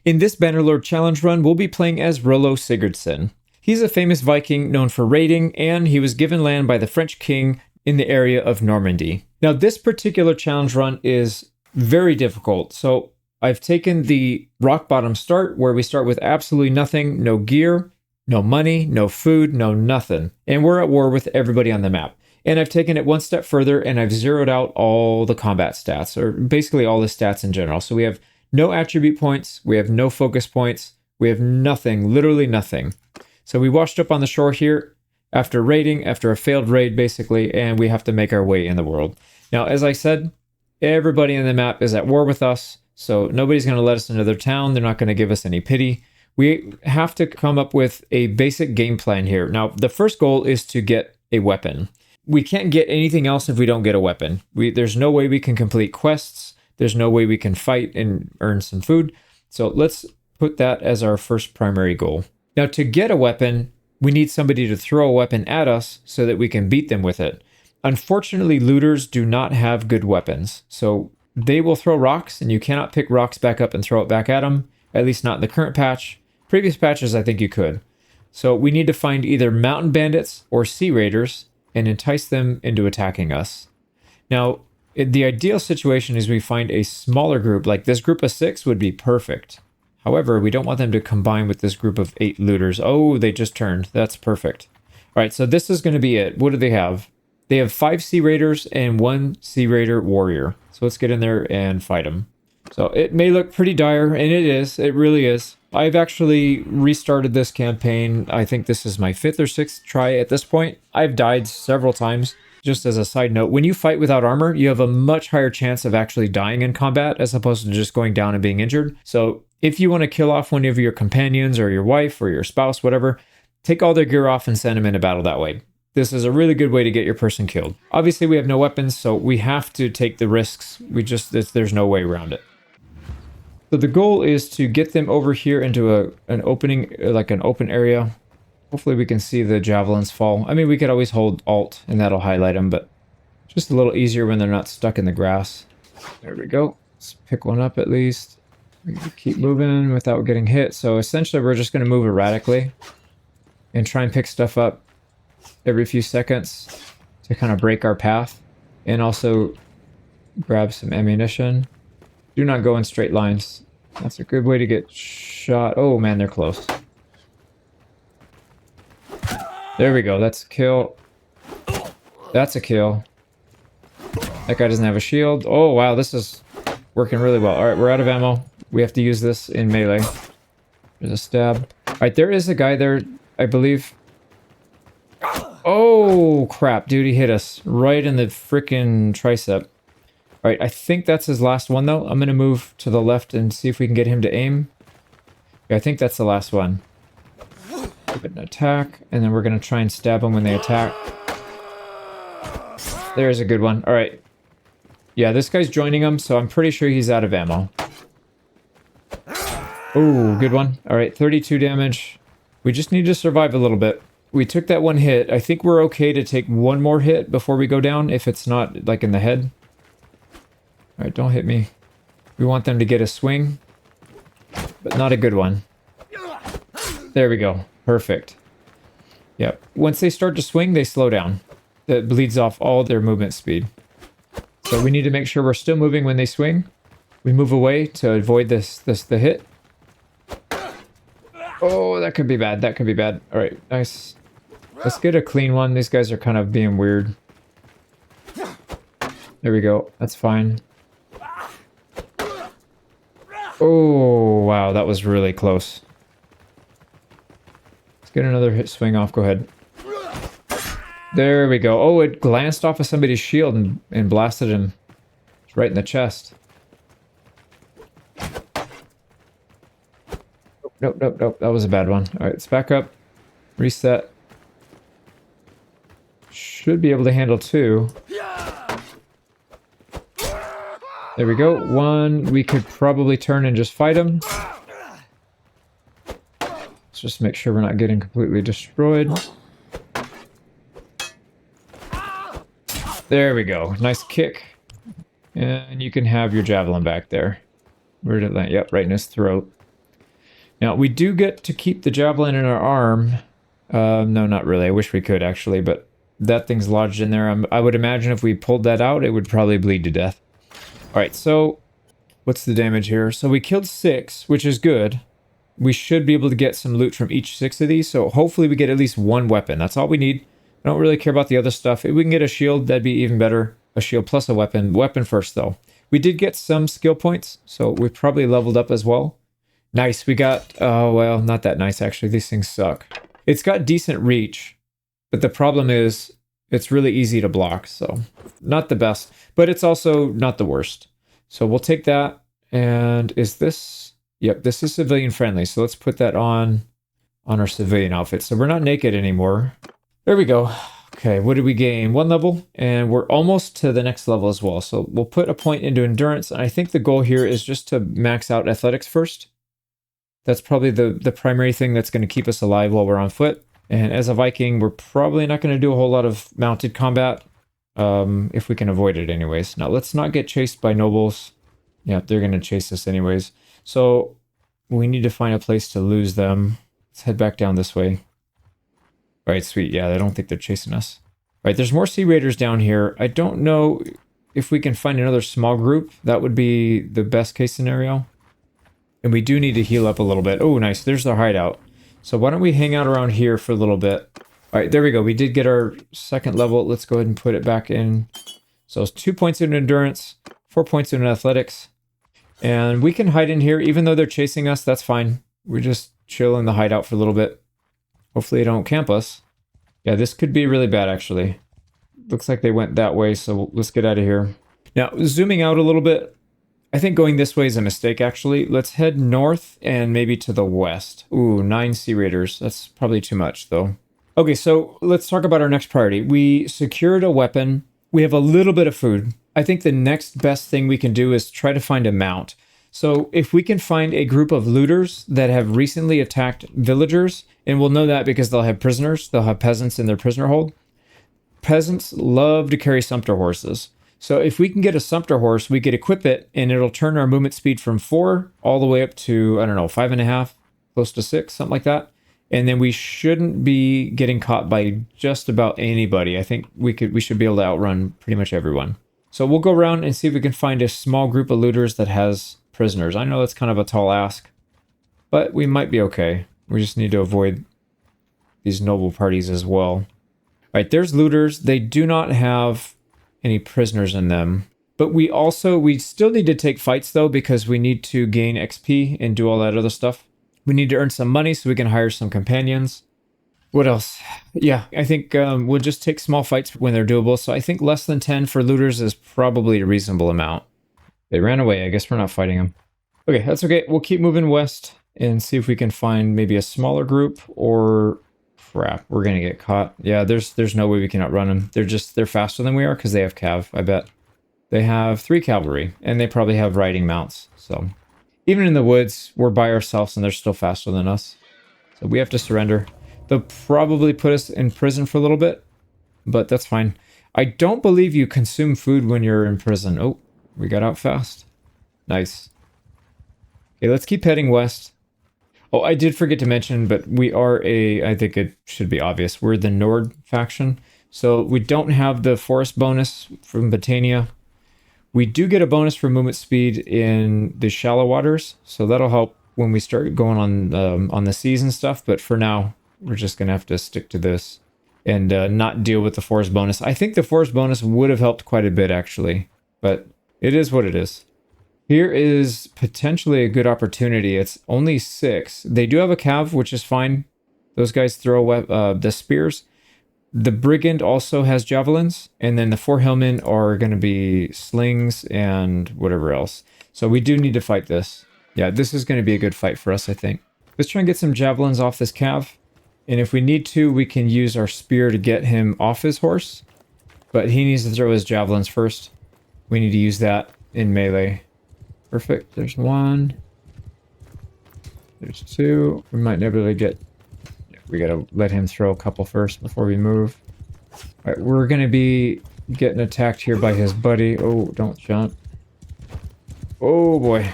In this Bannerlord challenge run, we'll be playing as Rollo Sigurdsson. He's a famous Viking known for raiding, and he was given land by the French king in the area of Normandy. Now, this particular challenge run is very difficult, so I've taken the rock bottom start, where we start with absolutely nothing, no gear, no money, no food, no nothing, and we're at war with everybody on the map. And I've taken it one step further, and I've zeroed out all the combat stats, or basically all the stats in general. So we have no attribute points, we have no focus points, we have nothing, literally nothing. So we washed up on the shore here after raiding, after a failed raid basically, and we have to make our way in the world. Now, as I said, everybody in the map is at war with us, so nobody's going to let us into their town. They're not going to give us any pity. We have to come up with a basic game plan here. Now, the first goal is to get a weapon. We can't get anything else if we don't get a weapon. There's no way we can complete quests. There's no way we can fight and earn some food. So let's put that as our first primary goal. Now, to get a weapon, we need somebody to throw a weapon at us so that we can beat them with it. Unfortunately, looters do not have good weapons. So they will throw rocks, and you cannot pick rocks back up and throw it back at them, at least not in the current patch. Previous patches, I think you could. So we need to find either mountain bandits or sea raiders and entice them into attacking us. Now, the ideal situation is we find a smaller group, like this group of 6 would be perfect. However, we don't want them to combine with this group of 8 looters. Oh, they just turned. That's perfect. All right, so this is going to be it. What do they have? They have 5 Sea Raiders and 1 Sea Raider warrior. So let's get in there and fight them. So it may look pretty dire, and it is. It really is. I've actually restarted this campaign. I think this is my 5th or 6th try at this point. I've died several times. Just as a side note, when you fight without armor, you have a much higher chance of actually dying in combat as opposed to just going down and being injured. So if you want to kill off one of your companions or your wife or your spouse, whatever, take all their gear off and send them into battle that way. This is a really good way to get your person killed. Obviously, we have no weapons, so we have to take the risks. There's no way around it. So the goal is to get them over here into an opening, like an open area. Hopefully we can see the javelins fall. I mean, we could always hold Alt and that'll highlight them, but just a little easier when they're not stuck in the grass. There we go. Let's pick one up at least. We can keep moving without getting hit. So essentially we're just going to move erratically and try and pick stuff up every few seconds to kind of break our path, and also grab some ammunition. Do not go in straight lines. That's a good way to get shot. Oh man, they're close. There we go. That's a kill. That's a kill. That guy doesn't have a shield. Oh, wow. This is working really well. All right, we're out of ammo. We have to use this in melee. There's a stab. All right, there is a guy there, I believe. Oh, crap. Dude, he hit us right in the freaking tricep. All right, I think that's his last one, though. I'm going to move to the left and see if we can get him to aim. Yeah, I think that's the last one. An attack, and then we're going to try and stab them when they attack. There's a good one. All right. Yeah, this guy's joining them, so I'm pretty sure he's out of ammo. Oh, good one. All right, 32 damage. We just need to survive a little bit. We took that one hit. I think we're okay to take one more hit before we go down, if it's not, like, in the head. All right, don't hit me. We want them to get a swing, but not a good one. There we go. Perfect. Yep. Once they start to swing, they slow down. That bleeds off all their movement speed. So we need to make sure we're still moving when they swing. We move away to avoid the hit. Oh, that could be bad. That could be bad. All right, nice. Let's get a clean one. These guys are kind of being weird. There we go. That's fine. Oh, wow. That was really close. Get another hit swing off. Go ahead. There we go. Oh, it glanced off of somebody's shield and blasted him right in the chest. Nope, nope, nope. That was a bad one. All right, let's back up. Reset. Should be able to handle 2. There we go. 1. We could probably turn and just fight him. Let's just make sure we're not getting completely destroyed. There we go. Nice kick. And you can have your javelin back there. Where did it land? Yep, right in his throat. Now, we do get to keep the javelin in our arm. No, not really. I wish we could, actually, but that thing's lodged in there. I would imagine if we pulled that out, it would probably bleed to death. All right, so what's the damage here? So we killed 6, which is good. We should be able to get some loot from each 6 of these, so hopefully we get at least 1 weapon. That's all we need. I don't really care about the other stuff. If we can get a shield, that'd be even better. A shield plus a weapon. Weapon first, though. We did get some skill points, so we probably leveled up as well. Nice, we got, oh, well, not that nice, actually. These things suck. It's got decent reach, but the problem is it's really easy to block, so not the best, but it's also not the worst. So we'll take that, and is this, yep, this is civilian friendly, so let's put that on our civilian outfit. So we're not naked anymore. There we go. Okay, what did we gain? 1 level, and we're almost to the next level as well. So we'll put a point into endurance, and I think the goal here is just to max out athletics first. That's probably the primary thing that's going to keep us alive while we're on foot. And as a Viking, we're probably not going to do a whole lot of mounted combat, if we can avoid it anyways. Now, let's not get chased by nobles. Yeah, they're going to chase us anyways. So we need to find a place to lose them. Let's head back down this way. All right, sweet. Yeah, I don't think they're chasing us. All right, there's more Sea Raiders down here. I don't know if we can find another small group. That would be the best case scenario. And we do need to heal up a little bit. Oh, nice. There's our hideout. So why don't we hang out around here for a little bit. All right, there we go. We did get our 2nd level. Let's go ahead and put it back in. So it's 2 points in endurance, 4 points in athletics. And we can hide in here. Even though they're chasing us, that's fine. We just chill in the hideout for a little bit. Hopefully they don't camp us. Yeah, this could be really bad, actually. Looks like they went that way, so let's get out of here. Now, zooming out a little bit, I think going this way is a mistake, actually. Let's head north and maybe to the west. Ooh, 9 Sea Raiders. That's probably too much, though. Okay, so let's talk about our next priority. We secured a weapon. We have a little bit of food. I think the next best thing we can do is try to find a mount. So if we can find a group of looters that have recently attacked villagers, and we'll know that because they'll have prisoners, they'll have peasants in their prisoner hold. Peasants love to carry sumpter horses. So if we can get a sumpter horse, we could equip it, and it'll turn our movement speed from 4 all the way up to, I don't know, 5.5, close to 6, something like that. And then we shouldn't be getting caught by just about anybody. I think we should be able to outrun pretty much everyone. So we'll go around and see if we can find a small group of looters that has prisoners. I know that's kind of a tall ask, but we might be okay. We just need to avoid these noble parties as well. All right, there's looters. They do not have any prisoners in them. But we still need to take fights, though, because we need to gain XP and do all that other stuff. We need to earn some money so we can hire some companions. What else? Yeah, I think we'll just take small fights when they're doable. So I think less than 10 for looters is probably a reasonable amount. They ran away. I guess we're not fighting them. Okay, that's okay. We'll keep moving west and see if we can find maybe a smaller group or... Crap, we're gonna get caught. Yeah, there's no way we can outrun them. They're faster than we are because they have cav, I bet. They have 3 cavalry, and they probably have riding mounts. So even in the woods, we're by ourselves and they're still faster than us. So we have to surrender. They'll probably put us in prison for a little bit, but that's fine. I don't believe you consume food when you're in prison. Oh, we got out fast. Nice. Okay, let's keep heading west. Oh, I did forget to mention, but we are I think it should be obvious, we're the Nord faction. So we don't have the forest bonus from Botania. We do get a bonus for movement speed in the shallow waters, so that'll help when we start going on the seas and stuff. But for now, we're just going to have to stick to this and not deal with the forest bonus. I think the forest bonus would have helped quite a bit, actually, but it is what it is. Here is potentially a good opportunity. It's only 6. They do have a cav, which is fine. Those guys throw the spears. The brigand also has javelins, and then the 4 hillmen are going to be slings and whatever else. So we do need to fight this. Yeah, this is going to be a good fight for us, I think. Let's try and get some javelins off this cav. And if we need to, we can use our spear to get him off his horse. But he needs to throw his javelins first. We need to use that in melee. Perfect. There's 1. There's 2. We might never really get... We gotta let him throw a couple first before we move. Alright, we're gonna be getting attacked here by his buddy. Oh, don't jump. Oh boy.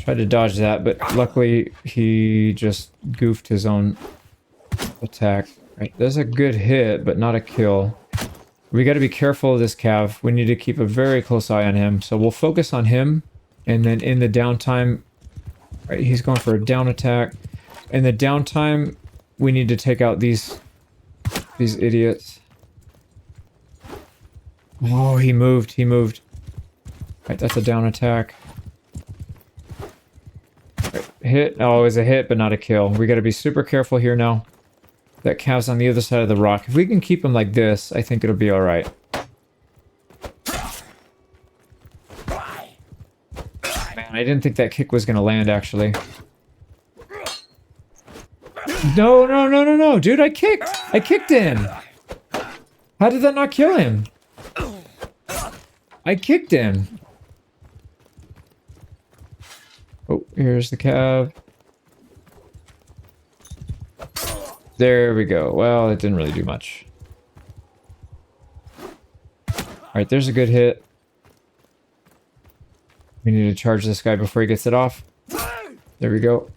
Tried to dodge that, but luckily he just goofed his own attack. Right, that's a good hit, but not a kill. We got to be careful of this cav. We need to keep a very close eye on him. So we'll focus on him, and then in the downtime, right, he's going for a down attack. In the downtime, we need to take out these idiots. Oh, he moved. He moved. Right, that's a down attack. Right, hit. Oh, it was a hit, but not a kill. We got to be super careful here now. That cav's on the other side of the rock. If we can keep him like this, I think it'll be all right. Man, I didn't think that kick was going to land, actually. No, no, no, no, no. Dude, I kicked. I kicked him. How did that not kill him? I kicked him. Oh, here's the cav. There we go. Well, it didn't really do much. Alright, there's a good hit. We need to charge this guy before he gets it off. There we go.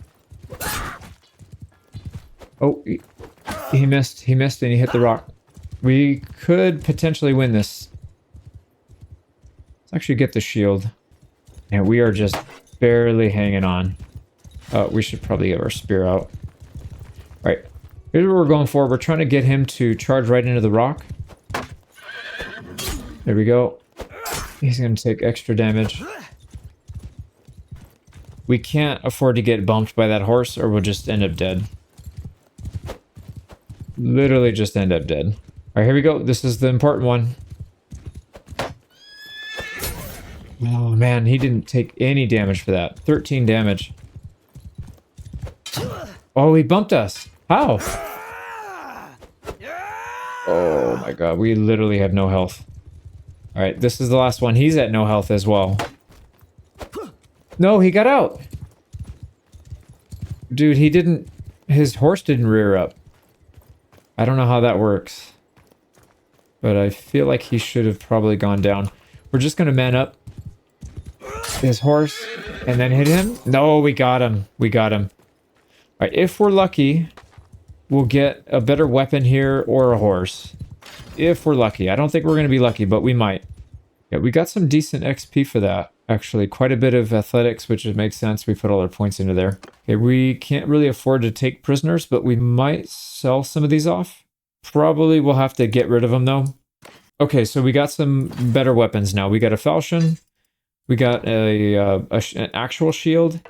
Oh, he missed. He missed and he hit the rock. We could potentially win this. Let's actually get the shield. And we are just barely hanging on. We should probably get our spear out. Alright. Here's what we're going for. We're trying to get him to charge right into the rock. There we go. He's going to take extra damage. We can't afford to get bumped by that horse or we'll just end up dead. Literally just end up dead. Alright, here we go. This is the important one. Oh man, he didn't take any damage for that. 13 damage. Oh, he bumped us. How? Oh my god, we literally have no health. Alright, this is the last one. He's at no health as well. No, he got out. Dude, he didn't... His horse didn't rear up. I don't know how that works. But I feel like he should have probably gone down. We're just going to man up his horse and then hit him. No, we got him. We got him. All right, if we're lucky, we'll get a better weapon here or a horse. If we're lucky. I don't think we're going to be lucky, but we might. Yeah, we got some decent XP for that. Actually, quite a bit of athletics, which makes sense. We put all our points into there. Okay, we can't really afford to take prisoners, but we might sell some of these off. Probably we'll have to get rid of them, though. Okay, so we got some better weapons now. We got a falchion. We got an actual shield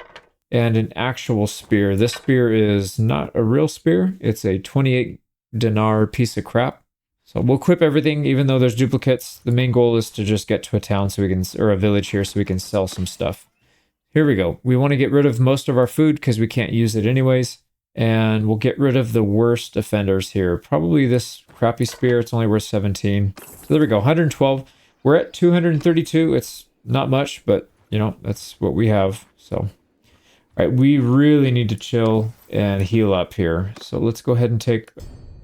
and an actual spear. This spear is not a real spear. It's a 28 denar piece of crap. So we'll equip everything, even though there's duplicates. The main goal is to just get to a town so we can, or a village here, so we can sell some stuff. Here we go. We want to get rid of most of our food because we can't use it anyways. And we'll get rid of the worst offenders here. Probably this crappy spear. It's only worth 17. So there we go. 112. We're at 232. It's not much, but you know, that's what we have. So, all right, we really need to chill and heal up here. So let's go ahead and take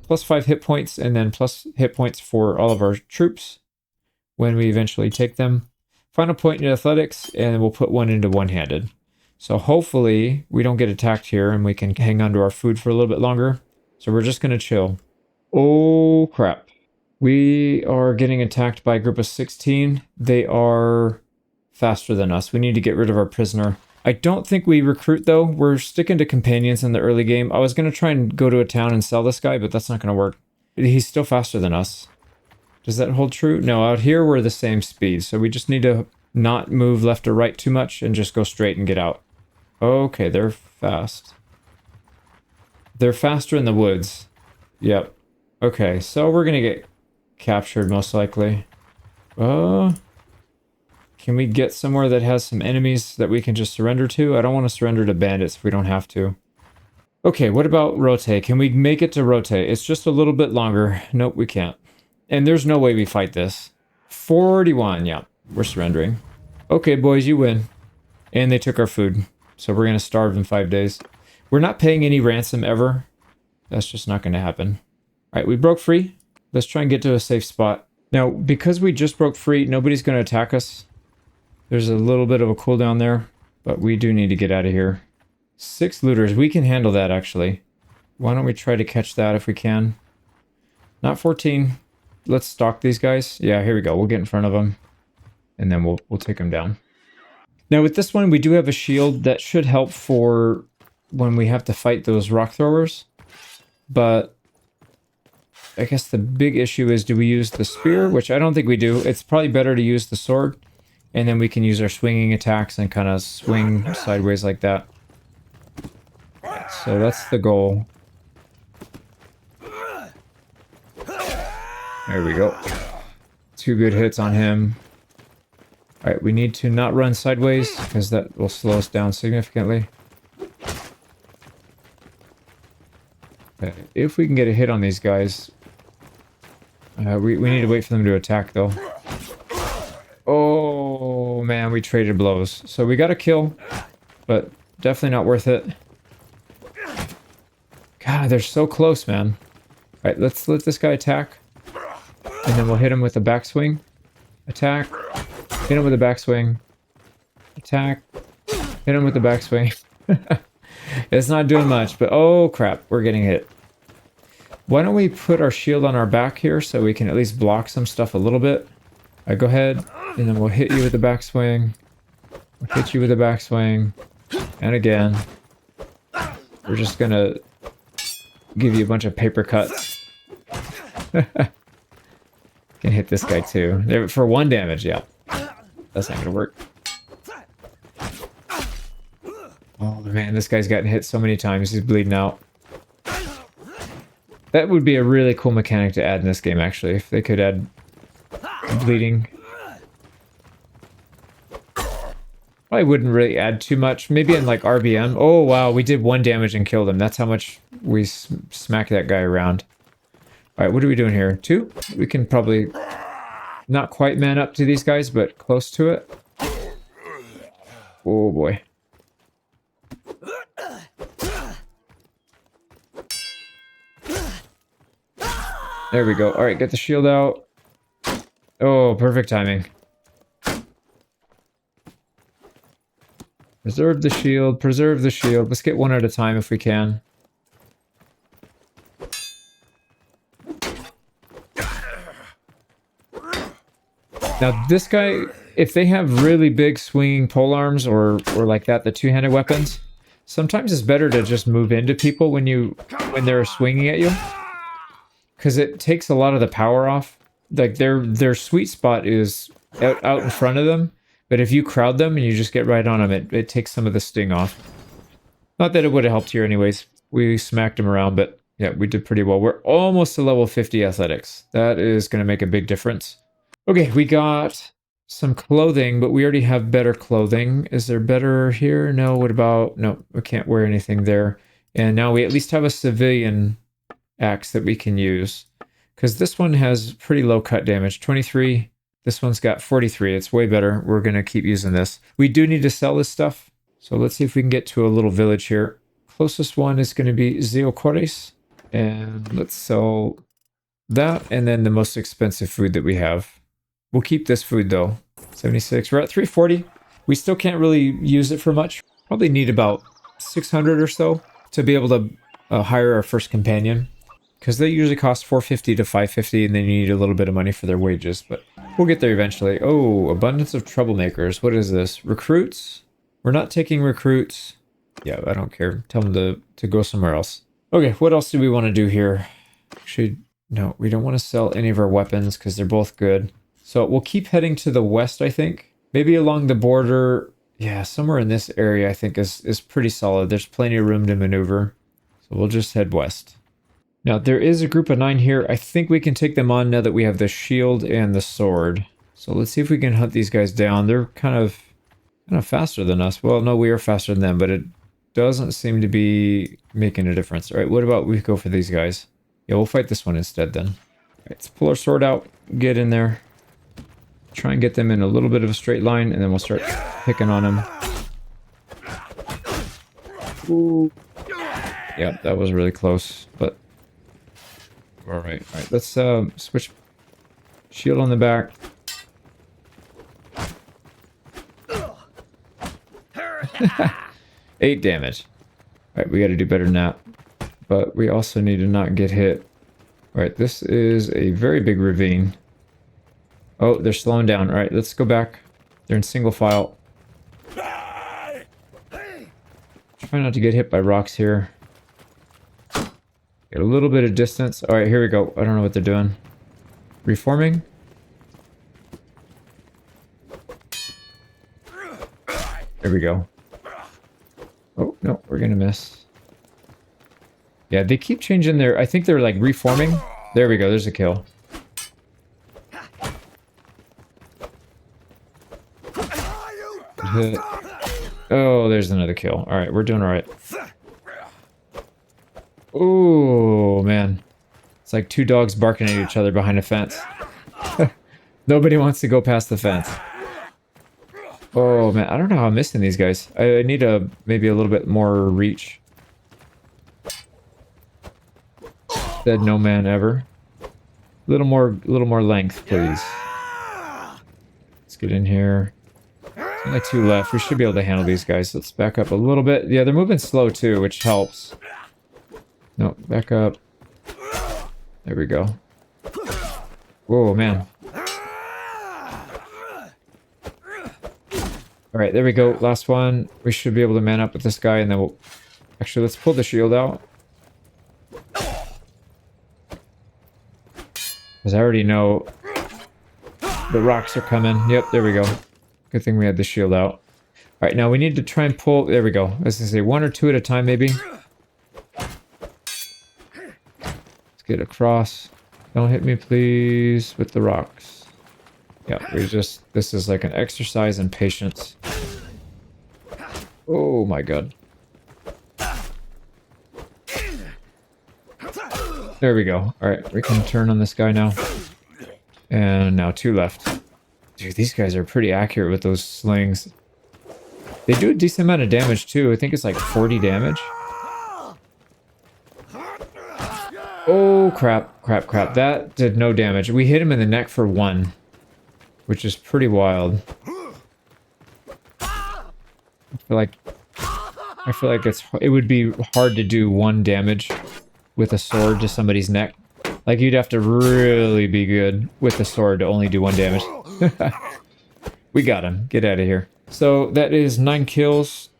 plus 5 hit points and then plus hit points for all of our troops when we eventually take them. Final point in athletics, and we'll put one into one-handed. So hopefully we don't get attacked here and we can hang on to our food for a little bit longer. So we're just going to chill. Oh, crap. We are getting attacked by a group of 16. They are faster than us. We need to get rid of our prisoner. I don't think we recruit, though. We're sticking to companions in the early game. I was going to try and go to a town and sell this guy, but that's not going to work. He's still faster than us. Does that hold true? No, out here we're the same speed, so we just need to not move left or right too much and just go straight and get out. Okay, they're fast. They're faster in the woods. Yep. Okay, so we're going to get captured most likely. Can we get somewhere that has some enemies that we can just surrender to? I don't want to surrender to bandits if we don't have to. Okay, what about Rote? Can we make it to Rote? It's just a little bit longer. Nope, we can't. And there's no way we fight this. 41, yeah, we're surrendering. Okay, boys, you win. And they took our food. So we're going to starve in 5 days. We're not paying any ransom ever. That's just not going to happen. All right, we broke free. Let's try and get to a safe spot. Now, because we just broke free, nobody's going to attack us. There's a little bit of a cooldown there. But we do need to get out of here. 6 looters. We can handle that, actually. Why don't we try to catch that if we can? Not 14. Let's stalk these guys. Yeah, here we go. We'll get in front of them. And then we'll take them down. Now with this one, we do have a shield that should help for when we have to fight those rock throwers. But I guess the big issue is, do we use the spear? Which I don't think we do. It's probably better to use the sword. And then we can use our swinging attacks and kind of swing sideways like that. So that's the goal. There we go. 2 good hits on him. Alright, we need to not run sideways, because that will slow us down significantly. Okay, if we can get a hit on these guys... we need to wait for them to attack, though. Oh, man, we traded blows. So we got a kill, but definitely not worth it. God, they're so close, man. Alright, let's let this guy attack. And then we'll hit him with a backswing. Attack. Hit him with a backswing. Attack. Hit him with the backswing. It's not doing much, but oh crap, we're getting hit. Why don't we put our shield on our back here so we can at least block some stuff a little bit. Alright, go ahead, and then we'll hit you with the backswing. We'll hit you with the backswing. And again. We're just gonna give you a bunch of paper cuts. Can hit this guy too. There for 1 damage, yeah. That's not gonna work. Oh man, this guy's gotten hit so many times, he's bleeding out. That would be a really cool mechanic to add in this game, actually, if they could add bleeding. Probably wouldn't really add too much. Maybe in like RBM. Oh wow, we did 1 damage and killed him. That's how much we smacked that guy around. Alright, what are we doing here? 2? We can probably not quite man up to these guys, but close to it. Oh boy. There we go. Alright, get the shield out. Oh, perfect timing. Preserve the shield, preserve the shield. Let's get 1 at a time if we can. Now this guy, if they have really big swinging polearms or like that, the 2-handed weapons, sometimes it's better to just move into people when they're swinging at you, because it takes a lot of the power off. Like their sweet spot is out in front of them, but if you crowd them and you just get right on them, it takes some of the sting off. Not that it would have helped here anyways. We smacked them around, but yeah, we did pretty well. We're almost to level 50 athletics. That is going to make a big difference. Okay, we got some clothing, but we already have better clothing. Is there better here? No, what about... No, we can't wear anything there. And now we at least have a civilian axe that we can use. Because this one has pretty low cut damage, 23. This one's got 43. It's way better. We're going to keep using this. We do need to sell this stuff. So let's see if we can get to a little village here. Closest one is going to be Zeocores. And let's sell that. And then the most expensive food that we have. We'll keep this food though. 76. We're at 340. We still can't really use it for much. Probably need about 600 or so to be able to hire our first companion. Because they usually cost 450 to 550 and then you need a little bit of money for their wages. But we'll get there eventually. Oh, abundance of troublemakers. What is this? Recruits? We're not taking recruits. Yeah, I don't care. Tell them to go somewhere else. Okay, what else do we want to do here? Actually, no, we don't want to sell any of our weapons because they're both good. So we'll keep heading to the west, I think. Maybe along the border. Yeah, somewhere in this area I think is pretty solid. There's plenty of room to maneuver. So we'll just head west. Now there is a group of 9 here. I think we can take them on now that we have the shield and the sword. So let's see if we can hunt these guys down. They're kind of faster than us. Well, no, we are faster than them, but it doesn't seem to be making a difference. All right, what about we go for these guys? Yeah, we'll fight this one instead then. All right, let's pull our sword out, get in there. Try and get them in a little bit of a straight line, and then we'll start picking on them. Ooh. Yeah, that was really close, but... Alright, let's switch shield on the back. 8 damage. Alright, we gotta do better than that. But we also need to not get hit. Alright, this is a very big ravine. Oh, they're slowing down. Alright, let's go back. They're in single file. Try not to get hit by rocks here. Get a little bit of distance. Alright, here we go. I don't know what they're doing. Reforming? There we go. Oh, no, we're gonna miss. Yeah, they keep changing their... I think they're like reforming. There we go, there's a kill. Oh, there's another kill. Alright, we're doing alright. Oh, man. It's like 2 dogs barking at each other behind a fence. Nobody wants to go past the fence. Oh, man. I don't know how I'm missing these guys. I need maybe a little bit more reach. Said no man ever. A little more length, please. Let's get in here. Only 2 left. We should be able to handle these guys. Let's back up a little bit. Yeah, they're moving slow too, which helps. No, back up. There we go. Whoa, man. Alright, there we go. Last one. We should be able to man up with this guy, and then we'll... Actually, let's pull the shield out. Because I already know the rocks are coming. Yep, there we go. Good thing we had the shield out. Alright, now we need to try and pull... There we go. I was going to say 1 or 2 at a time, maybe. Let's get across. Don't hit me, please, with the rocks. Yeah, we just... This is like an exercise in patience. Oh my god. There we go. Alright, we can turn on this guy now. And now 2 left. Dude, these guys are pretty accurate with those slings. They do a decent amount of damage too. I think it's like 40 damage. Oh, crap, crap, crap. That did no damage. We hit him in the neck for 1. Which is pretty wild. I feel like it would be hard to do 1 damage with a sword to somebody's neck. Like, you'd have to really be good with the sword to only do 1 damage. We got him. Get out of here. So that is 9 kills.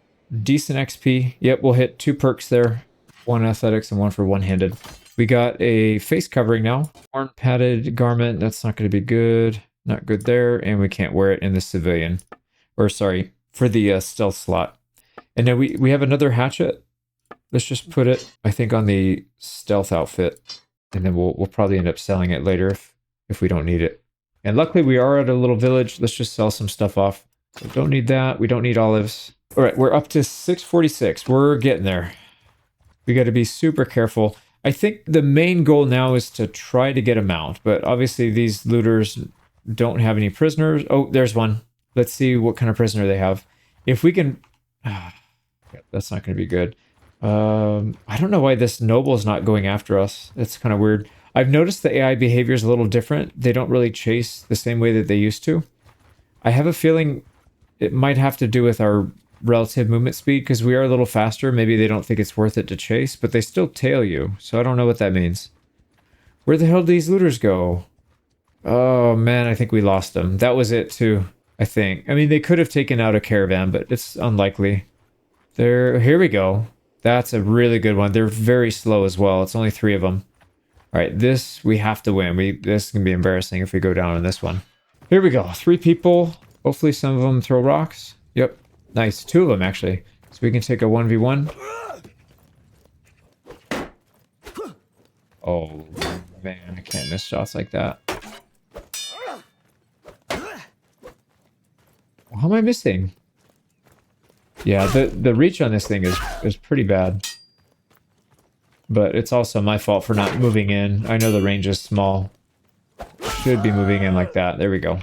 Decent XP. Yep, we'll hit 2 perks there. 1 athletics and 1 for one-handed. We got a face covering now. Horn padded garment. That's not going to be good. Not good there. And we can't wear it in the civilian. Or sorry, for the stealth slot. And now we have another hatchet. Let's just put it, I think, on the stealth outfit. And then we'll probably end up selling it later if we don't need it. And luckily we are at a little village. Let's just sell some stuff off. So don't need that. We don't need olives. All right, we're up to 646. We're getting there. We got to be super careful. I think the main goal now is to try to get a mount. But obviously these looters don't have any prisoners. Oh, there's one. Let's see what kind of prisoner they have. If we can... that's not going to be good. I don't know why this noble is not going after us. That's kind of weird. I've noticed the AI behavior is a little different. They don't really chase the same way that they used to. I have a feeling it might have to do with our relative movement speed because we are a little faster. Maybe they don't think it's worth it to chase, but they still tail you. So I don't know what that means. Where the hell do these looters go? Oh man, I think we lost them. That was it too, I think. I mean, they could have taken out a caravan, but it's unlikely. Here we go. That's a really good one. They're very slow as well. It's only 3 of them. All right, this we have to win. This is going to be embarrassing if we go down on this one. Here we go. 3 people. Hopefully some of them throw rocks. Yep. Nice. 2 of them, actually. So we can take a 1v1. Oh, man. I can't miss shots like that. How am I missing? Yeah, the reach on this thing is pretty bad. But it's also my fault for not moving in. I know the range is small. Should be moving in like that. There we go.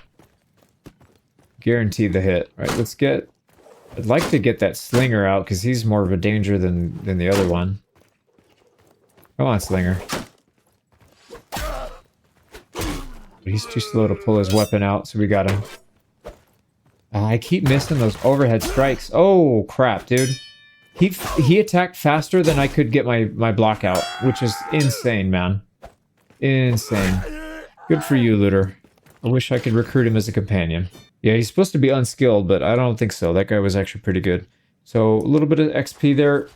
Guaranteed the hit. All right, let's get... I'd like to get that Slinger out because he's more of a danger than the other one. Come on, Slinger. But he's too slow to pull his weapon out, so we got him. I keep missing those overhead strikes. Oh, crap, dude. He attacked faster than I could get my block out, which is insane, man. Insane. Good for you, Looter. I wish I could recruit him as a companion. Yeah, he's supposed to be unskilled, but I don't think so. That guy was actually pretty good. So a little bit of XP there.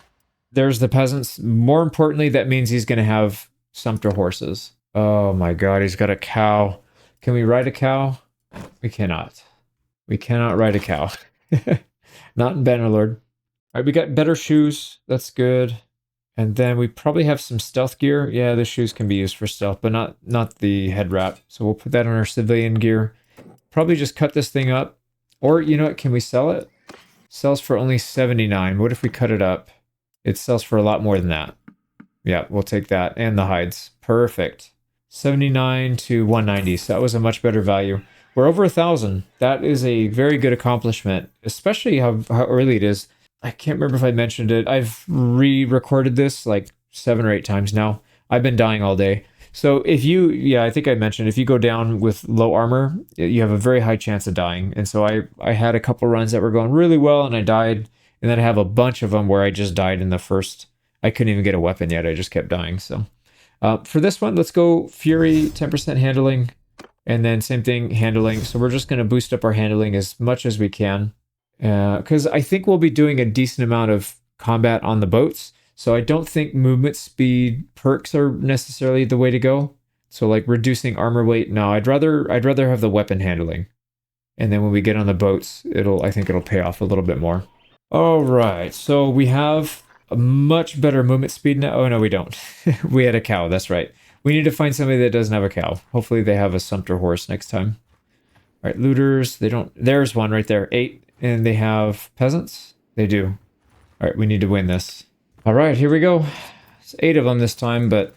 There's the peasants. More importantly, that means he's going to have sumpter horses. Oh my god, he's got a cow. Can we ride a cow? We cannot. We cannot ride a cow. Not in Bannerlord. Alright, we got better shoes. That's good. And then we probably have some stealth gear. Yeah, the shoes can be used for stealth, but not the head wrap. So we'll put that on our civilian gear. Probably just cut this thing up. Or, you know what, can we sell it? Sells for only 79. What if we cut it up? It sells for a lot more than that. Yeah, we'll take that. And the hides. Perfect. 79 to 190. So that was a much better value. We're over 1,000. That is a very good accomplishment, especially how early it is. I can't remember if I mentioned it. I've re-recorded this like 7 or 8 times now. I've been dying all day. So if you, yeah, I think I mentioned, if you go down with low armor, you have a very high chance of dying. And so I had a couple runs that were going really well and I died. And then I have a bunch of them where I just died in the first. I couldn't even get a weapon yet. I just kept dying. So for this one, let's go Fury, 10% handling. And then same thing, handling. So we're just going to boost up our handling as much as we can. Because I think we'll be doing a decent amount of combat on the boats. So I don't think movement speed perks are necessarily the way to go. So like reducing armor weight, no, I'd rather have the weapon handling. And then when we get on the boats, I think it'll pay off a little bit more. All right, so we have a much better movement speed now. Oh no, we don't. We had a cow, that's right. We need to find somebody that doesn't have a cow. Hopefully they have a sumpter horse next time. All right, looters, they don't, there's one right there, 8. And they have peasants? They do. All right, we need to win this. All right, here we go. It's 8 of them this time, but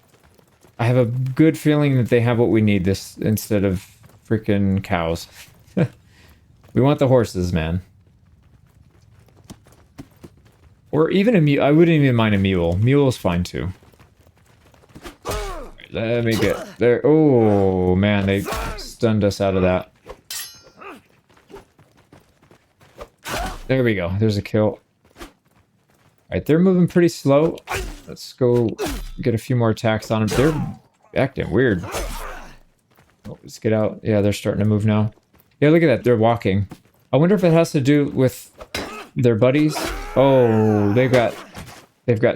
I have a good feeling that they have what we need this instead of freaking cows. We want the horses, man. Or even a mule. I wouldn't even mind a mule. Mule is fine too. Right, let me get there. Oh, man, they stunned us out of that. There we go. There's a kill. Alright, they're moving pretty slow. Let's go get a few more attacks on them. They're acting weird. Oh, let's get out. Yeah, they're starting to move now. Yeah, look at that. They're walking. I wonder if it has to do with their buddies. Oh, they've got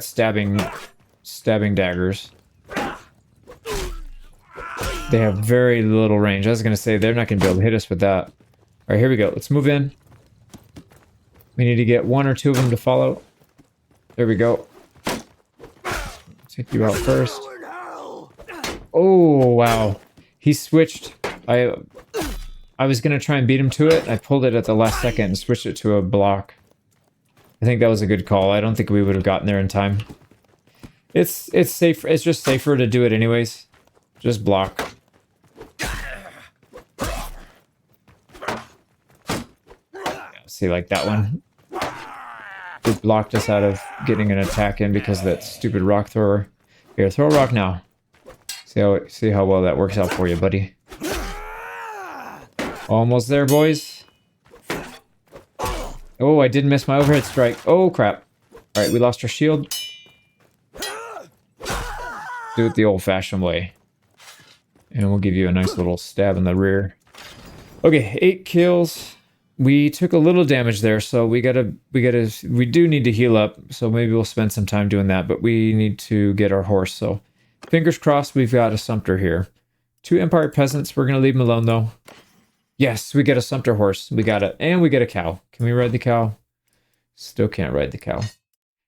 stabbing daggers. They have very little range. I was going to say they're not going to be able to hit us with that. All right, here we go. Let's move in. We need to get 1 or 2 of them to follow. There we go. Take you out first. Oh, wow. He switched. I was going to try and beat him to it. I pulled it at the last second and switched it to a block. I think that was a good call. I don't think we would have gotten there in time. It's safe. It's just safer to do it anyways. Just block. See, like that one. It blocked us out of getting an attack in because of that stupid rock thrower. Here, throw a rock now. See how well that works out for you, buddy. Almost there, boys. Oh, I did miss my overhead strike. Oh, crap. Alright, we lost our shield. Do it the old-fashioned way. And we'll give you a nice little stab in the rear. Okay, 8 kills. We took a little damage there, so we do need to heal up, so maybe we'll spend some time doing that, but we need to get our horse, so fingers crossed we've got a sumpter here. 2 Empire peasants, we're gonna leave them alone though. Yes, we get a sumpter horse, we got it, and we get a cow. Can we ride the cow? Still can't ride the cow.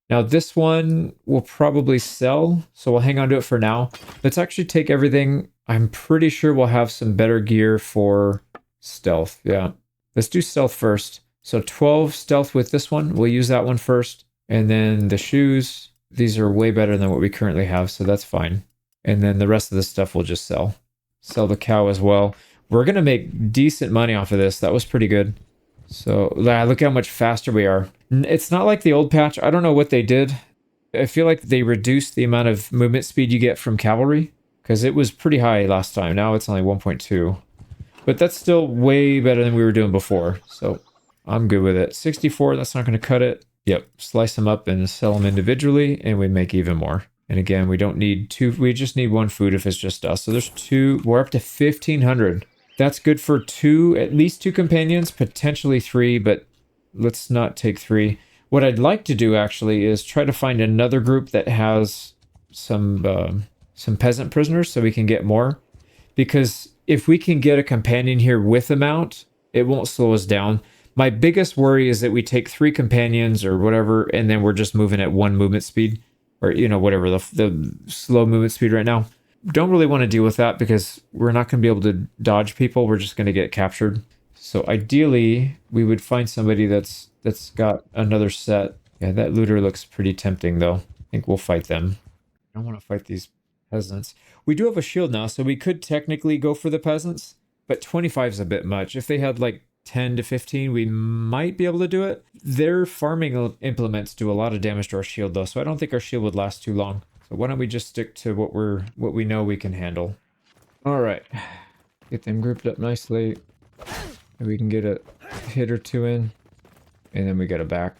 Now this one will probably sell, so we'll hang on to it for now. Let's actually take everything. I'm pretty sure we'll have some better gear for stealth, yeah. Let's do stealth first. So 12 stealth with this one. We'll use that one first. And then the shoes, these are way better than what we currently have, so that's fine. And then the rest of the stuff we'll just sell. Sell the cow as well. We're going to make decent money off of this. That was pretty good. So look how much faster we are. It's not like the old patch. I don't know what they did. I feel like they reduced the amount of movement speed you get from cavalry, because it was pretty high last time. Now it's only 1.2. But that's still way better than we were doing before. So I'm good with it. 64, that's not going to cut it. Yep, slice them up and sell them individually, and we make even more. And again, we don't need two, we just need one food if it's just us. So there's two, we're up to 1,500. That's good for two, at least two companions, potentially three, but let's not take three. What I'd like to do actually is try to find another group that has some peasant prisoners so we can get more. Because if we can get a companion here with a mount, it won't slow us down. My biggest worry is that we take 3 companions or whatever, and then we're just moving at 1 movement speed, or whatever the slow movement speed right now. Don't really want to deal with that because we're not going to be able to dodge people. We're just going to get captured. So ideally, we would find somebody that's got another set. Yeah, that looter looks pretty tempting though. I think we'll fight them. I don't want to fight these peasants. We do have a shield now, so we could technically go for the peasants, but 25 is a bit much. If they had like 10 to 15, we might be able to do it. Their farming implements do a lot of damage to our shield though, so I don't think our shield would last too long. So why don't we just stick to what we know we can handle. All right, get them grouped up nicely. And we can get a hit or two in, and then we get a back.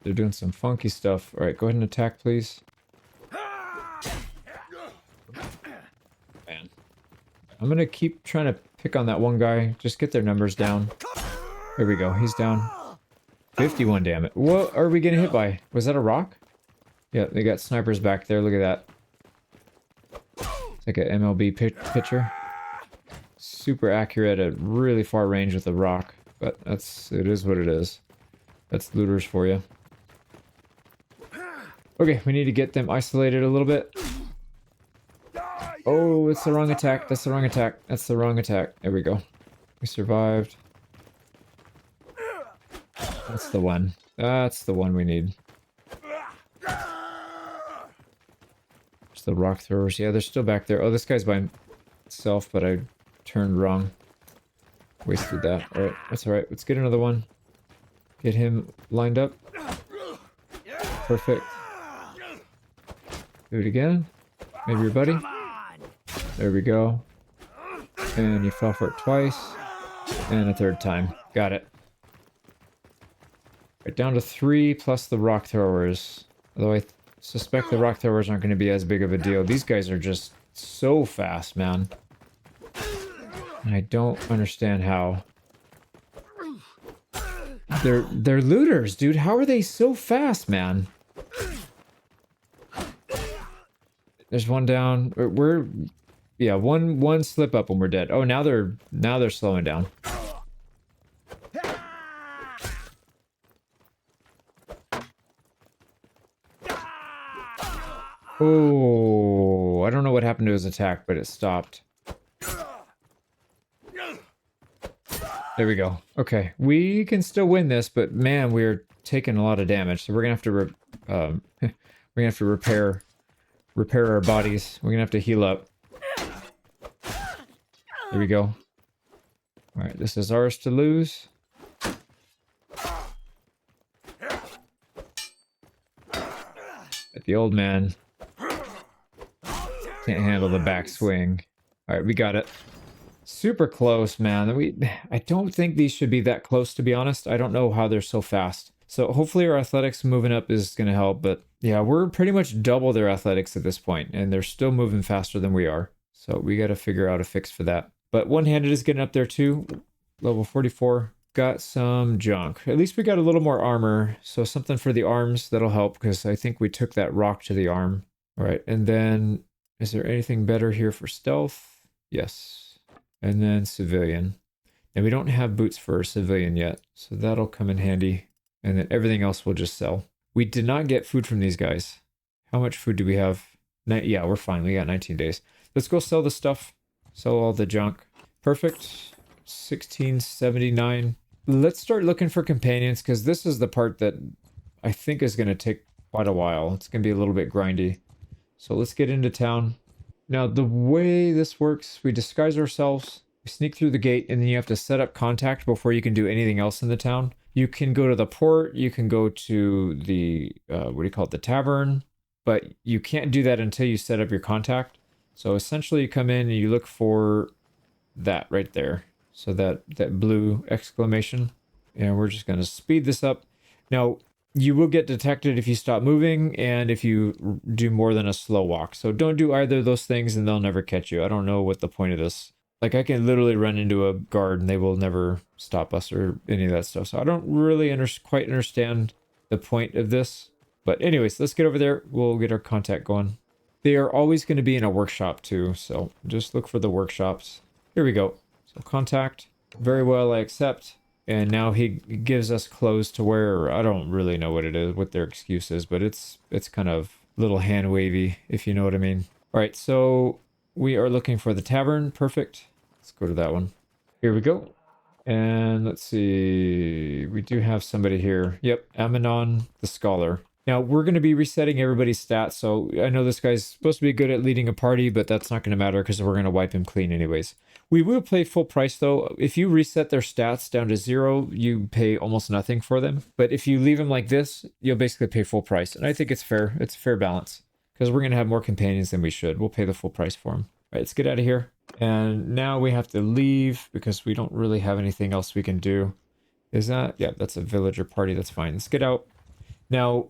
They're doing some funky stuff. All right, go ahead and attack, please. Man, I'm gonna keep trying to pick on that one guy. Just get their numbers down. There we go. He's down. 51 damage. What are we getting hit by? Was that a rock? Yeah, they got snipers back there. Look at that. It's like an MLB pitcher. Super accurate at really far range with a rock, but it is what it is. That's looters for you. Okay, we need to get them isolated a little bit. Oh, it's the wrong attack. That's the wrong attack. That's the wrong attack. There we go. We survived. That's the one. That's the one we need. There's the rock throwers. Yeah, they're still back there. Oh, this guy's by himself, but I turned wrong. Wasted that. Alright, that's alright. Let's get another one. Get him lined up. Perfect. Do it again. Maybe your buddy. There we go. And you fell for it twice. And a third time. Got it. Right, down to 3 plus the rock throwers. Although I suspect the rock throwers aren't going to be as big of a deal. These guys are just so fast, man. I don't understand how. They're looters, dude. How are they so fast, man? There's one down. Yeah, one slip up and we're dead. Oh, now they're slowing down. Oh, I don't know what happened to his attack, but it stopped. There we go. Okay, we can still win this, but man, we're taking a lot of damage. So we're gonna have to repair our bodies. We're gonna have to heal up. There we go. All right, this is ours to lose. But the old man can't handle the backswing. All right, we got it. Super close, man. I don't think these should be that close, to be honest. I don't know how they're so fast. So hopefully our athletics moving up is going to help. But yeah, we're pretty much double their athletics at this point, and they're still moving faster than we are. So we got to figure out a fix for that. But one-handed is getting up there too. Level 44. Got some junk. At least we got a little more armor. So something for the arms, that'll help, because I think we took that rock to the arm. All right, and then is there anything better here for stealth? Yes. And then civilian. And we don't have boots for civilian yet, so that'll come in handy. And then everything else we'll just sell. We did not get food from these guys. How much food do we have? Yeah, we're fine. We got 19 days. Let's go sell the stuff. Sell all the junk. Perfect. 1679. Let's start looking for companions, because this is the part that I think is going to take quite a while. It's going to be a little bit grindy. So let's get into town. Now, the way this works, we disguise ourselves, we sneak through the gate, and then you have to set up contact before you can do anything else in the town. You can go to the port, you can go to the, the tavern, but you can't do that until you set up your contact. So essentially you come in and you look for that right there. So that blue exclamation. And we're just going to speed this up. Now, you will get detected if you stop moving and if you do more than a slow walk. So don't do either of those things and they'll never catch you. I don't know what the point of this. Like, I can literally run into a guard and they will never stop us or any of that stuff. So I don't really quite understand the point of this. But anyways, let's get over there. We'll get our contact going. They are always going to be in a workshop too. So just look for the workshops. Here we go. So contact. Very well, I accept. And now he gives us clothes to wear. I don't really know what it is, what their excuse is, but it's kind of little hand wavy, if you know what I mean. All right, so we are looking for the tavern. Perfect. Let's go to that one. Here we go. And let's see. We do have somebody here. Yep, Aminon the Scholar. Now, we're going to be resetting everybody's stats, so I know this guy's supposed to be good at leading a party, but that's not going to matter because we're going to wipe him clean anyways. We will pay full price, though. If you reset their stats down to 0, you pay almost nothing for them. But if you leave them like this, you'll basically pay full price. And I think it's fair. It's a fair balance because we're going to have more companions than we should. We'll pay the full price for them. All right, let's get out of here. And now we have to leave because we don't really have anything else we can do. Is that? Yeah, that's a villager party. That's fine. Let's get out. Now,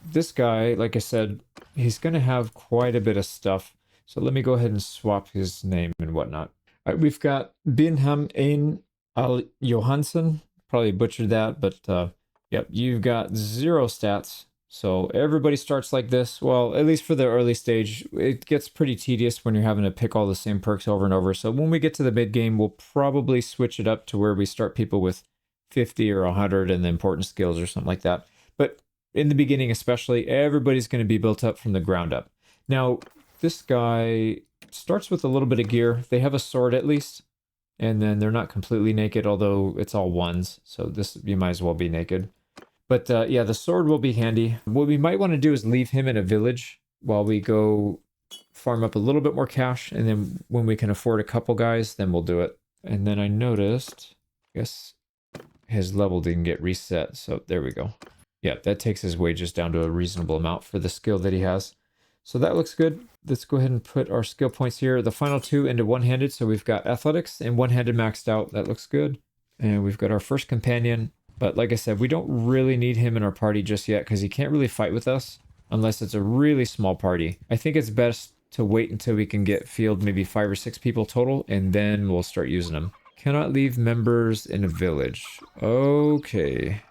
this guy, like I said, he's going to have quite a bit of stuff. So let me go ahead and swap his name and whatnot. All right, we've got Binham Ein Al Johansson. Probably butchered that, but yep, you've got 0 stats. So everybody starts like this. Well, at least for the early stage, it gets pretty tedious when you're having to pick all the same perks over and over. So when we get to the mid game, we'll probably switch it up to where we start people with 50 or 100 and the important skills or something like that. But in the beginning especially, everybody's going to be built up from the ground up. Now, this guy starts with a little bit of gear. They have a sword at least, and then they're not completely naked, although it's all ones, so this you might as well be naked. But yeah, the sword will be handy. What we might want to do is leave him in a village while we go farm up a little bit more cash, and then when we can afford a couple guys, then we'll do it. And then I noticed, I guess his level didn't get reset, so there we go. Yeah, that takes his wages down to a reasonable amount for the skill that he has. So that looks good. Let's go ahead and put our skill points here. The final 2 into one-handed. So we've got athletics and one-handed maxed out. That looks good. And we've got our first companion. But like I said, we don't really need him in our party just yet because he can't really fight with us unless it's a really small party. I think it's best to wait until we can get field maybe 5 or 6 people total, and then we'll start using them. Cannot leave members in a village. Okay.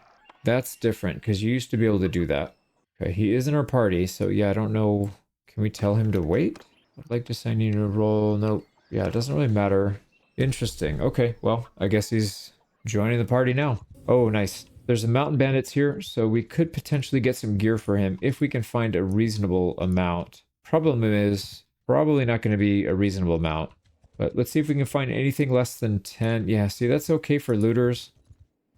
That's different because you used to be able to do that. Okay, he is in our party, so yeah, I don't know. Can we tell him to wait? I'd like to assign you to a role. Nope. Yeah, it doesn't really matter. Interesting. Okay, well, I guess he's joining the party now. Oh, nice. There's a mountain bandits here, so we could potentially get some gear for him if we can find a reasonable amount. Problem is, probably not going to be a reasonable amount. But let's see if we can find anything less than 10. Yeah, see, that's okay for looters.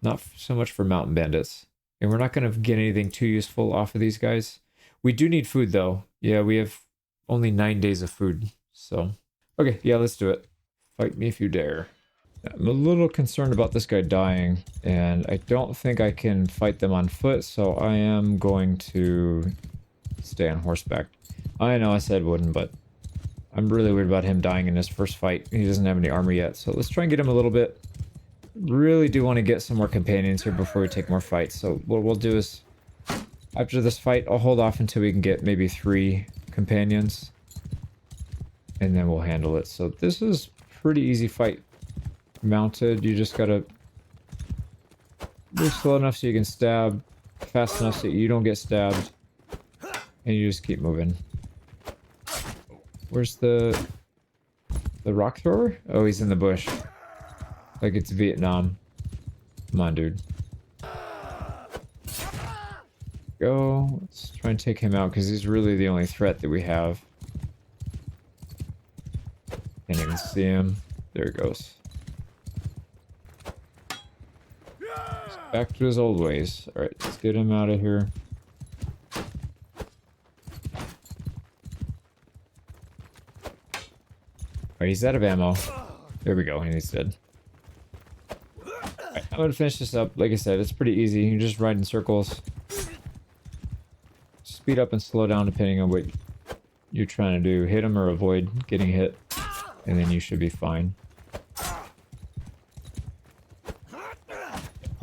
Not so much for mountain bandits. And we're not going to get anything too useful off of these guys. We do need food, though. Yeah, we have only 9 days of food. So, okay, yeah, let's do it. Fight me if you dare. I'm a little concerned about this guy dying, and I don't think I can fight them on foot, so I am going to stay on horseback. I know I said wouldn't, but I'm really worried about him dying in his first fight. He doesn't have any armor yet, so let's try and get him a little bit. Really do want to get some more companions here before we take more fights, so what we'll do is, after this fight, I'll hold off until we can get maybe 3 companions, and then we'll handle it. So this is a pretty easy fight. Mounted, you just gotta move slow enough so you can stab, fast enough so you don't get stabbed, and you just keep moving. Where's the rock thrower? Oh, he's in the bush. Like it's Vietnam. Come on, dude. Go. Let's try and take him out because he's really the only threat that we have. Can't even see him. There he goes. Back to his old ways. Alright, let's get him out of here. Alright, he's out of ammo. There we go, and he's dead. Alright, I'm gonna finish this up. Like I said, it's pretty easy. You just ride in circles. Speed up and slow down depending on what you're trying to do. Hit him or avoid getting hit. And then you should be fine.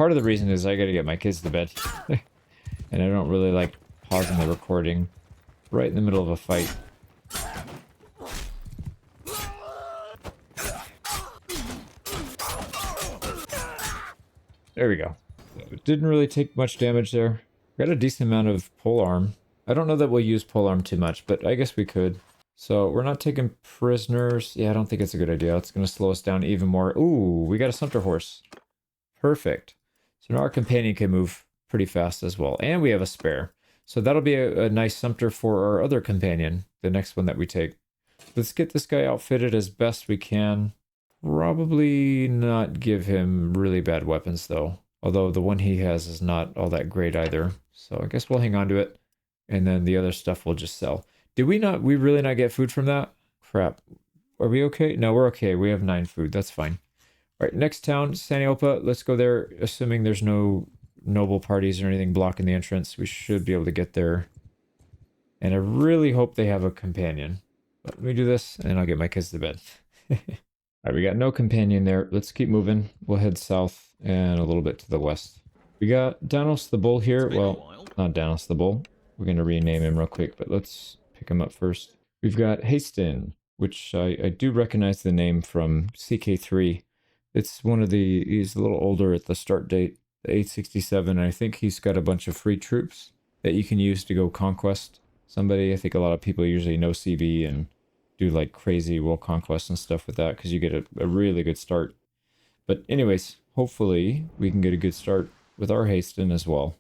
part of the reason is I gotta get my kids to bed. And I don't really like pausing the recording right in the middle of a fight. There we go. It didn't really take much damage there. Got a decent amount of polearm. I don't know that we'll use polearm too much, but I guess we could. So we're not taking prisoners. Yeah, I don't think it's a good idea. It's going to slow us down even more. Ooh, we got a sumpter horse. Perfect. So now our companion can move pretty fast as well. And we have a spare. So that'll be a nice sumpter for our other companion, the next one that we take. Let's get this guy outfitted as best we can. Probably not give him really bad weapons, though. Although the one he has is not all that great either. So I guess we'll hang on to it. And then the other stuff we'll just sell. Did we really not get food from that? Crap. Are we okay? No, we're okay. We have 9 food. That's fine. All right, next town, Saniopa. Let's go there, assuming there's no noble parties or anything blocking the entrance. We should be able to get there. And I really hope they have a companion. But let me do this, and I'll get my kids to bed. All right, we got no companion there. Let's keep moving. We'll head south and a little bit to the west. We got Danos the Bull here. Well, not Danos the Bull. We're going to rename him real quick, but let's pick him up first. We've got Hastin, which I do recognize the name from CK3. It's one of the... He's a little older at the start date, the 867, and I think he's got a bunch of free troops that you can use to go conquest somebody. I think a lot of people usually know CB and do like crazy world conquest and stuff with that because you get a really good start. But anyways, hopefully we can get a good start with our Hastin as well.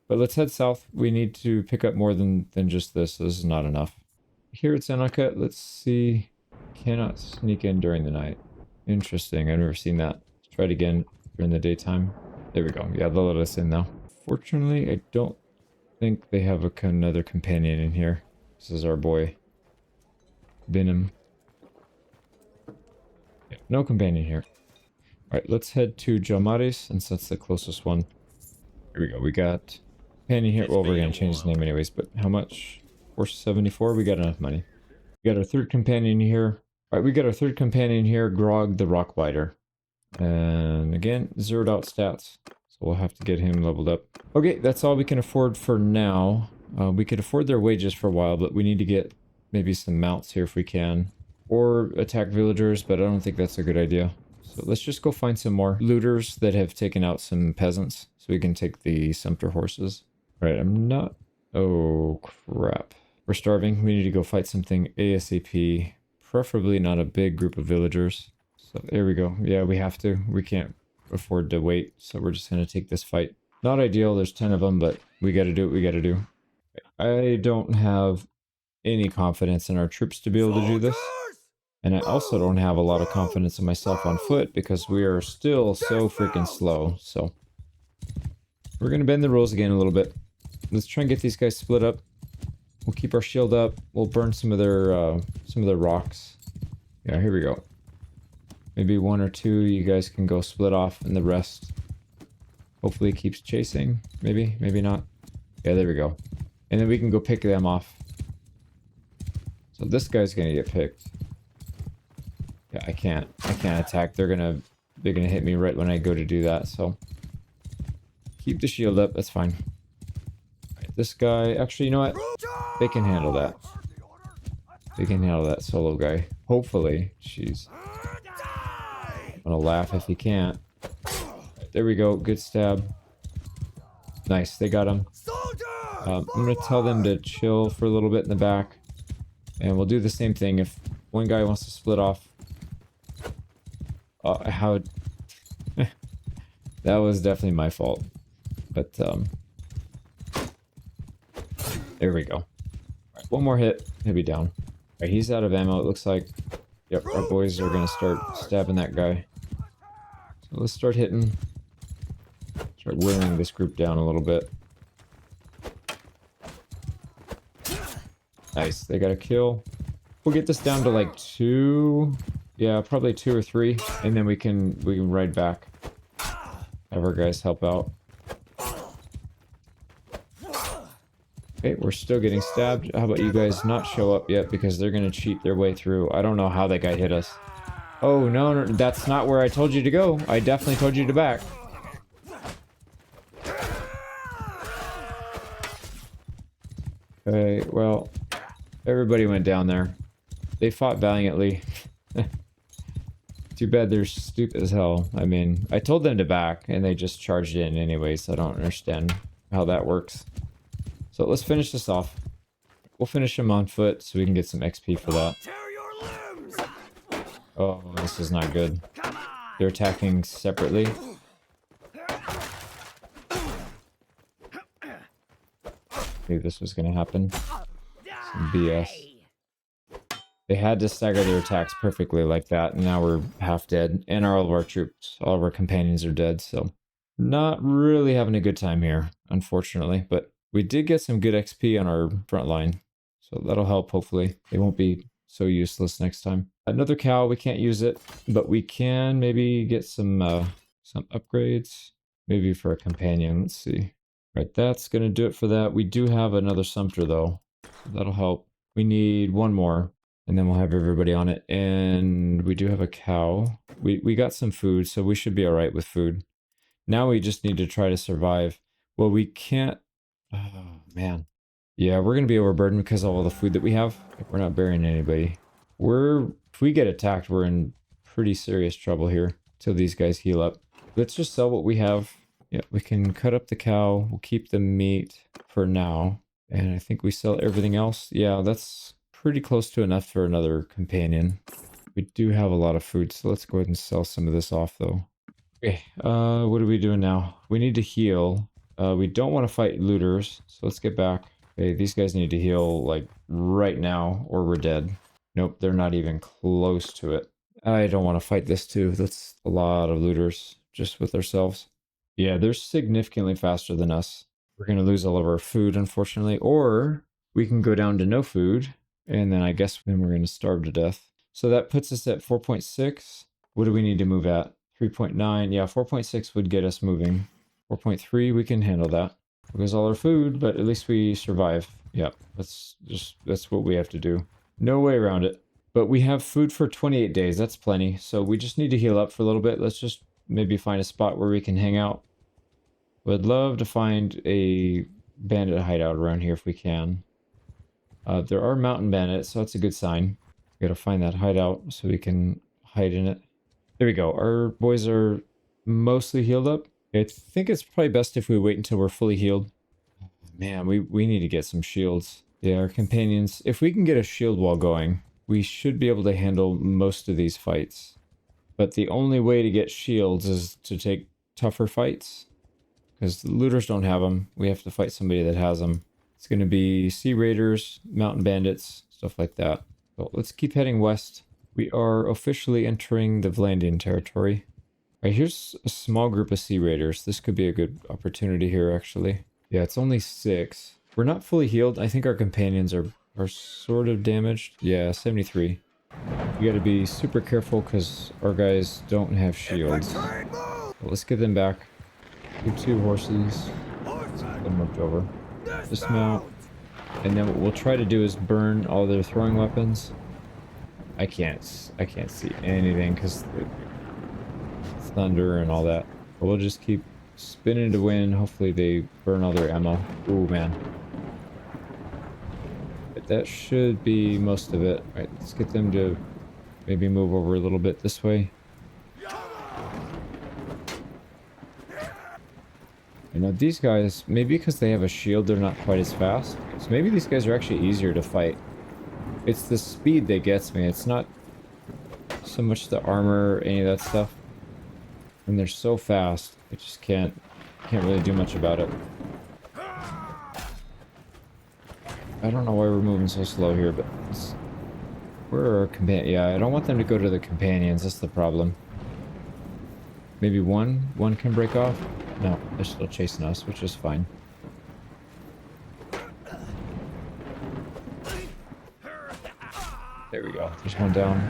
But let's head south. We need to pick up more than just this. This is not enough. Here at Sanaka, let's see. Cannot sneak in during the night. Interesting. I've never seen that. Let's try it again during the daytime. There we go. Yeah, they'll let us in now. Fortunately, I don't think they have another companion in here. This is our boy, Venom. Yeah, no companion here. Alright, let's head to Jamaris, since that's the closest one. Here we go. We got companion here. Well, we're going to change his name anyways, but how much? 474? We got enough money. We got our third companion here. Alright, we got our third companion here, Grog the Rockbiter. And again, zeroed out stats. So we'll have to get him leveled up. Okay, that's all we can afford for now. We could afford their wages for a while, but we need to get maybe some mounts here if we can. Or attack villagers, but I don't think that's a good idea. So let's just go find some more looters that have taken out some peasants. So we can take the sumpter horses. All right, I'm not... Oh, crap. We're starving. We need to go fight something ASAP. Preferably not a big group of villagers. So there we go. Yeah, we have to. We can't afford to wait. So we're just going to take this fight. Not ideal. There's 10 of them, but we got to do what we got to do. I don't have any confidence in our troops to be able to do this. And I also don't have a lot of confidence in myself on foot because we are still so freaking slow. So we're going to bend the rules again a little bit. Let's try and get these guys split up. We'll keep our shield up. We'll burn some of their rocks. Yeah, here we go. Maybe 1 or 2 you guys can go split off, and the rest hopefully keeps chasing. Maybe, maybe not. Yeah, there we go. And then we can go pick them off. So this guy's gonna get picked. Yeah, I can't attack. They're gonna hit me right when I go to do that. So keep the shield up. That's fine. This guy, actually, you know what? They can handle that. They can handle that solo guy. Hopefully. Jeez. I'm gonna laugh if he can't. Right, there we go. Good stab. Nice. They got him. I'm gonna tell them to chill for a little bit in the back. And we'll do the same thing. If one guy wants to split off. How... That was definitely my fault. But, there we go. Right, one more hit. He'll be down. Right, he's out of ammo, it looks like. Yep, our boys are going to start stabbing that guy. So let's start hitting. Start whittling this group down a little bit. Nice, they got a kill. We'll get this down to like 2. Yeah, probably 2 or 3. And then we can ride back. Have our guys help out. Okay, we're still getting stabbed. How about you guys not show up yet because they're going to cheat their way through. I don't know how that guy hit us. Oh, no, that's not where I told you to go. I definitely told you to back. Okay, well, everybody went down there. They fought valiantly. Too bad they're stupid as hell. I mean, I told them to back, and they just charged in anyways. I don't understand how that works. So let's finish this off. We'll finish them on foot so we can get some XP for that. Oh, this is not good. They're attacking separately. Knew this was going to happen. Some BS. They had to stagger their attacks perfectly like that, and now we're half dead. And all of our troops, all of our companions are dead, so... Not really having a good time here, unfortunately. But we did get some good XP on our front line, so that'll help, hopefully. They won't be so useless next time. Another cow, we can't use it, but we can maybe get some upgrades. Maybe for a companion, let's see. Right, that's going to do it for that. We do have another sumpter, though, so that'll help. We need one more. And then we'll have everybody on it. And we do have a cow. We got some food, so we should be all right with food. Now we just need to try to survive. Well, we can't... Oh, man. Yeah, we're going to be overburdened because of all the food that we have. We're not burying anybody. If we get attacked, we're in pretty serious trouble here till these guys heal up. Let's just sell what we have. Yeah, we can cut up the cow. We'll keep the meat for now. And I think we sell everything else. Yeah, that's... pretty close to enough for another companion. We do have a lot of food, so let's go ahead and sell some of this off, though. Okay, what are we doing now? We need to heal. We don't want to fight looters, so let's get back. Okay, these guys need to heal, like, right now, or we're dead. Nope, they're not even close to it. I don't want to fight this, too. That's a lot of looters, just with ourselves. Yeah, they're significantly faster than us. We're going to lose all of our food, unfortunately, or we can go down to no food. And then I guess then we're going to starve to death. So that puts us at 4.6. What do we need to move at? 3.9. Yeah, 4.6 would get us moving. 4.3, we can handle that. Because all our food, but at least we survive. Yeah, that's what we have to do. No way around it. But we have food for 28 days. That's plenty. So we just need to heal up for a little bit. Let's just maybe find a spot where we can hang out. Would love to find a bandit hideout around here if we can. There are mountain bandits, so that's a good sign. We gotta find that hideout so we can hide in it. There we go. Our boys are mostly healed up. I think it's probably best if we wait until we're fully healed. Man, we need to get some shields. Yeah, our companions. If we can get a shield wall going, we should be able to handle most of these fights. But the only way to get shields is to take tougher fights. Because the looters don't have them. We have to fight somebody that has them. It's going to be sea raiders, mountain bandits, stuff like that. So let's keep heading west. We are officially entering the Vlandian territory. All right, here's a small group of sea raiders. This could be a good opportunity here, actually. Yeah, it's only 6. We're not fully healed. I think our companions are sort of damaged. Yeah, 73. We got to be super careful because our guys don't have shields. So let's get them back. Get 2 horses. Get them moved over. Dismount, and then what we'll try to do is burn all their throwing weapons. I can't see anything because it's thunder and all that. But we'll just keep spinning to win. Hopefully they burn all their ammo. Ooh, man. But that should be most of it. All right, let's get them to maybe move over a little bit this way. You know, these guys, maybe because they have a shield, they're not quite as fast. So maybe these guys are actually easier to fight. It's the speed that gets me. It's not so much the armor or any of that stuff. And they're so fast, I just can't really do much about it. I don't know why we're moving so slow here, but where are our companions? Yeah, I don't want them to go to the companions. That's the problem. Maybe one can break off. No, they're still chasing us, which is fine. There we go. There's one down.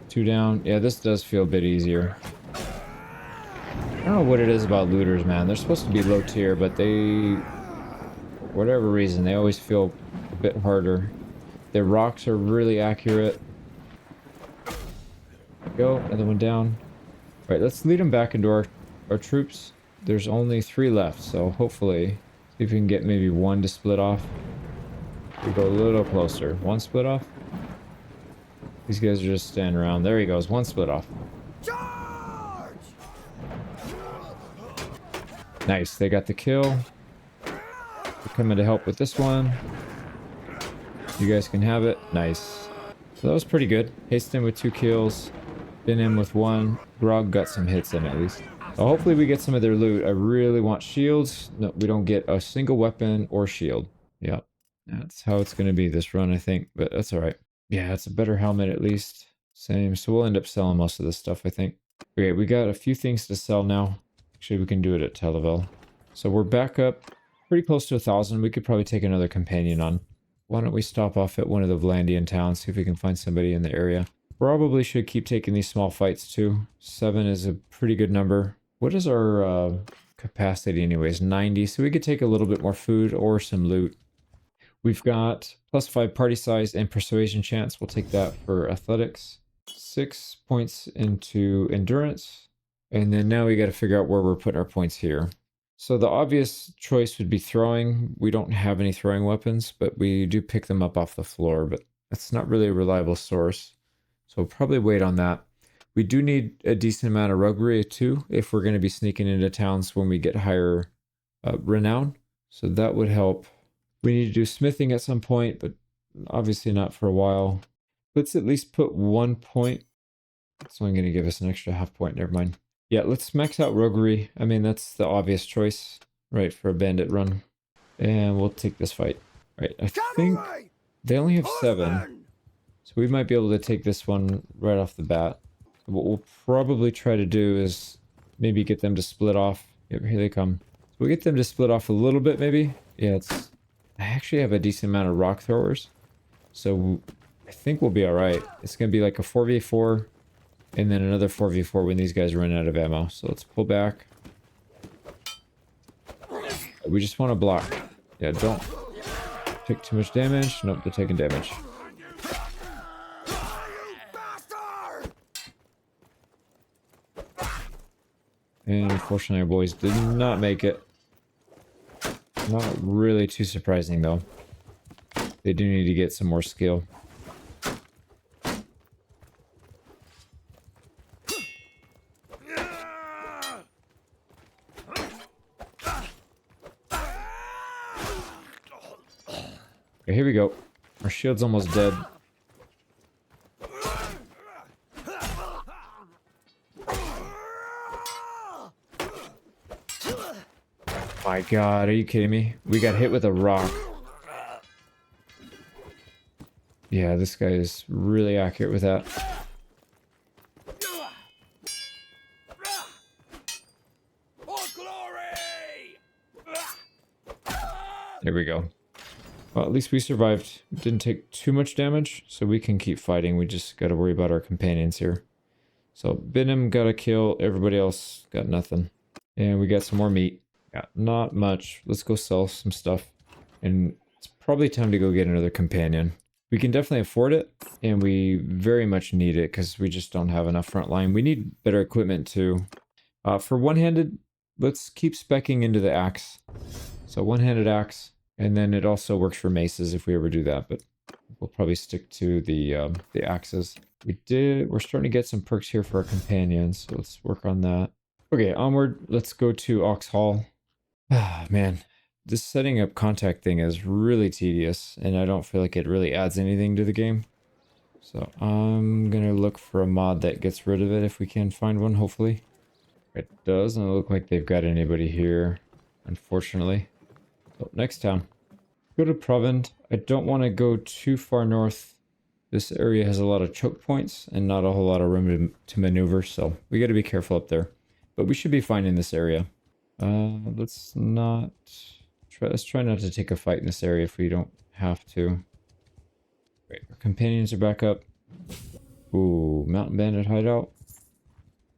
2 down. Yeah, this does feel a bit easier. I don't know what it is about looters, man. They're supposed to be low tier, but they... for whatever reason, they always feel a bit harder. Their rocks are really accurate. Go, another one down. All right, let's lead them back into our troops. there's only 3 left, so hopefully, see if we can get maybe 1 to split off. We go a little closer. 1 split off. These guys are just standing around. There he goes. 1 split off. Charge! Nice. They got the kill. We're coming to help with this one. You guys can have it. Nice. So that was pretty good. Hasten with 2 kills. Been in with 1. Grog got some hits in at least. So hopefully we get some of their loot. I really want shields. No, we don't get a single weapon or shield. Yep. That's how it's going to be this run, I think. But that's all right. Yeah, it's a better helmet at least. Same. So we'll end up selling most of this stuff, I think. Okay, we got a few things to sell now. Actually, we can do it at Televel. So we're back up pretty close to 1,000. We could probably take another companion on. Why don't we stop off at one of the Vlandian towns, see if we can find somebody in the area. Probably should keep taking these small fights too. 7 is a pretty good number. What is our capacity anyways? 90. So we could take a little bit more food or some loot. We've got +5 party size and persuasion chance. We'll take that for athletics. 6 points into endurance. And then now we got to figure out where we're putting our points here. So the obvious choice would be throwing. We don't have any throwing weapons, but we do pick them up off the floor, but that's not really a reliable source. So we'll probably wait on that. We do need a decent amount of roguery too, if we're going to be sneaking into towns when we get higher renown. So that would help. We need to do smithing at some point, but obviously not for a while. Let's at least put 1 point. It's only going to give us an extra half point. Never mind. Yeah, let's max out roguery. I mean, that's the obvious choice, right, for a bandit run. And we'll take this fight. Right, I think they only have 7. So we might be able to take this one right off the bat. What we'll probably try to do is maybe get them to split off. Yep, here they come. So we'll get them to split off a little bit, maybe. Yeah, I actually have a decent amount of rock throwers. So I think we'll be alright. It's going to be like a 4v4. And then another 4v4 when these guys run out of ammo. So let's pull back. We just want to block. Yeah, don't take too much damage. Nope, they're taking damage. And unfortunately our boys did not make it. Not really too surprising though. They do need to get some more skill. Okay, here we go. Our shield's almost dead. My god, are you kidding me? We got hit with a rock. Yeah, this guy is really accurate with that. There we go. Well, at least we survived. Didn't take too much damage, so we can keep fighting. We just got to worry about our companions here. So, Binham got a kill. Everybody else got nothing. And we got some more meat. Yeah, not much. Let's go sell some stuff. And it's probably time to go get another companion. We can definitely afford it, and we very much need it because we just don't have enough front line. We need better equipment too. For one-handed, let's keep speccing into the axe. So one-handed axe. And then it also works for maces if we ever do that, but we'll probably stick to the axes. We're starting to get some perks here for our companions, so let's work on that. Okay, onward. Let's go to Ox Hall. Ah, man, this setting up contact thing is really tedious, and I don't feel like it really adds anything to the game. So I'm gonna look for a mod that gets rid of it if we can find one, hopefully. It doesn't look like they've got anybody here, unfortunately. So, next town. Go to Provend. I don't want to go too far north. This area has a lot of choke points and not a whole lot of room to maneuver, so we got to be careful up there. But we should be fine in this area. Let's try not to take a fight in this area if we don't have to. Great, our companions are back up. Ooh, Mountain Bandit hideout.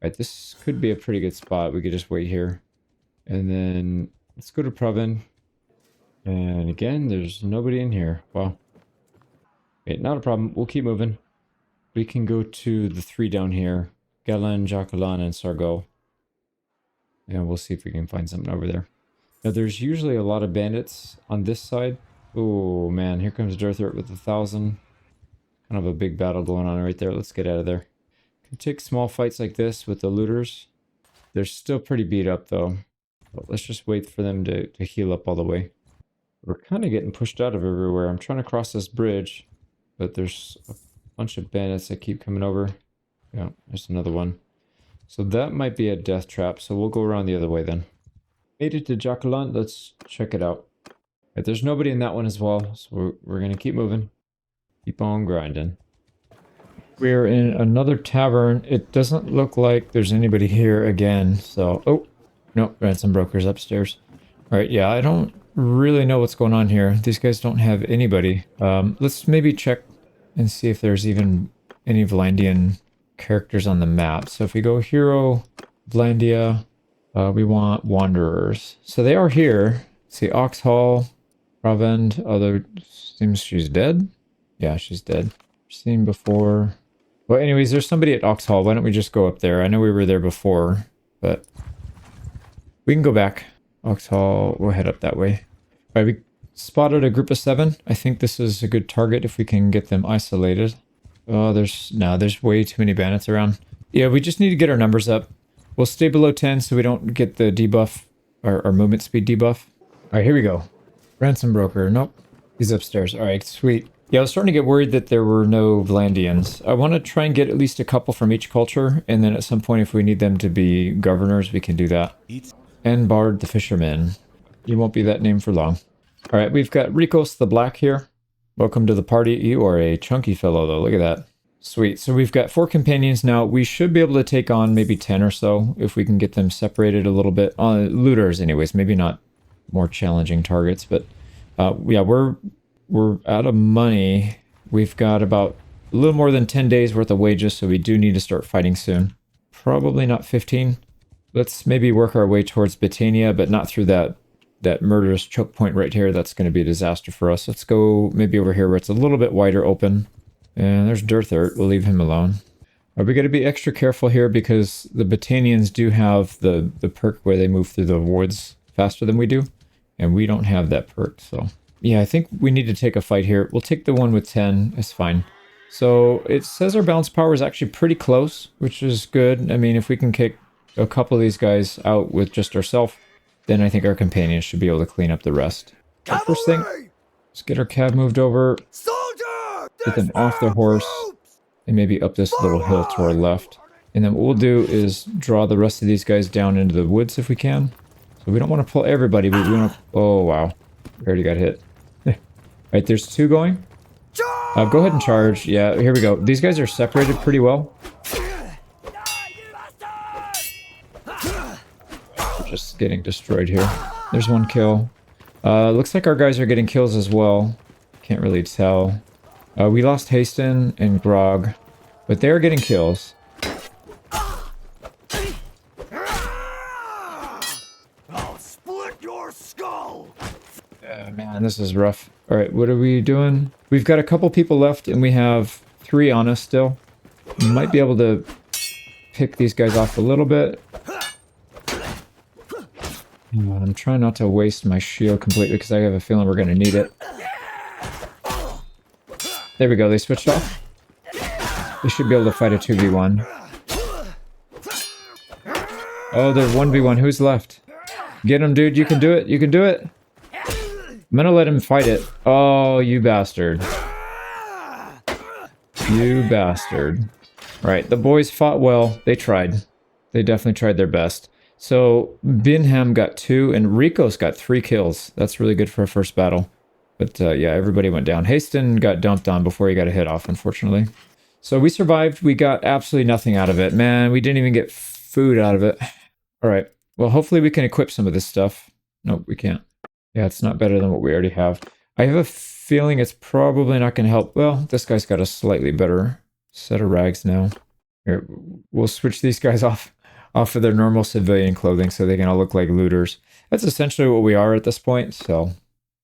Alright, this could be a pretty good spot. We could just wait here. And then let's go to Provend. And again, there's nobody in here. Wow. Okay, not a problem. We'll keep moving. We can go to the 3 down here. Galan, Jacqueline, and Sargo. Yeah, we'll see if we can find something over there. Now, there's usually a lot of bandits on this side. Oh, man, here comes Dirthert with 1,000. Kind of a big battle going on right there. Let's get out of there. Can take small fights like this with the looters. They're still pretty beat up, though. But let's just wait for them to heal up all the way. We're kind of getting pushed out of everywhere. I'm trying to cross this bridge, but there's a bunch of bandits that keep coming over. Yeah, there's another one. So that might be a death trap, so we'll go around the other way then. Made it to Jacqueline. Let's check it out. Right, there's nobody in that one as well, so we're going to keep moving. Keep on grinding. We're in another tavern. It doesn't look like there's anybody here again, so... Oh, no, ransom broker's upstairs. Alright, yeah, I don't really know what's going on here. These guys don't have anybody. Let's maybe check and see if there's even any Vlandian characters on the map. So if we go Hero, Vlandia, we want Wanderers. So they are here. Let's see, Oxhall, Ravend, other... Seems she's dead? Yeah, she's dead. Seen before. Well, anyways, there's somebody at Oxhall. Why don't we just go up there? I know we were there before, but we can go back. Oxhall, we'll head up that way. All right, we spotted a group of 7. I think this is a good target if we can get them isolated. Oh, there's way too many bandits around. Yeah, we just need to get our numbers up. We'll stay below 10 so we don't get the debuff, our movement speed debuff. All right, here we go. Ransom broker. Nope. He's upstairs. All right, sweet. Yeah, I was starting to get worried that there were no Vlandians. I want to try and get at least a couple from each culture, and then at some point if we need them to be governors, we can do that. And Bard the Fisherman. You won't be that name for long. All right, we've got Rikos the Black here. Welcome to the party. You are a chunky fellow, though. Look at that. Sweet. So we've got 4 companions now. We should be able to take on maybe 10 or so if we can get them separated a little bit. Looters, anyways. Maybe not more challenging targets, but yeah, we're out of money. We've got about a little more than 10 days worth of wages, so we do need to start fighting soon. Probably not 15. Let's maybe work our way towards Battania, but not through that murderous choke point right here. That's going to be a disaster for us. Let's go maybe over here where it's a little bit wider open. And there's Dirthert. We'll leave him alone. Are we going to be extra careful here because the Battanians do have the perk where they move through the woods faster than we do, and we don't have that perk, so... Yeah, I think we need to take a fight here. We'll take the one with 10. It's fine. So it says our balance power is actually pretty close, which is good. I mean, if we can kick a couple of these guys out with just ourselves, then I think our companions should be able to clean up the rest. But first thing, let's get our cab moved over. Soldier! Get them off their horse. And maybe up this little hill to our left. And then what we'll do is draw the rest of these guys down into the woods if we can. So we don't want to pull everybody, but we want to... Oh, wow. We already got hit. Right, there's 2 going. Go ahead and charge. Yeah, here we go. These guys are separated pretty well. We're just getting destroyed here. There's 1 kill. Looks like our guys are getting kills as well. Can't really tell. We lost Haston and Grog, but they are getting kills. I'll split your skull. Man, this is rough. All right, what are we doing? We've got a couple people left, and we have 3 on us still. We might be able to pick these guys off a little bit. I'm trying not to waste my shield completely because I have a feeling we're going to need it. There we go, they switched off. They should be able to fight a 2v1. Oh, they're 1v1. Who's left? Get him, dude. You can do it. You can do it. I'm gonna let him fight it. Oh, you bastard. You bastard. Right, the boys fought well. They tried. They definitely tried their best. So, Binham got 2, and Rikos got 3 kills. That's really good for a first battle. But yeah, everybody went down. Haston got dumped on before he got a hit off, unfortunately. So we survived. We got absolutely nothing out of it. Man, we didn't even get food out of it. All right. Well, hopefully we can equip some of this stuff. Nope, we can't. Yeah, it's not better than what we already have. I have a feeling it's probably not going to help. Well, this guy's got a slightly better set of rags now. Here, we'll switch these guys off of their normal civilian clothing so they can all look like looters. That's essentially what we are at this point, so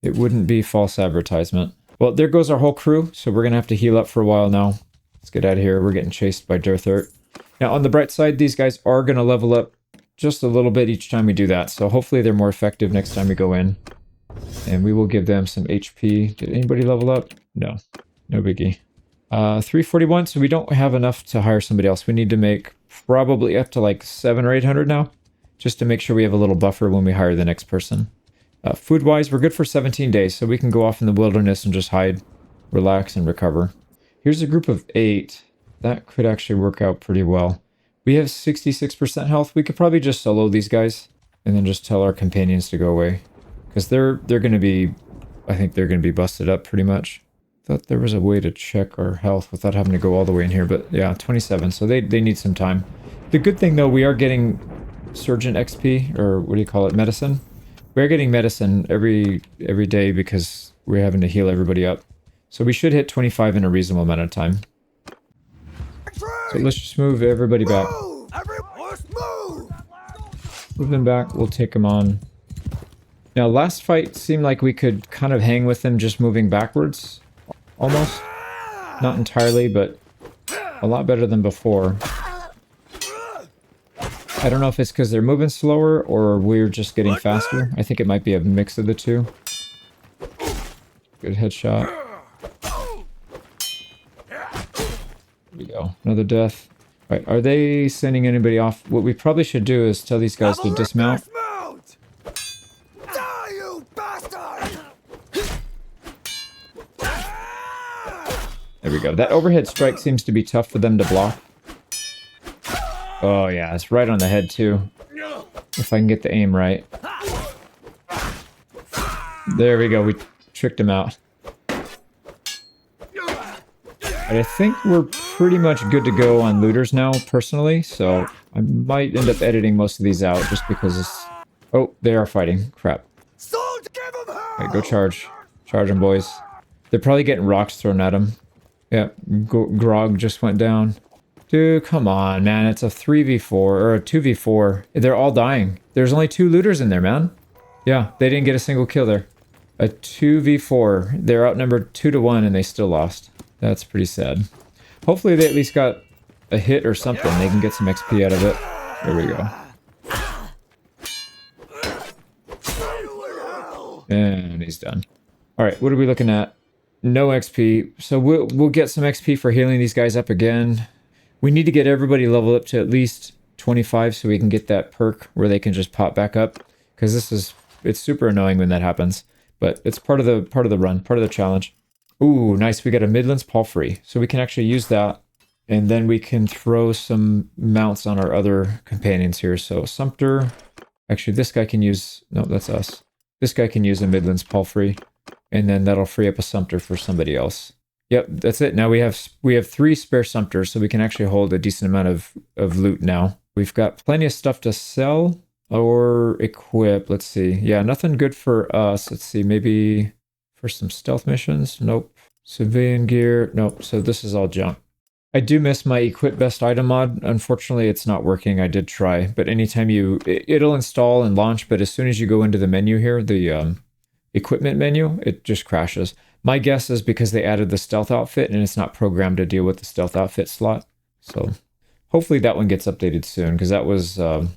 it wouldn't be false advertisement. Well, there goes our whole crew, so we're going to have to heal up for a while now. Let's get out of here. We're getting chased by Dirthert. Now, on the bright side, these guys are going to level up just a little bit each time we do that. So hopefully they're more effective next time we go in. And we will give them some HP. Did anybody level up? No. No biggie. 341, so we don't have enough to hire somebody else. We need to make probably up to like 700 or 800 now, just to make sure we have a little buffer when we hire the next person. Food-wise, we're good for 17 days, so we can go off in the wilderness and just hide, relax, and recover. Here's a group of 8. That could actually work out pretty well. We have 66% health. We could probably just solo these guys and then just tell our companions to go away. Because they're going to be, I think they're going to be busted up pretty much. Thought there was a way to check our health without having to go all the way in here, but yeah, 27, so they need some time. The good thing though, we are getting Surgeon XP, or what do you call it, medicine? We're getting medicine every day because we're having to heal everybody up. So we should hit 25 in a reasonable amount of time. So let's just move everybody back. Move them back, we'll take them on. Now last fight seemed like we could kind of hang with them just moving backwards. Almost. Not entirely, but a lot better than before. I don't know if it's because they're moving slower or we're just getting faster. I think it might be a mix of the two. Good headshot. There we go. Another death. All right, are they sending anybody off? What we probably should do is tell these guys to dismount. There we go. That overhead strike seems to be tough for them to block. Oh yeah, it's right on the head too. If I can get the aim right. There we go. We tricked him out. But I think we're pretty much good to go on looters now, personally. So I might end up editing most of these out just because it's... Oh, they are fighting. Crap. Okay, go charge. Charge them, boys. They're probably getting rocks thrown at them. Yeah, Grog just went down. Dude, come on, man. It's a 3v4 or a 2v4. They're all dying. There's only 2 looters in there, man. Yeah, they didn't get a single kill there. A 2v4. They're outnumbered 2-1 and they still lost. That's pretty sad. Hopefully they at least got a hit or something. They can get some XP out of it. There we go. And he's done. All right, what are we looking at? No XP. So we'll get some XP for healing these guys up again. We need to get everybody leveled up to at least 25 so we can get that perk where they can just pop back up. Because it's super annoying when that happens. But it's part of the run, part of the challenge. Ooh, nice. We got a Midlands Palfrey. So we can actually use that. And then we can throw some mounts on our other companions here. So Sumpter. Actually, this guy can use... No, that's us. This guy can use a Midlands Palfrey. And then that'll free up a Sumpter for somebody else. Yep, that's it. Now we have 3 spare Sumpters, so we can actually hold a decent amount of loot now. We've got plenty of stuff to sell or equip. Let's see. Yeah, nothing good for us. Let's see, maybe for some stealth missions. Nope. Civilian gear. Nope. So this is all junk. I do miss my equip best item mod. Unfortunately, it's not working. I did try, but anytime it'll install and launch, but as soon as you go into the menu here, the equipment menu, it just crashes. My guess is because they added the stealth outfit and it's not programmed to deal with the stealth outfit slot. So hopefully that one gets updated soon, because that was kind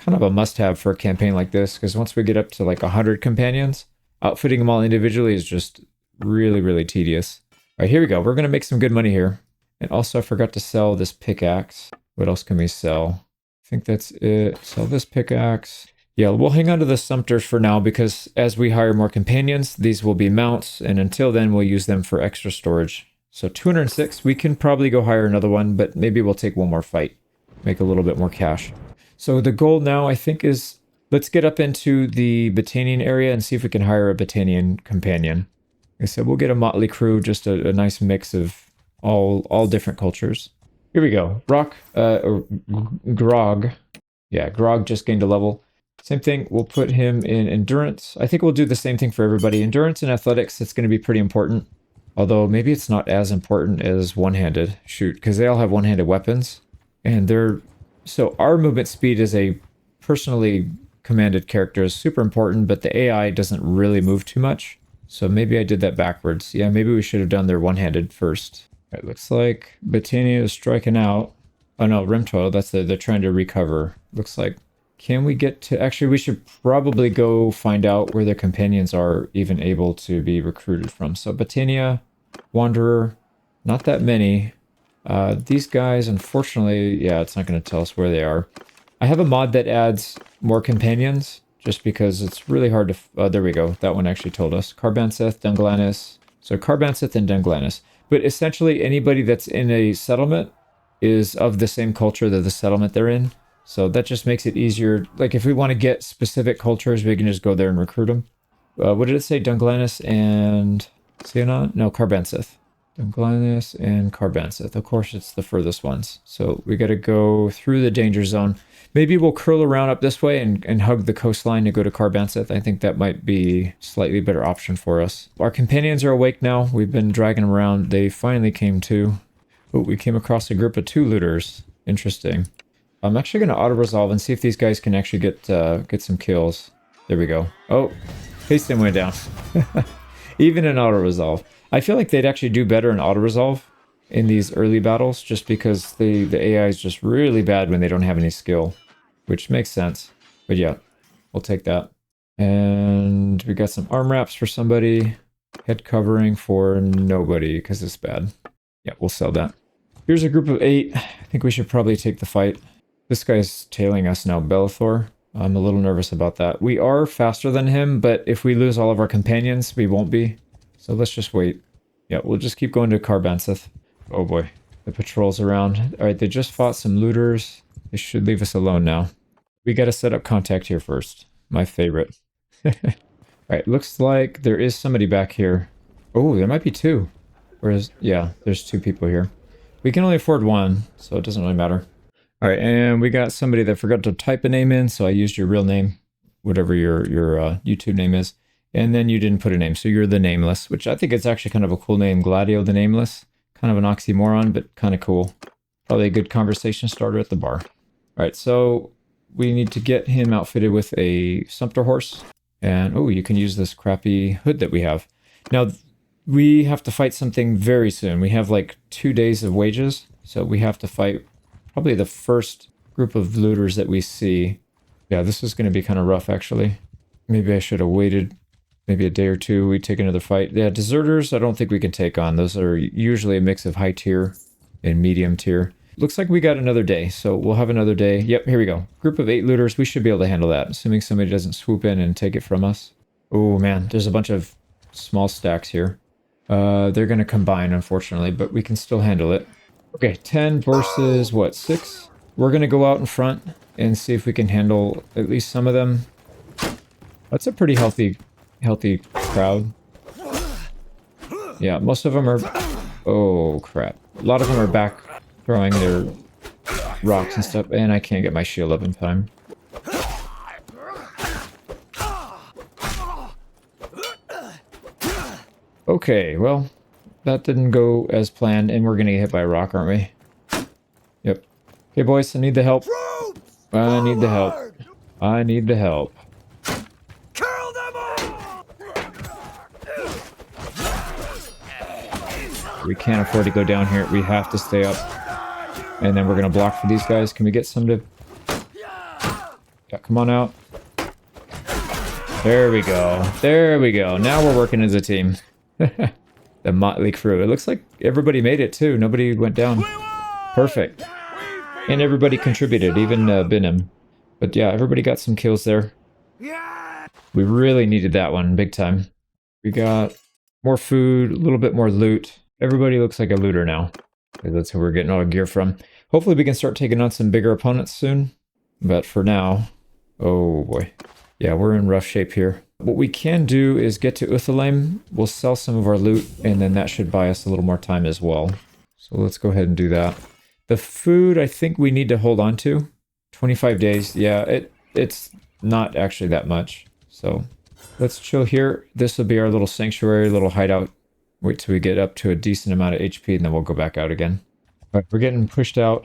of a must-have for a campaign like this, because once we get up to like 100 companions, outfitting them all individually is just really, really tedious. All right, here we go. We're going to make some good money here. And also I forgot to sell this pickaxe. What else can we sell? I think that's it. Sell this pickaxe. Yeah, we'll hang on to the Sumpters for now, because as we hire more companions, these will be mounts, and until then we'll use them for extra storage. So 206, we can probably go hire another one, but maybe we'll take one more fight, make a little bit more cash. So the goal now, I think, is let's get up into the Batanian area and see if we can hire a Batanian companion. Like I said, we'll get a motley crew, just a nice mix of all different cultures. Here we go. Grog. Yeah, Grog just gained a level. Same thing, we'll put him in endurance. I think we'll do the same thing for everybody. Endurance and athletics, it's going to be pretty important. Although maybe it's not as important as one-handed. Shoot, because they all have one-handed weapons. And so our movement speed as a personally commanded character is super important, but the AI doesn't really move too much. So maybe I did that backwards. Yeah, maybe we should have done their one-handed first. It looks like Batania is striking out. Oh no, Rimtoil, they're trying to recover. Looks like Can we get to... Actually, we should probably go find out where their companions are even able to be recruited from. So, Batania, Wanderer, not that many. These guys, unfortunately, yeah, it's not going to tell us where they are. I have a mod that adds more companions, just because it's really hard to... there we go. That one actually told us. Carbanseth, Dunglanis. So, Carbanseth and Dunglanis. But essentially, anybody that's in a settlement is of the same culture that the settlement they're in. So that just makes it easier. Like if we want to get specific cultures, we can just go there and recruit them. What did it say? Dunglanis and Sianon? No, Carbanseth. Dunglanis and Carbanseth. Of course, it's the furthest ones. So we got to go through the danger zone. Maybe we'll curl around up this way and hug the coastline to go to Carbanseth. I think that might be a slightly better option for us. Our companions are awake now. We've been dragging them around. They finally came to. Oh, we came across a group of 2 looters. Interesting. I'm actually going to auto-resolve and see if these guys can actually get some kills. There we go. Oh, Haston went down. Even in auto-resolve. I feel like they'd actually do better in auto-resolve in these early battles, just because the AI is just really bad when they don't have any skill, which makes sense. But yeah, we'll take that. And we got some arm wraps for somebody. Head covering for nobody, because it's bad. Yeah, we'll sell that. Here's a group of 8. I think we should probably take the fight. This guy's tailing us now, Bellathor. I'm a little nervous about that. We are faster than him, but if we lose all of our companions, we won't be. So let's just wait. Yeah, we'll just keep going to Carbanseth. Oh boy, the patrol's around. All right, they just fought some looters. They should leave us alone now. We got to set up contact here first. My favorite. All right, looks like there is somebody back here. Oh, there might be 2. Whereas, yeah, there's 2 people here. We can only afford 1, so it doesn't really matter. All right, and we got somebody that forgot to type a name in, so I used your real name, whatever your YouTube name is, and then you didn't put a name, so you're the Nameless, which I think is actually kind of a cool name, Gladio the Nameless. Kind of an oxymoron, but kind of cool. Probably a good conversation starter at the bar. All right, so we need to get him outfitted with a sumpter horse, and oh, you can use this crappy hood that we have. Now, we have to fight something very soon. We have like 2 days of wages, so we have to fight probably the first group of looters that we see. Yeah, this is going to be kind of rough, actually. Maybe I should have waited maybe a day or 2. We take another fight. Yeah, deserters, I don't think we can take on. Those are usually a mix of high tier and medium tier. Looks like we got another day, so we'll have another day. Yep, here we go. Group of 8 looters. We should be able to handle that, assuming somebody doesn't swoop in and take it from us. Oh, man, there's a bunch of small stacks here. They're going to combine, unfortunately, but we can still handle it. Okay, 10 versus, what, 6? We're going to go out in front and see if we can handle at least some of them. That's a pretty healthy crowd. Yeah, most of them are... Oh, crap. A lot of them are back throwing their rocks and stuff, and I can't get my shield up in time. Okay, well, that didn't go as planned, and we're going to get hit by a rock, aren't we? Yep. Okay, boys, I need the help. I need the help. I need the help. Kill them all! We can't afford to go down here. We have to stay up. And then we're going to block for these guys. Can we get some to... Yeah, come on out. There we go. There we go. Now we're working as a team. The motley crew. It looks like everybody made it too. Nobody went down. Perfect. And everybody contributed, even Binim. But yeah, everybody got some kills there. We really needed that one, big time. We got more food, a little bit more loot. Everybody looks like a looter now. That's who we're getting all our gear from. Hopefully we can start taking on some bigger opponents soon. But for now, oh boy. Yeah, we're in rough shape here. What we can do is get to Uthalaim. We'll sell some of our loot, and then that should buy us a little more time as well. So let's go ahead and do that. The food, I think we need to hold on to. 25 days. Yeah, it's not actually that much. So let's chill here. This will be our little sanctuary, little hideout. Wait till we get up to a decent amount of HP, and then we'll go back out again. All right, we're getting pushed out.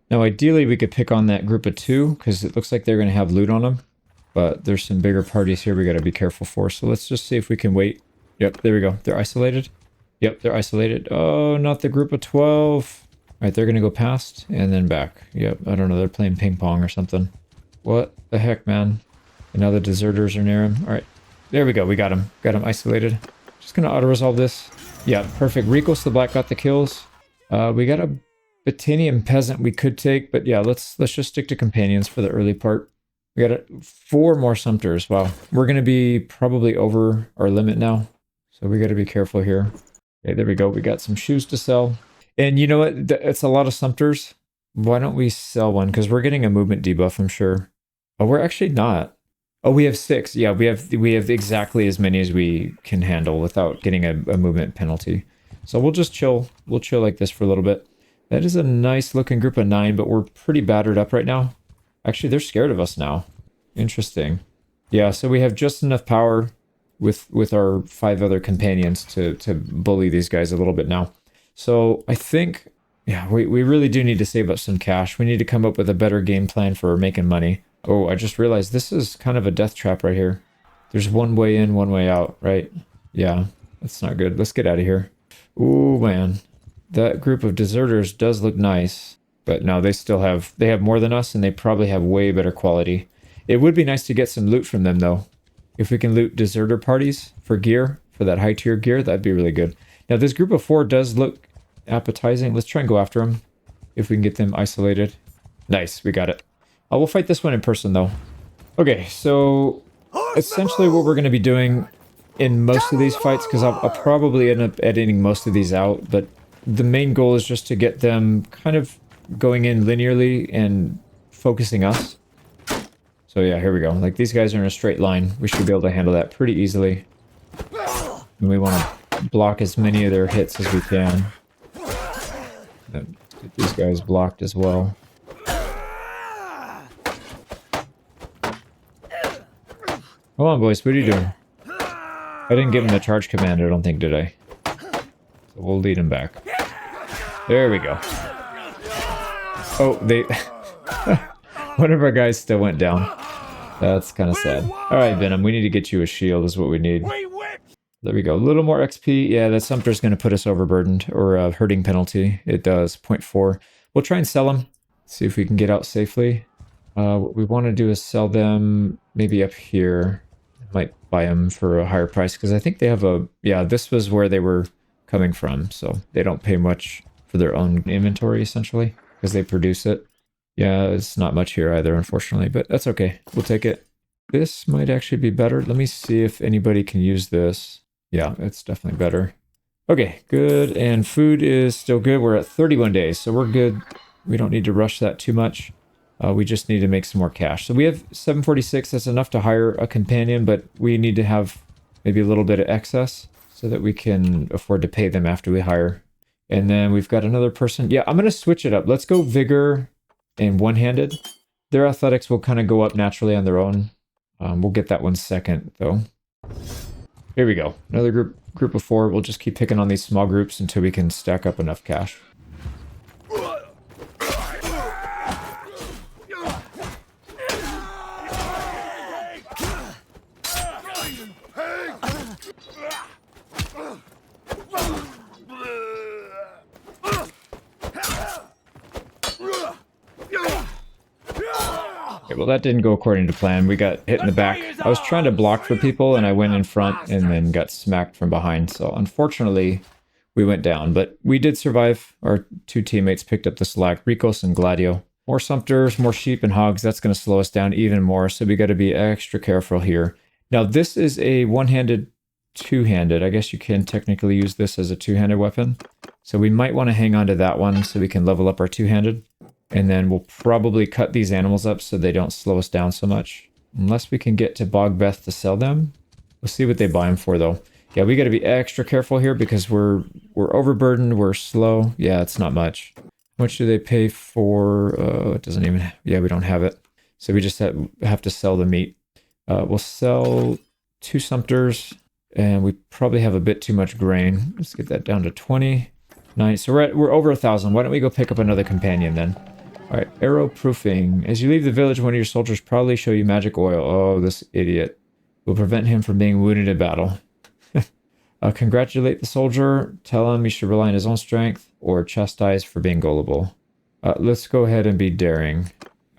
Now, ideally, we could pick on that group of 2, because it looks like they're going to have loot on them. But there's some bigger parties here we got to be careful for. So let's just see if we can wait. Yep, there we go. They're isolated. Yep, they're isolated. Oh, not the group of 12. All right, they're going to go past and then back. Yep, I don't know. They're playing ping pong or something. What the heck, man? And now the deserters are near him. All right. There we go. We got him. Got him isolated. Just going to auto-resolve this. Yeah, perfect. Rikos the Black got the kills. We got a Batanian peasant we could take, but yeah, let's just stick to companions for the early part. We got 4 more Sumters. Wow. We're going to be probably over our limit now. So we got to be careful here. Okay, there we go. We got some shoes to sell. And you know what? It's a lot of Sumters. Why don't we sell one? Because we're getting a movement debuff, I'm sure. Oh, we're actually not. Oh, we have 6. Yeah, we have exactly as many as we can handle without getting a movement penalty. So we'll just chill. We'll chill like this for a little bit. That is a nice looking group of 9, but we're pretty battered up right now. Actually, they're scared of us now. Interesting. Yeah, so we have just enough power with our 5 other companions to bully these guys a little bit now. So I think, yeah, we really do need to save up some cash. We need to come up with a better game plan for making money. Oh, I just realized this is kind of a death trap right here. There's one way in, one way out, right? Yeah, that's not good. Let's get out of here. Ooh, man. That group of deserters does look nice. But no, they have more than us, and they probably have way better quality. It would be nice to get some loot from them, though. If we can loot deserter parties for gear, for that high tier gear, that'd be really good. Now, this group of 4 does look appetizing. Let's try and go after them. If we can get them isolated. Nice, we got it. We'll fight this one in person, though. Okay, so essentially what we're going to be doing in most of these fights, because I'll probably end up editing most of these out, but the main goal is just to get them kind of going in linearly and focusing us. So yeah, here we go. Like, these guys are in a straight line. We should be able to handle that pretty easily. And we want to block as many of their hits as we can. Get these guys blocked as well. Come on, boys. What are you doing? I didn't give him the charge command, I don't think, did I? So we'll lead him back. There we go. Oh, they... One of our guys still went down. That's kind of sad. Alright, Venom, we need to get you a shield is what we need. There we go. A little more XP. Yeah, that Sumter's going to put us overburdened, or a hurting penalty. It does, 0.4. We'll try and sell them. See if we can get out safely. What we want to do is sell them maybe up here. Might buy them for a higher price, because I think they have a... Yeah, this was where they were coming from, so they don't pay much for their own inventory, essentially, because they produce it. Yeah, it's not much here either, unfortunately, but that's okay. We'll take it. This might actually be better. Let me see if anybody can use this. Yeah, it's definitely better. Okay, good. And food is still good. We're at 31 days, so we're good. We don't need to rush that too much. We just need to make some more cash. So we have 746. That's enough to hire a companion, but we need to have maybe a little bit of excess so that we can afford to pay them after we hire. And then we've got another person. Yeah, I'm going to switch it up. Let's go vigor and one-handed. Their athletics will kind of go up naturally on their own. We'll get that one second, though. Here we go. Another group of 4. We'll just keep picking on these small groups until we can stack up enough cash. Okay, well, that didn't go according to plan. We got hit in the back. I was trying to block for people, and I went in front and then got smacked from behind. So unfortunately, we went down. But we did survive. Our 2 teammates picked up the slack, Rikos and Gladio. More Sumters, more sheep and hogs. That's going to slow us down even more. So we got to be extra careful here. Now, this is a one-handed, two-handed. I guess you can technically use this as a two-handed weapon. So we might want to hang on to that one so we can level up our two-handed. And then we'll probably cut these animals up so they don't slow us down so much. Unless we can get to Bogbeth to sell them. We'll see what they buy them for, though. Yeah, we got to be extra careful here because we're overburdened, we're slow. Yeah, it's not much. How much do they pay for... it doesn't even... Yeah, we don't have it. So we just have to sell the meat. We'll sell 2 Sumters, and we probably have a bit too much grain. Let's get that down to 20. Nice. So we're over 1,000. Why don't we go pick up another companion then? All right, arrow proofing. As you leave the village, one of your soldiers probably show you magic oil. Oh, this idiot. Will prevent him from being wounded in battle. Congratulate the soldier. Tell him he should rely on his own strength, or chastise for being gullible. Let's go ahead and be daring.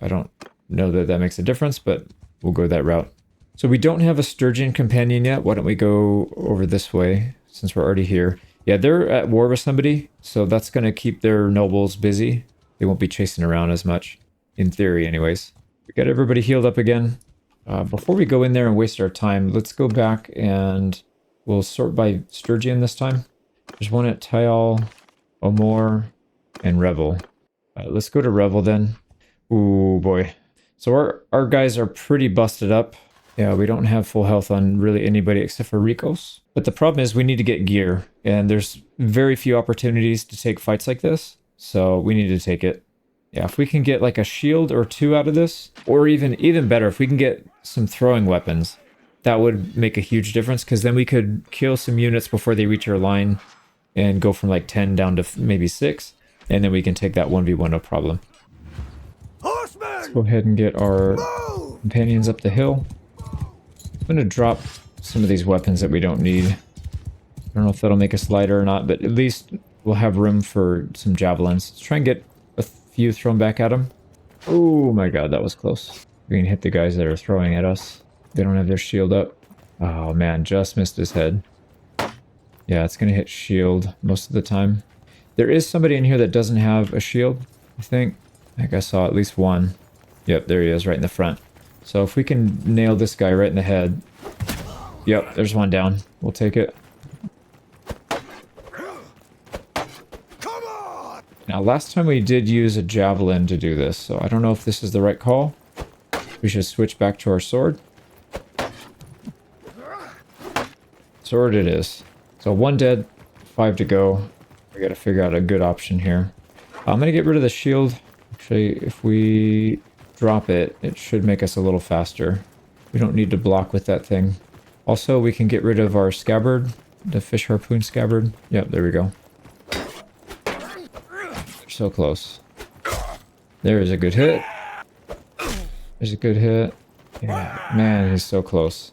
I don't know that that makes a difference, but we'll go that route. So we don't have a sturgeon companion yet. Why don't we go over this way since we're already here? Yeah, they're at war with somebody, so that's going to keep their nobles busy. They won't be chasing around as much, in theory anyways. We got everybody healed up again. Before we go in there and waste our time, let's go back and we'll sort by sturgeon this time. There's one at Tyal, Omor, and Revel. Let's go to Revel then. Ooh, boy. So our guys are pretty busted up. Yeah, we don't have full health on really anybody except for Ricos. But the problem is we need to get gear, and there's very few opportunities to take fights like this, so we need to take it. Yeah, if we can get like a shield or two out of this, or even better, if we can get some throwing weapons, that would make a huge difference, because then we could kill some units before they reach our line and go from like 10 down to maybe 6, and then we can take that 1v1 no problem. Horsemen! Let's go ahead and get our companions up the hill. I'm going to drop some of these weapons that we don't need. I don't know if that'll make us lighter or not, but at least we'll have room for some javelins. Let's try and get a few thrown back at them. Oh my god, that was close. We can hit the guys that are throwing at us. They don't have their shield up. Oh man, just missed his head. Yeah, it's going to hit shield most of the time. There is somebody in here that doesn't have a shield, I think. I think I saw at least one. Yep, there he is, right in the front. So if we can nail this guy right in the head. Yep, there's one down. We'll take it. Come on! Now, last time we did use a javelin to do this, so I don't know if this is the right call. We should switch back to our sword. Sword it is. So 1 dead, 5 to go. We gotta figure out a good option here. I'm gonna get rid of the shield. Actually, if we drop it, it should make us a little faster. We don't need to block with that thing. Also, we can get rid of our scabbard, the fish harpoon scabbard. Yep, there we go. So close. There is a good hit. There's a good hit. Yeah, man, he's so close.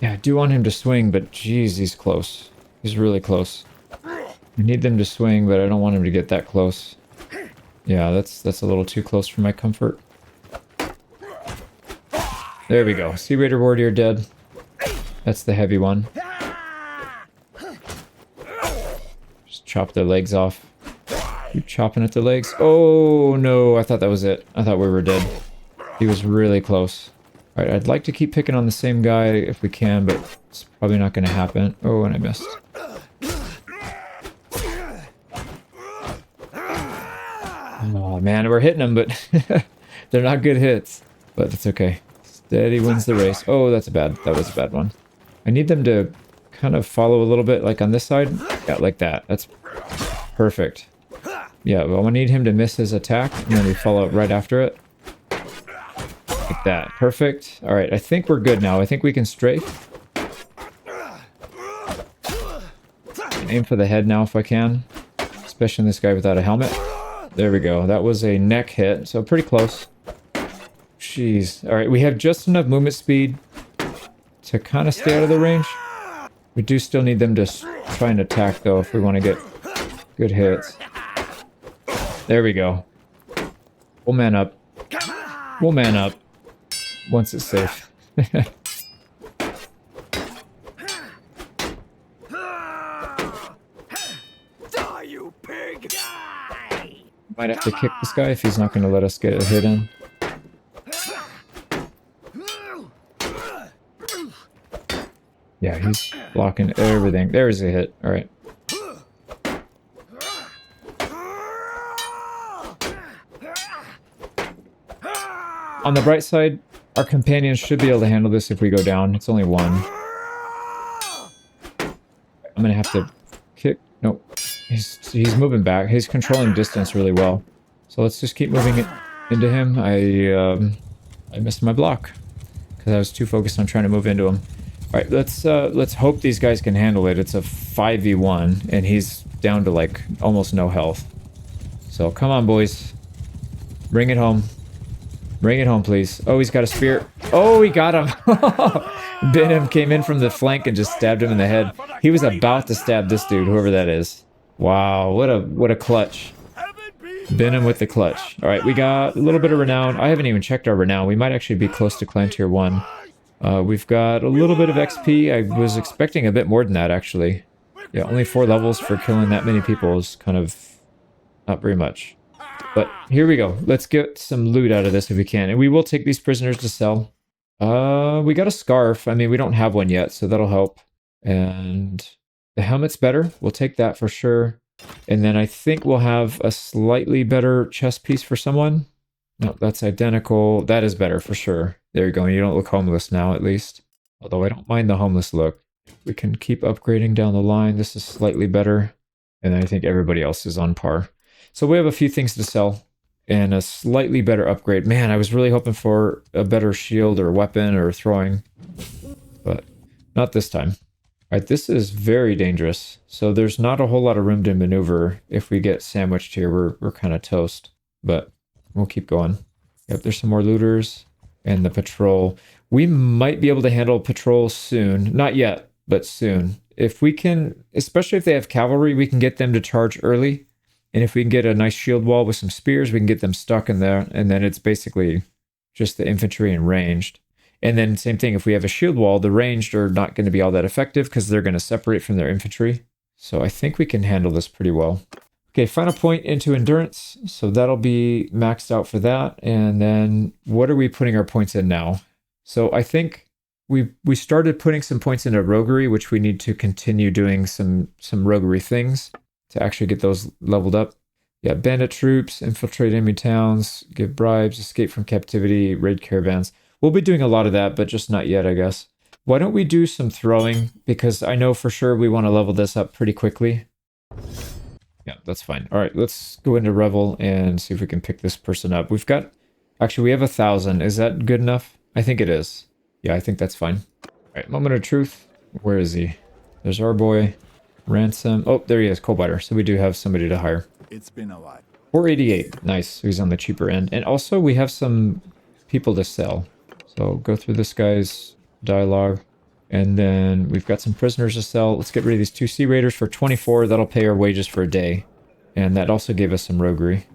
Yeah, I do want him to swing, but geez, he's close. He's really close. I need them to swing, but I don't want him to get that close. Yeah, that's a little too close for my comfort. There we go. Sea Raider Warrior dead. That's the heavy one. Just chop their legs off. Keep chopping at the legs. Oh no, I thought that was it. I thought we were dead. He was really close. Alright, I'd like to keep picking on the same guy if we can, but it's probably not going to happen. Oh, and I missed. Oh man, we're hitting them, but they're not good hits. But it's okay. Steady wins the race. Oh, that was a bad one. I need them to kind of follow a little bit, like on this side. Yeah, like that. That's perfect. Yeah, well, I need him to miss his attack, and then we follow right after it. Like that. Perfect. Alright, I think we're good now. I think we can strafe. Aim for the head now if I can. Especially in this guy without a helmet. There we go. That was a neck hit, so pretty close. Jeez. Alright, we have just enough movement speed to kind of stay out of the range. We do still need them to try and attack, though, if we want to get good hits. There we go. We'll man up. We'll man up. Once it's safe. Die, you pig! Might have to kick this guy if he's not going to let us get a hit in. Yeah, he's blocking everything. There's a hit. Alright. On the bright side, our companions should be able to handle this if we go down. It's only one. I'm going to have to kick. Nope. He's moving back. He's controlling distance really well. So let's just keep moving it into him. I missed my block because I was too focused on trying to move into him. All right, let's hope these guys can handle it. It's a 5v1 and he's down to like almost no health. So come on, boys. Bring it home. Bring it home, please. Oh, he's got a spear. Oh, he got him. Benham came in from the flank and just stabbed him in the head. He was about to stab this dude, whoever that is. Wow, what a clutch. Heaven be Venom with the clutch. All right, we got a little bit of renown. I haven't even checked our renown. We might actually be close to clan tier 1. We've got a little bit of XP. I was expecting a bit more than that, actually. Yeah, only 4 levels for killing that many people is kind of not very much. But here we go. Let's get some loot out of this if we can. And we will take these prisoners to sell. We got a scarf. I mean, we don't have one yet, so that'll help. And the helmet's better. We'll take that for sure. And then I think we'll have a slightly better chest piece for someone. No, that's identical. That is better for sure. There you go. You don't look homeless now, at least. Although I don't mind the homeless look. We can keep upgrading down the line. This is slightly better. And I think everybody else is on par. So we have a few things to sell. And a slightly better upgrade. Man, I was really hoping for a better shield or weapon or throwing. But not this time. All right, this is very dangerous. So there's not a whole lot of room to maneuver. If we get sandwiched here, we're kind of toast. But we'll keep going. Yep, there's some more looters. And the patrol. We might be able to handle patrol soon. Not yet, but soon. If we can, especially if they have cavalry, we can get them to charge early. And if we can get a nice shield wall with some spears, we can get them stuck in there. And then it's basically just the infantry and ranged. And then same thing, if we have a shield wall, the ranged are not going to be all that effective because they're going to separate from their infantry. So I think we can handle this pretty well. Okay, final point into endurance. So that'll be maxed out for that. And then what are we putting our points in now? So I think we started putting some points into roguery, which we need to continue doing some roguery things to actually get those leveled up. Yeah, bandit troops, infiltrate enemy towns, give bribes, escape from captivity, raid caravans. We'll be doing a lot of that, but just not yet, I guess. Why don't we do some throwing? Because I know for sure we want to level this up pretty quickly. Yeah, that's fine. All right, let's go into Revel and see if we can pick this person up. We've got... Actually, we have 1,000. Is that good enough? I think it is. Yeah, I think that's fine. All right, moment of truth. Where is he? There's our boy. Ransom. Oh, there he is, Coldbiter. So we do have somebody to hire. It's been a lot. 488. Nice. So he's on the cheaper end. And also we have some people to sell. So go through this guy's dialogue. And then we've got some prisoners to sell. Let's get rid of these 2 Sea Raiders for 24. That'll pay our wages for a day. And that also gave us some roguery.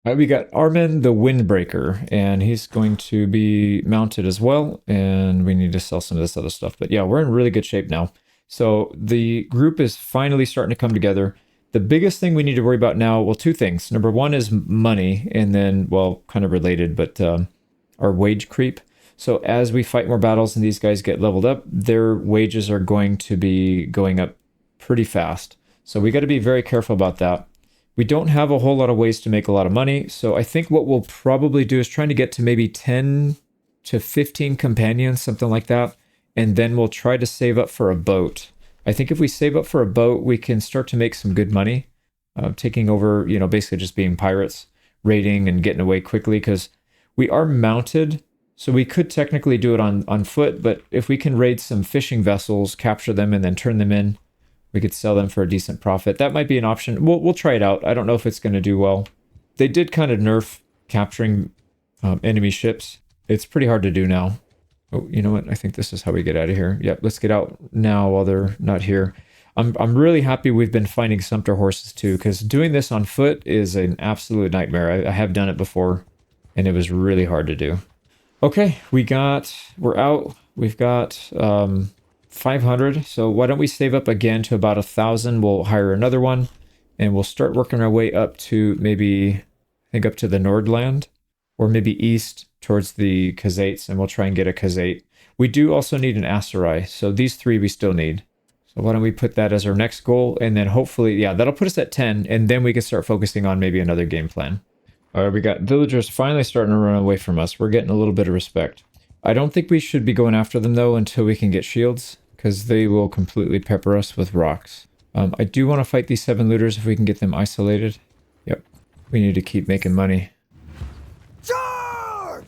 All right, we got Armin the Windbreaker. And he's going to be mounted as well. And we need to sell some of this other stuff. But yeah, we're in really good shape now. So the group is finally starting to come together. The biggest thing we need to worry about now, well, 2 things. Number 1 is money, and then, well, kind of related, but our wage creep. So as we fight more battles and these guys get leveled up, their wages are going to be going up pretty fast. So we got to be very careful about that. We don't have a whole lot of ways to make a lot of money. So I think what we'll probably do is trying to get to maybe 10 to 15 companions, something like that. And then we'll try to save up for a boat. I think if we save up for a boat, we can start to make some good money. Taking over, you know, basically just being pirates, raiding and getting away quickly because we are mounted. So we could technically do it on foot, but if we can raid some fishing vessels, capture them and then turn them in, we could sell them for a decent profit. That might be an option. We'll try it out. I don't know if it's going to do well. They did kind of nerf capturing enemy ships. It's pretty hard to do now. Oh, you know what? I think this is how we get out of here. Yep, let's get out now while they're not here. I'm really happy we've been finding sumpter horses too, because doing this on foot is an absolute nightmare. I have done it before, and it was really hard to do. Okay, we're out. We've got 500. So why don't we save up again to about 1,000? We'll hire another one, and we'll start working our way up to maybe, I think up to the Nordland, or maybe east towards the Khazaits, and we'll try and get a Khazait. We do also need an Aserai, so these 3 we still need. So why don't we put that as our next goal, and then hopefully, yeah, that'll put us at 10, and then we can start focusing on maybe another game plan. All right, we got villagers finally starting to run away from us. We're getting a little bit of respect. I don't think we should be going after them, though, until we can get shields, because they will completely pepper us with rocks. I do want to fight these 7 looters if we can get them isolated. Yep, we need to keep making money. Charge!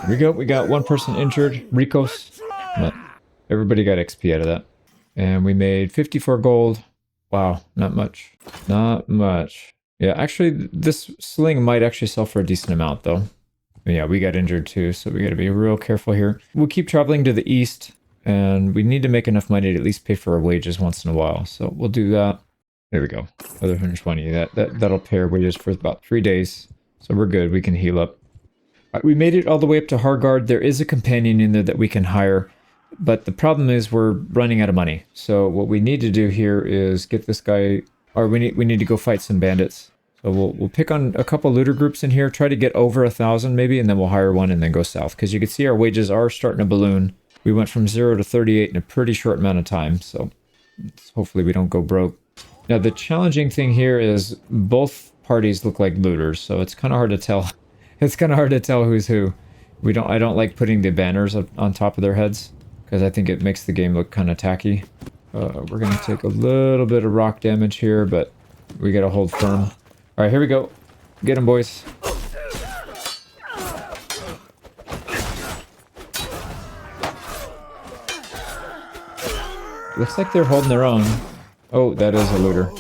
Here we go. We got 1 person injured, Rikos. But everybody got XP out of that. And we made 54 gold. Wow, not much. Not much. Yeah, actually, this sling might actually sell for a decent amount, though. Yeah, we got injured too, so we got to be real careful here. We'll keep traveling to the east, and we need to make enough money to at least pay for our wages once in a while. So we'll do that. There we go. Another 120. That'll pay our wages for about 3 days. So we're good. We can heal up. We made it all the way up to Hargard. There is a companion in there that we can hire, but the problem is we're running out of money. So what we need to do here is get this guy, or we need to go fight some bandits. So we'll pick on a couple looter groups in here, try to get over 1,000 maybe, and then we'll hire one and then go south. Because you can see our wages are starting to balloon. We went from 0 to 38 in a pretty short amount of time, so hopefully we don't go broke. Now the challenging thing here is both parties look like looters, so it's kind of hard to tell. It's kind of hard to tell who's who. I don't like putting the banners on top of their heads, because I think it makes the game look kind of tacky. We're going to take a little bit of rock damage here, but we got to hold firm. All right, here we go. Get them, boys. Looks like they're holding their own. Oh, that is a looter.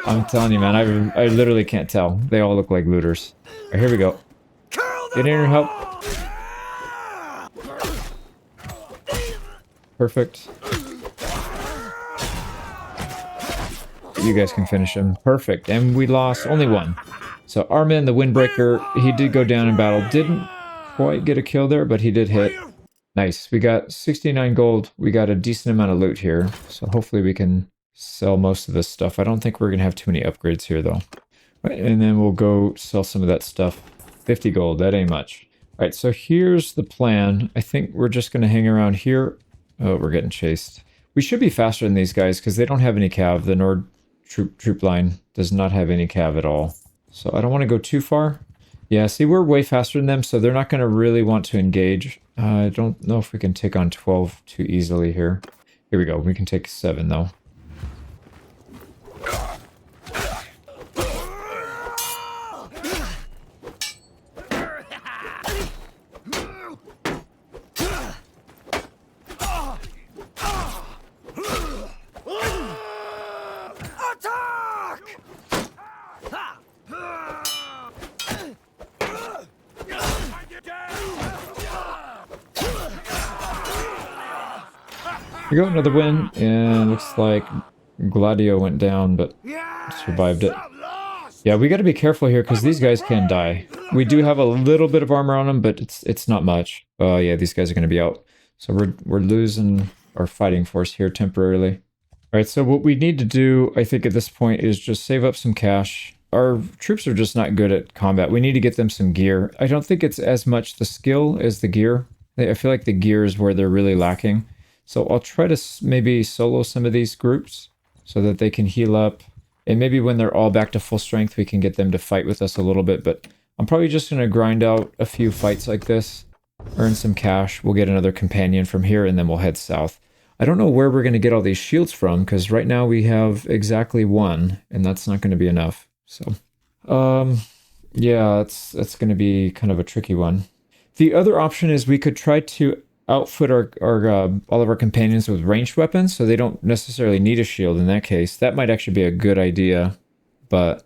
I'm telling you, man, I literally can't tell. They all look like looters. All right, here we go. Get in here, help. Perfect. You guys can finish him. Perfect. And we lost only one. So Armin, the Windbreaker, he did go down in battle. Didn't quite get a kill there, but he did hit. Nice. We got 69 gold. We got a decent amount of loot here. So hopefully we can sell most of this stuff. I don't think we're going to have too many upgrades here, though. Right, and then we'll go sell some of that stuff. 50 gold. That ain't much. All right, so here's the plan. I think we're just going to hang around here. Oh, we're getting chased. We should be faster than these guys because they don't have any cav. The Nord troop line does not have any cav at all. So I don't want to go too far. Yeah, see, we're way faster than them, so they're not going to really want to engage. I don't know if we can take on 12 too easily here. Here we go. We can take 7, though. We got another win, and looks like Gladio went down, but survived it. Yeah, we got to be careful here because these guys can die. We do have a little bit of armor on them, but it's not much. Oh yeah, these guys are going to be out. So we're losing our fighting force here temporarily. All right, so what we need to do, I think at this point, is just save up some cash. Our troops are just not good at combat. We need to get them some gear. I don't think it's as much the skill as the gear. I feel like the gear is where they're really lacking. So I'll try to maybe solo some of these groups so that they can heal up. And maybe when they're all back to full strength, we can get them to fight with us a little bit. But I'm probably just going to grind out a few fights like this, earn some cash. We'll get another companion from here, and then we'll head south. I don't know where we're going to get all these shields from, because right now we have exactly 1, and that's not going to be enough. So, yeah, that's going to be kind of a tricky one. The other option is we could try to outfit our all of our companions with ranged weapons, so they don't necessarily need a shield in that case. That might actually be a good idea, but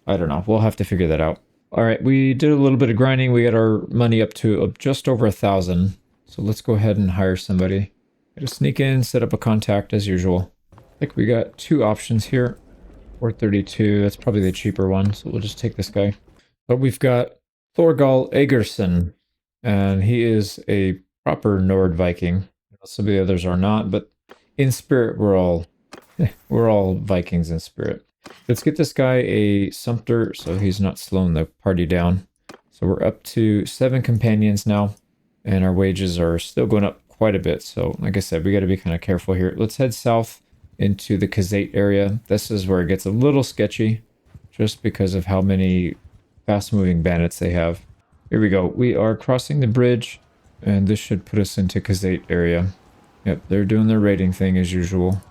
I don't know. We'll have to figure that out. All right, we did a little bit of grinding. We got our money up to just over 1,000. So let's go ahead and hire somebody. Gotta sneak in, set up a contact as usual. I think we got 2 options here. 432, that's probably the cheaper one, so we'll just take this guy. But we've got Thorgal Egerson, and he is a proper Nord Viking. Some of the others are not, but in spirit, we're all Vikings in spirit. Let's get this guy a Sumpter so he's not slowing the party down. So we're up to 7 companions now, and our wages are still going up quite a bit. So like I said, we got to be kind of careful here. Let's head south into the Kazate area. This is where it gets a little sketchy just because of how many fast-moving bandits they have. Here we go. We are crossing the bridge, and this should put us into Kazate area. Yep, they're doing their raiding thing as usual.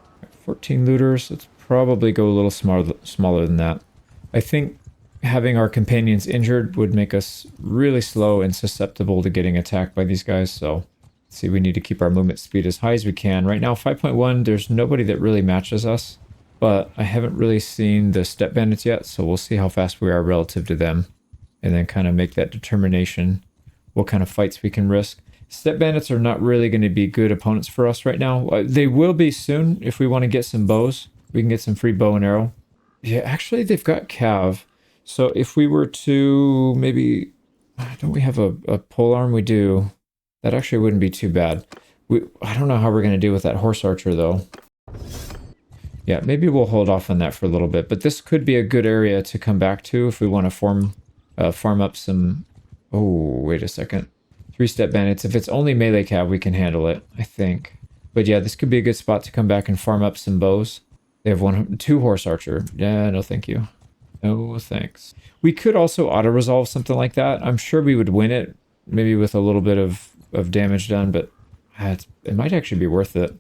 14 looters. Let's probably go a little smaller than that. I think having our companions injured would make us really slow and susceptible to getting attacked by these guys. So, let's see, we need to keep our movement speed as high as we can. Right now, 5.1, there's nobody that really matches us. but I haven't really seen the step bandits yet, so we'll see how fast we are relative to them, and then kind of make that determination what kind of fights we can risk. Step bandits are not really going to be good opponents for us right now. They will be soon if we want to get some bows. We can get some free bow and arrow. Yeah, actually, they've got cav. So if we were to maybe... Don't we have a pole arm? We do. That actually wouldn't be too bad. I don't know how we're going to deal with that horse archer, though. Yeah, maybe we'll hold off on that for a little bit. But this could be a good area to come back to if we want to farm up some... Oh, wait a second. 3-step bandits. If it's only melee cav, we can handle it, I think. But yeah, this could be a good spot to come back and farm up some bows. They have 2 horse archer. Yeah, no thank you. No thanks. We could also auto-resolve something like that. I'm sure we would win it, maybe with a little bit of damage done, but it might actually be worth it.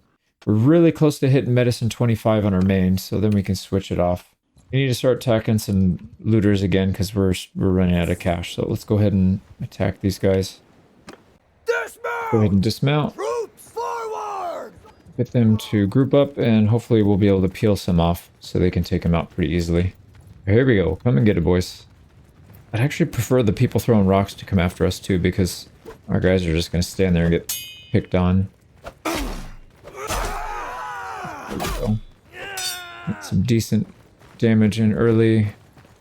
We're really close to hitting medicine 25 on our main, so then we can switch it off. We need to start attacking some looters again because we're running out of cash. So let's go ahead and attack these guys. Dismount! Go ahead and dismount. Troops forward! Get them to group up, and hopefully we'll be able to peel some off so they can take them out pretty easily. Here we go. Come and get it, boys. I'd actually prefer the people throwing rocks to come after us too, because our guys are just going to stand there and get picked on. There we go. Get some decent damage in early.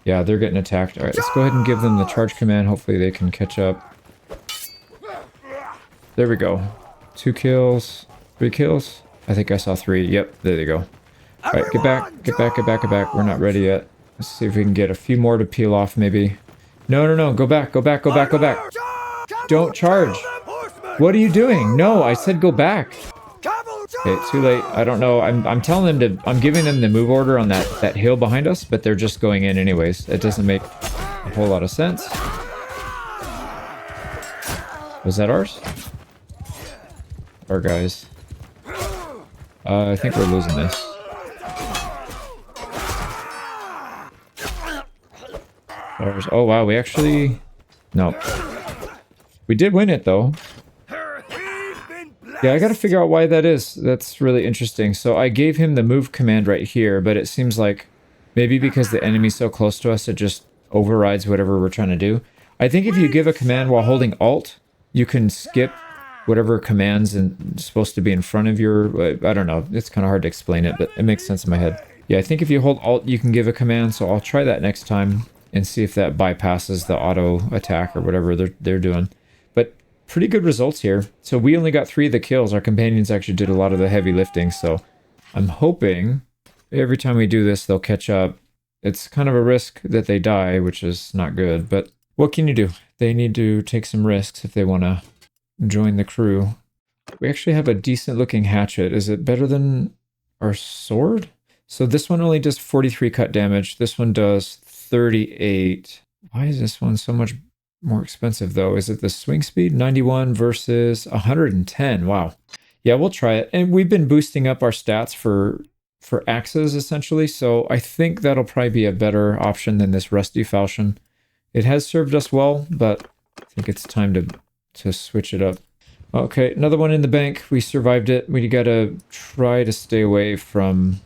Yeah, they're getting attacked. Alright, let's go ahead and give them the charge command. Hopefully they can catch up. There we go. 2 kills. 3 kills? I think I saw 3. Yep, there they go. Alright, get back. Get back, get back, get back. We're not ready yet. Let's see if we can get a few more to peel off, maybe. No, no, no. Go back, go back, go back, go back. Don't charge. What are you doing? No, I said go back. Okay, too late. I don't know. I'm telling them to... I'm giving them the move order on that hill behind us, but they're just going in anyways. It doesn't make a whole lot of sense. Was that ours? Our guys. I think we're losing this. Ours. Oh wow, we actually... No. We did win it though. Yeah, I gotta figure out why that is. That's really interesting. So I gave him the move command right here, but it seems like maybe because the enemy's so close to us, it just overrides whatever we're trying to do. I think if you give a command while holding Alt, you can skip whatever command's supposed to be in front of your... I don't know. It's kind of hard to explain it, but it makes sense in my head. Yeah, I think if you hold Alt, you can give a command, so I'll try that next time and see if that bypasses the auto attack or whatever they're doing. But pretty good results here. So we only got 3 of the kills. Our companions actually did a lot of the heavy lifting, so I'm hoping every time we do this, they'll catch up. It's kind of a risk that they die, which is not good, but what can you do? They need to take some risks if they want to join the crew. We actually have a decent looking hatchet. Is it better than our sword? So this one only does 43 cut damage. This one does 38. Why is this one so much more expensive though? Is it the swing speed? 91 versus 110. Wow. Yeah, we'll try it. And we've been boosting up our stats for axes essentially. So I think that'll probably be a better option than this rusty falchion. It has served us well, but I think it's time to switch it up. Okay, another one in the bank. We survived it. We gotta try to stay away from...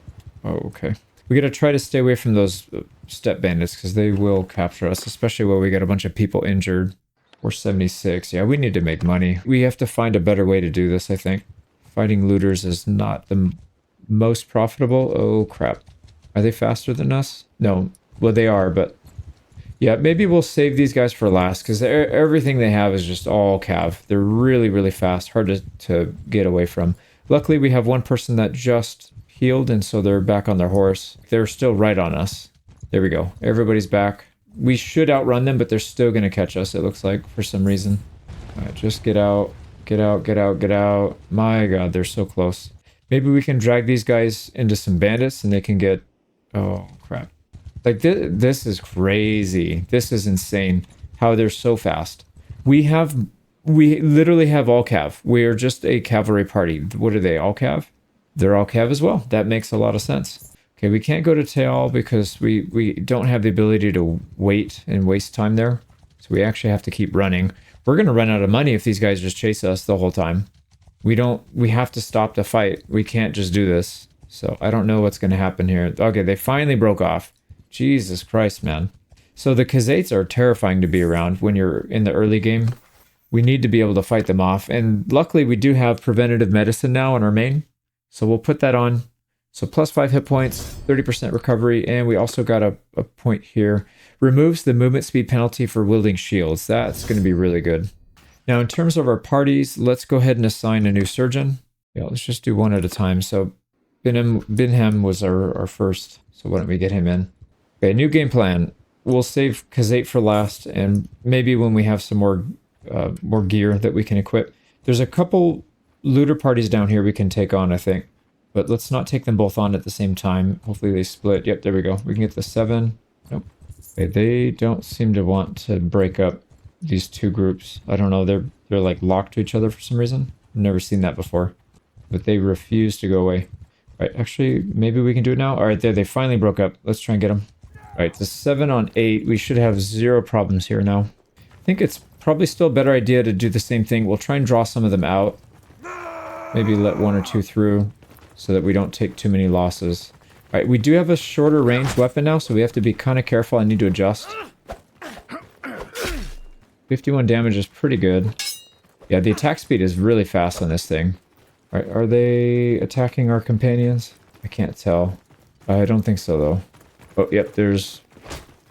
Oh, okay. We gotta try to stay away from those step bandits because they will capture us, especially when we got a bunch of people injured. We're 76. Yeah, we need to make money. We have to find a better way to do this, I think. Fighting looters is not the most profitable. Oh, crap. Are they faster than us? No. Well, they are, but... Yeah, maybe we'll save these guys for last because everything they have is just all cav. They're really, really fast, hard to get away from. Luckily, we have one person that just healed, and so they're back on their horse. They're still right on us. There we go. Everybody's back. We should outrun them, but they're still going to catch us, it looks like, for some reason. All right, just get out. Get out, get out, get out. My god, they're so close. Maybe we can drag these guys into some bandits, and they can get... Oh, crap. Like, this is crazy. This is insane how they're so fast. We literally have all cav. We are just a cavalry party. What are they, all cav? They're all cav as well. That makes a lot of sense. Okay, we can't go to Teal because we don't have the ability to wait and waste time there. So we actually have to keep running. We're going to run out of money if these guys just chase us the whole time. We have to stop the fight. We can't just do this. So I don't know what's going to happen here. Okay, they finally broke off. Jesus Christ, man. So the Khazaits are terrifying to be around when you're in the early game. We need to be able to fight them off. And luckily we do have preventative medicine now in our main. So we'll put that on. So plus 5 hit points, 30% recovery, and we also got a point here. Removes the movement speed penalty for wielding shields. That's going to be really good. Now in terms of our parties, let's go ahead and assign a new surgeon. Yeah, let's just do one at a time. So Binham was our first, so why don't we get him in? Okay, new game plan. We'll save Khazait for last, and maybe when we have some more gear that we can equip. There's a couple looter parties down here we can take on, I think. But let's not take them both on at the same time. Hopefully they split. Yep, there we go. We can get the 7. Nope. Okay, they don't seem to want to break up these two groups. I don't know. They're like locked to each other for some reason. I've never seen that before. But they refuse to go away. All right, actually, maybe we can do it now. All right, there, they finally broke up. Let's try and get them. All right, the 7 on 8. We should have 0 problems here now. I think it's probably still a better idea to do the same thing. We'll try and draw some of them out. Maybe let 1 or 2 through so that we don't take too many losses. All right, we do have a shorter range weapon now, so we have to be kind of careful. I need to adjust. 51 damage is pretty good. Yeah, the attack speed is really fast on this thing. All right, are they attacking our companions? I can't tell. I don't think so, though. Oh, yep, there's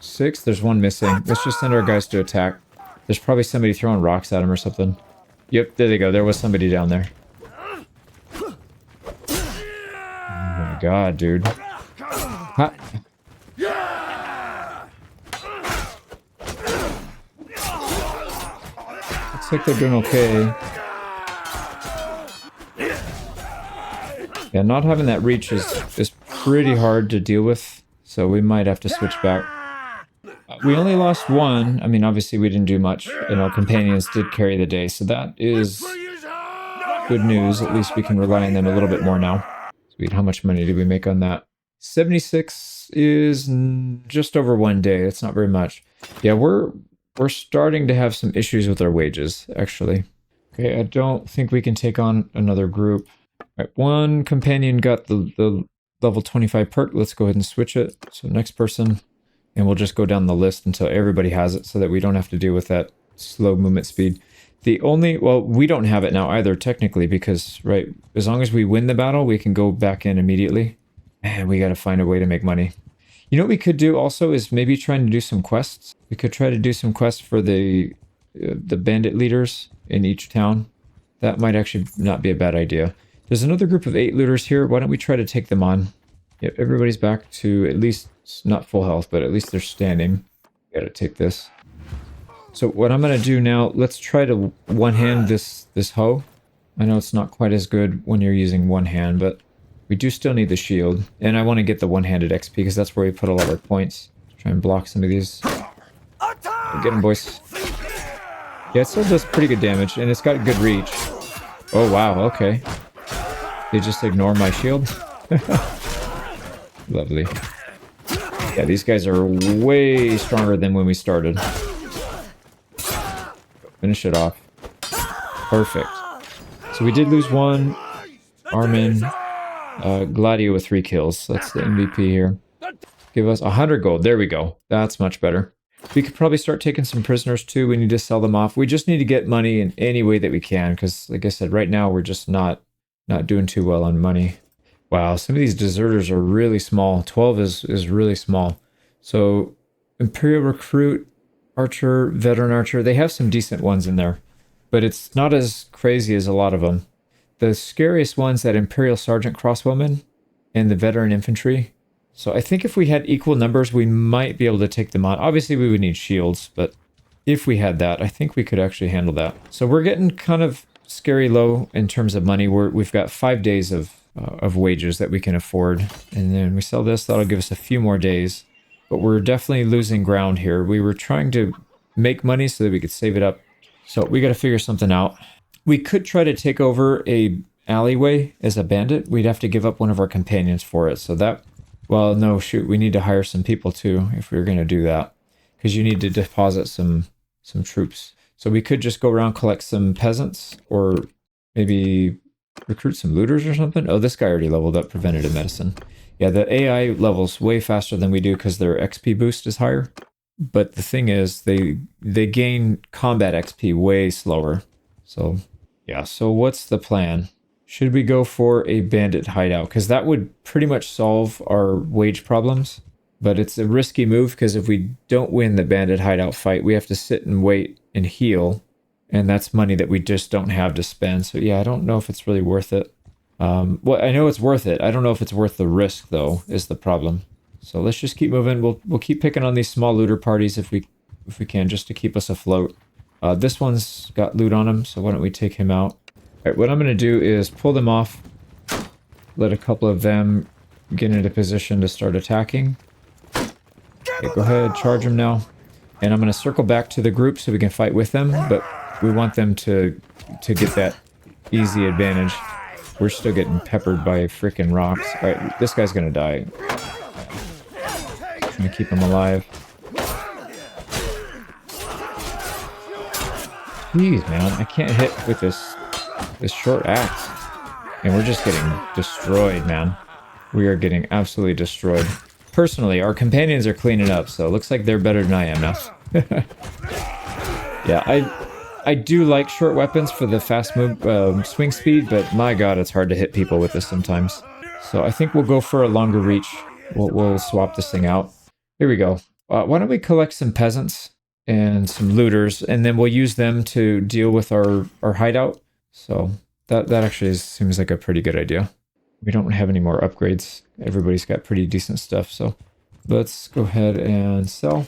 6. There's 1 missing. Let's just send our guys to attack. There's probably somebody throwing rocks at him or something. Yep, there they go. There was somebody down there. Oh my god, dude. Ha. Looks like they're doing okay. Yeah, not having that reach is pretty hard to deal with, so we might have to switch back. We only lost 1. I mean, obviously we didn't do much, and our companions did carry the day, so that is good news. At least we can rely on them a little bit more now. Sweet, how much money did we make on that? 76 is just over 1 day. That's not very much. Yeah, we're starting to have some issues with our wages, actually. Okay, I don't think we can take on another group. All right, 1 companion got the level 25 perk. Let's go ahead and switch it. So next person. And we'll just go down the list until everybody has it so that we don't have to deal with that slow movement speed. Well, we don't have it now either, technically, because, right, as long as we win the battle, we can go back in immediately. Man, we got to find a way to make money. You know what we could do also is maybe trying to do some quests. We could try to do some quests for the bandit leaders in each town. That might actually not be a bad idea. There's another group of 8 looters here. Why don't we try to take them on? Yep, everybody's back to at least, not full health, but at least they're standing. Gotta take this. So what I'm gonna do now, let's try to one-hand this hoe. I know it's not quite as good when you're using one hand, but we do still need the shield. And I want to get the one-handed XP because that's where we put a lot of our points. Try and block some of these. Get them, boys. Yeah, it still does pretty good damage, and it's got good reach. Oh, wow, okay. They just ignore my shield? Lovely. Yeah, these guys are way stronger than when we started. Finish it off. Perfect. So we did lose 1. Armin. Gladio with 3 kills. That's the MVP here. Give us 100 gold. There we go. That's much better. We could probably start taking some prisoners too. We need to sell them off. We just need to get money in any way that we can. Because like I said, right now we're just not doing too well on money. Wow, some of these deserters are really small. 12 is really small. So Imperial Recruit, Archer, Veteran Archer, they have some decent ones in there. But it's not as crazy as a lot of them. The scariest one's that Imperial Sergeant Crossbowman and the Veteran Infantry. So I think if we had equal numbers, we might be able to take them on. Obviously, we would need shields, but if we had that, I think we could actually handle that. So we're getting kind of scary low in terms of money. We've got 5 days of wages that we can afford. And then we sell this, that'll give us a few more days. But we're definitely losing ground here. We were trying to make money so that we could save it up. So we got to figure something out. We could try to take over a alleyway as a bandit. We'd have to give up one of our companions for it. So that, well, no, shoot, we need to hire some people too if we were going to do that. Because you need to deposit some troops. So we could just go around, collect some peasants, or maybe recruit some looters or something. Oh, this guy already leveled up preventative medicine. Yeah, the AI levels way faster than we do because their XP boost is higher. But the thing is, they gain combat XP way slower. So, yeah. So what's the plan? Should we go for a bandit hideout? Because that would pretty much solve our wage problems. But it's a risky move because if we don't win the bandit hideout fight, we have to sit and wait and heal. And that's money that we just don't have to spend. So yeah, I don't know if it's really worth it. Well, I know it's worth it. I don't know if it's worth the risk though, is the problem. So let's just keep moving. We'll keep picking on these small looter parties if we can, just to keep us afloat. This one's got loot on him, so why don't we take him out? All right, what I'm going to do is pull them off, let a couple of them get into position to start attacking. Okay, go ahead, charge them now. And I'm going to circle back to the group so we can fight with them, but we want them to get that easy advantage. We're still getting peppered by freaking rocks. All right, this guy's going to die. I'm going to keep him alive. Jeez, man, I can't hit with this short axe. And we're just getting destroyed, man. We are getting absolutely destroyed. Personally, our companions are cleaning up, so it looks like they're better than I am now. Yeah, I do like short weapons for the fast move swing speed, but my god, it's hard to hit people with this sometimes. So I think we'll go for a longer reach. We'll swap this thing out. Here we go. Why don't we collect some peasants and some looters, and then we'll use them to deal with our hideout. So that actually seems like a pretty good idea. We don't have any more upgrades. Everybody's got pretty decent stuff, so let's go ahead and sell.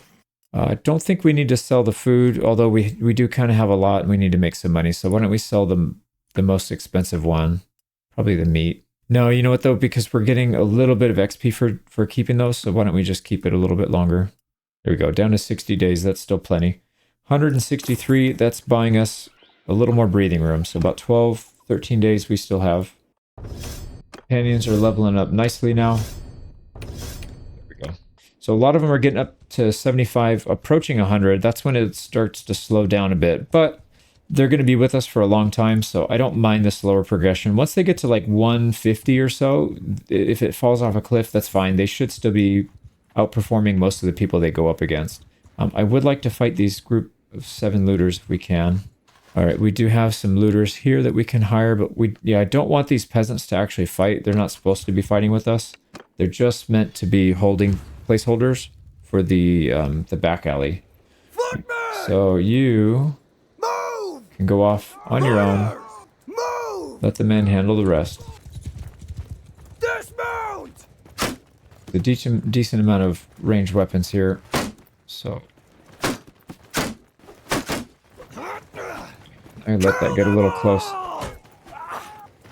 I don't think we need to sell the food, although we do kind of have a lot and we need to make some money. So why don't we sell the most expensive one? Probably the meat. No, you know what though? Because we're getting a little bit of XP for keeping those, so why don't we just keep it a little bit longer? There we go, down to 60 days. That's still plenty. 163, that's buying us a little more breathing room. So about 12, 13 days we still have. Companions are leveling up nicely now. There we go. So a lot of them are getting up to 75, approaching 100. That's when it starts to slow down a bit. But they're going to be with us for a long time, so I don't mind the slower progression. Once they get to like 150 or so, if it falls off a cliff, that's fine. They should still be outperforming most of the people they go up against. I would like to fight these group of 7 looters if we can. All right, we do have some looters here that we can hire, but I don't want these peasants to actually fight. They're not supposed to be fighting with us. They're just meant to be holding placeholders for the back alley. So you can go off on your own. Let the men handle the rest. Dismount! The decent amount of ranged weapons here. So I let that get a little close.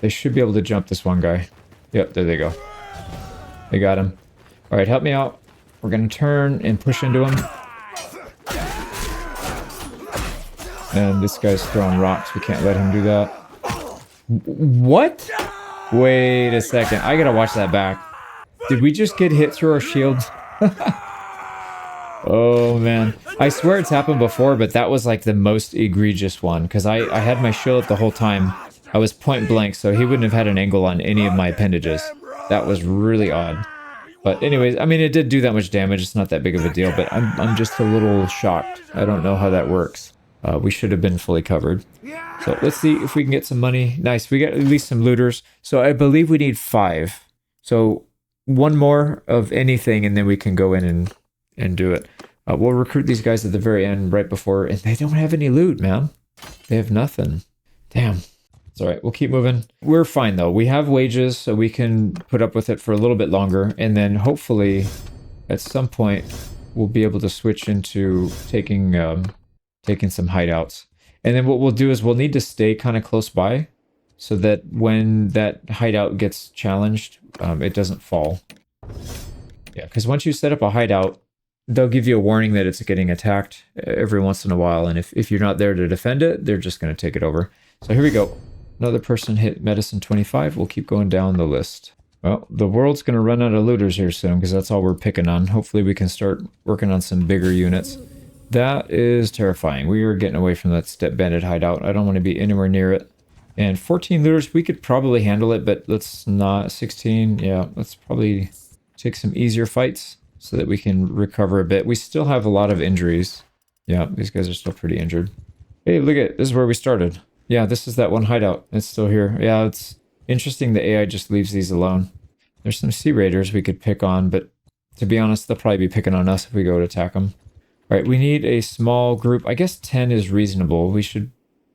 They should be able to jump this one guy. Yep, there they go. They got him. All right, help me out. We're going to turn and push into him. And this guy's throwing rocks. We can't let him do that. What? Wait a second. I got to watch that back. Did we just get hit through our shields? Oh, man. I swear it's happened before, but that was like the most egregious one. Because I had my shield up the whole time. I was point blank, so he wouldn't have had an angle on any of my appendages. That was really odd. But anyways, I mean, it did do that much damage. It's not that big of a deal, but I'm just a little shocked. I don't know how that works. We should have been fully covered. So let's see if we can get some money. Nice. We got at least some looters. So I believe we need 5. So one more of anything, and then we can go in and do it. We'll recruit these guys at the very end, right before, and they don't have any loot, man. They have nothing. Damn. It's all right. We'll keep moving. We're fine, though. We have wages, so we can put up with it for a little bit longer, and then hopefully at some point we'll be able to switch into taking some hideouts. And then what we'll do is we'll need to stay kind of close by so that when that hideout gets challenged, it doesn't fall. Yeah, because once you set up a hideout, they'll give you a warning that it's getting attacked every once in a while. And if you're not there to defend it, they're just going to take it over. So here we go. Another person hit medicine 25. We'll keep going down the list. Well, the world's going to run out of looters here soon because that's all we're picking on. Hopefully we can start working on some bigger units. That is terrifying. We are getting away from that step bandit hideout. I don't want to be anywhere near it. And 14 looters, we could probably handle it, but let's not. 16, yeah, let's probably take some easier fights so that we can recover a bit. We still have a lot of injuries. Yeah, these guys are still pretty injured. Hey, look at this is where we started. Yeah, this is that one hideout. It's still here. Yeah, it's interesting the AI just leaves these alone. There's some Sea Raiders we could pick on, but to be honest, they'll probably be picking on us if we go to attack them. All right, we need a small group. I guess 10 is reasonable. We should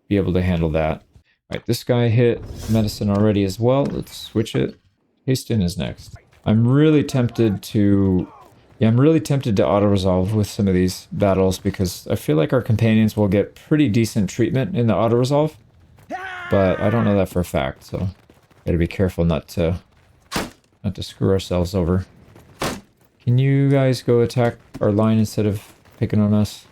be able to handle that. All right, this guy hit medicine already as well. Let's switch it. Hasten is next. I'm really tempted to... Yeah, I'm really tempted to auto-resolve with some of these battles because I feel like our companions will get pretty decent treatment in the auto-resolve. But I don't know that for a fact, so gotta be careful not to screw ourselves over. Can you guys go attack our line instead of picking on us?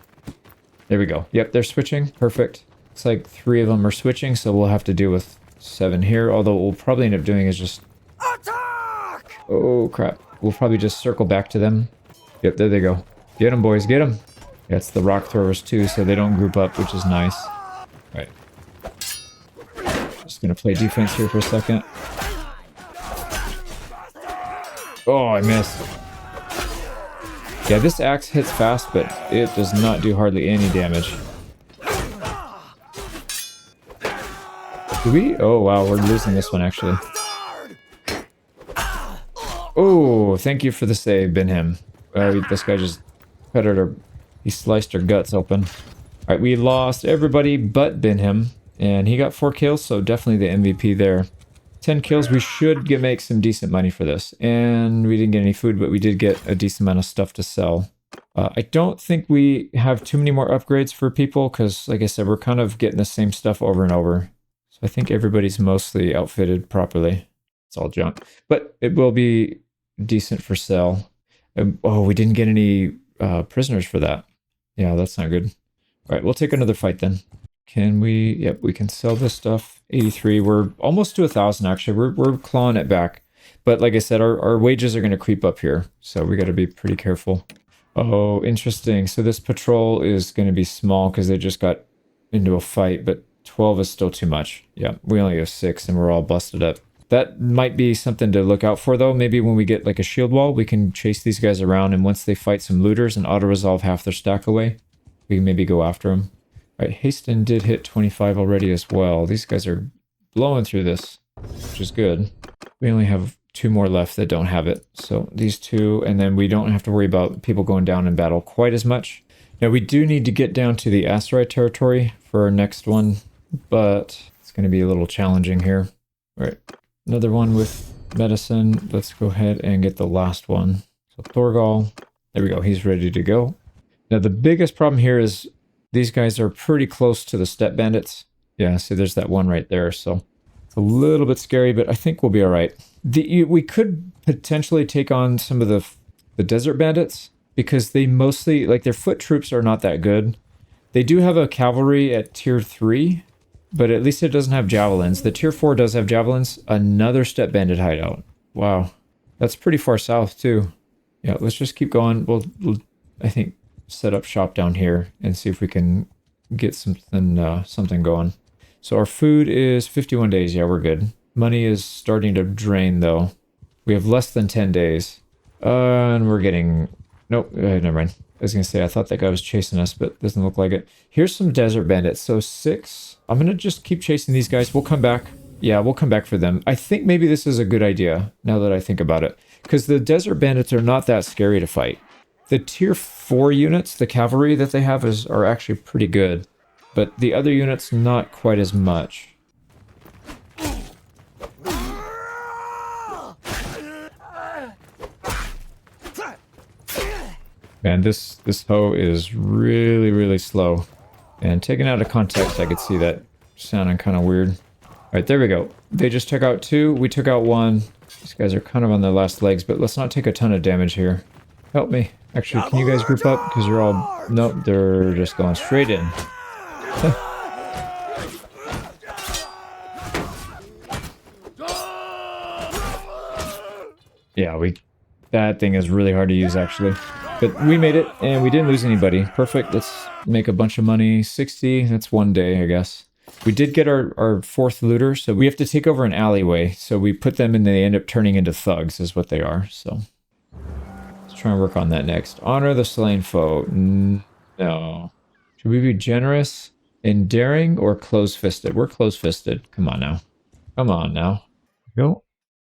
There we go. Yep, they're switching. Perfect. Looks like 3 of them are switching, so we'll have to deal with 7 here. Although what we'll probably end up doing is just... Attack! Oh, crap. We'll probably just circle back to them. Yep, there they go. Get them, boys. Get them. Yeah, it's the rock throwers, too, so they don't group up, which is nice. All right. Just going to play defense here for a second. Oh, I missed. Yeah, this axe hits fast, but it does not do hardly any damage. Do we? Oh, wow, we're losing this one, actually. Oh, thank you for the save, Benham. This guy just cut her, he sliced her guts open. Alright, we lost everybody but Benham, and he got 4 kills, so definitely the MVP there. 10 kills, we should make some decent money for this. And we didn't get any food, but we did get a decent amount of stuff to sell. I don't think we have too many more upgrades for people, because, like I said, we're kind of getting the same stuff over and over. So I think everybody's mostly outfitted properly. It's all junk. But it will be decent for sale. Oh, we didn't get any prisoners for that. Yeah, that's not good. All right, we'll take another fight then. Can we? Yep, we can sell this stuff. 83. We're almost to 1,000 actually. We're clawing it back. But like I said, our wages are going to creep up here. So we got to be pretty careful. Oh, interesting. So this patrol is going to be small because they just got into a fight. But 12 is still too much. Yeah, we only have 6 and we're all busted up. That might be something to look out for, though. Maybe when we get like a shield wall, we can chase these guys around. And once they fight some looters and auto-resolve half their stack away, we can maybe go after them. All right, Haston did hit 25 already as well. These guys are blowing through this, which is good. We only have 2 more left that don't have it. So these 2, and then we don't have to worry about people going down in battle quite as much. Now, we do need to get down to the asteroid territory for our next one, but it's going to be a little challenging here. All right. Another one with medicine. Let's go ahead and get the last one. So Thorgal, there we go. He's ready to go. Now the biggest problem here is these guys are pretty close to the step bandits. Yeah, see there's that one right there. So it's a little bit scary, but I think we'll be all right. We could potentially take on some of the desert bandits because they mostly, like their foot troops are not that good. They do have a cavalry at tier 3. But at least it doesn't have javelins. The tier 4 does have javelins. Another step bandit hideout. Wow. That's pretty far south too. Yeah, let's just keep going. We'll I think, set up shop down here and see if we can get something going. So our food is 51 days. Yeah, we're good. Money is starting to drain though. We have less than 10 days. And we're getting... Nope, never mind. I was going to say, I thought that guy was chasing us, but doesn't look like it. Here's some desert bandits. So 6. I'm going to just keep chasing these guys. We'll come back. Yeah, we'll come back for them. I think maybe this is a good idea, now that I think about it. Because the desert bandits are not that scary to fight. The tier 4 units, the cavalry that they have, are actually pretty good. But the other units, not quite as much. Man, this hoe is really, really slow. And taken out of context, I could see that sounding kind of weird. All right, there we go. They just took out 2. We took out 1. These guys are kind of on their last legs, but let's not take a ton of damage here. Help me. Actually, can you guys group up? Because you're all... Nope, they're just going straight in. Yeah, that thing is really hard to use, actually. But we made it, and we didn't lose anybody. Perfect. Let's make a bunch of money. 60, that's 1 day, I guess. We did get our fourth looter, so we have to take over an alleyway. So we put them and they end up turning into thugs is what they are. So let's try and work on that next. Honor the slain foe. No. Should we be generous and daring or close-fisted? We're close-fisted. Come on now. Come on now. Go.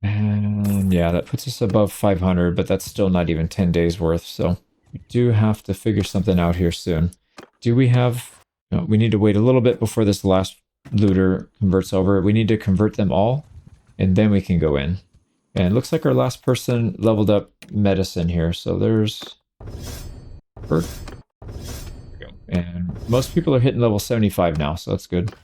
And yeah, that puts us above 500, but that's still not even 10 days worth. So we do have to figure something out here soon. Do we have... No, we need to wait a little bit before this last looter converts over. We need to convert them all, and then we can go in. And it looks like our last person leveled up medicine here. So there's... There we go. And most people are hitting level 75 now, so that's good.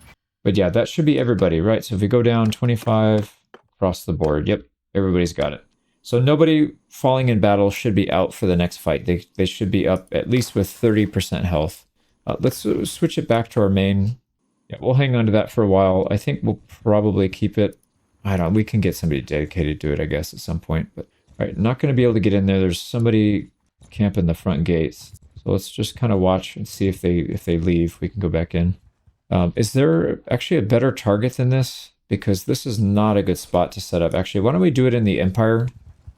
But yeah, that should be everybody, right? So if we go down 25 across the board, yep, everybody's got it. So nobody falling in battle should be out for the next fight. They should be up at least with 30% health. Let's switch it back to our main. Yeah, we'll hang on to that for a while. I think we'll probably keep it. I don't know. We can get somebody dedicated to it, I guess, at some point. But all right, not going to be able to get in there. There's somebody camping the front gates. So let's just kind of watch and see if they leave. We can go back in. Is there actually a better target than this? Because this is not a good spot to set up. Actually, why don't we do it in the Empire?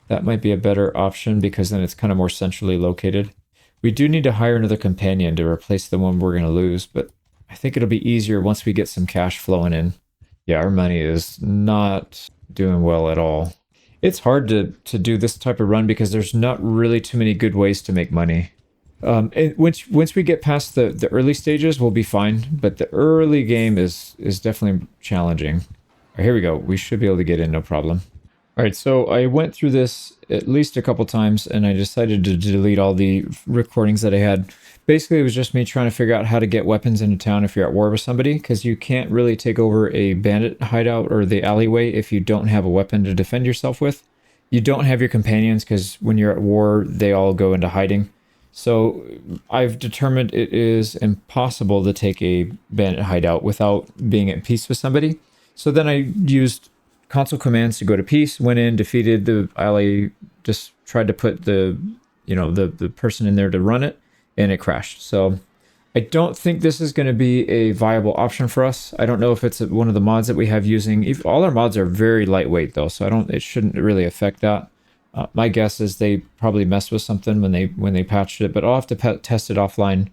That might be a better option because then it's kind of more centrally located. We do need to hire another companion to replace the one we're going to lose, but I think it'll be easier once we get some cash flowing in. Yeah, our money is not doing well at all. It's hard to do this type of run because there's not really too many good ways to make money. And once we get past the early stages, we'll be fine, but the early game is definitely challenging. All right, here we go. We should be able to get in, no problem. All right, so I went through this at least a couple times, and I decided to delete all the recordings that I had. Basically, it was just me trying to figure out how to get weapons into town if you're at war with somebody, because you can't really take over a bandit hideout or the alleyway if you don't have a weapon to defend yourself with. You don't have your companions, because when you're at war, they all go into hiding. So I've determined it is impossible to take a bandit hideout without being at peace with somebody. So then I used console commands to go to peace, went in, defeated the ally, just tried to put the person in there to run it, and it crashed. So I don't think this is going to be a viable option for us. I don't know if it's one of the mods that we have using. All our mods are very lightweight though, so it shouldn't really affect that. My guess is they probably messed with something when they patched it, but I'll have to test it offline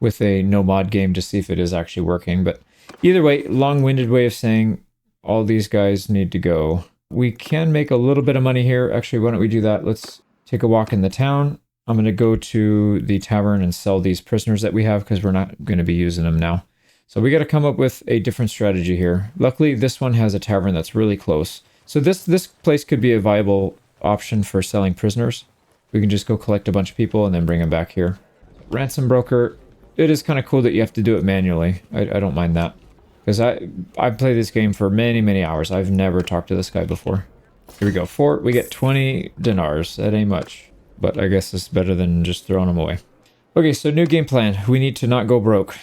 with a no mod game to see if it is actually working. But either way, long-winded way of saying all these guys need to go. We can make a little bit of money here. Actually, why don't we do that? Let's take a walk in the town. I'm going to go to the tavern and sell these prisoners that we have because we're not going to be using them now. So we got to come up with a different strategy here. Luckily, this one has a tavern that's really close. So this place could be a viable option for selling prisoners. We can just go collect a bunch of people and then bring them back here. Ransom broker. It is kind of cool that you have to do it manually. I don't mind that. Because I've played this game for many hours. I've never talked to this guy before. Here we go. We get 20 denars. That ain't much. But I guess it's better than just throwing them away. Okay, so new game plan. We need to not go broke.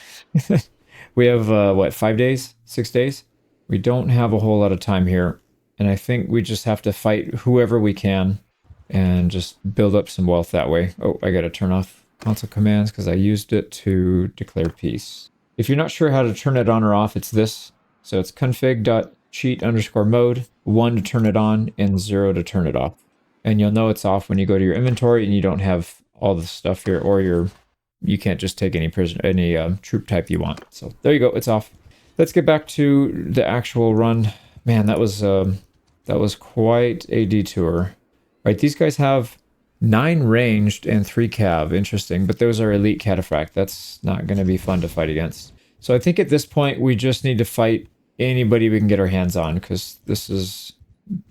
We have, what, 5 days? 6 days? We don't have a whole lot of time here. And I think we just have to fight whoever we can and just build up some wealth that way. Oh, I got to turn off console commands because I used it to declare peace. If you're not sure how to turn it on or off, it's this. So it's config.cheat_mode, 1 to turn it on and 0 to turn it off. And you'll know it's off when you go to your inventory and you don't have all the stuff here, or you can't just take any troop type you want. So there you go, it's off. Let's get back to the actual run. Man, that was quite a detour. Right, these guys have 9 ranged and 3 cav. Interesting, but those are elite cataphract. That's not going to be fun to fight against. So I think at this point we just need to fight anybody we can get our hands on, because this is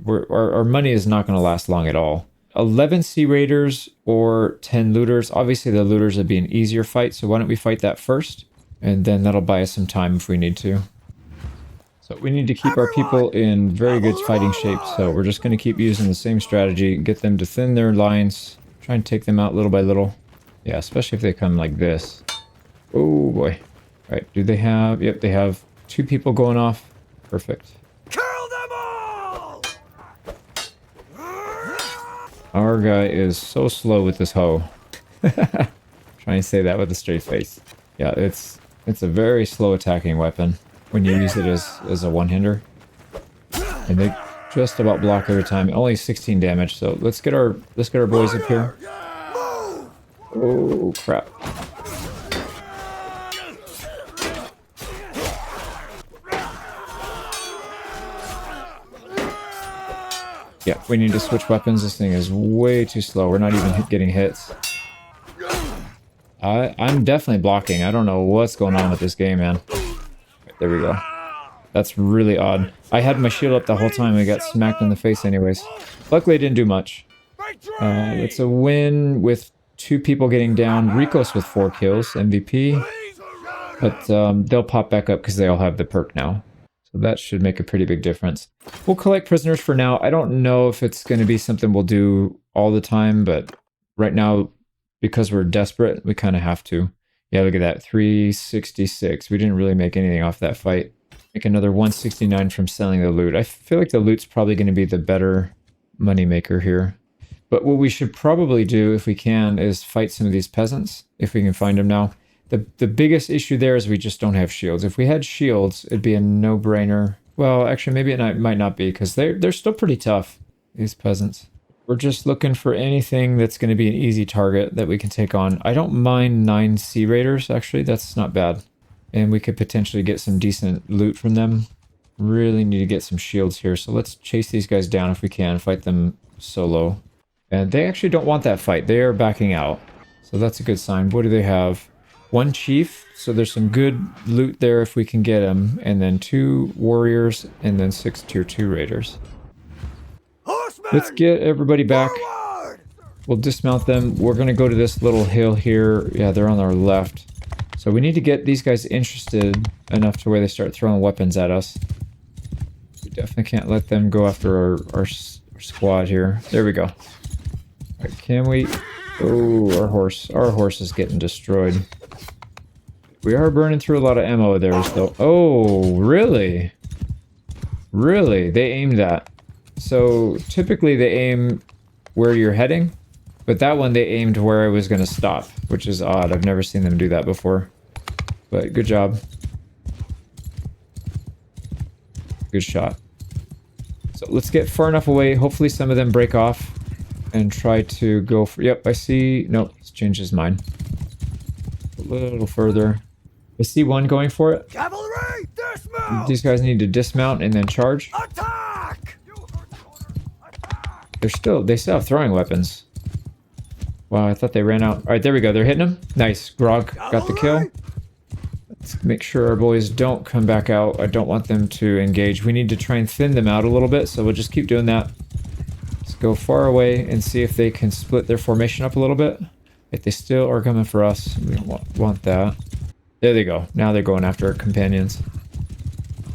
our money is not going to last long at all. 11 Sea Raiders or 10 looters. Obviously the looters would be an easier fight, so why don't we fight that first, and then that'll buy us some time if we need to. So we need to keep our people in very good fighting shape, so we're just going to keep using the same strategy, get them to thin their lines, try and take them out little by little. Yeah, especially if they come like this. Oh boy. All right, do they have... Yep, they have 2 people going off. Perfect. Kill them all! Our guy is so slow with this hoe. Trying to say that with a straight face. Yeah, it's a very slow attacking weapon. when you use it as a one-hander. And they just about block every time. Only 16 damage, so let's get our boys up here. Oh crap. Yeah, we need to switch weapons. This thing is way too slow. We're not even getting hits. I'm definitely blocking. I don't know what's going on with this game, man. Right, there we go. That's really odd. I had my shield up the whole time. I got smacked in the face anyways. Luckily, it didn't do much. It's a win with 2 people getting down. Rikos with 4 kills, MVP. But they'll pop back up because they all have the perk now. So that should make a pretty big difference. We'll collect prisoners for now. I don't know if it's going to be something we'll do all the time, but right now, because we're desperate, we kind of have to. Yeah, look at that. 366. We didn't really make anything off that fight. Make another 169 from selling the loot. I feel like the loot's probably going to be the better moneymaker here. But what we should probably do, if we can, is fight some of these peasants, if we can find them now. The biggest issue there is we just don't have shields. If we had shields, it'd be a no-brainer. Well, actually, maybe it might not be, because they're still pretty tough, these peasants. We're just looking for anything that's going to be an easy target that we can take on. I don't mind 9 Sea Raiders, actually. That's not bad. And we could potentially get some decent loot from them. Really need to get some shields here. So let's chase these guys down if we can. Fight them solo. And they actually don't want that fight. They are backing out. So that's a good sign. What do they have? 1 chief. So there's some good loot there if we can get them. And then 2 warriors. And then 6 tier 2 raiders. Let's get everybody back. We'll dismount them. We're going to go to this little hill here. Yeah, they're on our left. So we need to get these guys interested enough to where they start throwing weapons at us. We definitely can't let them go after our squad here. There we go. All right, can we... Oh, our horse is getting destroyed. We are burning through a lot of ammo there still. Oh, really? Really? They aimed that. So typically they aim where you're heading, but that one they aimed where I was going to stop, which is odd. I've never seen them do that before. But good job. Good shot. So let's get far enough away. Hopefully some of them break off and try to go for... Yep, I see... Nope, it's changed his mind. A little further. I see one going for it. Cavalry, dismount! These guys need to dismount and then charge. Attack! They still have throwing weapons. Wow, I thought they ran out. All right, there we go. They're hitting him. Nice. Grog got the kill. Let's make sure our boys don't come back out. I don't want them to engage. We need to try and thin them out a little bit, so we'll just keep doing that. Let's go far away and see if they can split their formation up a little bit. If they still are coming for us, we don't want that. There they go. Now they're going after our companions.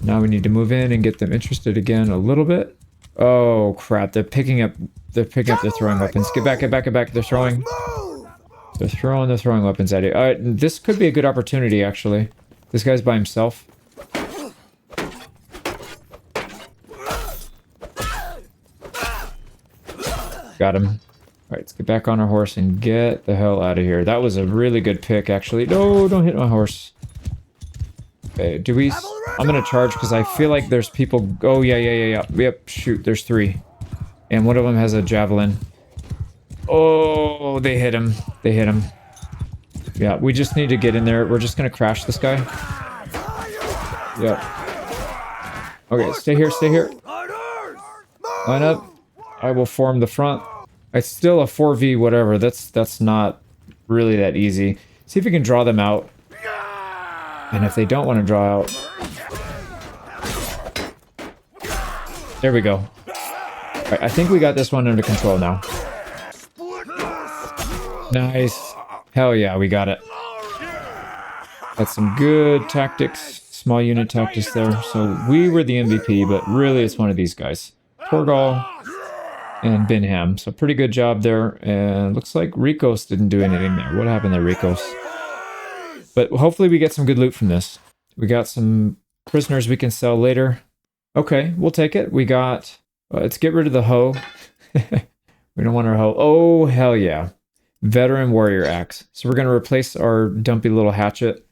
Now we need to move in and get them interested again a little bit. Oh crap! They're picking up their throwing weapons. Get back! Get back! Get back! They're throwing. They're throwing weapons at you. All right, this could be a good opportunity actually. This guy's by himself. Got him. All right, let's get back on our horse and get the hell out of here. That was a really good pick, actually. No, don't hit my horse. Okay, do we... I'm going to charge because I feel like there's people... Oh, yeah. Yep, shoot, there's 3. And one of them has a javelin. Oh, they hit him. They hit him. Yeah, we just need to get in there. We're just going to crash this guy. Yep. Okay, stay here, stay here. Line up. I will form the front. It's still a 4v whatever. That's not really that easy. See if we can draw them out. And if they don't want to draw out... There we go. Alright, I think we got this one under control now. Nice. Hell yeah, we got it. That's some good tactics. Small unit tactics there. So we were the MVP, but really it's one of these guys. Torgal and Binham. So pretty good job there. And looks like Rikos didn't do anything there. What happened there, Rikos? But hopefully we get some good loot from this. We got some prisoners we can sell later. Okay, we'll take it. We got... let's get rid of the hoe. We don't want our hoe. Oh, hell yeah. Veteran warrior axe. So we're going to replace our dumpy little hatchet.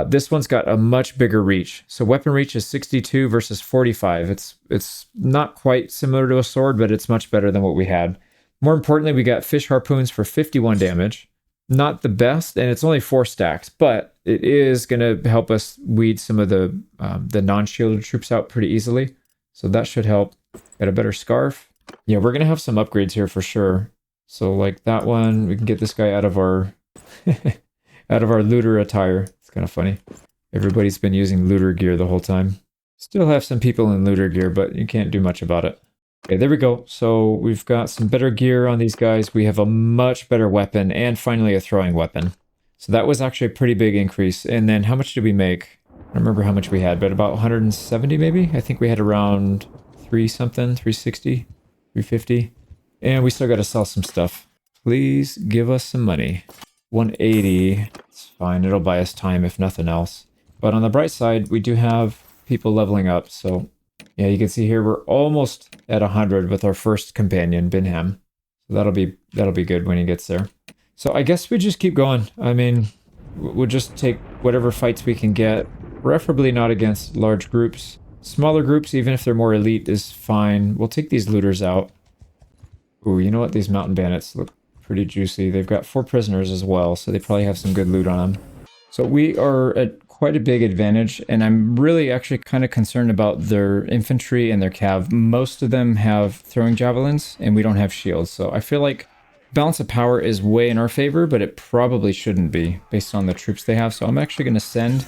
This one's got a much bigger reach. So weapon reach is 62 versus 45. It's not quite similar to a sword, but it's much better than what we had. More importantly, we got fish harpoons for 51 damage. Not the best, and it's only 4 stacks, but it is going to help us weed some of the non-shielded troops out pretty easily. So that should help. Got a better scarf. Yeah, we're going to have some upgrades here for sure. So like that one, we can get this guy out of our out of our looter attire. It's kind of funny. Everybody's been using looter gear the whole time. Still have some people in looter gear, but you can't do much about it. Okay, there we go. So we've got some better gear on these guys. We have a much better weapon and finally a throwing weapon. So that was actually a pretty big increase. And then how much did we make? I don't remember how much we had, but about 170 maybe? I think we had around 360, 350. And we still got to sell some stuff. Please give us some money. 180. It's fine. It'll buy us time if nothing else. But on the bright side, we do have people leveling up. So yeah, you can see here we're almost at 100 with our first companion, Binham. So that'll be good when he gets there. So I guess we just keep going. I mean, we'll just take whatever fights we can get, preferably not against large groups. Smaller groups, even if they're more elite, is fine. We'll take these looters out. Ooh, you know what? These mountain bandits look pretty juicy. They've got 4 prisoners as well, so they probably have some good loot on them. So we are at quite a big advantage, and I'm really actually kind of concerned about their infantry and their cav. Most of them have throwing javelins, and we don't have shields. So I feel like balance of power is way in our favor, but it probably shouldn't be based on the troops they have. So I'm actually going to send...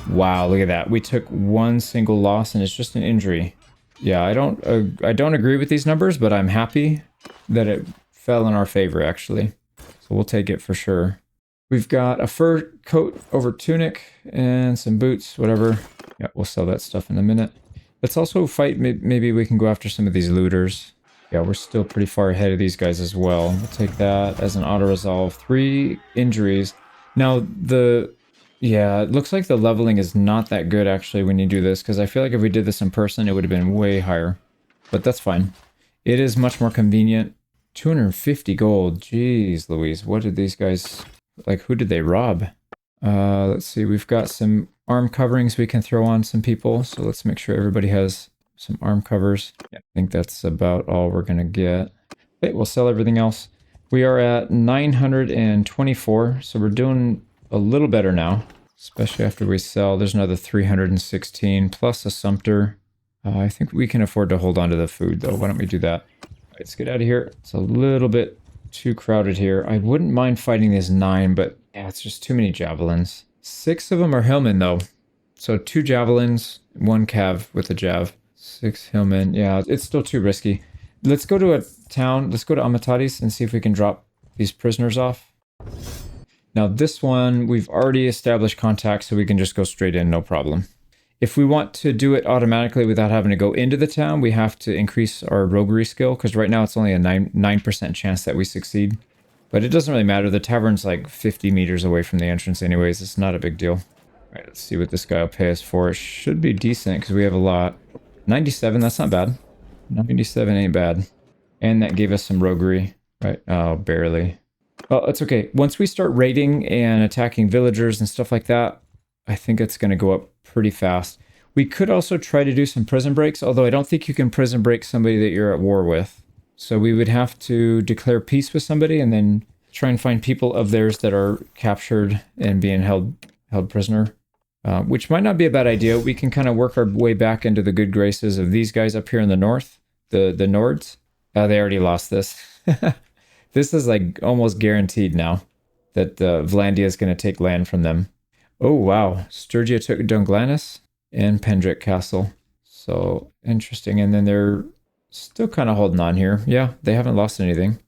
Wow, look at that. We took 1 single loss, and it's just an injury. Yeah, I don't agree with these numbers, but I'm happy that it fell in our favor, actually. So we'll take it for sure. We've got a fur coat over tunic and some boots, whatever. Yeah, we'll sell that stuff in a minute. Let's also fight. Maybe we can go after some of these looters. Yeah, we're still pretty far ahead of these guys as well. We'll take that as an auto-resolve. 3 injuries. Now, yeah, it looks like the leveling is not that good, actually, when you do this, because I feel like if we did this in person, it would have been way higher. But that's fine. It is much more convenient. 250 gold. Jeez Louise, what did these guys... Like, who did they rob? Let's see, we've got some arm coverings we can throw on some people, so let's make sure everybody has some arm covers. Yeah, I think that's about all we're going to get. Okay, we'll sell everything else. We are at 924, so we're doing a little better now, especially after we sell. There's another 316 plus a sumpter. I think we can afford to hold on to the food, though. Why don't we do that? All right, let's get out of here. It's a little bit too crowded here. I wouldn't mind fighting these 9, but yeah, it's just too many javelins. 6 of them are hillmen, though. So 2 javelins, 1 cav with a jav. 6 hillmen. Yeah, it's still too risky. Let's go to a town. Let's go to Amatatis and see if we can drop these prisoners off. Now this one, we've already established contact, so we can just go straight in, no problem. If we want to do it automatically without having to go into the town, we have to increase our roguery skill, because right now it's only a 9% chance that we succeed. But it doesn't really matter. The tavern's like 50 meters away from the entrance anyways. It's not a big deal. All right, let's see what this guy will pay us for. It should be decent, because we have a lot. 97, that's not bad. 97 ain't bad. And that gave us some roguery. Right? Oh, barely. Well, it's okay. Once we start raiding and attacking villagers and stuff like that, I think it's going to go up pretty fast. We could also try to do some prison breaks, although I don't think you can prison break somebody that you're at war with. So we would have to declare peace with somebody and then try and find people of theirs that are captured and being held prisoner, which might not be a bad idea. We can kind of work our way back into the good graces of these guys up here in the north, the Nords. They already lost this. This is like almost guaranteed now that Vlandia is going to take land from them. Oh, wow. Sturgia took Dunglannis and Pendrick Castle. So, interesting. And then they're still kind of holding on here. Yeah, they haven't lost anything.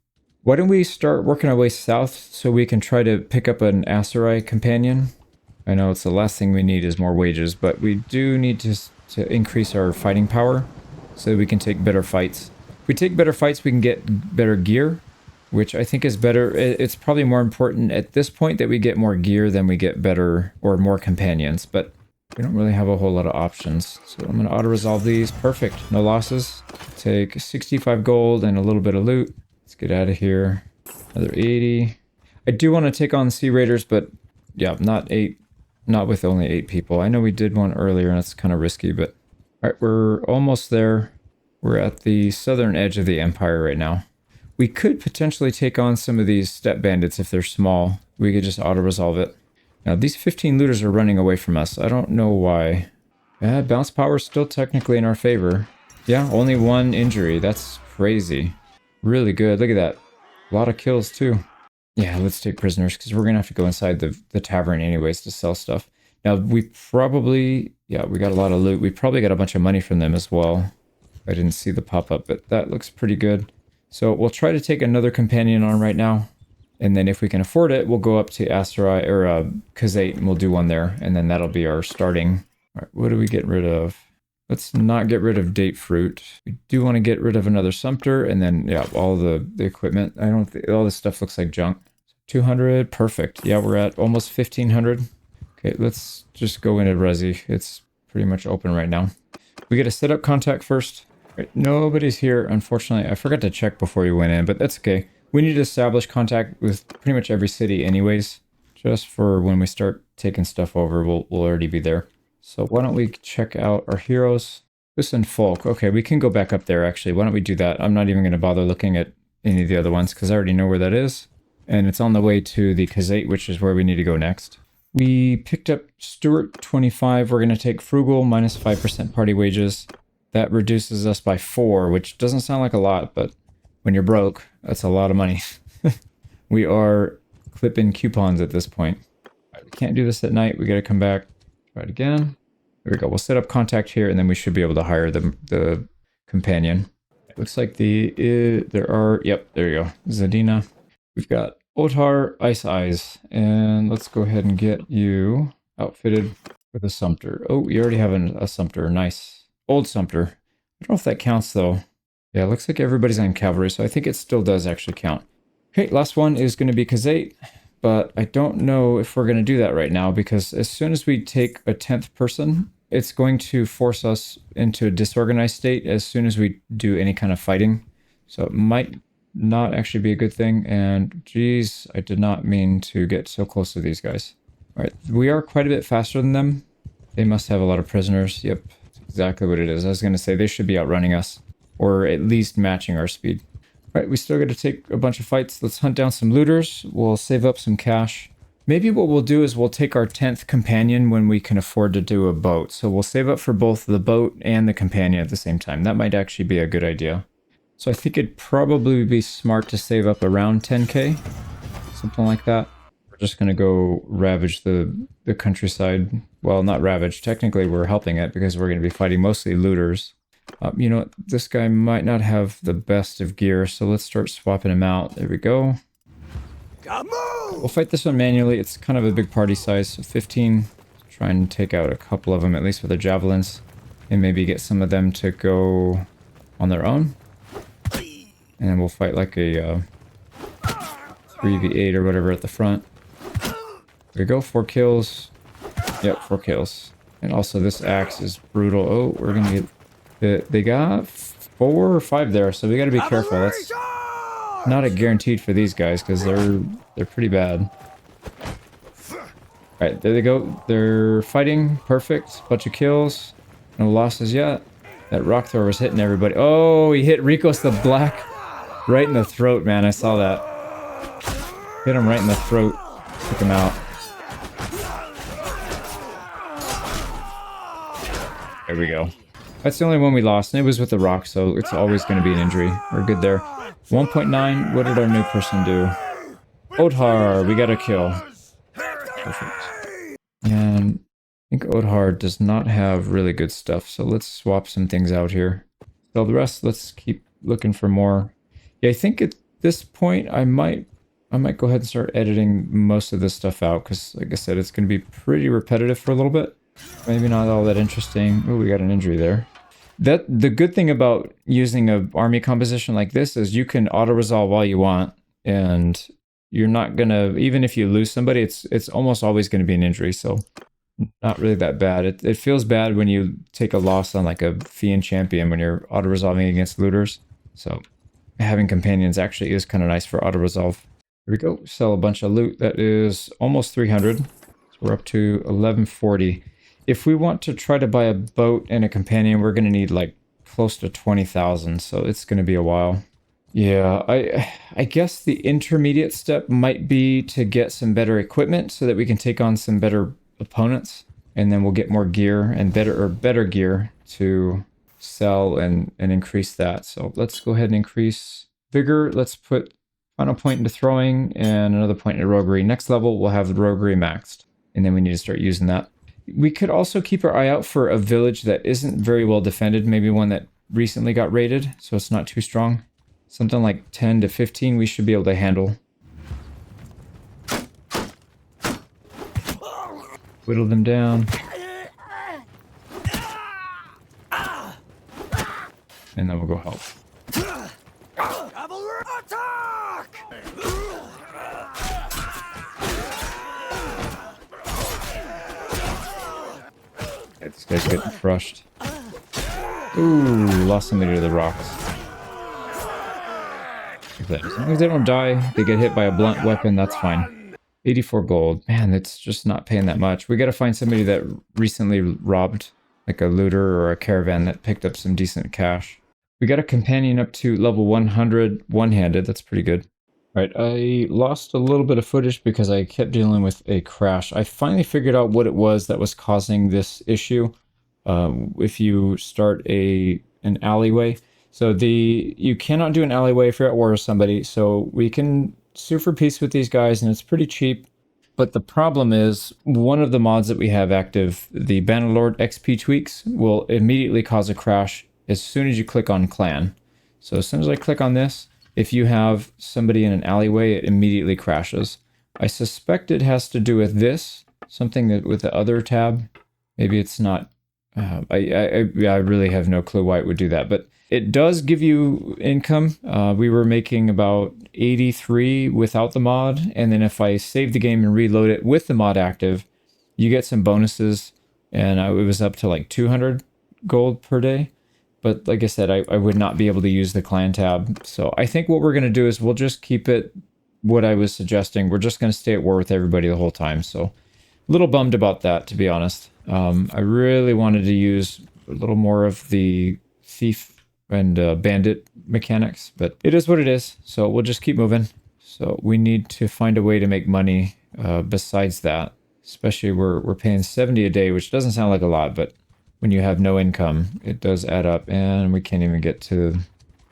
Why don't we start working our way south so we can try to pick up an Aserai companion? I know it's the last thing we need is more wages, but we do need to increase our fighting power so that we can take better fights. If we take better fights, we can get better gear, which I think is better. It's probably more important at this point that we get more gear than we get better or more companions, but we don't really have a whole lot of options. So I'm going to auto-resolve these. Perfect. No losses. Take 65 gold and a little bit of loot. Let's get out of here. Another 80. I do want to take on Sea Raiders, but yeah, not 8 Not with only 8 people. I know we did one earlier and it's kind of risky, but... Alright, we're almost there. We're at the southern edge of the Empire right now. We could potentially take on some of these step bandits if they're small. We could just auto-resolve it. Now, these 15 looters are running away from us. I don't know why. Bounce power is still technically in our favor. Yeah, only 1 injury. That's crazy. Really good. Look at that. A lot of kills, too. Yeah, let's take prisoners, because we're going to have to go inside the tavern anyways to sell stuff. Now, we probably... Yeah, we got a lot of loot. We probably got a bunch of money from them as well. I didn't see the pop-up, but that looks pretty good. So we'll try to take another companion on right now. And then if we can afford it, we'll go up to Asteroid or Kazate and we'll do one there. And then that'll be our starting. All right, what do we get rid of? Let's not get rid of date fruit. We do want to get rid of another Sumpter. And then, yeah, all the equipment. I don't think all this stuff looks like junk. 200, perfect. Yeah, we're at almost 1,500. Okay, let's just go into Resi. It's pretty much open right now. We got to set up contact first. Right, nobody's here, unfortunately. I forgot to check before we went in, but that's okay. We need to establish contact with pretty much every city anyways. Just for when we start taking stuff over, we'll already be there. So why don't we check out our heroes? Listen, Folk. Okay, we can go back up there, actually. Why don't we do that? I'm not even going to bother looking at any of the other ones, because I already know where that is. And it's on the way to the Kazate, which is where we need to go next. We picked up Stewart 25. We're going to take Frugal, minus 5% party wages. That reduces us by 4, which doesn't sound like a lot, but when you're broke, that's a lot of money. We are clipping coupons at this point. Right, we can't do this at night. We got to come back. Try it again. There we go. We'll set up contact here, and then we should be able to hire the companion. It looks like there are... Yep, there you go. Zadina. We've got Otar, Ice Eyes, and let's go ahead and get you outfitted with a Sumpter. Oh, you already have a Sumpter. Nice. Old Sumpter. I don't know if that counts, though. Yeah, it looks like everybody's on cavalry, so I think it still does actually count. Okay, last one is going to be Kazate, but I don't know if we're going to do that right now, because as soon as we take a 10th person, it's going to force us into a disorganized state as soon as we do any kind of fighting. So it might not actually be a good thing, and geez, I did not mean to get so close to these guys. All right, we are quite a bit faster than them. They must have a lot of prisoners. Yep, that's exactly what it is. I was going to say they should be outrunning us, or at least matching our speed. All right, we still got to take a bunch of fights. Let's hunt down some looters. We'll save up some cash. Maybe what we'll do is we'll take our 10th companion when we can afford to do a boat. So we'll save up for both the boat and the companion at the same time. That might actually be a good idea. So I think it'd probably be smart to save up around 10k, something like that. We're just going to go ravage the countryside. Well, not ravage. Technically, we're helping it because we're going to be fighting mostly looters. You know what? This guy might not have the best of gear, so let's start swapping him out. There we go. We'll fight this one manually. It's kind of a big party size, so 15. Try and take out a couple of them, at least with the javelins, and maybe get some of them to go on their own. And then we'll fight like a 3v8 or whatever at the front. There we go, 4 kills. Yep, 4 kills. And also this axe is brutal. Oh, we're gonna get... They got 4 or 5 there, so we gotta be careful. That's not a guaranteed for these guys, because they're pretty bad. Alright, there they go. They're fighting. Perfect. Bunch of kills. No losses yet. That rock thrower was hitting everybody. Oh, he hit Ricos the Black right in the throat, man. I saw that. Hit him right in the throat. Took him out. There we go. That's the only one we lost, and it was with the rock, so it's always going to be an injury. We're good there. 1.9. What did our new person do? Odhar, we got a kill. Perfect. And I think Odhar does not have really good stuff, so let's swap some things out here. So the rest, let's keep looking for more. Yeah, I think at this point I might go ahead and start editing most of this stuff out, because like I said, it's going to be pretty repetitive for a little bit. Maybe not all that interesting. Oh, we got an injury there. The good thing about using an army composition like this is you can auto-resolve all you want, and you're not gonna, even if you lose somebody, it's almost always going to be an injury, so not really that bad. It feels bad when you take a loss on like a Fiend champion when you're auto-resolving against looters, so having companions actually is kind of nice for auto-resolve. Here we go, sell a bunch of loot. That is almost 300. It's We're up to 1140. If we want to try to buy a boat and a companion, we're going to need like close to 20,000. So it's going to be a while. Yeah, I guess the intermediate step might be to get some better equipment so that we can take on some better opponents. And then we'll get more gear and better gear to sell and increase that. So let's go ahead and increase vigor. Let's put final point into throwing and another point into roguery. Next level, we'll have the roguery maxed. And then we need to start using that. We could also keep our eye out for a village that isn't very well defended. Maybe one that recently got raided, so it's not too strong. Something like 10 to 15 we should be able to handle. Whittle them down. And then we'll go help. Cavalry attack! Okay, this guy's getting crushed. Ooh, lost somebody to the rocks. As long as they don't die, they get hit by a blunt weapon, that's fine. 84 gold. Man, it's just not paying that much. We gotta find somebody that recently robbed, like a looter or a caravan that picked up some decent cash. We got a companion up to level 100 one-handed. That's pretty good. All right, I lost a little bit of footage because I kept dealing with a crash. I finally figured out what it was that was causing this issue. If you start an alleyway. So you cannot do an alleyway if you're at war with somebody. So we can sue for peace with these guys and it's pretty cheap. But the problem is one of the mods that we have active, the Bannerlord XP Tweaks, will immediately cause a crash as soon as you click on clan. So as soon as I click on this, if you have somebody in an alleyway, it immediately crashes. I suspect it has to do with this, something that with the other tab. Maybe it's not. I really have no clue why it would do that, but it does give you income. We were making about 83 without the mod, and then if I save the game and reload it with the mod active, you get some bonuses, and it was up to like 200 gold per day. But like I said, I would not be able to use the clan tab. So I think what we're going to do is we'll just keep it what I was suggesting. We're just going to stay at war with everybody the whole time. So a little bummed about that, to be honest. I really wanted to use a little more of the thief and bandit mechanics, but it is what it is. So we'll just keep moving. So we need to find a way to make money besides that. Especially we're paying 70 a day, which doesn't sound like a lot, but when you have no income, it does add up, and we can't even get to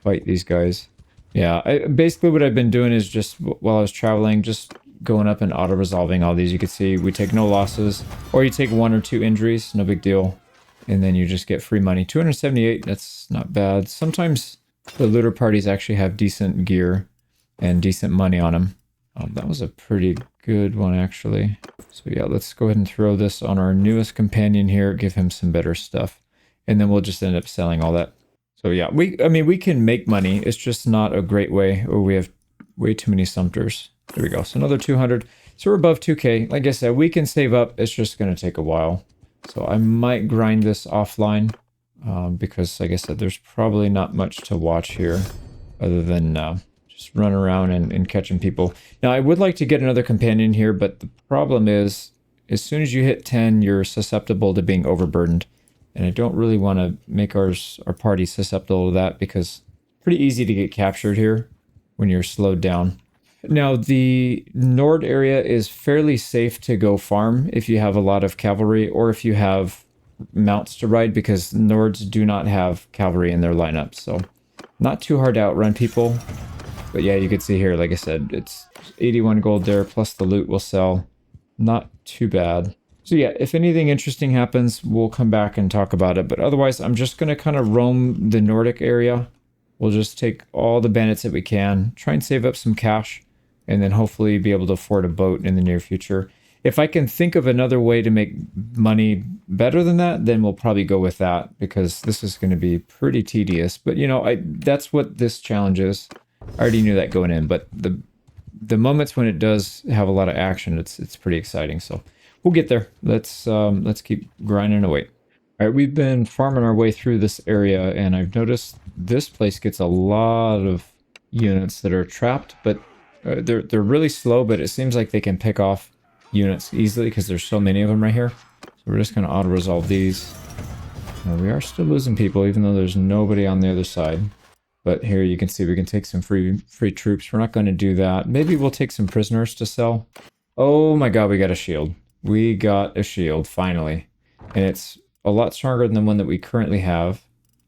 fight these guys. Yeah, basically what I've been doing is just while I was traveling, just going up and auto-resolving all these. You can see we take no losses, or you take 1 or 2 injuries, no big deal, and then you just get free money. 278, that's not bad. Sometimes the looter parties actually have decent gear and decent money on them. That was a pretty good one, actually. So yeah, let's go ahead and throw this on our newest companion here, give him some better stuff, and then we'll just end up selling all that. So yeah, I mean, we can make money. It's just not a great way, or we have way too many sumpters. There we go. So another 200. So we're above 2K. Like I said, we can save up. It's just going to take a while. So I might grind this offline because, like I said, there's probably not much to watch here other than just run around and catching people. Now, I would like to get another companion here, but the problem is as soon as you hit 10, you're susceptible to being overburdened. And I don't really want to make our party susceptible to that because it's pretty easy to get captured here when you're slowed down. Now, the Nord area is fairly safe to go farm if you have a lot of cavalry or if you have mounts to ride, because Nords do not have cavalry in their lineup. So not too hard to outrun people. But yeah, you can see here, like I said, it's 81 gold there, plus the loot will sell. Not too bad. So yeah, if anything interesting happens, we'll come back and talk about it. But otherwise, I'm just going to kind of roam the Nordic area. We'll just take all the bandits that we can, try and save up some cash, and then hopefully be able to afford a boat in the near future. If I can think of another way to make money better than that, then we'll probably go with that, because this is going to be pretty tedious. But you know, that's what this challenge is. I already knew that going in, but the moments when it does have a lot of action, it's pretty exciting. So we'll get there. Let's keep grinding away. All right, we've been farming our way through this area, and I've noticed this place gets a lot of units that are trapped, but they're really slow, but it seems like they can pick off units easily because there's so many of them right here. So we're just going to auto-resolve these. Now, we are still losing people even though there's nobody on the other side. But here you can see we can take some free troops. We're not going to do that. Maybe we'll take some prisoners to sell. Oh my god, we got a shield. We got a shield, finally. And it's a lot stronger than the one that we currently have.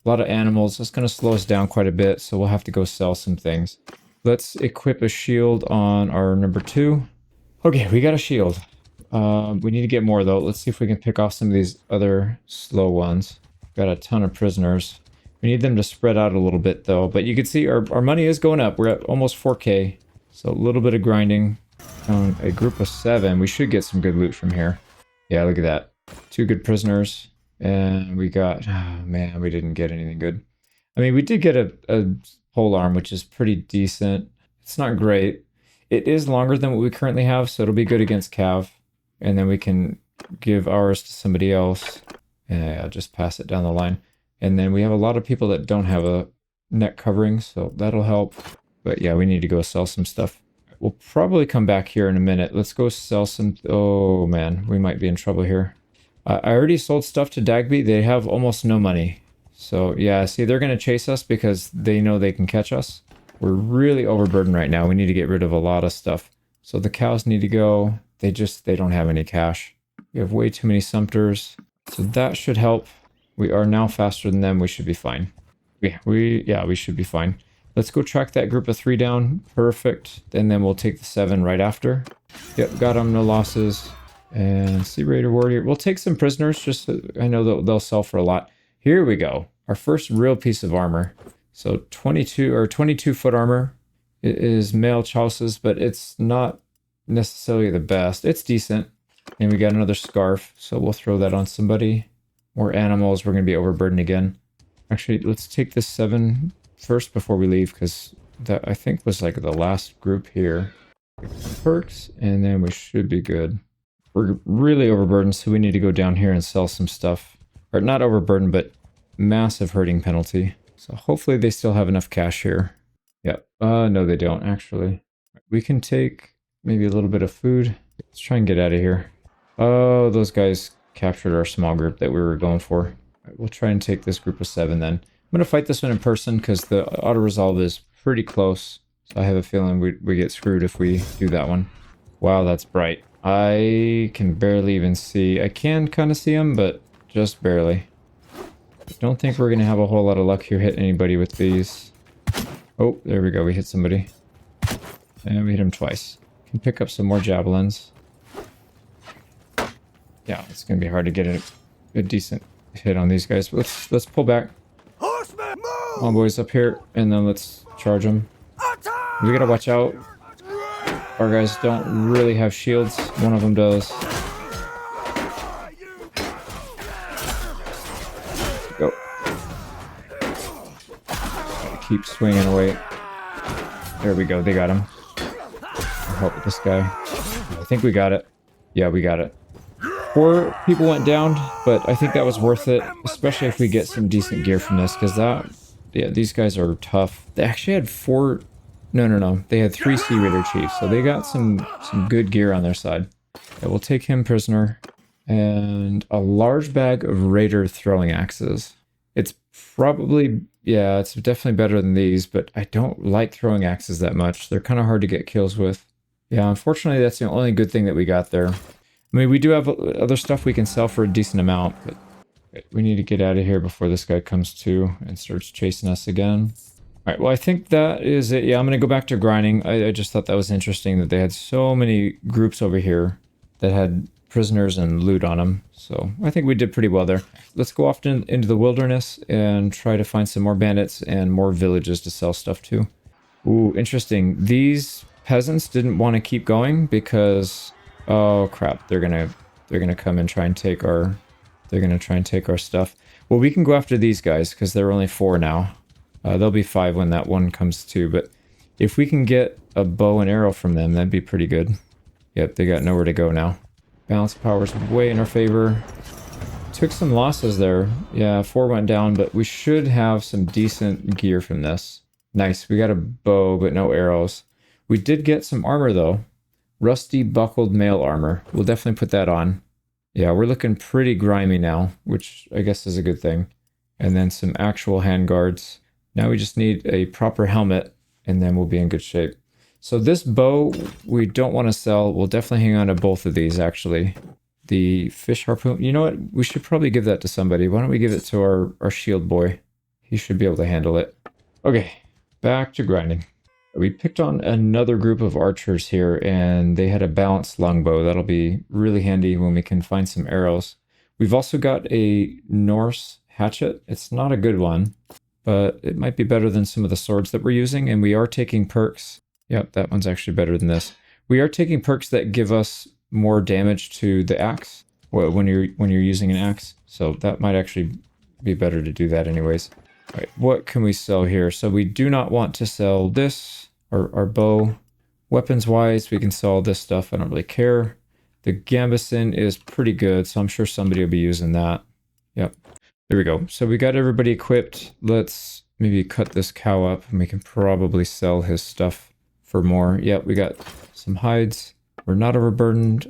A lot of animals. That's going to slow us down quite a bit, so we'll have to go sell some things. Let's equip a shield on our number 2. Okay, we got a shield. We need to get more, though. Let's see if we can pick off some of these other slow ones. Got a ton of prisoners. We need them to spread out a little bit, though. But you can see our money is going up. We're at almost 4K. So a little bit of grinding. On a group of 7, we should get some good loot from here. Yeah, look at that. 2 good prisoners. And we got... Oh, man, we didn't get anything good. I mean, we did get a pole arm, which is pretty decent. It's not great. It is longer than what we currently have, so it'll be good against Cav. And then we can give ours to somebody else. And I'll just pass it down the line. And then we have a lot of people that don't have a neck covering, so that'll help. But yeah, we need to go sell some stuff. We'll probably come back here in a minute. Let's go sell some... Oh man, we might be in trouble here. I already sold stuff to Dagby. They have almost no money. So yeah, see, they're going to chase us because they know they can catch us. We're really overburdened right now. We need to get rid of a lot of stuff. So the cows need to go. They don't have any cash. We have way too many sumpters. So that should help. We are now faster than them. We should be fine. Yeah, we should be fine. Let's go track that group of 3 down. Perfect. And then we'll take the 7 right after. Yep, got them. No losses. And Sea Raider Warrior. We'll take some prisoners. Just so I know they'll sell for a lot. Here we go. Our first real piece of armor. So 22 foot armor. It is male Chaucer's, but it's not necessarily the best. It's decent. And we got another scarf. So we'll throw that on somebody. More animals. We're going to be overburdened again. Actually, let's take this 7 first before we leave, because that I think was like the last group here. Perks, and then we should be good. We're really overburdened, so we need to go down here and sell some stuff. Or not overburdened, but massive hurting penalty. So hopefully they still have enough cash here. Yep. No, they don't, actually. We can take maybe a little bit of food. Let's try and get out of here. Oh, those guys captured our small group that we were going for. Right, we'll try and take this group of 7 then. I'm going to fight this one in person because the auto-resolve is pretty close. So I have a feeling we get screwed if we do that one. Wow, that's bright. I can barely even see. I can kind of see them, but just barely. I don't think we're going to have a whole lot of luck here hitting anybody with these. Oh, there we go. We hit somebody. And we hit him twice. Can pick up some more javelins. Yeah, it's going to be hard to get a decent hit on these guys. Let's pull back. Horsemen, move! Come on, boys, up here, and then let's charge them. We gotta watch out. Our guys don't really have shields. One of them does. Go. Gotta keep swinging away. There we go. They got him. I'll help with this guy. I think we got it. Yeah, we got it. 4 people went down, but I think that was worth it, especially if we get some decent gear from this, because yeah, these guys are tough. They actually had 4... No. They had 3 Sea Raider Chiefs, so they got some good gear on their side. Yeah, we'll take him prisoner. And a large bag of Raider throwing axes. It's probably... Yeah, it's definitely better than these, but I don't like throwing axes that much. They're kind of hard to get kills with. Yeah, unfortunately, that's the only good thing that we got there. I mean, we do have other stuff we can sell for a decent amount, but we need to get out of here before this guy comes to and starts chasing us again. All right, well, I think that is it. Yeah, I'm going to go back to grinding. I just thought that was interesting that they had so many groups over here that had prisoners and loot on them. So I think we did pretty well there. Let's go off into the wilderness and try to find some more bandits and more villages to sell stuff to. Ooh, interesting. These peasants didn't want to keep going because... Oh crap, they're gonna come and try and take our stuff. Well, we can go after these guys because there are only 4 now. There'll be 5 when that one comes to, but if we can get a bow and arrow from them, that'd be pretty good. Yep, they got nowhere to go now. Balance power's way in our favor. Took some losses there. Yeah, 4 went down, but we should have some decent gear from this. Nice, we got a bow, but no arrows. We did get some armor though. Rusty buckled mail armor. We'll definitely put that on. Yeah, we're looking pretty grimy now, which I guess is a good thing. And then some actual handguards. Now we just need a proper helmet, and then we'll be in good shape. So this bow, we don't want to sell. We'll definitely hang on to both of these, actually. The fish harpoon. You know what? We should probably give that to somebody. Why don't we give it to our shield boy? He should be able to handle it. Okay, back to grinding. We picked on another group of archers here, and they had a balanced longbow. That'll be really handy when we can find some arrows. We've also got a Norse hatchet. It's not a good one, but it might be better than some of the swords that we're using, and we are taking perks. Yep, that one's actually better than this. We are taking perks that give us more damage to the axe when you're using an axe, so that might actually be better to do that anyways. All right, what can we sell here? So we do not want to sell this, our bow. Weapons-wise, we can sell this stuff. I don't really care. The gambeson is pretty good, so I'm sure somebody will be using that. Yep. There we go. So we got everybody equipped. Let's maybe cut this cow up, and we can probably sell his stuff for more. Yep, we got some hides. We're not overburdened.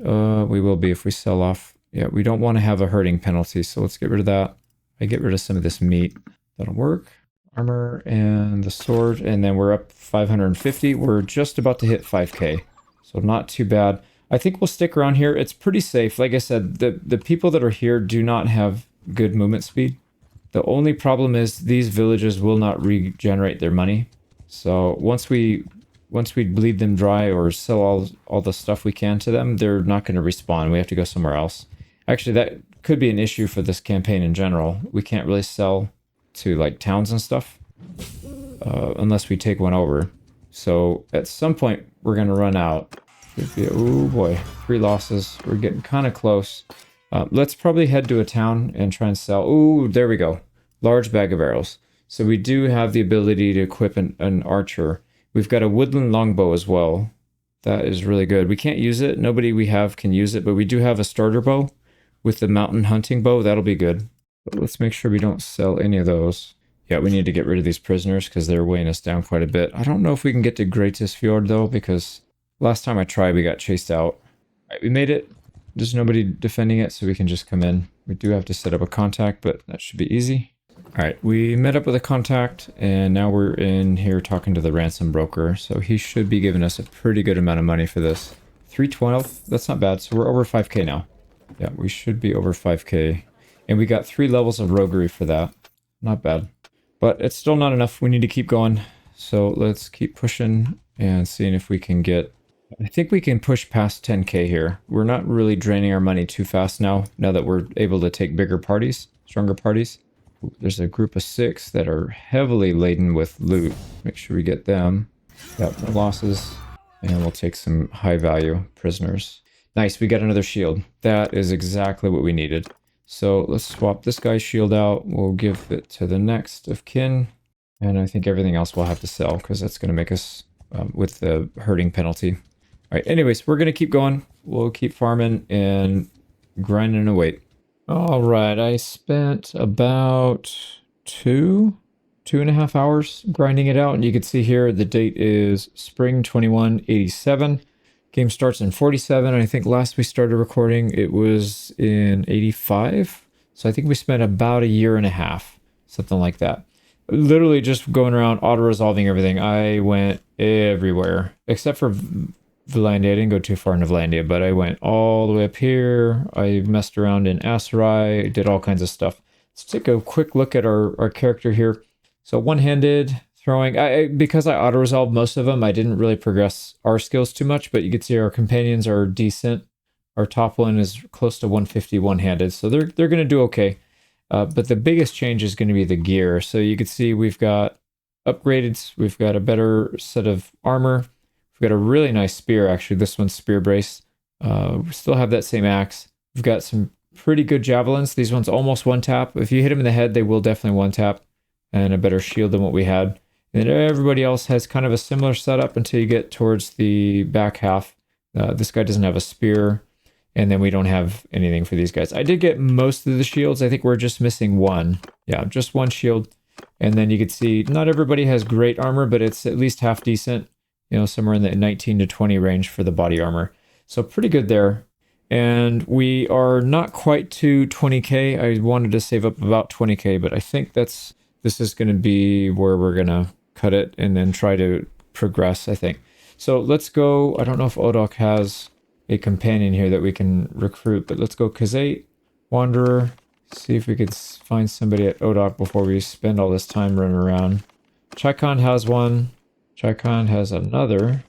We will be if we sell off. Yeah, we don't want to have a herding penalty, so let's get rid of that. I get rid of some of this meat. That'll work. Armor and the sword, and then we're up 550. We're just about to hit 5k, so not too bad. I think we'll stick around here. It's pretty safe. Like I said, the people that are here do not have good movement speed. The only problem is these villages will not regenerate their money. So once we bleed them dry or sell all the stuff we can to them, they're not going to respawn. We have to go somewhere else. Actually, that could be an issue for this campaign in general. We can't really sell to like towns and stuff unless we take one over. So at some point we're going to run out. Oh boy, 3 losses. We're getting kind of close. Let's probably head to a town and try and sell. Ooh, there we go. Large bag of arrows. So we do have the ability to equip an archer. We've got a woodland longbow as well. That is really good. We can't use it. Nobody we have can use it, but we do have a starter bow with the mountain hunting bow. That'll be good. But let's make sure we don't sell any of those. Yeah, we need to get rid of these prisoners because they're weighing us down quite a bit. I don't know if we can get to Greatest Fjord though, because last time I tried, we got chased out. All right, we made it. There's nobody defending it, so we can just come in. We do have to set up a contact, but that should be easy. All right, we met up with a contact, and now we're in here talking to the ransom broker. So he should be giving us a pretty good amount of money for this. 312, that's not bad. So we're over 5k now. Yeah, we should be over 5k. And we got 3 levels of roguery for that. Not bad. But it's still not enough. We need to keep going. So let's keep pushing and seeing if we can get... I think we can push past 10k here. We're not really draining our money too fast now that we're able to take bigger parties, stronger parties. There's a group of 6 that are heavily laden with loot. Make sure we get them. Got no losses. And we'll take some high value prisoners. Nice, we got another shield. That is exactly what we needed. So let's swap this guy's shield out. We'll give it to the next of kin. And I think everything else we'll have to sell because that's going to make us with the herding penalty. All right, anyways, we're going to keep going. We'll keep farming and grinding away. All right, I spent about 2.5 hours grinding it out. And you can see here the date is spring 2187. Game starts in 47. I think last we started recording, it was in 85. So I think we spent about 1.5 years, something like that. Literally just going around auto-resolving everything. I went everywhere, except for Valandia. I didn't go too far into Valandia, but I went all the way up here. I messed around in Aserai, did all kinds of stuff. Let's take a quick look at our character here. So one-handed... throwing, because I auto-resolved most of them, I didn't really progress our skills too much, but you can see our companions are decent. Our top one is close to 150 one-handed, so they're going to do okay. But the biggest change is going to be the gear. So you can see we've got upgraded, we've got a better set of armor. We've got a really nice spear, actually. This one's spear brace. We still have that same axe. We've got some pretty good javelins. These ones almost one-tap. If you hit them in the head, they will definitely one-tap, and a better shield than what we had. And everybody else has kind of a similar setup until you get towards the back half. This guy doesn't have a spear, and then we don't have anything for these guys. I did get most of the shields. I think we're just missing one. Yeah, just one shield. And then you can see not everybody has great armor, but it's at least half decent. You know, somewhere in the 19 to 20 range for the body armor. So pretty good there. And we are not quite to 20k. I wanted to save up about 20k, but I think this is going to be where we're going to cut it and then try to progress, I think. So let's go. I don't know if Odok has a companion here that we can recruit, but let's go Khazate, Wanderer, see if we could find somebody at Odok before we spend all this time running around. Chaikon has one. Chaikon has another.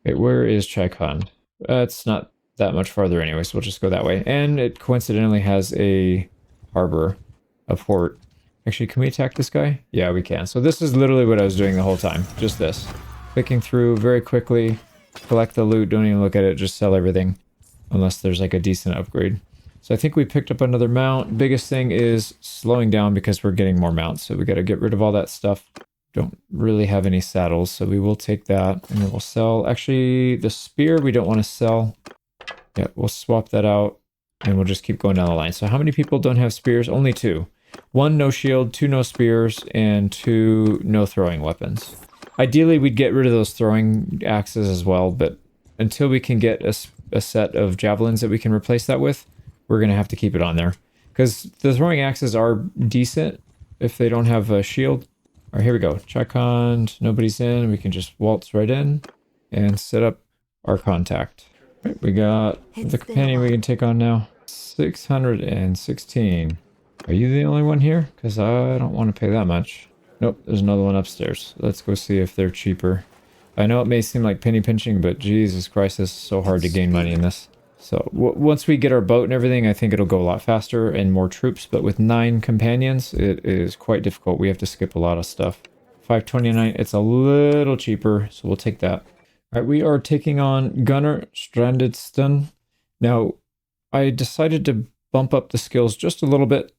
Wait, where is Chaikon? It's not that much farther anyway, so we'll just go that way. And it coincidentally has a harbor, a port. Actually, can we attack this guy? Yeah, we can. So this is literally what I was doing the whole time. Just this. Clicking through very quickly, collect the loot, don't even look at it, just sell everything. Unless there's like a decent upgrade. So I think we picked up another mount. Biggest thing is slowing down because we're getting more mounts. So we got to get rid of all that stuff. Don't really have any saddles, so we will take that and then we'll sell. Actually, the spear we don't want to sell. Yeah, we'll swap that out and we'll just keep going down the line. So how many people don't have spears? Only 2. 1 no shield, 2 no spears, and 2 no throwing weapons. Ideally, we'd get rid of those throwing axes as well, but until we can get a set of javelins that we can replace that with, we're going to have to keep it on there. Because the throwing axes are decent if they don't have a shield. All right, here we go. Chaikon, nobody's in. We can just waltz right in and set up our contact. All right, we got the companion we can take on now. 616. Are you the only one here? Because I don't want to pay that much. Nope, there's another one upstairs. Let's go see if they're cheaper. I know it may seem like penny pinching, but Jesus Christ, this is so hard to gain money in this. So once we get our boat and everything, I think it'll go a lot faster and more troops. But with 9 companions, it is quite difficult. We have to skip a lot of stuff. 529, it's a little cheaper, so we'll take that. All right, we are taking on Gunnar Strandedston. Now, I decided to bump up the skills just a little bit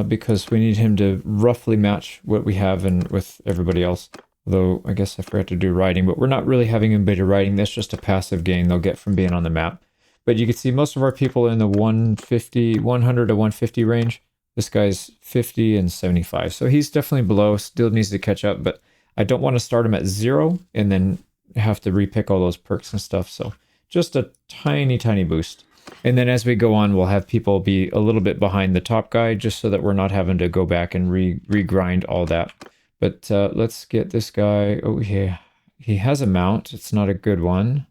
because we need him to roughly match what we have and with everybody else. Although, I guess I forgot to do riding, but we're not really having anybody riding. That's just a passive gain they'll get from being on the map. But you can see most of our people in the 100 to 150 range. This guy's 50 and 75. So he's definitely below, still needs to catch up, but I don't want to start him at 0 and then have to repick all those perks and stuff. So just a tiny, tiny boost. And then as we go on, we'll have people be a little bit behind the top guy just so that we're not having to go back and regrind all that. But let's get this guy. Oh, yeah. He has a mount. It's not a good one.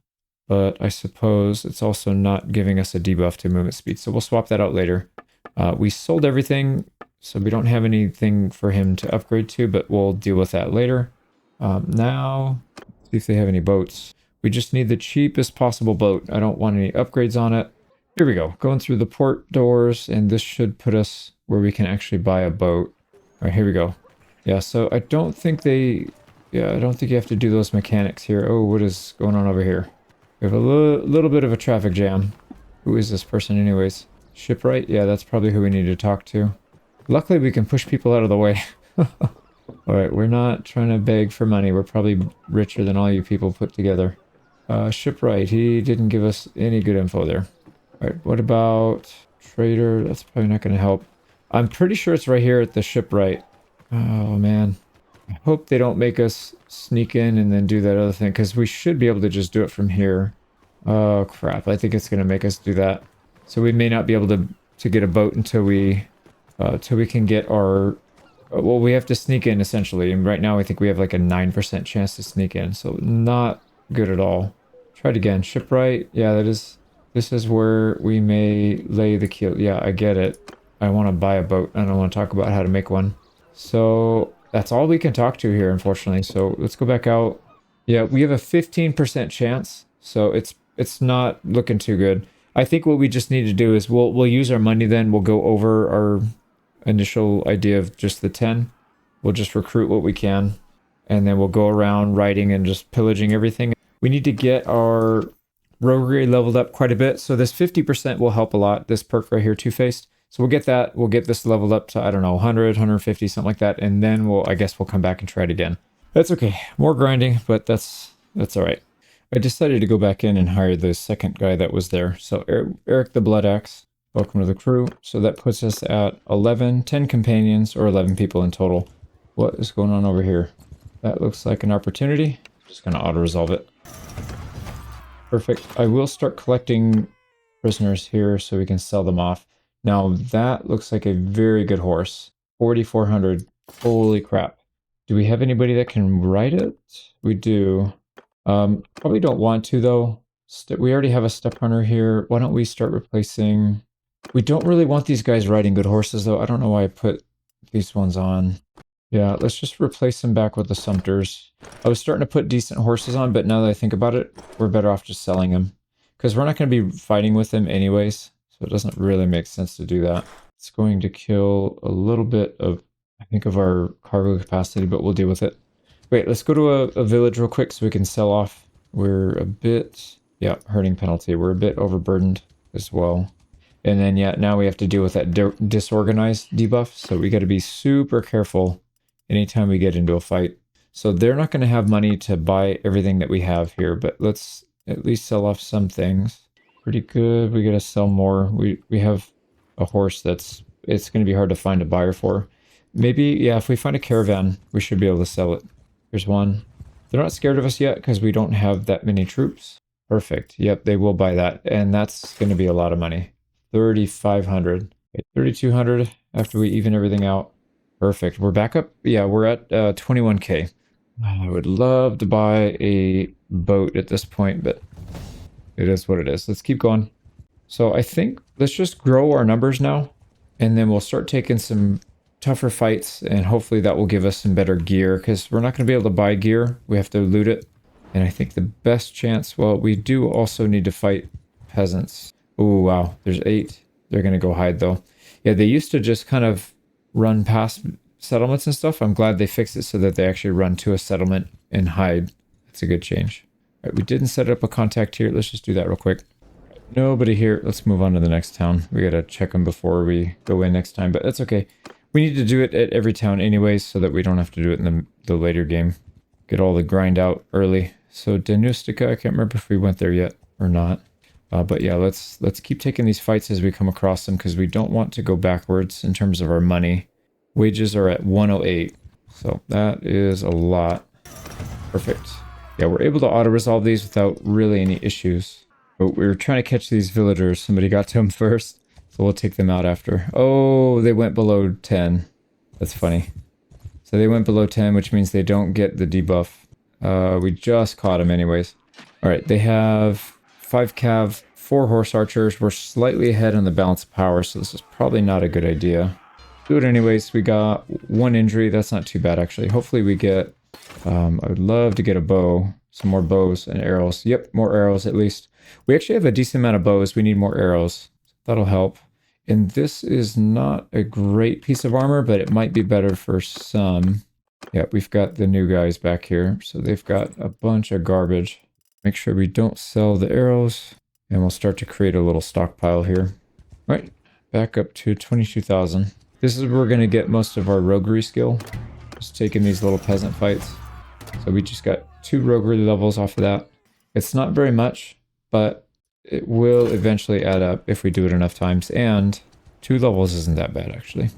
But I suppose it's also not giving us a debuff to movement speed. So we'll swap that out later. We sold everything, so we don't have anything for him to upgrade to, but we'll deal with that later. Now, see if they have any boats. We just need the cheapest possible boat. I don't want any upgrades on it. Here we go. Going through the port doors, and this should put us where we can actually buy a boat. All right, here we go. Yeah, so I don't think I don't think you have to do those mechanics here. Oh, what is going on over here? We have a little bit of a traffic jam. Who is this person anyways? Shipwright? Yeah, that's probably who we need to talk to. Luckily, we can push people out of the way. Alright, we're not trying to beg for money. We're probably richer than all you people put together. Shipwright, he didn't give us any good info there. Alright, what about trader? That's probably not going to help. I'm pretty sure it's right here at the shipwright. Oh, man. I hope they don't make us sneak in and then do that other thing, because we should be able to just do it from here. Oh, crap. I think it's going to make us do that. So we may not be able to get a boat until we can get our... Well, we have to sneak in, essentially. And right now, I think we have like a 9% chance to sneak in. So not good at all. Try it again. Shipwright. Yeah, this is where we may lay the keel. Yeah, I get it. I want to buy a boat. I don't want to talk about how to make one. So... that's all we can talk to here, unfortunately. So let's go back out. Yeah, we have a 15% chance. So it's not looking too good. I think what we just need to do is we'll use our money then. We'll go over our initial idea of just the 10. We'll just recruit what we can. And then we'll go around riding and just pillaging everything. We need to get our roguery leveled up quite a bit. So this 50% will help a lot. This perk right here, Two-Faced. So we'll get that. We'll get this leveled up to, I don't know, 100, 150, something like that. And then I guess we'll come back and try it again. That's okay. More grinding, but that's all right. I decided to go back in and hire the second guy that was there. So Eric the Blood Axe, welcome to the crew. So that puts us at 10 companions, or 11 people in total. What is going on over here? That looks like an opportunity. I'm just going to auto-resolve it. Perfect. I will start collecting prisoners here so we can sell them off. Now that looks like a very good horse. 4,400. Holy crap. Do we have anybody that can ride it? We do. Probably don't want to though. We already have a step hunter here. Why don't we start replacing... We don't really want these guys riding good horses though. I don't know why I put these ones on. Yeah, let's just replace them back with the Sumters. I was starting to put decent horses on, but now that I think about it, we're better off just selling them. Because we're not going to be fighting with them anyways, so it doesn't really make sense to do that. It's going to kill a little bit of, I think, of our cargo capacity, but we'll deal with it. Wait, let's go to a village real quick so we can sell off. We're a bit, yeah, herding penalty. We're a bit overburdened as well. And then, yeah, now we have to deal with that disorganized debuff, so we got to be super careful anytime we get into a fight. So they're not going to have money to buy everything that we have here, but let's at least sell off some things. Pretty good. We got to sell more. We have a horse it's going to be hard to find a buyer for. Maybe, yeah, if we find a caravan, we should be able to sell it. Here's one. They're not scared of us yet because we don't have that many troops. Perfect. Yep, they will buy that. And that's going to be a lot of money. 3,500. 3,200 after we even everything out. Perfect. We're back up. Yeah, we're at 21k. I would love to buy a boat at this point, but it is what it is. Let's keep going. So I think let's just grow our numbers now, and then we'll start taking some tougher fights, and hopefully that will give us some better gear, because we're not going to be able to buy gear. We have to loot it. And I think the best chance, well, we do also need to fight peasants. Oh, wow. There's 8. They're going to go hide, though. Yeah, they used to just kind of run past settlements and stuff. I'm glad they fixed it so that they actually run to a settlement and hide. That's a good change. All right, we didn't set up a contact here. Let's just do that real quick. Nobody here. Let's move on to the next town. We got to check them before we go in next time, but that's okay. We need to do it at every town anyways so that we don't have to do it in the later game. Get all the grind out early. So Danustica, I can't remember if we went there yet or not. But yeah, let's keep taking these fights as we come across them, because we don't want to go backwards in terms of our money. Wages are at 108, so that is a lot. Perfect. Yeah, we're able to auto-resolve these without really any issues. But we were trying to catch these villagers. Somebody got to them first, so we'll take them out after. Oh, they went below 10. That's funny. So they went below 10, which means they don't get the debuff. We just caught them anyways. All right, they have 5 cav, 4 horse archers. We're slightly ahead on the balance of power, so this is probably not a good idea. Do it anyways. We got 1 injury. That's not too bad, actually. Hopefully we get... I would love to get a bow. Some more bows and arrows. Yep, more arrows at least. We actually have a decent amount of bows. We need more arrows. That'll help. And this is not a great piece of armor, but it might be better for some. Yeah, we've got the new guys back here. So they've got a bunch of garbage. Make sure we don't sell the arrows, and we'll start to create a little stockpile here. All right, back up to 22,000. This is where we're going to get most of our roguery skill. Just taking these little peasant fights. So we just got 2 roguery levels off of that. It's not very much, but it will eventually add up if we do it enough times. And 2 levels isn't that bad, actually.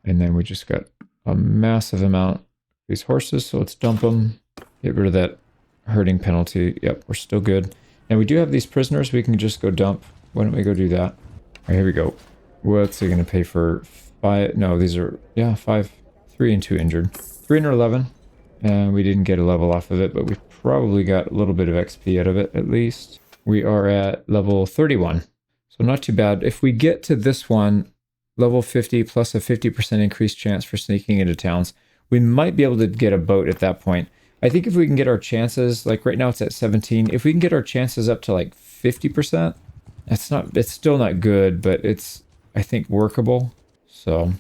And then we just got a massive amount of these horses, so let's dump them. Get rid of that herding penalty. Yep, we're still good. And we do have these prisoners we can just go dump. Why don't we go do that? All right, here we go. What's he going to pay for 5? No, these are, yeah, 5. 3 and 2 injured. 311. And we didn't get a level off of it, but we probably got a little bit of XP out of it, at least. We are at level 31. So not too bad. If we get to this one, level 50 plus a 50% increased chance for sneaking into towns, we might be able to get a boat at that point. I think if we can get our chances, like right now it's at 17, if we can get our chances up to like 50%, it's still not good, but it's, I think, workable. So,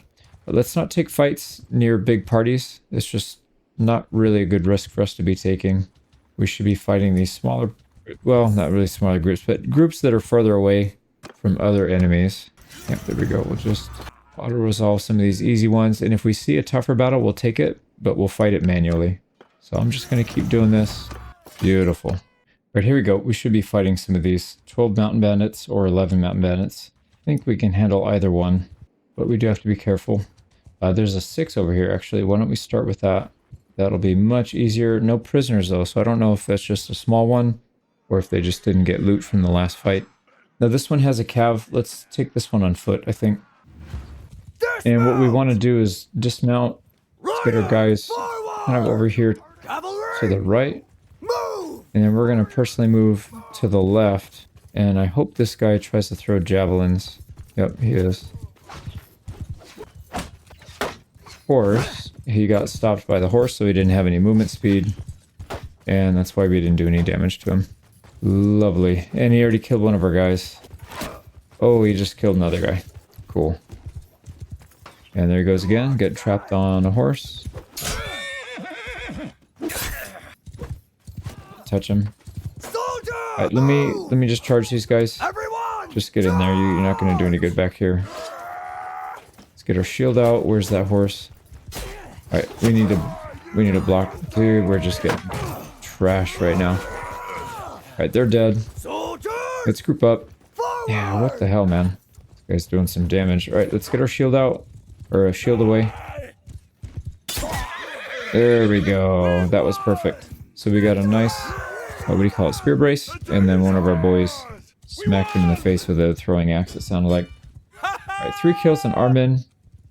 but let's not take fights near big parties. It's just not really a good risk for us to be taking. We should be fighting these smaller, well, not really smaller groups, but groups that are further away from other enemies. Yep, there we go. We'll just auto-resolve some of these easy ones. And if we see a tougher battle, we'll take it, but we'll fight it manually. So I'm just going to keep doing this. Beautiful. All right, here we go. We should be fighting some of these 12 mountain bandits or 11 mountain bandits. I think we can handle either one, but we do have to be careful. There's a 6 over here, actually. Why don't we start with that? That'll be much easier. No prisoners, though, so I don't know if that's just a small one or if they just didn't get loot from the last fight. Now this one has a cav. Let's take this one on foot, I think. And what we want to do is dismount. Let's get our guys kind of over here to the right. And then we're going to personally move to the left. And I hope this guy tries to throw javelins. Yep, he is. Of course, he got stopped by the horse, so he didn't have any movement speed. And that's why we didn't do any damage to him. Lovely. And he already killed one of our guys. Oh, he just killed another guy. Cool. And there he goes again. Get trapped on a horse. Touch him. Alright, let me just charge these guys. Just get in there. You're not going to do any good back here. Let's get our shield out. Where's that horse? Alright, we need to block. Dude, we're just getting trashed right now. Alright, they're dead. Let's group up. Yeah, what the hell, man? This guy's doing some damage. Alright, let's get our shield out. Or a shield away. There we go. That was perfect. So we got a nice, what do you call it, spear brace. And then one of our boys smacked him in the face with a throwing axe, it sounded like. Alright, 3 kills on Armin.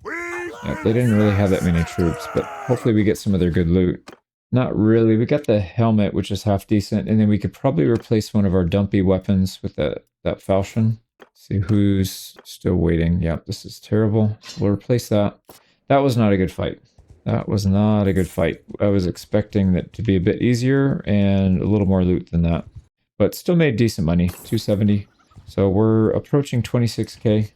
Yep, they didn't really have that many troops, but hopefully we get some of their good loot. Not really. We got the helmet, which is half decent, and then we could probably replace one of our dumpy weapons with that falchion. See who's still waiting. Yep, this is terrible. We'll replace that. That was not a good fight. That was not a good fight. I was expecting that to be a bit easier and a little more loot than that. But still made decent money, 270. So we're approaching 26k.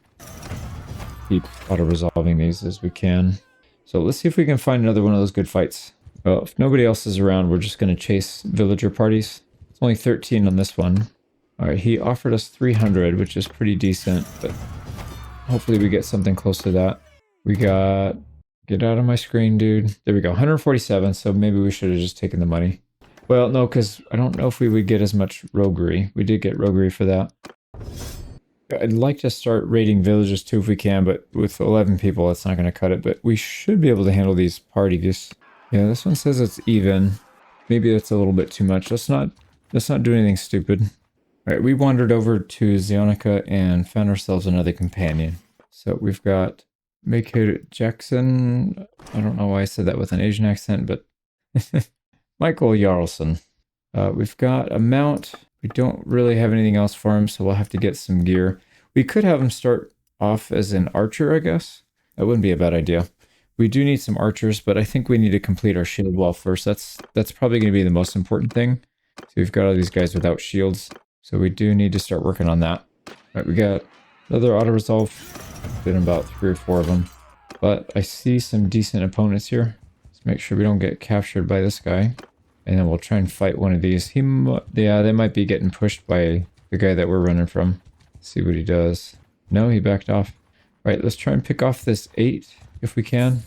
Keep auto-resolving these as we can. So let's see if we can find another one of those good fights. Well, if nobody else is around, we're just going to chase villager parties. It's only 13 on this one. Alright, he offered us 300, which is pretty decent, but hopefully we get something close to that. We got... Get out of my screen, dude. There we go, 147, so maybe we should have just taken the money. Well, no, because I don't know if we would get as much roguery. We did get roguery for that. I'd like to start raiding villages too if we can, but with 11 people, that's not going to cut it. But we should be able to handle these parties. Yeah, this one says it's even. Maybe that's a little bit too much. Let's not do anything stupid. All right, we wandered over to Zionica and found ourselves another companion. So we've got Michael Jackson. I don't know why I said that with an Asian accent, but Michael Jarlson. We've got a mount. We don't really have anything else for him, so we'll have to get some gear. We could have him start off as an archer, I guess. That wouldn't be a bad idea. We do need some archers, but I think we need to complete our shield wall first. That's probably going to be the most important thing. So we've got all these guys without shields, so we do need to start working on that. All right, we got another auto-resolve. Did about 3 or 4 of them. But I see some decent opponents here. Let's make sure we don't get captured by this guy. And then we'll try and fight one of these. Yeah, they might be getting pushed by the guy that we're running from. Let's see what he does. No, he backed off. All right, let's try and pick off this 8 if we can.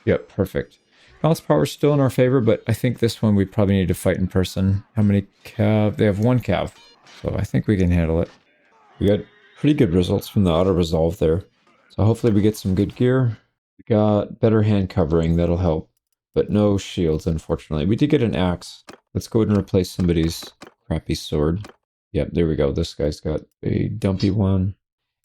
Yep, perfect. Balance power is still in our favor, but I think this one we probably need to fight in person. How many cav? They have 1 cav. So I think we can handle it. We got pretty good results from the auto-resolve there. So hopefully we get some good gear. We got better hand covering, that'll help. But no shields, unfortunately. We did get an axe. Let's go ahead and replace somebody's crappy sword. Yep, there we go. This guy's got a dumpy one.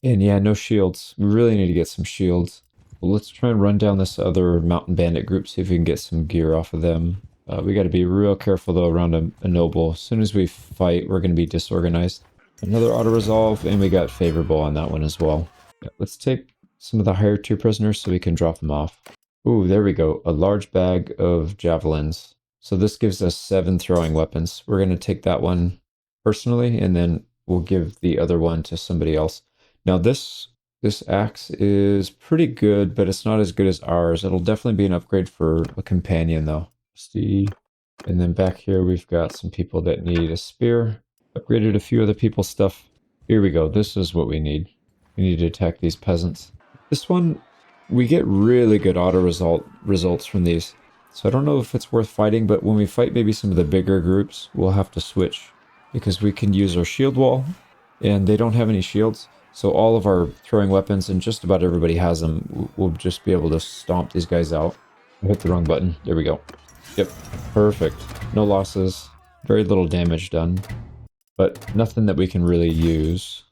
And yeah, no shields. We really need to get some shields. Well, let's try and run down this other mountain bandit group, see if we can get some gear off of them. We got to be real careful, though, around a noble. As soon as we fight, we're going to be disorganized. Another auto-resolve, and we got favorable on that one as well. Yeah, let's take some of the higher tier prisoners so we can drop them off. Ooh, there we go. A large bag of javelins. So this gives us 7 throwing weapons. We're going to take that one personally, and then we'll give the other one to somebody else. Now this axe is pretty good, but it's not as good as ours. It'll definitely be an upgrade for a companion, though. See, and then back here we've got some people that need a spear. Upgraded a few other people's stuff. Here we go. This is what we need. We need to attack these peasants. This one, we get really good results from these. So I don't know if it's worth fighting, but when we fight maybe some of the bigger groups, we'll have to switch. Because we can use our shield wall, and they don't have any shields. So all of our throwing weapons, and just about everybody has them, we'll just be able to stomp these guys out. I hit the wrong button. There we go. Yep, perfect. No losses. Very little damage done. but nothing that we can really use.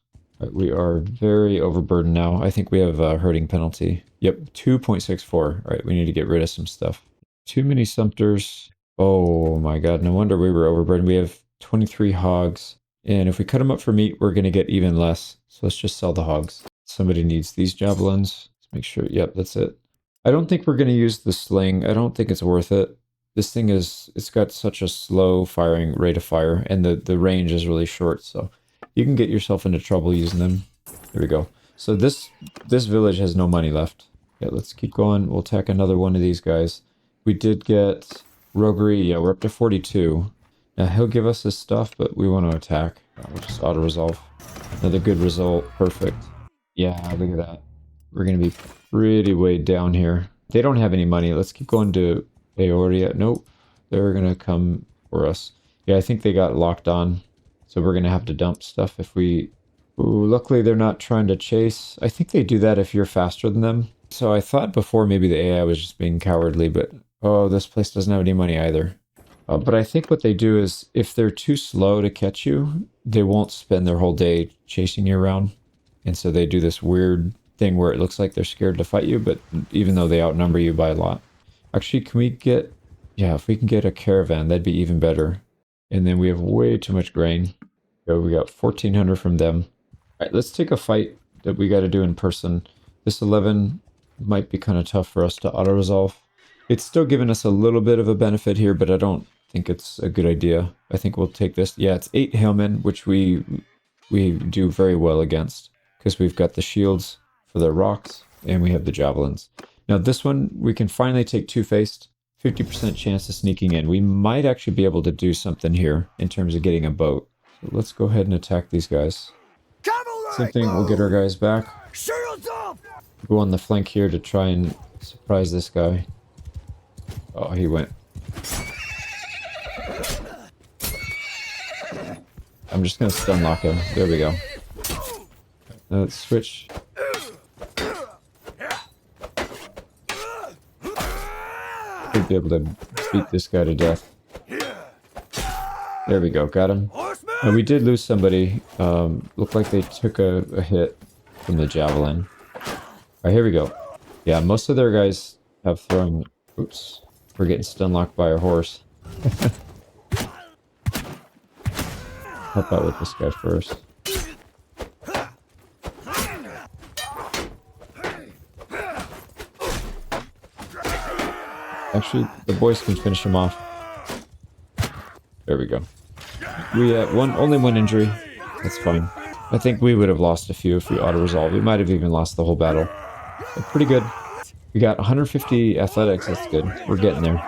We are very overburdened now. I think we have a herding penalty. Yep, 2.64. All right, we need to get rid of some stuff. Too many sumpters. Oh my god, no wonder we were overburdened. We have 23 hogs, and if we cut them up for meat, we're going to get even less. So let's just sell the hogs. Somebody needs these javelins. Let's make sure. Yep, that's it. I don't think we're going to use the sling. I don't think it's worth it. This thing it's got such a slow firing rate of fire, and the range is really short, so you can get yourself into trouble using them. There we go. So this village has no money left. Yeah, let's keep going. We'll attack another one of these guys. We did get roguery. Yeah, we're up to 42. Now he'll give us his stuff, but we want to attack. We'll just auto-resolve. Another good result. Perfect. Yeah, look at that. We're going to be pretty way down here. They don't have any money. Let's keep going to Aoria. Nope. They're going to come for us. Yeah, I think they got locked on. So we're going to have to dump stuff if we... Ooh, luckily they're not trying to chase. I think they do that if you're faster than them. So I thought before maybe the AI was just being cowardly, but... Oh, this place doesn't have any money either. But I think what they do is, if they're too slow to catch you, they won't spend their whole day chasing you around. And so they do this weird thing where it looks like they're scared to fight you, but even though they outnumber you by a lot. Actually, can we get... Yeah, if we can get a caravan, that'd be even better. And then we have way too much grain. So we got 1,400 from them. All right, let's take a fight that we got to do in person. This 11 might be kind of tough for us to auto-resolve. It's still giving us a little bit of a benefit here, but I don't think it's a good idea. I think we'll take this. Yeah, it's 8 Helmsmen, which we do very well against, because we've got the shields for the rocks, and we have the javelins. Now this one, we can finally take two-faced. 50% chance of sneaking in. We might actually be able to do something here in terms of getting a boat. So let's go ahead and attack these guys. Same thing, we'll get our guys back. Shields up! Go on the flank here to try and surprise this guy. Oh, he went. I'm just going to stun lock him. There we go. Now let's switch. Should be able to beat this guy to death. There we go, got him. And we did lose somebody. Looked like they took a hit from the javelin. Alright, here we go. Yeah, most of their guys have thrown... Oops. We're getting stun locked by our horse. Help out with this guy first. Actually, the boys can finish him off. There we go. We had only one injury. That's fine. I think we would have lost a few if we auto-resolved. We might have even lost the whole battle. But pretty good. We got 150 athletics. That's good. We're getting there.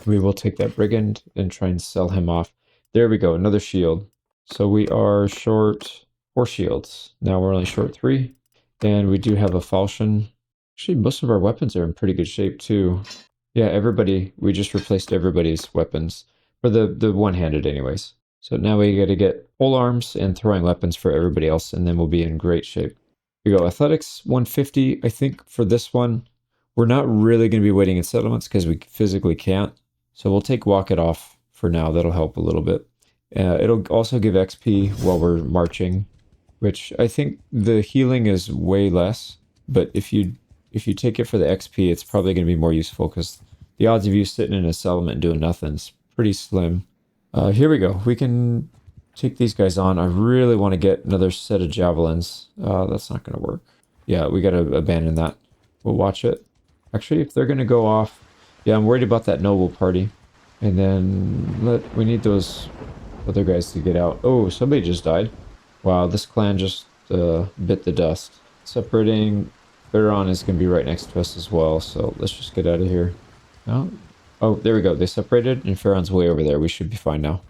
We will take that brigand and try and sell him off. There we go. Another shield. So we are short 4 shields. Now we're only short 3. And we do have a falchion. Actually, most of our weapons are in pretty good shape too. Yeah, everybody, we just replaced everybody's weapons. For the one-handed anyways. So now we got to get pole arms and throwing weapons for everybody else, and then we'll be in great shape. Here we go, athletics 150. I think for this one, we're not really going to be waiting in settlements because we physically can't. So we'll take walk it off for now. That'll help a little bit. It'll also give XP while we're marching, which I think the healing is way less. But if you take it for the XP, it's probably going to be more useful because the odds of you sitting in a settlement doing nothing is pretty slim. Here we go. We can take these guys on. I really want to get another set of javelins. That's not going to work. Yeah, we got to abandon that. We'll watch it. Actually, if they're going to go off... Yeah, I'm worried about that noble party. And then we need those other guys to get out. Oh, somebody just died. Wow, this clan just bit the dust. Separating... Pharaon is going to be right next to us as well, so let's just get out of here. Oh, there we go. They separated, and Pharaon's way over there. We should be fine now.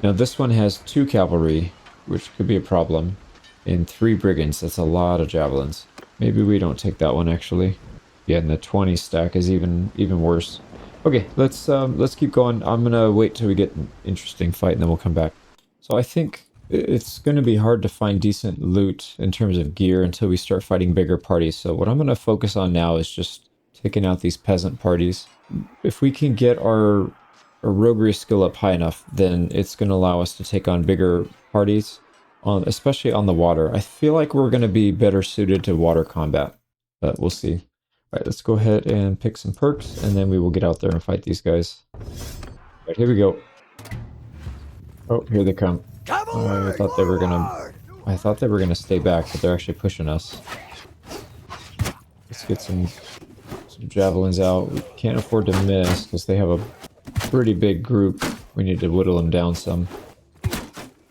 Now, this one has 2 cavalry, which could be a problem, and 3 brigands. That's a lot of javelins. Maybe we don't take that one, actually. Yeah, and the 20 stack is even worse. Okay, let's keep going. I'm going to wait till we get an interesting fight, and then we'll come back. So I think it's going to be hard to find decent loot in terms of gear until we start fighting bigger parties. So what I'm going to focus on now is just taking out these peasant parties. If we can get our our roguery skill up high enough, then it's going to allow us to take on bigger parties, especially on the water. I feel like we're going to be better suited to water combat, but we'll see. All right, let's go ahead and pick some perks, and then we will get out there and fight these guys. All right, here we go. Oh, here they come. I thought they were gonna stay back, but they're actually pushing us. Let's get some javelins out. We can't afford to miss because they have a pretty big group. We need to whittle them down some.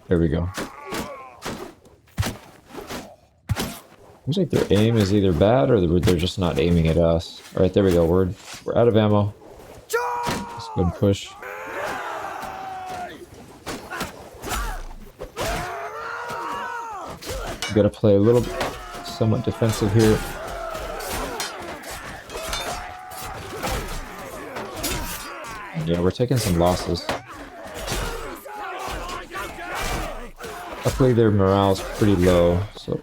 There we go. Seems like their aim is either bad or they're just not aiming at us. All right, there we go. We're out of ammo. Let's go and push. We gotta play a little somewhat defensive here. Yeah, we're taking some losses. Luckily their morale's pretty low, so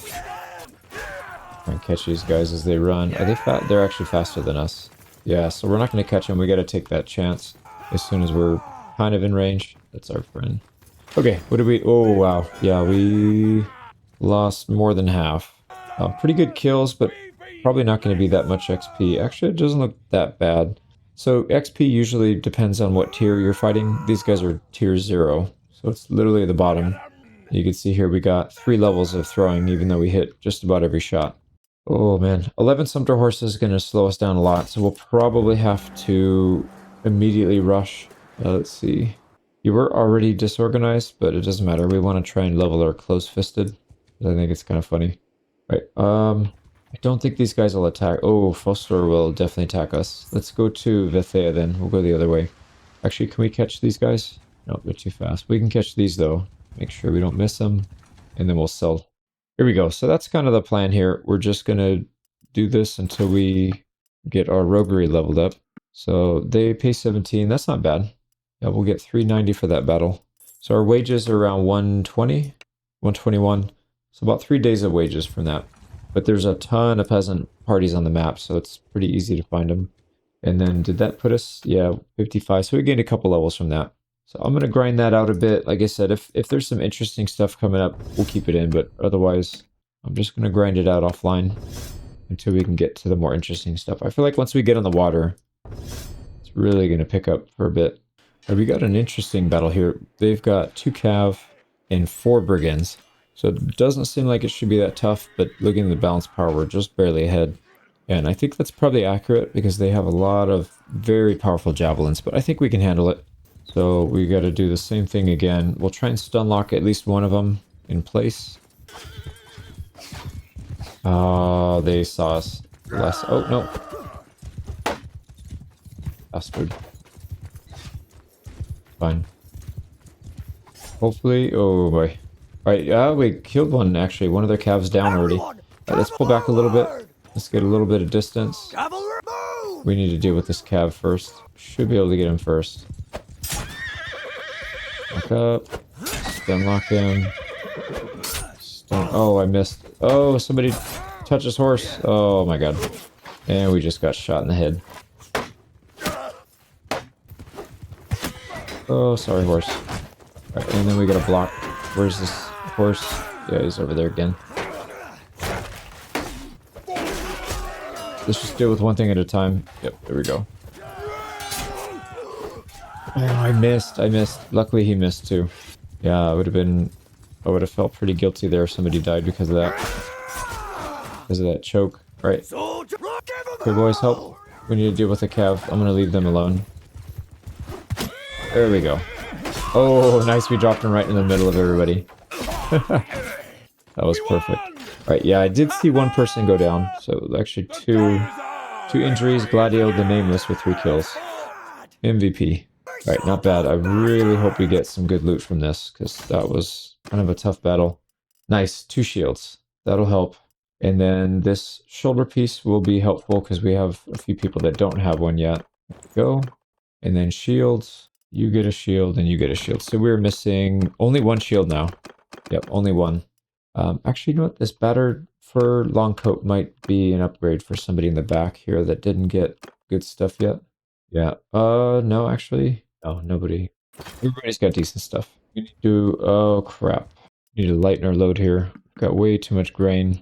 try and catch these guys as they run. Are they fast? They're actually faster than us. Yeah, so we're not gonna catch them. We gotta take that chance as soon as we're kind of in range. That's our friend. Okay, what did we... Oh, wow. Yeah, we lost more than half. Pretty good kills, but probably not going to be that much XP. Actually, it doesn't look that bad. So XP usually depends on what tier you're fighting. These guys are tier 0, so it's literally at the bottom. You can see here we got 3 levels of throwing, even though we hit just about every shot. Oh, man. 11 Sumpter Horses is going to slow us down a lot, so we'll probably have to immediately rush. Let's see. You were already disorganized, but it doesn't matter. We want to try and level our close-fisted. I think it's kind of funny. Right, I don't think these guys will attack. Oh, Foster will definitely attack us. Let's go to Vethea then. We'll go the other way. Actually, can we catch these guys? No, they're too fast. We can catch these, though. Make sure we don't miss them. And then we'll sell. Here we go. So that's kind of the plan here. We're just going to do this until we get our roguery leveled up. So they pay 17. That's not bad. Yeah, we'll get 390 for that battle. So our wages are around 120, 121. So about 3 days of wages from that. But there's a ton of peasant parties on the map, so it's pretty easy to find them. And then did that put us? Yeah, 55. So we gained a couple levels from that. So I'm going to grind that out a bit. Like I said, if there's some interesting stuff coming up, we'll keep it in. But otherwise, I'm just going to grind it out offline until we can get to the more interesting stuff. I feel like once we get on the water, it's really going to pick up for a bit. We got an interesting battle here. They've got 2 cav and 4 brigands. So it doesn't seem like it should be that tough, but looking at the balance power, we're just barely ahead. And I think that's probably accurate because they have a lot of very powerful javelins, but I think we can handle it. So we got to do the same thing again. We'll try and stun lock at least one of them in place. Oh, they saw us. Oh, no. Bastard. Fine. Hopefully, oh boy. Alright, we killed one actually. One of their calves down already. Right, let's pull back a little bit. Let's get a little bit of distance. We need to deal with this cav first. Should be able to get him first. Back up. Stun lock him. Stun. Oh, I missed. Oh, somebody touched his horse. Oh my god. And we just got shot in the head. Oh, sorry, horse. Alright, and then we gotta block. Where's this horse? Yeah, he's over there again. Let's just deal with one thing at a time. Yep, there we go. Oh, I missed. Luckily, he missed too. Yeah, I would have felt pretty guilty there if somebody died because of that. Because of that choke. Right. Okay, boys, help. We need to deal with the cav. I'm gonna leave them alone. There we go. Oh, nice. We dropped him right in the middle of everybody. That was perfect. Alright, yeah, I did see one person go down. So actually two injuries. Gladio the Nameless with 3 kills. MVP. Alright, not bad. I really hope we get some good loot from this because that was kind of a tough battle. Nice. 2 shields. That'll help. And then this shoulder piece will be helpful because we have a few people that don't have one yet. There we go. And then shields. You get a shield and you get a shield. So we're missing only 1 shield now. Yep, only 1. Actually, you know what? This battered fur long coat might be an upgrade for somebody in the back here that didn't get good stuff yet. Yeah. No, actually. No, nobody. Everybody's got decent stuff. We need to, oh crap. Need to lighten our load here. Got way too much grain.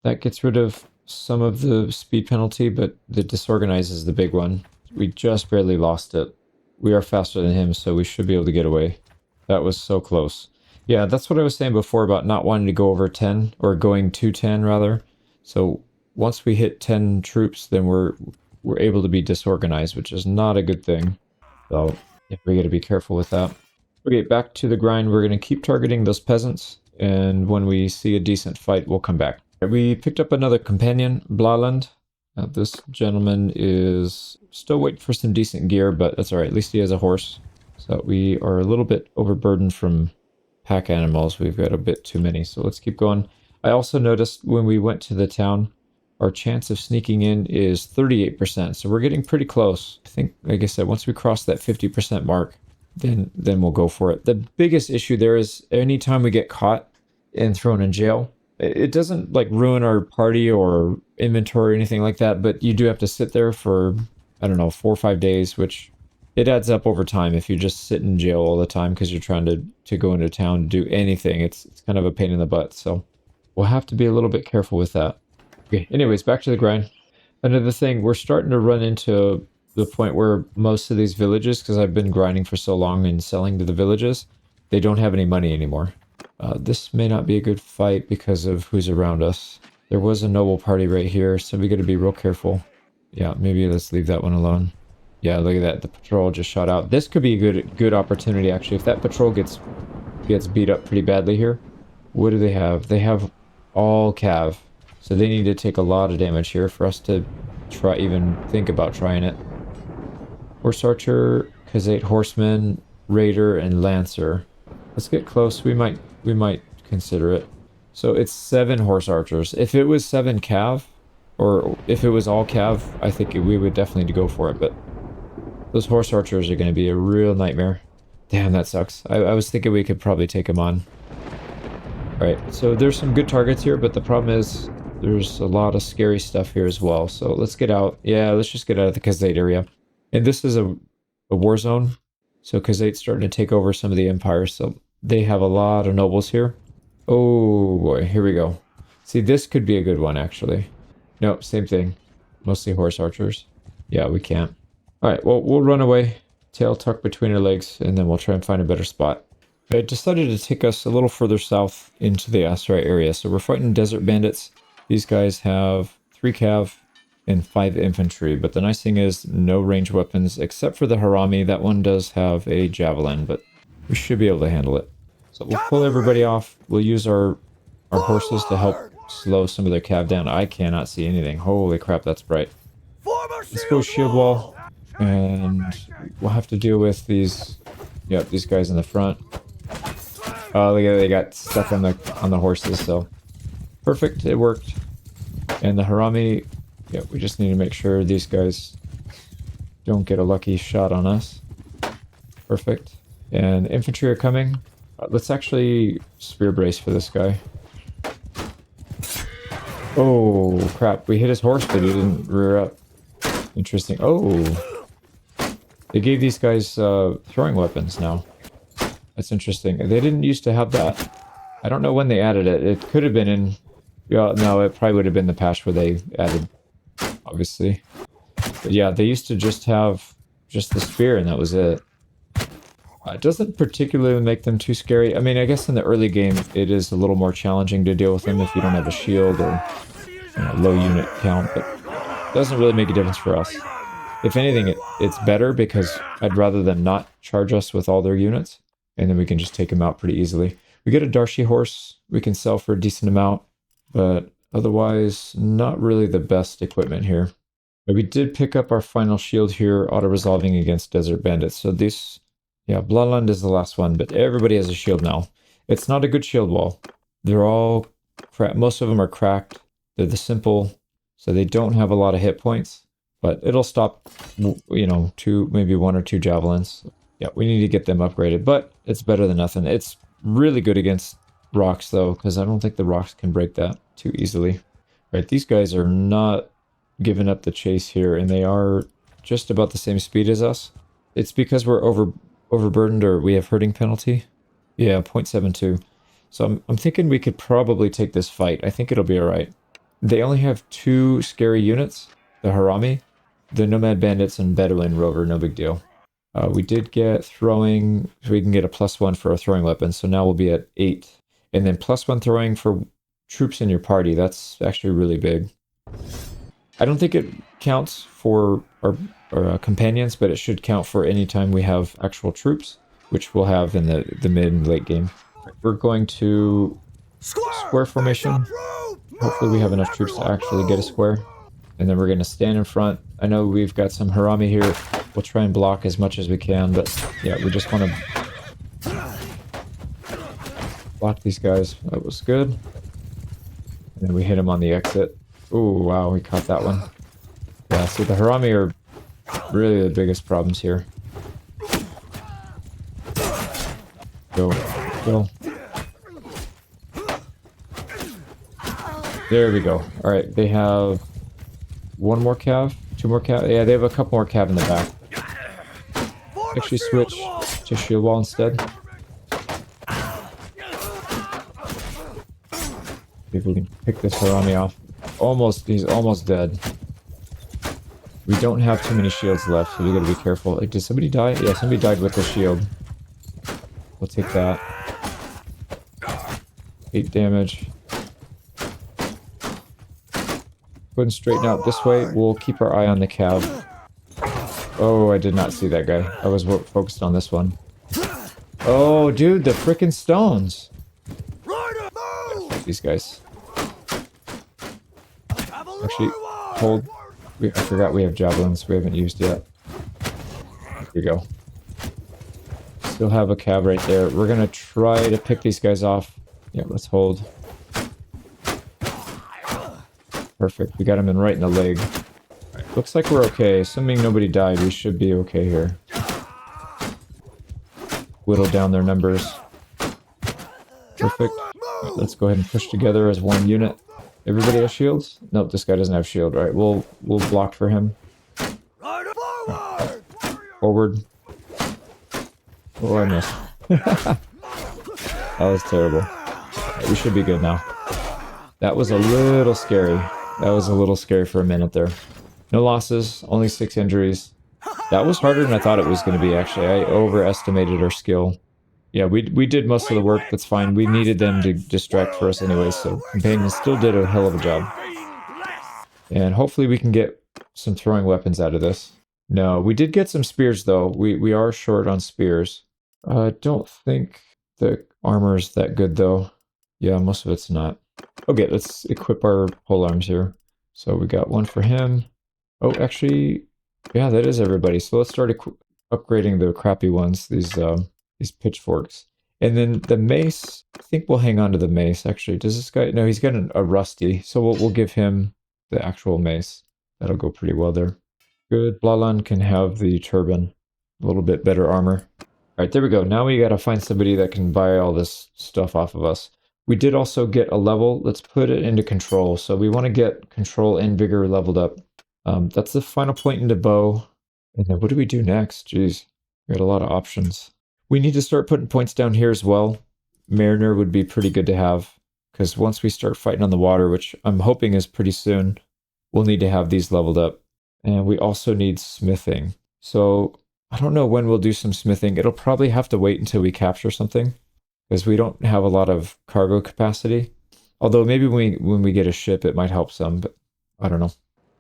That gets rid of some of the speed penalty, but the disorganize is the big one. We just barely lost it. We are faster than him, so we should be able to get away. That was so close. Yeah, that's what I was saying before about not wanting to go over 10, or going to 10 rather. So once we hit 10 troops, then we're able to be disorganized, which is not a good thing. So yeah, we got to be careful with that. Okay, back to the grind. We're going to keep targeting those peasants, and when we see a decent fight, we'll come back. We picked up another companion, Blaland. This gentleman is still waiting for some decent gear, but that's all right. At least he has a horse. So we are a little bit overburdened from pack animals. We've got a bit too many, so let's keep going. I also noticed when we went to the town, our chance of sneaking in is 38%. So we're getting pretty close. I think, like I said, once we cross that 50% mark, then we'll go for it. The biggest issue there is anytime we get caught and thrown in jail, it doesn't like ruin our party or inventory or anything like that, but you do have to sit there for, I don't know, 4 or 5 days, which it adds up over time if you just sit in jail all the time because you're trying to go into town to do anything. It's kind of a pain in the butt, so we'll have to be a little bit careful with that. Okay, anyways, back to the grind. Another thing, we're starting to run into the point where most of these villages, because I've been grinding for so long and selling to the villages, they don't have any money anymore. This may not be a good fight because of who's around us. There was a noble party right here, so we got to be real careful. Yeah, maybe let's leave that one alone. Yeah, look at that. The patrol just shot out. This could be a good opportunity, actually. If that patrol gets beat up pretty badly here. What do they have? They have all cav. So they need to take a lot of damage here for us to even think about trying it. Horse Archer, Khazate Horseman, Raider, and Lancer. Let's get close. We might consider it. So it's 7 Horse Archers. If it was 7 cav, or if it was all cav, I think we would definitely go for it. But those Horse Archers are going to be a real nightmare. Damn, that sucks. I was thinking we could probably take them on. Alright, so there's some good targets here, but the problem is there's a lot of scary stuff here as well. So let's get out. Yeah, let's just get out of the Khazate area. And this is a war zone. So Khazate's starting to take over some of the empires. So they have a lot of nobles here. Oh boy, here we go. See, this could be a good one, actually. No, same thing. Mostly horse archers. Yeah, we can't. Alright, well, we'll run away. Tail tucked between our legs, and then we'll try and find a better spot. I decided to take us a little further south into the Asteroid area. So we're fighting desert bandits. These guys have 3 cav and 5 infantry, but the nice thing is no range weapons except for the Harami. That one does have a javelin, but we should be able to handle it. So we'll pull everybody off. We'll use our horses to help slow some of their cav down. I cannot see anything. Holy crap, that's bright. Let's go shield wall, and we'll have to deal with these. Yep, these guys in the front. Oh, look at it, they got stuff on the horses, so perfect, it worked. And the Harami, yeah, we just need to make sure these guys don't get a lucky shot on us. Perfect. And infantry are coming. Let's actually spear brace for this guy. Oh crap, we hit his horse, but he didn't rear up. Interesting. Oh, they gave these guys throwing weapons now. That's interesting. They didn't used to have that. I don't know when they added it. It could have been in... Yeah, no, it probably would have been the patch where they added, obviously. But yeah, they used to just have just the spear and that was it. It doesn't particularly make them too scary. I mean, I guess in the early game, it is a little more challenging to deal with them if you don't have a shield or low unit count, but it doesn't really make a difference for us. If anything, it's better because I'd rather them not charge us with all their units, and then we can just take them out pretty easily. We get a Darshi horse we can sell for a decent amount, but otherwise, not really the best equipment here. But we did pick up our final shield here, auto-resolving against desert bandits. So this, yeah, Bloodland is the last one, but everybody has a shield now. It's not a good shield wall. They're all most of them are cracked. They're the simple, so they don't have a lot of hit points, but it'll stop, maybe 1 or 2 javelins. Yeah, we need to get them upgraded, but it's better than nothing. It's really good against rocks, though, because I don't think the rocks can break that too easily. Right, these guys are not giving up the chase here, and they are just about the same speed as us. It's because we're overburdened or we have herding penalty. Yeah, 0.72. So I'm thinking we could probably take this fight. I think it'll be alright. They only have 2 scary units. The Harami, the Nomad Bandits, and Bedouin Rover, no big deal. We did get throwing, so we can get a +1 for our throwing weapon, so now we'll be at 8. And then +1 throwing for troops in your party, that's actually really big. I don't think it counts for our companions, but it should count for any time we have actual troops, which we'll have in the mid and late game. We're going to square formation. Hopefully we have enough troops to actually get a square. And then we're going to stand in front. I know we've got some Harami here. We'll try and block as much as we can, but yeah, we just want to block these guys. That was good. And then we hit him on the exit. Oh, wow, we caught that one. Yeah, see, the Harami are really the biggest problems here. Go, go. There we go. Alright, they have 1 more cav, 2 more cav. Yeah, they have a couple more cav in the back. Actually switch to shield wall instead. See if we can pick this Harami off. He's almost dead. We don't have too many shields left, so we gotta be careful. Like, did somebody die? Yeah, somebody died with the shield. We'll take that. 8 damage. Go ahead and straighten out this way. We'll keep our eye on the cav. Oh, I did not see that guy. I was focused on this one. Oh, dude, the frickin' stones. These guys. Actually, hold. I forgot we have javelins we haven't used yet. Here we go. Still have a cav right there. We're gonna try to pick these guys off. Yeah, let's hold. Perfect. We got him in right in the leg. Right. Looks like we're okay. Assuming nobody died, we should be okay here. Whittle down their numbers. Perfect. Right, let's go ahead and push together as one unit. Everybody has shields? Nope, this guy doesn't have shield. All right, we'll block for him. Forward. Oh, I missed. That was terrible. Right, we should be good now. That was a little scary. That was a little scary for a minute there. No losses, only 6 injuries. That was harder than I thought it was going to be, actually. I overestimated our skill. Yeah, we did most of the work. That's fine. We needed them to distract for us anyway, so companions still did a hell of a job. And hopefully we can get some throwing weapons out of this. No, we did get some spears, though. We are short on spears. I don't think the armor is that good, though. Yeah, most of it's not. Okay, let's equip our polearms here. So we got one for him. Oh, actually, yeah, that is everybody. So let's start upgrading the crappy ones, these pitchforks. And then the mace, I think we'll hang on to the mace, actually. Does this guy... No, he's got a rusty, so we'll give him the actual mace. That'll go pretty well there. Good. Blalan can have the turban. A little bit better armor. Alright, there we go. Now we gotta find somebody that can buy all this stuff off of us. We did also get a level. Let's put it into control. So we want to get control and vigor leveled up. That's the final point into bow. And then what do we do next? Jeez, we got a lot of options. We need to start putting points down here as well. Mariner would be pretty good to have, because once we start fighting on the water, which I'm hoping is pretty soon, we'll need to have these leveled up. And we also need smithing. So I don't know when we'll do some smithing. It'll probably have to wait until we capture something, because we don't have a lot of cargo capacity. Although maybe when we get a ship, it might help some, but I don't know.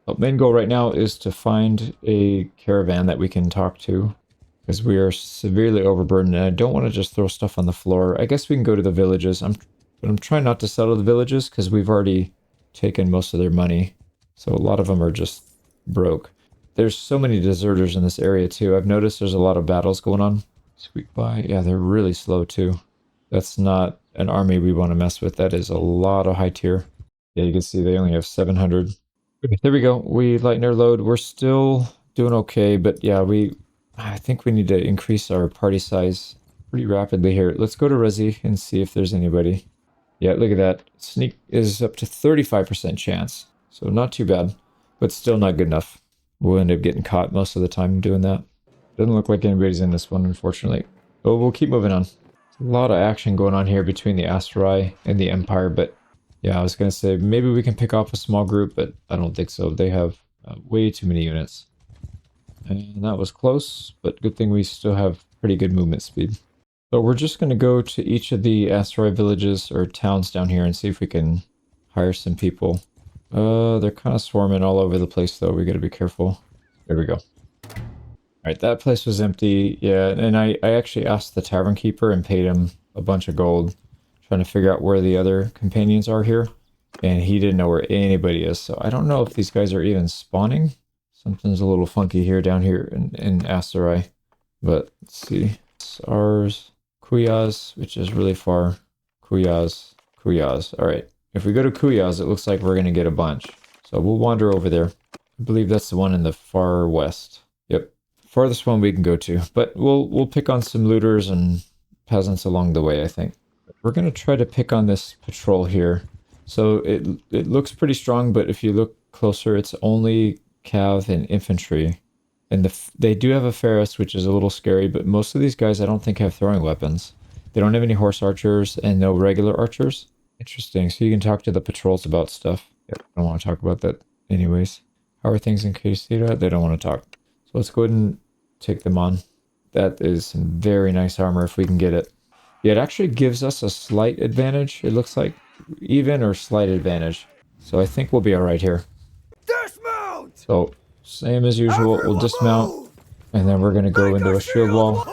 The main goal right now is to find a caravan that we can talk to, because we are severely overburdened, and I don't want to just throw stuff on the floor. I guess we can go to the villages. But I'm trying not to settle the villages, because we've already taken most of their money. So a lot of them are just broke. There's so many deserters in this area, too. I've noticed there's a lot of battles going on. Squeak by. Yeah, they're really slow, too. That's not an army we want to mess with. That is a lot of high tier. Yeah, you can see they only have 700. Okay, there we go. We lighten our load. We're still doing okay, but yeah, I think we need to increase our party size pretty rapidly here. Let's go to Resi and see if there's anybody. Yeah, look at that. Sneak is up to 35% chance. So not too bad, but still not good enough. We'll end up getting caught most of the time doing that. Doesn't look like anybody's in this one, unfortunately. But we'll keep moving on. A lot of action going on here between the Asterai and the Empire, but yeah, I was going to say maybe we can pick off a small group, but I don't think so. They have way too many units. And that was close, but good thing we still have pretty good movement speed. So we're just going to go to each of the Asteroid villages or towns down here and see if we can hire some people. They're kind of swarming all over the place though. We got to be careful. There we go. Alright, that place was empty. Yeah, and I actually asked the tavern keeper and paid him a bunch of gold, trying to figure out where the other companions are here. And he didn't know where anybody is, so I don't know if these guys are even spawning. Something's a little funky here down here in Asterai. But let's see. It's ours. Kuyaz, which is really far. Kuyaz. Kuyaz. Alright. If we go to Kuyaz, it looks like we're going to get a bunch. So we'll wander over there. I believe that's the one in the far west. Yep. Farthest one we can go to. But we'll pick on some looters and peasants along the way, I think. We're going to try to pick on this patrol here. So it looks pretty strong, but if you look closer, it's only cav and infantry. And they do have a Ferris, which is a little scary, but most of these guys I don't think have throwing weapons. They don't have any horse archers and no regular archers. Interesting. So you can talk to the patrols about stuff. Yep, I don't want to talk about that anyways. How are things in Kedisira? They don't want to talk. So let's go ahead and take them on. That is some very nice armor if we can get it. Yeah, it actually gives us a slight advantage. It looks like even or slight advantage. So I think we'll be alright here. Dismount! So same as usual, we'll dismount and then we're going to go into a shield wall.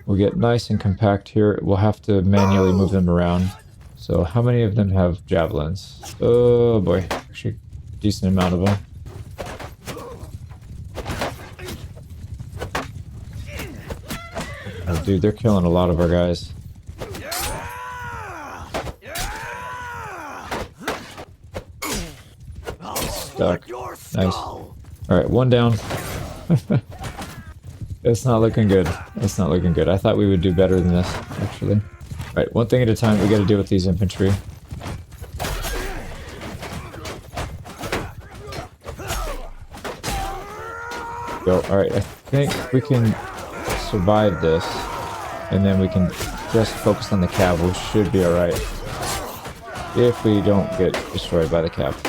We'll get nice and compact here. We'll have to manually move them around. So how many of them have javelins? Oh boy, actually a decent amount of them. Oh dude, they're killing a lot of our guys. Stuck. Nice. Alright, one down. It's not looking good. It's not looking good. I thought we would do better than this, actually. Alright, one thing at a time. We gotta deal with these infantry. Go. Alright, I think we can survive this. And then we can just focus on the cav. We should be alright. If we don't get destroyed by the cav.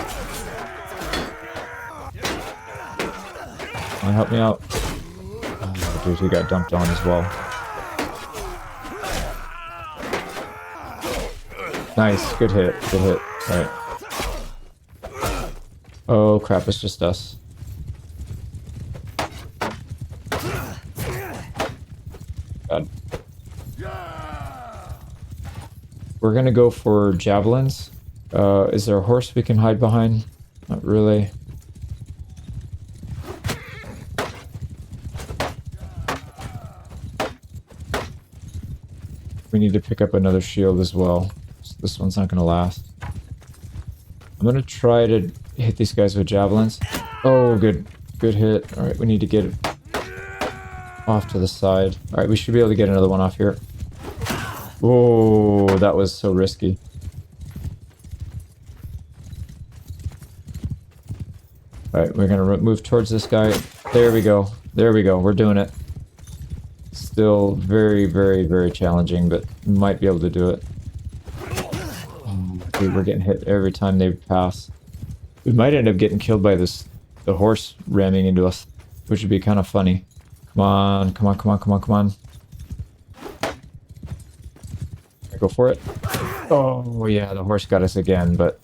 Can you help me out? Oh, dude, he got dumped on as well. Nice, good hit, good hit. Alright. Oh crap, it's just us. God. We're gonna go for javelins. Is there a horse we can hide behind? Not really. We need to pick up another shield as well. So this one's not going to last. I'm going to try to hit these guys with javelins. Oh, good. Good hit. Alright, we need to get it off to the side. Alright, we should be able to get another one off here. Oh, that was so risky. Alright, we're going to move towards this guy. There we go. There we go. We're doing it. Still very, very, very challenging, but might be able to do it. Oh, dude, we're getting hit every time they pass. We might end up getting killed by the horse ramming into us, which would be kind of funny. Come on, come on, come on, come on, come on. Go for it. Oh, yeah, the horse got us again, but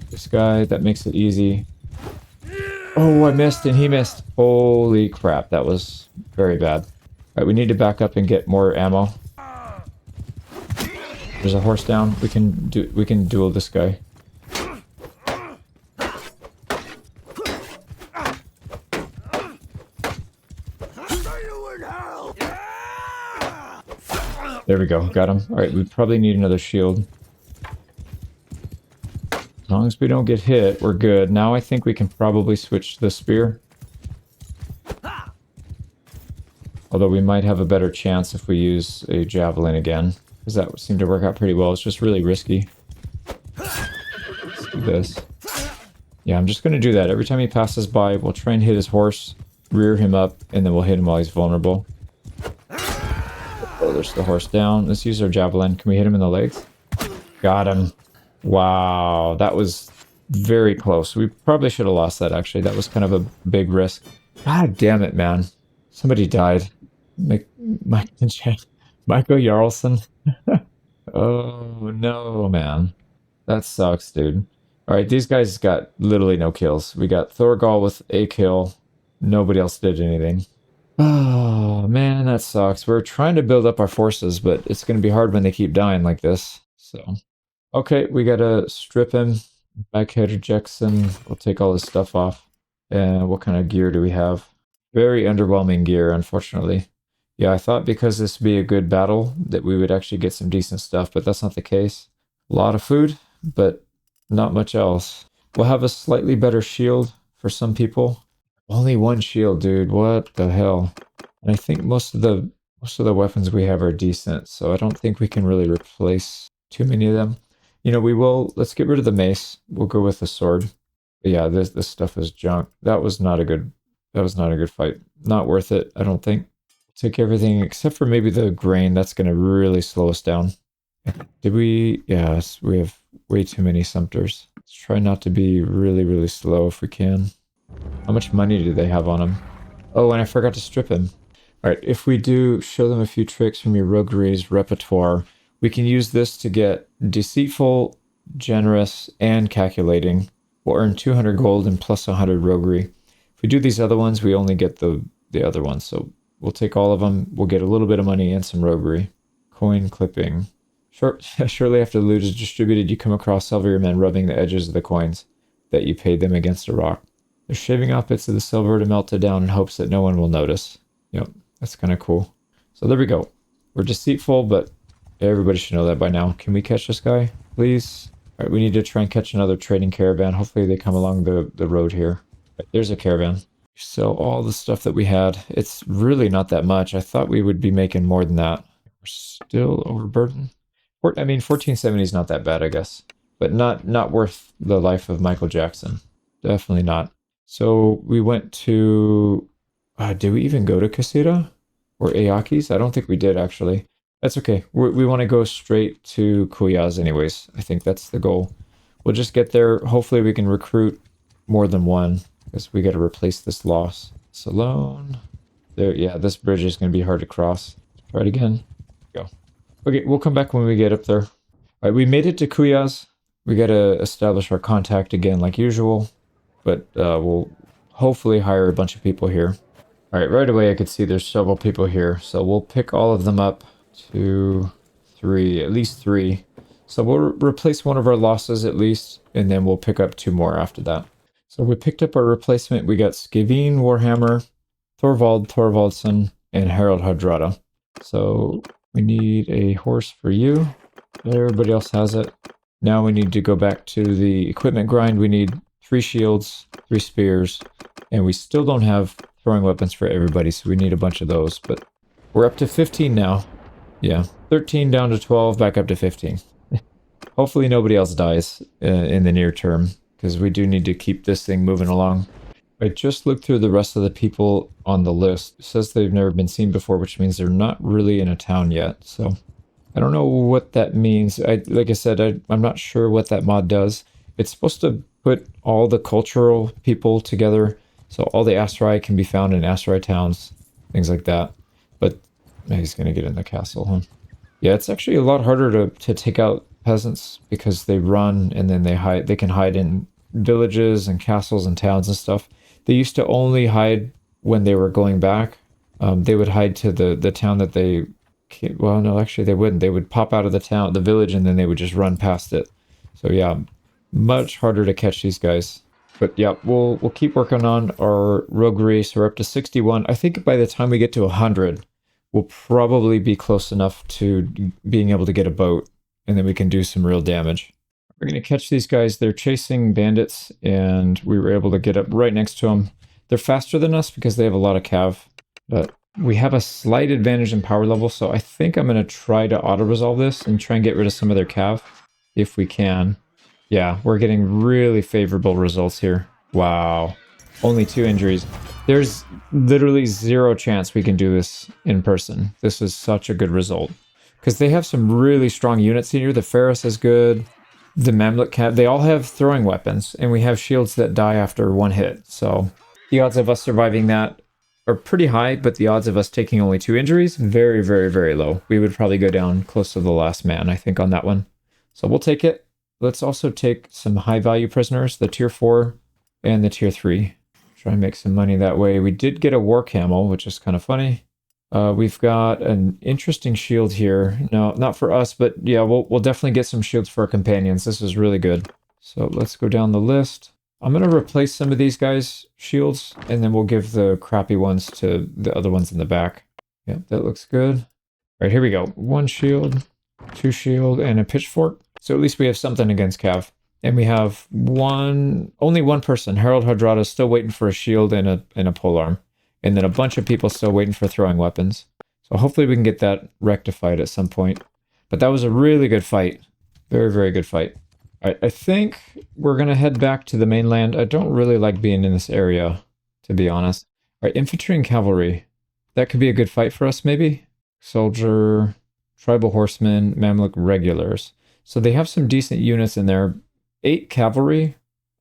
this guy, that makes it easy. Oh, I missed and he missed. Holy crap, that was very bad. Alright, we need to back up and get more ammo. There's a horse down. We can duel this guy. There we go, got him. Alright, we probably need another shield. As long as we don't get hit, we're good. Now I think we can probably switch to the spear. Although we might have a better chance if we use a javelin again. Because that seemed to work out pretty well. It's just really risky. Let's do this. Yeah, I'm just going to do that. Every time he passes by, we'll try and hit his horse, rear him up, and then we'll hit him while he's vulnerable. Oh, there's the horse down. Let's use our javelin. Can we hit him in the legs? Got him. Wow, that was very close. We probably should have lost that, actually. That was kind of a big risk. God damn it, man. Somebody died. Michael Jarlson. Oh, no, man. That sucks, dude. Alright, these guys got literally no kills. We got Thorgal with a kill. Nobody else did anything. Oh, man, that sucks. We're trying to build up our forces, but it's going to be hard when they keep dying like this. So, okay, we got to strip him. Backheader Jackson. We'll take all this stuff off. And what kind of gear do we have? Very underwhelming gear, unfortunately. Yeah, I thought because this would be a good battle that we would actually get some decent stuff, but that's not the case. A lot of food, but not much else. We'll have a slightly better shield for some people. Only one shield, dude. What the hell? And I think most of the weapons we have are decent, so I don't think we can really replace too many of them. You know, let's get rid of the mace. We'll go with the sword. But yeah, this stuff is junk. That was not a good fight. Not worth it, I don't think. Take everything except for maybe the grain. That's going to really slow us down. Did we? Yes, we have way too many sumpters. Let's try not to be really, really slow if we can. How much money do they have on them? Oh, and I forgot to strip him. All right, if we do show them a few tricks from your roguery's repertoire, we can use this to get deceitful, generous, and calculating. We'll earn 200 gold and plus 100 roguery. If we do these other ones, we only get the other ones. So we'll take all of them. We'll get a little bit of money and some roguery. Coin clipping. Shortly after the loot is distributed, you come across several of your men rubbing the edges of the coins that you paid them against a rock. They're shaving off bits of the silver to melt it down in hopes that no one will notice. Yep, that's kind of cool. So there we go. We're deceitful, but everybody should know that by now. Can we catch this guy, please? All right, we need to try and catch another trading caravan. Hopefully they come along the road here. Right, there's a caravan. Sell all the stuff that we had. It's really not that much. I thought we would be making more than that. We're still overburdened. I mean, 1470 is not that bad, I guess. But not worth the life of Michael Jackson. Definitely not. So we went to... did we even go to Kasira? Or Aoki's? I don't think we did, actually. That's okay. We want to go straight to Kuyaz anyways. I think that's the goal. We'll just get there. Hopefully we can recruit more than one. Because we got to replace this loss. Salone. There, yeah, this bridge is going to be hard to cross. Try it again. Go. Okay, we'll come back when we get up there. All right, we made it to Kuyaz. We got to establish our contact again like usual. But we'll hopefully hire a bunch of people here. All right, right away I could see there's several people here. So we'll pick all of them up. 2, 3, at least 3. So we'll replace one of our losses at least. And then we'll pick up 2 more after that. So we picked up our replacement. We got Skaveen Warhammer, Thorvald Thorvaldsson, and Harold Hardrada. So we need a horse for you. Everybody else has it. Now we need to go back to the equipment grind. We need 3 shields, 3 spears, and we still don't have throwing weapons for everybody, so we need a bunch of those. But we're up to 15 now. Yeah, 13 down to 12, back up to 15. Hopefully nobody else dies in the near term, because we do need to keep this thing moving along. I just looked through the rest of the people on the list. It says they've never been seen before, which means they're not really in a town yet. So I don't know what that means. Like I said, I'm not sure what that mod does. It's supposed to put all the cultural people together. So all the Aserai can be found in Aserai towns, things like that. But he's going to get in the castle, huh? Yeah, it's actually a lot harder to take out peasants because they run and then they hide. They can hide in villages and castles and towns and stuff. They used to only hide when they were going back. They would hide to the town that they... Well, no, actually they wouldn't. They would pop out of the village, and then they would just run past it. So yeah, much harder to catch these guys. But yeah, we'll keep working on our roguery. So we're up to 61. I think by the time we get to 100, we'll probably be close enough to being able to get a boat, and then we can do some real damage. We're going to catch these guys. They're chasing bandits, and we were able to get up right next to them. They're faster than us because they have a lot of cav, but we have a slight advantage in power level, so I think I'm going to try to auto-resolve this and try and get rid of some of their cav, if we can. Yeah, we're getting really favorable results here. Wow. Only 2 injuries. There's literally 0 chance we can do this in person. This is such a good result. Because they have some really strong units here. The Ferris is good. The Mamluk Cat, they all have throwing weapons. And we have shields that die after 1 hit. So the odds of us surviving that are pretty high, but the odds of us taking only 2 injuries, very, very, very low. We would probably go down close to the last man, I think, on that one. So we'll take it. Let's also take some high-value prisoners, the tier 4 and the tier 3. Try and make some money that way. We did get a war camel, which is kind of funny. We've got an interesting shield here. No, not for us, but yeah, we'll definitely get some shields for our companions. This is really good. So let's go down the list. I'm going to replace some of these guys' shields, and then we'll give the crappy ones to the other ones in the back. Yeah, that looks good. All right, here we go. 1 shield, 2 shield, and a pitchfork. So at least we have something against Cav. And we have only one person, Harold Hardrada, still waiting for a shield and a polearm. And then a bunch of people still waiting for throwing weapons. So hopefully we can get that rectified at some point. But that was a really good fight. Very, very good fight. All right, I think we're going to head back to the mainland. I don't really like being in this area, to be honest. All right, infantry and cavalry. That could be a good fight for us, maybe. Soldier, tribal horsemen, Mamluk regulars. So they have some decent units in there. 8 cavalry,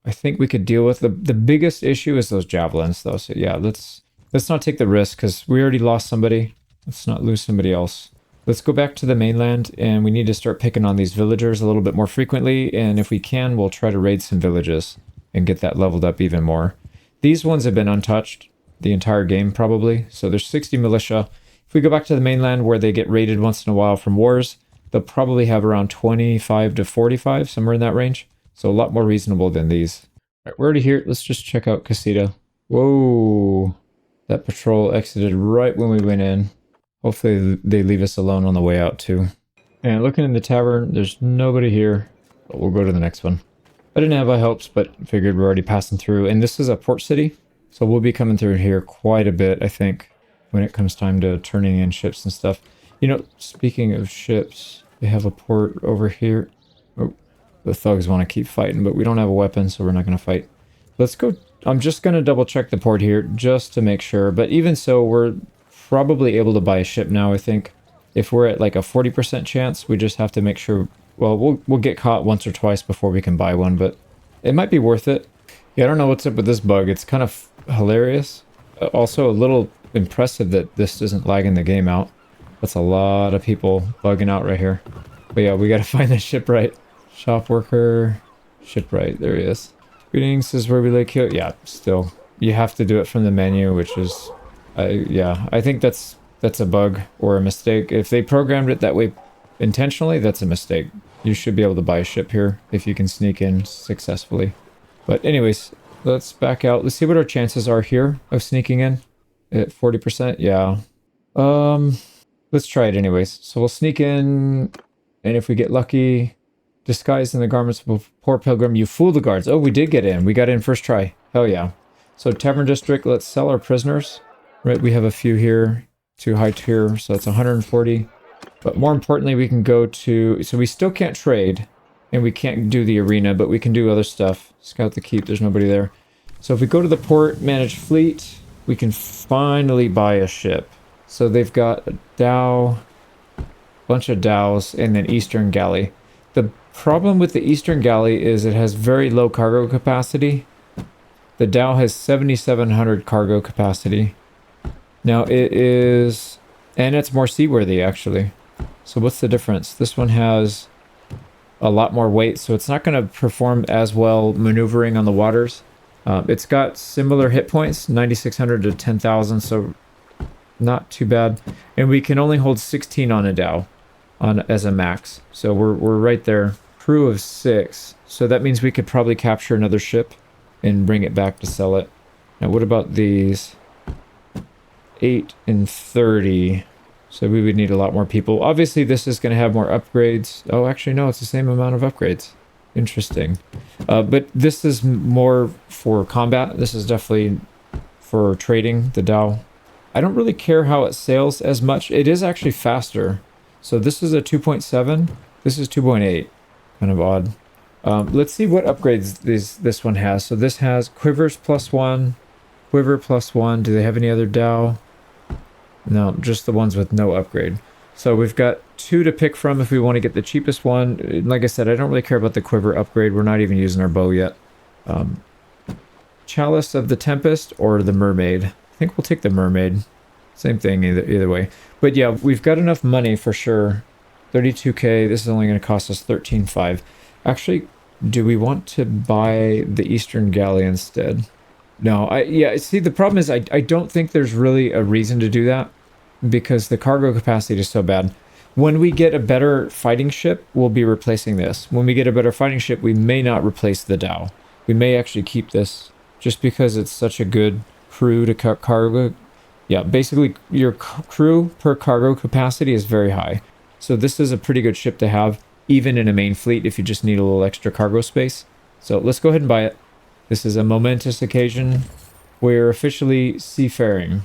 I think we could deal with. The biggest issue is those javelins, though. So yeah, let's not take the risk, because we already lost somebody. Let's not lose somebody else. Let's go back to the mainland, and we need to start picking on these villagers a little bit more frequently. And if we can, we'll try to raid some villages and get that leveled up even more. These ones have been untouched the entire game, probably. So there's 60 militia. If we go back to the mainland, where they get raided once in a while from wars, they'll probably have around 25 to 45, somewhere in that range. So a lot more reasonable than these. All right, we're already here. Let's just check out Casita. Whoa. That patrol exited right when we went in. Hopefully they leave us alone on the way out too. And looking in the tavern, there's nobody here. But we'll go to the next one. I didn't have high hopes, but figured we're already passing through. And this is a port city. So we'll be coming through here quite a bit, I think, when it comes time to turning in ships and stuff. You know, speaking of ships, they have a port over here. Oh, the thugs want to keep fighting, but we don't have a weapon, so we're not going to fight. Let's go. I'm just going to double check the port here just to make sure. But even so, we're probably able to buy a ship now, I think. If we're at like a 40% chance, we just have to make sure. Well, we'll get caught once or twice before we can buy one, but it might be worth it. Yeah, I don't know what's up with this bug. It's kind of hilarious. Also a little impressive that this isn't lagging the game out. That's a lot of people bugging out right here. But yeah, we got to find the shipwright. Shop worker. Shipwright. There he is. Greetings, this is where we lay kill. Yeah, still. You have to do it from the menu, which is... yeah, I think that's a bug or a mistake. If they programmed it that way intentionally, that's a mistake. You should be able to buy a ship here if you can sneak in successfully. But anyways, let's back out. Let's see what our chances are here of sneaking in. At 40%, yeah. Let's try it anyways. So we'll sneak in, and if we get lucky, disguised in the garments of a poor pilgrim, you fool the guards. Oh, we did get in. We got in first try. Hell yeah. So Tavern District, let's sell our prisoners. Right, we have a few here, 2 high tier, so that's 140. But more importantly, we can go to... So we still can't trade, and we can't do the arena, but we can do other stuff. Scout the keep, there's nobody there. So if we go to the port, manage fleet, we can finally buy a ship. So they've got a dhow, bunch of dhows, and then Eastern Galley. The problem with the Eastern Galley is it has very low cargo capacity. The dhow has 7,700 cargo capacity. Now it is, and it's more seaworthy actually. So what's the difference? This one has a lot more weight, so it's not going to perform as well maneuvering on the waters. It's got similar hit points, 9,600 to 10,000, so not too bad. And we can only hold 16 on a dhow as a max. So we're right there. Crew of 6. So that means we could probably capture another ship and bring it back to sell it. Now what about these? 8 and 30. So we would need a lot more people. Obviously this is going to have more upgrades. Oh, actually no, it's the same amount of upgrades. Interesting. But this is more for combat. This is definitely for trading, the dhow. I don't really care how it sails as much. It is actually faster. So this is a 2.7. This is 2.8. Kind of odd. Let's see what upgrades this one has. So this has quivers +1, quiver +1. Do they have any other Dow? No, just the ones with no upgrade. So we've got 2 to pick from if we want to get the cheapest one. Like I said, I don't really care about the quiver upgrade. We're not even using our bow yet. Chalice of the Tempest or the Mermaid. I think we'll take the Mermaid. Same thing either way. But yeah, we've got enough money for sure. 32k. This is only going to cost us 13.5. Actually, do we want to buy the Eastern Galley instead? No, yeah, see, the problem is I don't think there's really a reason to do that because the cargo capacity is so bad. When we get a better fighting ship, we'll be replacing this. When we get a better fighting ship, we may not replace the Dow. We may actually keep this just because it's such a good crew to cargo. Yeah, basically your crew per cargo capacity is very high. So this is a pretty good ship to have, even in a main fleet if you just need a little extra cargo space. So let's go ahead and buy it. This is a momentous occasion. We're officially seafaring.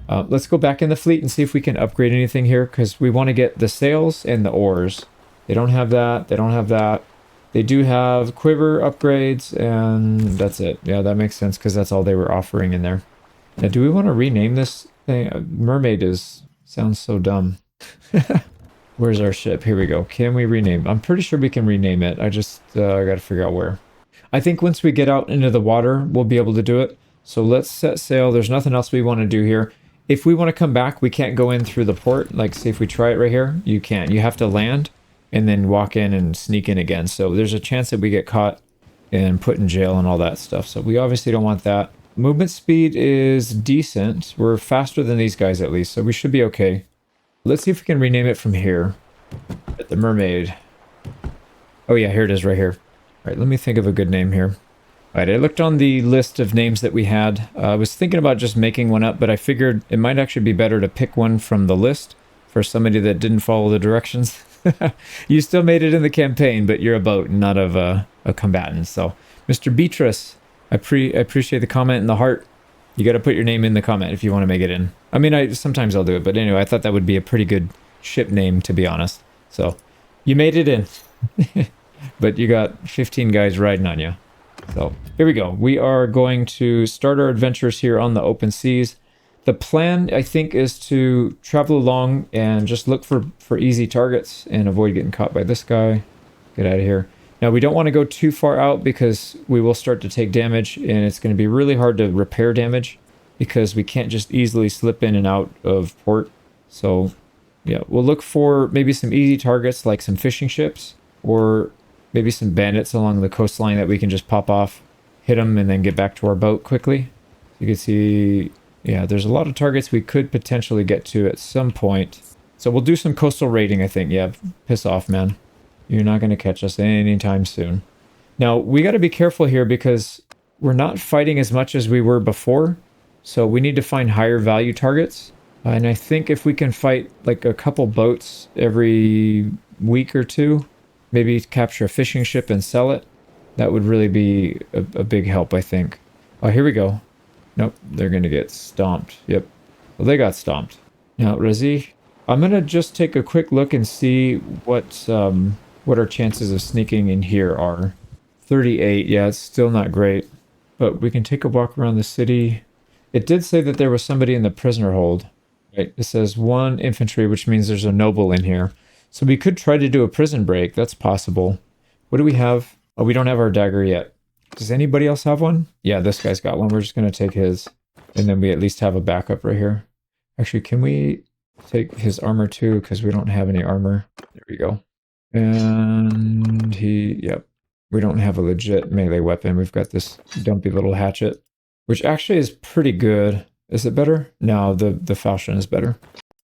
Let's go back in the fleet and see if we can upgrade anything here, because we want to get the sails and the oars. They don't have that. They don't have that. They do have quiver upgrades, and that's it. Yeah, that makes sense, because that's all they were offering in there. Now, do we want to rename this thing? Mermaid sounds so dumb. Where's our ship? Here we go. Can we rename? I'm pretty sure we can rename it. I just got to figure out where. I think once we get out into the water, we'll be able to do it. So let's set sail. There's nothing else we want to do here. If we want to come back, we can't go in through the port. Like, see if we try it right here. You can't. You have to land and then walk in and sneak in again. So there's a chance that we get caught and put in jail and all that stuff. So we obviously don't want that. Movement speed is decent. We're faster than these guys at least, so we should be okay. Let's see if we can rename it from here. At the Mermaid. Oh yeah, here it is right here. All right, let me think of a good name here. All right, I looked on the list of names that we had. I was thinking about just making one up, but I figured it might actually be better to pick one from the list for somebody that didn't follow the directions. You still made it in the campaign, but you're a boat, not of a combatant. So, Mr. Beatrice, I appreciate the comment and the heart. You got to put your name in the comment if you want to make it in. I mean, sometimes I'll do it, but anyway, I thought that would be a pretty good ship name, to be honest. So, you made it in. But you got 15 guys riding on you. So, here we go. We are going to start our adventures here on the open seas. The plan, I think, is to travel along and just look for easy targets and avoid getting caught by this guy. Get out of here. Now, we don't want to go too far out because we will start to take damage, and it's going to be really hard to repair damage because we can't just easily slip in and out of port. So, yeah, we'll look for maybe some easy targets like some fishing ships or maybe some bandits along the coastline that we can just pop off, hit them, and then get back to our boat quickly. You can see, yeah, there's a lot of targets we could potentially get to at some point. So we'll do some coastal raiding, I think. Yeah, piss off, man. You're not going to catch us anytime soon. Now, we got to be careful here because we're not fighting as much as we were before. So we need to find higher value targets. And I think if we can fight like a couple boats every week or two, maybe capture a fishing ship and sell it, that would really be a big help, I think. Oh, here we go. Nope, they're going to get stomped. Yep. Well, they got stomped. Now, Razi, I'm going to just take a quick look and see what our chances of sneaking in here are. 38, yeah, it's still not great. But we can take a walk around the city. It did say that there was somebody in the prisoner hold. Right? It says 1 infantry, which means there's a noble in here. So we could try to do a prison break. That's possible. What do we have? Oh, we don't have our dagger yet. Does anybody else have one? Yeah, this guy's got one. We're just going to take his. And then we at least have a backup right here. Actually, can we take his armor too? Because we don't have any armor. There we go. And yep. We don't have a legit melee weapon. We've got this dumpy little hatchet, which actually is pretty good. Is it better? No, the falchion is better.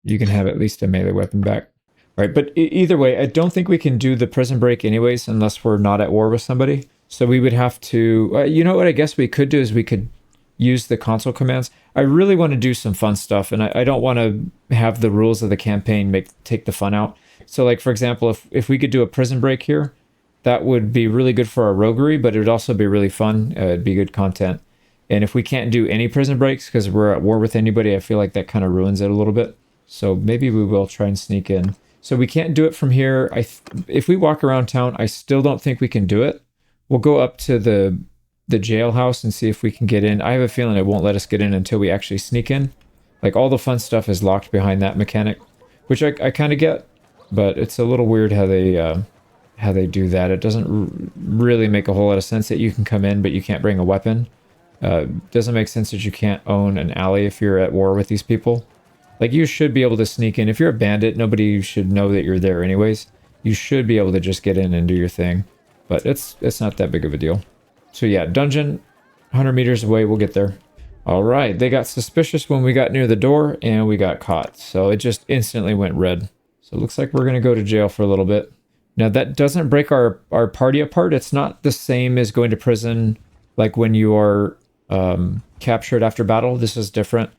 You can have at least a melee weapon back. Right, but either way, I don't think we can do the prison break anyways unless we're not at war with somebody. So we would have to, you know what I guess we could do is we could use the console commands. I really want to do some fun stuff, and I don't want to have the rules of the campaign take the fun out. So like, for example, if we could do a prison break here, that would be really good for our roguery, but it would also be really fun. It'd be good content. And if we can't do any prison breaks because we're at war with anybody, I feel like that kind of ruins it a little bit. So maybe we will try and sneak in. So we can't do it from here. If we walk around town, I still don't think we can do it. We'll go up to the jailhouse and see if we can get in. I have a feeling it won't let us get in until we actually sneak in. Like, all the fun stuff is locked behind that mechanic, which I kind of get, but it's a little weird how they do that. It doesn't really make a whole lot of sense that you can come in, but you can't bring a weapon. Doesn't make sense that you can't own an alley if you're at war with these people. Like, you should be able to sneak in. If you're a bandit, nobody should know that you're there anyways. You should be able to just get in and do your thing, but it's not that big of a deal. So yeah, dungeon, 100 meters away, we'll get there. All right, they got suspicious when we got near the door, and we got caught. So it just instantly went red. So it looks like we're going to go to jail for a little bit. Now, that doesn't break our party apart. It's not the same as going to prison, like when you are captured after battle. This is different.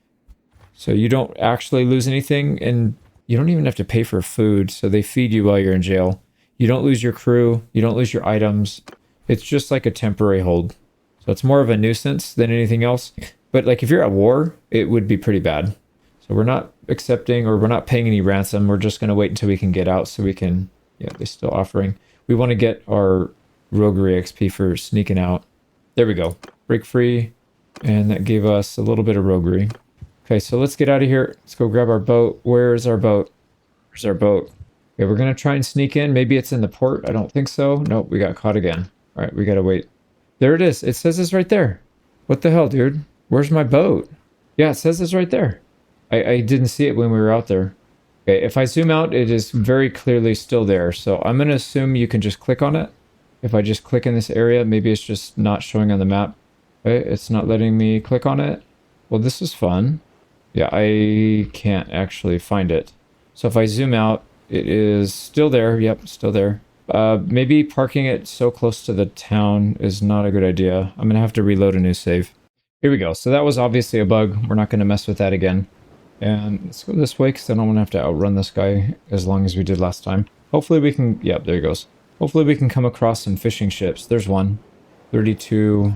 So you don't actually lose anything, and you don't even have to pay for food. So they feed you while you're in jail. You don't lose your crew. You don't lose your items. It's just like a temporary hold. So it's more of a nuisance than anything else. But like if you're at war, it would be pretty bad. So we're not accepting, or we're not paying any ransom. We're just going to wait until we can get out so we can, yeah, they're still offering. We want to get our roguery XP for sneaking out. There we go. Break free. And that gave us a little bit of roguery. Okay, so let's get out of here. Let's go grab our boat. Where's our boat? Where's our boat? Okay, we're going to try and sneak in. Maybe it's in the port. I don't think so. Nope, we got caught again. All right, we got to wait. There it is. It says it's right there. What the hell, dude? Where's my boat? Yeah, it says it's right there. I didn't see it when we were out there. Okay, if I zoom out, it is very clearly still there. So I'm going to assume you can just click on it. If I just click in this area, maybe it's just not showing on the map. Okay, it's not letting me click on it. Well, this is fun. Yeah, I can't actually find it. So if I zoom out, it is still there. Yep, still there. Maybe parking it so close to the town is not a good idea. I'm going to have to reload a new save. Here we go. So that was obviously a bug. We're not going to mess with that again. And let's go this way because I don't want to have to outrun this guy as long as we did last time. Hopefully we can... Yep, there he goes. Hopefully we can come across some fishing ships. There's one. 32.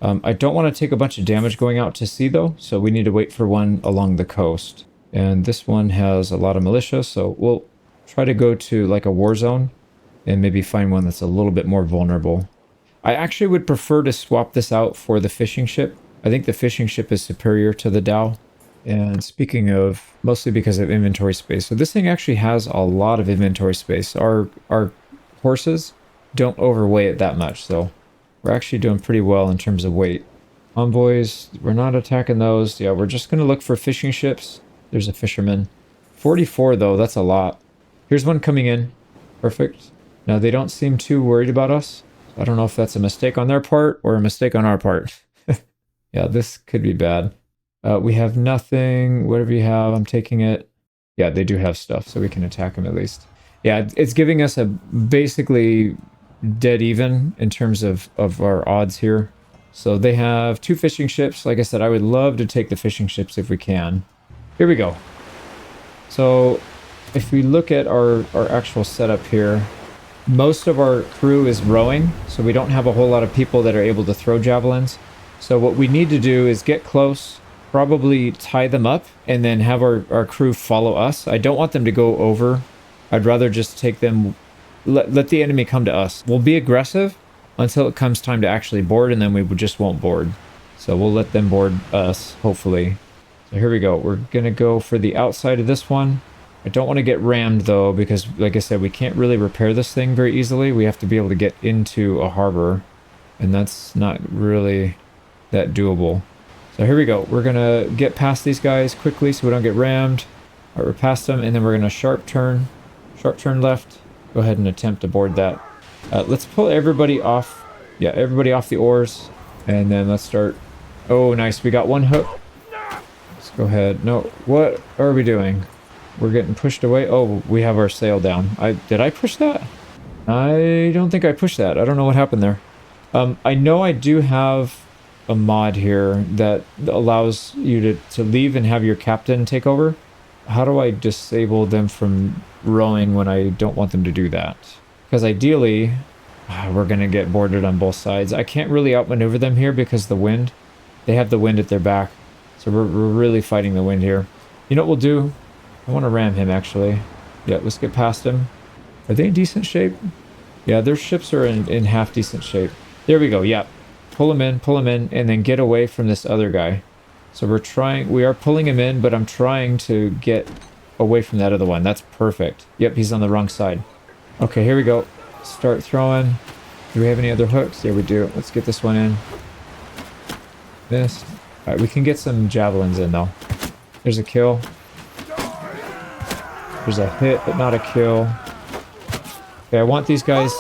I don't want to take a bunch of damage going out to sea though, so we need to wait for one along the coast. And this one has a lot of militia, so we'll try to go to like a war zone and maybe find one that's a little bit more vulnerable. I actually would prefer to swap this out for the fishing ship. I think the fishing ship is superior to the dhow. And speaking of, mostly because of inventory space. So this thing actually has a lot of inventory space. Our horses don't overweigh it that much, so we're actually doing pretty well in terms of weight. Envoys, we're not attacking those. Yeah, we're just going to look for fishing ships. There's a fisherman. 44 though, that's a lot. Here's one coming in. Perfect. Now they don't seem too worried about us. I don't know if that's a mistake on their part or a mistake on our part. Yeah, this could be bad. We have nothing. Whatever you have, I'm taking it. Yeah, they do have stuff, so we can attack them at least. Yeah, it's giving us a basically dead even in terms of our odds here. So they have 2 fishing ships. Like I said, I would love to take the fishing ships if we can. Here we go. So if we look at our actual setup here, most of our crew is rowing, so we don't have a whole lot of people that are able to throw javelins. So what we need to do is get close, probably tie them up, and then have our crew follow us. I don't want them to go over. I'd rather just take them, let the enemy come to us. We'll be aggressive until it comes time to actually board, and then we just won't board. So we'll let them board us, hopefully. So here we go. We're going to go for the outside of this one. I don't want to get rammed, though, because, like I said, we can't really repair this thing very easily. We have to be able to get into a harbor, and that's not really that doable. So here we go. We're going to get past these guys quickly so we don't get rammed. All right, we're past them, and then we're going to sharp turn left. Go ahead and attempt to board that. Let's pull everybody off. Yeah, everybody off the oars, and then let's start. Oh, nice. We got one hook. Let's go ahead. No, what are we doing? We're getting pushed away. Oh, we have our sail down. Did I push that? I don't think I pushed that. I don't know what happened there. I know I do have a mod here that allows you to leave and have your captain take over. How do I disable them from rowing when I don't want them to do that? Because ideally, we're going to get boarded on both sides. I can't really outmaneuver them here because the wind. They have the wind at their back. So we're really fighting the wind here. You know what we'll do? I want to ram him, actually. Yeah, let's get past him. Are they in decent shape? Yeah, their ships are in half decent shape. There we go, yeah. Pull him in, and then get away from this other guy. So we are pulling him in, but I'm trying to get away from that other one. That's perfect. Yep, he's on the wrong side. Okay, here we go. Start throwing. Do we have any other hooks? Yeah, we do. Let's get this one in. Missed. Alright, we can get some javelins in, though. There's a kill. There's a hit, but not a kill. Okay, I want these guys...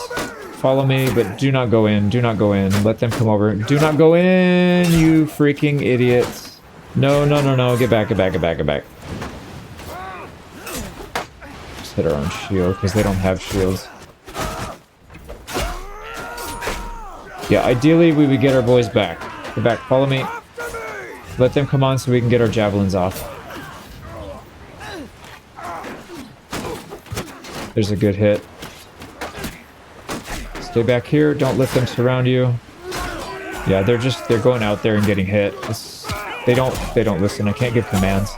Follow me, but do not go in. Do not go in. Let them come over. Do not go in, you freaking idiots. No, no, no, no. Get back, get back, get back, get back. Just hit our own shield, because they don't have shields. Yeah, ideally, we would get our boys back. Get back, follow me. Let them come on so we can get our javelins off. There's a good hit. Stay back here. Don't let them surround you. Yeah, they're going out there and getting hit. They don't listen. I can't give commands.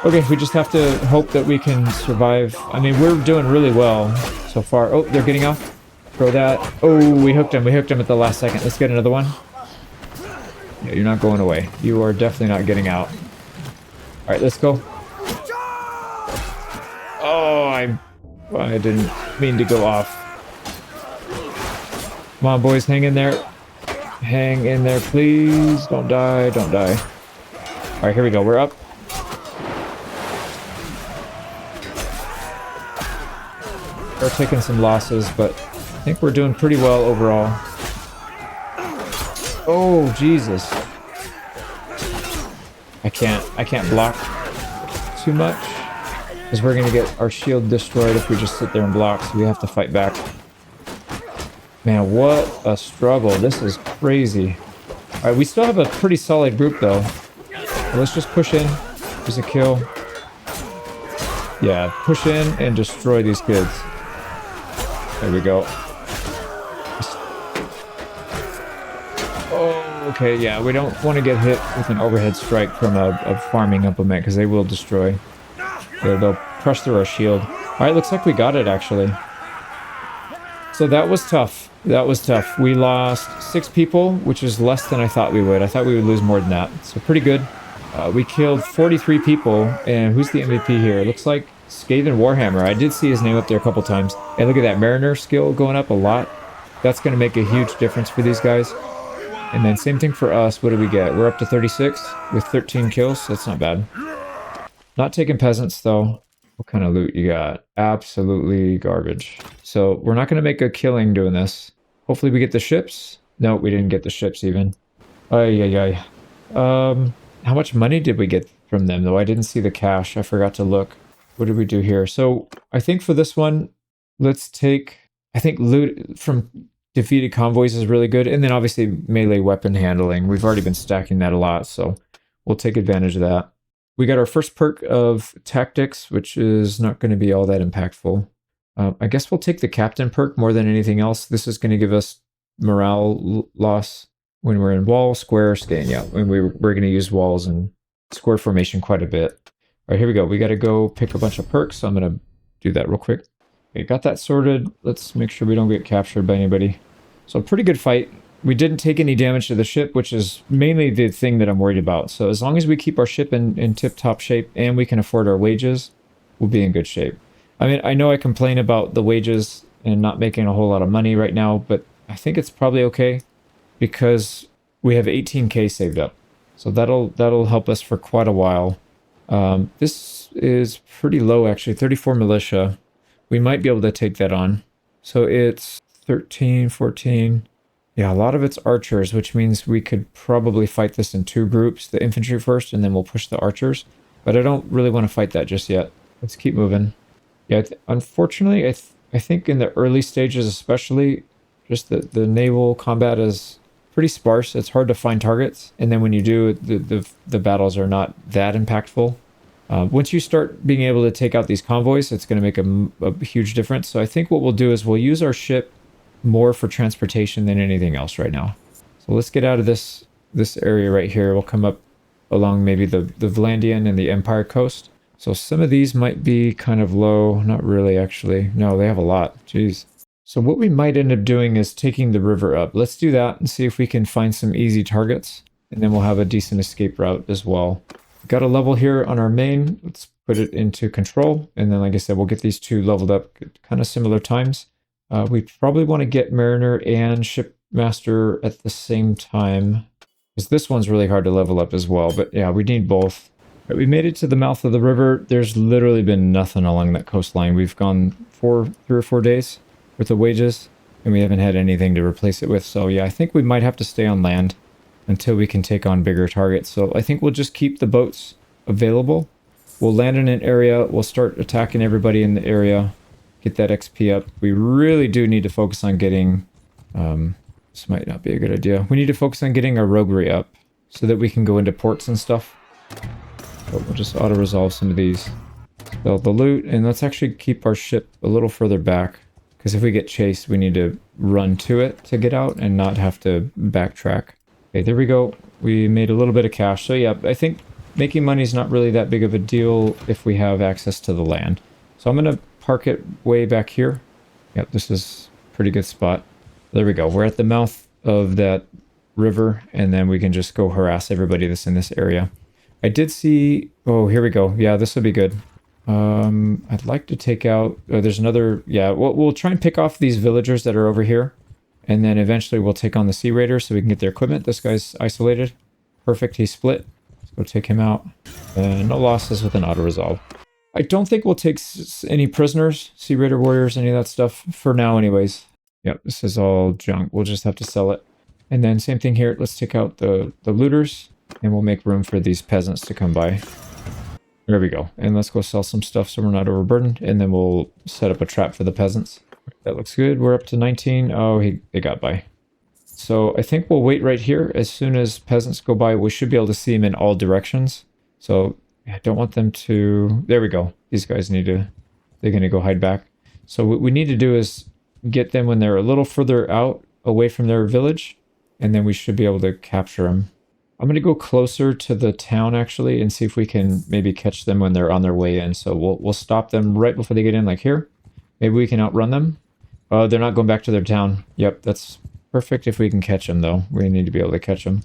Okay, we just have to hope that we can survive. I mean, we're doing really well so far. Oh, they're getting off. Throw that. Oh, we hooked him. We hooked him at the last second. Let's get another one. Yeah, you're not going away. You are definitely not getting out. All right, let's go. Oh, I didn't mean to go off. Come on, boys, hang in there. Hang in there, please. Don't die, don't die. All right, here we go. We're up. We're taking some losses, but I think we're doing pretty well overall. Oh, Jesus. I can't block too much, because we're going to get our shield destroyed if we just sit there and block, so we have to fight back. Man, what a struggle. This is crazy. Alright, we still have a pretty solid group, though. So let's just push in. There's a kill. Yeah, push in and destroy these kids. There we go. Oh, okay, yeah, we don't want to get hit with an overhead strike from a farming implement, because they will destroy. They'll crush through our shield. Alright, looks like we got it, actually. So that was tough. That was tough. We lost 6 people, which is less than I thought we would. I thought we would lose more than that. So pretty good. We killed 43 people, and who's the MVP here? It looks like Skaven Warhammer. I did see his name up there a couple times. And look at that Mariner skill going up a lot. That's going to make a huge difference for these guys. And then same thing for us. What do we get? We're up to 36 with 13 kills. That's not bad. Not taking peasants, though. What kind of loot you got? Absolutely garbage. So we're not going to make a killing doing this. Hopefully we get the ships. No, we didn't get the ships even. Ay, ay, ay. How much money did we get from them, though? I didn't see the cash. I forgot to look. What did we do here? So I think for this one, let's take... I think loot from defeated convoys is really good. And then obviously melee weapon handling. We've already been stacking that a lot, so we'll take advantage of that. We got our first perk of tactics, which is not going to be all that impactful. I guess we'll take the captain perk more than anything else. This is going to give us morale loss when we're in wall, square, scan. Yeah, when we're going to use walls and square formation quite a bit. All right, here we go. We got to go pick a bunch of perks, so I'm going to do that real quick. Okay, got that sorted. Let's make sure we don't get captured by anybody. So pretty good fight. We didn't take any damage to the ship, which is mainly the thing that I'm worried about. So as long as we keep our ship in tip-top shape and we can afford our wages, we'll be in good shape. I mean, I know I complain about the wages and not making a whole lot of money right now, but I think it's probably okay because we have 18k saved up. So that'll help us for quite a while. This is pretty low, actually, 34 militia. We might be able to take that on. So it's 13, 14... Yeah, a lot of it's archers, which means we could probably fight this in 2 groups. The infantry first, and then we'll push the archers. But I don't really want to fight that just yet. Let's keep moving. Yeah, unfortunately, I think in the early stages especially, just the naval combat is pretty sparse. It's hard to find targets. And then when you do, the battles are not that impactful. Once you start being able to take out these convoys, it's going to make a huge difference. So I think what we'll do is we'll use our ship more for transportation than anything else right now. So let's get out of this area right here. We'll come up along maybe the Vlandian and the Empire coast. So some of these might be kind of low. Not really, actually. No, they have a lot. Jeez. So what we might end up doing is taking the river up. Let's do that and see if we can find some easy targets. And then we'll have a decent escape route as well. We've got a level here on our main. Let's put it into control. And then, like I said, we'll get these two leveled up at kind of similar times. We probably want to get Mariner and Shipmaster at the same time, because this one's really hard to level up as well. But yeah, we need both. Right, we made it to the mouth of the river. There's literally been nothing along that coastline. We've gone 3 or 4 days worth of wages, and we haven't had anything to replace it with. So yeah, I think we might have to stay on land until we can take on bigger targets. So I think we'll just keep the boats available. We'll land in an area. We'll start attacking everybody in the area. Get that XP up. We really do need to focus on getting... this might not be a good idea. We need to focus on getting our roguery up so that we can go into ports and stuff. But we'll just auto-resolve some of these. Sell the loot, and let's actually keep our ship a little further back. Because if we get chased, we need to run to it to get out and not have to backtrack. Okay, there we go. We made a little bit of cash. So yeah, I think making money is not really that big of a deal if we have access to the land. So I'm going to park it way back here. Yep, this is a pretty good spot. There we go. We're at the mouth of that river, and then we can just go harass everybody that's in this area. I did see... Oh, here we go. Yeah, this will be good. I'd like to take out... Oh, there's another... Yeah, we'll try and pick off these villagers that are over here. And then eventually we'll take on the Sea Raider so we can get their equipment. This guy's isolated. Perfect, he's split. Let's go take him out. No losses with an auto-resolve. I don't think we'll take any prisoners, Sea Raider warriors, any of that stuff. For now anyways. Yep, this is all junk. We'll just have to sell it. And then same thing here. Let's take out the looters. And we'll make room for these peasants to come by. There we go. And let's go sell some stuff so we're not overburdened. And then we'll set up a trap for the peasants. That looks good. We're up to 19. Oh, they got by. So I think we'll wait right here. As soon as peasants go by, we should be able to see them in all directions. So I don't want them to... There we go. These guys need to... They're going to go hide back. So what we need to do is get them when they're a little further out, away from their village. And then we should be able to capture them. I'm going to go closer to the town, actually, and see if we can maybe catch them when they're on their way in. So we'll stop them right before they get in, like here. Maybe we can outrun them. Oh, they're not going back to their town. Yep, that's perfect if we can catch them, though. We need to be able to catch them.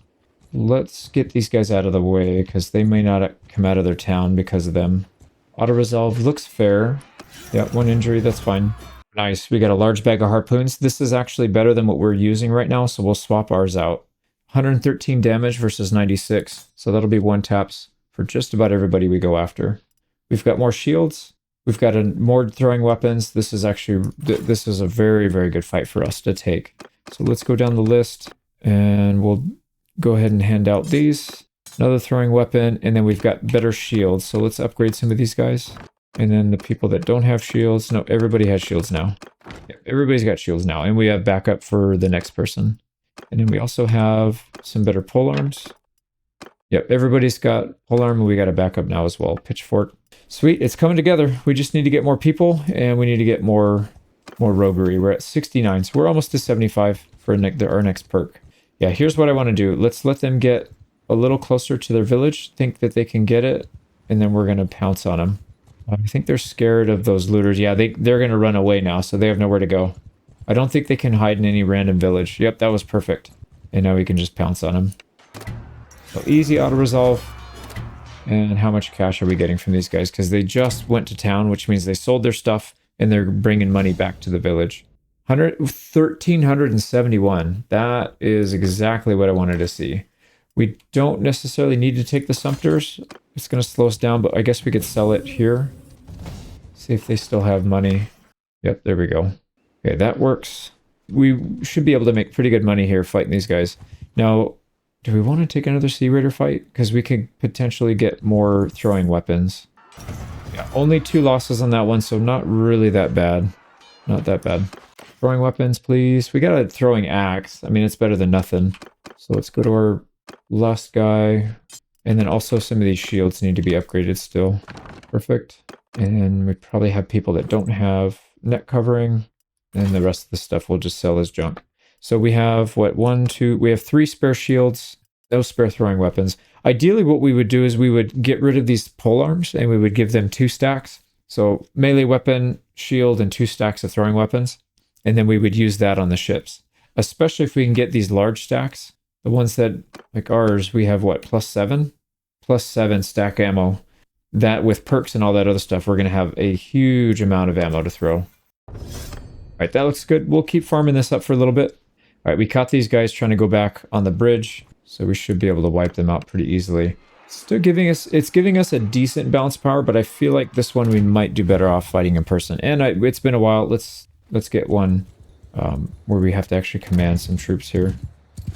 Let's get these guys out of the way, because they may not come out of their town because of them. Auto-resolve looks fair. Yep, 1 injury, that's fine. Nice, we got a large bag of harpoons. This is actually better than what we're using right now, so we'll swap ours out. 113 damage versus 96. So that'll be 1 taps for just about everybody we go after. We've got more shields. We've got more throwing weapons. This is actually, this is a very, very good fight for us to take. So let's go down the list and we'll go ahead and hand out these. Another throwing weapon, and then we've got better shields. So let's upgrade some of these guys. And then the people that don't have shields, no, everybody has shields now. Yep, everybody's got shields now, and we have backup for the next person. And then we also have some better polearms. Yep, everybody's got polearm, and we got a backup now as well. Pitchfork. Sweet, it's coming together. We just need to get more people, and we need to get more roguery. We're at 69, so we're almost to 75 for our next perk. Yeah, here's what I want to do. Let's let them get a little closer to their village, think that they can get it, and then we're going to pounce on them. I think they're scared of those looters. Yeah, they're going to run away now, so they have nowhere to go. I don't think they can hide in any random village. Yep, that was perfect. And now we can just pounce on them. So easy auto-resolve. And how much cash are we getting from these guys? Because they just went to town, which means they sold their stuff, and they're bringing money back to the village. 1,371. That is exactly what I wanted to see. We don't necessarily need to take the Sumpters. It's going to slow us down, but I guess we could sell it here. See if they still have money. Yep, there we go. Okay, that works. We should be able to make pretty good money here fighting these guys. Now, do we want to take another Sea Raider fight? Because we could potentially get more throwing weapons. Yeah, only 2 losses on that one, so not really that bad. Not that bad. Throwing weapons, please. We got a throwing axe. I mean, it's better than nothing. So let's go to our last guy. And then also some of these shields need to be upgraded still. Perfect. And we probably have people that don't have net covering. And the rest of the stuff we'll just sell as junk. So we have, what, 1, 2... We have 3 spare shields. No spare throwing weapons. Ideally, what we would do is we would get rid of these polearms and we would give them 2 stacks. So melee weapon, shield, and 2 stacks of throwing weapons. And then we would use that on the ships. Especially if we can get these large stacks. The ones that, like ours, we have what, +7? +7 stack ammo. That with perks and all that other stuff, we're going to have a huge amount of ammo to throw. All right, that looks good. We'll keep farming this up for a little bit. All right, we caught these guys trying to go back on the bridge. So we should be able to wipe them out pretty easily. Still giving us a decent balance power, but I feel like this one we might do better off fighting in person. And it's been a while. Let's get one where we have to actually command some troops here.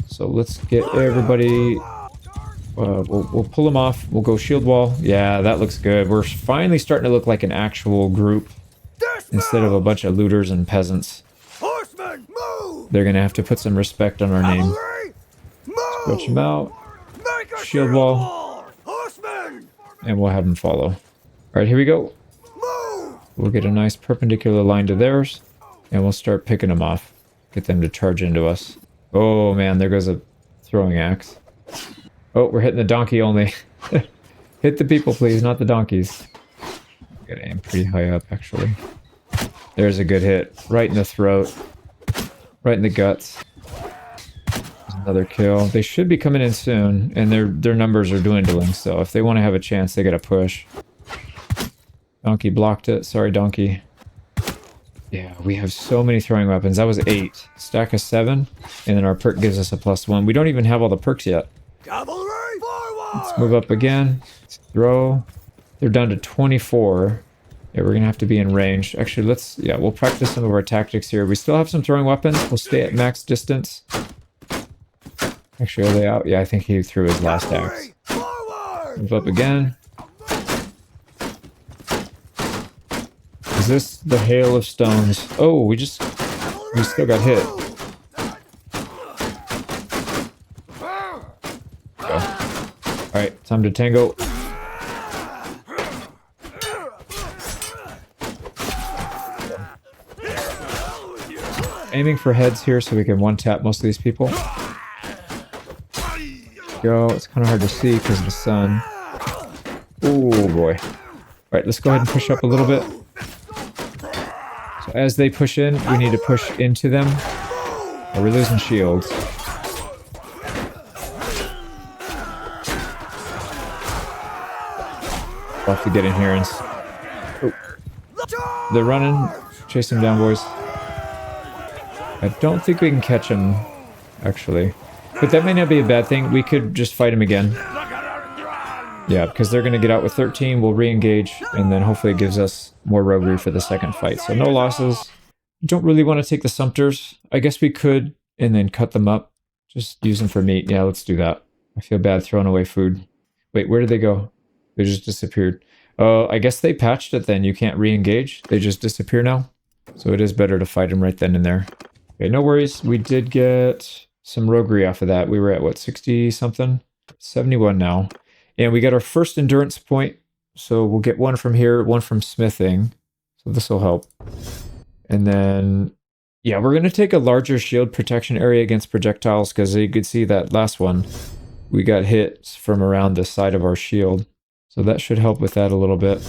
So let's get everybody. We'll pull them off. We'll go shield wall. Yeah, that looks good. We're finally starting to look like an actual group instead of a bunch of looters and peasants. Horsemen, move! They're gonna have to put some respect on our name. Switch them out. Shield wall. Horsemen! And we'll have them follow. All right, here we go. Move! We'll get a nice perpendicular line to theirs, and we'll start picking them off. Get them to charge into us. Oh man, there goes a throwing axe. Oh, we're hitting the donkey only. Hit the people, please, not the donkeys. Gotta aim pretty high up, actually. There's a good hit. Right in the throat. Right in the guts. There's another kill. They should be coming in soon, and their numbers are dwindling, so if they want to have a chance, they gotta push. Donkey blocked it. Sorry, donkey. Yeah, we have so many throwing weapons. That was 8. Stack of 7, and then our perk gives us a +1. We don't even have all the perks yet. Cavalry, forward! Let's move up again. Let's throw. They're down to 24. Yeah, we're gonna have to be in range. Actually, we'll practice some of our tactics here. We still have some throwing weapons. We'll stay at max distance. Actually, are they out? Yeah, I think he threw his last axe. Move up again. Is this the hail of stones? Oh, we still got hit. Go. All right, time to tango. Aiming for heads here so we can one-tap most of these people. Go. It's kind of hard to see because of the sun. Oh boy. All right, let's go ahead and push up a little bit. So as they push in, we need to push into them. Or we're losing shields. We'll have to get in here and... Oh. They're running. Chase them down, boys. I don't think we can catch them, actually. But that may not be a bad thing. We could just fight them again. Yeah, because they're going to get out with 13. We'll re-engage, and then hopefully it gives us more roguery for the second fight. So no losses. Don't really want to take the Sumpters. I guess we could, and then cut them up. Just use them for meat. Yeah, let's do that. I feel bad throwing away food. Wait, where did they go? They just disappeared. Oh, I guess they patched it then. You can't re-engage. They just disappear now. So it is better to fight them right then and there. Okay, no worries. We did get some roguery off of that. We were at, what, 60-something? 71 now. And we got our first endurance point. So we'll get one from here, one from smithing. So this will help. And then, yeah, we're going to take a larger shield protection area against projectiles because you could see that last one. We got hit from around the side of our shield. So that should help with that a little bit.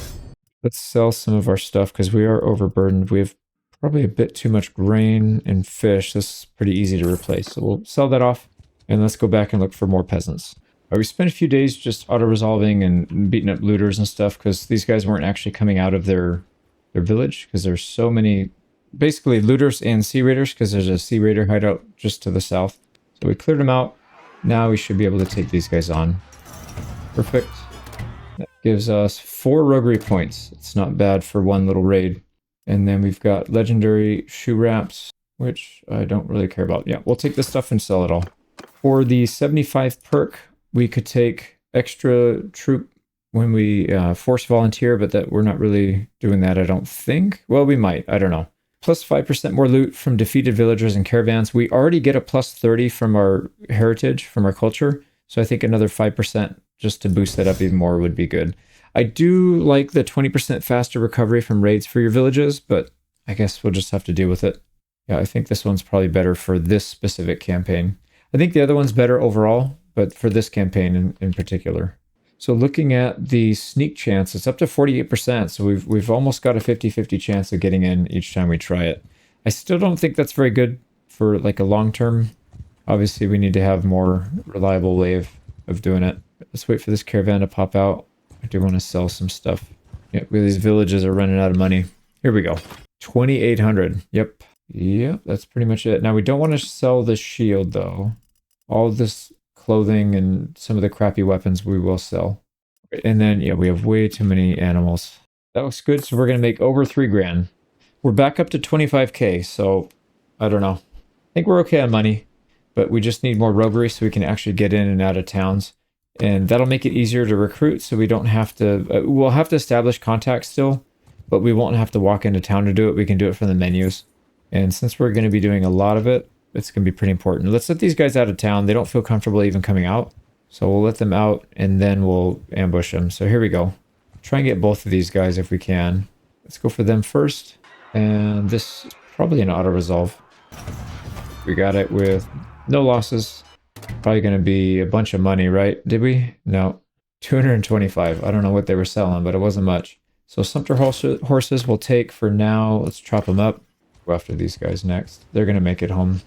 Let's sell some of our stuff because we are overburdened. We have probably a bit too much grain and fish. This is pretty easy to replace. So we'll sell that off and let's go back and look for more peasants. We spent a few days just auto-resolving and beating up looters and stuff because these guys weren't actually coming out of their village because there's so many, basically looters and sea raiders because there's a sea raider hideout just to the south. So we cleared them out. Now we should be able to take these guys on. Perfect. That gives us 4 roguery points. It's not bad for one little raid. And then we've got legendary shoe wraps, which I don't really care about. Yeah, we'll take this stuff and sell it all. For the 75 perk, we could take extra troop when we force volunteer, but that we're not really doing that, I don't think. Well, we might. I don't know. Plus 5% more loot from defeated villagers and caravans. We already get a plus 30 from our heritage, from our culture. So I think another 5% just to boost that up even more would be good. I do like the 20% faster recovery from raids for your villages, but I guess we'll just have to deal with it. Yeah, I think this one's probably better for this specific campaign. I think the other one's better overall, but for this campaign in particular. So looking at the sneak chance, it's up to 48%. So we've almost got a 50-50 chance of getting in each time we try it. I still don't think that's very good for like a long term. Obviously, we need to have more reliable way of doing it. Let's wait for this caravan to pop out. I do want to sell some stuff. Yep, these villages are running out of money. Here we go. 2,800. Yep. Yep, that's pretty much it. Now, we don't want to sell the shield, though. All this clothing and some of the crappy weapons we will sell. And then, yeah, we have way too many animals. That looks good, so we're going to make over 3 grand. We're back up to 25k, so I don't know. I think we're okay on money, but we just need more roguery so we can actually get in and out of towns. And that'll make it easier to recruit, so we don't have to... we'll have to establish contacts still, but we won't have to walk into town to do it. We can do it from the menus. And since we're going to be doing a lot of it, it's going to be pretty important. Let's let these guys out of town. They don't feel comfortable even coming out. So we'll let them out, and then we'll ambush them. So here we go. Try and get both of these guys if we can. Let's go for them first. And this is probably an auto-resolve. We got it with no losses. Probably going to be a bunch of money, right? Did we? No. 225. I don't know what they were selling, but it wasn't much. So Sumpter horses we'll take for now. Let's chop them up. Go after these guys next. They're going to make it home,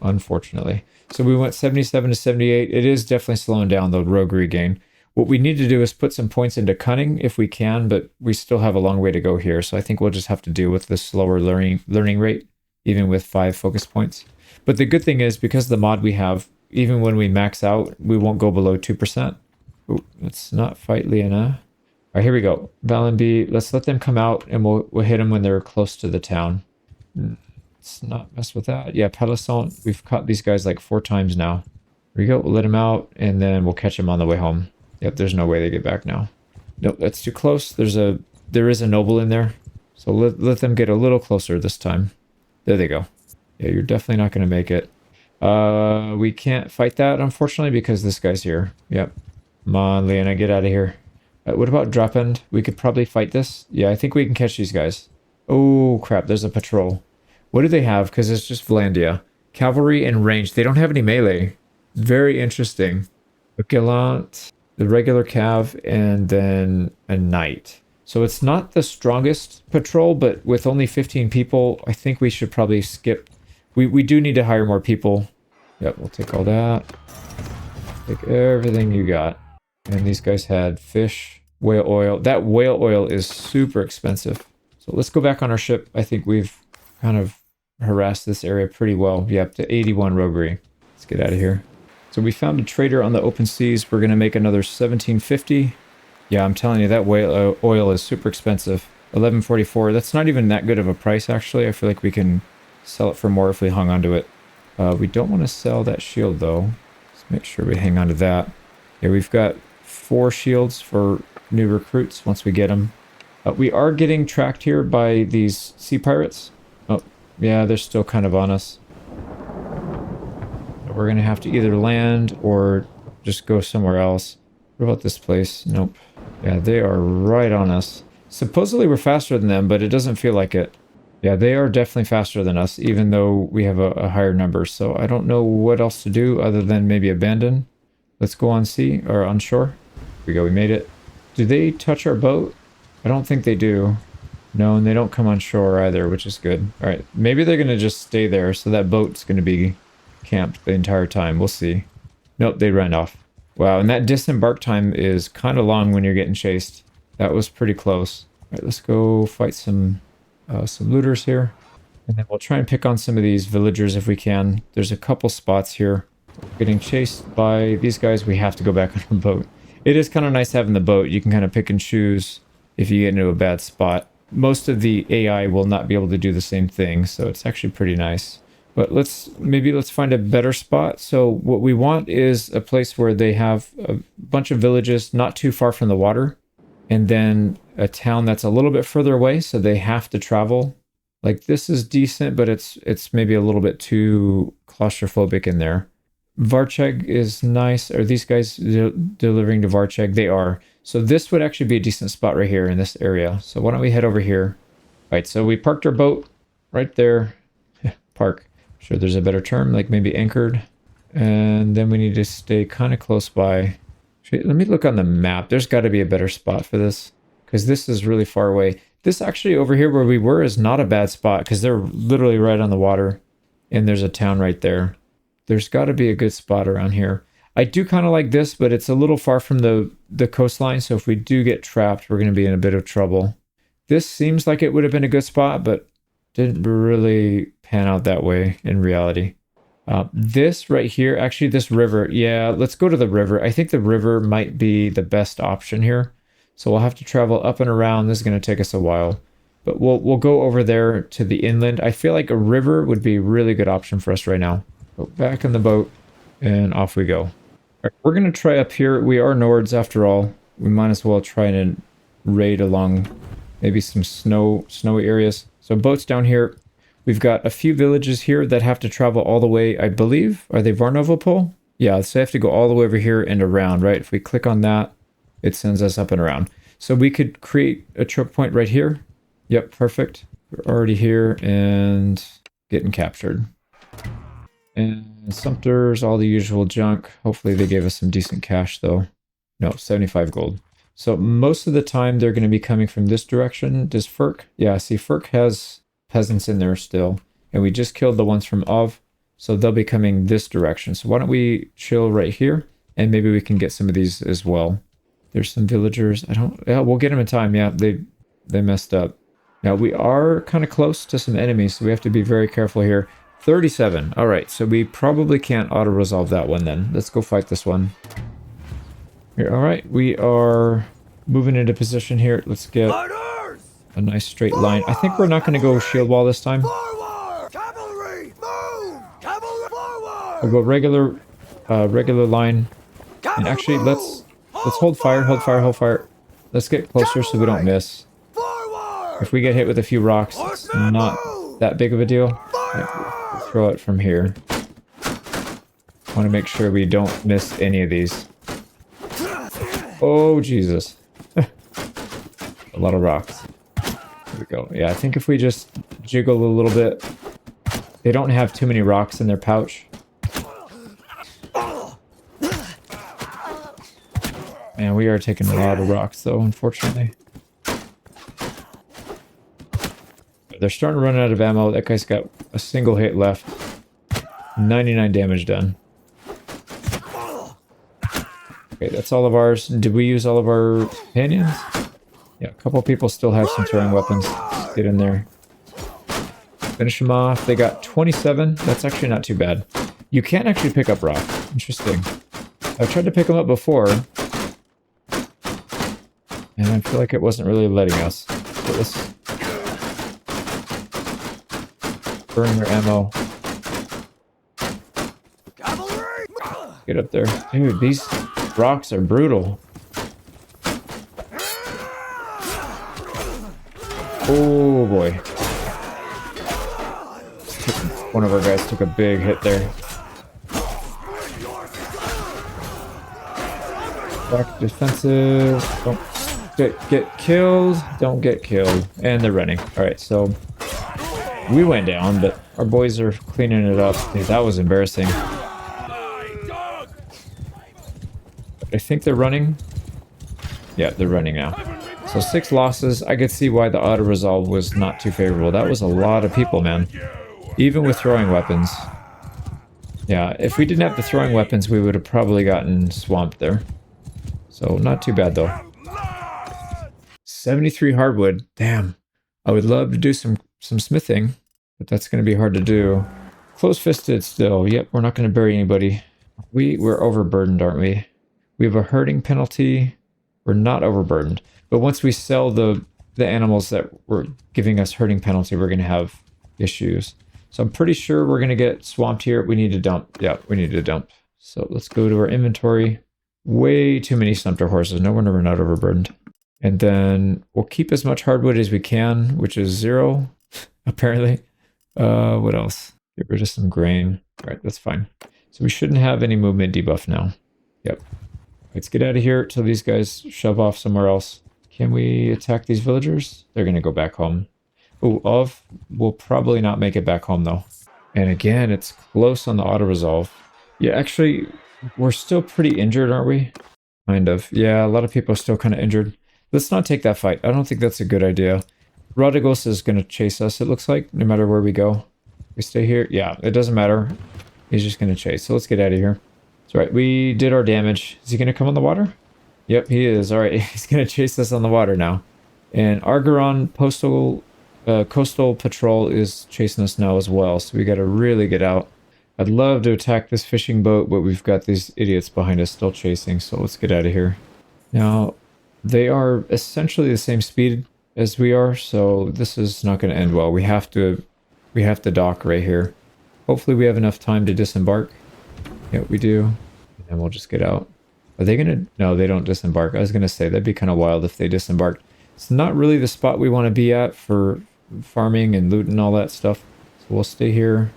unfortunately. So we went 77 to 78. It is definitely slowing down the roguery gain. What we need to do is put some points into cunning if we can, but we still have a long way to go here. So I think we'll just have to deal with the slower learning rate, even with 5 focus points. But the good thing is, because of the mod we have, even when we max out, we won't go below 2%. Ooh, let's not fight Leona. All right, here we go. Valenby, let's let them come out, and we'll hit them when they're close to the town. Let's not mess with that. Yeah, Pelisson, we've caught these guys like 4 times now. Here we go, we'll let them out, and then we'll catch them on the way home. Yep, there's no way they get back now. Nope, that's too close. There is a noble in there. So let them get a little closer this time. There they go. Yeah, you're definitely not going to make it. We can't fight that, unfortunately, because this guy's here. Yep. Come on, Leona, get out of here. What about drop end? We could probably fight this. Yeah, I think we can catch these guys. Oh, crap, there's a patrol. What do they have? Because it's just Vlandia. Cavalry and range. They don't have any melee. Very interesting. A gallant, the regular cav, and then a knight. So it's not the strongest patrol, but with only 15 people, I think we should probably skip. We do need to hire more people. Yep, we'll take all that. Take everything you got. And these guys had fish, whale oil. That whale oil is super expensive. So let's go back on our ship. I think we've kind of harassed this area pretty well. Yep, to 81 roguery. Let's get out of here. So we found a trader on the open seas. We're going to make another 1750. Yeah, I'm telling you, that whale oil is super expensive. 1144. That's not even that good of a price, actually. I feel like we can sell it for more if we hung on to it. We don't want to sell that shield, though. Let's make sure we hang on to that. Yeah, we've got 4 shields for new recruits once we get them. We are getting tracked here by these sea pirates. Oh, yeah, they're still kind of on us. We're going to have to either land or just go somewhere else. What about this place? Nope. Yeah, they are right on us. Supposedly we're faster than them, but it doesn't feel like it. Yeah, they are definitely faster than us, even though we have a higher number. So I don't know what else to do other than maybe abandon. Let's go on sea or on shore. Here we go, we made it. Do they touch our boat? I don't think they do. No, and they don't come on shore either, which is good. All right, maybe they're going to just stay there, so that boat's going to be camped the entire time. We'll see. Nope, they ran off. Wow, and that disembark time is kind of long when you're getting chased. That was pretty close. All right, let's go fight some looters here. And then we'll try and pick on some of these villagers if we can. There's a couple spots here. Getting chased by these guys, we have to go back on the boat. It is kind of nice having the boat. You can kind of pick and choose if you get into a bad spot. Most of the AI will not be able to do the same thing, so it's actually pretty nice. But let's find a better spot. So what we want is a place where they have a bunch of villages not too far from the water, and then a town that's a little bit further away, so they have to travel. Like, this is decent, but it's maybe a little bit too claustrophobic in there. Varcheg is nice. Are these guys delivering to Varcheg? They are. So this would actually be a decent spot right here in this area. So why don't we head over here? All right, so we parked our boat right there. Park. Sure, there's a better term, like maybe anchored. And then we need to stay kind of close by. Let me look on the map. There's got to be a better spot for this, because this is really far away. This actually over here where we were is not a bad spot, because they're literally right on the water. And there's a town right there. There's got to be a good spot around here. I do kind of like this, but it's a little far from the coastline. So if we do get trapped, we're going to be in a bit of trouble. This seems like it would have been a good spot, but didn't really pan out that way in reality. This right here, actually this river, yeah, let's go to the river. I think the river might be the best option here. So we'll have to travel up and around. This is going to take us a while, but we'll go over there to the inland. I feel like a river would be a really good option for us right now. Go back in the boat and off we go. All right, we're going to try up here. We are Nords after all. We might as well try and raid along maybe some snowy areas. So boats down here. We've got a few villages here that have to travel all the way, I believe. Are they Varnovopol? Yeah, so they have to go all the way over here and around, right? If we click on that, it sends us up and around. So we could create a choke point right here. Yep, perfect. We're already here and getting captured. And Sumter's, all the usual junk. Hopefully they gave us some decent cash though. No, 75 gold. So most of the time they're going to be coming from this direction. Does Ferk? Yeah, see, Ferk has peasants in there still, and we just killed the ones from Ov, so they'll be coming this direction. So why don't we chill right here, and maybe we can get some of these as well. There's some villagers. Yeah, we'll get them in time. Yeah, they messed up. Now we are kind of close to some enemies, so we have to be very careful here. 37. All right, so we probably can't auto resolve that one then. Let's go fight this one. Here, all right, we are moving into position here. Let's get a nice straight line. I think we're not going to go shield wall this time. Forward! Cavalry! Move! Cavalry! Forward! We'll go regular line. And actually, let's hold fire, hold fire, hold fire. Let's get closer so we don't miss. Forward! If we get hit with a few rocks, it's not that big of a deal. We'll throw it from here. Want to make sure we don't miss any of these. Oh, Jesus. A lot of rocks. Here we go. Yeah, I think if we just jiggle a little bit. They don't have too many rocks in their pouch. Man, we are taking a lot of rocks though, unfortunately. They're starting to run out of ammo. That guy's got a single hit left. 99 damage done. Okay, that's all of ours. Did we use all of our companions? Yeah, a couple people still have some throwing weapons. Let's get in there. Finish them off. They got 27. That's actually not too bad. You can't actually pick up rock. Interesting. I've tried to pick them up before, and I feel like it wasn't really letting us. So let's burn their ammo. Cavalry! Get up there. Dude, these rocks are brutal. Oh boy. One of our guys took a big hit there. Back defensive. Don't get killed. Don't get killed. And they're running. Alright, so we went down, but our boys are cleaning it up. Dude, that was embarrassing. I think they're running. Yeah, they're running now. So 6 losses. I could see why the auto-resolve was not too favorable. That was a lot of people, man. Even with throwing weapons. Yeah, if we didn't have the throwing weapons, we would have probably gotten swamped there. So not too bad, though. 73 hardwood. Damn. I would love to do some smithing, but that's going to be hard to do. Close-fisted still. Yep, we're not going to bury anybody. We're overburdened, aren't we? We have a herding penalty. We're not overburdened. But once we sell the animals that were giving us herding penalty, we're going to have issues. So I'm pretty sure we're going to get swamped here. We need to dump. Yeah, we need to dump. So let's go to our inventory. Way too many Sumter horses. No wonder we're not overburdened. And then we'll keep as much hardwood as we can, which is 0, apparently. What else? Get rid of some grain. All right, that's fine. So we shouldn't have any movement debuff now. Yep. Let's get out of here till these guys shove off somewhere else. Can we attack these villagers? They're going to go back home. Oh, we'll probably not make it back home, though. And again, it's close on the auto-resolve. Yeah, actually, we're still pretty injured, aren't we? Kind of. Yeah, a lot of people are still kind of injured. Let's not take that fight. I don't think that's a good idea. Rodrigos is going to chase us, it looks like, no matter where we go. We stay here? Yeah, it doesn't matter. He's just going to chase. So let's get out of here. That's right. We did our damage. Is he going to come on the water? Yep, he is. All right. He's going to chase us on the water now. And Argeron Coastal Patrol is chasing us now as well. So we got to really get out. I'd love to attack this fishing boat, but we've got these idiots behind us still chasing. So let's get out of here. Now, they are essentially the same speed as we are. So this is not going to end well. We have to dock right here. Hopefully we have enough time to disembark. Yeah, we do. And then we'll just get out. Are they gonna... No, they don't disembark. I was gonna say, that'd be kind of wild if they disembarked. It's not really the spot we want to be at for farming and loot and all that stuff. So we'll stay here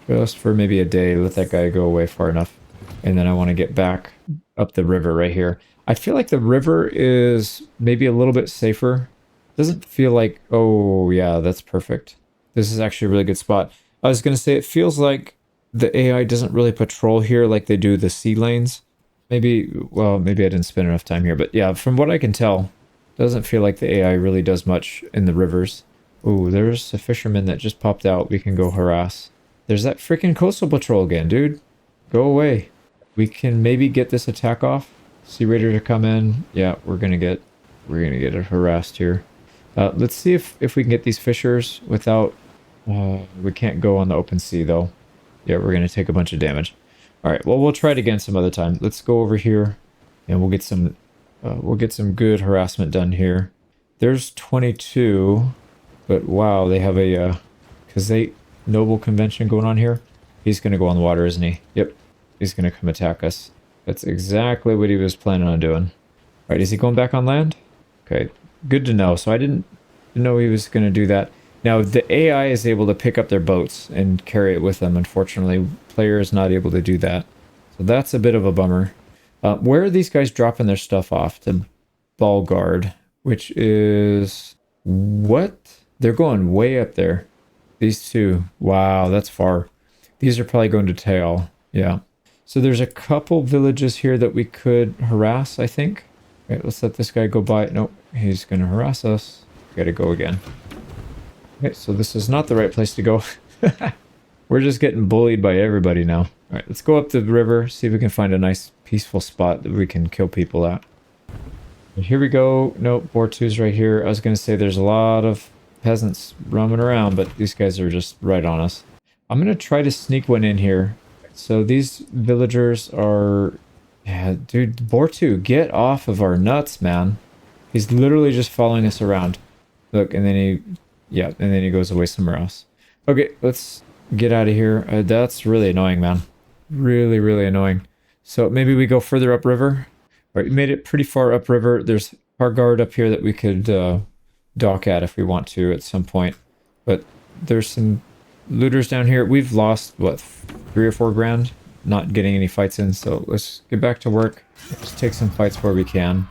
just for maybe a day. Let that guy go away far enough. And then I want to get back up the river right here. I feel like the river is maybe a little bit safer. Doesn't feel like... Oh, yeah, that's perfect. This is actually a really good spot. I was going to say, it feels like the AI doesn't really patrol here like they do the sea lanes. Maybe, well, maybe I didn't spend enough time here. But yeah, from what I can tell, it doesn't feel like the AI really does much in the rivers. Ooh, there's a fisherman that just popped out. We can go harass. There's that freaking coastal patrol again, dude. Go away. We can maybe get this attack off. Sea Raider to come in. Yeah, we're gonna get it harassed here. Let's see if we can get these fishers without... we can't go on the open sea, though. Yeah, we're going to take a bunch of damage. All right, well, we'll try it again some other time. Let's go over here, and we'll get some good harassment done here. There's 22, but wow, they have a noble convention going on here. He's going to go on the water, isn't he? Yep, he's going to come attack us. That's exactly what he was planning on doing. All right, is he going back on land? Okay, good to know. So I didn't know he was going to do that. Now, the AI is able to pick up their boats and carry it with them. Unfortunately, player is not able to do that. So that's a bit of a bummer. Where are these guys dropping their stuff off? To Balgard, which is... What? They're going way up there. These two. Wow, that's far. These are probably going to Tail. Yeah. So there's a couple villages here that we could harass, I think. Okay, let's let this guy go by. Nope, he's going to harass us. Gotta go again. Okay, so this is not the right place to go. We're just getting bullied by everybody now. All right, let's go up the river, see if we can find a nice peaceful spot that we can kill people at. And here we go. Nope, Bortu's right here. I was going to say there's a lot of peasants roaming around, but these guys are just right on us. I'm going to try to sneak one in here. So these villagers are... Yeah, dude, Bortu, get off of our nuts, man. He's literally just following us around. Look, and then he... Yeah, and then he goes away somewhere else. Okay, let's get out of here. That's really annoying, man. Really, really annoying. So maybe we go further upriver. All right, we made it pretty far upriver. There's Hargard up here that we could dock at if we want to at some point. But there's some looters down here. We've lost, what, 3 or 4 grand? Not getting any fights in, so let's get back to work. Let's take some fights where we can.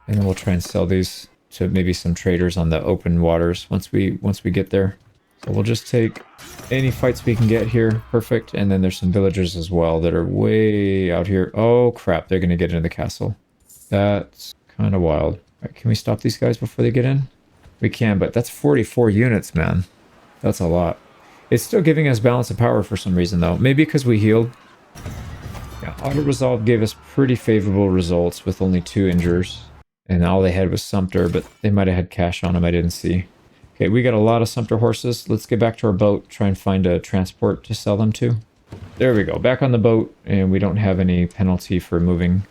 And then we'll try and sell these to maybe some traders on the open waters once we get there. So we'll just take any fights we can get here. Perfect. And then there's some villagers as well that are way out here. Oh crap, they're gonna get into the castle. That's kind of wild. All right, can we stop these guys before they get in? We can, but that's 44 units, man. That's a lot. It's still giving us balance of power for some reason though. Maybe because we healed. Yeah, auto resolve gave us pretty favorable results with only 2 injures. And all they had was Sumpter, but they might have had cash on them I didn't see. Okay, we got a lot of Sumpter horses. Let's get back to our boat, try and find a transport to sell them to. There we go, back on the boat, and we don't have any penalty for moving.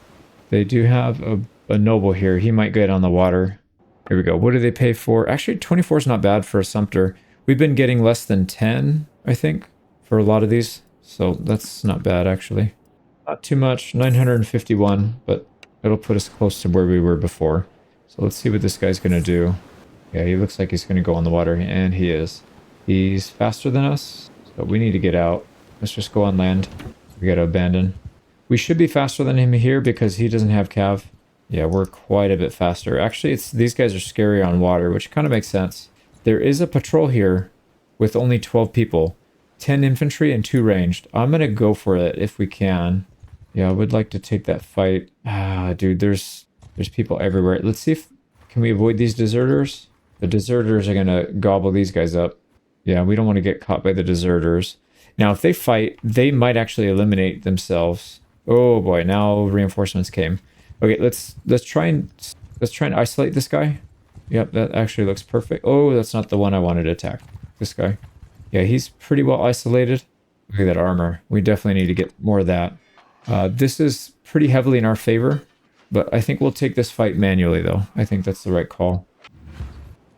They do have a noble here. He might get on the water. Here we go. What do they pay for? Actually, 24 is not bad for a Sumpter. We've been getting less than 10, I think, for a lot of these. So that's not bad, actually. Not too much, 951, but... it'll put us close to where we were before. So let's see what this guy's going to do. Yeah, he looks like he's going to go on the water, and he is. He's faster than us, so we need to get out. Let's just go on land. We got to abandon. We should be faster than him here because he doesn't have cav. Yeah, we're quite a bit faster. Actually, these guys are scary on water, which kind of makes sense. There is a patrol here with only 12 people. 10 infantry and 2 ranged. I'm going to go for it if we can. Yeah, I would like to take that fight. Ah, dude, there's people everywhere. Let's see if can we avoid these deserters? The deserters are gonna gobble these guys up. Yeah, we don't want to get caught by the deserters. Now, if they fight, they might actually eliminate themselves. Oh boy, now reinforcements came. Okay, let's try and isolate this guy. Yep, that actually looks perfect. Oh, that's not the one I wanted to attack. This guy. Yeah, he's pretty well isolated. Look at that armor. We definitely need to get more of that. This is pretty heavily in our favor, but I think we'll take this fight manually, though. I think that's the right call.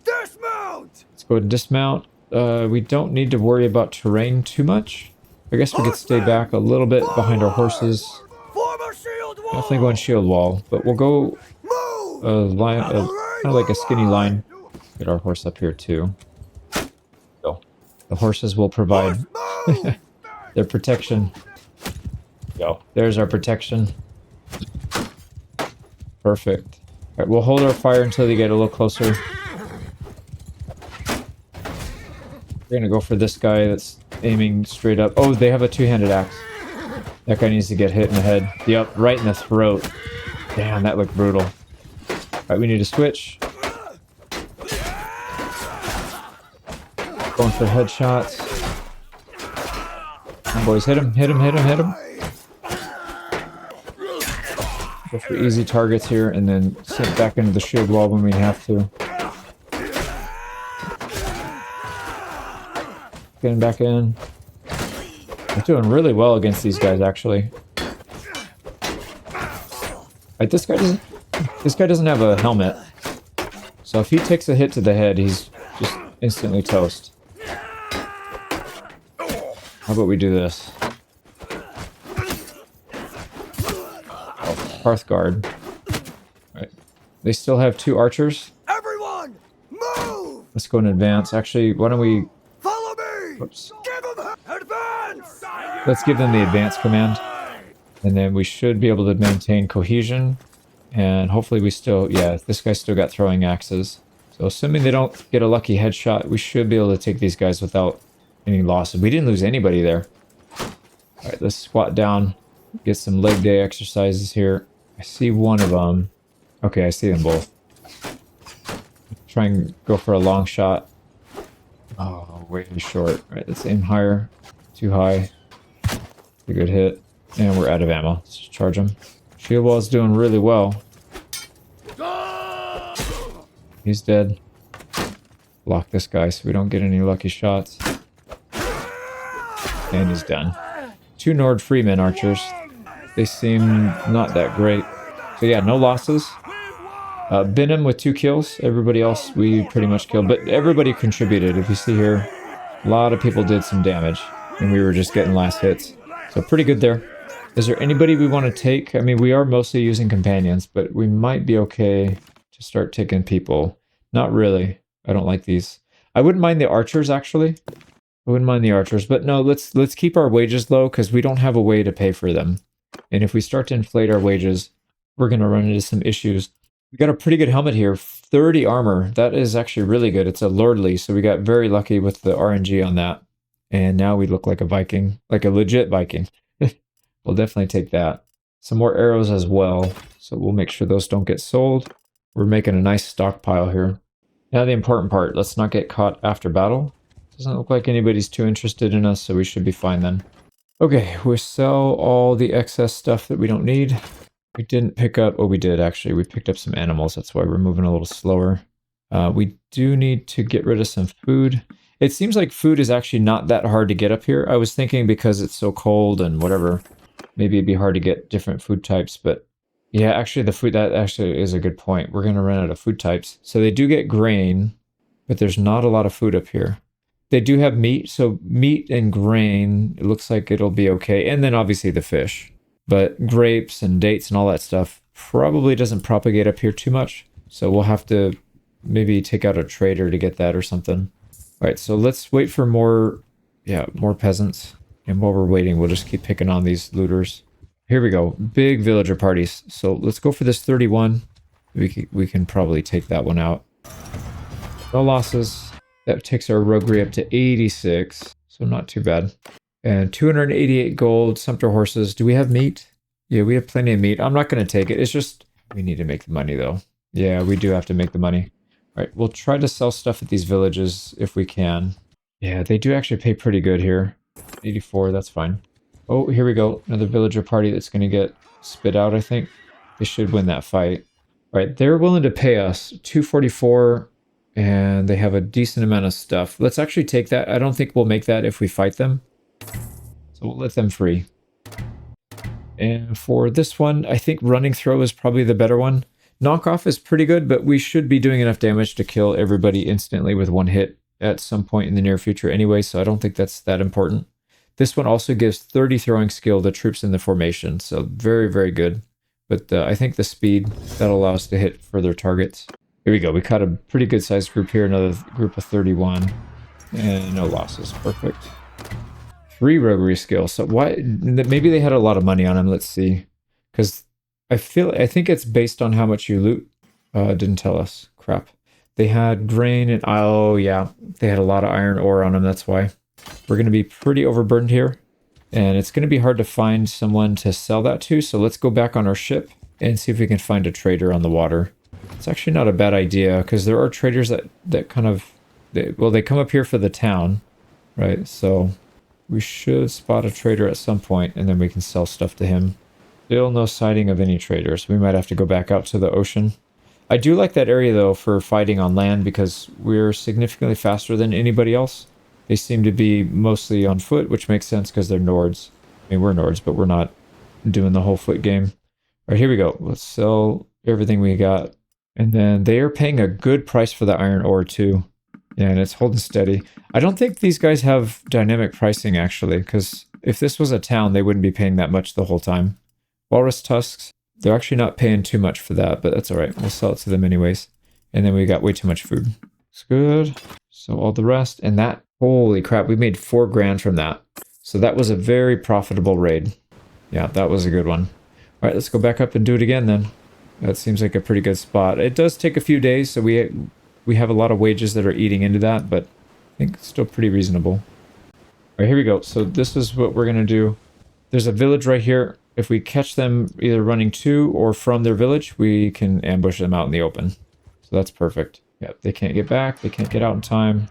Dismount! Let's go ahead and dismount. We don't need to worry about terrain too much. I guess we could stay back a little bit behind our horses. Form a shield wall! Definitely go on shield wall, but we'll go Move! line, kind of like a skinny line. Get our horse up here too. So the horses will provide their protection. Go. There's our protection. Perfect. All right, we'll hold our fire until they get a little closer. We're gonna go for this guy that's aiming straight up. Oh, they have a two-handed axe. That guy needs to get hit in the head. Yep, right in the throat. Damn, that looked brutal. All right, we need to switch. Going for headshots. Come on, boys, hit him, hit him, hit him, hit him. Go for easy targets here, and then sit back into the shield wall when we have to. Getting back in. We're doing really well against these guys, actually. Right, this guy doesn't have a helmet, so if he takes a hit to the head, he's just instantly toast. How about we do this? Oh, Hearthguard. Right. They still have 2 archers. Everyone, move! Let's go in advance. Actually, why don't we... Follow me! Oops. Give them advance! Let's give them the advance command. And then we should be able to maintain cohesion. And hopefully we still... Yeah, this guy's still got throwing axes. So assuming they don't get a lucky headshot, we should be able to take these guys without any losses. We didn't lose anybody there. Alright, let's squat down. Get some leg day exercises here. I see one of them. Okay, I see them both. Try and go for a long shot. Oh, way too short. Alright, let's aim higher. Too high. A good hit. And we're out of ammo. Let's just charge him. Shield wall's doing really well. He's dead. Block this guy so we don't get any lucky shots. And he's done. 2 Nord Freeman archers. They seem not that great. So yeah, no losses. Benham with 2 kills. Everybody else we pretty much killed. But everybody contributed. If you see here, a lot of people did some damage. And we were just getting last hits. So pretty good there. Is there anybody we want to take? I mean, we are mostly using companions, but we might be okay to start taking people. Not really. I don't like these. I wouldn't mind the archers, actually. I wouldn't mind the archers, but no, let's keep our wages low because we don't have a way to pay for them. And if we start to inflate our wages, we're going to run into some issues. We got a pretty good helmet here, 30 armor. That is actually really good. It's a lordly, so we got very lucky with the RNG on that. And now we look like a Viking, like a legit Viking. We'll definitely take that. Some more arrows as well, so we'll make sure those don't get sold. We're making a nice stockpile here. Now the important part, let's not get caught after battle. Doesn't look like anybody's too interested in us, so we should be fine then. Okay, we'll sell all the excess stuff that we don't need. We didn't pick up, oh we did actually, we picked up some animals, that's why we're moving a little slower. We do need to get rid of some food. It seems like food is actually not that hard to get up here. I was thinking because it's so cold and whatever, maybe it'd be hard to get different food types, but yeah, actually the food, that actually is a good point. We're going to run out of food types. So they do get grain, but there's not a lot of food up here. They do have meat, so meat and grain, it looks like it'll be okay. And then obviously the fish. But grapes and dates and all that stuff probably doesn't propagate up here too much. So we'll have to maybe take out a trader to get that or something. All right, so let's wait for more peasants. And while we're waiting, we'll just keep picking on these looters. Here we go, big villager parties. So let's go for this 31. We can probably take that one out. No losses. That takes our roguery up to 86, so not too bad. And 288 gold, sumpter horses. Do we have meat? Yeah, we have plenty of meat. I'm not going to take it. It's just, we need to make the money though. Yeah, we do have to make the money. All right, we'll try to sell stuff at these villages if we can. Yeah, they do actually pay pretty good here. 84, that's fine. Oh, here we go. Another villager party that's going to get spit out, I think. They should win that fight. All right, they're willing to pay us 244, and they have a decent amount of stuff. Let's actually take that. I don't think we'll make that if we fight them. So we'll let them free. And for this one, I think running throw is probably the better one. Knockoff is pretty good, but we should be doing enough damage to kill everybody instantly with one hit at some point in the near future anyway, so I don't think that's that important. This one also gives 30 throwing skill to troops in the formation, so very, very good. But I think the speed, that'll allow us to hit further targets. Here we go. We caught a pretty good sized group here, another group of 31. And no losses. Perfect. 3 roguery skill. So why? Maybe they had a lot of money on them. Let's see. Because I think it's based on how much you loot. Didn't tell us. Crap. They had grain and, oh yeah, they had a lot of iron ore on them. That's why. We're going to be pretty overburdened here. And it's going to be hard to find someone to sell that to. So let's go back on our ship and see if we can find a trader on the water. It's actually not a bad idea because there are traders that kind of, they come up here for the town, right? So we should spot a trader at some point and then we can sell stuff to him. Still no sighting of any traders. We might have to go back out to the ocean. I do like that area though for fighting on land because we're significantly faster than anybody else. They seem to be mostly on foot, which makes sense because they're Nords. I mean, we're Nords, but we're not doing the whole foot game. All right, here we go. Let's sell everything we got. And then they are paying a good price for the iron ore too. Yeah, and it's holding steady. I don't think these guys have dynamic pricing actually, because if this was a town, they wouldn't be paying that much the whole time. Walrus tusks, they're actually not paying too much for that, but that's all right. We'll sell it to them anyways. And then we got way too much food. It's good. So all the rest, and that, holy crap, we made 4 grand from that. So that was a very profitable raid. Yeah, that was a good one. All right, let's go back up and do it again then. That seems like a pretty good spot. It does take a few days, so we have a lot of wages that are eating into that, but I think it's still pretty reasonable. All right, here we go. So this is what we're going to do. There's a village right here. If we catch them either running to or from their village, we can ambush them out in the open. So that's perfect. Yep, they can't get back. They can't get out in time.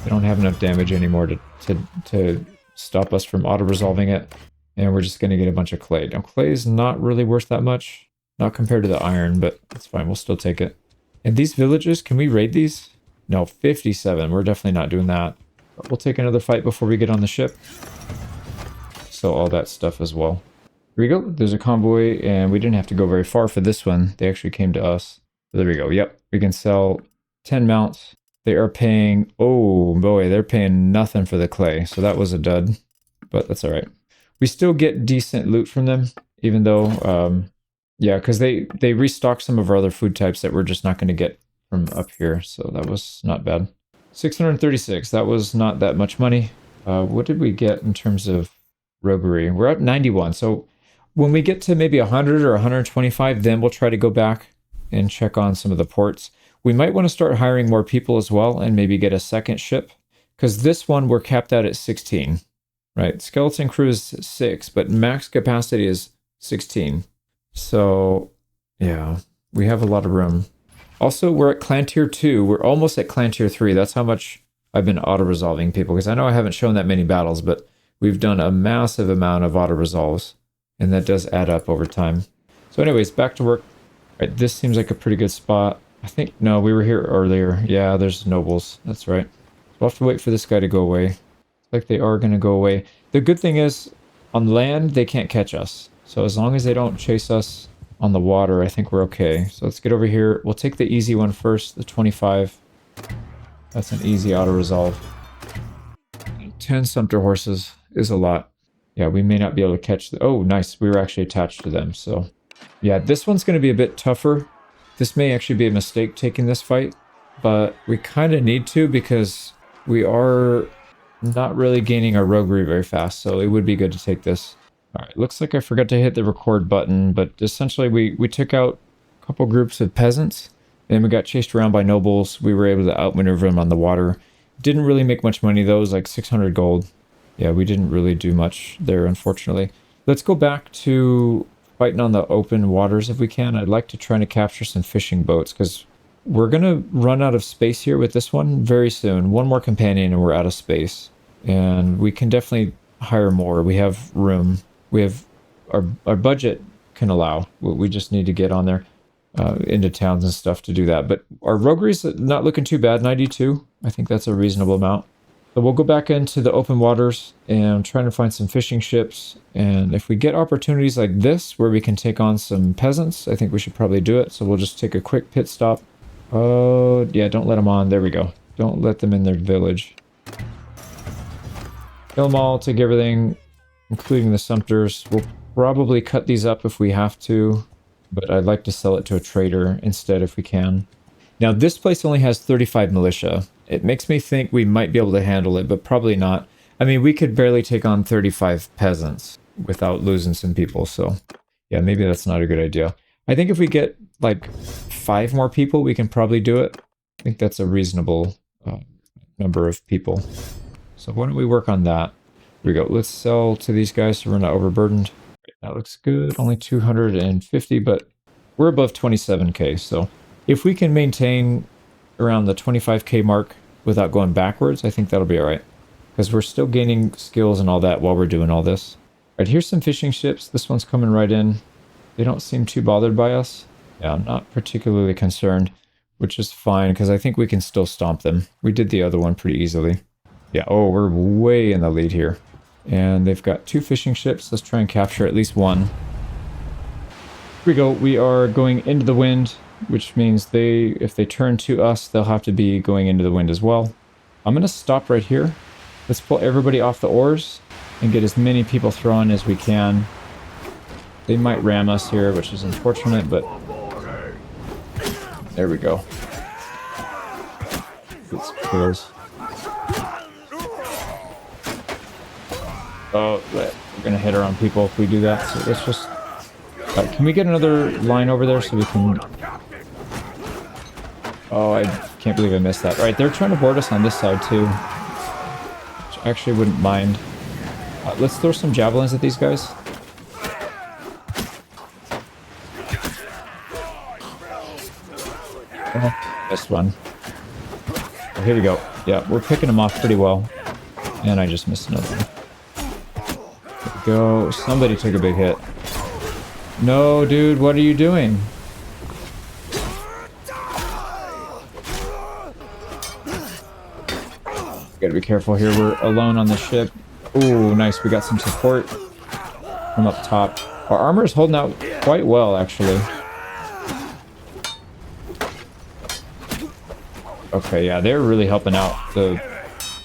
They don't have enough damage anymore to stop us from auto-resolving it. And we're just going to get a bunch of clay. Now, clay is not really worth that much. Not compared to the iron, but that's fine. We'll still take it. And these villages, can we raid these? No, 57. We're definitely not doing that. But we'll take another fight before we get on the ship. So all that stuff as well. Here we go. There's a convoy, and we didn't have to go very far for this one. They actually came to us. So there we go. Yep. We can sell 10 mounts. They are paying, oh boy, they're paying nothing for the clay. So that was a dud, but that's all right. We still get decent loot from them, even though, yeah, because they restock some of our other food types that we're just not going to get from up here. So that was not bad. 636, that was not that much money. What did we get in terms of roguery? We're at 91. So when we get to maybe 100 or 125, then we'll try to go back and check on some of the ports. We might want to start hiring more people as well and maybe get a second ship, because this one we're capped out at 16, right? Skeleton crew is 6, but max capacity is 16. So yeah, we have a lot of room. Also, we're at clan tier 2. We're almost at clan tier 3. That's how much I've been auto-resolving people, because I know I haven't shown that many battles, but we've done a massive amount of auto-resolves, and that does add up over time. So anyways, back to work. All right, this seems like a pretty good spot. I think, no, we were here earlier. Yeah, there's nobles. That's right. We'll have to wait for this guy to go away. It's like they are going to go away. The good thing is, on land, they can't catch us. So as long as they don't chase us on the water, I think we're okay. So let's get over here. We'll take the easy one first, the 25. That's an easy auto-resolve. 10 sumpter horses is a lot. Yeah, we may not be able to catch the... Oh, nice. We were actually attached to them, so... Yeah, this one's going to be a bit tougher. This may actually be a mistake taking this fight, but we kind of need to because we are not really gaining our roguery very fast, so it would be good to take this. All right, looks like I forgot to hit the record button, but essentially we took out a couple groups of peasants, and we got chased around by nobles. We were able to outmaneuver them on the water. Didn't really make much money though. It was like 600 gold. Yeah, we didn't really do much there, unfortunately. Let's go back to fighting on the open waters if we can. I'd like to try to capture some fishing boats because we're going to run out of space here with this one very soon. One more companion and we're out of space. And we can definitely hire more. We have room. We have our budget can allow. We just need to get on there into towns and stuff to do that. But our roguery's not looking too bad. 92. I think that's a reasonable amount. So we'll go back into the open waters and trying to find some fishing ships. And if we get opportunities like this where we can take on some peasants, I think we should probably do it. So we'll just take a quick pit stop. Oh, yeah, don't let them on. There we go. Don't let them in their village. Kill them all, take everything, including the Sumpters. We'll probably cut these up if we have to, but I'd like to sell it to a trader instead if we can. Now, this place only has 35 militia. It makes me think we might be able to handle it, but probably not. I mean, we could barely take on 35 peasants without losing some people, so yeah, maybe that's not a good idea. I think if we get like 5 more people, we can probably do it. I think that's a reasonable number of people. So why don't we work on that? Here we go. Let's sell to these guys so we're not overburdened. That looks good. Only 250, but we're above 27k, so if we can maintain around the 25k mark without going backwards, I think that'll be all right. Because we're still gaining skills and all that while we're doing all this. All right, here's some fishing ships. This one's coming right in. They don't seem too bothered by us. Yeah, I'm not particularly concerned, which is fine because I think we can still stomp them. We did the other one pretty easily. Yeah, oh, we're way in the lead here. And they've got 2 fishing ships. Let's try and capture at least one. Here we go. We are going into the wind, which means if they turn to us, they'll have to be going into the wind as well. I'm going to stop right here. Let's pull everybody off the oars and get as many people thrown as we can. They might ram us here, which is unfortunate, but there we go. It's close. Oh, we're going to hit our own people if we do that. So let's just... can we get another line over there so we can... Oh, I can't believe I missed that. All right, they're trying to board us on this side too. Which I actually wouldn't mind. Let's throw some javelins at these guys. Oh, missed one. Oh, here we go. Yeah, we're picking them off pretty well. And I just missed another one. There we go. Somebody took a big hit. No, dude, what are you doing? Gotta be careful here. We're alone on the ship. Ooh, nice. We got some support from up top. Our armor is holding out quite well, actually. Okay, yeah, they're really helping out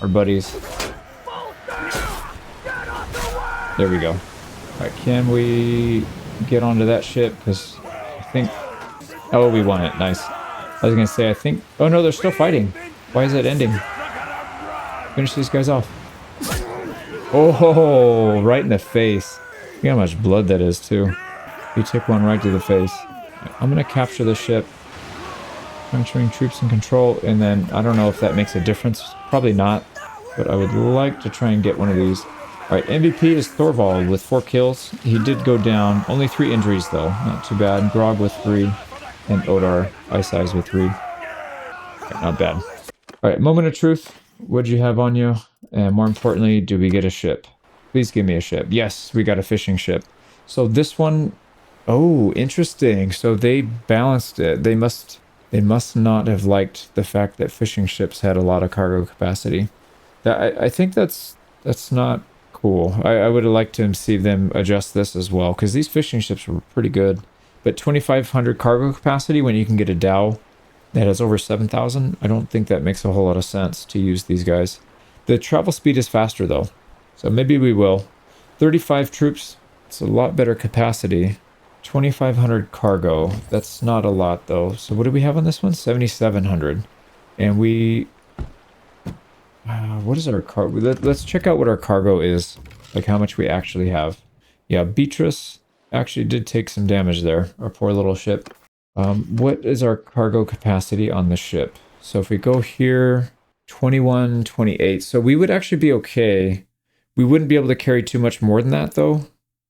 our buddies. There we go. All right, can we get onto that ship? Because I think... Oh, we won it. Nice. I was going to say, I think... Oh, no, they're still fighting. Why is it ending? Finish these guys off. Oh, right in the face. Look how much blood that is, too. He took one right to the face. I'm going to capture the ship. Puncturing troops in control, and then I don't know if that makes a difference. Probably not, but I would like to try and get one of these. Alright, MVP is Thorvald with 4 kills. He did go down. Only 3 injuries, though. Not too bad. Grog with 3, and Odar Ice Eyes with 3. Okay, not bad. Alright, moment of truth. What'd you have on you? And more importantly, do we get a ship? Please give me a ship. Yes, we got a fishing ship. So this one... Oh, interesting. So they balanced it. They must not have liked the fact that fishing ships had a lot of cargo capacity. I think that's not cool. I would have liked to see them adjust this as well, because these fishing ships were pretty good. But 2,500 cargo capacity when you can get a dhow that has over 7,000, I don't think that makes a whole lot of sense to use these guys. The travel speed is faster though, so maybe we will. 35 troops, it's a lot better capacity. 2,500 cargo. That's not a lot though. So what do we have on this one? 7,700. And we... what is our cargo? Let's check out what our cargo is. Like how much we actually have. Yeah, Beatrice actually did take some damage there. Our poor little ship. What is our cargo capacity on the ship? So if we go here, 21, 28. So we would actually be okay. We wouldn't be able to carry too much more than that though.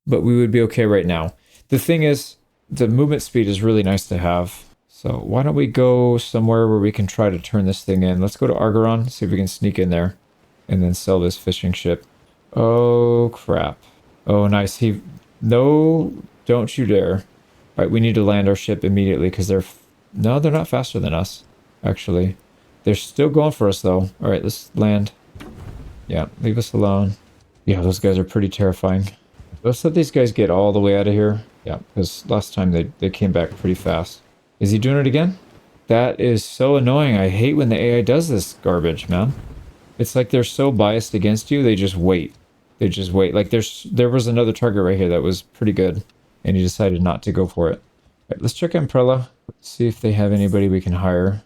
But we would be okay right now. The thing is, the movement speed is really nice to have. So why don't we go somewhere where we can try to turn this thing in. Let's go to Argeron, see if we can sneak in there. And then sell this fishing ship. Oh, crap. Oh, nice. No, don't you dare. All right, we need to land our ship immediately because no, they're not faster than us, actually. They're still going for us, though. All right, let's land. Yeah, leave us alone. Yeah, those guys are pretty terrifying. Let's let these guys get all the way out of here. Yeah, because last time they came back pretty fast. Is he doing it again? That is so annoying. I hate when the AI does this garbage, man. It's like they're so biased against you, they just wait. They just wait. Like there was another target right here that was pretty good, and he decided not to go for it. All right, let's check Umbrella, see if they have anybody we can hire.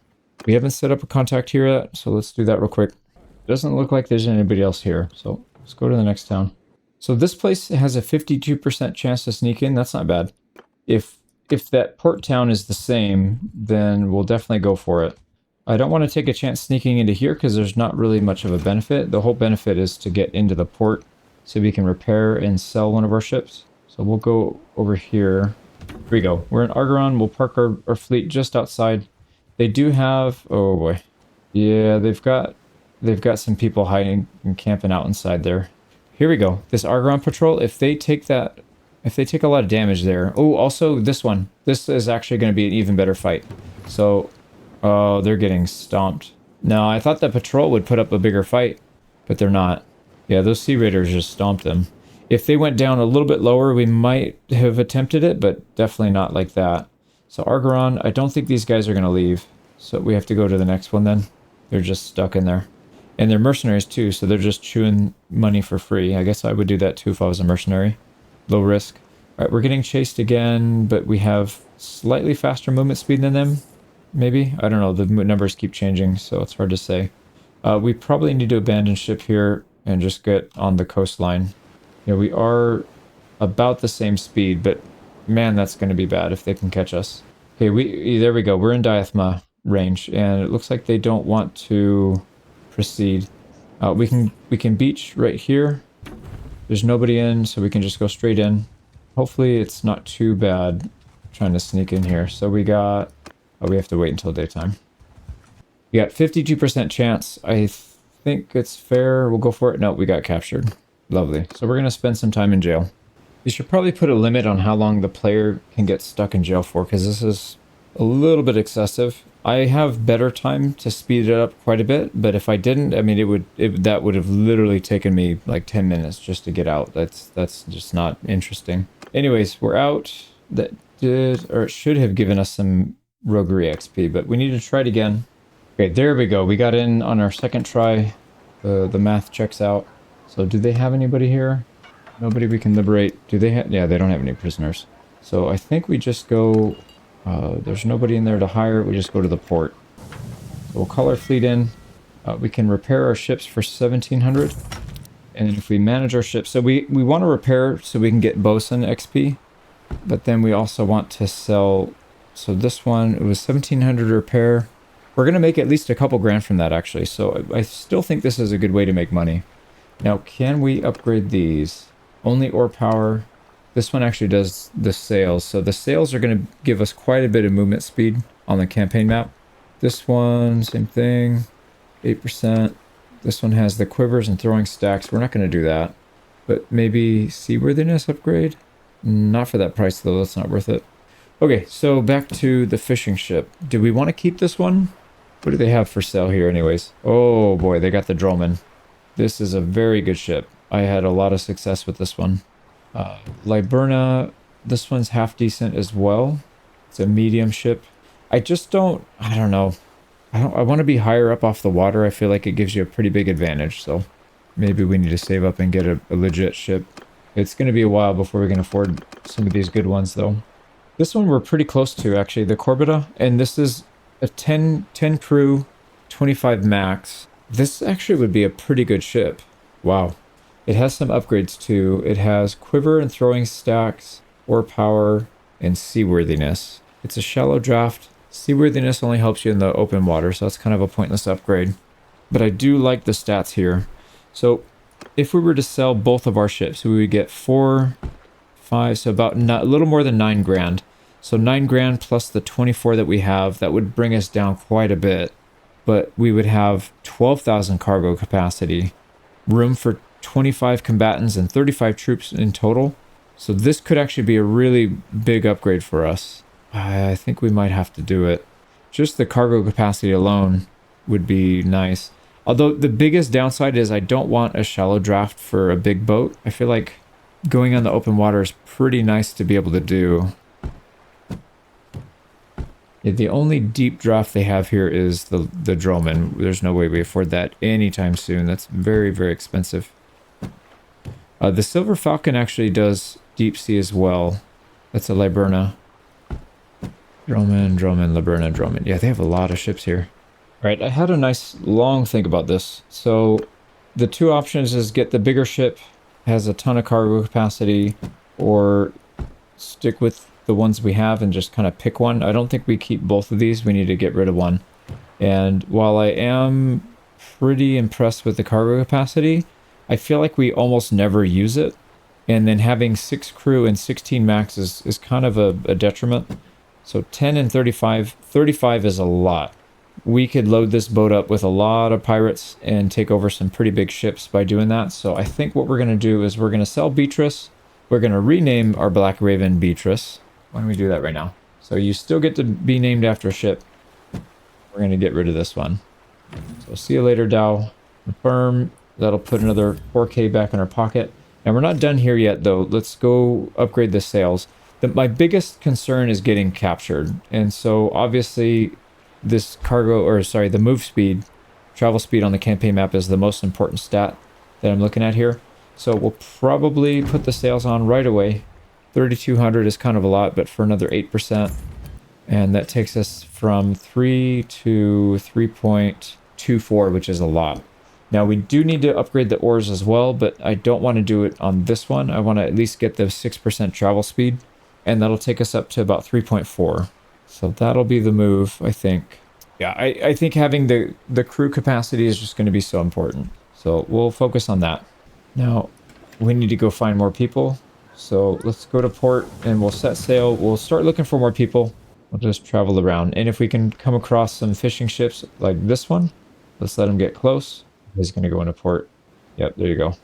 We haven't set up a contact here yet, so let's do that real quick. Doesn't look like there's anybody else here, so let's go to the next town. So this place has a 52% chance to sneak in. That's not bad. If that port town is the same, then we'll definitely go for it. I don't want to take a chance sneaking into here because there's not really much of a benefit. The whole benefit is to get into the port so we can repair and sell one of our ships. So we'll go over here. Here we go. We're in Argeron. We'll park our fleet just outside. They do have... Oh boy. Yeah, they've got some people hiding and camping out inside there. Here we go. This Argeron patrol, if they take a lot of damage there. Oh, also this one. This is actually going to be an even better fight. So... Oh, they're getting stomped. No, I thought that patrol would put up a bigger fight, but they're not. Yeah, those Sea Raiders just stomped them. If they went down a little bit lower, we might have attempted it, but definitely not like that. So Argeron, I don't think these guys are going to leave. So we have to go to the next one then. They're just stuck in there. And they're mercenaries too, so they're just chewing money for free. I guess I would do that too if I was a mercenary. Low risk. All right, we're getting chased again, but we have slightly faster movement speed than them. Maybe? I don't know. The numbers keep changing, so it's hard to say. We probably need to abandon ship here and just get on the coastline. You know, we are about the same speed, but man, that's going to be bad if they can catch us. Okay, there we go. We're in Diathma range, and it looks like they don't want to proceed. We can beach right here. There's nobody in, so we can just go straight in. Hopefully it's not too bad trying to sneak in here. So we got... Oh, we have to wait until daytime. We got 52% chance. I think it's fair. We'll go for it. No, we got captured. Lovely. So we're going to spend some time in jail. We should probably put a limit on how long the player can get stuck in jail for, because this is a little bit excessive. I have better time to speed it up quite a bit, but if I didn't, I mean, that would have literally taken me like 10 minutes just to get out. That's just not interesting. Anyways, we're out. That did, or it should have given us some roguery XP, but we need to try it again. Okay, there we go. We got in on our second try. The math checks out. So do they have anybody here? Nobody we can liberate. Do they have... Yeah, they don't have any prisoners. So I think we just go... there's nobody in there to hire. We just go to the port. So we'll call our fleet in. We can repair our ships for 1,700. And if we manage our ships... So we want to repair so we can get bosun XP. But then we also want to sell... So this one, it was 1,700 repair. We're going to make at least a couple grand from that, actually. So I still think this is a good way to make money. Now, can we upgrade these? Only ore power. This one actually does the sails. So the sails are going to give us quite a bit of movement speed on the campaign map. This one, same thing. 8%. This one has the quivers and throwing stacks. We're not going to do that. But maybe seaworthiness upgrade? Not for that price, though. That's not worth it. Okay, so back to the fishing ship. Do we want to keep this one? What do they have for sale here anyways? Oh boy, they got the Drollman. This is a very good ship. I had a lot of success with this one. Liburna, this one's half decent as well. It's a medium ship. I don't know. I want to be higher up off the water. I feel like it gives you a pretty big advantage, so maybe we need to save up and get a legit ship. It's going to be a while before we can afford some of these good ones though. This one we're pretty close to, actually, the Corbetta, and this is a 10 crew, 25 max. This actually would be a pretty good ship. Wow. It has some upgrades too. It has quiver and throwing stacks, ore power, and seaworthiness. It's a shallow draft. Seaworthiness only helps you in the open water, so that's kind of a pointless upgrade. But I do like the stats here. So if we were to sell both of our ships, we would get 4 5, so about a little more than 9 grand. So 9 grand plus the 24 that we have, that would bring us down quite a bit. But we would have 12,000 cargo capacity, room for 25 combatants and 35 troops in total. So this could actually be a really big upgrade for us. I think we might have to do it. Just the cargo capacity alone would be nice. Although the biggest downside is I don't want a shallow draft for a big boat. I feel like going on the open water is pretty nice to be able to do. Yeah, the only deep draft they have here is the Droman. There's no way we afford that anytime soon. That's very, very expensive. The Silver Falcon actually does deep sea as well. That's a Liburna. Droman, Liburna, Droman. Yeah, they have a lot of ships here. All right, I had a nice long think about this. So the two options is get the bigger ship, has a ton of cargo capacity, or stick with the ones we have and just kind of pick one. I don't think we keep both of these. We need to get rid of one. And while I am pretty impressed with the cargo capacity, I feel like we almost never use it. And then having 6 crew and 16 max is kind of a detriment. So 10 and 35. 35 is a lot. We could load this boat up with a lot of pirates and take over some pretty big ships by doing that. So I think what we're going to do is we're going to sell Beatrice. We're going to rename our Black Raven Beatrice. Why don't we do that right now? So you still get to be named after a ship. We're going to get rid of this one. So see you later, Dow. Confirm. That'll put another 4K back in our pocket. And we're not done here yet, though. Let's go upgrade the sails. My biggest concern is getting captured. And so obviously this the move speed, travel speed on the campaign map is the most important stat that I'm looking at here. So we'll probably put the sails on right away. 3,200 is kind of a lot, but for another 8%. And that takes us from 3 to 3.24, which is a lot. Now we do need to upgrade the oars as well, but I don't want to do it on this one. I want to at least get the 6% travel speed, and that'll take us up to about 3.4. So that'll be the move, I think. Yeah, I think having the crew capacity is just going to be so important. So we'll focus on that. Now, we need to go find more people. So let's go to port and we'll set sail. We'll start looking for more people. We'll just travel around. And if we can come across some fishing ships like this one, let's let them get close. He's going to go into port. Yep, there you go.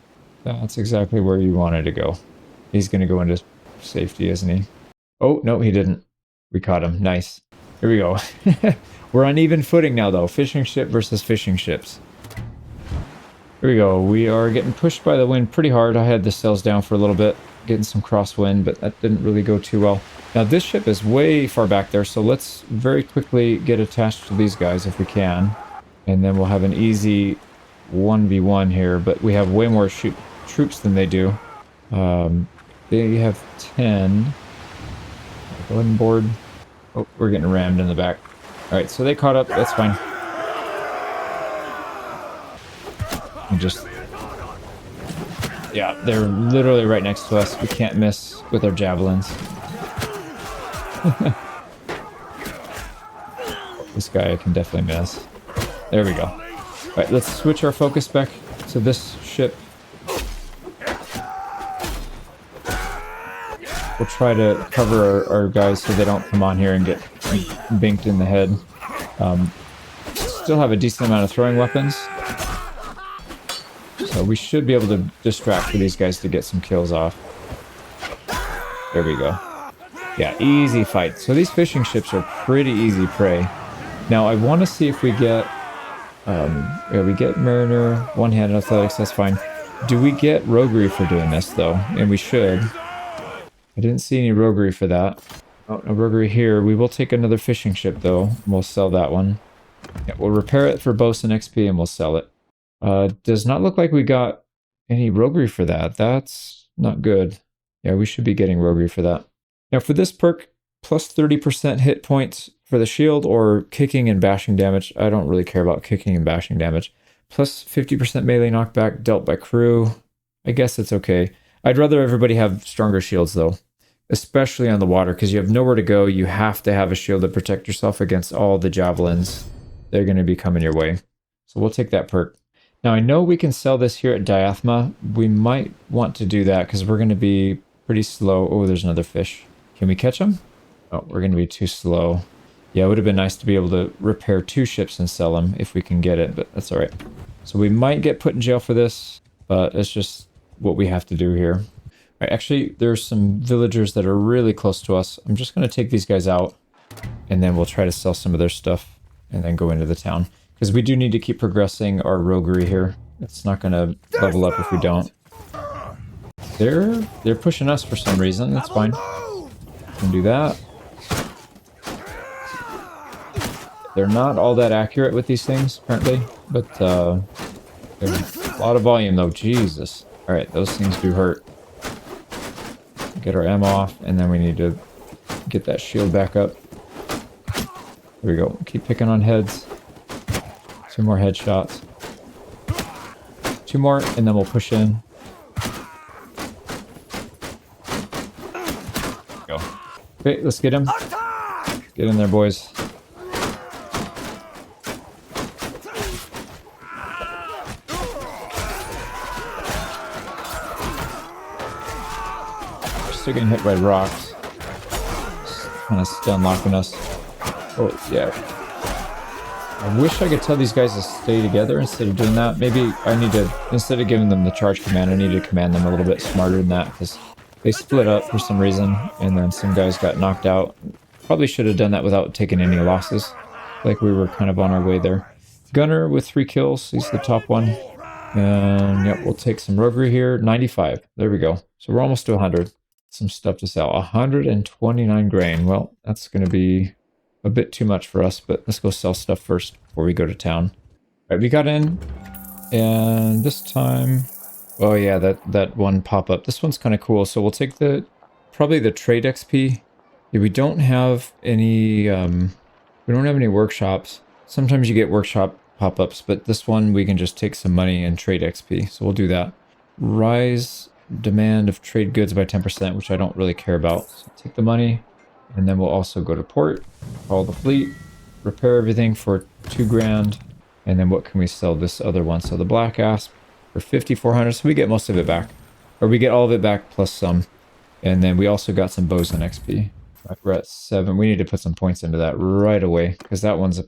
That's exactly where you wanted to go. He's going to go into safety, isn't he? Oh, no, he didn't. We caught him. Nice. Here we go. We're on even footing now, though. Fishing ship versus fishing ships. Here we go. We are getting pushed by the wind pretty hard. I had the sails down for a little bit, getting some crosswind, but that didn't really go too well. Now, this ship is way far back there, so let's very quickly get attached to these guys if we can. And then we'll have an easy 1v1 here, but we have way more troops than they do. They have 10. Go ahead and board. Oh, we're getting rammed in the back. All right, so they caught up. That's fine. And just... yeah, they're literally right next to us. We can't miss with our javelins. This guy I can definitely miss. There we go. All right, let's switch our focus back to this ship. We'll try to cover our guys so they don't come on here and get binked in the head. Still have a decent amount of throwing weapons. So we should be able to distract for these guys to get some kills off. There we go. Yeah, easy fight. So these fishing ships are pretty easy prey. Now I want to see if we get... yeah, we get Mariner, one-handed athletics, that's fine. Do we get roguery for doing this, though? And we should. I didn't see any roguery for that. Oh, no roguery here. We will take another fishing ship, though. We'll sell that one. Yeah, we'll repair it for bosun XP and we'll sell it. Does not look like we got any roguery for that. That's not good. Yeah, we should be getting roguery for that. Now, for this perk, plus 30% hit points for the shield or kicking and bashing damage. I don't really care about kicking and bashing damage. Plus 50% melee knockback dealt by crew. I guess it's okay. I'd rather everybody have stronger shields, though. Especially on the water, because you have nowhere to go. You have to have a shield to protect yourself against all the javelins. They're going to be coming your way. So we'll take that perk. Now, I know we can sell this here at Diathma. We might want to do that because we're going to be pretty slow. Oh, there's another fish. Can we catch him? Oh, we're going to be too slow. Yeah, it would have been nice to be able to repair 2 ships and sell them if we can get it, but that's all right. So we might get put in jail for this, but it's just what we have to do here. All right, actually, there's some villagers that are really close to us. I'm just going to take these guys out, and then we'll try to sell some of their stuff and then go into the town. Because we do need to keep progressing our roguery here. It's not going to level up if we don't. They're pushing us for some reason. That's fine. Can do that. They're not all that accurate with these things, apparently. But there's a lot of volume, though. Jesus. Alright, those things do hurt. Get our ammo off, and then we need to get that shield back up. There we go. Keep picking on heads. 2 more headshots. 2 more, and then we'll push in. Go. Okay, let's get him. Get in there, boys. We're still getting hit by rocks. Kind of stun locking us. Oh, yeah. I wish I could tell these guys to stay together instead of doing that. Maybe I need to, instead of giving them the charge command, I need to command them a little bit smarter than that, because they split up for some reason, and then some guys got knocked out. Probably should have done that without taking any losses. Like we were kind of on our way there. Gunner with 3 kills, he's the top one. And yep, we'll take some roguery here. 95, there we go. So we're almost to 100. Some stuff to sell. 129 grain. Well, that's going to be a bit too much for us, but let's go sell stuff first before we go to town. All right, we got in, and this time, oh yeah, that one pop-up. This one's kind of cool, so we'll take probably the trade XP. Yeah, we don't have any workshops. Sometimes you get workshop pop-ups, but this one we can just take some money and trade XP, so we'll do that. Rise demand of trade goods by 10%, which I don't really care about. So take the money, and then we'll also go to port, call the fleet, repair everything for 2 grand, and then what can we sell this other one? So the black asp for 5,400, so we get most of it back. Or we get all of it back plus some. And then we also got some bows and XP. We're at 7. We need to put some points into that right away, because that one's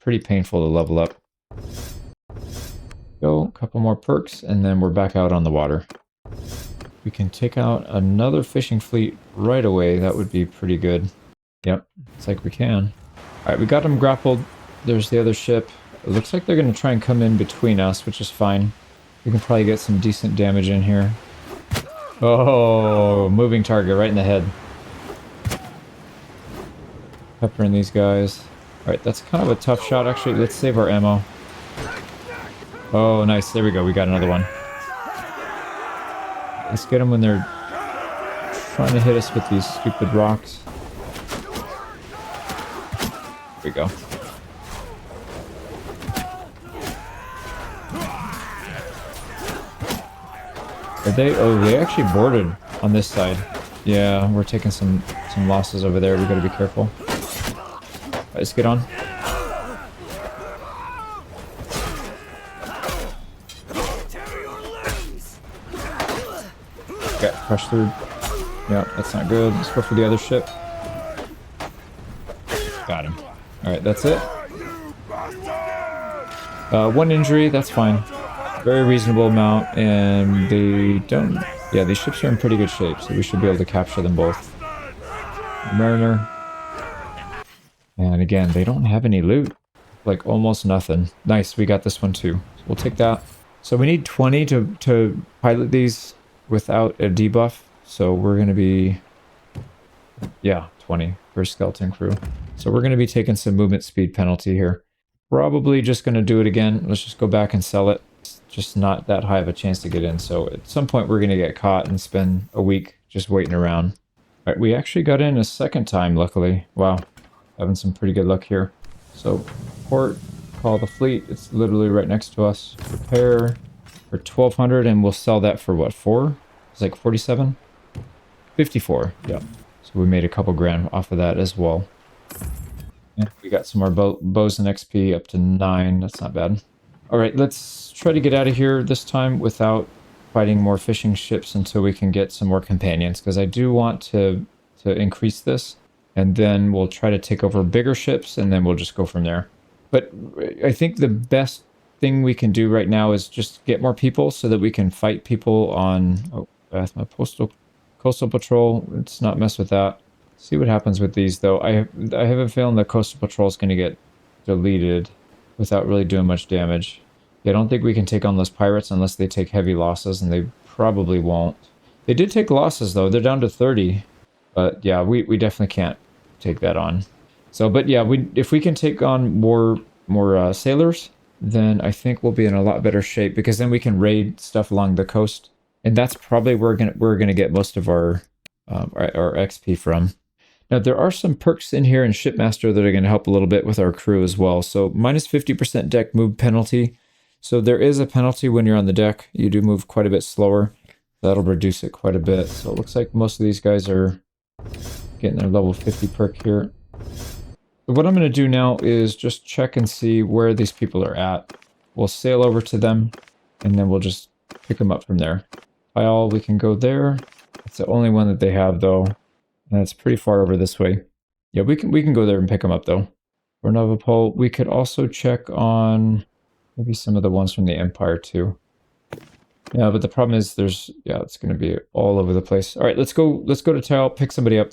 pretty painful to level up. Go, a couple more perks, and then we're back out on the water. We can take out another fishing fleet right away. That would be pretty good. Yep, it's like we can. Alright, we got them grappled. There's the other ship. It looks like they're going to try and come in between us, which is fine. We can probably get some decent damage in here. Oh, moving target right in the head. Peppering these guys. Alright, that's kind of a tough shot, actually. Let's save our ammo. Oh, nice. There we go. We got another one. Let's get them when they're trying to hit us with these stupid rocks. There we go. Are they? Oh, they actually boarded on this side. Yeah, we're taking some losses over there. We gotta be careful. Right, let's get on. Got crushed through. Yeah, that's not good. Let's go for the other ship. Got him. Alright, that's it. 1 injury, that's fine. Very reasonable amount, and they don't... Yeah, these ships are in pretty good shape, so we should be able to capture them both. Mariner. And again, they don't have any loot. Like, almost nothing. Nice, we got this one too. So we'll take that. So we need 20 to pilot these without a debuff, so we're going to be... Yeah, 20 for skeleton crew. So we're going to be taking some movement speed penalty here. Probably just going to do it again. Let's just go back and sell it. It's just not that high of a chance to get in, so at some point we're going to get caught and spend a week just waiting around. Alright, we actually got in a second time, luckily. Wow, having some pretty good luck here. So, port, call the fleet. It's literally right next to us. Repair for 1,200, and we'll sell that for what, 4? It's like 47? 54, yeah. So we made a couple grand off of that as well. Yeah, we got some more bows and XP up to 9. That's not bad. All right, let's try to get out of here this time without fighting more fishing ships until we can get some more companions, because I do want to increase this, and then we'll try to take over bigger ships, and then we'll just go from there. But I think the best thing we can do right now is just get more people so that we can fight people on... Oh, that's my coastal patrol. Let's not mess with that. See what happens with these, though. I have a feeling the coastal patrol is going to get deleted without really doing much damage. I don't think we can take on those pirates unless they take heavy losses, and they probably won't. They did take losses, though. They're down to 30. But yeah, we definitely can't take that on. So, but yeah, if we can take on more sailors, then I think we'll be in a lot better shape, because then we can raid stuff along the coast, and that's probably where we're gonna get most of our XP from. Now, there are some perks in here in Shipmaster that are going to help a little bit with our crew as well. So minus 50% deck move penalty. So there is a penalty when you're on the deck. You do move quite a bit slower. That'll reduce it quite a bit. So it looks like most of these guys are getting their level 50 perk here. But what I'm going to do now is just check and see where these people are at. We'll sail over to them, and then we'll just pick them up from there. Isle, we can go there. It's the only one that they have, though. And it's pretty far over this way. Yeah, we can go there and pick them up, though. For Novopol, we could also check on maybe some of the ones from the Empire, too. Yeah, but the problem is it's going to be all over the place. All right, let's go to Tile, pick somebody up.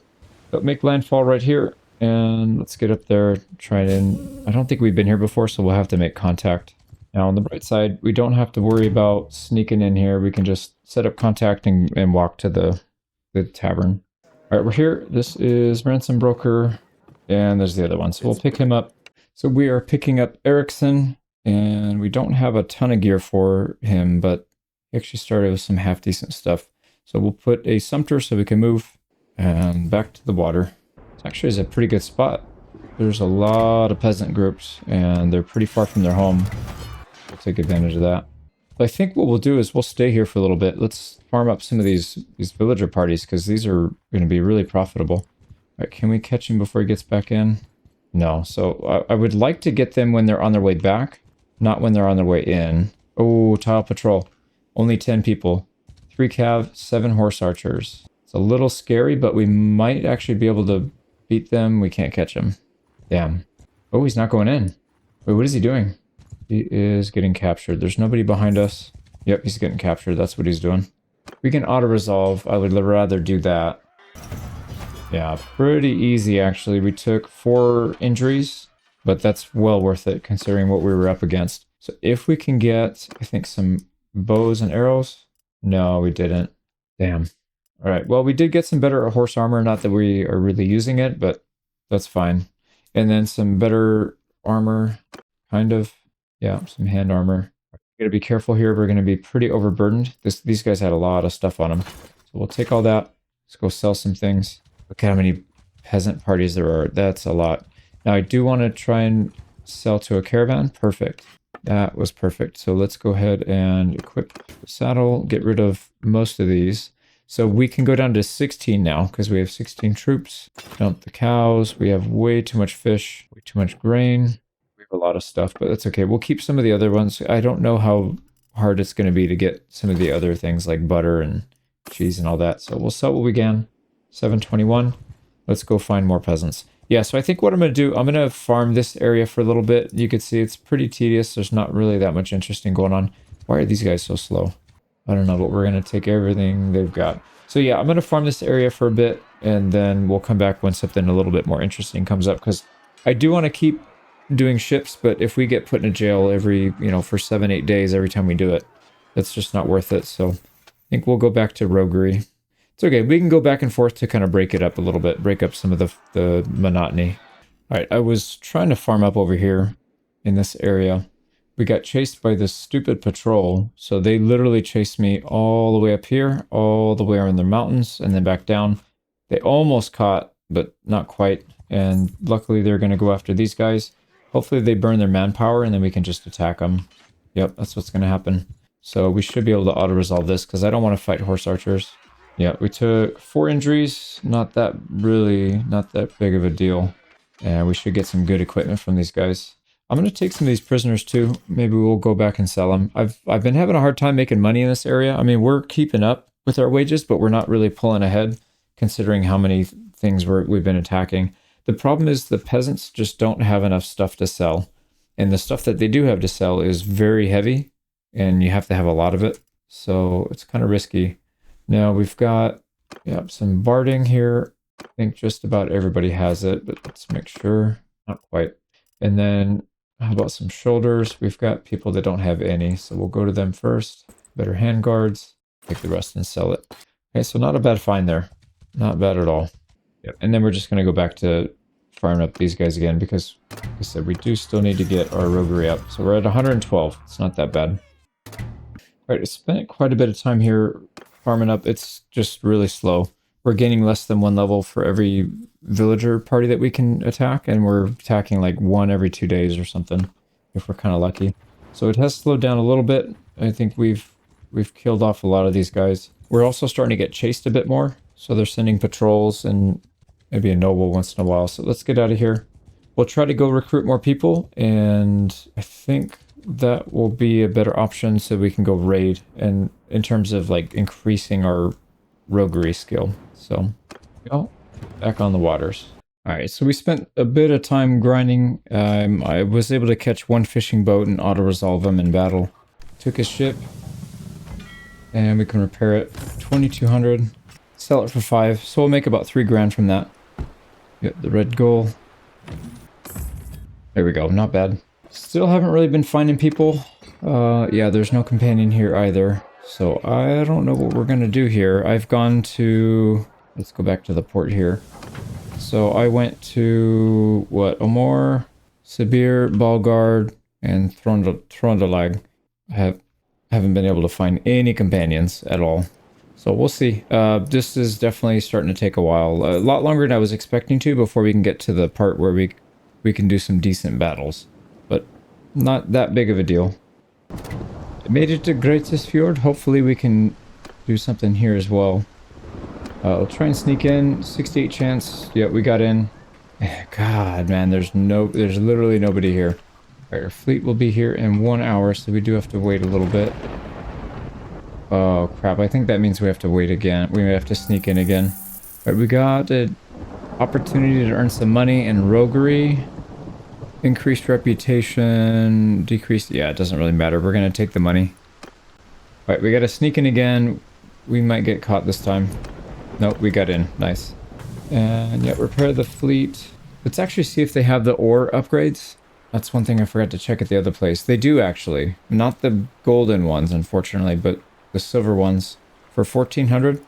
But make landfall right here, and let's get up there, try it. I don't think we've been here before, so we'll have to make contact. Now, on the bright side, we don't have to worry about sneaking in here. We can just set up contact and walk to the tavern. All right, we're here. This is Ransom Broker, and there's the other one. So we'll pick him up. So we are picking up Erickson, and we don't have a ton of gear for him, but he actually started with some half-decent stuff. So we'll put a Sumter so we can move, and back to the water. It actually is a pretty good spot. There's a lot of peasant groups, and they're pretty far from their home. We'll take advantage of that. I think what we'll do is we'll stay here for a little bit. Let's farm up some of these villager parties, because these are going to be really profitable. All right, can we catch him before he gets back in? No. So I would like to get them when they're on their way back, not when they're on their way in. Oh, Tile Patrol. Only 10 people. 3 cav, 7 horse archers. It's a little scary, but we might actually be able to beat them. We can't catch him. Damn. Oh, he's not going in. Wait, what is he doing? He is getting captured. There's nobody behind us. Yep, he's getting captured. That's what he's doing. We can auto-resolve. I would rather do that. Yeah, pretty easy, actually. We took 4 injuries, but that's well worth it considering what we were up against. So if we can get, I think, some bows and arrows. No, we didn't. Damn. All right, well, we did get some better horse armor. Not that we are really using it, but that's fine. And then some better armor, kind of. Yeah, some hand armor. We're going to be careful here. We're going to be pretty overburdened. These guys had a lot of stuff on them. So we'll take all that. Let's go sell some things. Look at how many peasant parties there are. That's a lot. Now, I do want to try and sell to a caravan. Perfect. That was perfect. So let's go ahead and equip the saddle. Get rid of most of these. So we can go down to 16 now because we have 16 troops. Dump the cows. We have way too much fish. Way too much grain. A lot of stuff, but that's okay. We'll keep some of the other ones. I don't know how hard it's going to be to get some of the other things like butter and cheese and all that. So we'll sell what we can. 721. Let's go find more peasants. Yeah, so I think what I'm going to do, I'm going to farm this area for a little bit. You can see it's pretty tedious. There's not really that much interesting going on. Why are these guys so slow? I don't know, but we're going to take everything they've got. So yeah, I'm going to farm this area for a bit, and then we'll come back when something a little bit more interesting comes up, because I do want to keep doing ships, but if we get put in a jail every, for 7-8 days every time we do it, that's just not worth it. So I think we'll go back to roguery. It's okay. We can go back and forth to kind of break it up a little bit, break up some of the monotony. All right, I was trying to farm up over here in this area. We got chased by this stupid patrol, so they literally chased me all the way up here, all the way around the mountains, and then back down. They almost caught, but not quite, and luckily they're going to go after these guys. Hopefully they burn their manpower, and then we can just attack them. Yep, that's what's going to happen. So we should be able to auto-resolve this, because I don't want to fight horse archers. Yeah, we took 4 injuries. Not that big of a deal. And we should get some good equipment from these guys. I'm going to take some of these prisoners too. Maybe we'll go back and sell them. I've been having a hard time making money in this area. I mean, we're keeping up with our wages, but we're not really pulling ahead considering how many things we've been attacking. The problem is the peasants just don't have enough stuff to sell. And the stuff that they do have to sell is very heavy, and you have to have a lot of it. So it's kind of risky. Now we've got some barding here. I think just about everybody has it, but let's make sure. Not quite. And then how about some shoulders? We've got people that don't have any, so we'll go to them first. Better hand guards. Take the rest and sell it. Okay, so not a bad find there. Not bad at all. Yep. And then we're just going to go back to farming up these guys again because, like I said, we do still need to get our roguery up. So we're at 112. It's not that bad. All right, I spent quite a bit of time here farming up. It's just really slow. We're gaining less than 1 level for every villager party that we can attack, and we're attacking like 1 every 2 days or something, if we're kind of lucky. So it has slowed down a little bit. I think we've killed off a lot of these guys. We're also starting to get chased a bit more, so they're sending patrols and maybe a noble once in a while. So let's get out of here. We'll try to go recruit more people, and I think that will be a better option so we can go raid, and in terms of like increasing our roguery skill. So, back on the waters. All right, so we spent a bit of time grinding. I was able to catch 1 fishing boat and auto-resolve him in battle. Took his ship, and we can repair it. 2,200. Sell it for 5, so we'll make about 3 grand from that. Get the red goal. There we go, not bad. Still haven't really been finding people. Yeah, there's no companion here either. So I don't know what we're gonna do here. I've gone to... Let's go back to the port here. So I went to, Omor, Sibir, Balgard, and Trondalag. I haven't been able to find any companions at all. So we'll see. This is definitely starting to take a while. A lot longer than I was expecting to before we can get to the part where we can do some decent battles. But not that big of a deal. I made it to Greatest Fjord. Hopefully we can do something here as well. I'll try and sneak in. 68 chance. Yeah, we got in. God, man, there's literally nobody here. All right, our fleet will be here in 1 hour, so we do have to wait a little bit. Oh, crap. I think that means we have to wait again. We may have to sneak in again. All right, we got an opportunity to earn some money and roguery. Increased reputation. Decreased... Yeah, it doesn't really matter. We're going to take the money. All right, we got to sneak in again. We might get caught this time. Nope, we got in. Nice. And yeah, repair the fleet. Let's actually see if they have the ore upgrades. That's one thing I forgot to check at the other place. They do, actually. Not the golden ones, unfortunately, but the silver ones for 1,400.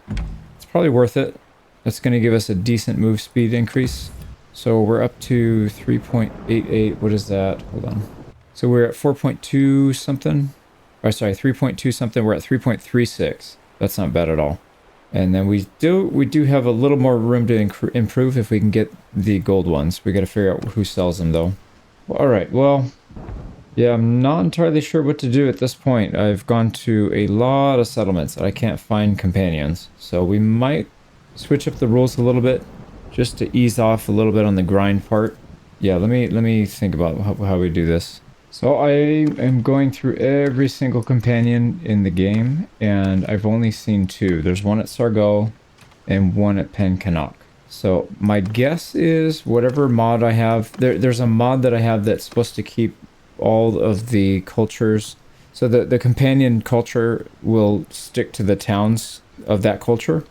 It's probably worth it. That's going to give us a decent move speed increase. So we're up to 3.88. What is that? Hold on. So we're at 4.2 something. Or sorry, 3.2 something. We're at 3.36. That's not bad at all. And then we do have a little more room to improve if we can get the gold ones. We got to figure out who sells them though. All right. Well, yeah, I'm not entirely sure what to do at this point. I've gone to a lot of settlements and I can't find companions. So we might switch up the rules a little bit just to ease off a little bit on the grind part. Yeah, let me think about how we do this. So I am going through every single companion in the game, and I've only seen 2. There's one at Sargo and one at Pencannock. So my guess is whatever mod I have, there's a mod that I have that's supposed to keep all of the cultures. So the companion culture will stick to the towns of that culture.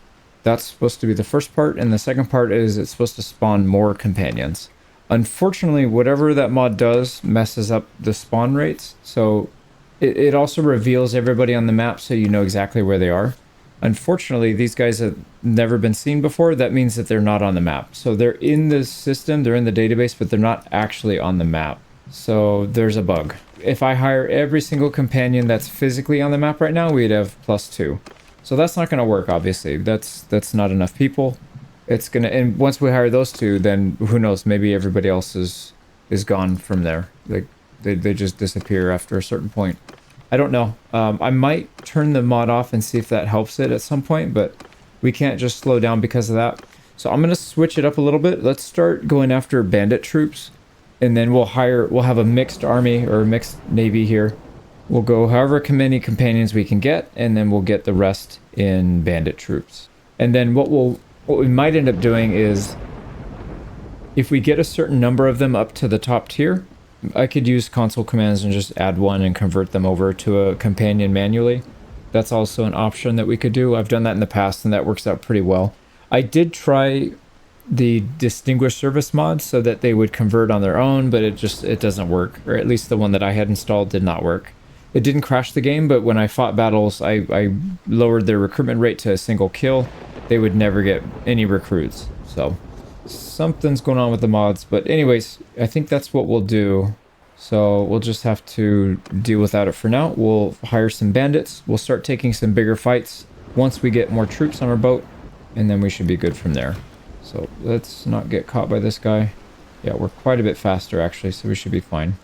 That's supposed to be the first part, and the second part is it's supposed to spawn more companions. Unfortunately, whatever that mod does messes up the spawn rates, so it also reveals everybody on the map so you know exactly where they are. Unfortunately, these guys have never been seen before. That means that they're not on the map. So they're in the system, they're in the database, but they're not actually on the map. So there's a bug. If I hire every single companion that's physically on the map right now, we'd have +2. So that's not going to work, obviously. That's not enough people. It's gonna, and once we hire those 2, then who knows, maybe everybody else is gone from there. Like they just disappear after a certain point. I don't know. I might turn the mod off and see if that helps it at some point, but we can't just slow down because of that. So I'm gonna switch it up a little bit. Let's start going after bandit troops. And then we'll have a mixed army or mixed navy here. We'll go however many companions we can get, and then we'll get the rest in bandit troops. And then what we might end up doing is, if we get a certain number of them up to the top tier, I could use console commands and just add one and convert them over to a companion manually. That's also an option that we could do. I've done that in the past and that works out pretty well. I did try the Distinguished Service mod so that they would convert on their own, but it doesn't work, or at least the one that I had installed did not work. It didn't crash the game, but when I fought battles, I lowered their recruitment rate to a single kill. They would never get any recruits. So something's going on with the mods, but anyways, I think that's what we'll do. So we'll just have to deal without it for now. We'll hire some bandits. We'll start taking some bigger fights once we get more troops on our boat, and then we should be good from there. So let's not get caught by this guy. Yeah, we're quite a bit faster actually, so we should be fine.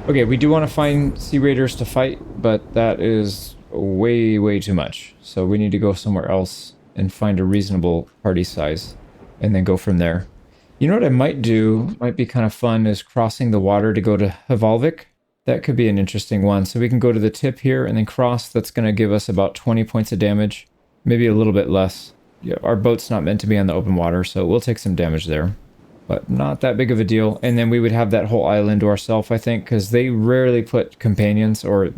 Okay, we do want to find Sea Raiders to fight, but that is way too much. So we need to go somewhere else and find a reasonable party size, and then go from there. You know what I might do, might be kind of fun, is crossing the water to go to Hvalvik. That could be an interesting one. So we can go to the tip here and then cross. That's going to give us about 20 points of damage, maybe a little bit less. Yeah, our boat's not meant to be on the open water, so we'll take some damage there, but not that big of a deal. And then we would have that whole island to ourselves, I think, because they rarely put companions, or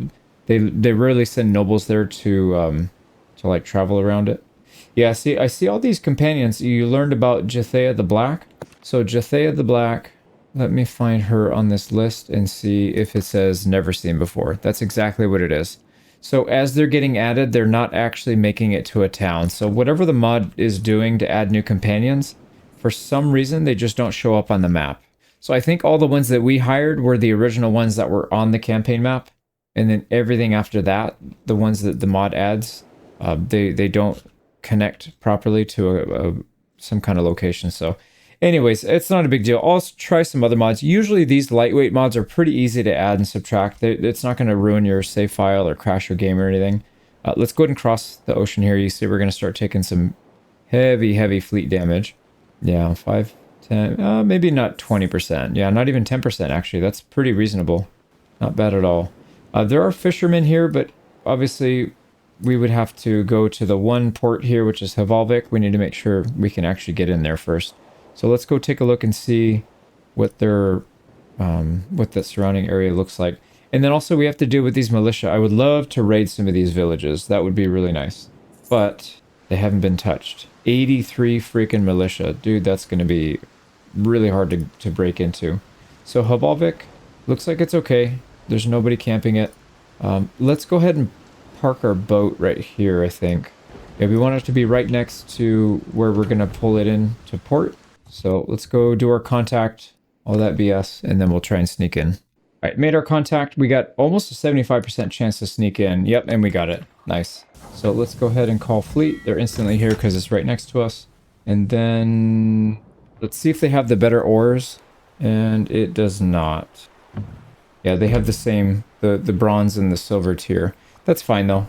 they rarely send nobles there to like travel around it. Yeah, see, I see all these companions. You learned about Jathea the Black. So Jathea the Black, let me find her on this list and see if it says never seen before. That's exactly what it is. So as they're getting added, they're not actually making it to a town. So whatever the mod is doing to add new companions, for some reason, they just don't show up on the map. So I think all the ones that we hired were the original ones that were on the campaign map. And then everything after that, the ones that the mod adds, they don't connect properly to some kind of location. So anyways, it's not a big deal. I'll try some other mods. Usually these lightweight mods are pretty easy to add and subtract. It's not going to ruin your save file or crash your game or anything. Let's go ahead and cross the ocean here. You see we're going to start taking some heavy fleet damage. Yeah, 5, 10, maybe not 20%. Yeah, not even 10% actually. That's pretty reasonable. Not bad at all. There are fishermen here, but obviously we would have to go to the one port here, which is Hvalvik. We need to make sure we can actually get in there first. So let's go take a look and see what what the surrounding area looks like. And then also we have to deal with these militia. I would love to raid some of these villages. That would be really nice. But they haven't been touched. 83 freaking militia. Dude, that's going to be really hard to break into. So Hvalvik looks like it's okay. There's nobody camping it. Let's go ahead and park our boat right here, I think. Yeah, we want it to be right next to where we're going to pull it in to port. So let's go do our contact, all that BS, and then we'll try and sneak in. All right, made our contact. We got almost a 75% chance to sneak in. Yep, and we got it. Nice. So let's go ahead and call fleet. They're instantly here because it's right next to us. And then let's see if they have the better oars. And it does not. Yeah, they have the same, the bronze and the silver tier. That's fine though.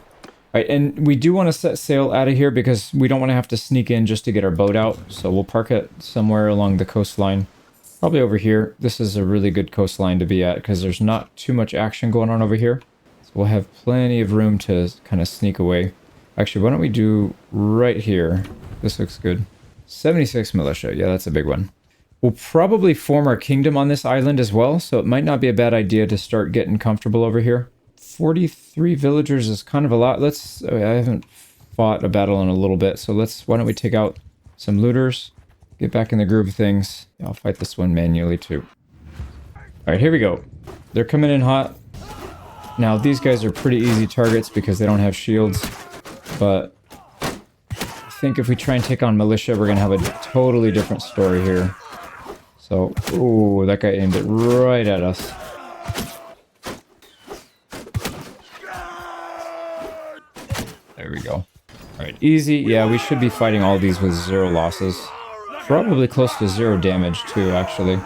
All right, and we do want to set sail out of here because we don't want to have to sneak in just to get our boat out. So we'll park it somewhere along the coastline. Probably over here. This is a really good coastline to be at because there's not too much action going on over here. So we'll have plenty of room to kind of sneak away. Actually, why don't we do right here? This looks good. 76 militia. Yeah, that's a big one. We'll probably form our kingdom on this island as well, so it might not be a bad idea to start getting comfortable over here. 43 villagers is kind of a lot. I haven't fought a battle in a little bit, so why don't we take out some looters, get back in the groove of things. I'll fight this one manually too. All right, here we go. They're coming in hot. Now, these guys are pretty easy targets because they don't have shields, but I think if we try and take on militia, we're going to have a totally different story here. So, ooh, that guy aimed it right at us. There we go. Alright, easy. Yeah, we should be fighting all these with 0 losses. Probably close to 0 damage too, actually.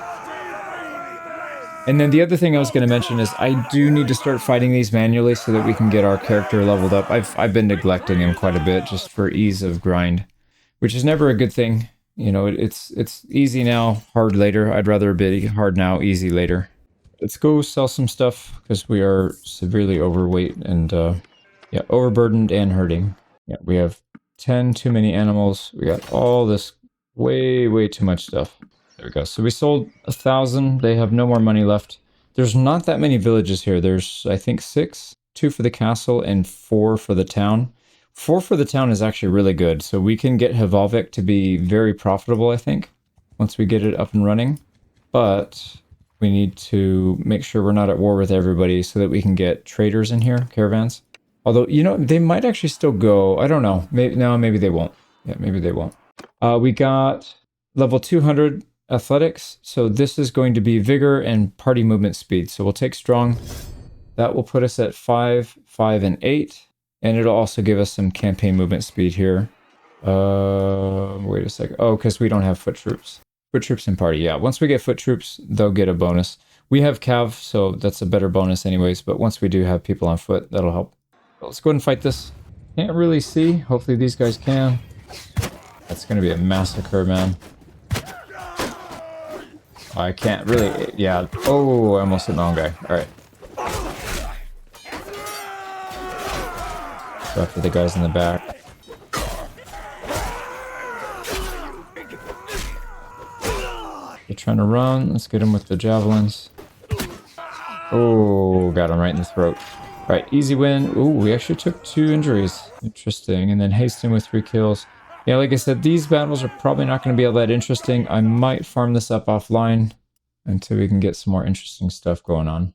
And then the other thing I was going to mention is I do need to start fighting these manually so that we can get our character leveled up. I've been neglecting him quite a bit just for ease of grind, which is never a good thing. You know, it's easy now, hard later. I'd rather it be hard now, easy later. Let's go sell some stuff because we are severely overweight and yeah, overburdened and hurting. Yeah, we have 10 too many animals. We got all this way too much stuff. There we go. So we sold 1,000. They have no more money left. There's not that many villages here. There's, I think, 6. 2 for the castle and 4 for the town. 4 for the town is actually really good. So we can get Hvalvik to be very profitable, I think, once we get it up and running. But we need to make sure we're not at war with everybody so that we can get traders in here, caravans. Although, you know, they might actually still go. I don't know. Maybe, no, maybe they won't. Yeah, maybe they won't. We got level 200 athletics. So this is going to be vigor and party movement speed. So we'll take strong. That will put us at 5, 5, and 8. And it'll also give us some campaign movement speed here. Wait a second. Oh, because we don't have foot troops. Foot troops and party, yeah. Once we get foot troops, they'll get a bonus. We have cav, so that's a better bonus anyways. But once we do have people on foot, that'll help. Let's go ahead and fight this. Can't really see. Hopefully these guys can. That's going to be a massacre, man. I can't really... Yeah. Oh, I almost hit my own guy. All right. Go after the guys in the back. They're trying to run. Let's get him with the javelins. Oh, got him right in the throat. All right, easy win. Ooh, we actually took 2 injuries. Interesting. And then Hasting with 3 kills. Yeah, like I said, these battles are probably not going to be all that interesting. I might farm this up offline until we can get some more interesting stuff going on.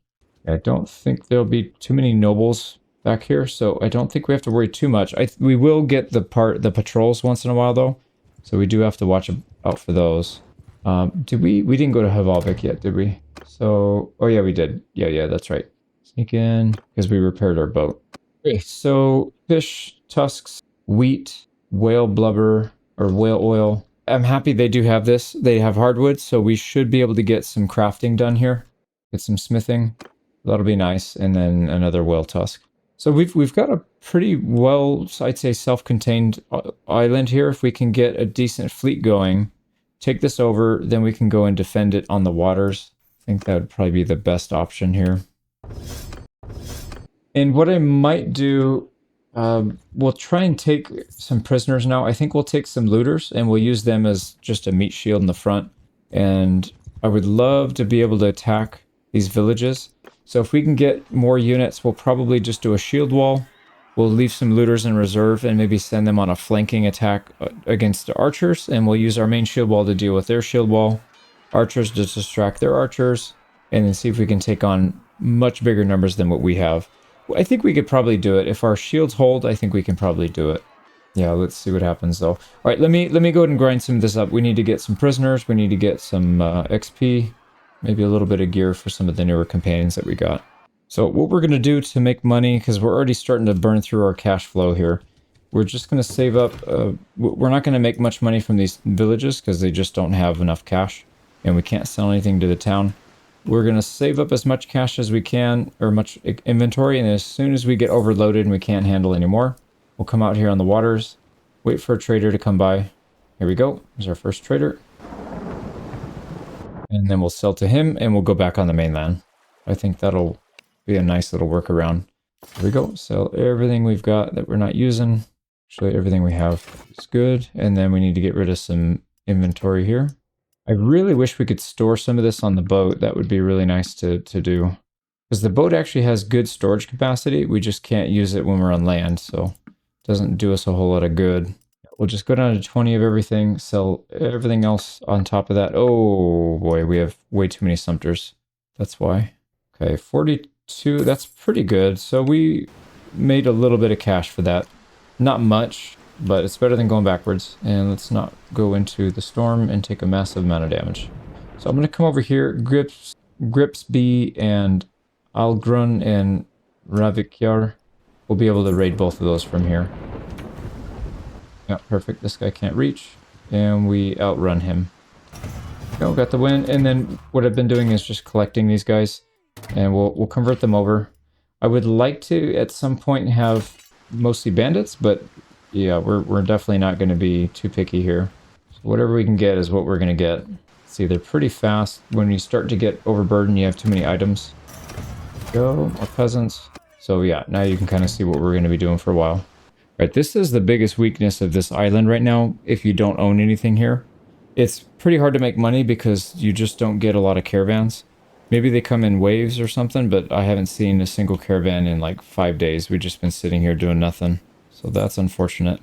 I don't think there'll be too many nobles back here, so I don't think we have to worry too much. We will get the patrols once in a while, though. So we do have to watch out for those. We didn't go to Hvalvik yet, did we? So, oh yeah, we did. Yeah, that's right. Sneak in, because we repaired our boat. Okay, so fish, tusks, wheat, whale blubber, or whale oil. I'm happy they do have this. They have hardwood, so we should be able to get some crafting done here. Get some smithing. That'll be nice. And then another whale tusk. So we've got a pretty well, I'd say, self-contained island here. If we can get a decent fleet going, take this over, then we can go and defend it on the waters. I think that would probably be the best option here. And what I might do, we'll try and take some prisoners now. I think we'll take some looters and we'll use them as just a meat shield in the front. And I would love to be able to attack these villages. So if we can get more units, we'll probably just do a shield wall. We'll leave some looters in reserve and maybe send them on a flanking attack against the archers. And we'll use our main shield wall to deal with their shield wall. Archers to distract their archers. And then see if we can take on much bigger numbers than what we have. I think we could probably do it. If our shields hold, I think we can probably do it. Yeah, let's see what happens though. All right, let me go ahead and grind some of this up. We need to get some prisoners. We need to get some XP. Maybe a little bit of gear for some of the newer companions that we got. So what we're going to do to make money, because we're already starting to burn through our cash flow here, we're just going to save up. We're not going to make much money from these villages because they just don't have enough cash. And we can't sell anything to the town. We're going to save up as much cash as we can, or much inventory, and as soon as we get overloaded and we can't handle anymore, we'll come out here on the waters, wait for a trader to come by. Here we go. Here's our first trader. And then we'll sell to him, and we'll go back on the mainland. I think that'll be a nice little workaround. Here we go. Sell everything we've got that we're not using. Actually, everything we have is good. And then we need to get rid of some inventory here. I really wish we could store some of this on the boat. That would be really nice to do. Because the boat actually has good storage capacity. We just can't use it when we're on land, so it doesn't do us a whole lot of good. We'll just go down to 20 of everything, sell everything else on top of that. Oh boy, we have way too many sumpters. That's why. Okay, 42, that's pretty good. So we made a little bit of cash for that. Not much, but it's better than going backwards. And let's not go into the storm and take a massive amount of damage. So I'm going to come over here. Gripsby and Algrun and Ravikjar. We'll be able to raid both of those from here. Yeah, perfect. This guy can't reach. And we outrun him. Go, got the win. And then what I've been doing is just collecting these guys. And we'll convert them over. I would like to, at some point, have mostly bandits, but yeah, we're definitely not going to be too picky here. Whatever we can get is what we're going to get. See, they're pretty fast. When you start to get overburdened, you have too many items. Go, more peasants. So yeah, now you can kind of see what we're going to be doing for a while. Right, this is the biggest weakness of this island right now if you don't own anything here. It's pretty hard to make money because you just don't get a lot of caravans. Maybe they come in waves or something, but I haven't seen a single caravan in like 5 days. We've just been sitting here doing nothing. So that's unfortunate.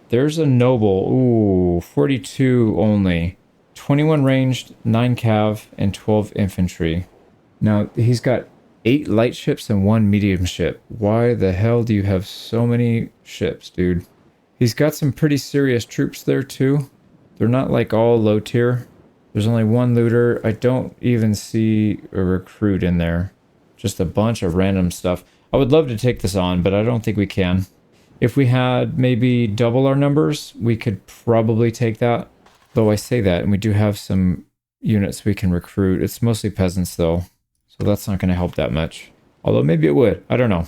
There's a noble. Ooh, 42 only. 21 ranged, 9 cav, and 12 infantry. Now, he's got 8 light ships and 1 medium ship. Why the hell do you have so many ships, dude? He's got some pretty serious troops there, too. They're not like all low tier. There's only 1 looter. I don't even see a recruit in there. Just a bunch of random stuff. I would love to take this on, but I don't think we can. If we had maybe double our numbers, we could probably take that. Though I say that, and we do have some units we can recruit. It's mostly peasants, though. So that's not going to help that much. Although maybe it would. I don't know. All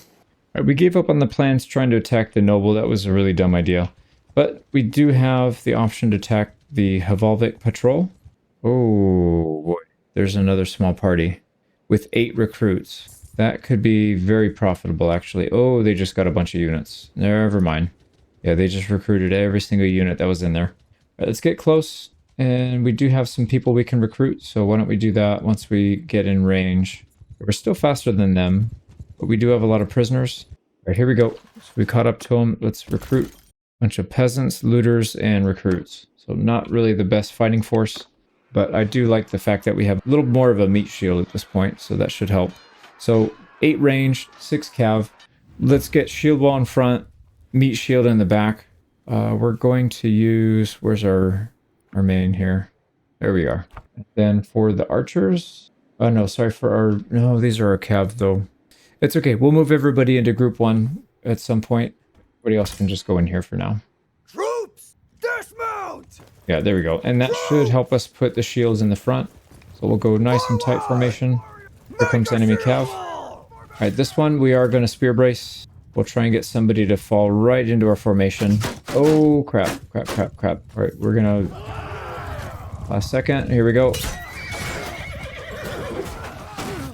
right, we gave up on the plans trying to attack the noble. That was a really dumb idea. But we do have the option to attack the Havalvik patrol. Oh, boy. There's another small party with 8 recruits. That could be very profitable, actually. Oh, they just got a bunch of units. Never mind. Yeah, they just recruited every single unit that was in there. All right, let's get close. And we do have some people we can recruit. So why don't we do that once we get in range. We're still faster than them, but we do have a lot of prisoners. All right, here we go. So we caught up to them. Let's recruit a bunch of peasants, looters, and recruits. So not really the best fighting force, but I do like the fact that we have a little more of a meat shield at this point, so that should help. So 8 range, 6 cav. Let's get shield wall in front, meat shield in the back. We're going to use, where's our main here? There we are. Then for the archers, oh no, sorry for our, no, these are our cav though. It's okay, we'll move everybody into group 1 at some point. Everybody else can just go in here for now. Troops, dismount! Yeah, there we go. And that should help us put the shields in the front. So we'll go nice and tight formation. Here comes enemy cav. Alright, this one we are going to spear brace. We'll try and get somebody to fall right into our formation. Oh, crap. Alright, we're going to... Last second. Here we go.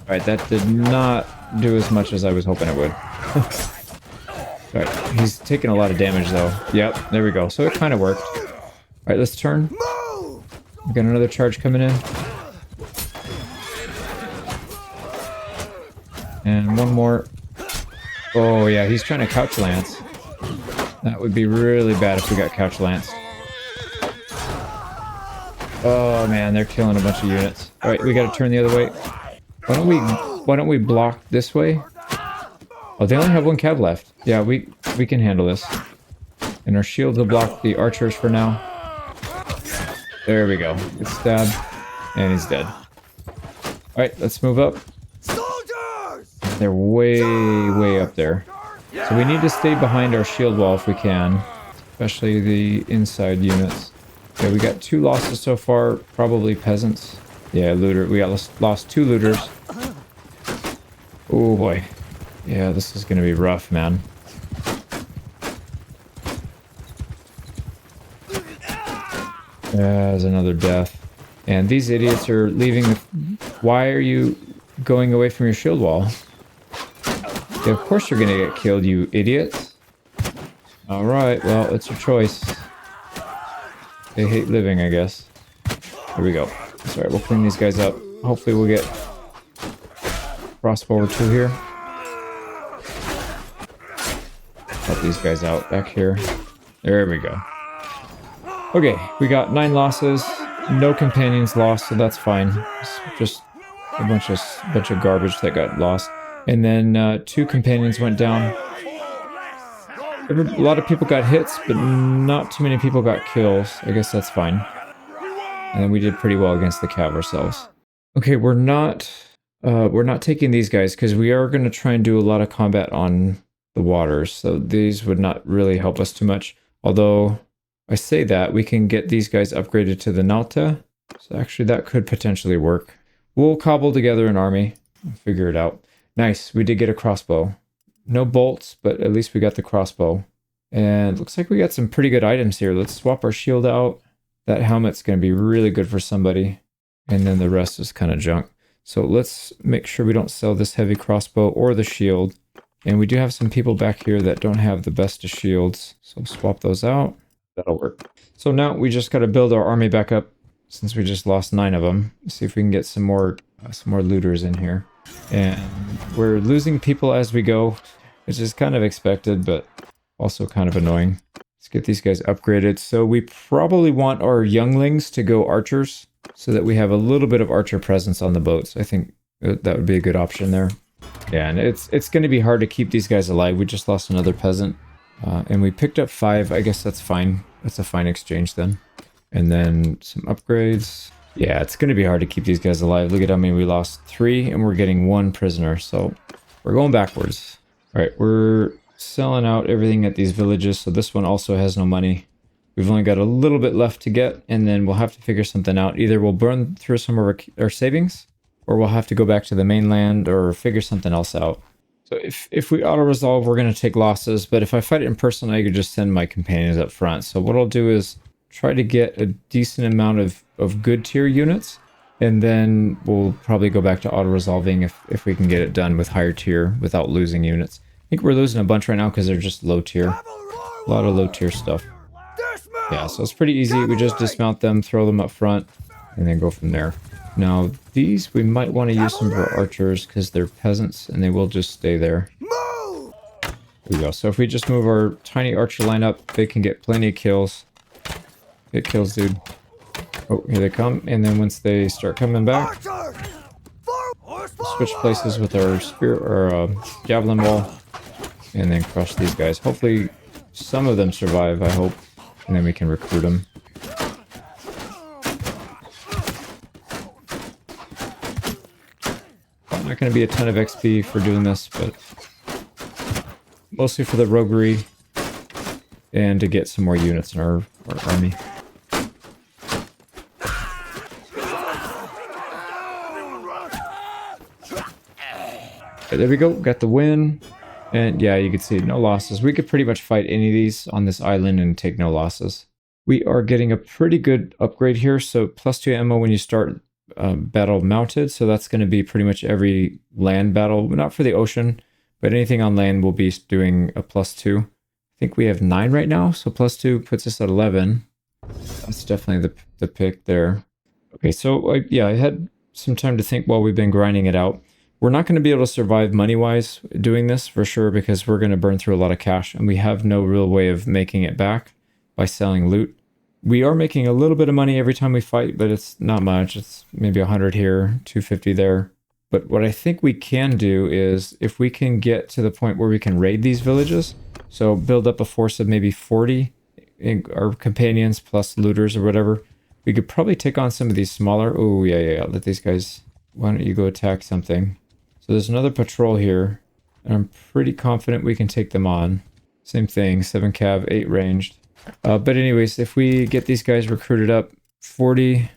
Alright, that did not do as much as I was hoping it would. Alright, he's taking a lot of damage though. Yep, there we go. So it kind of worked. Alright, let's turn. We got another charge coming in. And one more. Oh yeah, he's trying to couch lance. That would be really bad if we got couch lanced. Oh man, they're killing a bunch of units. Alright, we gotta turn the other way. Why don't we block this way? Oh, they only have 1 cav left. Yeah, we can handle this. And our shields will block the archers for now. There we go. It's stabbed. And he's dead. Alright, let's move up. They're way up there. So we need to stay behind our shield wall if we can. Especially the inside units. Okay, we got 2 losses so far. Probably peasants. Yeah, looter. We got lost 2 looters. Oh boy. Yeah, this is gonna be rough, man. There's another death. And these idiots are leaving the... Why are you going away from your shield wall? Yeah, of course you're gonna get killed, you idiots. Alright, well, it's your choice. They hate living, I guess. Here we go. Sorry, we'll clean these guys up. Hopefully we'll get crossbow or 2 here. Help these guys out back here. There we go. Okay, we got 9 losses. No companions lost, so that's fine. It's just a bunch of garbage that got lost. And then 2 companions went down. A lot of people got hits, but not too many people got kills. I guess that's fine. And then we did pretty well against the cav ourselves. Okay, we're not taking these guys because we are going to try and do a lot of combat on the waters. So these would not really help us too much. Although I say that, we can get these guys upgraded to the Nauta. So actually that could potentially work. We'll cobble together an army and figure it out. Nice, we did get a crossbow. No bolts, but at least we got the crossbow. And looks like we got some pretty good items here. Let's swap our shield out. That helmet's going to be really good for somebody. And then the rest is kind of junk. So let's make sure we don't sell this heavy crossbow or the shield. And we do have some people back here that don't have the best of shields. So swap those out. That'll work. So now we just got to build our army back up since we just lost 9 of them. See if we can get some more looters in here. And we're losing people as we go, which is kind of expected, but also kind of annoying. Let's get these guys upgraded. So we probably want our younglings to go archers so that we have a little bit of archer presence on the boats. I think that would be a good option there. Yeah, and it's going to be hard to keep these guys alive. We just lost another peasant. And we picked up 5. I guess that's fine. That's a fine exchange then. And then some upgrades. Yeah, it's going to be hard to keep these guys alive. Look at how many we lost. 3, and we're getting 1 prisoner. So we're going backwards. All right, we're selling out everything at these villages. So this one also has no money. We've only got a little bit left to get, and then we'll have to figure something out. Either we'll burn through some of our savings, or we'll have to go back to the mainland or figure something else out. So if we auto-resolve, we're going to take losses, but if I fight it in person, I could just send my companions up front. So what I'll do is try to get a decent amount of good tier units, and then we'll probably go back to auto-resolving if we can get it done with higher tier without losing units. I think we're losing a bunch right now because they're just low tier. A lot of low tier stuff. Yeah, so it's pretty easy. We just dismount them, throw them up front, and then go from there. Now, these we might want to use some for archers because they're peasants and they will just stay there. There we go. So if we just move our tiny archer line up, they can get plenty of kills. Get kills, dude. Oh, here they come. And then once they start coming back, we'll switch places with our spear or javelin wall and then crush these guys. Hopefully some of them survive, I hope. And then we can recruit them. Not going to be a ton of XP for doing this, but mostly for the roguery and to get some more units in our army. Okay, there we go, got the win. And yeah, you can see no losses. We could pretty much fight any of these on this island and take no losses. We are getting a pretty good upgrade here. So +2 ammo when you start battle mounted. So that's going to be pretty much every land battle. Not for the ocean, but anything on land will be doing a +2. I think we have 9 right now. So +2 puts us at 11. That's definitely the pick there. Okay, so yeah, I had some time to think while we've been grinding it out. We're not going to be able to survive money-wise doing this for sure because we're going to burn through a lot of cash and we have no real way of making it back by selling loot. We are making a little bit of money every time we fight, but it's not much. It's maybe 100 here, 250 there. But what I think we can do is if we can get to the point where we can raid these villages, so build up a force of maybe 40 our companions plus looters or whatever, we could probably take on some of these smaller. Oh, yeah. Let these guys, why don't you go attack something? So there's another patrol here, and I'm pretty confident we can take them on. Same thing, 7 cav, 8 ranged. But anyways, if we get these guys recruited up, 40,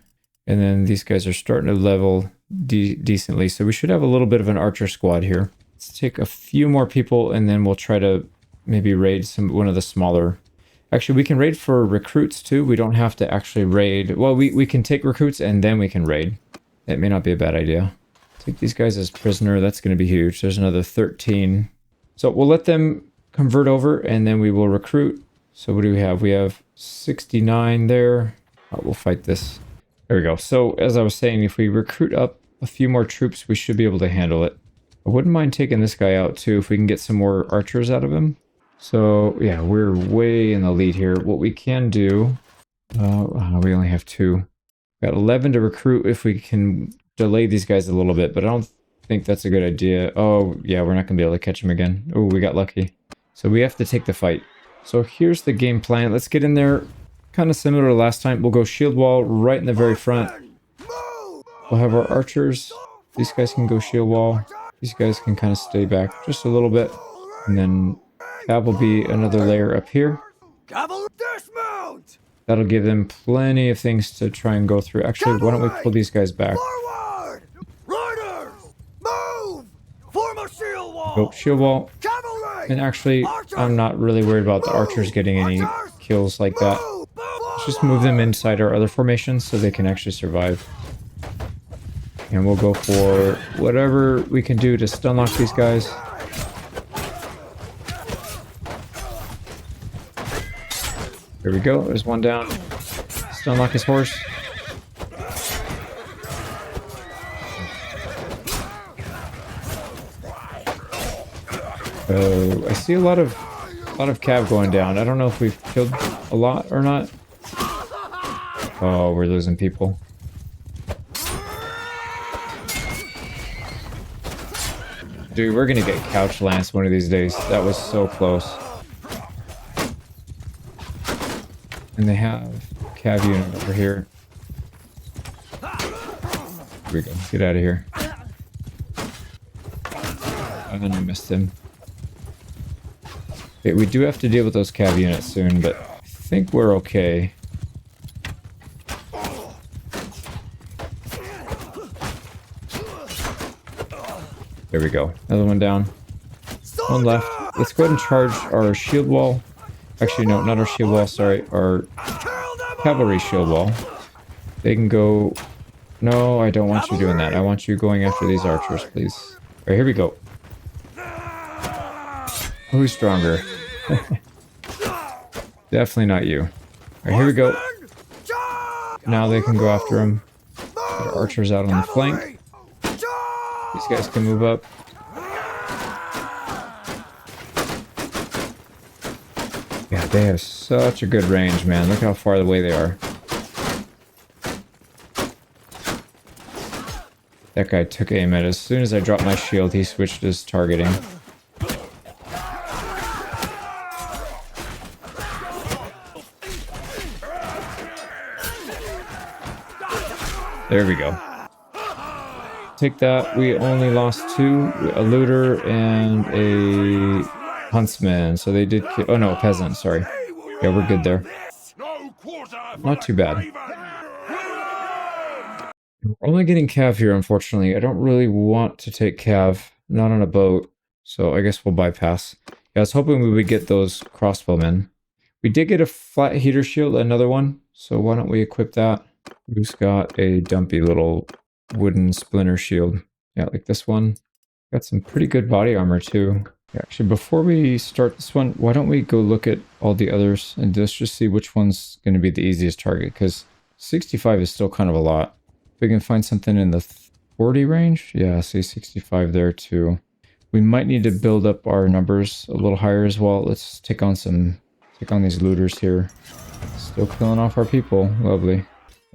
and then these guys are starting to level decently. So we should have a little bit of an archer squad here. Let's take a few more people, and then we'll try to maybe raid one of the smaller. Actually, we can raid for recruits too. We don't have to actually raid. Well, we can take recruits, and then we can raid. That may not be a bad idea. Take these guys as prisoner. That's going to be huge. There's another 13. So we'll let them convert over, and then we will recruit. So what do we have? We have 69 there. We'll fight this. There we go. So as I was saying, if we recruit up a few more troops, we should be able to handle it. I wouldn't mind taking this guy out too if we can get some more archers out of him. So yeah, we're way in the lead here. What we can do, we only have 2. Got 11 to recruit if we can delay these guys a little bit, but I don't think that's a good idea. Oh yeah, we're not gonna be able to catch them again. Oh, we got lucky. So we have to take the fight. So here's the game plan. Let's get in there, kind of similar to last time. We'll go shield wall right in the very front. We'll have our archers. These guys can go shield wall. These guys can kind of stay back just a little bit. And then that will be another layer up here. That'll give them plenty of things to try and go through. Actually, why don't we pull these guys back? Go shield wall. And actually, I'm not really worried about the archers getting any kills like that. Let's just move them inside our other formations so they can actually survive. And we'll go for whatever we can do to stun lock these guys. There we go. There's one down. Stun lock his horse. Oh, I see a lot of cav going down. I don't know if we've killed a lot or not. Oh, we're losing people. Dude, we're gonna get couch lance one of these days. That was so close. And they have cav unit over here. Here we go. Get out of here. And then I missed him. Okay, we do have to deal with those cav units soon, but I think we're okay. There we go. Another one down. One left. Let's go ahead and charge our shield wall. Actually, no, not our shield wall, sorry. Our cavalry shield wall. They can go... No, I don't want you doing that. I want you going after these archers, please. Alright, here we go. Who's stronger? Definitely not you. Alright, here we go. Now they can go after him. Got our archers out on the flank. These guys can move up. Yeah, they have such a good range, man. Look how far away they are. That guy took aim at it. As soon as I dropped my shield, he switched his targeting. There we go. Take that. We only lost two, a looter and a huntsman. So they did kill, oh no, a peasant, sorry. Yeah, we're good there. Not too bad. We're only getting cav here, unfortunately. I don't really want to take cav, not on a boat. So I guess we'll bypass. Yeah, I was hoping we would get those crossbowmen. We did get a flat heater shield, another one. So why don't we equip that? Who's got a dumpy little wooden splinter shield? Yeah, like this one. Got some pretty good body armor too. Yeah, actually, before we start this one, why don't we go look at all the others and just see which one's going to be the easiest target? Because 65 is still kind of a lot. If we can find something in the 40 range, yeah, say 65 there too. We might need to build up our numbers a little higher as well. Let's take on these looters here. Still killing off our people, lovely.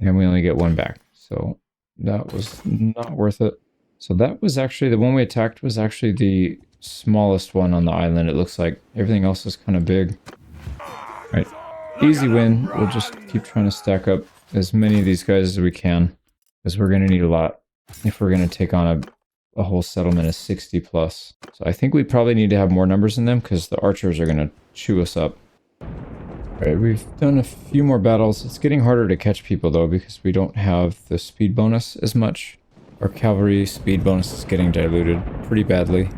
And we only get one back, so that was not worth it. So that was actually, the one we attacked was actually the smallest one on the island, it looks like. Everything else is kind of big. Right, easy win. We'll just keep trying to stack up as many of these guys as we can, because we're going to need a lot if we're going to take on a whole settlement of 60 plus. So I think we probably need to have more numbers in them, because the archers are going to chew us up. Alright, we've done a few more battles. It's getting harder to catch people though, because we don't have the speed bonus as much. Our cavalry speed bonus is getting diluted pretty badly.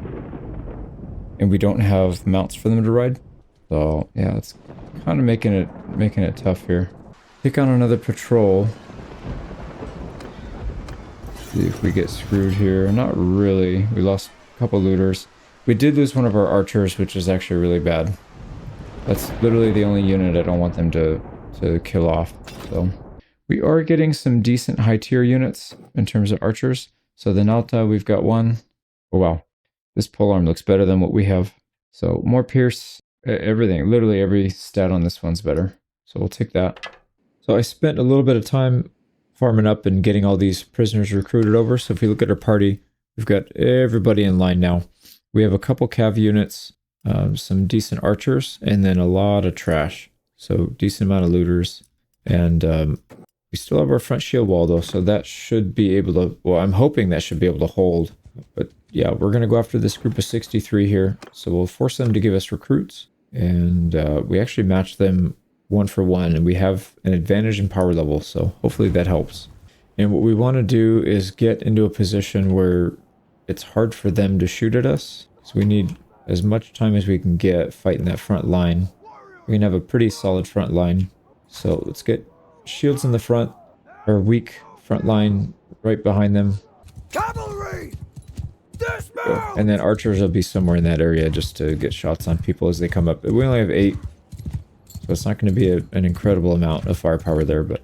And we don't have mounts for them to ride. So yeah, it's kind of making it tough here. Take on another patrol. See if we get screwed here. Not really. We lost a couple looters. We did lose one of our archers, which is actually really bad. That's literally the only unit I don't want them to kill off. So we are getting some decent high tier units in terms of archers. So the Nalta, we've got one. Oh wow, this polearm looks better than what we have. So more pierce, everything. Literally every stat on this one's better. So we'll take that. So I spent a little bit of time farming up and getting all these prisoners recruited over. So if you look at our party, we've got everybody in line now. We have a couple cav units. Some decent archers, and then a lot of trash. So decent amount of looters. And we still have our front shield wall though, so that should be able to, well, I'm hoping that should be able to hold. But yeah, we're going to go after this group of 63 here. So we'll force them to give us recruits. And we actually match them 1 for 1, and we have an advantage in power level, so hopefully that helps. And what we want to do is get into a position where it's hard for them to shoot at us. So we need as much time as we can get fighting that front line. We can have a pretty solid front line. So let's get shields in the front, or weak front line right behind them. Cavalry! Go. Dismount! And then archers will be somewhere in that area just to get shots on people as they come up. We only have 8, so it's not going to be an incredible amount of firepower there, but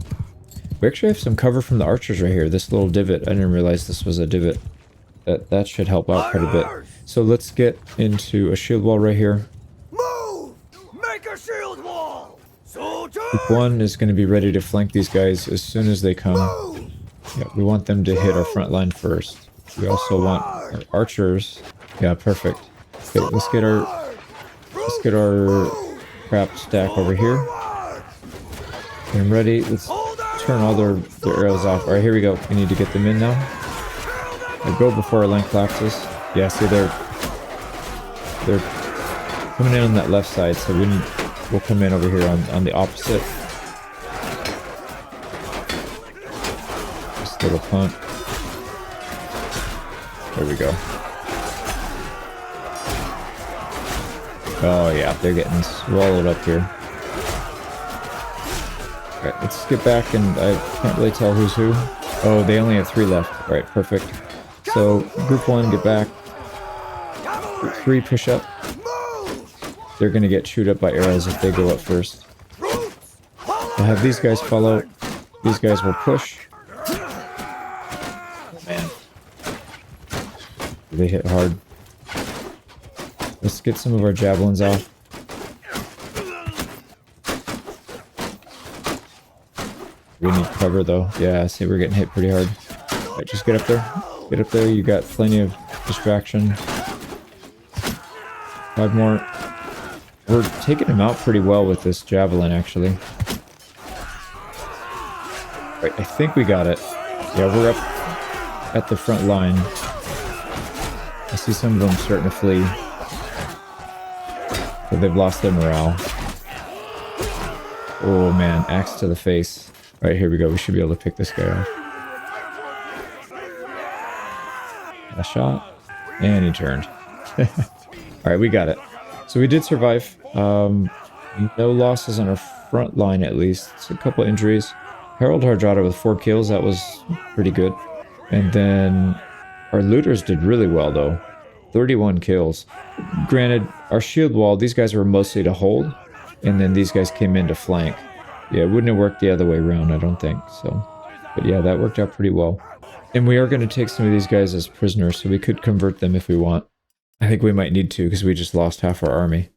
we actually have some cover from the archers right here. This little divot, I didn't realize this was a divot. That should help out quite a bit. So let's get into a shield wall right here. Move! Make a shield wall! Soldiers! Group 1 is going to be ready to flank these guys as soon as they come. Move! Yeah, we want them to hit our front line first. We also want our archers. Yeah, perfect. Okay, let's get our crap stack over here. Get them ready. Let's turn all their arrows off. All right, here we go. We need to get them in now. We'll go before our line collapses. Yeah, see, they're coming in on that left side, so we'll come in over here on the opposite. Just a little punt. There we go. Oh yeah, they're getting swallowed up here. Alright, let's get back, and I can't really tell who's who. Oh, they only have 3 left. Alright, perfect. So, group 1, get back. Group 3, push up. They're gonna get chewed up by arrows if they go up first. We'll have these guys follow. These guys will push. Oh, man. They hit hard. Let's get some of our javelins off. We need cover though. Yeah, see, we're getting hit pretty hard. Alright, just get up there. Get up there. You got plenty of distraction. 5 more. We're taking them out pretty well with this javelin, actually. Right, I think we got it. Yeah, we're up at the front line. I see some of them starting to flee. So they've lost their morale. Oh man, axe to the face. Alright, here we go. We should be able to pick this guy off. A shot. And he turned. Alright, we got it. So we did survive. No losses on our front line, at least. It's a couple injuries. Harold Hardrada with 4 kills. That was pretty good. And then our looters did really well, though. 31 kills. Granted, our shield wall, these guys were mostly to hold. And then these guys came in to flank. Yeah, it wouldn't have worked the other way around, I don't think. So, but yeah, that worked out pretty well. And we are going to take some of these guys as prisoners, so we could convert them if we want. I think we might need to, because we just lost half our army.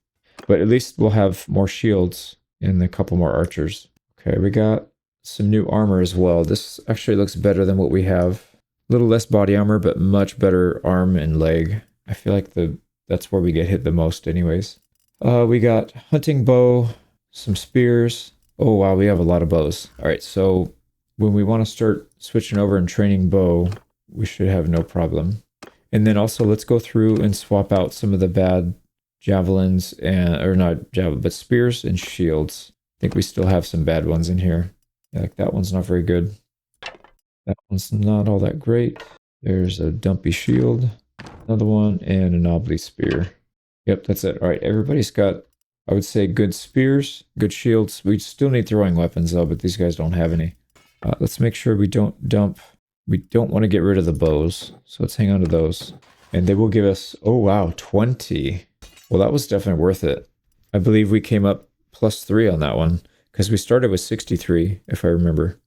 But at least we'll have more shields and a couple more archers. Okay, we got some new armor as well. This actually looks better than what we have. A little less body armor, but much better arm and leg. I feel like that's where we get hit the most anyways. We got hunting bow, some spears. Oh wow, we have a lot of bows. Alright, so when we want to start switching over and training bow, we should have no problem. And then also let's go through and swap out some of the bad javelins, or not javelin, but spears and shields. I think we still have some bad ones in here. Yeah, like that one's not very good. That one's not all that great. There's a dumpy shield, another one, and a knobbly spear. Yep, that's it. All right, everybody's got, I would say, good spears, good shields. We still need throwing weapons though, but these guys don't have any. Let's make sure we don't dump. We don't want to get rid of the bows, so let's hang on to those. And they will give us, oh wow, 20. Well, that was definitely worth it. I believe we came up +3 on that one, because we started with 63, if I remember.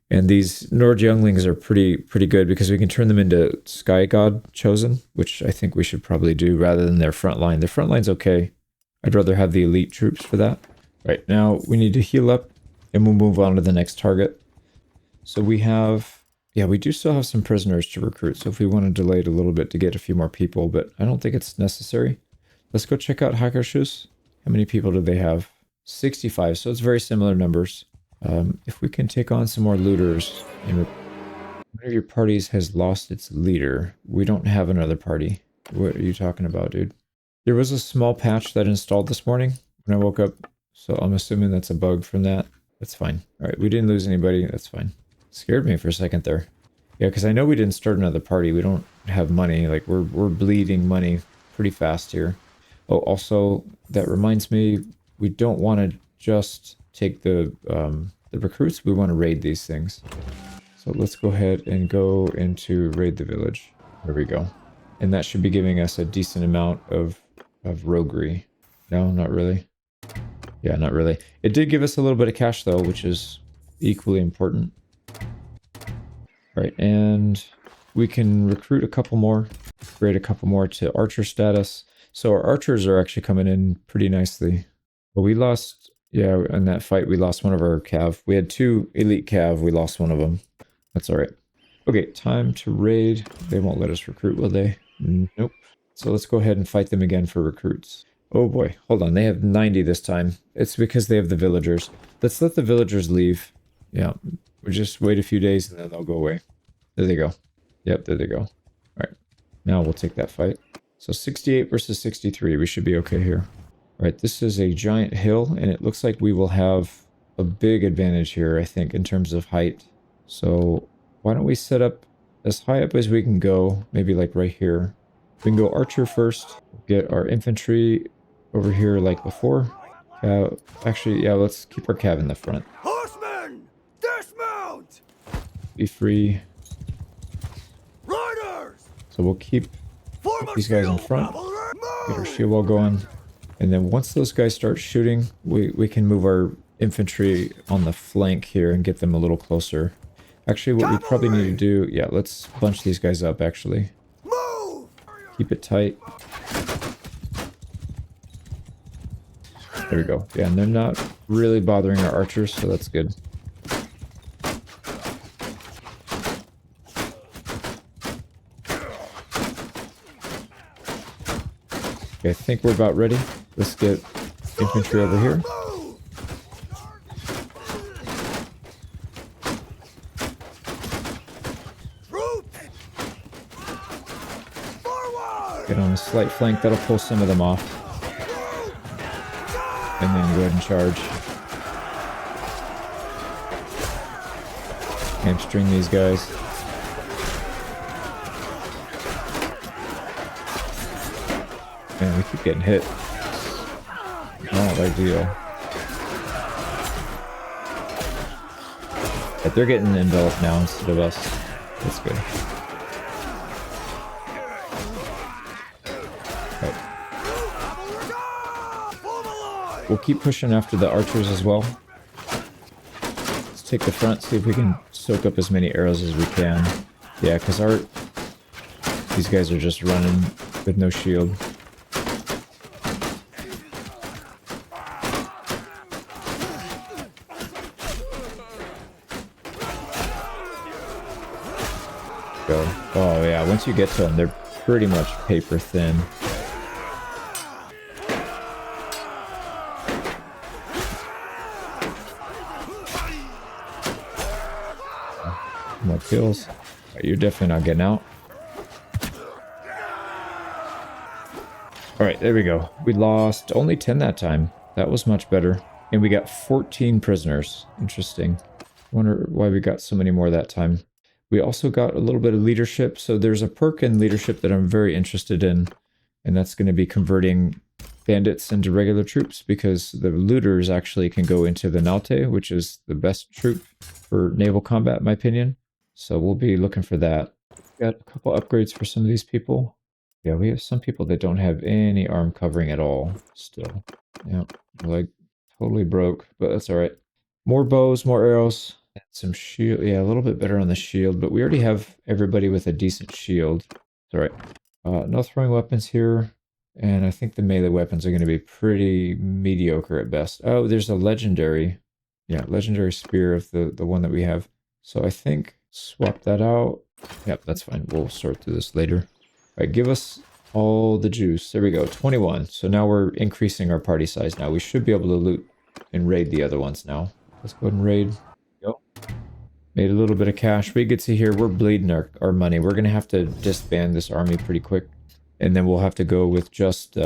And these Nord younglings are pretty good, because we can turn them into Sky God Chosen, which I think we should probably do rather than their front line. Their front line's okay. I'd rather have the elite troops for that. Right, now we need to heal up, and we'll move on to the next target. So we have, yeah, we do still have some prisoners to recruit, so if we want to delay it a little bit to get a few more people, but I don't think it's necessary. Let's go check out Hackershus. How many people do they have? 65, so it's very similar numbers. If we can take on some more looters, and one of your parties has lost its leader. We don't have another party. What are you talking about, dude? There was a small patch that installed this morning when I woke up, so I'm assuming that's a bug from that. That's fine. All right, we didn't lose anybody. That's fine. Scared me for a second there. Yeah, because I know we didn't start another party. We don't have money. Like, we're bleeding money pretty fast here. Oh, also, that reminds me, we don't want to just take the recruits. We want to raid these things. So let's go ahead and go into raid the village. There we go. And that should be giving us a decent amount of roguery. No, not really. Yeah, not really. It did give us a little bit of cash though, which is equally important. All right, and we can recruit a couple more, grade a couple more to archer status. So our archers are actually coming in pretty nicely. But we lost, yeah, in that fight we lost one of our cav. We had 2 elite cav, we lost one of them. That's all right. Okay, time to raid. They won't let us recruit, will they? Nope. So let's go ahead and fight them again for recruits. Oh boy, hold on. They have 90 this time. It's because they have the villagers. Let's let the villagers leave. Yeah, we'll just wait a few days and then they'll go away. There they go. Yep, there they go. All right, now we'll take that fight. So 68 versus 63. We should be okay here. All right, this is a giant hill, and it looks like we will have a big advantage here, I think, in terms of height. So why don't we set up as high up as we can go, maybe like right here. We can go archer first, get our infantry over here like before. Actually, yeah, let's keep our cav in the front. Horsemen, dismount! Be free. Riders! So we'll keep these guys in front, get our shield wall going. And then once those guys start shooting, we can move our infantry on the flank here and get them a little closer. Actually, what we probably need to do, yeah, let's bunch these guys up, actually. Move! Keep it tight. There we go. Yeah, and they're not really bothering our archers, so that's good. Okay, I think we're about ready. Let's get infantry over here. Get on a slight flank, that'll pull some of them off. And then go ahead and charge. Hamstring these guys. Man, we keep getting hit. Not ideal. But they're getting enveloped now instead of us. That's good. We'll keep pushing after the archers as well. Let's take the front, see if we can soak up as many arrows as we can. Yeah, because these guys are just running with no shield. Go. Oh yeah, once you get to them, they're pretty much paper thin. More kills. You're definitely not getting out. Alright, there we go. We lost only 10 that time. That was much better. And we got 14 prisoners. Interesting. Wonder why we got so many more that time. We also got a little bit of leadership. So there's a perk in leadership that I'm very interested in. And that's going to be converting bandits into regular troops, because the looters actually can go into the Naute, which is the best troop for naval combat, in my opinion. So we'll be looking for that. Got a couple upgrades for some of these people. Yeah, we have some people that don't have any arm covering at all still. Yeah, like totally broke, but that's all right. More bows, more arrows, and some shield. Yeah, a little bit better on the shield, but we already have everybody with a decent shield. It's all right. No throwing weapons here. And I think the melee weapons are going to be pretty mediocre at best. Oh, there's a legendary. Yeah, legendary spear of the one that we have. So I think swap that out. Yep, that's fine. We'll sort through this later. All right, give us all the juice. There we go, 21. So now we're increasing our party size now. We should be able to loot and raid the other ones now. Let's go ahead and raid. Go. Made a little bit of cash. But you can see here, we're bleeding our money. We're going to have to disband this army pretty quick. And then we'll have to go with just...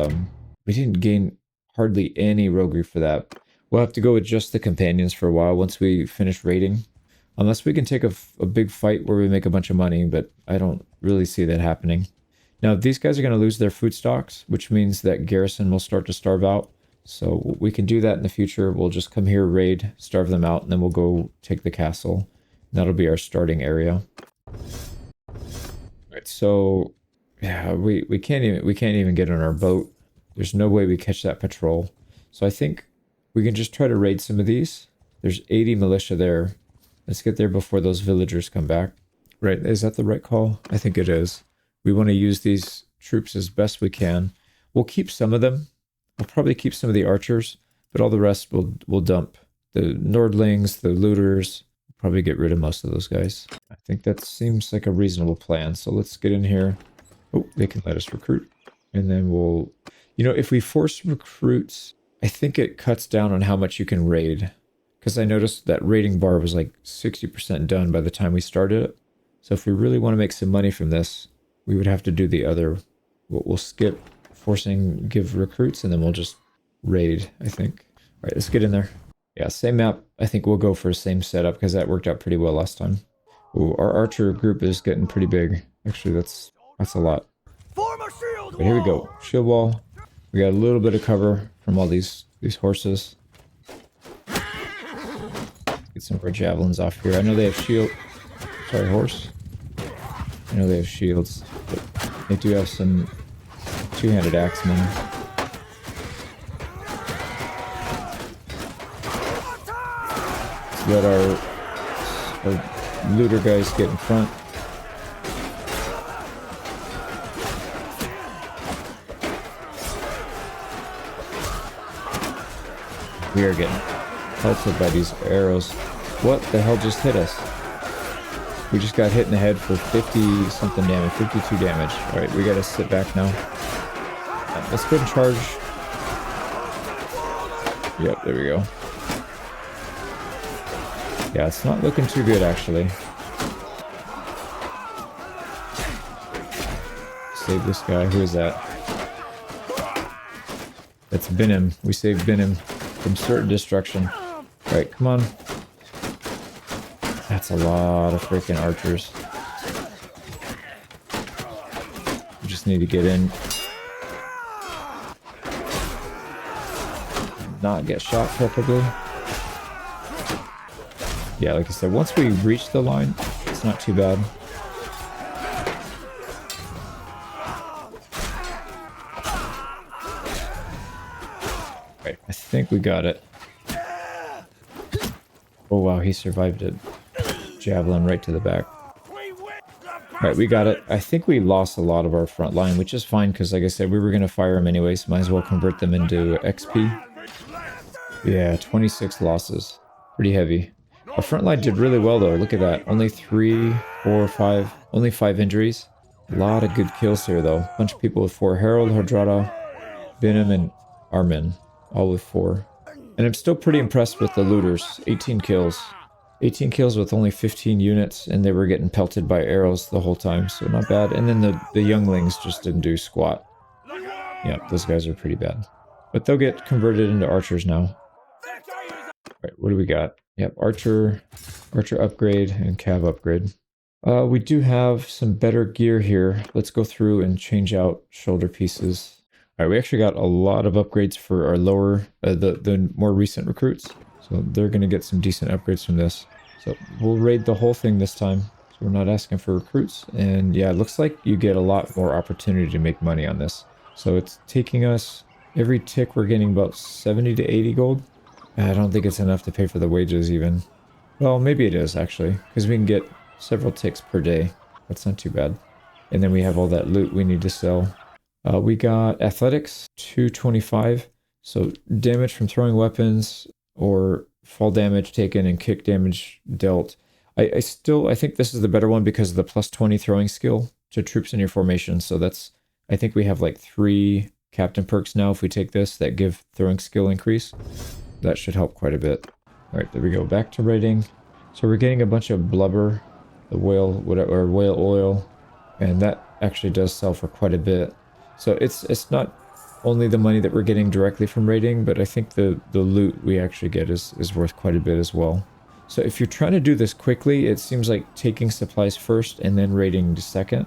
we didn't gain hardly any roguery for that. We'll have to go with just the companions for a while once we finish raiding. Unless we can take a big fight where we make a bunch of money, but I don't really see that happening. Now, these guys are going to lose their food stocks, which means that garrison will start to starve out. So we can do that in the future. We'll just come here, raid, starve them out, and then we'll go take the castle. That'll be our starting area. Right, so yeah, we can't even get on our boat. There's no way we catch that patrol. So I think we can just try to raid some of these. There's 80 militia there. Let's get there before those villagers come back. Right, is that the right call? I think it is. We want to use these troops as best we can. We'll keep some of them. We'll probably keep some of the archers, but all the rest we'll dump. The Nordlings, the looters, we'll probably get rid of most of those guys. I think that seems like a reasonable plan. So let's get in here. Oh, they can let us recruit. And then we'll, you know, if we force recruits, I think it cuts down on how much you can raid. Because I noticed that raiding bar was like 60% done by the time we started it. So if we really want to make some money from this, we would have to do the other. We'll skip forcing give recruits, and then we'll just raid, I think. All right, let's get in there. Yeah, same map. I think we'll go for the same setup because that worked out pretty well last time. Ooh, our archer group is getting pretty big. Actually, that's a lot. Form a shield But here we go. Shield wall. We got a little bit of cover from all these horses. Get some of our javelins off here. I know they have shield. Sorry, horse. I know they have shields, but they do have some two-handed axemen. Let's let our looter guys get in front. We are getting pelted by these arrows. What the hell just hit us? We just got hit in the head for 50 something damage, 52 damage. All right, we gotta sit back now. Let's go and charge. Yep, there we go. Yeah, it's not looking too good actually. Save this guy. Who is that? That's Binim. We saved Binim from certain destruction. All right, come on. That's a lot of freaking archers. We just need to get in. Not get shot preferably. Yeah, like I said, once we reach the line, it's not too bad. Right, I think we got it. Oh wow, he survived it. Javelin right to the back. Alright, we got it. I think we lost a lot of our front line, which is fine because, like I said, we were going to fire them anyways. Might as well convert them into XP. Yeah, 26 losses. Pretty heavy. Our front line did really well, though. Look at that. Only 3, 4, 5. Only 5 injuries. A lot of good kills here, though. Bunch of people with 4. Harold, Hardrada, Binim, and Armin. All with 4. And I'm still pretty impressed with the looters. 18 kills. 18 kills with only 15 units, and they were getting pelted by arrows the whole time, so not bad. And then the younglings just didn't do squat. Yeah, those guys are pretty bad. But they'll get converted into archers now. Alright, what do we got? Yep, archer upgrade, and cav upgrade. We do have some better gear here. Let's go through and change out shoulder pieces. Alright, we actually got a lot of upgrades for our lower, the more recent recruits. So they're going to get some decent upgrades from this. So we'll raid the whole thing this time. So we're not asking for recruits. And yeah, it looks like you get a lot more opportunity to make money on this. So it's taking us, every tick we're getting about 70 to 80 gold. I don't think it's enough to pay for the wages even. Well, maybe it is actually, because we can get several ticks per day. That's not too bad. And then we have all that loot we need to sell. We got athletics, 225. So damage from throwing weapons, or fall damage taken and kick damage dealt. I think this is the better one because of the plus 20 throwing skill to troops in your formation. So that's, I think we have like 3 captain perks now if we take this that give throwing skill increase. That should help quite a bit. All right, there we go. Back to raiding. So we're getting a bunch of blubber, the whale, whatever, or whale oil, and that actually does sell for quite a bit. So it's not only the money that we're getting directly from raiding, but I think the loot we actually get is worth quite a bit as well. So if you're trying to do this quickly, it seems like taking supplies first and then raiding second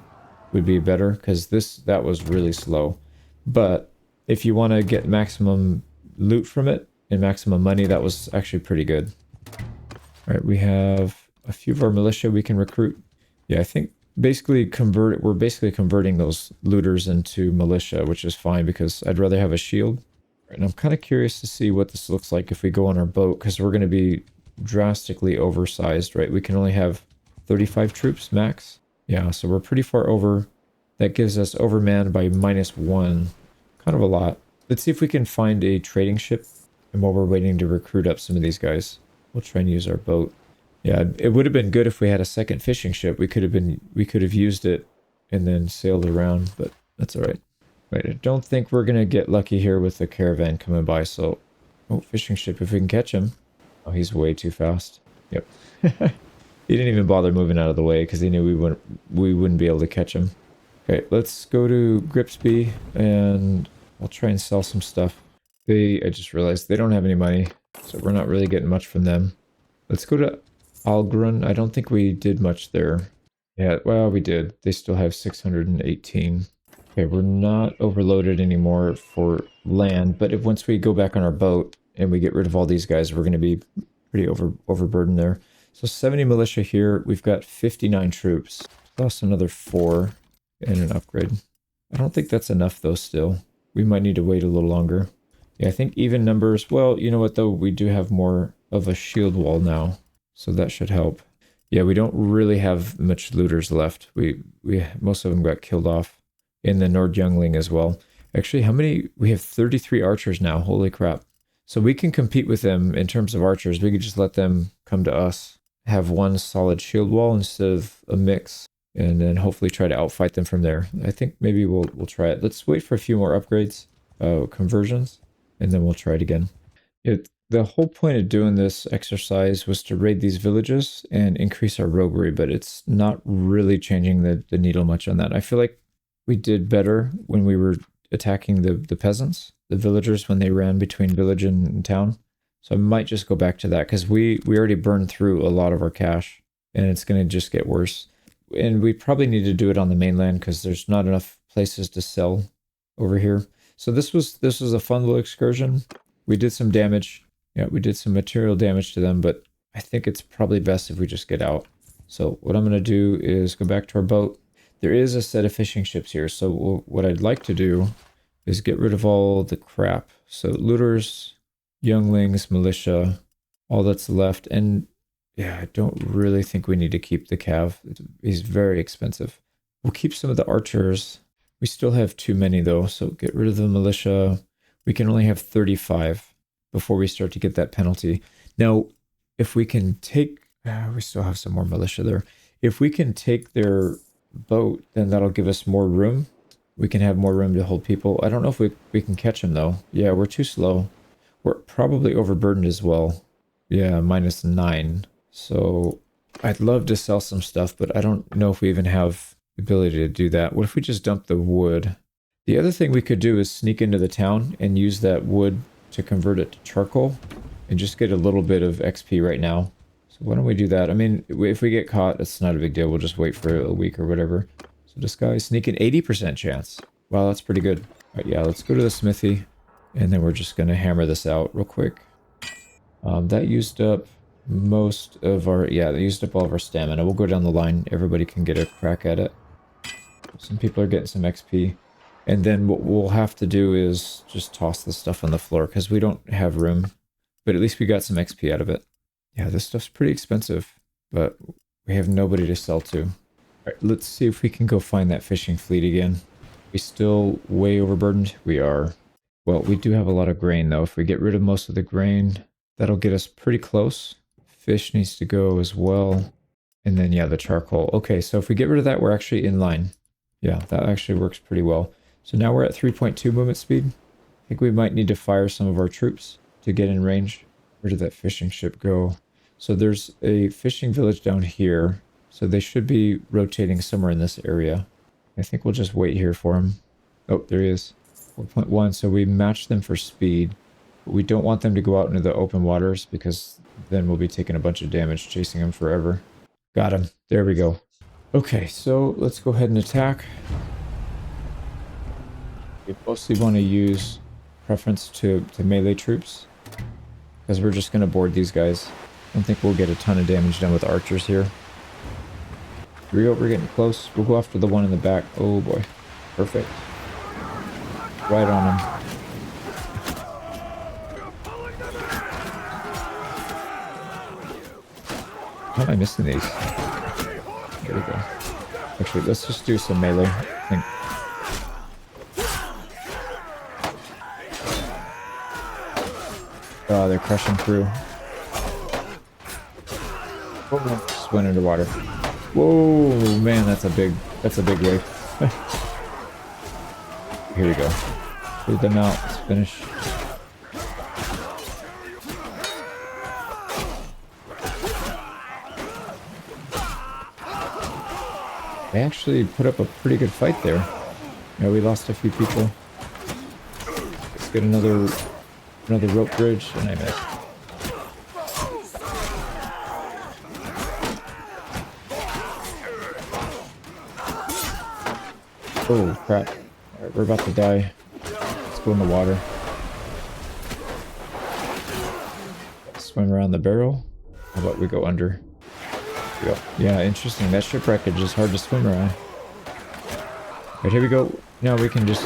would be better, because that was really slow. But if you want to get maximum loot from it and maximum money, that was actually pretty good. All right, we have a few of our militia we can recruit. Yeah, I think we're basically converting those looters into militia, which is fine because I'd rather have a shield. And I'm kind of curious to see what this looks like if we go on our boat, because we're going to be drastically oversized, right? We can only have 35 troops max. Yeah, so we're pretty far over. That gives us overmanned by -1. Kind of a lot. Let's see if we can find a trading ship. And while we're waiting to recruit up some of these guys, we'll try and use our boat. Yeah, it would have been good if we had a second fishing ship. We could have used it and then sailed around, but that's all right. Right, I don't think we're gonna get lucky here with the caravan coming by. So, oh, fishing ship if we can catch him. Oh, he's way too fast. Yep. He didn't even bother moving out of the way because he knew we wouldn't be able to catch him. Okay, let's go to Gripsby and I'll try and sell some stuff. I just realized they don't have any money, so we're not really getting much from them. Let's go to Algrun. I don't think we did much there. Yeah, well, we did. They still have 618. Okay, we're not overloaded anymore for land, but if once we go back on our boat and we get rid of all these guys, we're going to be pretty overburdened there. So 70 militia here. We've got 59 troops. Plus another 4 and an upgrade. I don't think that's enough though still. We might need to wait a little longer. Yeah, I think even numbers. Well, you know what though? We do have more of a shield wall now. So that should help. Yeah, we don't really have much looters left. We most of them got killed off. In the Nord Youngling as well. Actually, how many? We have 33 archers now. Holy crap. So we can compete with them in terms of archers. We could just let them come to us. Have one solid shield wall instead of a mix. And then hopefully try to outfight them from there. I think maybe we'll try it. Let's wait for a few more upgrades. Conversions. And then we'll try it again. The whole point of doing this exercise was to raid these villages and increase our roguery, but it's not really changing the needle much on that. I feel like we did better when we were attacking the peasants, the villagers, when they ran between village and town. So I might just go back to that because we already burned through a lot of our cash and it's going to just get worse. And we probably need to do it on the mainland because there's not enough places to sell over here. So this was a fun little excursion. We did some damage. Yeah, we did some material damage to them, but I think it's probably best if we just get out. So what I'm going to do is go back to our boat. There is a set of fishing ships here. So what I'd like to do is get rid of all the crap. So looters, younglings, militia, all that's left. And yeah, I don't really think we need to keep the cav. He's very expensive. We'll keep some of the archers. We still have too many though. So get rid of the militia. We can only have 35 before we start to get that penalty. Now, if we can take, we still have some more militia there. If we can take their boat, then that'll give us more room. We can have more room to hold people. I don't know if we can catch them though. Yeah, we're too slow. We're probably overburdened as well. Yeah, -9. So I'd love to sell some stuff, but I don't know if we even have the ability to do that. What if we just dump the wood? The other thing we could do is sneak into the town and use that wood to convert it to charcoal and just get a little bit of XP right now. So why don't we do that? I mean, if we get caught, it's not a big deal. We'll just wait for a week or whatever. So disguise, sneak an 80% chance. Wow, that's pretty good. All right, yeah, let's go to the smithy. And then we're just going to hammer this out real quick. That used up most of our... Yeah, that used up all of our stamina. We'll go down the line. Everybody can get a crack at it. Some people are getting some XP. And then what we'll have to do is just toss the stuff on the floor because we don't have room. But at least we got some XP out of it. Yeah, this stuff's pretty expensive, but we have nobody to sell to. All right, let's see if we can go find that fishing fleet again. We still way overburdened? We are. Well, we do have a lot of grain, though. If we get rid of most of the grain, that'll get us pretty close. Fish needs to go as well. And then, yeah, the charcoal. Okay, so if we get rid of that, we're actually in line. Yeah, that actually works pretty well. So now we're at 3.2 movement speed. I think we might need to fire some of our troops to get in range. Where did that fishing ship go? So there's a fishing village down here. So they should be rotating somewhere in this area. I think we'll just wait here for him. Oh, there he is. 4.1. So we match them for speed. But we don't want them to go out into the open waters because then we'll be taking a bunch of damage chasing them forever. Got him. There we go. Okay, so let's go ahead and attack. We mostly want to use preference to melee troops. Because we're just going to board these guys. I don't think we'll get a ton of damage done with archers here. Here we go, we're getting close. We'll go after the one in the back. Oh boy. Perfect. Right on him. How am I missing these? There we go. Actually, let's just do some melee. I think. Oh, they're crushing through. Oh, just went underwater. Whoa, man, that's a big wave. Here we go. Lead them out. Let's finish. They actually put up a pretty good fight there. Yeah, we lost a few people. Let's get another rope bridge, and I missed. Oh crap! All right, we're about to die. Let's go in the water. Swim around the barrel. How about we go under? Yep. Yeah, interesting. That shipwreckage is hard to swim around. Right, here we go. Now we can just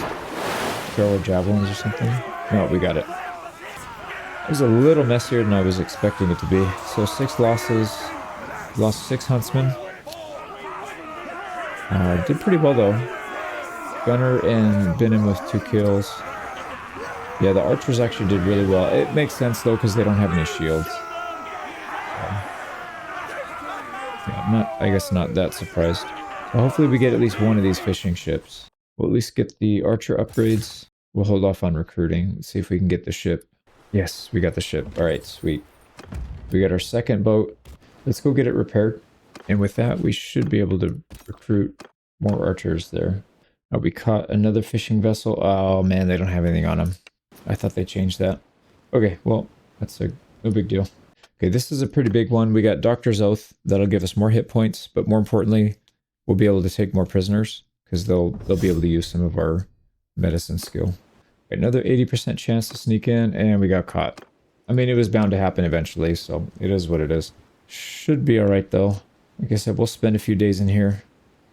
throw our javelins or something. No, we got it. It was a little messier than I was expecting it to be. So 6 losses. Lost 6 huntsmen. Did pretty well though. Gunner and Benham with 2 kills. Yeah, the archers actually did really well. It makes sense though because they don't have any shields. Yeah, I guess not that surprised. So hopefully we get at least one of these fishing ships. We'll at least get the archer upgrades. We'll hold off on recruiting. Let's see if we can get the ship. Yes, we got the ship. All right, sweet. We got our second boat. Let's go get it repaired. And with that, we should be able to recruit more archers there. We caught another fishing vessel. Oh man, they don't have anything on them. I thought they changed that. Okay, well, that's no big deal. Okay, this is a pretty big one. We got Doctor's Oath. That'll give us more hit points, but more importantly, we'll be able to take more prisoners because they'll be able to use some of our medicine skill. Another 80% chance to sneak in, and we got caught. I mean, it was bound to happen eventually, so it is what it is. Should be all right though. Like I said, we'll spend a few days in here,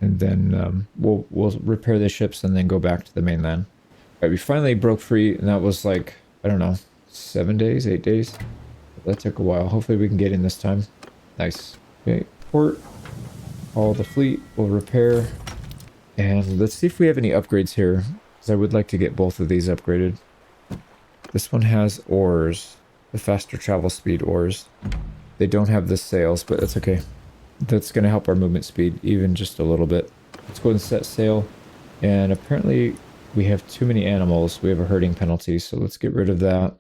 and then we'll repair the ships and then go back to the mainland. All right, we finally broke free, and that was like, I don't know, 7 days, 8 days. That took a while. Hopefully we can get in this time. Nice. Okay, port. All the fleet will repair. And let's see if we have any upgrades here, because I would like to get both of these upgraded. This one has oars, the faster travel speed oars. They don't have the sails, but that's okay. That's going to help our movement speed, even just a little bit. Let's go and set sail. And apparently we have too many animals. We have a herding penalty, so let's get rid of that.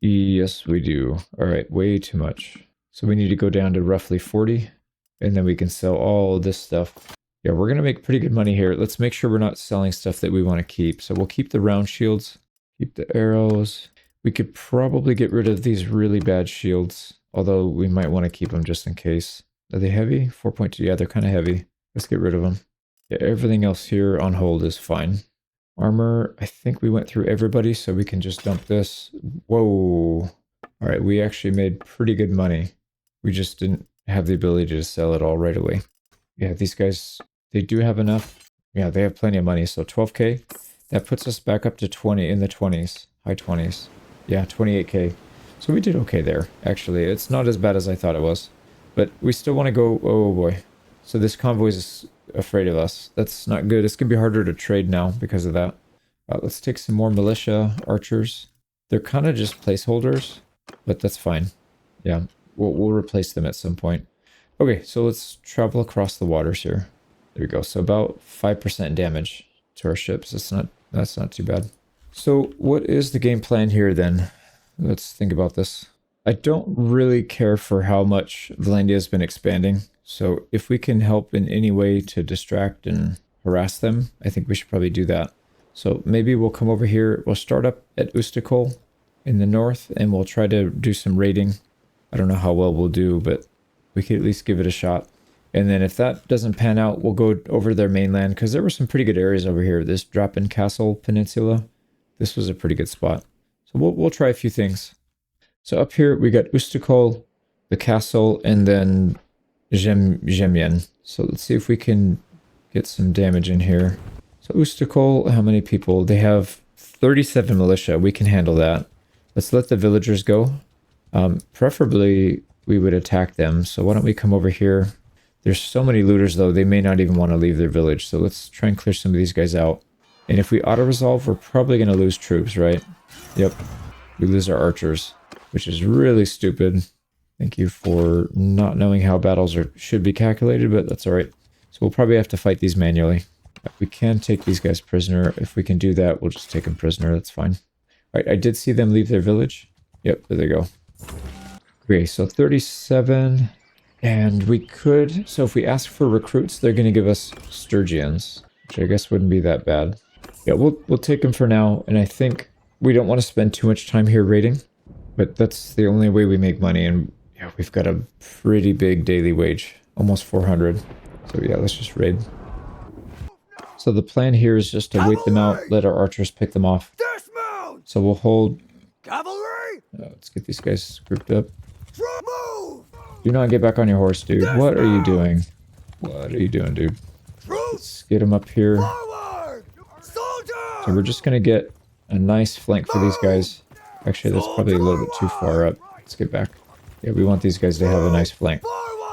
Yes, we do. All right, way too much. So we need to go down to roughly 40, and then we can sell all this stuff. Yeah, we're going to make pretty good money here. Let's make sure we're not selling stuff that we want to keep. So we'll keep the round shields, keep the arrows. We could probably get rid of these really bad shields, although we might want to keep them just in case. Are they heavy? 4.2. Yeah, they're kind of heavy. Let's get rid of them. Yeah, everything else here on hold is fine. Armor, I think we went through everybody, so we can just dump this. Whoa. All right, we actually made pretty good money. We just didn't have the ability to sell it all right away. Yeah, these guys, they do have enough. Yeah, they have plenty of money. So 12K, that puts us back up to 20, in the 20s, high 20s. Yeah, 28K. So we did okay there, actually. It's not as bad as I thought it was. But we still want to go, oh boy. So this convoy is afraid of us. That's not good. It's going to be harder to trade now because of that. Let's take some more militia archers. They're kind of just placeholders, but that's fine. Yeah, we'll replace them at some point. Okay, so let's travel across the waters here. There we go. So about 5% damage to our ships. That's not too bad. So what is the game plan here then? Let's think about this. I don't really care for how much Valandia has been expanding. So if we can help in any way to distract and harass them, I think we should probably do that. So maybe we'll come over here. We'll start up at Ustakol in the north, and we'll try to do some raiding. I don't know how well we'll do, but we could at least give it a shot. And then if that doesn't pan out, we'll go over their mainland, because there were some pretty good areas over here. This Drapen Castle Peninsula, this was a pretty good spot. So we'll try a few things. So up here we got Ustakol, the castle, and then Jemien. So let's see if we can get some damage in here. So Ustakol, how many people? They have 37 militia. We can handle that. Let's let the villagers go. Preferably we would attack them. So why don't we come over here? There's so many looters though, they may not even want to leave their village. So let's try and clear some of these guys out. And if we auto-resolve, we're probably going to lose troops, right? Yep. We lose our archers, which is really stupid. Thank you for not knowing how battles should be calculated, but that's all right. So we'll probably have to fight these manually. We can take these guys prisoner. If we can do that, we'll just take them prisoner. That's fine. All right, I did see them leave their village. Yep, there they go. Okay, so 37. And we could... So if we ask for recruits, they're going to give us Sturgians, which I guess wouldn't be that bad. Yeah, we'll take them for now. And I think we don't want to spend too much time here raiding. But that's the only way we make money. And yeah, we've got a pretty big daily wage. Almost 400. So yeah, let's just raid. So the plan here is just to wait them out, let our archers pick them off. Dismount! So we'll hold... Cavalry! Let's get these guys grouped up. Move! Do not get back on your horse, dude. What are you doing? What are you doing, dude? Let's get them up here. Forward! Soldier! So we're just going to get a nice flank for these guys. Actually, that's probably a little bit too far up. Let's get back. Yeah, we want these guys to have a nice flank.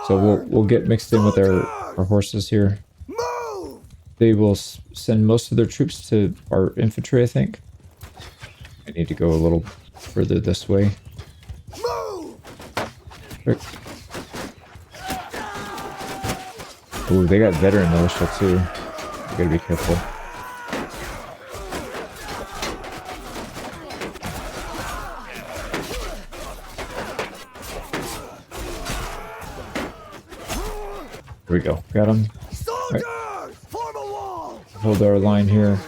So we'll get mixed in with our horses here. Move! They will send most of their troops to our infantry, I think. I need to go a little further this way. Move! Quick. Ooh, they got veteran militia too. You gotta be careful. Here we go. Got him. Soldiers! Form a wall! Hold our line here.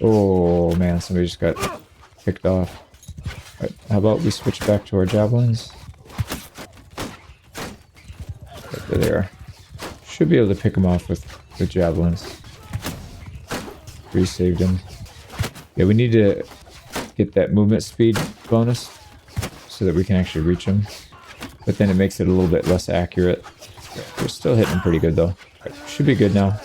Oh man, somebody just got picked off. Right, how about we switch back to our javelins? Right, there they are. Should be able to pick them off with the javelins. Re-saved him. Yeah, we need to get that movement speed bonus so that we can actually reach them. But then it makes it a little bit less accurate. We're still hitting pretty good though. Right, should be good now.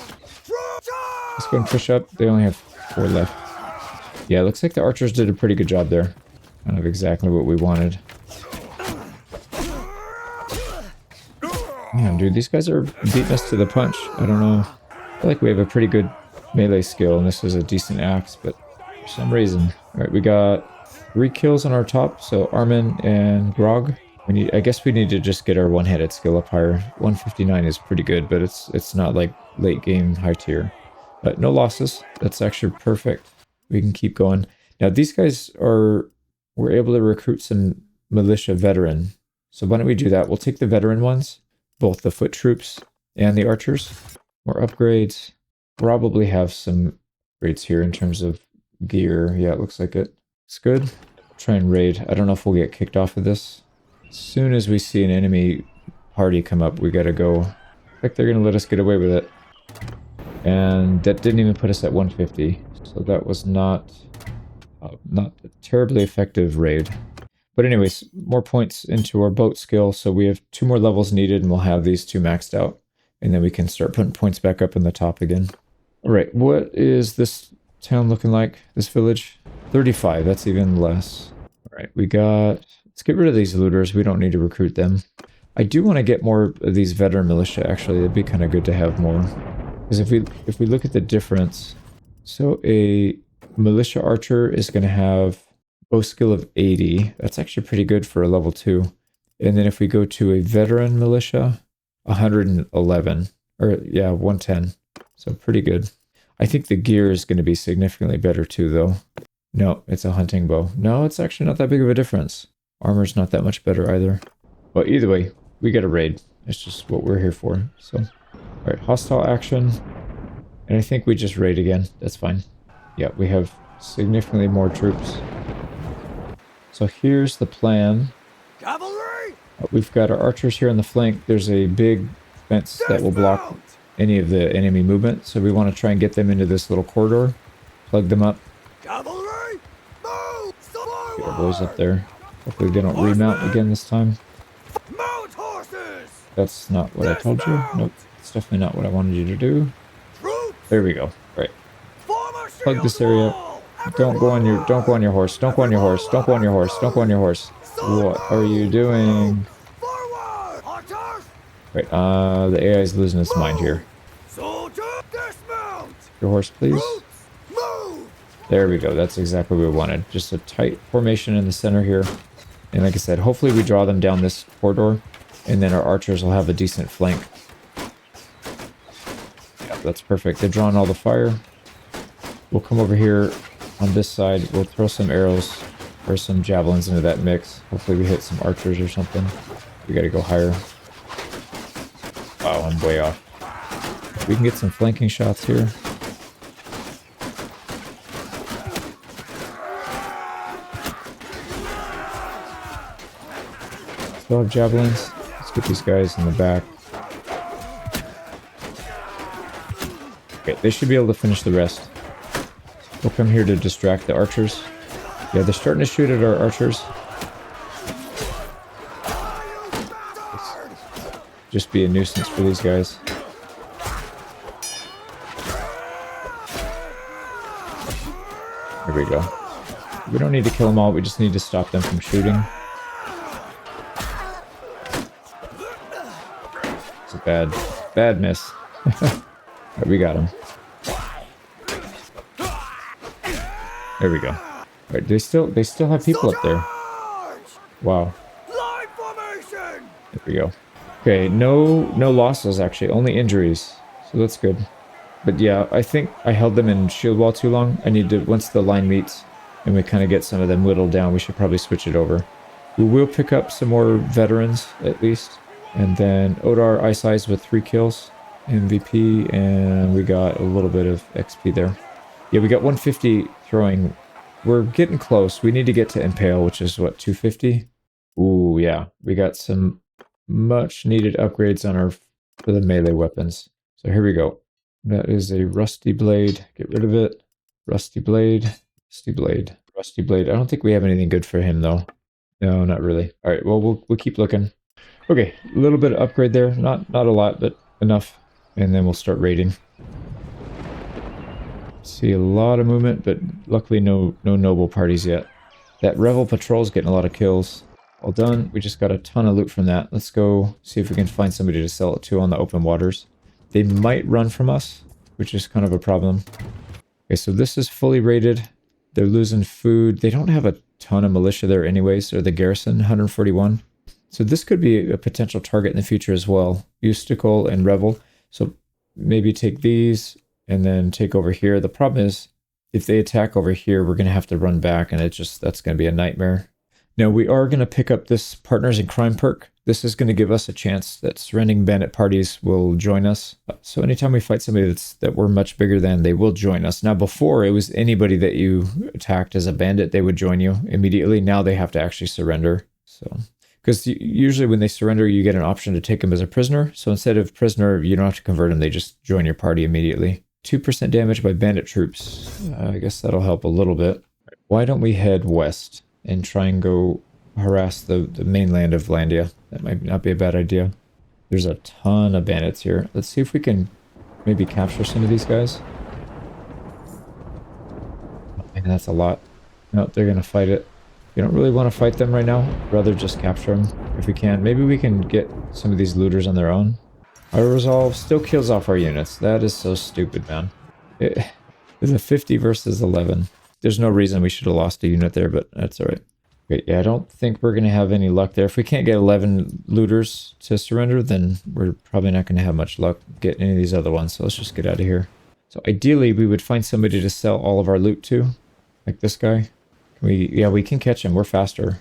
Let's go and push up. They only have 4 left. Yeah, it looks like the archers did a pretty good job there. Kind of exactly what we wanted. Man, dude, these guys are beating us to the punch. I don't know. I feel like we have a pretty good melee skill, and this is a decent axe, but for some reason. Alright, we got 3 kills on our top, so Armin and Grog. I guess we need to just get our one-handed skill up higher. 159 is pretty good, but it's not like late game high tier. But no losses. That's actually perfect. We can keep going. Now these guys we're able to recruit some militia veteran. So why don't we do that? We'll take the veteran ones, both the foot troops and the archers. More upgrades. Probably have some upgrades here in terms of gear. Yeah, it looks like it. It's good. Try and raid. I don't know if we'll get kicked off of this. As soon as we see an enemy party come up, we gotta go. I think they're gonna let us get away with it. And that didn't even put us at 150. So that was not a terribly effective raid. But anyways, more points into our boat skill. So we have 2 more levels needed and we'll have these 2 maxed out. And then we can start putting points back up in the top again. All right, what is this town looking like? This village? 35, that's even less. All right, let's get rid of these looters. We don't need to recruit them. I do want to get more of these veteran militia, actually. It'd be kind of good to have more. Because if we look at the difference, so a militia archer is going to have bow skill of 80. That's actually pretty good for a level 2. And then if we go to a veteran militia, 111. Or yeah, 110. So pretty good. I think the gear is going to be significantly better too, though. No, it's a hunting bow. No, it's actually not that big of a difference. Armor's not that much better either. But either way, we get a raid. It's just what we're here for. So, alright, hostile action. And I think we just raid again. That's fine. Yeah, we have significantly more troops. So here's the plan. Cavalry! We've got our archers here on the flank. There's a big fence that will block any of the enemy movement. So we want to try and get them into this little corridor. Plug them up. Cavalry! Move! Get our boys up there. Hopefully they don't remount again this time. Mount horses! That's not what I told you. Nope, it's definitely not what I wanted you to do. Troops! There we go. Right. Form a Plug shield this area. wall! Don't go on your horse. Don't go on your horse. Don't go on your horse. Don't go on your horse. What are you doing? Forward! Archers! Right, the AI is losing its mind here. Soldier, dismount! Your horse, please. Troops, move! There we go. That's exactly what we wanted. Just a tight formation in the center here. And like I said, hopefully we draw them down this corridor, and then our archers will have a decent flank. Yeah, that's perfect. They're drawing all the fire. We'll come over here on this side. We'll throw some arrows or some javelins into that mix. Hopefully we hit some archers or something. We gotta go higher. Wow, I'm way off. We can get some flanking shots here. Still have javelins. Let's get these guys in the back. Okay, they should be able to finish the rest. We'll come here to distract the archers. Yeah, they're starting to shoot at our archers. Just be a nuisance for these guys. There we go. We don't need to kill them all, we just need to stop them from shooting. It's a bad miss. Right, we got him. There we go. Right, they still have people up there. Wow. Line formation! There we go. Okay, no losses actually, only injuries. So that's good. But yeah, I think I held them in shield wall too long. I need to, once the line meets and we kind of get some of them whittled down, we should probably switch it over. We will pick up some more veterans at least. And then Odar Ice Eyes with 3 kills, MVP, and we got a little bit of XP there. Yeah, we got 150 throwing. We're getting close. We need to get to Impale, which is what, 250? Ooh, yeah. We got some much needed upgrades on our for the melee weapons. So here we go. That is a Rusty Blade. Get rid of it. Rusty Blade. Rusty Blade. Rusty Blade. I don't think we have anything good for him, though. No, not really. All right, well, we'll keep looking. Okay, a little bit of upgrade there. Not a lot, but enough. And then we'll start raiding. See a lot of movement, but luckily no noble parties yet. That Revel Patrol's getting a lot of kills. All done. We just got a ton of loot from that. Let's go see if we can find somebody to sell it to on the open waters. They might run from us, which is kind of a problem. Okay, so this is fully raided. They're losing food. They don't have a ton of militia there anyways, or the garrison, 141. So this could be a potential target in the future as well. Eustacle and Revel. So maybe take these and then take over here. The problem is, if they attack over here, we're going to have to run back, and that's going to be a nightmare. Now, we are going to pick up this Partners in Crime perk. This is going to give us a chance that surrendering bandit parties will join us. So anytime we fight somebody that we're much bigger than, they will join us. Now, before, it was anybody that you attacked as a bandit, they would join you immediately. Now they have to actually surrender. So, because usually when they surrender, you get an option to take them as a prisoner. So instead of prisoner, you don't have to convert them. They just join your party immediately. 2% damage by bandit troops. I guess that'll help a little bit. Why don't we head west and try and go harass the mainland of Landia? That might not be a bad idea. There's a ton of bandits here. Let's see if we can maybe capture some of these guys. And that's a lot. No, they're going to fight it. We don't really want to fight them right now. Rather just capture them if we can. Maybe we can get some of these looters on their own. Our resolve still kills off our units. That is so stupid, man. It's a 50 versus 11. There's no reason we should have lost a unit there, but that's all right. Okay, yeah, I don't think we're going to have any luck there. If we can't get 11 looters to surrender, then we're probably not going to have much luck getting any of these other ones. So let's just get out of here. So ideally, we would find somebody to sell all of our loot to, like this guy. Yeah, we can catch him. We're faster.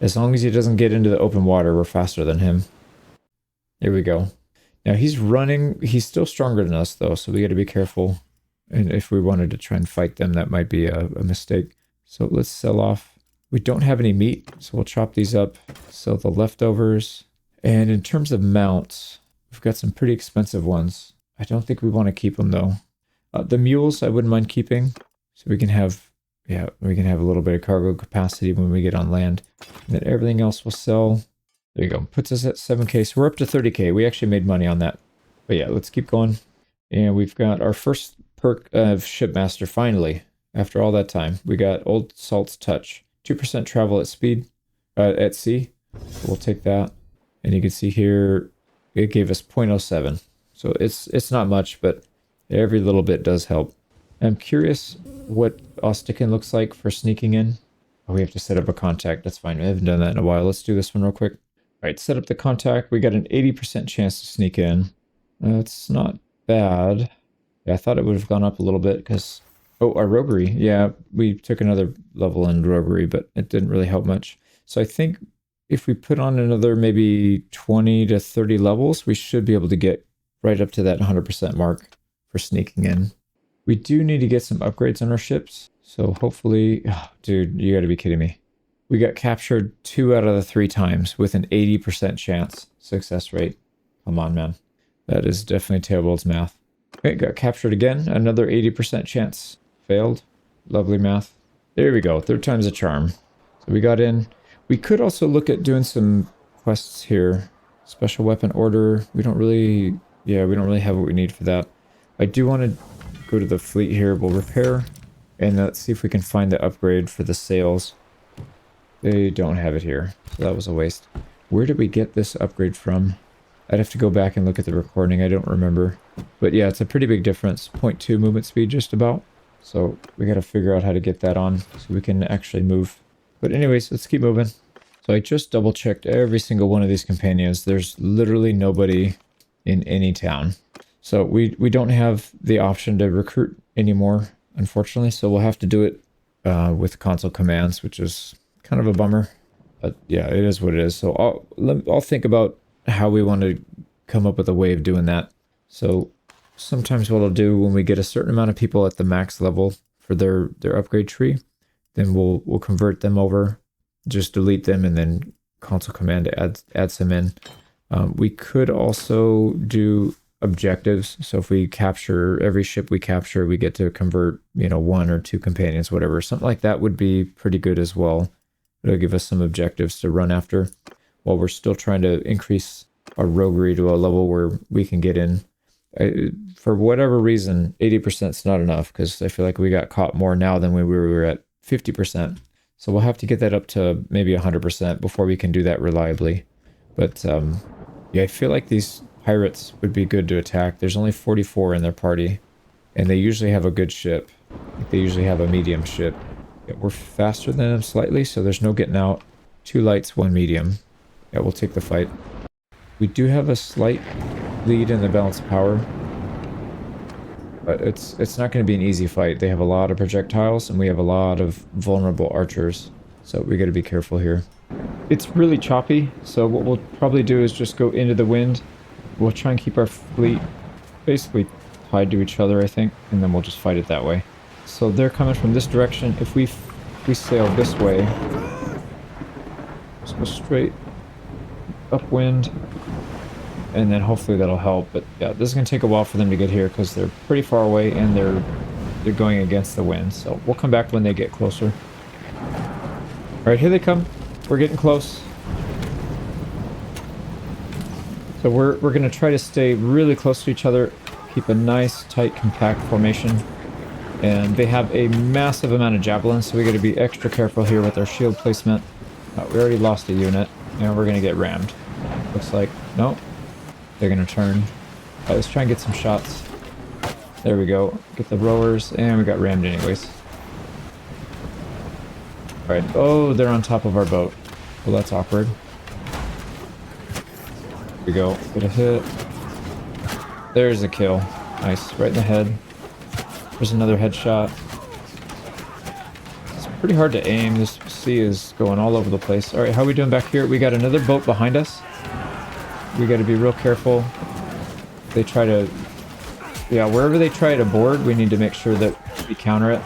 As long as he doesn't get into the open water, we're faster than him. There we go. Now he's running. He's still stronger than us, though, so we got to be careful. And if we wanted to try and fight them, that might be a mistake. So let's sell off. We don't have any meat, so we'll chop these up, sell the leftovers. And in terms of mounts, we've got some pretty expensive ones. I don't think we want to keep them, though. The mules I wouldn't mind keeping, so we can have Yeah, we can have a little bit of cargo capacity when we get on land. And then everything else will sell. There you go. Puts us at 7K. So we're up to 30K. We actually made money on that. But yeah, let's keep going. And we've got our first perk of Shipmaster finally. After all that time, we got Old Salt's Touch. 2% travel at speed, at sea. So we'll take that. And you can see here, it gave us 0.07. So it's not much, but every little bit does help. I'm curious what Ostikin looks like for sneaking in. Oh, we have to set up a contact. That's fine. I haven't done that in a while. Let's do this one real quick. All right, set up the contact. We got an 80% chance to sneak in. That's not bad. Yeah, I thought it would have gone up a little bit because... Oh, our roguery. Yeah, we took another level in roguery, but it didn't really help much. So I think if we put on another maybe 20 to 30 levels, we should be able to get right up to that 100% mark for sneaking in. We do need to get some upgrades on our ships. So hopefully... Oh, dude, you gotta be kidding me. We got captured 2 out of the 3 times with an 80% chance success rate. Come on, man. That is definitely Theobald's math. Okay, got captured again. Another 80% chance. Failed. Lovely math. There we go. 3rd time's a charm. So we got in. We could also look at doing some quests here. Special weapon order. We don't really... Yeah, we don't really have what we need for that. I do want to go to the fleet here. We'll repair. And let's see if we can find the upgrade for the sails. They don't have it here. So that was a waste. Where did we get this upgrade from? I'd have to go back and look at the recording. I don't remember. But yeah, it's a pretty big difference. 0.2 movement speed just about. So we got to figure out how to get that on so we can actually move. But anyways, let's keep moving. So I just double checked every single one of these companions. There's literally nobody in any town. So we don't have the option to recruit anymore, unfortunately. So we'll have to do it with console commands, which is kind of a bummer. But yeah, it is what it is. So I'll think about how we want to come up with a way of doing that. So sometimes what I'll do when we get a certain amount of people at the max level for their upgrade tree, then we'll convert them over, just delete them, and then console command add some in. We could also do objectives. So if we capture every ship we capture, we get to convert, 1 or 2 companions, whatever. Something like that would be pretty good as well. It'll give us some objectives to run after while we're still trying to increase our roguery to a level where we can get in. For whatever reason, 80% is not enough because I feel like we got caught more now than when we were at 50%. So we'll have to get that up to maybe 100% before we can do that reliably. But yeah, I feel like these pirates would be good to attack. There's only 44 in their party, and they usually have a good ship. They usually have a medium ship. Yeah, we're faster than them slightly, so there's no getting out. 2 lights, 1 medium. Yeah, we'll take the fight. We do have a slight lead in the balance of power, but it's not going to be an easy fight. They have a lot of projectiles, and we have a lot of vulnerable archers, so we got to be careful here. It's really choppy, so what we'll probably do is just go into the wind. We'll try and keep our fleet basically tied to each other, I think, and then we'll just fight it that way. So they're coming from this direction. If we sail this way, just go straight upwind, and then hopefully that'll help. But yeah, this is gonna take a while for them to get here because they're pretty far away and they're going against the wind. So we'll come back when they get closer. All right, here they come. We're getting close. So we're gonna try to stay really close to each other, keep a nice, tight, compact formation. And they have a massive amount of javelins, so we got to be extra careful here with our shield placement. We already lost a unit, and we're gonna get rammed. Looks like no, they're gonna turn. Let's try and get some shots. There we go. Get the rowers, and we got rammed anyways. All right. Oh, they're on top of our boat. Well, that's awkward. Here we go. Get a hit. There's a kill. Nice. Right in the head. There's another headshot. It's pretty hard to aim. This sea is going all over the place. All right, how are we doing back here? We got another boat behind us. We got to be real careful. They try to... Yeah, wherever they try to board, we need to make sure that we counter it.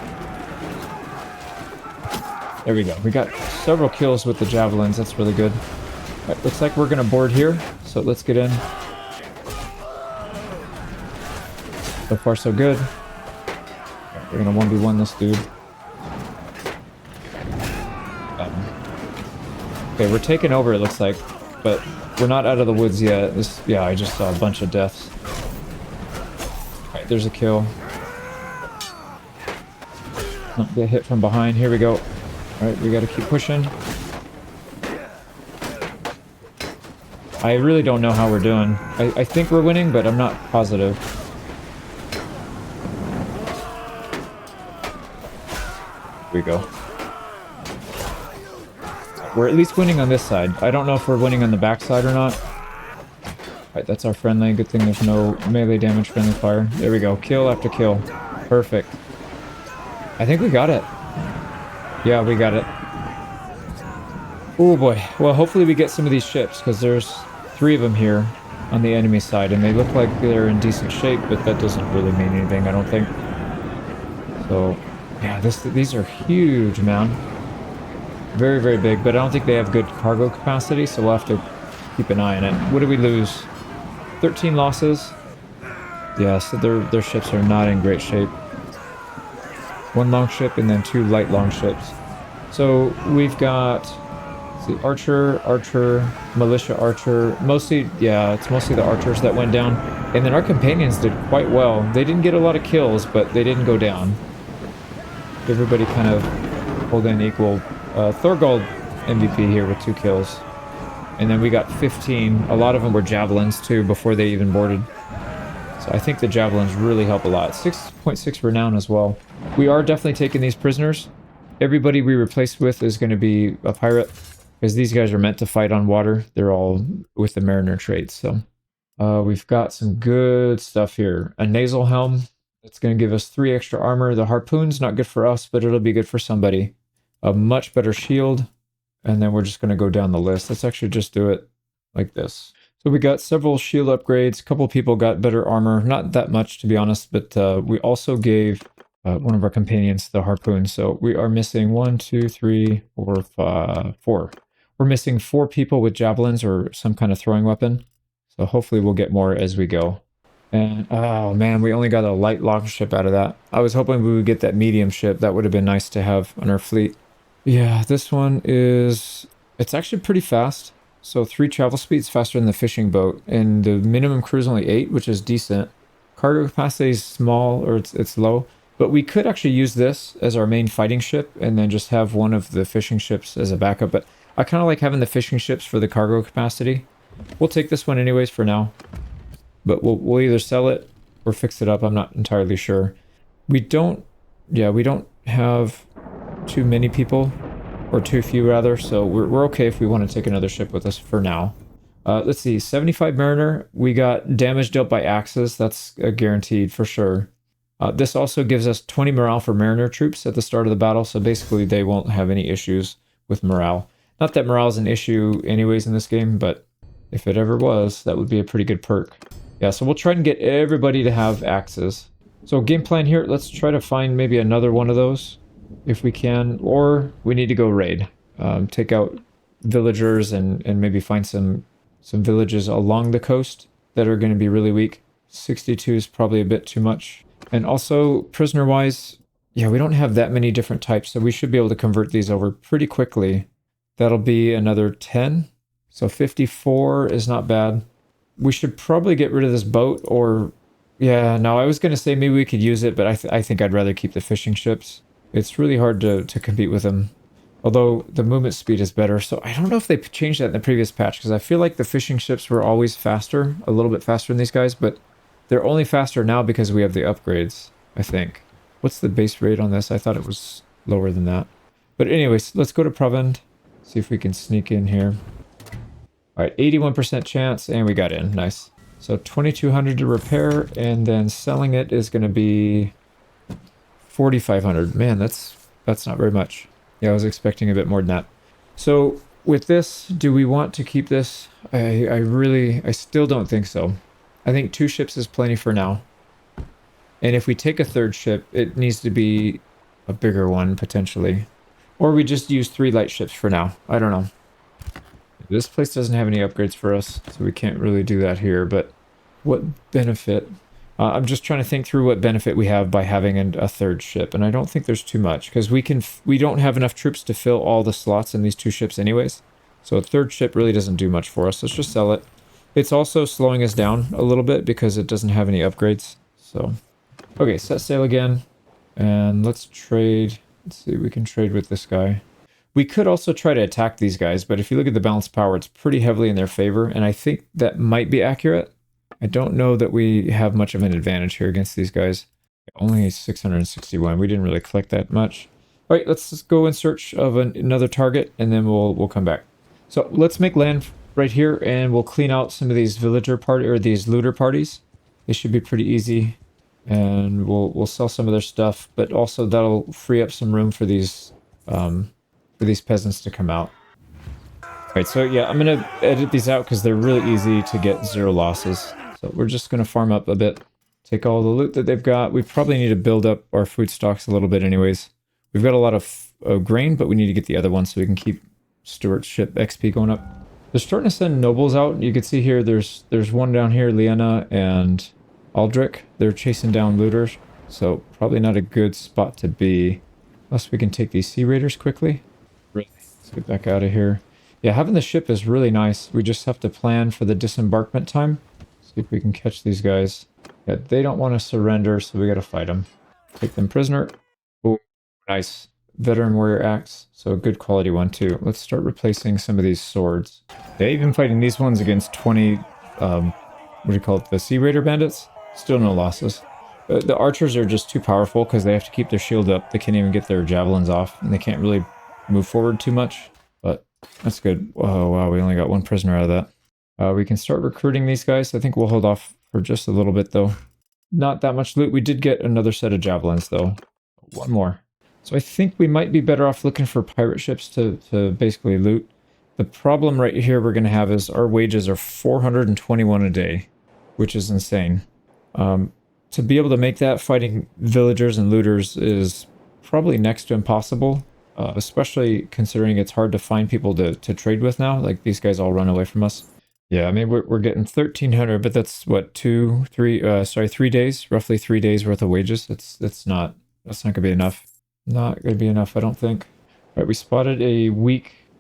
There we go. We got several kills with the javelins. That's really good. All right, looks like we're going to board here, so let's get in. So far, so good. We're going to 1v1 this dude. Okay, we're taking over, it looks like, but we're not out of the woods yet. Yeah, I just saw a bunch of deaths. Alright, there's a kill. Don't get hit from behind. Here we go. Alright, we gotta keep pushing. I really don't know how we're doing. I think we're winning, but I'm not positive. Here we go. We're at least winning on this side. I don't know if we're winning on the back side or not. Alright, that's our friendly. Good thing there's no melee damage friendly fire. There we go. Kill after kill. Perfect. I think we got it. Yeah, we got it. Oh boy. Well, hopefully we get some of these ships, because there's 3 of them here on the enemy side, and they look like they're in decent shape, but that doesn't really mean anything, I don't think. So, yeah, these are huge, man. Very, very big, but I don't think they have good cargo capacity, so we'll have to keep an eye on it. What did we lose? 13 losses. Yeah, so their ships are not in great shape. 1 long ship and then 2 light long ships. So we've got, let's see, archer, militia archer. Mostly, yeah, it's mostly the archers that went down. And then our companions did quite well. They didn't get a lot of kills, but they didn't go down. Everybody kind of pulled in equal. Thorgold MVP here with 2 kills. And then we got 15. A lot of them were javelins too before they even boarded. So I think the javelins really help a lot. 6.6 renown as well. We are definitely taking these prisoners. Everybody we replace with is going to be a pirate, because these guys are meant to fight on water. They're all with the mariner traits. So we've got some good stuff here. A nasal helm. It's going to give us 3 extra armor. The harpoon's not good for us, but it'll be good for somebody. A much better shield. And then we're just going to go down the list. Let's actually just do it like this. So we got several shield upgrades. A couple people got better armor. Not that much, to be honest, but we also gave one of our companions the harpoon. So we are missing 1, 2, 3, 4, 5, 4. We're missing 4 people with javelins or some kind of throwing weapon. So hopefully we'll get more as we go. And oh man, we only got a light longship out of that. I was hoping we would get that medium ship. That would have been nice to have on our fleet. Yeah, this one is, it's actually pretty fast. So 3 travel speeds faster than the fishing boat, and the minimum crew is only 8, which is decent. Cargo capacity is small, or it's low, but we could actually use this as our main fighting ship and then just have one of the fishing ships as a backup. But I kind of like having the fishing ships for the cargo capacity. We'll take this one anyways for now, but we'll either sell it or fix it up. I'm not entirely sure. We don't have too many people, or too few rather, so we're okay if we want to take another ship with us for now. Let's see, 75 mariner. We got damage dealt by axes. That's guaranteed for sure. This also gives us 20 morale for mariner troops at the start of the battle, so basically they won't have any issues with morale. Not that morale is an issue anyways in this game, but if it ever was, that would be a pretty good perk. Yeah, so we'll try and get everybody to have axes. So game plan here, let's try to find maybe another one of those if we can, or we need to go raid. Take out villagers and maybe find some villages along the coast that are going to be really weak. 62 is probably a bit too much. And also, prisoner-wise, yeah, we don't have that many different types, so we should be able to convert these over pretty quickly. That'll be another 10. So 54 is not bad. We should probably get rid of this boat, or... yeah, no, I was going to say maybe we could use it, but I think I'd rather keep the fishing ships. It's really hard to compete with them. Although the movement speed is better, so I don't know if they changed that in the previous patch, because I feel like the fishing ships were always faster, a little bit faster than these guys, but they're only faster now because we have the upgrades, I think. What's the base rate on this? I thought it was lower than that. But anyways, let's go to Provend, see if we can sneak in here. Alright, 81% chance, and we got in. Nice. So 2,200 to repair, and then selling it is going to be 4,500. Man, that's not very much. Yeah, I was expecting a bit more than that. So with this, do we want to keep this? I still don't think so. I think 2 ships is plenty for now. And if we take a 3rd ship, it needs to be a bigger one potentially. Or we just use 3 light ships for now. I don't know. This place doesn't have any upgrades for us, so we can't really do that here, but what benefit? I'm just trying to think through what benefit we have by having a 3rd ship, and I don't think there's too much, because we don't have enough troops to fill all the slots in these 2 ships anyways. So a third ship really doesn't do much for us. Let's just sell it. It's also slowing us down a little bit because it doesn't have any upgrades. So, okay, set sail again. And let's trade. Let's see, we can trade with this guy. We could also try to attack these guys, but if you look at the balance power, it's pretty heavily in their favor, and I think that might be accurate. I don't know that we have much of an advantage here against these guys. Only 661. We didn't really collect that much. All right, let's just go in search of another target, and then we'll come back. So let's make land right here, and we'll clean out some of these these looter parties. They should be pretty easy, and we'll sell some of their stuff, but also that'll free up some room for these peasants to come out. All right, so yeah, I'm gonna edit these out because they're really easy to get 0 losses. So we're just gonna farm up a bit, take all the loot that they've got. We probably need to build up our food stocks a little bit anyways. We've got a lot of grain, but we need to get the other one so we can keep stewardship XP going up. They're starting to send nobles out. You can see here there's one down here, Liana and Aldrich. They're chasing down looters, so probably not a good spot to be. Unless we can take these sea raiders quickly. Really? Let's get back out of here. Yeah, having the ship is really nice. We just have to plan for the disembarkment time. See if we can catch these guys. Yeah, they don't want to surrender, so we gotta fight them. Take them prisoner. Oh, nice. Veteran warrior axe. So a good quality one too. Let's start replacing some of these swords. Yeah, even fighting these ones against 20, what do you call it? The sea raider bandits? Still no losses. The archers are just too powerful because they have to keep their shield up. They can't even get their javelins off, and they can't really move forward too much. But that's good. Oh, wow, we only got 1 prisoner out of that. We can start recruiting these guys. I think we'll hold off for just a little bit, though. Not that much loot. We did get another set of javelins, though. 1 more. So I think we might be better off looking for pirate ships to basically loot. The problem right here we're going to have is our wages are 421 a day, which is insane. To be able to make that, fighting villagers and looters is probably next to impossible, especially considering it's hard to find people to trade with now. Like, these guys all run away from us. Yeah, I mean, we're getting 1,300, but that's what, 3 days, roughly 3 days worth of wages. That's not gonna be enough. Not gonna be enough, I don't think. All right, we spotted a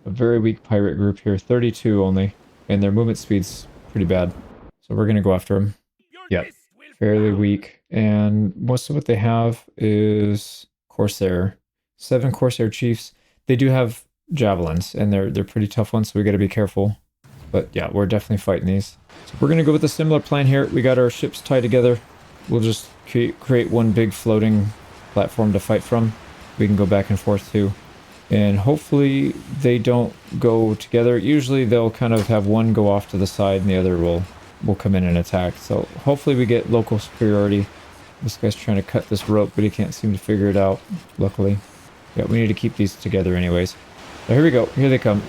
very weak pirate group here, 32 only, and their movement speed's pretty bad. So we're gonna go after them. Yeah, fairly weak, and most of what they have is Corsair. 7 Corsair chiefs. They do have javelins, and they're pretty tough ones, so we got to be careful. But yeah, we're definitely fighting these. So we're gonna go with a similar plan here. We got our ships tied together. We'll just create one big floating platform to fight from. We can go back and forth too, and hopefully they don't go together. Usually they'll kind of have one go off to the side, and the other will come in and attack. So hopefully we get local superiority. This guy's trying to cut this rope, but he can't seem to figure it out, luckily. Yeah, we need to keep these together anyways. So here we go. Here they come.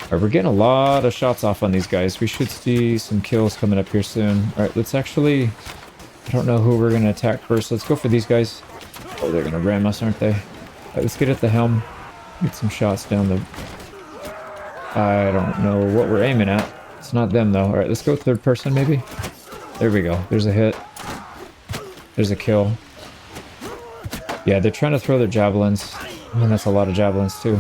All right, we're getting a lot of shots off on these guys. We should see some kills coming up here soon. All right, let's actually... I don't know who we're going to attack first. Let's go for these guys. Oh, they're going to ram us, aren't they? All right, let's get at the helm. Get some shots down the... I don't know what we're aiming at. It's not them, though. All right, let's go third person, maybe. There we go. There's a hit. There's a kill. Yeah, they're trying to throw their javelins. And that's a lot of javelins, too.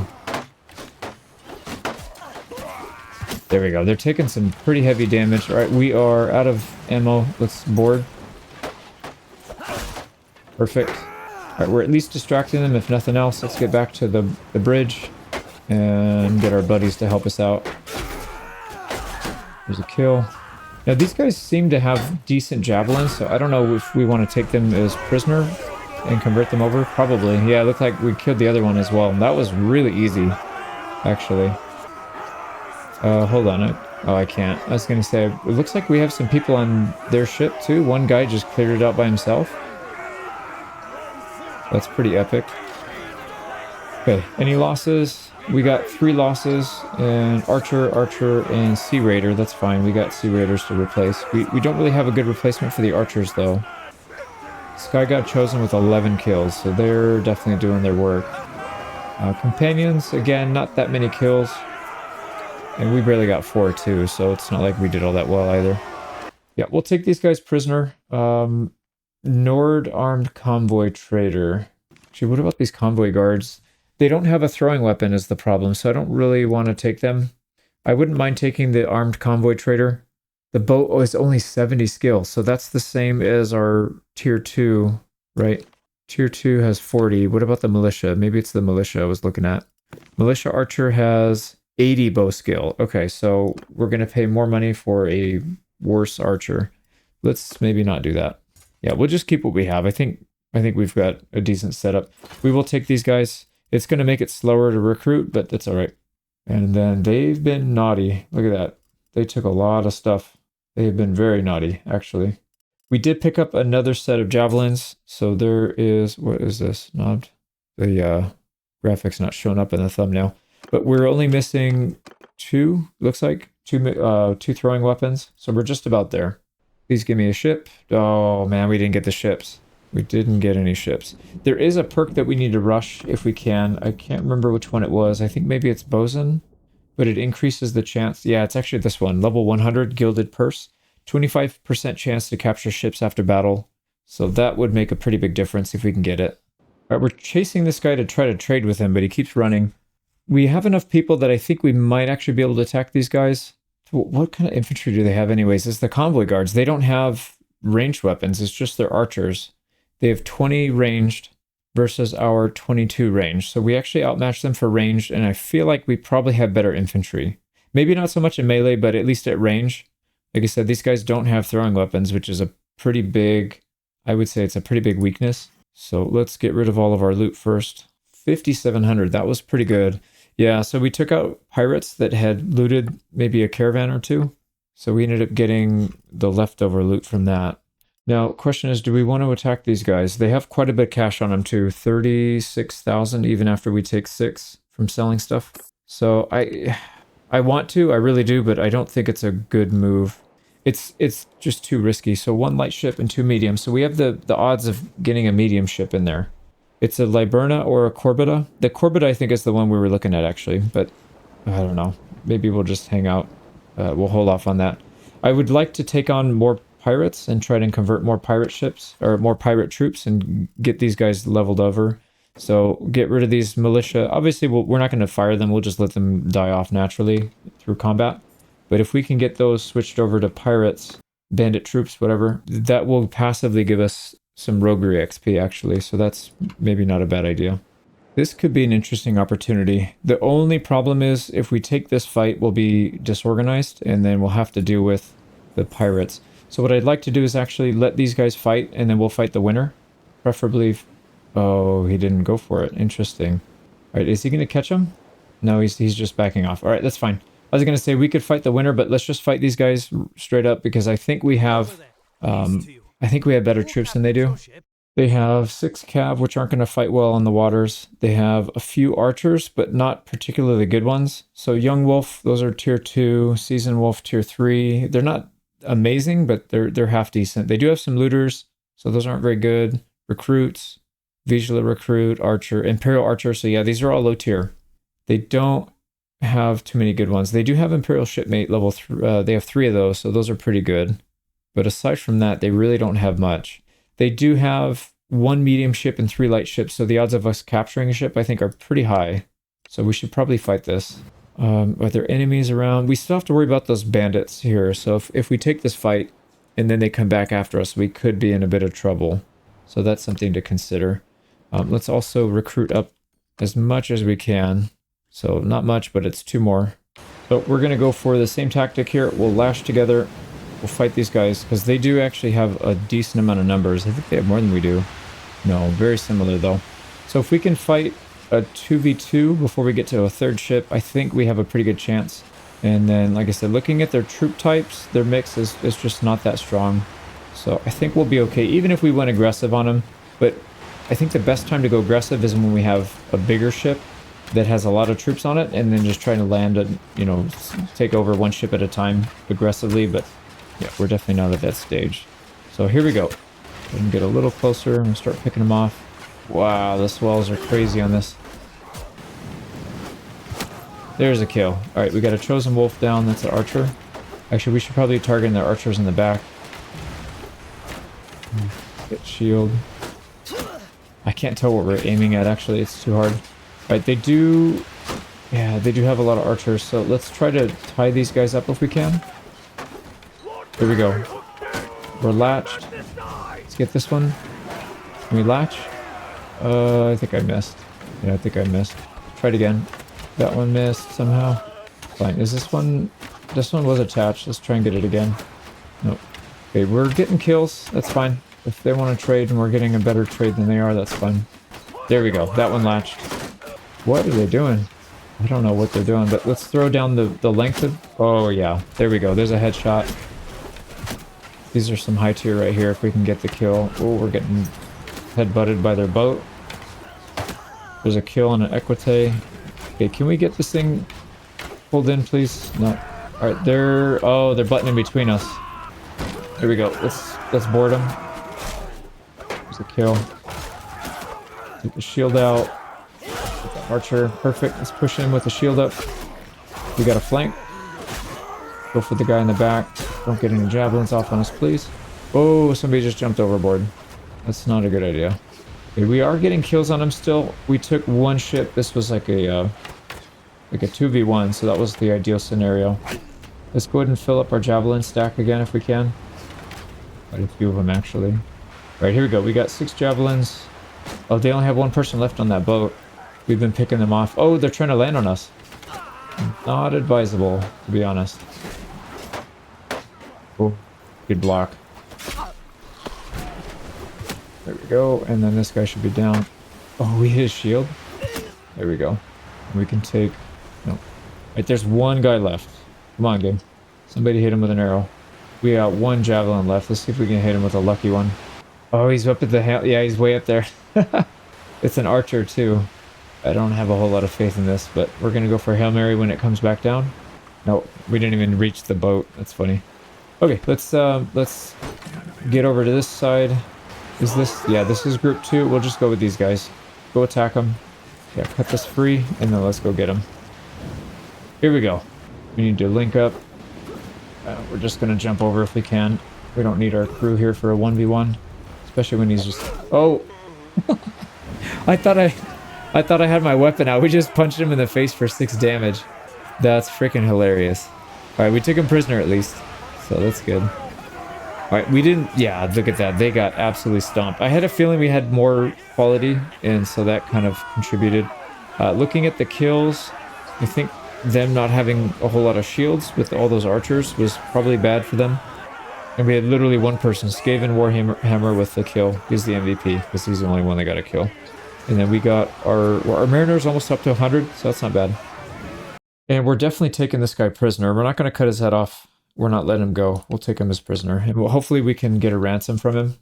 There we go. They're taking some pretty heavy damage. All right, we are out of ammo. Let's board. Perfect. All right, we're at least distracting them, if nothing else. Let's get back to the bridge and get our buddies to help us out. There's a kill. Now, these guys seem to have decent javelins, so I don't know if we want to take them as prisoner and convert them over. Probably. Yeah, it looked like we killed the other one as well. That was really easy, actually. Hold on. Oh, I can't. I was going to say, it looks like we have some people on their ship, too. One guy just cleared it out by himself. That's pretty epic. Okay, any losses? We got 3 losses, and Archer, and Sea Raider. That's fine. We got Sea Raiders to replace. We don't really have a good replacement for the Archers, though. Sky got chosen with 11 kills, so they're definitely doing their work. Companions, again, not that many kills. And we barely got 4, too, so it's not like we did all that well, either. Yeah, we'll take these guys prisoner. Nord Armed Convoy Trader. Actually, what about these convoy guards? They don't have a throwing weapon is the problem, so I don't really want to take them. I wouldn't mind taking the armed convoy trader. The boat is only 70 skill, so that's the same as our tier 2, right? Tier 2 has 40. What about the militia? Maybe it's the militia I was looking at. Militia archer has 80 bow skill. Okay, so we're going to pay more money for a worse archer. Let's maybe not do that. Yeah, we'll just keep what we have. I think we've got a decent setup. We will take these guys. It's going to make it slower to recruit, but that's all right. And then they've been naughty. Look at that. They took a lot of stuff. They have been very naughty, actually. We did pick up another set of javelins. So there is, what is this? Not the graphics not showing up in the thumbnail. But we're only missing 2, looks like, 2 throwing weapons. So we're just about there. Please give me a ship. Oh man, we didn't get the ships. We didn't get any ships. There is a perk that we need to rush if we can. I can't remember which one it was. I think maybe it's Bosun, but it increases the chance. Yeah, it's actually this one. Level 100 Gilded Purse. 25% chance to capture ships after battle. So that would make a pretty big difference if we can get it. All right, we're chasing this guy to try to trade with him, but he keeps running. We have enough people that I think we might actually be able to attack these guys. What kind of infantry do they have anyways? It's the convoy guards. They don't have ranged weapons. It's just their archers. They have 20 ranged versus our 22 ranged. So we actually outmatch them for ranged, and I feel like we probably have better infantry. Maybe not so much in melee, but at least at range. Like I said, these guys don't have throwing weapons, which is a pretty big, I would say it's a pretty big weakness. So let's get rid of all of our loot first. 5,700, that was pretty good. Yeah, so we took out pirates that had looted maybe a caravan or 2. So we ended up getting the leftover loot from that. Now, question is, do we want to attack these guys? They have quite a bit of cash on them too. 36,000 even after we take 6 from selling stuff. So I want to, I really do, but I don't think it's a good move. It's just too risky. So 1 light ship and 2 medium. So we have the odds of getting a medium ship in there. It's a Liburna or a Corbetta. The Corbetta, I think, is the one we were looking at, actually. But I don't know. Maybe we'll just hang out. We'll hold off on that. I would like to take on more pirates and try to convert more pirate ships or more pirate troops and get these guys leveled over. So get rid of these militia. Obviously, we're not going to fire them. We'll just let them die off naturally through combat. But if we can get those switched over to pirates, bandit troops, whatever, that will passively give us some roguery XP, actually. So that's maybe not a bad idea. This could be an interesting opportunity. The only problem is if we take this fight, we'll be disorganized and then we'll have to deal with the pirates. So what I'd like to do is actually let these guys fight and then we'll fight the winner. Preferably... Oh, he didn't go for it. Interesting. All right, is he going to catch him? No, he's just backing off. All right, that's fine. I was going to say we could fight the winner, but let's just fight these guys straight up because I think we have better troops than they do. They have 6 cav, which aren't going to fight well on the waters. They have a few archers, but not particularly good ones. So Young Wolf, those are tier 2. Seasoned Wolf, tier 3. They're not amazing, but they're half decent. They do have some looters, so those aren't very good. Recruits, Visual Recruit, Archer, Imperial Archer. So yeah, these are all low tier. They don't have too many good ones. They do have Imperial Shipmate level 3. They have 3 of those, so those are pretty good. But aside from that, they really don't have much. They do have 1 medium ship and 3 light ships, so the odds of us capturing a ship, I think, are pretty high. So we should probably fight this. Are there enemies around? We still have to worry about those bandits here. So if we take this fight and then they come back after us, we could be in a bit of trouble. So that's something to consider. Let's also recruit up as much as we can. So not much, but it's 2 more. So we're going to go for the same tactic here. We'll lash together. We'll fight these guys because they do actually have a decent amount of numbers. I think they have more than we do. No, very similar though. So if we can fight a 2v2 before we get to a 3rd ship, I think we have a pretty good chance. And then, like I said, looking at their troop types, their mix is just not that strong. So I think we'll be okay, even if we went aggressive on them. But I think the best time to go aggressive is when we have a bigger ship that has a lot of troops on it, and then just trying to land it, you know, take over 1 ship at a time aggressively. But yeah, we're definitely not at that stage. So here we go. We can get a little closer and start picking them off. Wow, the swells are crazy on this. There's a kill. All right, we got a Chosen Wolf down. That's an archer. Actually, we should probably target their archers in the back. Get shield. I can't tell what we're aiming at, actually. It's too hard. All right, they do Yeah, they do have a lot of archers, so let's try to tie these guys up if we can. Here we go. We're latched. Let's get this one. Can we latch? I think I missed. Yeah, I think I missed. Try it again. That one missed somehow. Fine. Is this one... This one was attached. Let's try and get it again. Nope. Okay, we're getting kills. That's fine. If they want to trade and we're getting a better trade than they are, that's fine. There we go. That one latched. What are they doing? I don't know what they're doing, but let's throw down the length of... Oh, yeah. There we go. There's a headshot. These are some high tier right here if we can get the kill. Oh, we're getting head-butted by their boat. There's a kill and an equite. Okay, can we get this thing pulled in, please? No. Alright, oh, they're butting in between us. Here we go. Let's board them. There's a kill. Take the shield out. Get the archer. Perfect. Let's push in with the shield up. We got a flank. Go for the guy in the back. Don't get any javelins off on us, please. Oh, somebody just jumped overboard. That's not a good idea. Okay, we are getting kills on them still. We took one ship. This was like a 2v1, so that was the ideal scenario. Let's go ahead and fill up our javelin stack again if we can. Quite a few of them, actually. Alright, here we go. We got 6 javelins. Oh, they only have one person left on that boat. We've been picking them off. Oh, they're trying to land on us. Not advisable, to be honest. Oh, good block. There we go. And then this guy should be down. Oh, we hit his shield. There we go. We can take... No. Right, there's one guy left. Come on, game. Somebody hit him with an arrow. We got one javelin left. Let's see if we can hit him with a lucky one. Oh, he's up at the... Yeah, he's way up there. It's an archer, too. I don't have a whole lot of faith in this, but we're going to go for Hail Mary when it comes back down. No, we didn't even reach the boat. That's funny. Okay, let's get over to this side. Is this... Yeah, this is group 2. We'll just go with these guys. Go attack them. Yeah, cut this free, and then let's go get them. Here we go. We need to link up. We're just going to jump over if we can. We don't need our crew here for a 1v1. Especially when he's just... Oh! I thought I had my weapon out. We just punched him in the face for 6 damage. That's freaking hilarious. Alright, we took him prisoner at least. So that's good. Alright, we didn't... Yeah, look at that. They got absolutely stomped. I had a feeling we had more quality, and so that kind of contributed. Looking at the kills, I think them not having a whole lot of shields with all those archers was probably bad for them. And we had literally one person, Skaven Warhammer, with the kill. He's the MVP, because he's the only one that got a kill. And then we got our Mariners almost up to 100, so that's not bad. And we're definitely taking this guy prisoner. We're not going to cut his head off. We're not letting him go. We'll take him as prisoner. And hopefully we can get a ransom from him.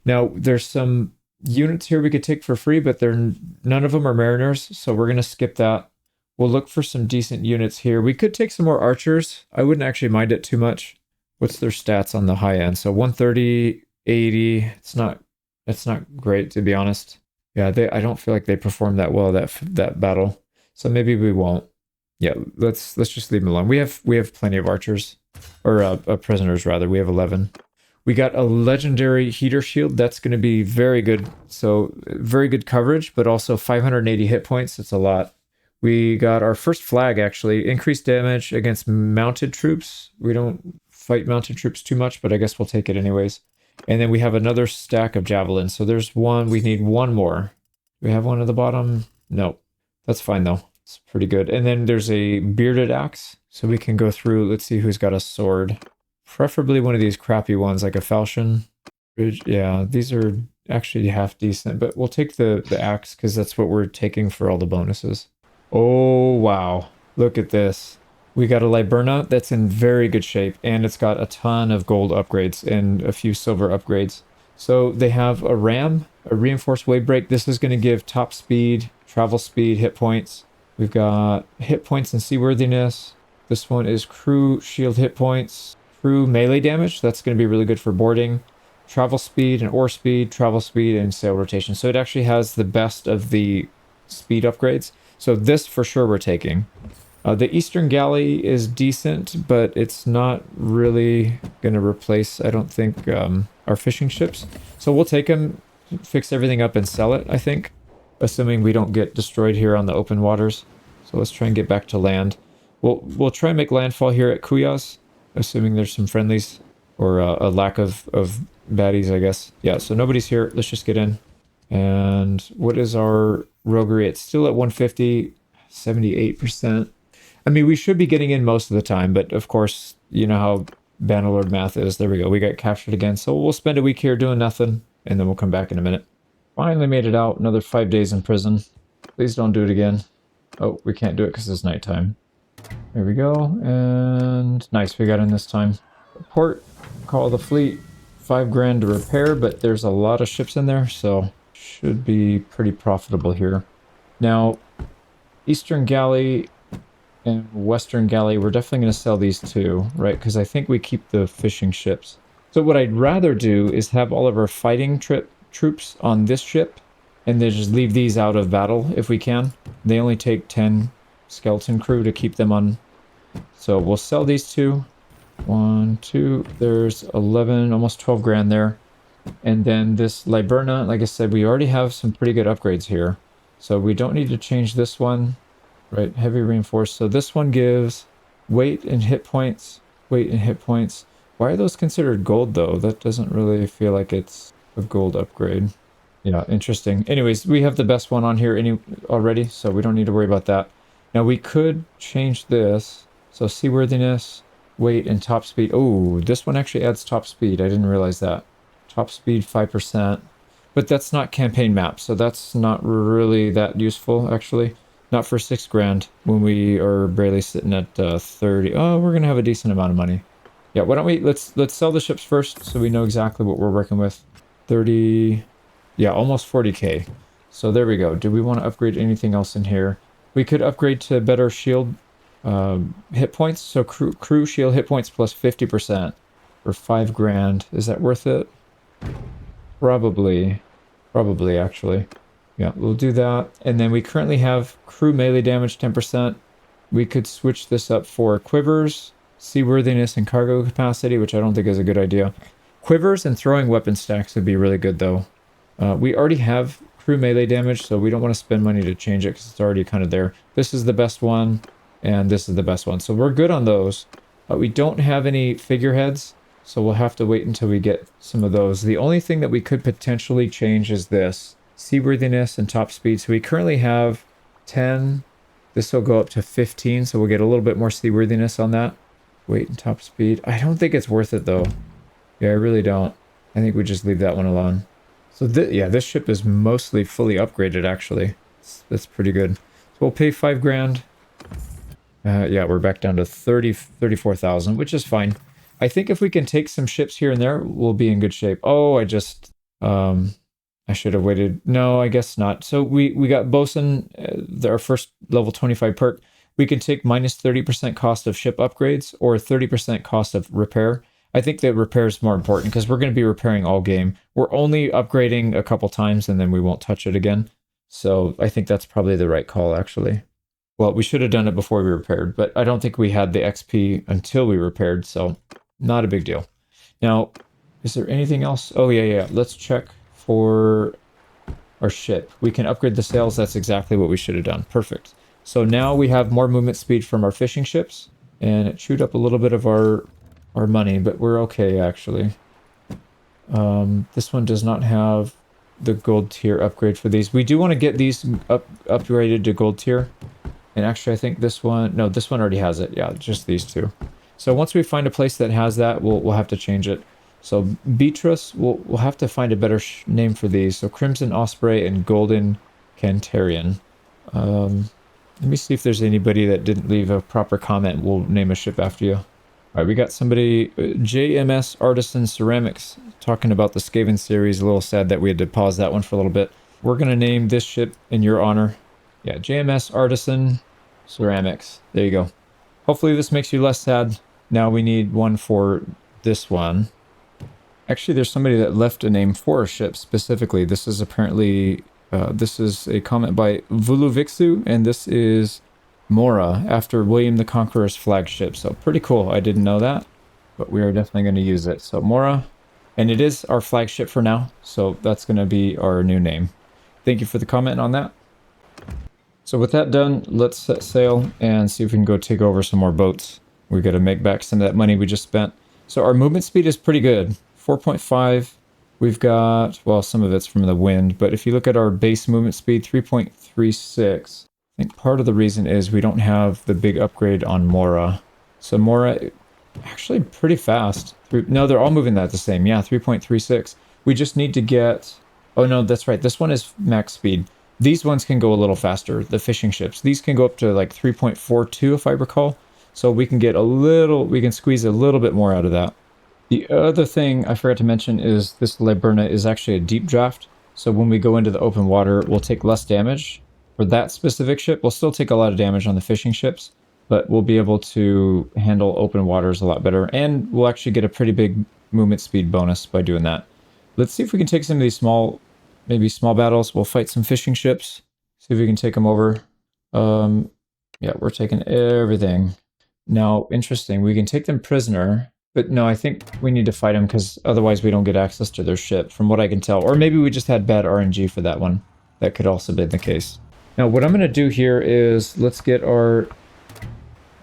Now, there's some units here we could take for free, but none of them are Mariners, so we're going to skip that. We'll look for some decent units here. We could take some more archers. I wouldn't actually mind it too much. What's their stats on the high end? So 130, 80. It's not great, to be honest. Yeah, I don't feel like they performed that well that battle. So maybe we won't. Yeah, let's just leave them alone. We have plenty of archers, or prisoners rather. We have 11. We got a legendary heater shield. That's going to be very good. So very good coverage, but also 580 hit points. It's a lot. We got our first flag, actually. Increased damage against mounted troops. We don't fight mounted troops too much, but I guess we'll take it anyways. And then we have another stack of javelins. So there's one. We need one more. Do we have one at the bottom? No. That's fine, though. It's pretty good. And then there's a bearded axe. So we can go through. Let's see who's got a sword. Preferably one of these crappy ones, like a falchion. Yeah, these are actually half decent. But we'll take the axe, because that's what we're taking for all the bonuses. Oh, wow. Look at this. We got a Liburna that's in very good shape, and it's got a ton of gold upgrades and a few silver upgrades. So they have a ram, a reinforced wave break. This is going to give top speed, travel speed, hit points. We've got hit points and seaworthiness. This one is crew shield hit points, crew melee damage. That's going to be really good for boarding. Travel speed and oar speed, travel speed, and sail rotation. So it actually has the best of the speed upgrades. So this for sure we're taking. The Eastern Galley is decent, but it's not really going to replace, I don't think, our fishing ships. So we'll take them, fix everything up, and sell it, I think. Assuming we don't get destroyed here on the open waters. So let's try and get back to land. We'll try and make landfall here at Kuyas, assuming there's some friendlies or a lack of baddies, I guess. Yeah, so nobody's here. Let's just get in. And what is our roguery? It's still at 150, 78%. I mean, we should be getting in most of the time, but of course, you know how Bannerlord math is. There we go. We got captured again. So we'll spend a week here doing nothing, and then we'll come back in a minute. Finally made it out. Another 5 days in prison. Please don't do it again. Oh, we can't do it because it's nighttime. There we go. And nice, we got in this time. Port, call the fleet. 5 grand to repair, but there's a lot of ships in there, so should be pretty profitable here. Now, Eastern Galley and Western Galley, we're definitely going to sell these two, right? Because I think we keep the fishing ships. So what I'd rather do is have all of our fighting troops on this ship, and then just leave these out of battle if we can. They only take 10 skeleton crew to keep them on. So we'll sell these two. 1, 2, there's 11, almost 12 grand there. And then this Liburna, like I said, we already have some pretty good upgrades here. So we don't need to change this one. Right, heavy reinforced. So this one gives weight and hit points. Weight and hit points. Why are those considered gold though? That doesn't really feel like it's a gold upgrade. Yeah, interesting. Anyways, we have the best one on here already, so we don't need to worry about that. Now we could change this. So seaworthiness, weight, and top speed. Oh, this one actually adds top speed. I didn't realize that. Top speed 5%. But that's not campaign map, so that's not really that useful, actually. Not for 6 grand when we are barely sitting at 30. Oh, we're gonna have a decent amount of money. Yeah, why don't we let's sell the ships first so we know exactly what we're working with. 30, yeah, almost 40k. So there we go. Do we want to upgrade anything else in here? We could upgrade to better shield hit points. So crew shield hit points plus 50% for 5 grand. Is that worth it? Probably actually. Yeah, we'll do that. And then we currently have crew melee damage 10%. We could switch this up for quivers, seaworthiness, and cargo capacity, which I don't think is a good idea. Quivers and throwing weapon stacks would be really good, though. We already have crew melee damage, so we don't want to spend money to change it because it's already kind of there. This is the best one, and this is the best one. So we're good on those. We don't have any figureheads, so we'll have to wait until we get some of those. The only thing that we could potentially change is this. Seaworthiness and top speed. So we currently have 10. This will go up to 15, so we'll get a little bit more seaworthiness on that. Weight and top speed. I don't think it's worth it though. Yeah, I really don't. I think we just leave that one alone. So yeah, this ship is mostly fully upgraded actually. That's pretty good. So we'll pay 5 grand. Yeah, we're back down to 34,000, which is fine. I think if we can take some ships here and there, we'll be in good shape. Oh, I should have waited. No, I guess not. So we got Bosun, our first level 25 perk. We can take minus 30% cost of ship upgrades or 30% cost of repair. I think that repair is more important because we're going to be repairing all game. We're only upgrading a couple times and then we won't touch it again. So I think that's probably the right call, actually. Well, we should have done it before we repaired, but I don't think we had the XP until we repaired, so not a big deal. Now, is there anything else? Oh, yeah. Let's check for our ship. We can upgrade the sails. That's exactly what we should have done. Perfect. So now we have more movement speed from our fishing ships, and it chewed up a little bit of our money, but we're okay, actually. This one does not have the gold tier upgrade for these. We do want to get these upgraded to gold tier. And actually, I think this one... No, this one already has it. Yeah, just these two. So once we find a place that has that, we'll have to change it. So Beatrice, we'll have to find a better name for these. So Crimson Osprey and Golden Cantarian. Let me see if there's anybody that didn't leave a proper comment. We'll name a ship after you. All right, we got somebody, JMS Artisan Ceramics, talking about the Skaven series. A little sad that we had to pause that one for a little bit. We're going to name this ship in your honor. Yeah, JMS Artisan Ceramics. There you go. Hopefully this makes you less sad. Now we need one for this one. Actually, there's somebody that left a name for a ship specifically. This is apparently, this is a comment by Vuluviksu, and this is Mora, after William the Conqueror's flagship. So pretty cool. I didn't know that, but we are definitely going to use it. So Mora, and it is our flagship for now. So that's going to be our new name. Thank you for the comment on that. So with that done, let's set sail and see if we can go take over some more boats. We got to make back some of that money we just spent. So our movement speed is pretty good. 4.5. We've got, well, some of it's from the wind, but if you look at our base movement speed, 3.36. I think part of the reason is we don't have the big upgrade on Mora. So Mora, actually pretty fast. No, they're all moving that the same. Yeah, 3.36. We just need to get, oh no, that's right. This one is max speed. These ones can go a little faster, the fishing ships. These can go up to like 3.42 if I recall. So we can get a little, we can squeeze a little bit more out of that. The other thing I forgot to mention is this Liburna is actually a deep draft. So when we go into the open water, we'll take less damage. For that specific ship, we'll still take a lot of damage on the fishing ships, but we'll be able to handle open waters a lot better. And we'll actually get a pretty big movement speed bonus by doing that. Let's see if we can take some of these small, maybe small battles. We'll fight some fishing ships. See if we can take them over. Yeah, we're taking everything. Now, interesting, we can take them prisoner, but no, I think we need to fight them because otherwise we don't get access to their ship, from what I can tell. Or maybe we just had bad RNG for that one. That could also be the case. Now, what I'm going to do here is, let's get our...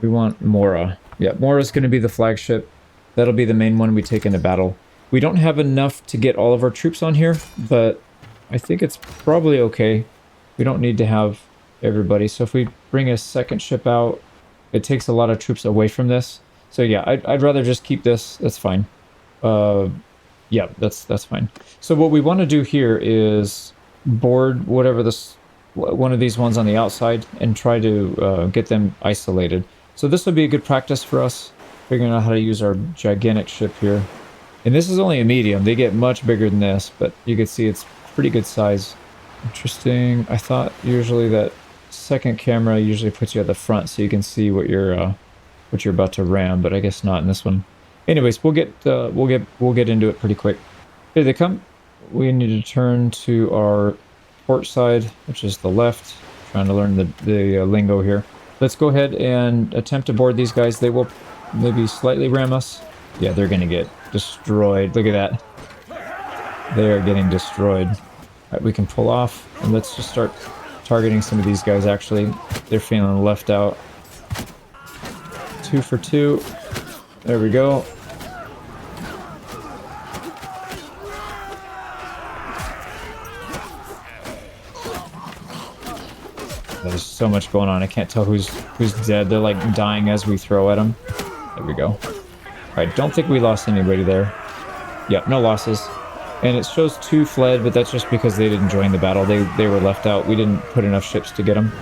We want Mora. Yeah, Mora's going to be the flagship. That'll be the main one we take into battle. We don't have enough to get all of our troops on here, but I think it's probably okay. We don't need to have everybody. So if we bring a second ship out, it takes a lot of troops away from this. So yeah, I'd rather just keep this. That's fine. Yeah, that's fine. So what we want to do here is board whatever this, one of these ones on the outside, and try to get them isolated. So this would be a good practice for us, figuring out how to use our gigantic ship here. And this is only a medium. They get much bigger than this, but you can see it's pretty good size. Interesting. I thought usually that second camera usually puts you at the front so you can see what you're about to ram, but I guess not in this one. Anyways, we'll get into it pretty quick. Here they come. We need to turn to our port side, which is the left. Trying to learn the lingo here. Let's go ahead and attempt to board these guys. They will maybe slightly ram us. Yeah, they're gonna get destroyed. Look at that. They are getting destroyed. All right, we can pull off, and let's just start targeting some of these guys. Actually, they're feeling left out. 2 for 2. There we go. There's so much going on. I can't tell who's dead. They're like dying as we throw at them. There we go. All right, don't think we lost anybody there. Yeah, no losses. And it shows 2 fled, but that's just because they didn't join the battle. They were left out. We didn't put enough ships to get them.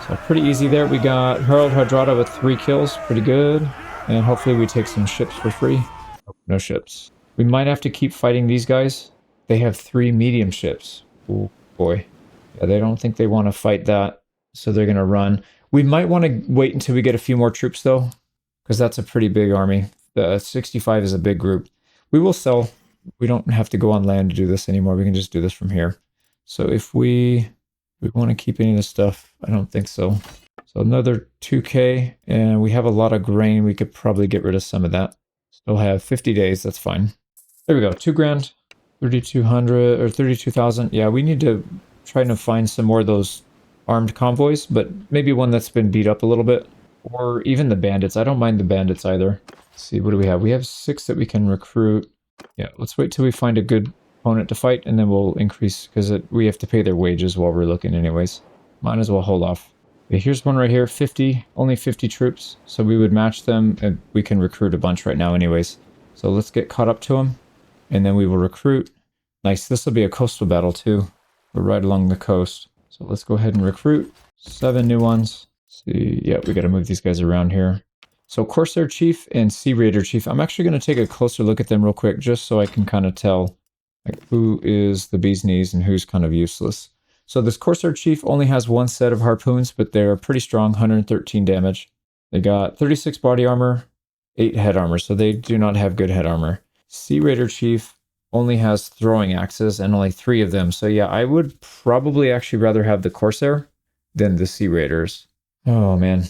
So pretty easy there. We got Harold Hardrada with 3 kills. Pretty good. And hopefully we take some ships for free. No ships. We might have to keep fighting these guys. They have 3 medium ships. Oh boy. Yeah, they don't think they want to fight that. So they're going to run. We might want to wait until we get a few more troops though, because that's a pretty big army. The 65 is a big group. We will sell. We don't have to go on land to do this anymore. We can just do this from here. So if we want to keep any of this stuff, I don't think so. So another 2K, and we have a lot of grain. We could probably get rid of some of that. Still have 50 days. That's fine. There we go. 2 grand, 3,200 or 32,000. Yeah, we need to try to find some more of those armed convoys, but maybe one that's been beat up a little bit, or even the bandits. I don't mind the bandits either. Let's see, what do we have? We have 6 that we can recruit. Yeah, let's wait till we find a good opponent to fight, and then we'll increase, because we have to pay their wages while we're looking anyways. Might as well hold off. Okay, here's one right here, 50, only 50 troops, so we would match them, and we can recruit a bunch right now anyways. So let's get caught up to them, and then we will recruit. Nice, this will be a coastal battle too. We're right along the coast. So let's go ahead and recruit 7 new ones. Let's see, yeah, we got to move these guys around here. So Corsair Chief and Sea Raider Chief, I'm actually going to take a closer look at them real quick, just so I can kind of tell like who is the bee's knees and who's kind of useless. So this Corsair Chief only has 1 set of harpoons, but they're pretty strong, 113 damage. They got 36 body armor, 8 head armor, so they do not have good head armor. Sea Raider Chief only has throwing axes and only 3 of them. So yeah, I would probably actually rather have the Corsair than the Sea Raiders. Oh man,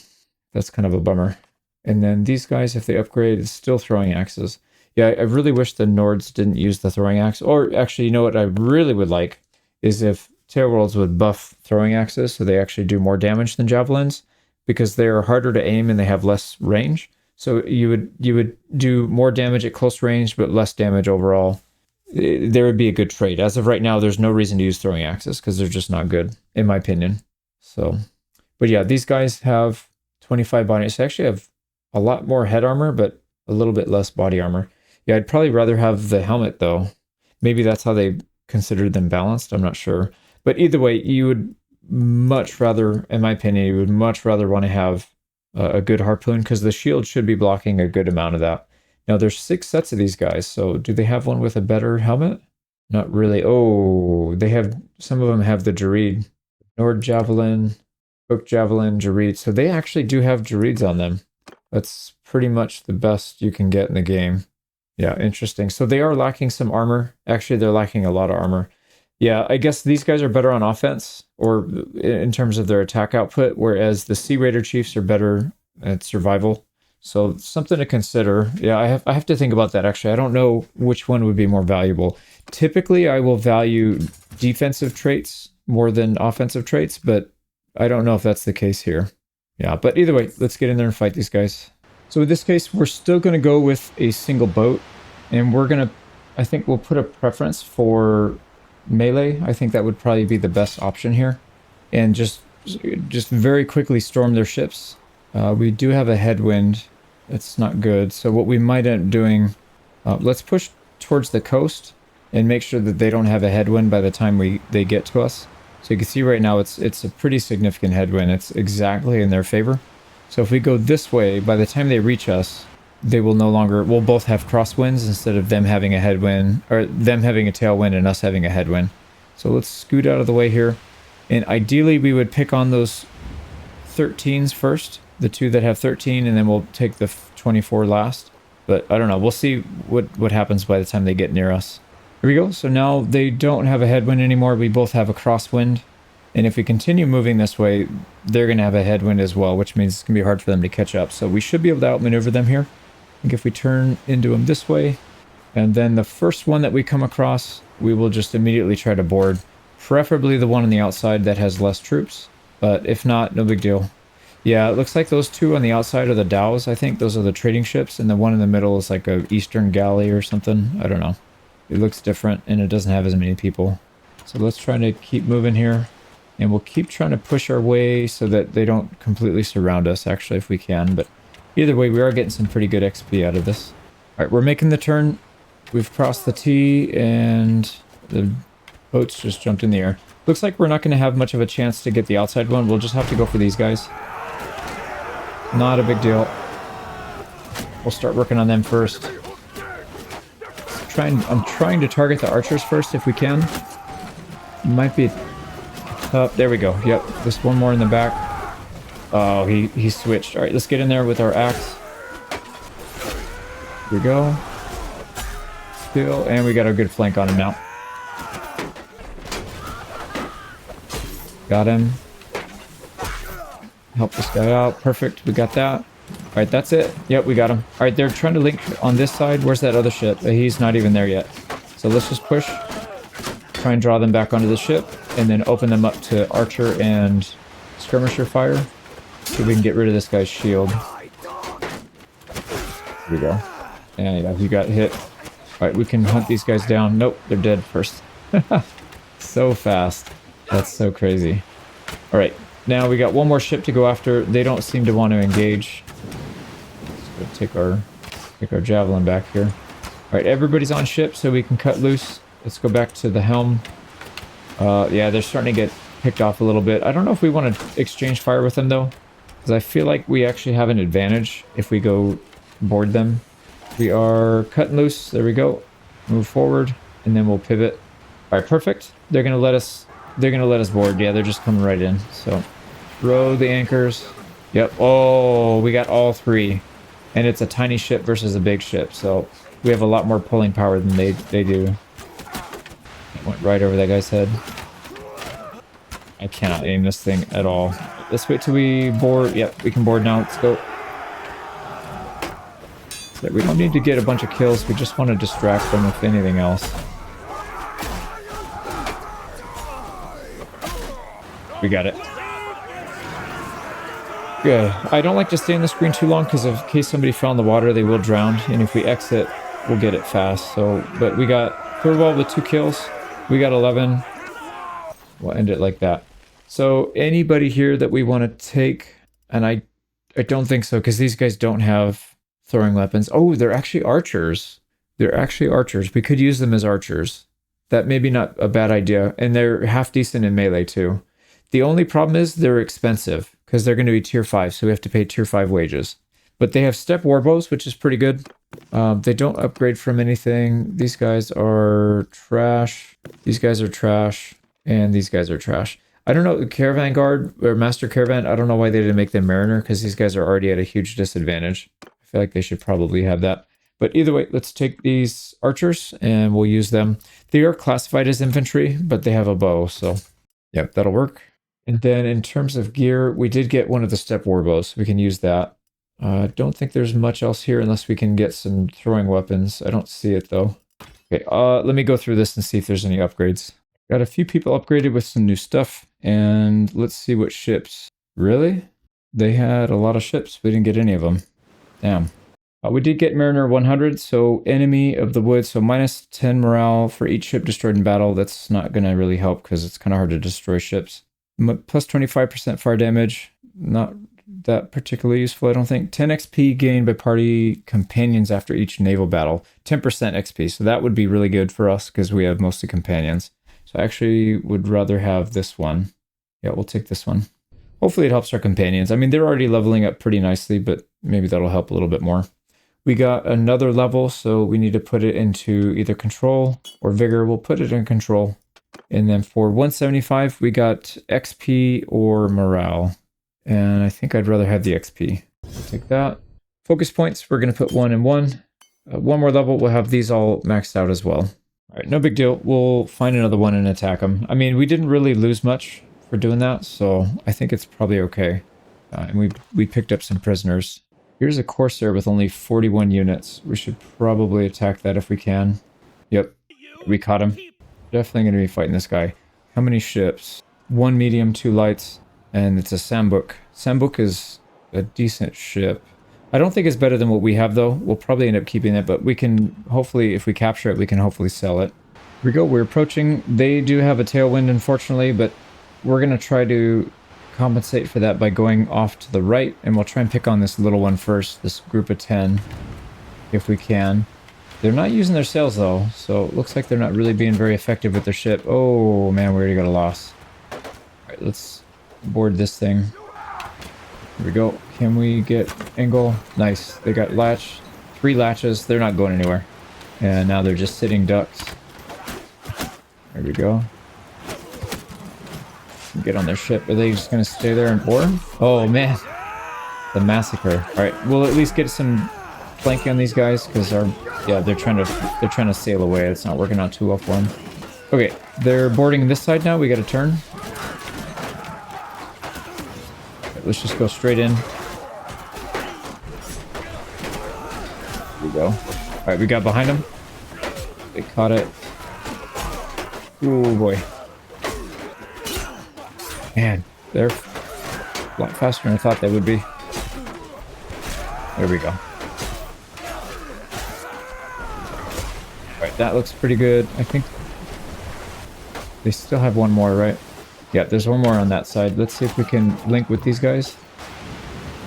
that's kind of a bummer. And then these guys, if they upgrade, it's still throwing axes. Yeah, I really wish the Nords didn't use the throwing axe. Or actually, you know what I really would like is if Tailworlds would buff throwing axes, so they actually do more damage than javelins because they're harder to aim and they have less range. So you would do more damage at close range, but less damage overall. There would be a good trade. As of right now, there's no reason to use throwing axes because they're just not good, in my opinion. So, but yeah, these guys have 25 body. So they actually have a lot more head armor, but a little bit less body armor. Yeah, I'd probably rather have the helmet though. Maybe that's how they considered them balanced. I'm not sure. But either way, you would much rather, in my opinion, you would much rather want to have a good harpoon because the shield should be blocking a good amount of that. Now, there's 6 sets of these guys, so do they have one with a better helmet? Not really. Oh, they have, some of them have the Jareed. Nord Javelin, Hook Javelin, Jareed. So they actually do have Jareeds on them. That's pretty much the best you can get in the game. Yeah, interesting. So they are lacking some armor. Actually, they're lacking a lot of armor. Yeah, I guess these guys are better on offense, or in terms of their attack output, whereas the Sea Raider Chiefs are better at survival. So something to consider. Yeah, I have to think about that actually. I don't know which one would be more valuable. Typically, I will value defensive traits more than offensive traits, but I don't know if that's the case here. Yeah, but either way, let's get in there and fight these guys. So in this case, we're still going to go with a single boat, and we're going to, I think we'll put a preference for melee. I think that would probably be the best option here, and just very quickly storm their ships. We do have a headwind. It's not good. So what we might end up doing, let's push towards the coast and make sure that they don't have a headwind by the time they get to us. So you can see right now it's a pretty significant headwind. It's exactly in their favor. So if we go this way, by the time they reach us, they will no longer, we'll both have crosswinds instead of them having a headwind, or them having a tailwind and us having a headwind. So let's scoot out of the way here. And ideally we would pick on those 13s first, the 2 that have 13, and then we'll take the 24 last. But I don't know, we'll see what happens by the time they get near us. Here we go. So now they don't have a headwind anymore. We both have a crosswind. And if we continue moving this way, they're going to have a headwind as well, which means it's going to be hard for them to catch up. So we should be able to outmaneuver them here. I think if we turn into them this way, and then the first one that we come across, we will just immediately try to board. Preferably the one on the outside that has less troops. But if not, no big deal. Yeah, it looks like those 2 on the outside are the dhows. I think those are the trading ships, and the one in the middle is like a Eastern galley or something. I don't know. It looks different, and it doesn't have as many people. So let's try to keep moving here. And we'll keep trying to push our way so that they don't completely surround us, actually, if we can. But either way, we are getting some pretty good XP out of this. All right, we're making the turn. We've crossed the T, and the boats just jumped in the air. Looks like we're not going to have much of a chance to get the outside one. We'll just have to go for these guys. Not a big deal. We'll start working on them first. I'm trying to target the archers first if we can. Might be... there we go. Yep, just one more in the back. Oh, he switched. All right, let's get in there with our axe. Here we go. Still, and we got a good flank on him now. Got him. Help this guy out. Perfect. We got that. All right, that's it. Yep, we got him. All right, they're trying to link on this side. Where's that other ship? He's not even there yet. So let's just push. Try and draw them back onto the ship, and then open them up to archer and skirmisher fire. So we can get rid of this guy's shield. Here we go. And yeah, he got hit. All right, we can hunt these guys down. Nope, they're dead first. So fast. That's so crazy. All right, now we got one more ship to go after. They don't seem to want to engage. Let's go take our javelin back here. All right, everybody's on ship, so we can cut loose. Let's go back to the helm. Yeah, they're starting to get picked off a little bit. I don't know if we want to exchange fire with them, though, because I feel like we actually have an advantage if we go board them. We are cutting loose. There we go. Move forward, and then we'll pivot. All right, perfect. They're gonna let us board. Yeah, they're just coming right in. So throw the anchors. Yep. Oh, we got all 3, and it's a tiny ship versus a big ship, so we have a lot more pulling power than they do. Went right over that guy's head. I cannot aim this thing at all. Let's wait till we board. Yep, we can board now. Let's go. So we don't need to get a bunch of kills. We just want to distract them with anything else. We got it. Good. I don't like to stay on the screen too long because in case somebody fell in the water, they will drown. And if we exit, we'll get it fast. So, but we got Thorwald with 2 kills. We got 11. We'll end it like that. So anybody here that we want to take, and I don't think so because these guys don't have throwing weapons. Oh, they're actually archers. They're actually archers. We could use them as archers. That may be not a bad idea. And they're half decent in melee too. The only problem is they're expensive because they're going to be tier 5, so we have to pay tier 5 wages. But they have step warbows, which is pretty good. They don't upgrade from anything. These guys are trash. These guys are trash. And these guys are trash. I don't know, Caravan Guard or Master Caravan, I don't know why they didn't make them Mariner because these guys are already at a huge disadvantage. I feel like they should probably have that. But either way, let's take these archers and we'll use them. They are classified as infantry, but they have a bow, so yep, that'll work. And then in terms of gear, we did get one of the step warbows. We can use that. Don't think there's much else here unless we can get some throwing weapons. I don't see it though. Okay, let me go through this and see if there's any upgrades. Got a few people upgraded with some new stuff, and let's see what ships. Really? They had a lot of ships. We didn't get any of them. Damn. We did get Mariner 100, so enemy of the wood, so minus 10 morale for each ship destroyed in battle. That's not going to really help because it's kind of hard to destroy ships. Plus 25% fire damage. Not that particularly useful, I don't think. 10 XP gained by party companions after each naval battle. 10% XP, so that would be really good for us because we have mostly companions. So I actually would rather have this one. Yeah, we'll take this one. Hopefully it helps our companions. I mean, they're already leveling up pretty nicely, but maybe that'll help a little bit more. We got another level, so we need to put it into either control or vigor. We'll put it in control. And then for 175, we got XP or morale. And I think I'd rather have the XP. We'll take that. Focus points, we're going to put 1 and 1. One more level, we'll have these all maxed out as well. All right, no big deal. We'll find another one and attack them. I mean, we didn't really lose much for doing that, so I think it's probably okay. And we picked up some prisoners. Here's a Corsair with only 41 units. We should probably attack that if we can. Yep, we caught him. Definitely going to be fighting this guy. How many ships? 1 medium, 2 lights, and it's a Sambuk. Sambuk is a decent ship. I don't think it's better than what we have, though. We'll probably end up keeping it, but we can hopefully, if we capture it, we can hopefully sell it. Here we go. We're approaching. They do have a tailwind, unfortunately, but we're going to try to compensate for that by going off to the right, and we'll try and pick on this little one first, this group of 10, if we can. They're not using their sails, though, so it looks like they're not really being very effective with their ship. Oh, man, we already got a loss. All right, let's board this thing. Here we go. Can we get angle? Nice. They got 3 latches. They're not going anywhere. And now they're just sitting ducks. There we go. Get on their ship. Are they just going to stay there and board? Oh, man. The massacre. All right, we'll at least get some flanking on these guys because they're trying to sail away. It's not working out too well for them. Okay, they're boarding this side now. We got to turn. Let's just go straight in. Here we go. All right, we got behind them. They caught it. Oh boy. Man, they're a lot faster than I thought they would be. There we go. All right, that looks pretty good. I think they still have one more, right? Yeah, there's one more on that side. Let's see if we can link with these guys.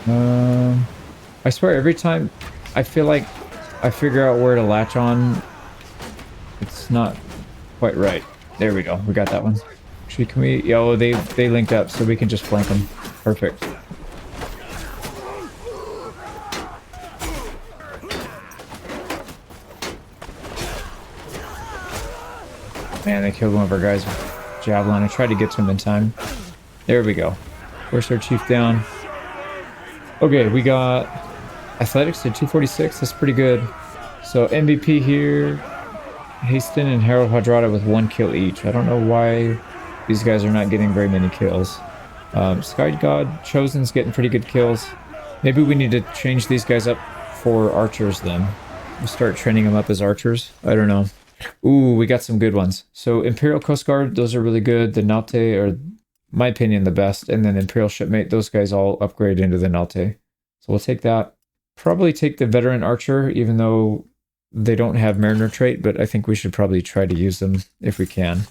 I swear, every time I feel like I figure out where to latch on, it's not quite right. There we go. We got that one. Actually, can we... Yeah, oh, they linked up, so we can just flank them. Perfect. Man, they killed one of our guys with javelin. I tried to get to him in time. There we go. Force our chief down. Okay, we got athletics at 246. That's pretty good. So MVP here, Haston and Harold Hadrada with 1 kill each. I don't know why these guys are not getting very many kills. Sky God Chosen's getting pretty good kills. Maybe we need to change these guys up for archers then. We'll start training them up as archers. I don't know. Ooh, we got some good ones. So Imperial Coast Guard, those are really good. The Naute are my opinion, the best. And then Imperial Shipmate, those guys all upgrade into the Nalte. So we'll take that. Probably take the Veteran Archer, even though they don't have Mariner trait, but I think we should probably try to use them if we can.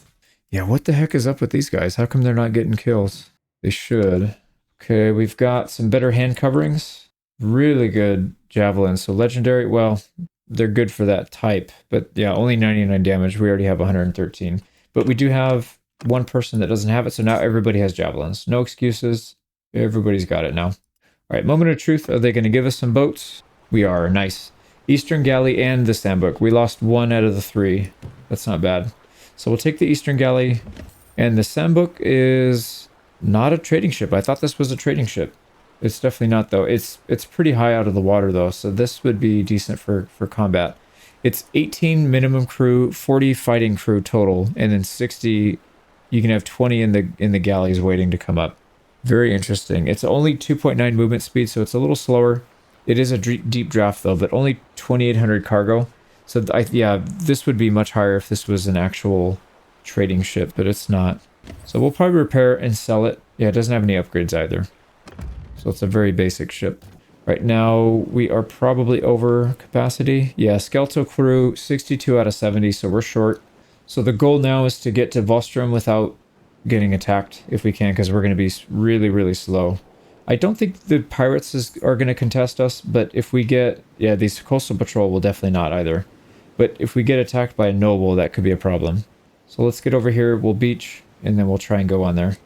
Yeah, what the heck is up with these guys? How come they're not getting kills? They should. Okay, we've got some better hand coverings. Really good javelins. So legendary, well, they're good for that type. But yeah, only 99 damage. We already have 113. But we do have one person that doesn't have it, so now everybody has javelins. No excuses. Everybody's got it now. All right, moment of truth. Are they going to give us some boats? We are. Nice. Eastern Galley and the Sandbook. We lost 1 out of the 3. That's not bad. So we'll take the Eastern Galley. And the Sandbook is not a trading ship. I thought this was a trading ship. It's definitely not, though. It's pretty high out of the water, though, so this would be decent for combat. It's 18 minimum crew, 40 fighting crew total, and then 60. You can have 20 in the galleys waiting to come up. Very interesting. It's only 2.9 movement speed, so it's a little slower. It is a deep draft, though, but only 2,800 cargo. So yeah, this would be much higher if this was an actual trading ship, but it's not. So we'll probably repair and sell it. Yeah, it doesn't have any upgrades either. So it's a very basic ship. Right now, we are probably over capacity. Yeah, skeletal crew, 62 out of 70, so we're short. So the goal now is to get to Vostrom without getting attacked, if we can, because we're going to be really, really slow. I don't think the pirates are going to contest us, but if we get... Yeah, these coastal patrol will definitely not either. But if we get attacked by a noble, that could be a problem. So let's get over here, we'll beach, and then we'll try and go on there.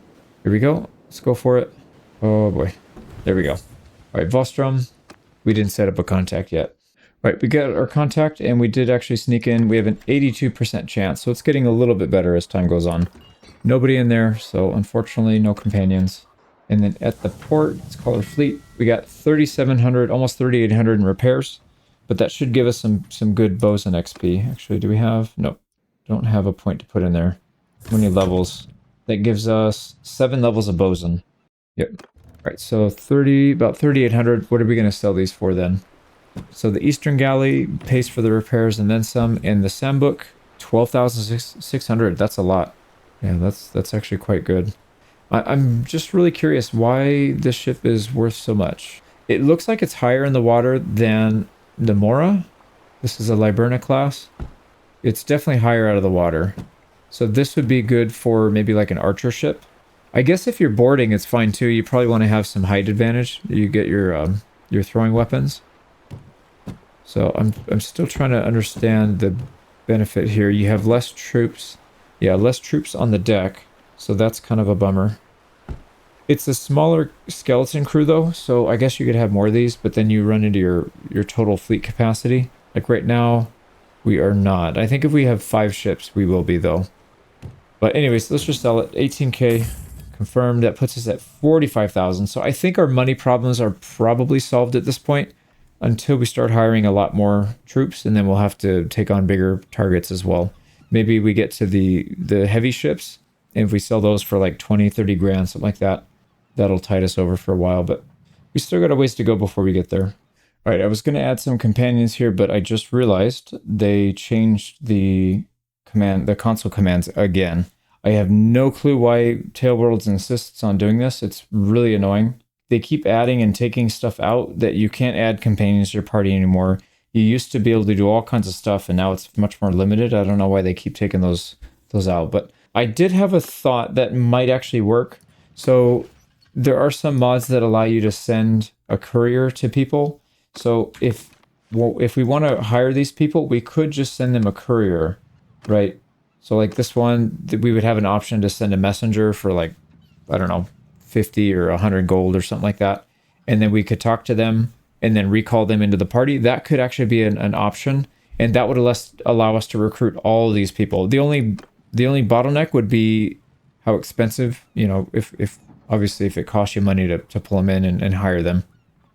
Here we go. Let's go for it. Oh boy. There we go. All right, Vostrom. We didn't set up a contact yet. All right, we got our contact, and we did actually sneak in. We have an 82% chance, so it's getting a little bit better as time goes on. Nobody in there, so unfortunately, no companions. And then at the port, let's call our fleet. We got 3,700, almost 3,800 in repairs, but that should give us some good bosun XP. Actually, do we have? Nope. Don't have a point to put in there. How many levels? That gives us 7 levels of bosun. Yep. All right, so about 3,800. What are we going to sell these for then? So the Eastern Galley pays for the repairs and then some, and the Sandbook 12,600. That's a lot. Yeah, that's actually quite good. I'm just really curious why this ship is worth so much. It looks like it's higher in the water than the Mora. This is a Liburna class. It's definitely higher out of the water. So this would be good for maybe like an archer ship. I guess if you're boarding, it's fine too. You probably want to have some height advantage. You get your throwing weapons. So I'm still trying to understand the benefit here. You have less troops. Yeah, less troops on the deck. So that's kind of a bummer. It's a smaller skeleton crew though, so I guess you could have more of these, but then you run into your total fleet capacity. Like right now, we are not. I think if we have 5 ships, we will be though. But anyways, let's just sell it. 18k confirmed. That puts us at 45,000. So I think our money problems are probably solved at this point until we start hiring a lot more troops, and then we'll have to take on bigger targets as well. Maybe we get to the heavy ships, and if we sell those for like 20, 30 grand, something like that, that'll tide us over for a while, but we still got a ways to go before we get there. All right, I was going to add some companions here, but I just realized they changed the console commands again. I have no clue why Tailworlds insists on doing this. It's really annoying. They keep adding and taking stuff out that you can't add companions to your party anymore. You used to be able to do all kinds of stuff, and now it's much more limited. I don't know why they keep taking those out, but I did have a thought that might actually work. So there are some mods that allow you to send a courier to people. So if we want to hire these people, we could just send them a courier, right? So like this one, we would have an option to send a messenger for like, I don't know, 50 or 100 gold or something like that. And then we could talk to them and then recall them into the party. That could actually be an option. And that would allow us to recruit all of these people. The only bottleneck would be how expensive, you know, if obviously if it costs you money to pull them in and hire them,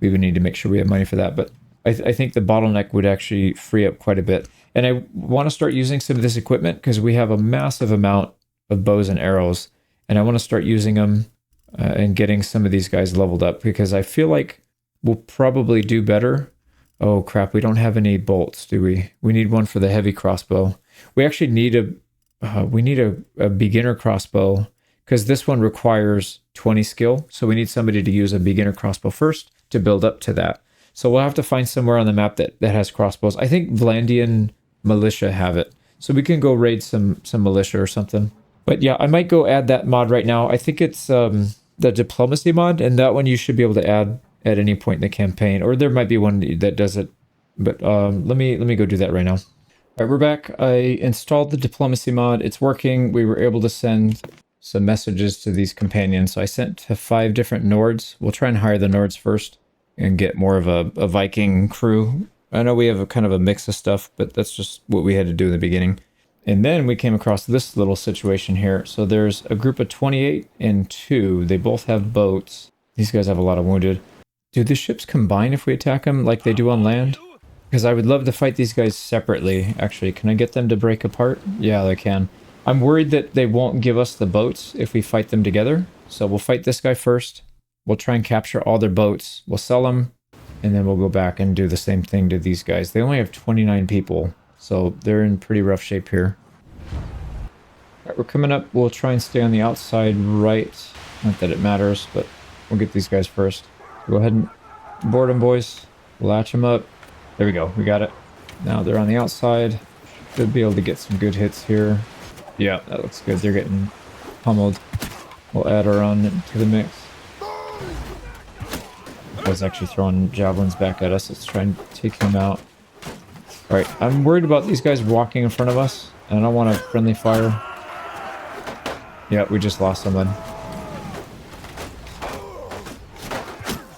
we would need to make sure we have money for that. But I think the bottleneck would actually free up quite a bit. And I want to start using some of this equipment because we have a massive amount of bows and arrows. And I want to start using them and getting some of these guys leveled up because I feel like we'll probably do better. Oh crap, we don't have any bolts, do we? We need one for the heavy crossbow. We actually need a beginner crossbow because this one requires 20 skill. So we need somebody to use a beginner crossbow first to build up to that. So we'll have to find somewhere on the map that has crossbows. I think Vlandian militia have it. So we can go raid some militia or something. But yeah, I might go add that mod right now. I think it's the diplomacy mod, and that one you should be able to add at any point in the campaign. Or there might be one that does it. But let me go do that right now. All right, we're back. I installed the diplomacy mod. It's working. We were able to send some messages to these companions. So I sent to 5 different Nords. We'll try and hire the Nords first and get more of a Viking crew. I know we have a kind of a mix of stuff, but that's just what we had to do in the beginning. And then we came across this little situation here. So there's a group of 28 and 2. They both have boats. These guys have a lot of wounded. Do the ships combine if we attack them like they do on land? Because I would love to fight these guys separately. Actually, can I get them to break apart? Yeah, they can. I'm worried that they won't give us the boats if we fight them together. So we'll fight this guy first. We'll try and capture all their boats. We'll sell them. And then we'll go back and do the same thing to these guys. They only have 29 people. So they're in pretty rough shape here. All right, we're coming up. We'll try and stay on the outside right. Not that it matters, but we'll get these guys first. Go ahead and board them, boys. Latch them up. There we go. We got it. Now they're on the outside. Should be able to get some good hits here. Yeah, that looks good. They're getting pummeled. We'll add our own to the mix. I was actually throwing javelins back at us. Let's try and take him out. Alright, I'm worried about these guys walking in front of us. And I don't want a friendly fire. Yeah, we just lost someone.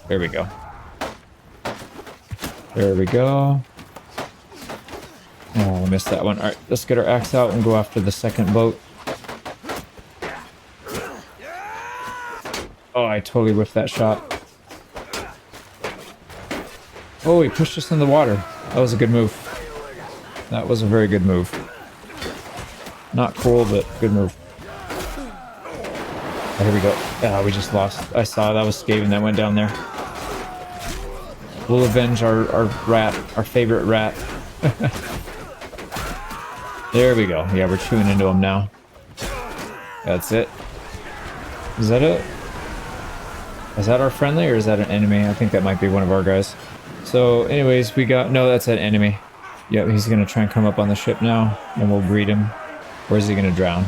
There we go. There we go. Oh, I missed that one. Alright, let's get our axe out and go after the second boat. Oh, I totally whiffed that shot. Oh, he pushed us in the water. That was a good move. That was a very good move. Not cool, but good move. Oh, here we go. Ah, we just lost. I saw that was Skaven that went down there. We'll avenge our rat, our favorite rat. There we go. Yeah, we're chewing into him now. That's it. Is that it? Is that our friendly or is that an enemy? I think that might be one of our guys. So anyways, we got... No, that's an enemy. Yep, he's going to try and come up on the ship now, and we'll greet him. Or is he going to drown?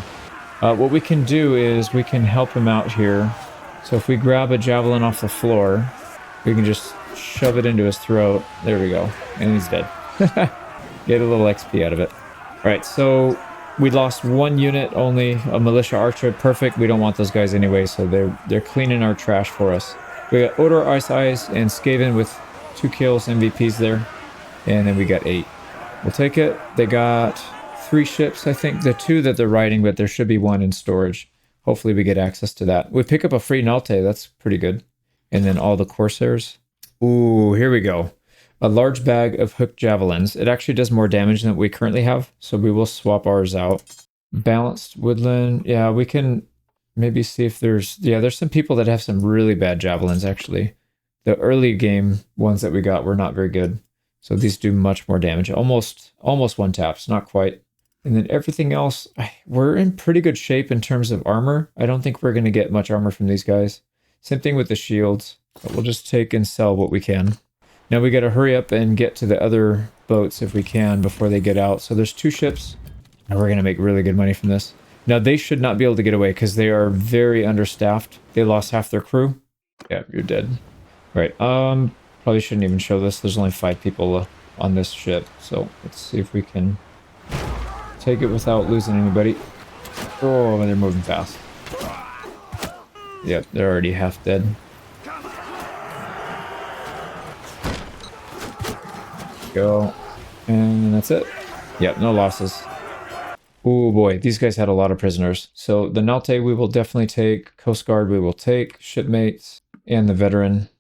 What we can do is we can help him out here. So if we grab a javelin off the floor, we can just shove it into his throat. There we go. And he's dead. Get a little XP out of it. Alright, so we lost 1 unit only, a militia archer. Perfect. We don't want those guys anyway, so they're cleaning our trash for us. We got Odor, Ice Eyes, and Skaven with 2 kills, MVPs there. And then we got 8. We'll take it. They got 3 ships, I think. The 2 that they're riding, but there should be 1 in storage. Hopefully we get access to that. We pick up a free Nalte. That's pretty good. And then all the Corsairs. Ooh, here we go. A large bag of hooked javelins. It actually does more damage than we currently have, so we will swap ours out. Balanced woodland. Yeah, we can maybe see if there's... Yeah, there's some people that have some really bad javelins, actually. The early game ones that we got were not very good. So these do much more damage. Almost one taps, not quite. And then everything else, we're in pretty good shape in terms of armor. I don't think we're going to get much armor from these guys. Same thing with the shields. But we'll just take and sell what we can. Now we got to hurry up and get to the other boats if we can before they get out. So there's 2 ships, and we're going to make really good money from this. Now they should not be able to get away because they are very understaffed. They lost half their crew. Yeah, you're dead. Right. Probably shouldn't even show this. There's only 5 people on this ship. So let's see if we can take it without losing anybody. Oh, they're moving fast. Yep, they're already half dead. Go. And that's it. Yep, no losses. Oh boy, these guys had a lot of prisoners. So the Nalte we will definitely take. Coast Guard we will take. Shipmates. And the veteran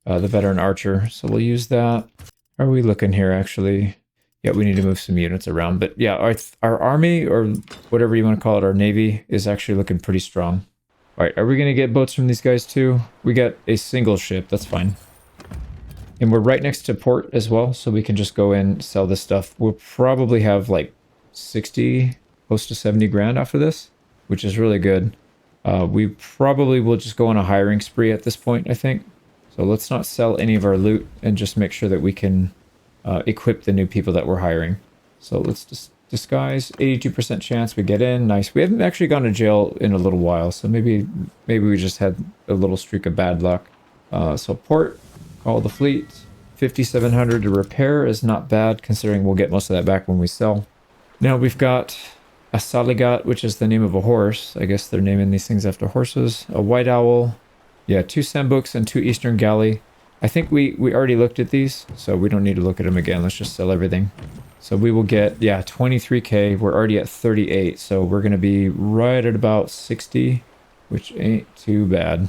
archer. So we'll use that. How are we looking here, actually? Yeah, we need to move some units around. But yeah, our army, or whatever you want to call it, our navy, is actually looking pretty strong. All right, are we going to get boats from these guys too? We got a single ship. That's fine. And we're right next to port as well, so we can just go in, sell this stuff. We'll probably have like 60, close to 70 grand after this, which is really good. We probably will just go on a hiring spree at this point, I think. So let's not sell any of our loot and just make sure that we can equip the new people that we're hiring. So let's just disguise. 82% chance we get in. Nice. We haven't actually gone to jail in a little while, so maybe we just had a little streak of bad luck. So port, call the fleet. 5,700 to repair is not bad, considering we'll get most of that back when we sell. Now we've got a Saligat, which is the name of a horse. I guess they're naming these things after horses. A white owl. Yeah, 2 Sambooks and 2 Eastern Galley. I think we already looked at these, so we don't need to look at them again. Let's just sell everything. So we will get, yeah, 23k. We're already at 38, so we're going to be right at about 60, which ain't too bad.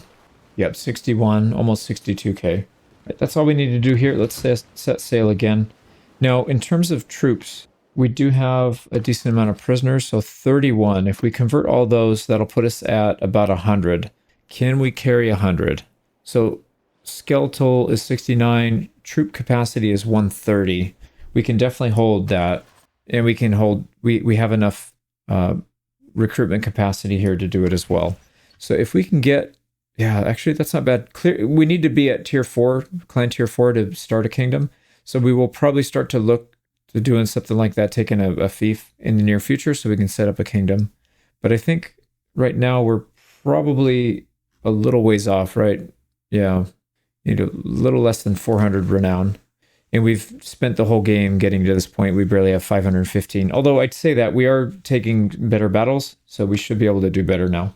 Yep, 61, almost 62k. Right, that's all we need to do here. Let's set sail again. Now, in terms of troops, we do have a decent amount of prisoners, so 31. If we convert all those, that'll put us at about 100. Can we carry 100? So skeletal is 69, troop capacity is 130. We can definitely hold that, and we can hold, we have enough recruitment capacity here to do it as well. So if we can get, yeah, actually that's not bad. Clear, we need to be at tier 4, clan tier 4 to start a kingdom. So we will probably start to look to doing something like that, taking a fief in the near future so we can set up a kingdom. But I think right now we're probably a little ways off, right? Yeah, need a little less than 400 renown. And we've spent the whole game getting to this point. We barely have 515. Although I'd say that we are taking better battles, so we should be able to do better now,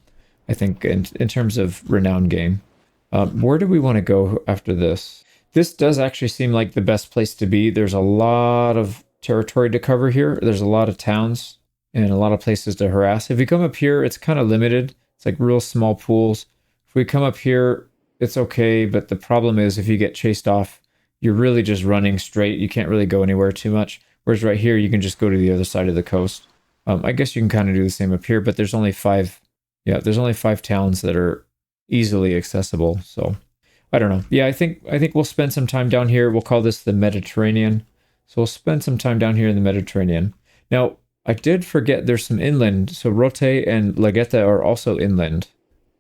I think, in terms of renown game. Where do we want to go after this? This does actually seem like the best place to be. There's a lot of territory to cover here. There's a lot of towns and a lot of places to harass. If we come up here, it's kind of limited. It's like real small pools. If we come up here, it's okay, but the problem is if you get chased off, you're really just running straight. You can't really go anywhere too much. Whereas right here, you can just go to the other side of the coast. I guess you can kind of do the same up here, but there's only 5. Yeah, there's only 5 towns that are easily accessible. So I don't know. Yeah, I think we'll spend some time down here. We'll call this the Mediterranean. So we'll spend some time down here in the Mediterranean. Now, I did forget there's some inland. So Rote and Lageta are also inland.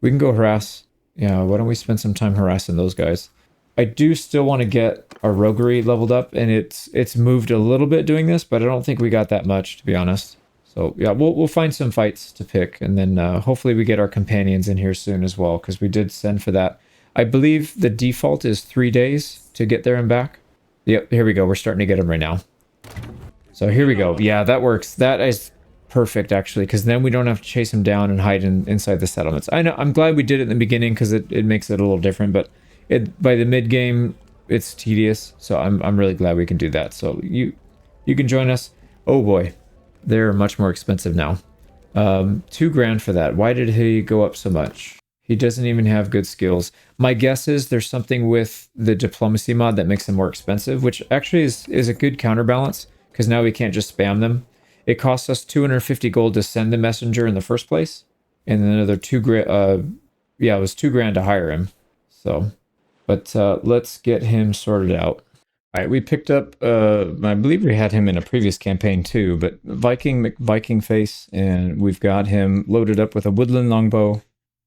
We can go harass. Yeah, why don't we spend some time harassing those guys? I do still want to get our roguery leveled up, and it's moved a little bit doing this, but I don't think we got that much, to be honest. So yeah, we'll find some fights to pick, and then hopefully we get our companions in here soon as well, because we did send for that. I believe the default is 3 days to get there and back. Yep, here we go. We're starting to get them right now. So here we go. Yeah, that works. That is perfect, actually, because then we don't have to chase them down and hide inside the settlements. I know. I'm glad we did it in the beginning because it makes it a little different, but by the mid game, it's tedious. So I'm really glad we can do that. So you can join us. Oh boy, they're much more expensive now. $2,000 for that. Why did he go up so much? He doesn't even have good skills. My guess is there's something with the diplomacy mod that makes them more expensive, which actually is a good counterbalance because now we can't just spam them. It costs us 250 gold to send the messenger in the first place, and then another $2,000. Yeah, it was $2,000 to hire him. So, but let's get him sorted out. All right, we picked up. I believe we had him in a previous campaign too, but Viking face, and we've got him loaded up with a woodland longbow.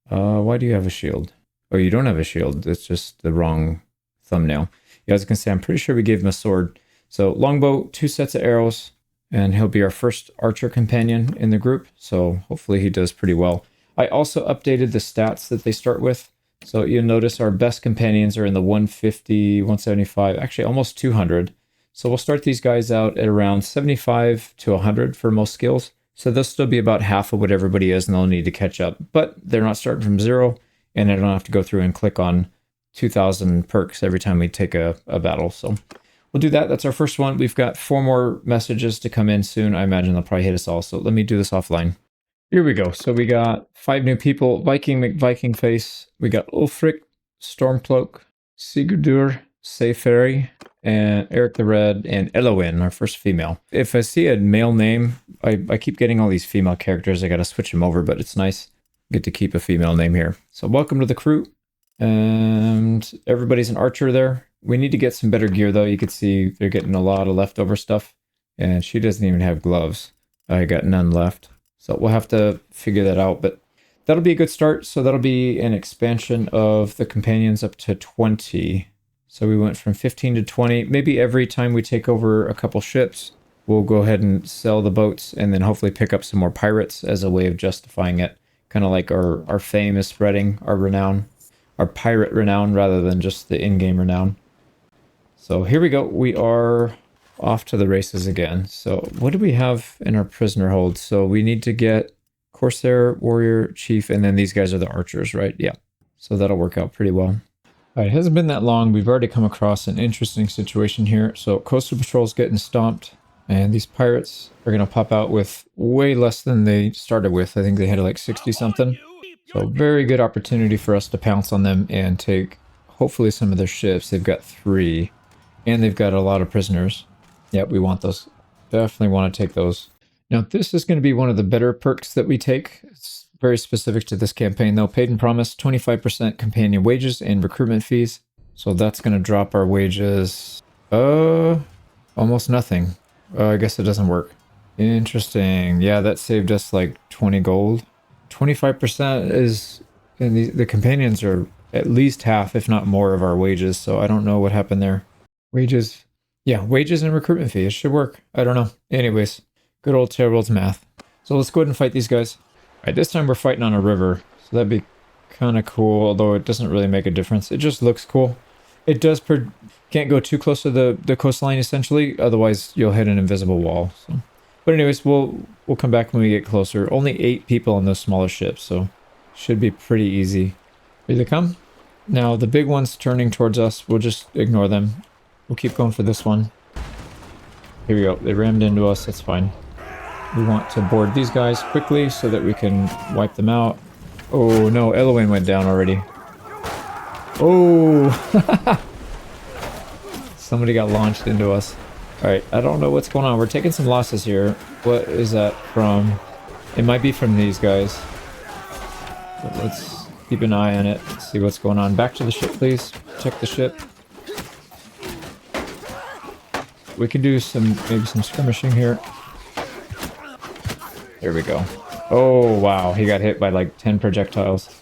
Why do you have a shield? Oh, you don't have a shield. That's just the wrong thumbnail. Yeah, I was gonna say, I'm pretty sure we gave him a sword. So longbow, 2 sets of arrows, and he'll be our first archer companion in the group. So hopefully he does pretty well. I also updated the stats that they start with. So you'll notice our best companions are in the 150, 175, actually almost 200. So we'll start these guys out at around 75 to 100 for most skills. So they'll still be about half of what everybody is, and they'll need to catch up. But they're not starting from 0, and I don't have to go through and click on 2,000 perks every time we take a battle. So we'll do that. That's our first one. We've got 4 more messages to come in soon. I imagine they'll probably hit us all. So let me do this offline. Here we go. So we got 5 new people. Viking face. We got Ulfric, Stormcloak, Sigurdur, Seyferi, and Eric the Red, and Elowin, our first female. If I see a male name, I keep getting all these female characters. I got to switch them over, but it's nice. Get to keep a female name here. So welcome to the crew. And everybody's an archer there. We need to get some better gear, though. You can see they're getting a lot of leftover stuff. And she doesn't even have gloves. I got none left. So we'll have to figure that out. But that'll be a good start. So that'll be an expansion of the companions up to 20. So we went from 15 to 20. Maybe every time we take over a couple ships, we'll go ahead and sell the boats and then hopefully pick up some more pirates as a way of justifying it. Kind of like our fame is spreading, our renown, our pirate renown rather than just the in-game renown. So here we go. We are off to the races again. So what do we have in our prisoner hold? So we need to get Corsair, Warrior, Chief, and then these guys are the archers, right? Yeah. So that'll work out pretty well. All right, it hasn't been that long. We've already come across an interesting situation here. So Coastal Patrol's getting stomped, and these pirates are going to pop out with way less than they started with. I think they had like 60 something. So very good opportunity for us to pounce on them and take hopefully some of their ships. They've got 3, and they've got a lot of prisoners. Yep, we want those. Definitely want to take those. Now, this is going to be one of the better perks that we take. It's very specific to this campaign, though. Paid and promised, 25% companion wages and recruitment fees. So that's going to drop our wages, almost nothing. I guess it doesn't work. Interesting. Yeah, that saved us like 20 gold. 25% is, and the companions are at least half, if not more, of our wages. So I don't know what happened there. Wages. Yeah, wages and recruitment fee. It should work. I don't know. Anyways, good old Tailworld's math. So let's go ahead and fight these guys. All right, this time we're fighting on a river. So that'd be kind of cool, although it doesn't really make a difference. It just looks cool. It does can't go too close to the coastline, essentially. Otherwise, you'll hit an invisible wall. So. But anyways, we'll come back when we get closer. Only 8 people on those smaller ships, so should be pretty easy. Here they come. Now, the big ones turning towards us, we'll just ignore them. We'll keep going for this one. Here we go. They rammed into us. That's fine. We want to board these guys quickly so that we can wipe them out. Oh, no. Elowen went down already. Oh! Somebody got launched into us. Alright, I don't know what's going on. We're taking some losses here. What is that from? It might be from these guys. But let's keep an eye on it. See what's going on. Back to the ship, please. Check the ship. We can do maybe some skirmishing here. There we go. Oh, wow. He got hit by like 10 projectiles.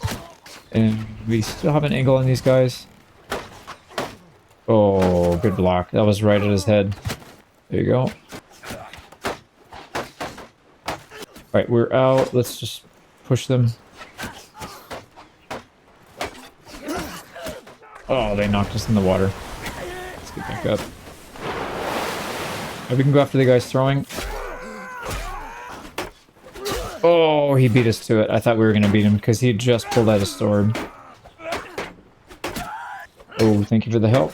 And we still have an angle on these guys. Oh, good block. That was right at his head. There you go. Alright, we're out. Let's just push them. Oh, they knocked us in the water. Let's get back up. We can go after the guys throwing. Oh, he beat us to it. I thought we were going to beat him because he just pulled out a sword. Oh, thank you for the help.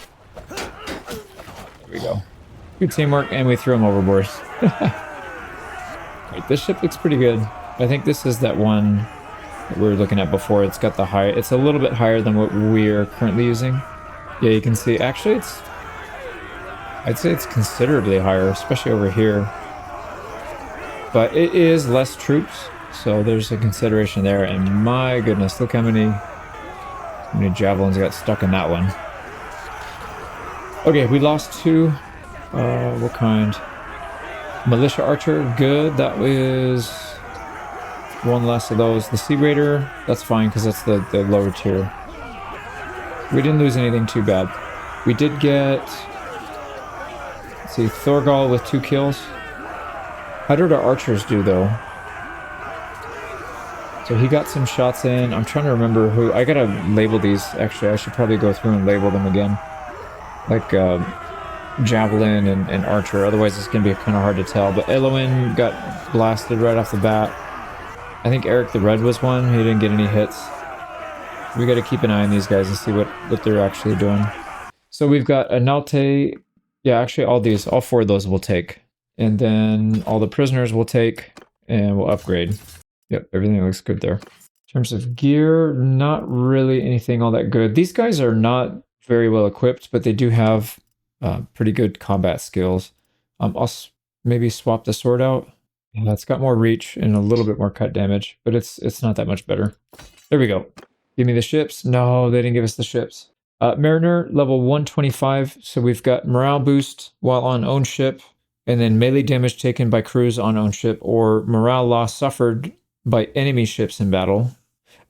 There we go. Good teamwork, and we threw him overboard. Wait, this ship looks pretty good. I think this is that one that we were looking at before. It's got the high. It's a little bit higher than what we're currently using. Yeah, you can see. Actually, I'd say it's considerably higher, especially over here. But it is less troops, so there's a consideration there. And my goodness, look how many javelins got stuck in that one. Okay, we lost 2. What kind? Militia Archer, good. That was 1 less of those. The Sea Raider, that's fine because that's the lower tier. We didn't lose anything too bad. We did get... Let's see, Thorgal with 2 kills. How did our archers do, though? So he got some shots in. I'm trying to remember who... I gotta label these, actually. I should probably go through and label them again. Like, Javelin and Archer. Otherwise, it's gonna be kind of hard to tell. But Elowen got blasted right off the bat. I think Eric the Red was one. He didn't get any hits. We gotta keep an eye on these guys and see what they're actually doing. So we've got Analte... Yeah, actually, all 4 of those we'll take. And then all the prisoners we'll take, and we'll upgrade. Yep, everything looks good there. In terms of gear, not really anything all that good. These guys are not very well equipped, but they do have pretty good combat skills. I'll maybe swap the sword out. Yeah, it's got more reach and a little bit more cut damage, but it's not that much better. There we go. Give me the ships. No, they didn't give us the ships. Mariner, level 125. So we've got morale boost while on own ship, and then melee damage taken by crews on own ship, or morale loss suffered by enemy ships in battle.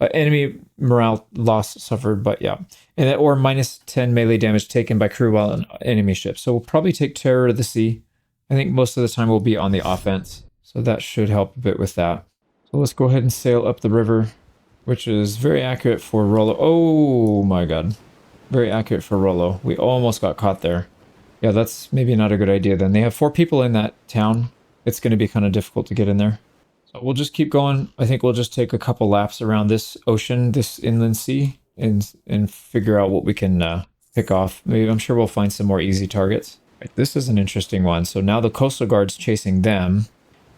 enemy morale loss suffered, but yeah. And or minus 10 melee damage taken by crew while on enemy ship. So we'll probably take Terror of the Sea. I think most of the time we'll be on the offense. So that should help a bit with that. So let's go ahead and sail up the river, which is very accurate for Rollo. Oh my god. Very accurate for Rollo. We almost got caught there. Yeah, that's maybe not a good idea then. They have 4 people in that town. It's going to be kind of difficult to get in there. So we'll just keep going. I think we'll just take a couple laps around this ocean, this inland sea, and figure out what we can pick off. Maybe I'm sure we'll find some more easy targets. Right, this is an interesting one. So now the coastal guard's chasing them.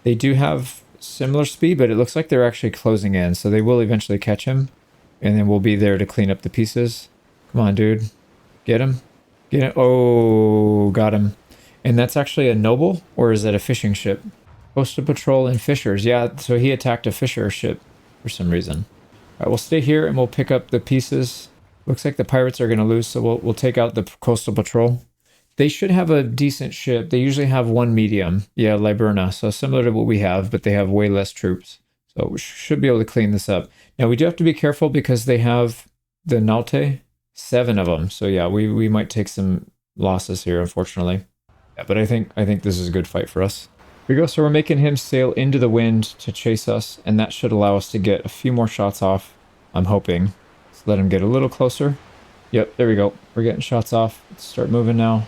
They do have similar speed, but it looks like they're actually closing in. So they will eventually catch him, and then we'll be there to clean up the pieces. Come on, dude. Get him. Get him. Oh, got him. And that's actually a noble, or is that a fishing ship? Coastal Patrol and Fishers. Yeah, so he attacked a fisher ship for some reason. All right, we'll stay here and we'll pick up the pieces. Looks like the pirates are going to lose, so we'll take out the Coastal Patrol. They should have a decent ship. They usually have 1 medium. Yeah, Liburna. So similar to what we have, but they have way less troops. So we should be able to clean this up. Now, we do have to be careful because they have the Nalte. 7 of them. So yeah, we might take some losses here, unfortunately. Yeah, but I think this is a good fight for us. Here we go. So we're making him sail into the wind to chase us, and that should allow us to get a few more shots off. I'm hoping. Let's let him get a little closer. Yep, there we go. We're getting shots off. Let's start moving now.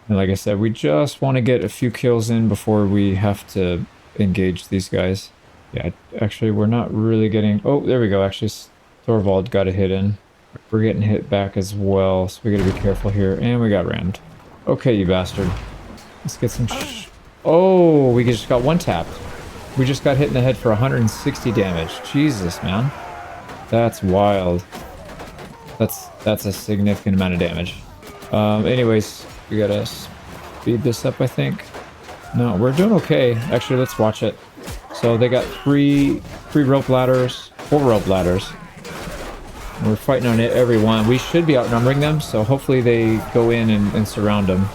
And like I said, we just want to get a few kills in before we have to engage these guys. Yeah, actually, we're not really getting... Oh, there we go. Actually, Thorvald got a hit in. We're getting hit back as well, so we gotta be careful here. And we got rammed. Okay, you bastard. Let's get some... Oh, we just got one tapped. We just got hit in the head for 160 damage. Jesus, man. That's wild. That's a significant amount of damage. Anyways, we gotta speed this up, I think. No, we're doing okay. Actually, let's watch it. So they got 3 rope ladders, 4 rope ladders. We're fighting on it every one. We should be outnumbering them, so hopefully they go in and surround them.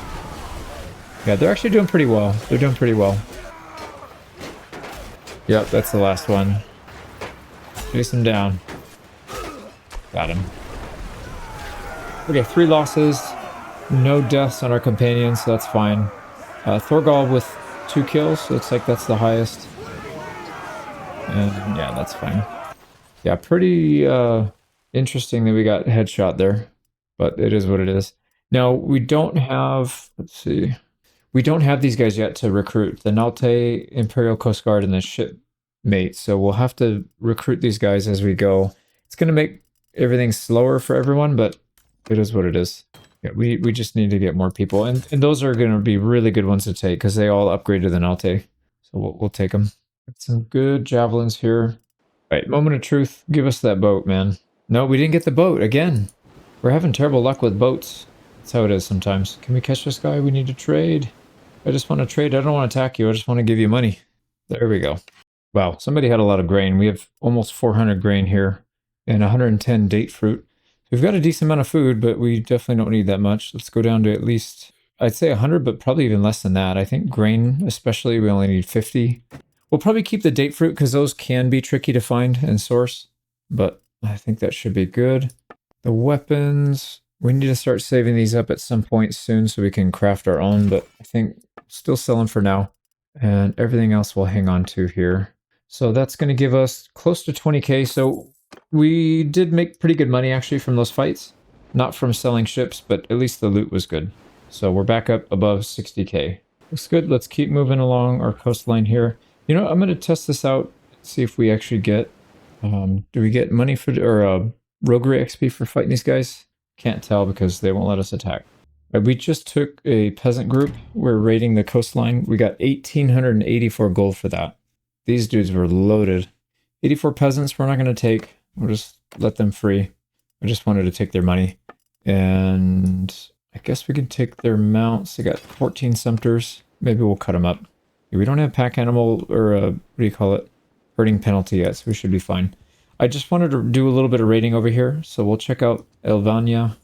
Yeah, they're actually doing pretty well. They're doing pretty well. Yep, that's the last one. Chase him down. Got him. Okay, 3 losses. No deaths on our companions, so that's fine. Thorgal with 2 kills. Looks like that's the highest. And yeah, that's fine. Yeah, pretty... interesting that we got headshot there, but it is what it is. Now, we don't have, let's see, we don't have these guys yet to recruit, the Nalte, Imperial Coast Guard, and the shipmate, so we'll have to recruit these guys as we go. It's going to make everything slower for everyone, but it is what it is. Yeah, we just need to get more people, and those are going to be really good ones to take, because they all upgraded the Nalte, so we'll take them. Got some good javelins here. All right, moment of truth, give us that boat, man. No, we didn't get the boat again. We're having terrible luck with boats. That's how it is sometimes. Can we catch this guy? We need to trade. I just want to trade. I don't want to attack you. I just want to give you money. There we go. Wow, somebody had a lot of grain. We have almost 400 grain here and 110 date fruit. We've got a decent amount of food, but we definitely don't need that much. Let's go down to at least, I'd say 100, but probably even less than that. I think grain, especially, we only need 50. We'll probably keep the date fruit because those can be tricky to find and source, but I think that should be good. The weapons, we need to start saving these up at some point soon so we can craft our own, but I think still selling for now. And everything else we'll hang on to here. So that's going to give us close to 20k. So we did make pretty good money actually from those fights. Not from selling ships, but at least the loot was good. So we're back up above 60k. Looks good. Let's keep moving along our coastline here. You know, I'm going to test this out, see if we actually get... do we get money for, or roguery XP for fighting these guys? Can't tell because they won't let us attack. We just took a peasant group. We're raiding the coastline. We got 1,884 gold for that. These dudes were loaded. 84 peasants we're not going to take. We'll just let them free. I just wanted to take their money. And I guess we can take their mounts. They got 14 sumpters. Maybe we'll cut them up. We don't have pack animal, or what do you call it? Herding penalty yet, so we should be fine. I just wanted to do a little bit of raiding over here, so we'll check out Elvania.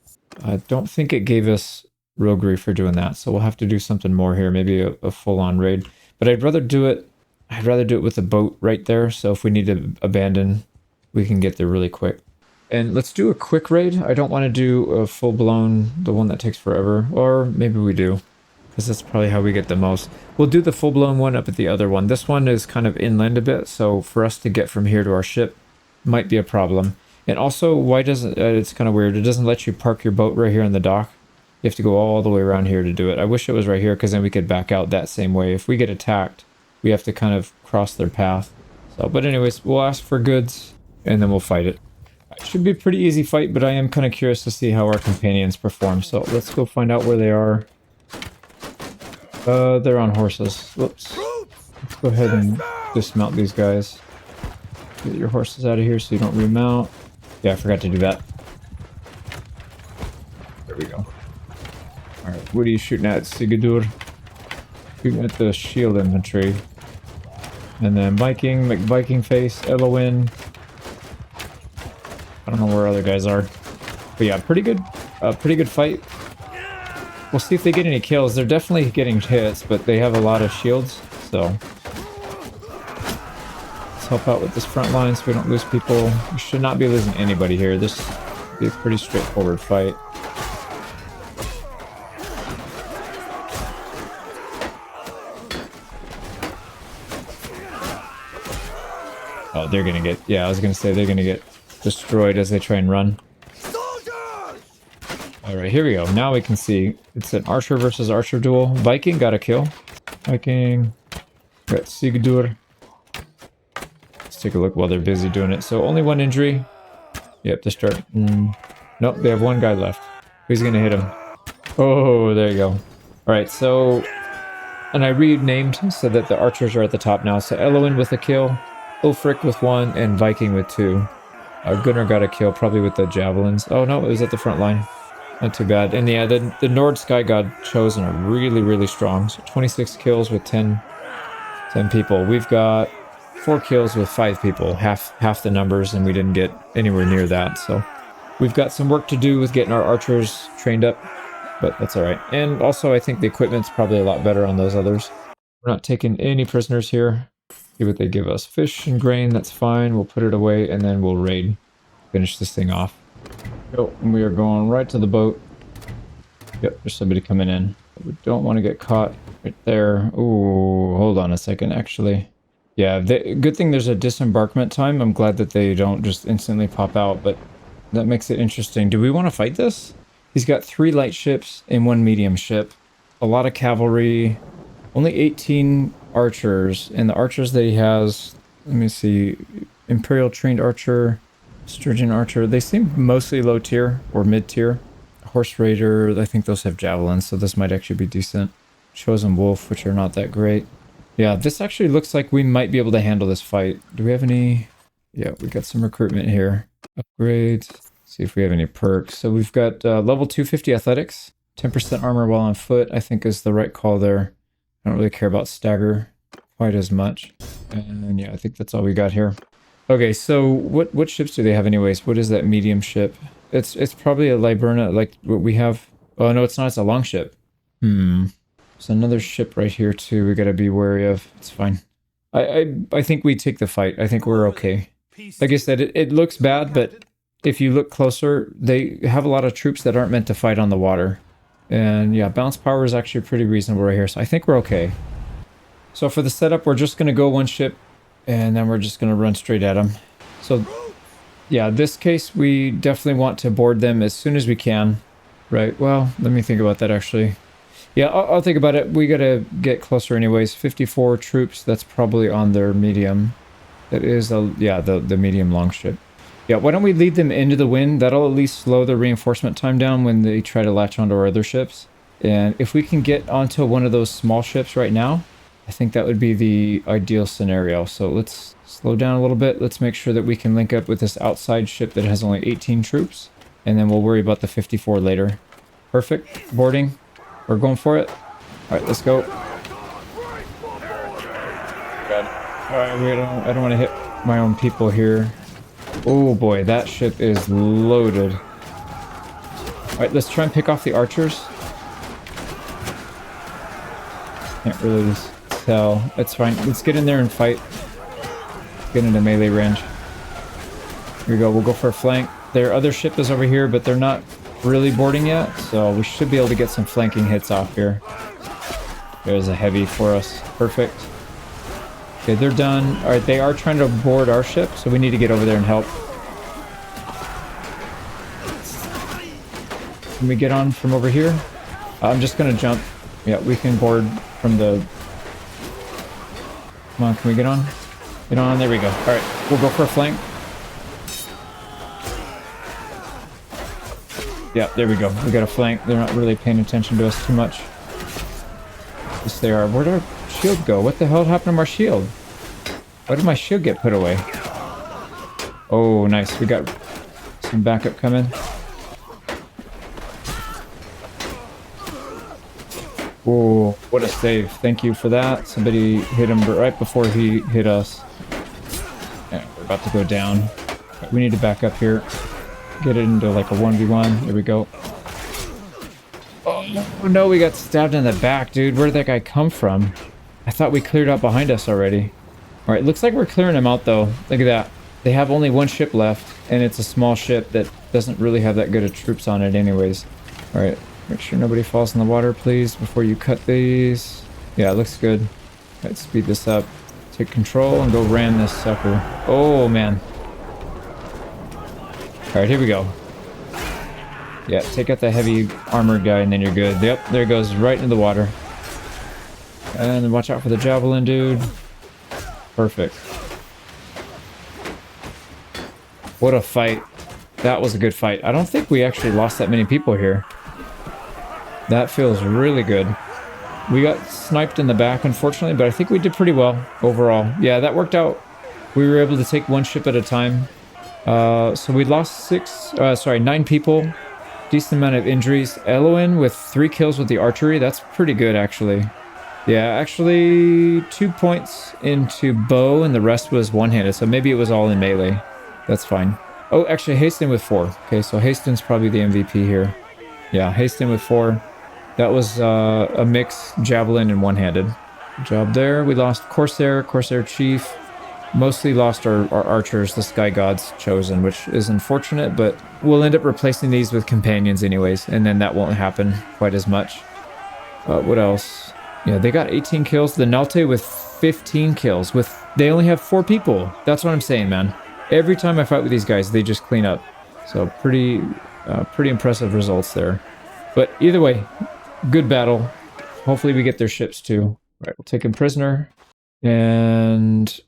I don't think it gave us roguery for doing that, so we'll have to do something more here, maybe a full-on raid. But I'd rather do it with a boat right there, so if we need to abandon we can get there really quick. And let's do a quick raid. I don't want to do a full-blown, the one that takes forever. Or maybe we do, because that's probably how we get the most. We'll do the full-blown one up at the other one. This one is kind of inland a bit, so for us to get from here to our ship might be a problem. And also, why doesn't... it's kind of weird. It doesn't let you park your boat right here on the dock. You have to go all the way around here to do it. I wish it was right here, because then we could back out that same way. If we get attacked, we have to kind of cross their path. So, but anyways, we'll ask for goods, and then we'll fight it. It should be a pretty easy fight, but I am kind of curious to see how our companions perform. So let's go find out where they are. They're on horses. Whoops. Let's go ahead and dismount these guys. Get your horses out of here so you don't remount. Yeah, I forgot to do that. There we go. Alright, what are you shooting at, Sigurdur? Shooting at the shield infantry. And then Viking, McViking face, Eloin. I don't know where other guys are. But yeah, pretty good fight. We'll see if they get any kills. They're definitely getting hits, but they have a lot of shields, so let's help out with this front line so we don't lose people. We should not be losing anybody here. This will be a pretty straightforward fight. Oh, they're gonna get... yeah, I was gonna say they're gonna get destroyed as they try and run. Alright, here we go. Now we can see it's an archer versus archer duel. Viking got a kill. Viking got Sigurdur. Let's take a look while they're busy doing it. So only one injury. Yep, to start. Nope, they have one guy left. Who's gonna hit him? Oh, there you go. Alright, so... and I renamed so that the archers are at the top now. So Eloin with a kill, Ulfric with 1, and Viking with 2. Gunnar got a kill, probably with the javelins. Oh no, it was at the front line. Not too bad. And yeah, the Nord Sky God chosen are really, really strong. So 26 kills with 10 people. We've got 4 kills with 5 people. Half the numbers, and we didn't get anywhere near that. So we've got some work to do with getting our archers trained up, but that's alright. And also, I think the equipment's probably a lot better on those others. We're not taking any prisoners here. See what they give us. Fish and grain, that's fine. We'll put it away, and then we'll raid. Finish this thing off. Go. And we are going right to the boat. Yep, there's somebody coming in. We don't want to get caught right there. Ooh, hold on a second, actually. Yeah, good thing there's a disembarkment time. I'm glad that they don't just instantly pop out, but that makes it interesting. Do we want to fight this? He's got 3 light ships and 1 medium ship. A lot of cavalry. Only 18 archers. And the archers that he has... let me see. Imperial trained archer... Sturgeon archer, they seem mostly low tier or mid tier. Horse raider, I think those have javelins, so this might actually be decent. Chosen wolf, which are not that great. Yeah, this actually looks like we might be able to handle this fight. Do we have any... yeah, we got some recruitment here. Upgrades. See if we have any perks. So we've got level 250 athletics. 10% armor while on foot, I think is the right call there. I don't really care about stagger quite as much. And yeah, I think that's all we got here. Okay, so what ships do they have anyways? What is that medium ship? It's probably a Liburna, like what we have. Oh no, it's not. It's a long ship. There's another ship right here too. We gotta be wary of. It's fine. I think we take the fight. I think we're okay. Like I said, it looks bad, but if you look closer, they have a lot of troops that aren't meant to fight on the water. And yeah, bounce power is actually pretty reasonable right here. So I think we're okay. So for the setup, we're just gonna go one ship. And then we're just going to run straight at them. So, yeah, this case, we definitely want to board them as soon as we can. Right, well, let me think about that, actually. Yeah, I'll think about it. We got to get closer anyways. 54 troops, that's probably on their medium. That is, the medium long ship. Yeah, why don't we lead them into the wind? That'll at least slow the reinforcement time down when they try to latch onto our other ships. And if we can get onto one of those small ships right now, I think that would be the ideal scenario. So let's slow down a little bit. Let's make sure that we can link up with this outside ship that has only 18 troops. And then we'll worry about the 54 later. Perfect. Boarding. We're going for it. Alright, let's go. God. Alright, I don't want to hit my own people here. Oh boy, that ship is loaded. Alright, let's try and pick off the archers. Can't really tell. That's fine. Let's get in there and fight. Get into melee range. Here we go. We'll go for a flank. Their other ship is over here, but they're not really boarding yet, so we should be able to get some flanking hits off here. There's a heavy for us. Perfect. Okay, they're done. All right, they are trying to board our ship, so we need to get over there and help. Can we get on from over here? I'm just gonna jump. Yeah, we can board from the... Come on, can we get on? Get on, there we go. All right, we'll go for a flank. Yeah, there we go. We got a flank. They're not really paying attention to us too much. Yes, they are. Where'd our shield go? What the hell happened to our shield? Why did my shield get put away? Oh, nice. We got some backup coming. Oh, what a save. Thank you for that. Somebody hit him right before he hit us. Yeah, we're about to go down. We need to back up here. Get it into like a 1v1. There we go. Oh no, we got stabbed in the back, dude. Where did that guy come from? I thought we cleared out behind us already. Alright, looks like we're clearing them out though. Look at that. They have only one ship left, and it's a small ship that doesn't really have that good of troops on it anyways. Alright, make sure nobody falls in the water, please, before you cut these. Yeah, it looks good. Let's speed this up. Take control and go ram this sucker. Oh, man. Alright, here we go. Yeah, take out the heavy armored guy and then you're good. Yep, there it goes, right into the water. And then watch out for the javelin, dude. Perfect. What a fight. That was a good fight. I don't think we actually lost that many people here. That feels really good. We got sniped in the back, unfortunately, but I think we did pretty well overall. Yeah, that worked out. We were able to take one ship at a time. So we lost 9 people. Decent amount of injuries. Eloin with 3 kills with the archery. That's pretty good, actually. Yeah, actually 2 points into bow and the rest was one-handed. So maybe it was all in melee. That's fine. Oh, actually, Haston with 4. Okay, so Haston's probably the MVP here. Yeah, Haston with 4. That was a mix, javelin and one-handed. Good job there. We lost Corsair, Corsair Chief. Mostly lost our archers, the Sky Gods chosen, which is unfortunate, but we'll end up replacing these with companions anyways, and then that won't happen quite as much. What else? Yeah, they got 18 kills. The Nalte with 15 kills. They only have 4 people. That's what I'm saying, man. Every time I fight with these guys, they just clean up. So pretty impressive results there. But either way, good battle. Hopefully we get their ships too. All right, we'll take him prisoner. And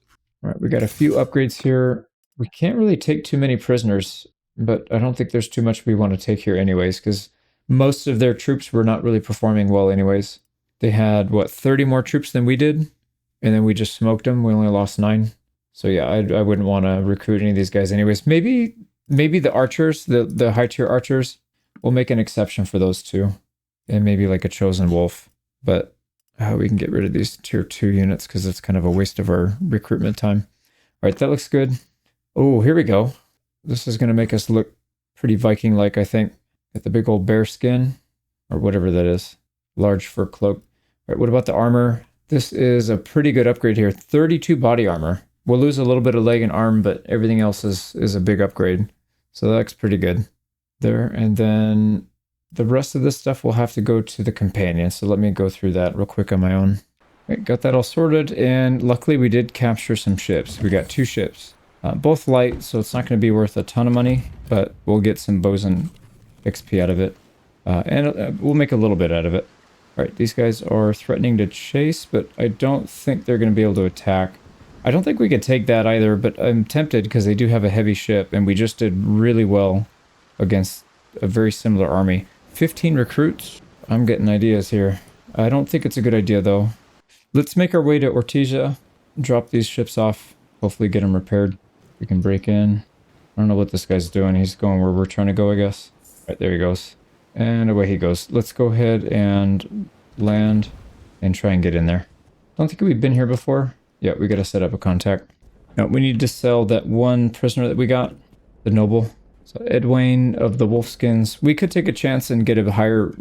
all right, we got a few upgrades here. We can't really take too many prisoners, but I don't think there's too much we want to take here anyways, because most of their troops were not really performing well anyways. They had, what, 30 more troops than we did? And then we just smoked them. We only lost 9. So yeah, I wouldn't want to recruit any of these guys anyways. Maybe the archers, the high tier archers, we'll make an exception for those two. And maybe like a chosen wolf. But we can get rid of these tier 2 units because it's kind of a waste of our recruitment time. All right, that looks good. Oh, here we go. This is going to make us look pretty Viking-like, I think. Got the big old bear skin, or whatever that is. Large fur cloak. All right, what about the armor? This is a pretty good upgrade here. 32 body armor. We'll lose a little bit of leg and arm, but everything else is a big upgrade. So that looks pretty good there. And then the rest of this stuff will have to go to the companion. So let me go through that real quick on my own. Right, got that all sorted. And luckily we did capture some ships. We got 2 ships. Both light, so it's not going to be worth a ton of money, but we'll get some bosun XP out of it. And we'll make a little bit out of it. All right, these guys are threatening to chase, but I don't think they're going to be able to attack. I don't think we could take that either, but I'm tempted because they do have a heavy ship, and we just did really well against a very similar army. 15 recruits? I'm getting ideas here. I don't think it's a good idea, though. Let's make our way to Ortesia, drop these ships off, hopefully get them repaired. We can break in. I don't know what this guy's doing. He's going where we're trying to go, I guess. All right, there he goes. And away he goes. Let's go ahead and land and try and get in there. Don't think we've been here before. Yeah, we got to set up a contact. Now, we need to sell that one prisoner that we got, the noble. So Edwayne of the Wolfskins. We could take a chance and get a higher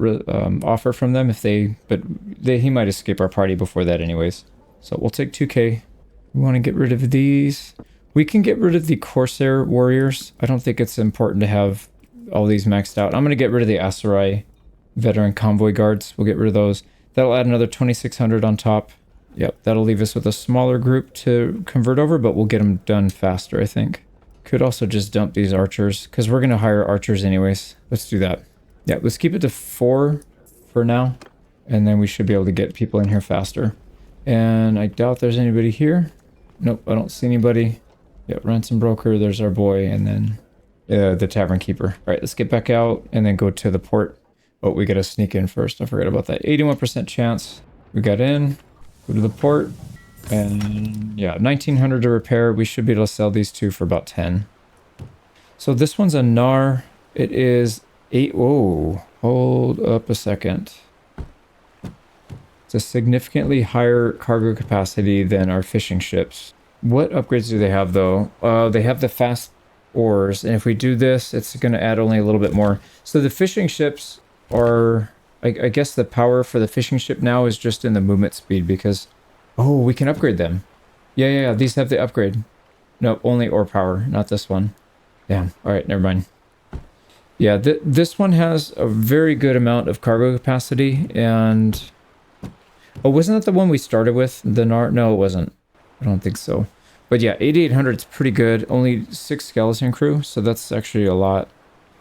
offer from them if he might escape our party before that anyways. So we'll take 2K. We want to get rid of these. We can get rid of the Corsair warriors. I don't think it's important to have all these maxed out. I'm going to get rid of the Aserai veteran convoy guards. We'll get rid of those. That'll add another 2,600 on top. Yep, that'll leave us with a smaller group to convert over, but we'll get them done faster, I think. Could also just dump these archers, because we're going to hire archers anyways. Let's do that. Yeah, let's keep it to 4 for now, and then we should be able to get people in here faster. And I doubt there's anybody here. Nope, I don't see anybody. Yeah, ransom broker, there's our boy, and then the tavern keeper. All right, let's get back out and then go to the port. Oh, we got to sneak in first. I forgot about that. 81% chance. We got in. Go to the port. And yeah, 1,900 to repair. We should be able to sell these two for about 10. So this one's a Nar. It is 8. Whoa, hold up a second. It's a significantly higher cargo capacity than our fishing ships. What upgrades do they have though? They have the fast oars, and if we do this, it's going to add only a little bit more. So the fishing ships are, I guess the power for the fishing ship now is just in the movement speed, because, oh, we can upgrade them. Yeah, these have the upgrade. No, only ore power, not this one. Damn, all right, never mind. Yeah, this one has a very good amount of cargo capacity, and... Oh, wasn't that the one we started with? The Nar? No, it wasn't. I don't think so. But yeah, 8,800 is pretty good. Only 6 skeleton crew, so that's actually a lot.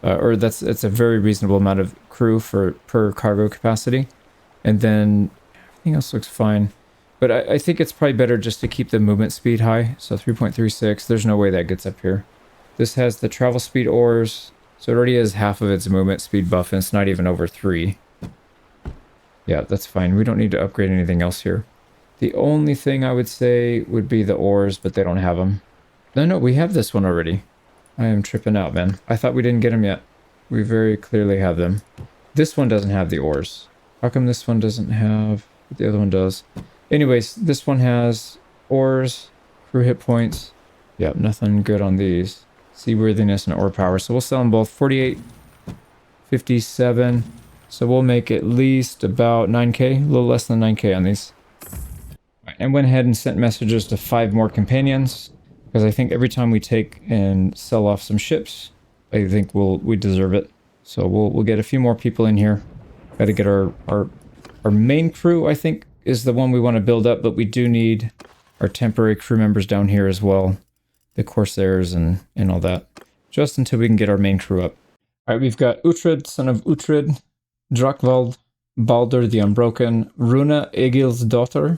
It's a very reasonable amount of crew per cargo capacity. And then everything else looks fine. But I think it's probably better just to keep the movement speed high. So 3.36, there's no way that gets up here. This has the travel speed ores, so it already has half of its movement speed buff, and it's not even over 3. Yeah, that's fine. We don't need to upgrade anything else here. The only thing I would say would be the ores, but they don't have them. No, we have this one already. I am tripping out, man. I thought we didn't get them yet. We very clearly have them. This one doesn't have the ores. How come this one doesn't have... The other one does. Anyways, this one has ores, crew hit points. Yep, nothing good on these. Seaworthiness and ore power. So we'll sell them both. 48, 57. So we'll make at least about 9k, a little less than 9k on these. Right, and went ahead and sent messages to 5 more companions, because I think every time we take and sell off some ships, I think we deserve it. So we'll get a few more people in here. Got to get our main crew, I think, is the one we want to build up, but we do need our temporary crew members down here as well. The Corsairs and all that. Just until we can get our main crew up. All right, we've got Uhtred, son of Uhtred, Drakvald, Baldur the Unbroken, Runa Egil's daughter,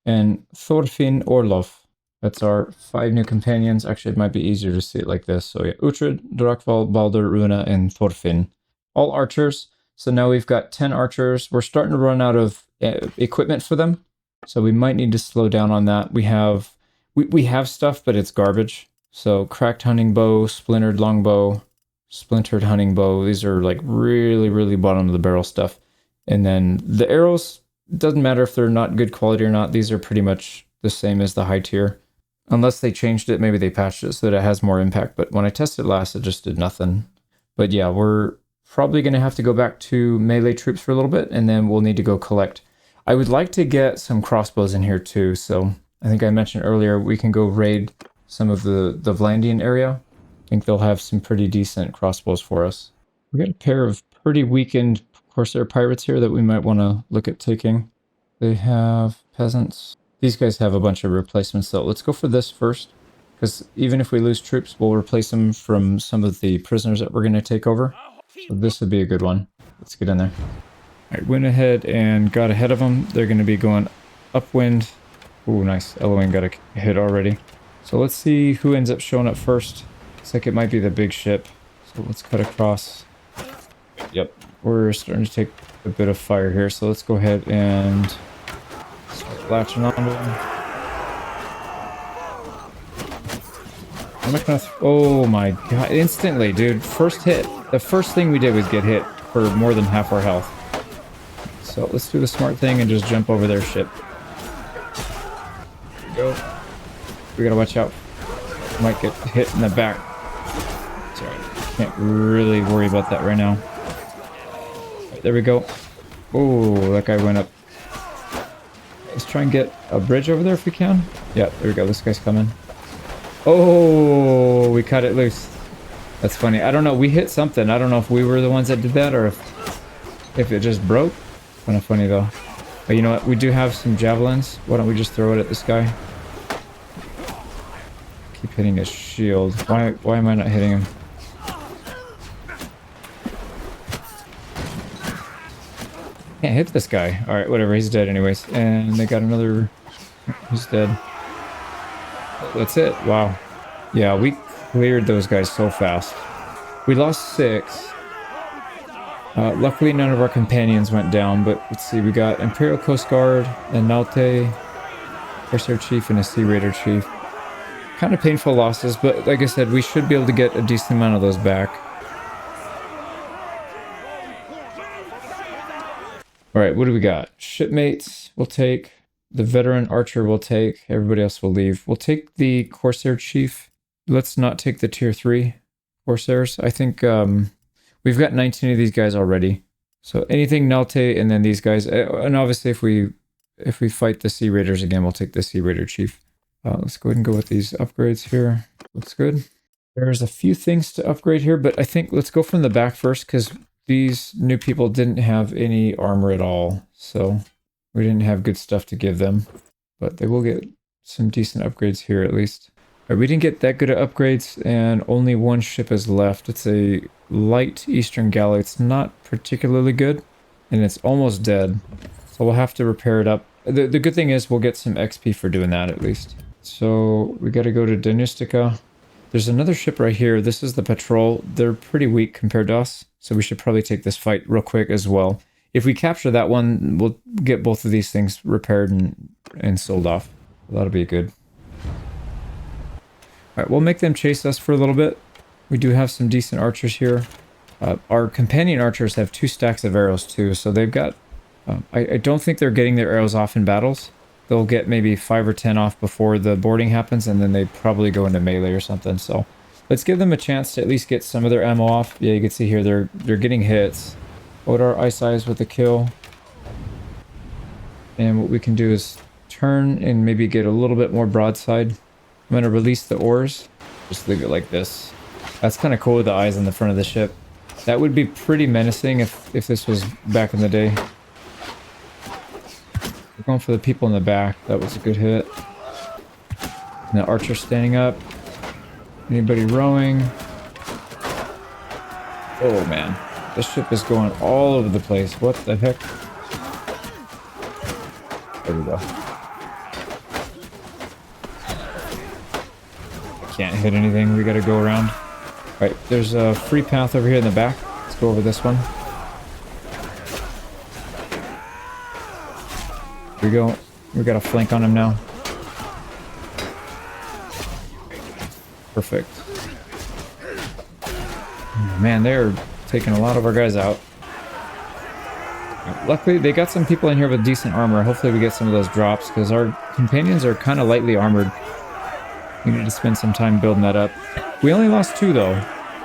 and Thorfinn Orlof. That's our 5 new companions. Actually, it might be easier to see it like this. So yeah, Uhtred, Drakvald, Baldur, Runa, and Thorfinn. All archers. So now we've got 10 archers. We're starting to run out of equipment for them. So we might need to slow down on that. We have stuff, but it's garbage. So cracked hunting bow, splintered longbow, splintered hunting bow. These are like really, really bottom of the barrel stuff. And then the arrows, doesn't matter if they're not good quality or not. These are pretty much the same as the high tier. Unless they changed it, maybe they patched it so that it has more impact. But when I tested last, it just did nothing. But yeah, we're probably going to have to go back to melee troops for a little bit, and then we'll need to go collect. I would like to get some crossbows in here too. So I think I mentioned earlier, we can go raid some of the Vlandian area. I think they'll have some pretty decent crossbows for us. We got a pair of pretty weakened Corsair pirates here that we might want to look at taking. They have peasants. These guys have a bunch of replacements, so let's go for this first. Because even if we lose troops, we'll replace them from some of the prisoners that we're going to take over. So this would be a good one. Let's get in there. All right, went ahead and got ahead of them. They're going to be going upwind. Ooh, nice. Eloine got a hit already. So let's see who ends up showing up first. Looks like it might be the big ship. So let's cut across. Yep, we're starting to take a bit of fire here. So let's go ahead and start latching on to them. I'm not gonna... Oh my god, instantly, dude. First hit. The first thing we did was get hit for more than half our health. So let's do the smart thing and just jump over their ship. Go. We gotta watch out. Might get hit in the back. It's alright. Can't really worry about that right now. Right, there we go. Oh, that guy went up. Let's try and get a bridge over there if we can. Yeah, there we go. This guy's coming. Oh, we cut it loose. That's funny. I don't know. We hit something. I don't know if we were the ones that did that or if it just broke. Kind of funny though. But you know what? We do have some javelins. Why don't we just throw it at this guy? Keep hitting his shield. Why am I not hitting him? Can't hit this guy. Alright, whatever. He's dead anyways. And they got another... He's dead. That's it. Wow. Yeah, we cleared those guys so fast. We lost 6. Luckily, none of our companions went down, but let's see. We got Imperial Coast Guard, a Nalte, Corsair Chief, and a Sea Raider Chief. Kind of painful losses, but like I said, we should be able to get a decent amount of those back. Alright, what do we got? Shipmates we'll take. The Veteran Archer we'll take. Everybody else will leave. We'll take the Corsair Chief. Let's not take the Tier 3 Corsairs. I think we've got 19 of these guys already. So anything Nalte and then these guys. And obviously if we fight the Sea Raiders again, we'll take the Sea Raider Chief. Let's go ahead and go with these upgrades here. Looks good. There's a few things to upgrade here, but I think let's go from the back first because these new people didn't have any armor at all. So we didn't have good stuff to give them. But they will get some decent upgrades here at least. Right, we didn't get that good at upgrades and only one ship is left. It's a light Eastern Galley. It's not particularly good and it's almost dead. So we'll have to repair it up. The good thing is we'll get some XP for doing that at least. So we got to go to Danustica. There's another ship right here. This is the patrol. They're pretty weak compared to us. So we should probably take this fight real quick as well. If we capture that one, we'll get both of these things repaired and sold off. That'll be good. Alright, we'll make them chase us for a little bit. We do have some decent archers here. Our companion archers have 2 stacks of arrows too, so they've got... I don't think they're getting their arrows off in battles. They'll get maybe 5 or 10 off before the boarding happens, and then they probably go into melee or something. So let's give them a chance to at least get some of their ammo off. Yeah, you can see here they're getting hits. Odar Ice Eyes with a kill. And what we can do is turn and maybe get a little bit more broadside. I'm going to release the oars. Just leave it like this. That's kind of cool with the eyes on the front of the ship. That would be pretty menacing if this was back in the day. We're going for the people in the back. That was a good hit. And the archer standing up. Anybody rowing? Oh man. This ship is going all over the place. What the heck? There we go. I can't hit anything. We gotta go around. Alright, there's a free path over here in the back. Let's go over this one. Here we go. We got a flank on him now. Perfect. Oh, man, they're taking a lot of our guys out. Luckily, they got some people in here with decent armor. Hopefully we get some of those drops, because our companions are kind of lightly armored. We need to spend some time building that up. We only lost 2, though.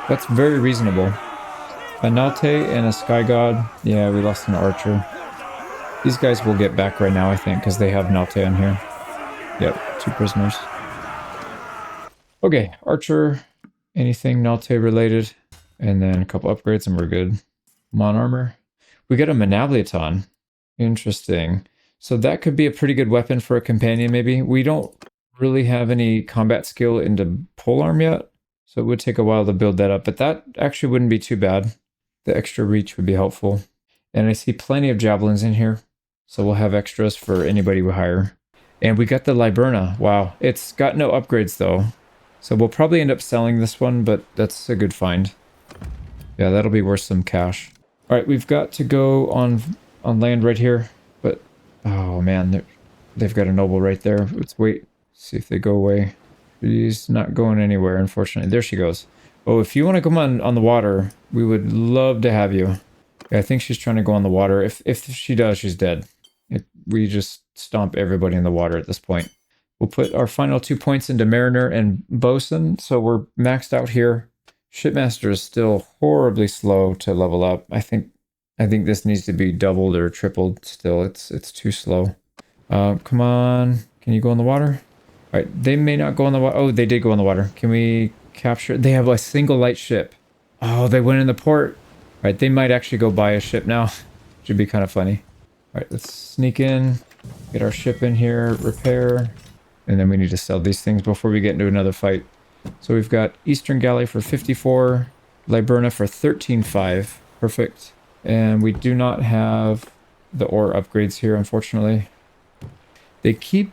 That's very reasonable. A Nalte and a Sky God. Yeah, we lost an archer. These guys will get back right now, I think, because they have Nalte on here. Yep, 2 prisoners. Okay, archer. Anything Nalte related. And then a couple upgrades and we're good. Mon armor. We got a Manabliaton. Interesting. So that could be a pretty good weapon for a companion, maybe. We don't really have any combat skill into polearm yet, so it would take a while to build that up, but that actually wouldn't be too bad. The extra reach would be helpful. And I see plenty of javelins in here, so we'll have extras for anybody we hire. And we got the Liburna. Wow. It's got no upgrades though, so we'll probably end up selling this one, but that's a good find. Yeah, that'll be worth some cash. All right, we've got to go on land right here, but oh man, they've got a noble right there. Let's wait, see if they go away. She's not going anywhere, unfortunately. There she goes. Oh, if you want to come on the water, we would love to have you. Yeah, I think she's trying to go on the water. If she does, she's dead. We just stomp everybody in the water at this point. We'll put our final 2 points into Mariner and Bosun, so we're maxed out here. Shipmaster is still horribly slow to level up. I think this needs to be doubled or tripled still. It's too slow. Come on. Can you go in the water? All right, they may not go on the water. Oh, they did go on the water. Can we capture? They have a single light ship. Oh, they went in the port. All right, they might actually go buy a ship now. Should be kind of funny. All right, let's sneak in, get our ship in here, repair, and then we need to sell these things before we get into another fight. So we've got Eastern Galley for 54, Liburna for 13.5. Perfect. And we do not have the ore upgrades here, unfortunately. They keep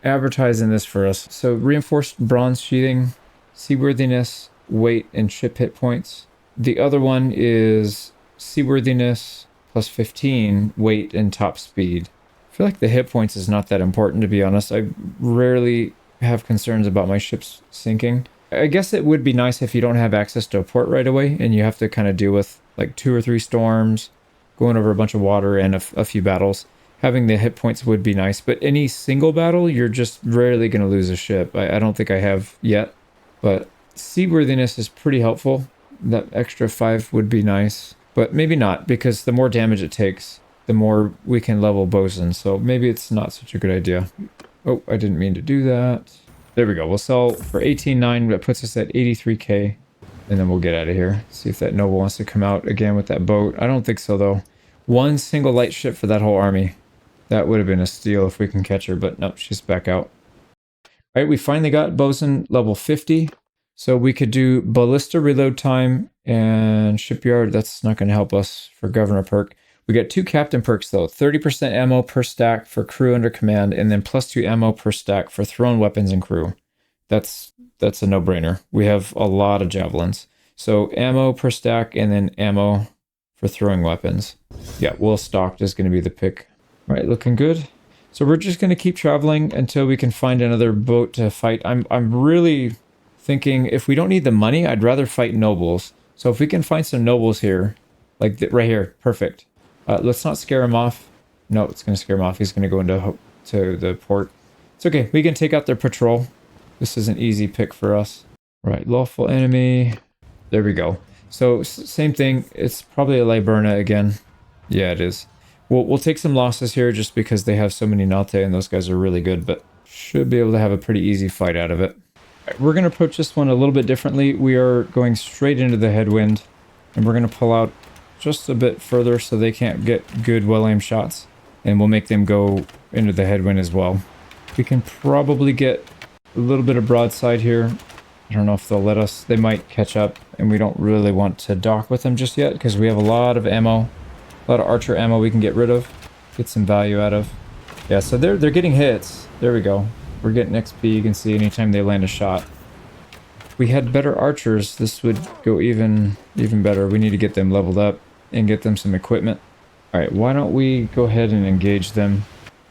advertising this for us. So reinforced bronze sheathing, seaworthiness, weight, and ship hit points. The other one is seaworthiness plus 15, weight, and top speed. I feel like the hit points is not that important, to be honest. I rarely have concerns about my ships sinking. I guess it would be nice if you don't have access to a port right away and you have to kind of deal with like 2 or 3 storms, going over a bunch of water and a few battles. Having the hit points would be nice, but any single battle, you're just rarely going to lose a ship. I don't think I have yet, but seaworthiness is pretty helpful. That extra 5 would be nice, but maybe not, because the more damage it takes, the more we can level bosun, so maybe it's not such a good idea. Oh, I didn't mean to do that. There we go. We'll sell for 18.9. That puts us at 83k. And then we'll get out of here. See if that noble wants to come out again with that boat. I don't think so, though. One single light ship for that whole army. That would have been a steal if we can catch her, but nope, she's back out. All right, we finally got bosun level 50. So we could do ballista reload time and shipyard. That's not going to help us for governor perk. We got 2 captain perks, though. 30% ammo per stack for crew under command, and then +2 ammo per stack for thrown weapons and crew. That's a no-brainer. We have a lot of javelins. So ammo per stack, and then ammo for throwing weapons. Yeah, well stocked is going to be the pick. All right, looking good. So we're just going to keep traveling until we can find another boat to fight. I'm really thinking if we don't need the money, I'd rather fight nobles. So if we can find some nobles here, like right here, perfect. Let's not scare him off. No, it's going to scare him off. He's going to go into the port. It's okay. We can take out their patrol. This is an easy pick for us. Right, lawful enemy. There we go. So same thing. It's probably a Liburna again. Yeah, it is. We'll take some losses here just because they have so many Nalte and those guys are really good, but should be able to have a pretty easy fight out of it. Right, we're going to approach this one a little bit differently. We are going straight into the headwind, and we're going to pull out just a bit further so they can't get good well-aimed shots, and we'll make them go into the headwind as well. We can probably get a little bit of broadside here. I don't know if they'll let us. They might catch up, and we don't really want to dock with them just yet because we have a lot of ammo, a lot of archer ammo we can get rid of, get some value out of. Yeah, so they're getting hits. There we go. We're getting XP. You can see anytime they land a shot. If we had better archers, this would go even better. We need to get them leveled up and get them some equipment. All right, why don't we go ahead and engage them?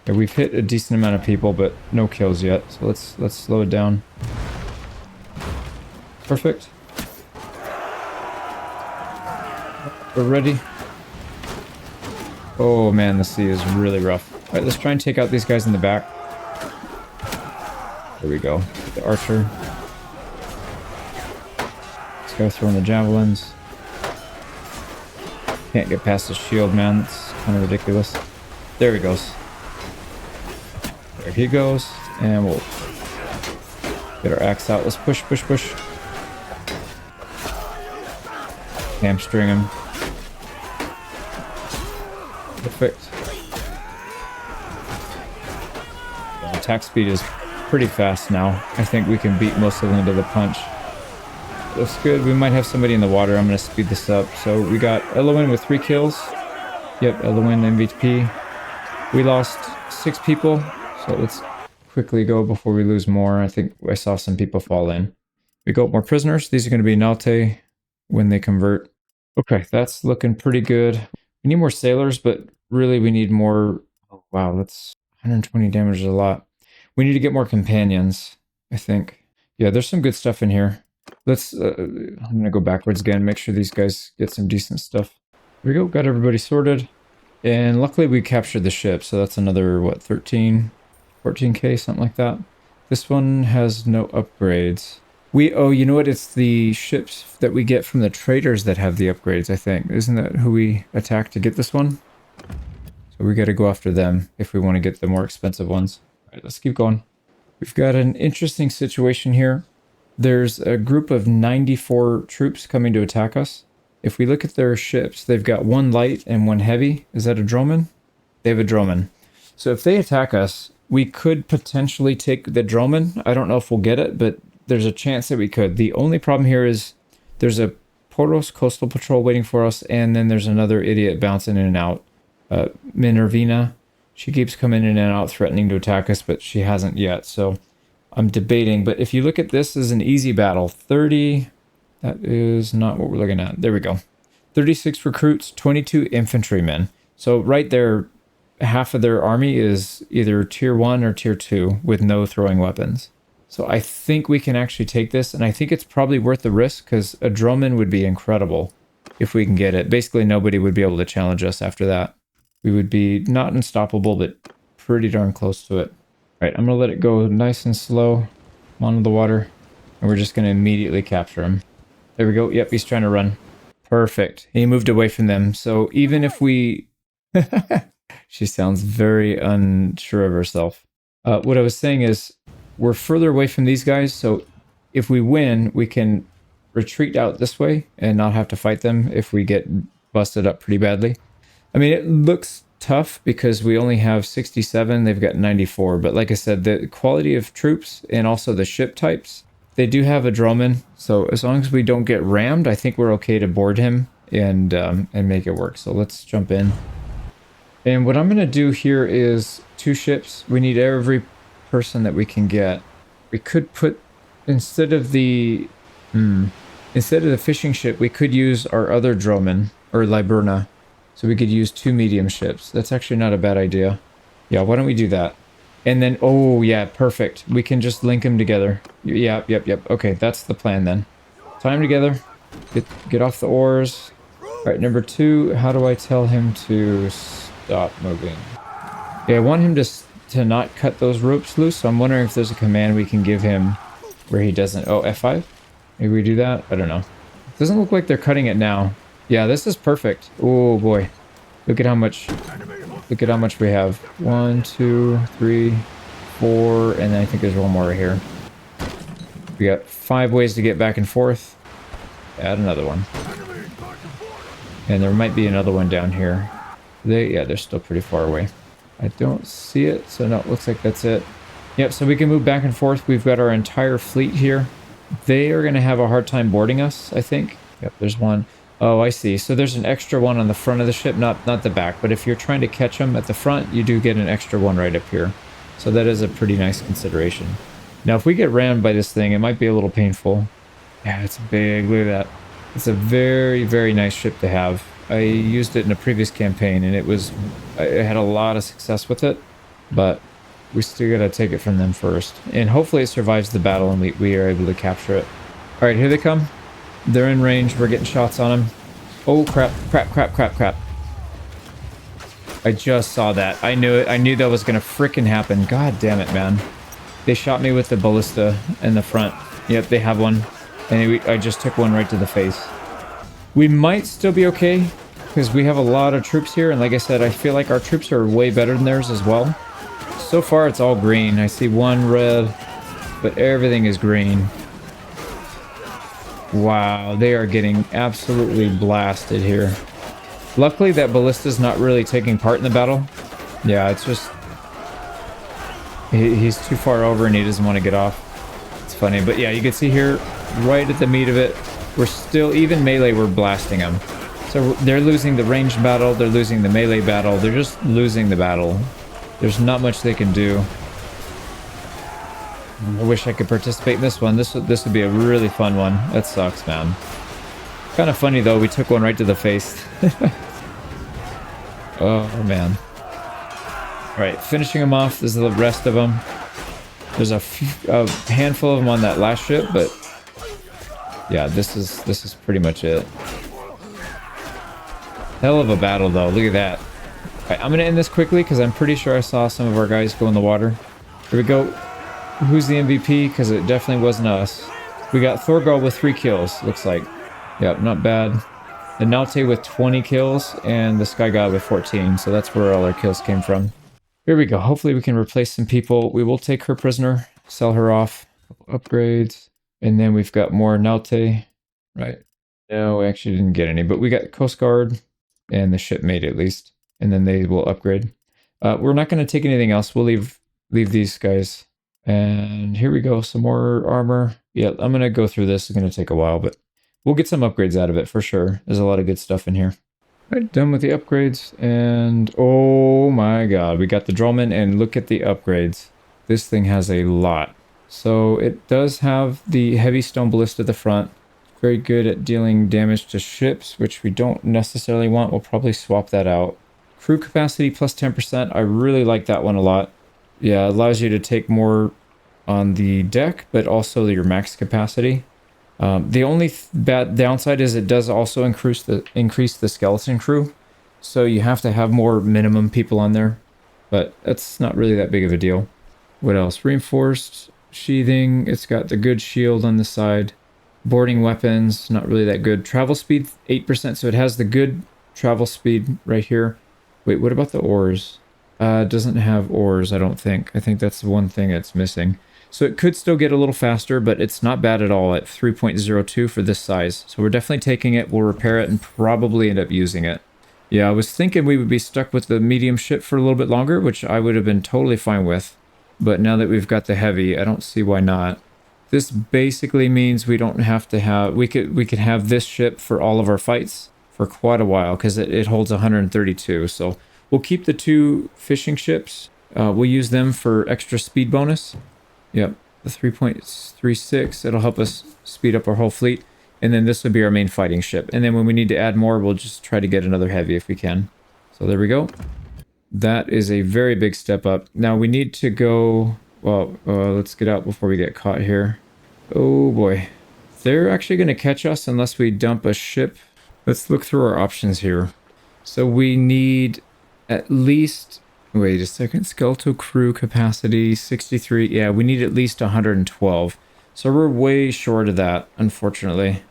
Yeah, we've hit a decent amount of people, but no kills yet. So let's slow it down. Perfect. We're ready. Oh man, the sea is really rough. All right, let's try and take out these guys in the back. There we go. The archer. This guy throwing the javelins. Can't get past his shield, man. It's kind of ridiculous. There he goes. There he goes. And we'll get our axe out. Let's push, push, push. Hamstring him. Perfect. The attack speed is pretty fast now. I think we can beat most of them to the punch. Looks good. We might have somebody in the water. I'm going to speed this up. So we got Elowin with 3 kills. Yep, Elowin MVP. We lost 6 people. So let's quickly go before we lose more. I think I saw some people fall in. We got more prisoners. These are going to be Nalte when they convert. Okay, that's looking pretty good. We need more sailors, but really we need more. Oh, wow, that's 120 damage is a lot. We need to get more companions, I think. Yeah, there's some good stuff in here. Let's, I'm going to go backwards again, make sure these guys get some decent stuff. Here we go, got everybody sorted. And luckily we captured the ship, so that's another, what, 14k, something like that. This one has no upgrades. Oh, you know what? It's the ships that we get from the traders that have the upgrades, I think. Isn't that who we attack to get this one? So we got to go after them if we want to get the more expensive ones. All right, let's keep going. We've got an interesting situation here. There's a group of 94 troops coming to attack us. If we look at their ships, they've got one light and one heavy. Is that a droneman? They have a droneman. So if they attack us, we could potentially take the droneman. I don't know if we'll get it, but there's a chance that we could. The only problem here is there's a Portos Coastal Patrol waiting for us, and then there's another idiot bouncing in and out. Minervina. She keeps coming in and out, threatening to attack us, but she hasn't yet. So I'm debating. But if you look at this as an easy battle, 30... That is not what we're looking at. There we go. 36 recruits, 22 infantrymen. So right there, half of their army is either tier 1 or tier 2 with no throwing weapons. So I think we can actually take this, and I think it's probably worth the risk because a droneman would be incredible if we can get it. Basically, nobody would be able to challenge us after that. We would be not unstoppable, but pretty darn close to it. All right, I'm going to let it go nice and slow onto the water, and we're just going to immediately capture him. There we go. Yep, he's trying to run. Perfect. He moved away from them. So even if we... She sounds very unsure of herself. What I was saying is we're further away from these guys, so if we win, we can retreat out this way and not have to fight them if we get busted up pretty badly. I mean, it looks tough because we only have 67, they've got 94, but like I said, the quality of troops and also the ship types, they do have a droneman, so as long as we don't get rammed, I think we're okay to board him and make it work. So let's jump in. And what I'm going to do here is 2 ships. We need every person that we can get. We could put, instead of the fishing ship, we could use our other droneman, or Liburna. So we could use 2 medium ships. That's actually not a bad idea. Yeah, why don't we do that? And then, oh yeah, perfect. We can just link them together. Yep. Okay, that's the plan then. Tie them together. Get off the oars. All right, number 2, how do I tell him to stop moving? Yeah, I want him to not cut those ropes loose, so I'm wondering if there's a command we can give him where he doesn't. Oh, F5? Maybe we do that? I don't know. Doesn't look like they're cutting it now. Yeah, this is perfect. Oh boy. Look at how much we have. 1, 2, 3, 4, and then I think there's one more right here. We got 5 ways to get back and forth. Add another one. And there might be another one down here. They're still pretty far away. I don't see it, so no, it looks like that's it. Yep, so we can move back and forth. We've got our entire fleet here. They are going to have a hard time boarding us, I think. Yep, there's one. Oh, I see. So there's an extra one on the front of the ship, not the back. But if you're trying to catch them at the front, you do get an extra one right up here. So that is a pretty nice consideration. Now, if we get rammed by this thing, it might be a little painful. Yeah, it's big. Look at that. It's a very, very nice ship to have. I used it in a previous campaign, and I had a lot of success with it. But we still got to take it from them first. And hopefully it survives the battle, and we are able to capture it. All right, here they come. They're in range. We're getting shots on them. Oh, crap. I just saw that. I knew it. I knew that was going to frickin' happen. God damn it, man. They shot me with the ballista in the front. Yep, they have one. And I just took one right to the face. We might still be okay because we have a lot of troops here. And like I said, I feel like our troops are way better than theirs as well. So far, it's all green. I see one red, but everything is green. Wow, they are getting absolutely blasted here. Luckily, that ballista's not really taking part in the battle. Yeah, it's just... He's too far over and he doesn't want to get off. It's funny, but yeah, you can see here, right at the meat of it, we're still, even melee, we're blasting them. So they're losing the ranged battle, they're losing the melee battle, they're just losing the battle. There's not much they can do. I wish I could participate in this one. This would be a really fun one. That sucks, man. Kind of funny, though. We took one right to the face. Oh, man. All right, finishing them off. This is the rest of them. There's a handful of them on that last ship, but yeah, this is pretty much it. Hell of a battle, though. Look at that. All right, I'm going to end this quickly because I'm pretty sure I saw some of our guys go in the water. Here we go. Who's the MVP? Because it definitely wasn't us. We got Thorgal with 3 kills, looks like. Yep, not bad. The Nalte with 20 kills, and the Sky God with 14. So that's where all our kills came from. Here we go. Hopefully we can replace some people. We will take her prisoner. Sell her off. Couple upgrades. And then we've got more Nalte. Right. No, we actually didn't get any, but we got Coast Guard and the shipmate at least. And then they will upgrade. We're not going to take anything else. We'll leave these guys. And here we go. Some more armor. Yeah, I'm going to go through this. It's going to take a while, but we'll get some upgrades out of it for sure. There's a lot of good stuff in here. All right, done with the upgrades. And oh my god, we got the Drollman, and look at the upgrades. This thing has a lot. So it does have the heavy stone ballista at the front. Very good at dealing damage to ships, which we don't necessarily want. We'll probably swap that out. Crew capacity plus 10%. I really like that one a lot. Yeah, it allows you to take more on the deck, but also your max capacity. The only bad downside is it does also increase the skeleton crew. So you have to have more minimum people on there. But that's not really that big of a deal. What else? Reinforced sheathing. It's got the good shield on the side. Boarding weapons, not really that good. Travel speed, 8%. So it has the good travel speed right here. Wait, what about the oars? Doesn't have oars, I don't think. I think that's the one thing that's missing. So it could still get a little faster, but it's not bad at all at 3.02 for this size. So we're definitely taking it. We'll repair it and probably end up using it. Yeah, I was thinking we would be stuck with the medium ship for a little bit longer, which I would have been totally fine with. But now that we've got the heavy, I don't see why not. This basically means we don't have to have... We could have this ship for all of our fights for quite a while, because it holds 132. So we'll keep the 2 fishing ships. We'll use them for extra speed bonus. Yep, the 3.36. It'll help us speed up our whole fleet. And then this will be our main fighting ship. And then when we need to add more, we'll just try to get another heavy if we can. So there we go. That is a very big step up. Now we need to go... Well, let's get out before we get caught here. Oh boy. They're actually going to catch us unless we dump a ship. Let's look through our options here. So we need at least... Wait a second. Skeletal crew capacity, 63. Yeah, we need at least 112. So we're way short of that, unfortunately.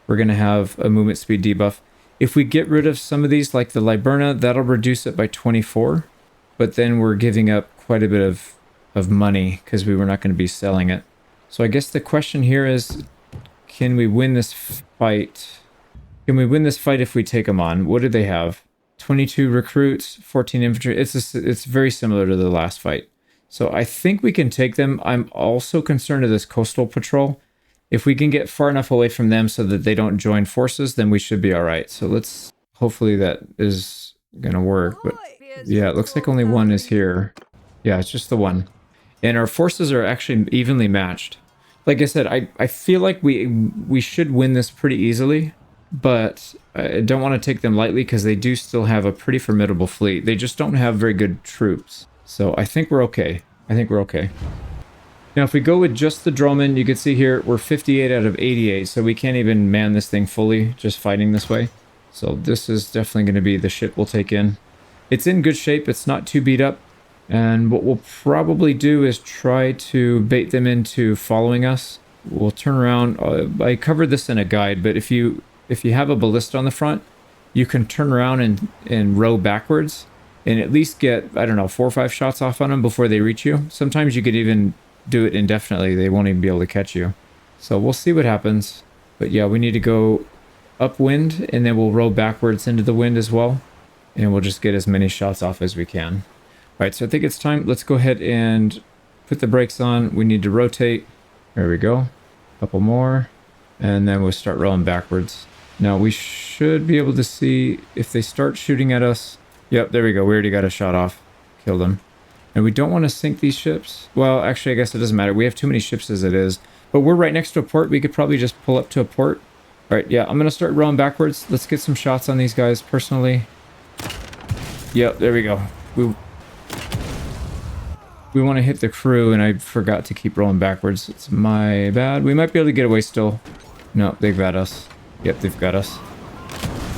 We're going to have a movement speed debuff. If we get rid of some of these, like the Liburna, that'll reduce it by 24. But then we're giving up quite a bit of money because we were not going to be selling it. So I guess the question here is, can we win this fight? Can we win this fight if we take them on? What do they have? 22 recruits, 14 infantry. It's very similar to the last fight. So I think we can take them. I'm also concerned of this coastal patrol. If we can get far enough away from them so that they don't join forces, then we should be all right. So let's... Hopefully that is going to work. But yeah, it looks like only one is here. Yeah, it's just the one. And our forces are actually evenly matched. Like I said, I feel like we should win this pretty easily. But I don't want to take them lightly because they do still have a pretty formidable fleet. They just don't have very good troops. So I think we're okay. I think we're okay. Now, if we go with just the Drollman, you can see here, we're 58 out of 88. So we can't even man this thing fully, just fighting this way. So this is definitely going to be the ship we'll take in. It's in good shape. It's not too beat up. And what we'll probably do is try to bait them into following us. We'll turn around. I covered this in a guide, but if you have a ballista on the front, you can turn around and row backwards and at least get, I don't know, 4 or 5 shots off on them before they reach you. Sometimes you could even do it indefinitely. They won't even be able to catch you. So we'll see what happens. But yeah, we need to go upwind and then we'll row backwards into the wind as well. And we'll just get as many shots off as we can. All right, so I think it's time. Let's go ahead and put the brakes on. We need to rotate. There we go. Couple more. And then we'll start rolling backwards. Now we should be able to see if they start shooting at us. Yep, there we go. We already got a shot off. Killed them. And we don't want to sink these ships. Well, actually, I guess it doesn't matter. We have too many ships as it is. But we're right next to a port. We could probably just pull up to a port. All right, yeah, I'm going to start rowing backwards. Let's get some shots on these guys personally. Yep, there we go. We want to hit the crew, and I forgot to keep rolling backwards. It's my bad. We might be able to get away still. No, they've got us. Yep, they've got us.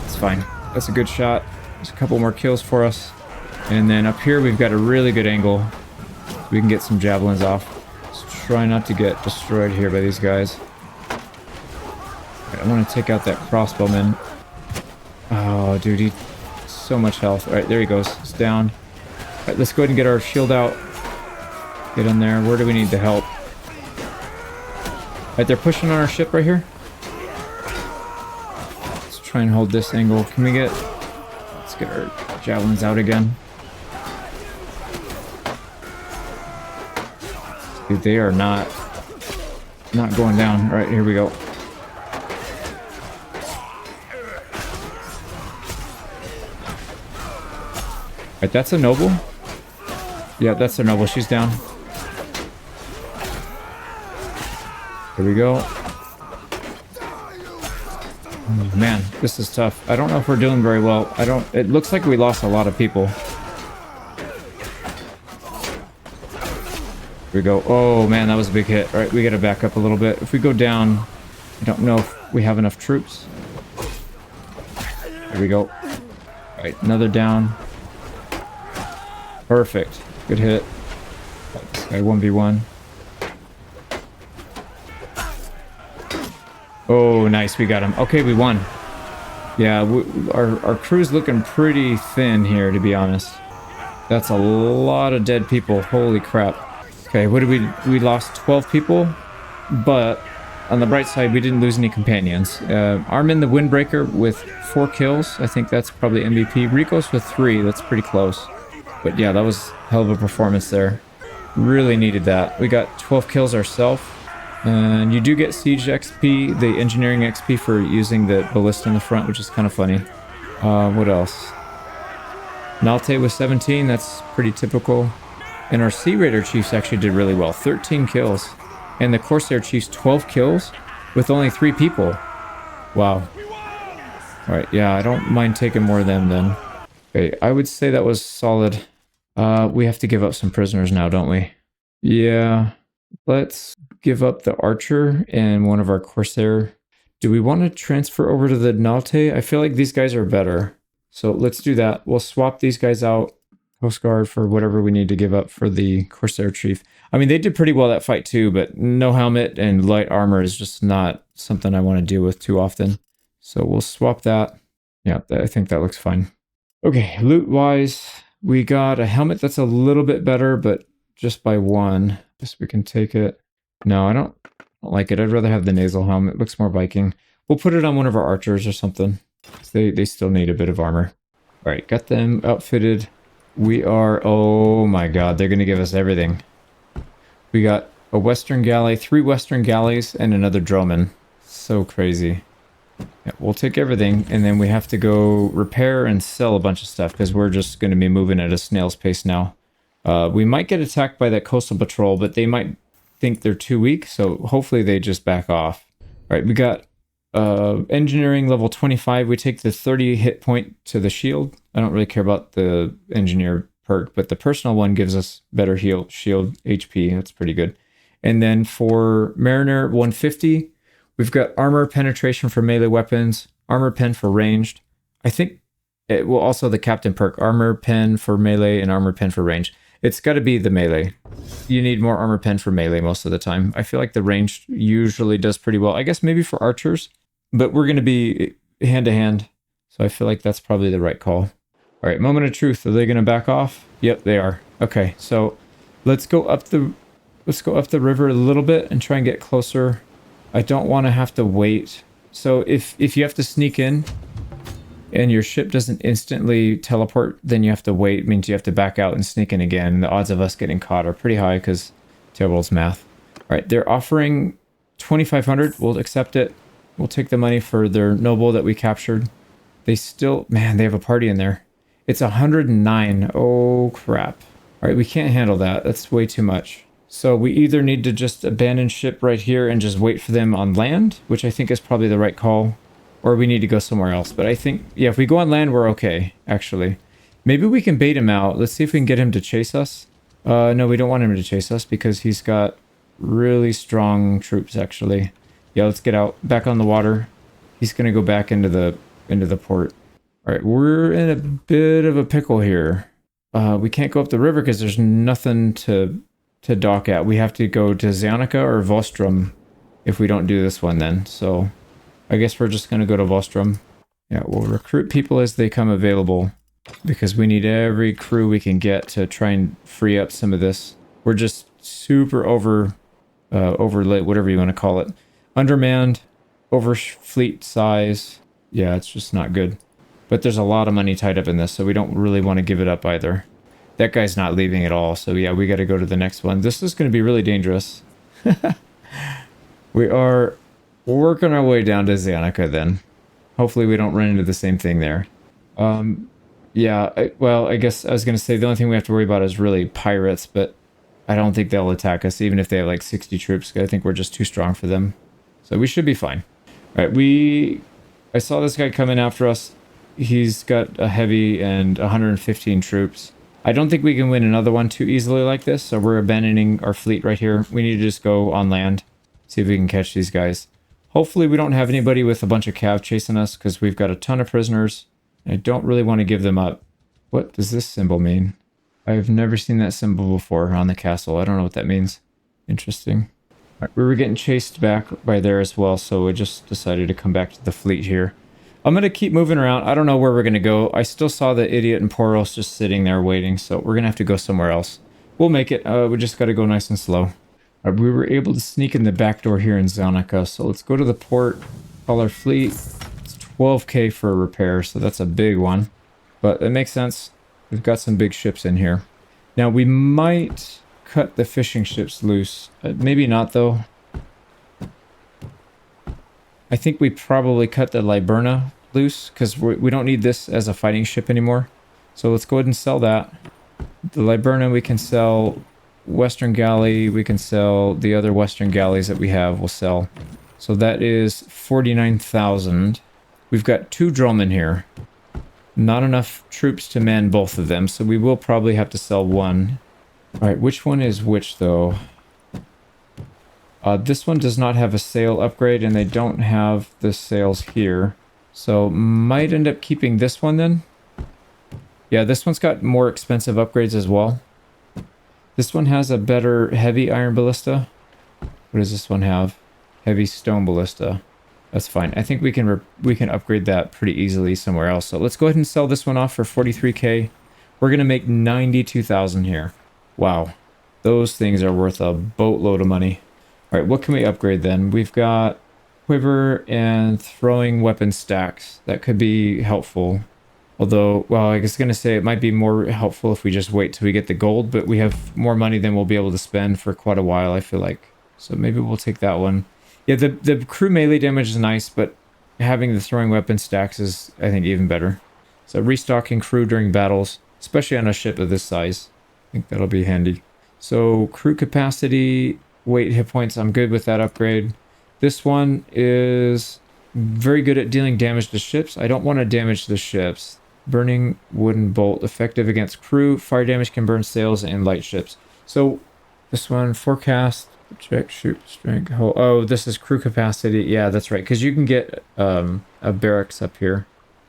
It's fine. That's a good shot. There's a couple more kills for us. And then up here, we've got a really good angle. We can get some javelins off. Let's try not to get destroyed here by these guys. Right, I want to take out that crossbowman. Oh, dude, he... so much health. All right, there he goes. It's down. All right, let's go ahead and get our shield out. Get in there. Where do we need the help? Right, they're pushing on our ship right here. Let's try and hold this angle. Can we get... Let's get our javelins out again. Dude, they are not going down. All right, here we go. Right, that's a noble. Yeah, that's a noble. She's down. Here we go. Oh, man, this is tough. I don't know if we're doing very well. It looks like we lost a lot of people. Here we go. Oh, man, that was a big hit. All right, we got to back up a little bit. If we go down, I don't know if we have enough troops. Here we go. All right, another down. Perfect. Good hit. This guy 1v1. Oh, nice. We got him. Okay, we won. Yeah, our crew's looking pretty thin here, to be honest. That's a lot of dead people. Holy crap. Okay, what did we lost 12 people, but on the bright side, we didn't lose any companions. Armin the Windbreaker with 4 kills. I think that's probably MVP. Rico's with 3. That's pretty close. But yeah, that was a hell of a performance there. Really needed that. We got 12 kills ourselves. And you do get siege XP, the engineering XP for using the ballista in the front, which is kind of funny. What else? Nalte with 17, that's pretty typical. And our Sea Raider Chiefs actually did really well. 13 kills. And the Corsair Chiefs, 12 kills with only 3 people. Wow. Alright, yeah, I don't mind taking more of them then. Okay, I would say that was solid. We have to give up some prisoners now, don't we? Yeah. Let's give up the Archer and one of our Corsair. Do we want to transfer over to the Nalte? I feel like these guys are better. So let's do that. We'll swap these guys out. Coast Guard for whatever we need to give up for the Corsair Chief. I mean, they did pretty well that fight too, but no helmet and light armor is just not something I want to deal with too often. So we'll swap that. Yeah, I think that looks fine. Okay, loot-wise, we got a helmet that's a little bit better, but just by 1. Guess we can take it. No, I don't like it. I'd rather have the nasal helmet. It looks more Viking. We'll put it on one of our archers or something. They still need a bit of armor. All right, got them outfitted. We are... Oh my god, they're going to give us everything. We got a Western Galley, 3 Western Galleys, and another Droman. So crazy. Yeah, we'll take everything, and then we have to go repair and sell a bunch of stuff, because we're just going to be moving at a snail's pace now. We might get attacked by that coastal patrol, but they might think they're too weak, so hopefully they just back off. All right, we got engineering level 25. We take the 30 hit point to the shield. I don't really care about the engineer perk, but the personal one gives us better shield HP. That's pretty good. And then for Mariner 150, we've got armor penetration for melee weapons, armor pen for ranged. I think it will also the captain perk, armor pen for melee and armor pen for range. It's got to be the melee. You need more armor pen for melee most of the time. I feel like the ranged usually does pretty well. I guess maybe for archers, but we're going to be hand to hand. So I feel like that's probably the right call. All right, moment of truth. Are they going to back off? Yep, they are. Okay, so let's go up the river a little bit and try and get closer. I don't want to have to wait. So if you have to sneak in and your ship doesn't instantly teleport, then you have to wait. It means you have to back out and sneak in again. The odds of us getting caught are pretty high because Tailworld's math. All right, they're offering 2,500. We'll accept it. We'll take the money for their noble that we captured. They still, man, they have a party in there. It's 109. Oh, crap. All right, we can't handle that. That's way too much. So we either need to just abandon ship right here and just wait for them on land, which I think is probably the right call, or we need to go somewhere else. But I think, yeah, if we go on land, we're okay, actually. Maybe we can bait him out. Let's see if we can get him to chase us. No, we don't want him to chase us because he's got really strong troops, actually. Yeah, let's get out. Back on the water. He's going to go back into the port. All right, we're in a bit of a pickle here. We can't go up the river because there's nothing to dock at. We have to go to Zionica or Vostrom if we don't do this one then. So I guess we're just going to go to Vostrom. Yeah, we'll recruit people as they come available because we need every crew we can get to try and free up some of this. We're just super overlit, whatever you want to call it. Undermanned, over fleet size. Yeah, it's just not good. But there's a lot of money tied up in this, so we don't really want to give it up either. That guy's not leaving at all, so yeah, we got to go to the next one. This is going to be really dangerous. We are working our way down to Zanika then. Hopefully we don't run into the same thing there. Yeah, well, I guess I was going to say the only thing we have to worry about is really pirates, but I don't think they'll attack us, even if they have like 60 troops. I think we're just too strong for them. So we should be fine. All right, I saw this guy coming after us. He's got a heavy and 115 troops. I don't think we can win another one too easily like this, so we're abandoning our fleet right here. We need to just go on land, see if we can catch these guys. Hopefully we don't have anybody with a bunch of cav chasing us, because we've got a ton of prisoners. I don't really want to give them up. What does this symbol mean? I've never seen that symbol before on the castle. I don't know what that means. Interesting. Right, we were getting chased back by there as well, so we just decided to come back to the fleet here. I'm going to keep moving around. I don't know where we're going to go. I still saw the idiot and Poros just sitting there waiting, so we're going to have to go somewhere else. We'll make it. We just got to go nice and slow. Right, we were able to sneak in the back door here in Zanika, so let's go to the port, call our fleet. It's 12k for a repair, so that's a big one. But it makes sense. We've got some big ships in here. Now, we might cut the fishing ships loose. Maybe not, though. I think we probably cut the Liburna loose, because we don't need this as a fighting ship anymore. So let's go ahead and sell that. The Liburna we can sell. Western Galley, we can sell. The other Western Galleys that we have, we'll sell. So that is 49,000. We've got 2 drillmen here. Not enough troops to man both of them, so we will probably have to sell one. Alright, which one is which, though? This one does not have a sail upgrade, and they don't have the sails here. So, might end up keeping this one, then? Yeah, this one's got more expensive upgrades as well. This one has a better heavy iron ballista. What does this one have? Heavy stone ballista. That's fine. I think we can upgrade that pretty easily somewhere else. So let's go ahead and sell this one off for 43k. We're going to make 92,000 here. Wow. Those things are worth a boatload of money. All right, what can we upgrade then? We've got quiver and throwing weapon stacks. That could be helpful. Although, well, I was going to say it might be more helpful if we just wait till we get the gold, but we have more money than we'll be able to spend for quite a while, I feel like. So maybe we'll take that one. Yeah, the crew melee damage is nice, but having the throwing weapon stacks is, I think, even better. So restocking crew during battles, especially on a ship of this size. I think that'll be handy. So crew capacity, weight, hit points, I'm good with that upgrade. This one is very good at dealing damage to ships. I don't want to damage the ships. Burning wooden bolt, effective against crew. Fire damage can burn sails and light ships. So this one, forecast, check, shoot, strength, hold. Oh, this is crew capacity. Yeah, that's right. Because you can get a barracks up here.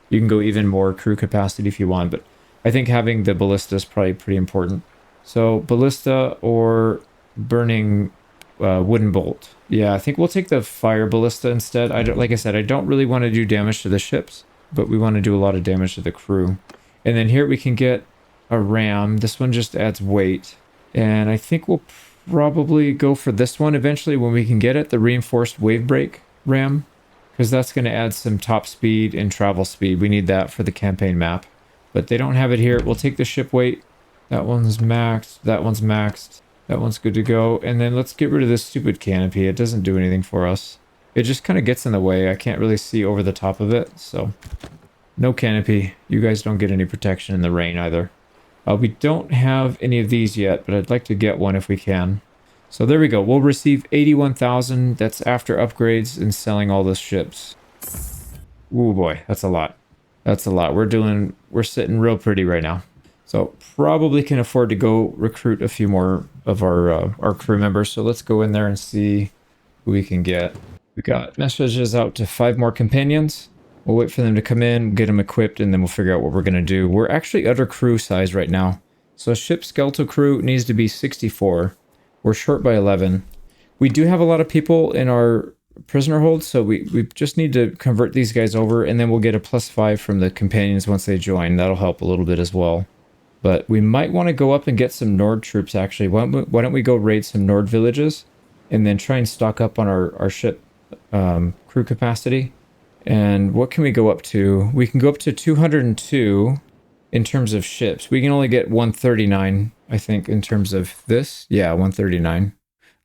You can go even more crew capacity if you want. But I think having the ballista is probably pretty important. So ballista or burning wooden bolt. Yeah, I think we'll take the fire ballista instead. Like I said, I don't really want to do damage to the ships, but we want to do a lot of damage to the crew. And then here we can get a ram. This one just adds weight. And I think we'll probably go for this one eventually when we can get it, the reinforced wave break ram, because that's going to add some top speed and travel speed. We need that for the campaign map. But they don't have it here. We'll take the ship weight. That one's maxed. That one's maxed. That one's good to go. And then let's get rid of this stupid canopy. It doesn't do anything for us. It just kind of gets in the way. I can't really see over the top of it. So no canopy. You guys don't get any protection in the rain either. We don't have any of these yet, but I'd like to get one if we can. So there we go. We'll receive 81,000. That's after upgrades and selling all the ships. Ooh boy, that's a lot. That's a lot. We're sitting real pretty right now. So probably can afford to go recruit a few more of our crew members. So let's go in there and see who we can get. We got messages out to 5 more companions. We'll wait for them to come in, get them equipped, and then we'll figure out what we're going to do. We're actually under crew size right now. So ship skeletal crew needs to be 64. We're short by 11. We do have a lot of people in our prisoner hold, so we just need to convert these guys over, and then we'll get a +5 from the companions once they join. That'll help a little bit as well. But we might want to go up and get some Nord troops, actually. Why don't we go raid some Nord villages, and then try and stock up on our ship crew capacity. And what can we go up to? We can go up to 202 in terms of ships. We can only get 139, I think, in terms of this. Yeah, 139.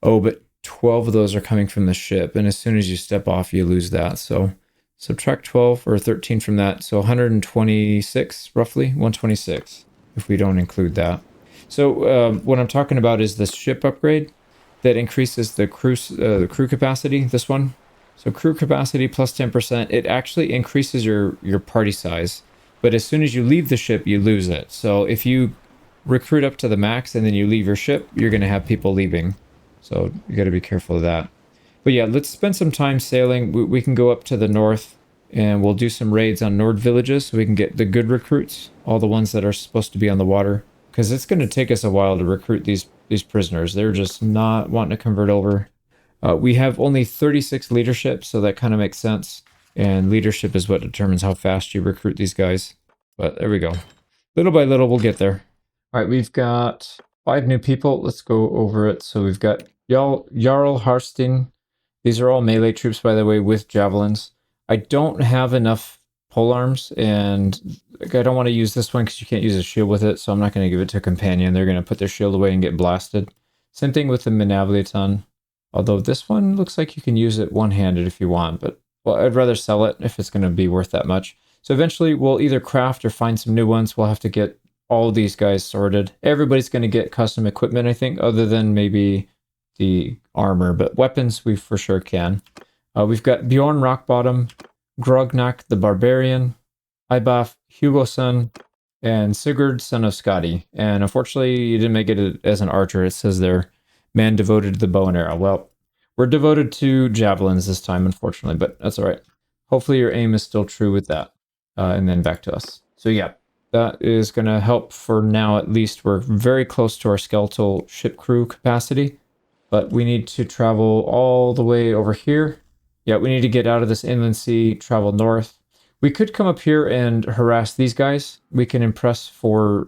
Oh, but 12 of those are coming from the ship. And as soon as you step off, you lose that. So subtract 12 or 13 from that. So 126, roughly, 126, if we don't include that. So what I'm talking about is this ship upgrade that increases the crew capacity, this one. So crew capacity plus 10%, it actually increases your party size. But as soon as you leave the ship, you lose it. So if you recruit up to the max and then you leave your ship, you're going to have people leaving. So you got to be careful of that. But yeah, let's spend some time sailing. We can go up to the north and we'll do some raids on Nord villages so we can get the good recruits, all the ones that are supposed to be on the water. Because it's going to take us a while to recruit these prisoners. They're just not wanting to convert over. We have only 36 leadership, so that kind of makes sense. And leadership is what determins how fast you recruit these guys. But there we go. Little by little, we'll get there. All right, we've got 5 new people. Let's go over it. So we've got Jarl Harsting. These are all melee troops, by the way, with javelins. I don't have enough polearms, and I don't want to use this one because you can't use a shield with it, so I'm not going to give it to a companion. They're going to put their shield away and get blasted. Same thing with the Manavliaton. Although this one looks like you can use it one-handed if you want, but well, I'd rather sell it if it's going to be worth that much. So eventually we'll either craft or find some new ones. We'll have to get all these guys sorted. Everybody's going to get custom equipment, I think, other than maybe the armor, but weapons we for sure can. We've got Bjorn Rockbottom, Grognak the Barbarian, Ibaf Hugoson, and Sigurd son of Skadi. And unfortunately, you didn't make it as an archer. It says there, man devoted to the bow and arrow. Well, we're devoted to javelins this time, unfortunately, but that's all right. Hopefully your aim is still true with that. And then back to us. So yeah, that is going to help for now at least. We're very close to our skeletal ship crew capacity, but we need to travel all the way over here. Yeah, we need to get out of this inland sea, travel north. We could come up here and harass these guys. We can impress for,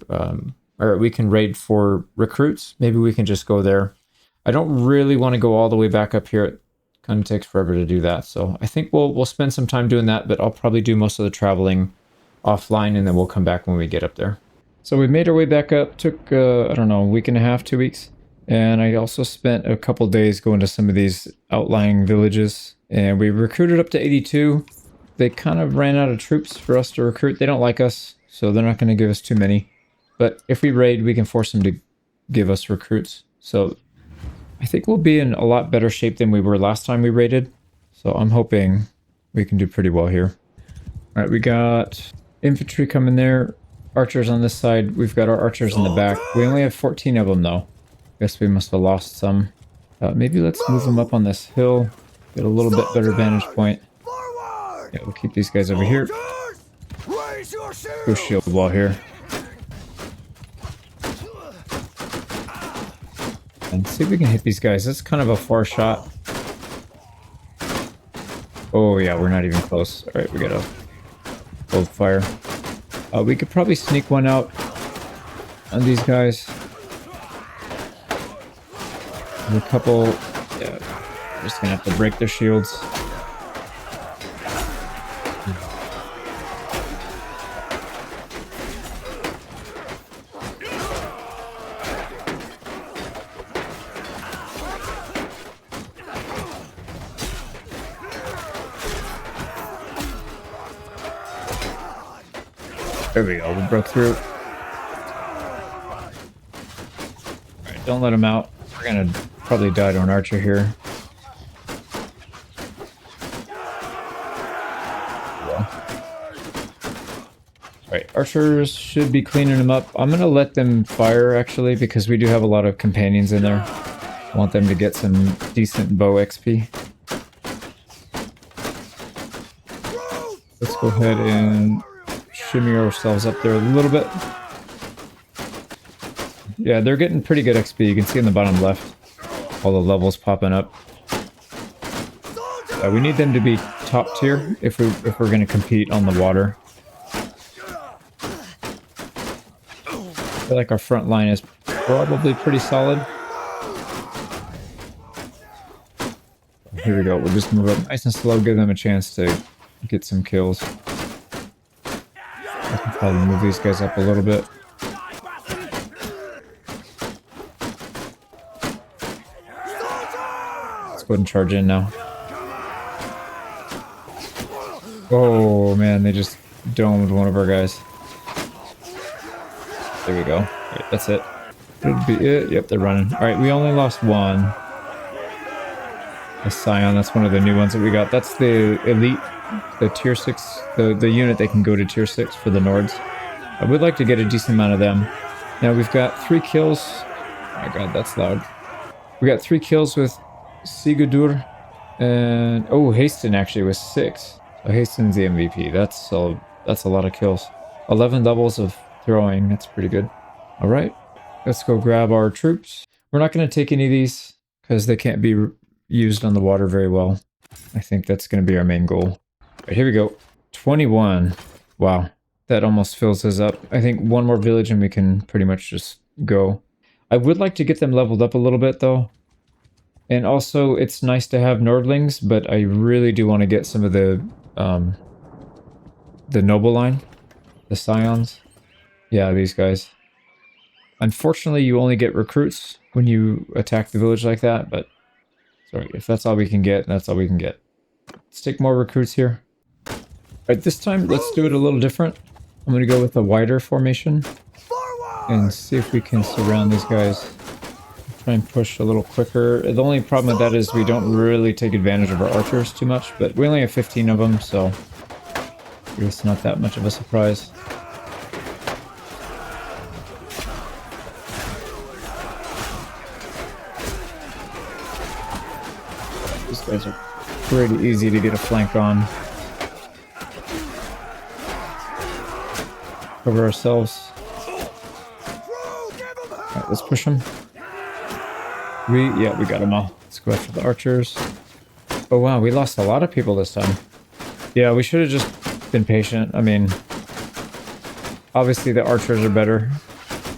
or we can raid for recruits. Maybe we can just go there. I don't really want to go all the way back up here. It kind of takes forever to do that. So I think we'll spend some time doing that, but I'll probably do most of the traveling offline and then we'll come back when we get up there. So we made our way back up. Took, I don't know, a week and a half, 2 weeks. And I also spent a couple days going to some of these outlying villages. And we recruited up to 82. They kind of ran out of troops for us to recruit. They don't like us, so they're not going to give us too many. But if we raid, we can force them to give us recruits. So I think we'll be in a lot better shape than we were last time we raided. So I'm hoping we can do pretty well here. All right, we got infantry coming there. Archers on this side. We've got our archers in the back. We only have 14 of them, though. Guess we must have lost some. Maybe let's move them up on this hill. Get a little bit better vantage point. Yeah, we'll keep these guys over here. Go shield wall here. And see if we can hit these guys. That's kind of a far shot. Oh yeah, we're not even close. Alright, we gotta hold fire. We could probably sneak one out on these guys. There's a couple. Yeah, we're just gonna have to break their shields. There we go, we broke through. Alright, don't let him out. We're gonna probably die to an archer here. Alright, archers should be cleaning them up. I'm gonna let them fire, actually, because we do have a lot of companions in there. I want them to get some decent bow XP. Let's go ahead and shimmy ourselves up there a little bit. Yeah, they're getting pretty good XP. You can see in the bottom left all the levels popping up. We need them to be top tier if we're going to compete on the water. I feel like our front line is probably pretty solid. Here we go. We'll just move up nice and slow, give them a chance to get some kills. I can probably move these guys up a little bit. Let's go ahead and charge in now. Oh man, they just domed one of our guys. There we go. Right, that's it. That'd be it. Yep, they're running. Alright, we only lost one. The Scion, that's one of the new ones that we got. That's the elite, the tier 6, the unit that can go to tier 6 for the Nords. I would like to get a decent amount of them. Now we've got 3 kills. Oh my god, that's loud. We got 3 kills with Sigurdur. And oh, Haston actually was 6. So Haston's the MVP. That's a lot of kills. 11 doubles of throwing. That's pretty good. Alright, let's go grab our troops. We're not going to take any of these because they can't be used on the water very well. I think that's going to be our main goal. Right, here we go. 21. Wow, that almost fills us up. I think one more village and we can pretty much just go. I would like to get them leveled up a little bit though. And also, it's nice to have Nordlings, but I really do want to get some of the noble line, the Scions. Yeah, these guys. Unfortunately, you only get recruits when you attack the village like that, but sorry, if that's all we can get, that's all we can get. Let's take more recruits here. Alright, this time, let's do it a little different. I'm going to go with a wider formation and see if we can surround these guys. Try and push a little quicker. The only problem with that is we don't really take advantage of our archers too much, but we only have 15 of them, so it's not that much of a surprise. These guys are pretty easy to get a flank on. Cover ourselves. Alright, let's push them. Yeah, we got them all. Let's go after the archers. Oh wow, we lost a lot of people this time. Yeah, we should have just been patient. I mean, obviously the archers are better.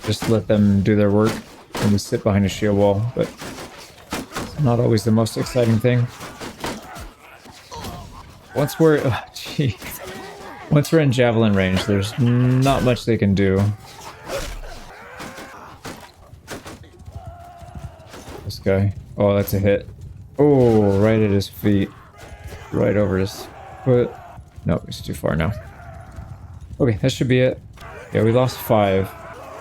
Just let them do their work and we sit behind a shield wall, but it's not always the most exciting thing. Once we're in javelin range, there's not much they can do. This guy. Oh, that's a hit. Oh, right at his feet. Right over his foot. No, it's too far now. Okay, that should be it. Yeah, we lost 5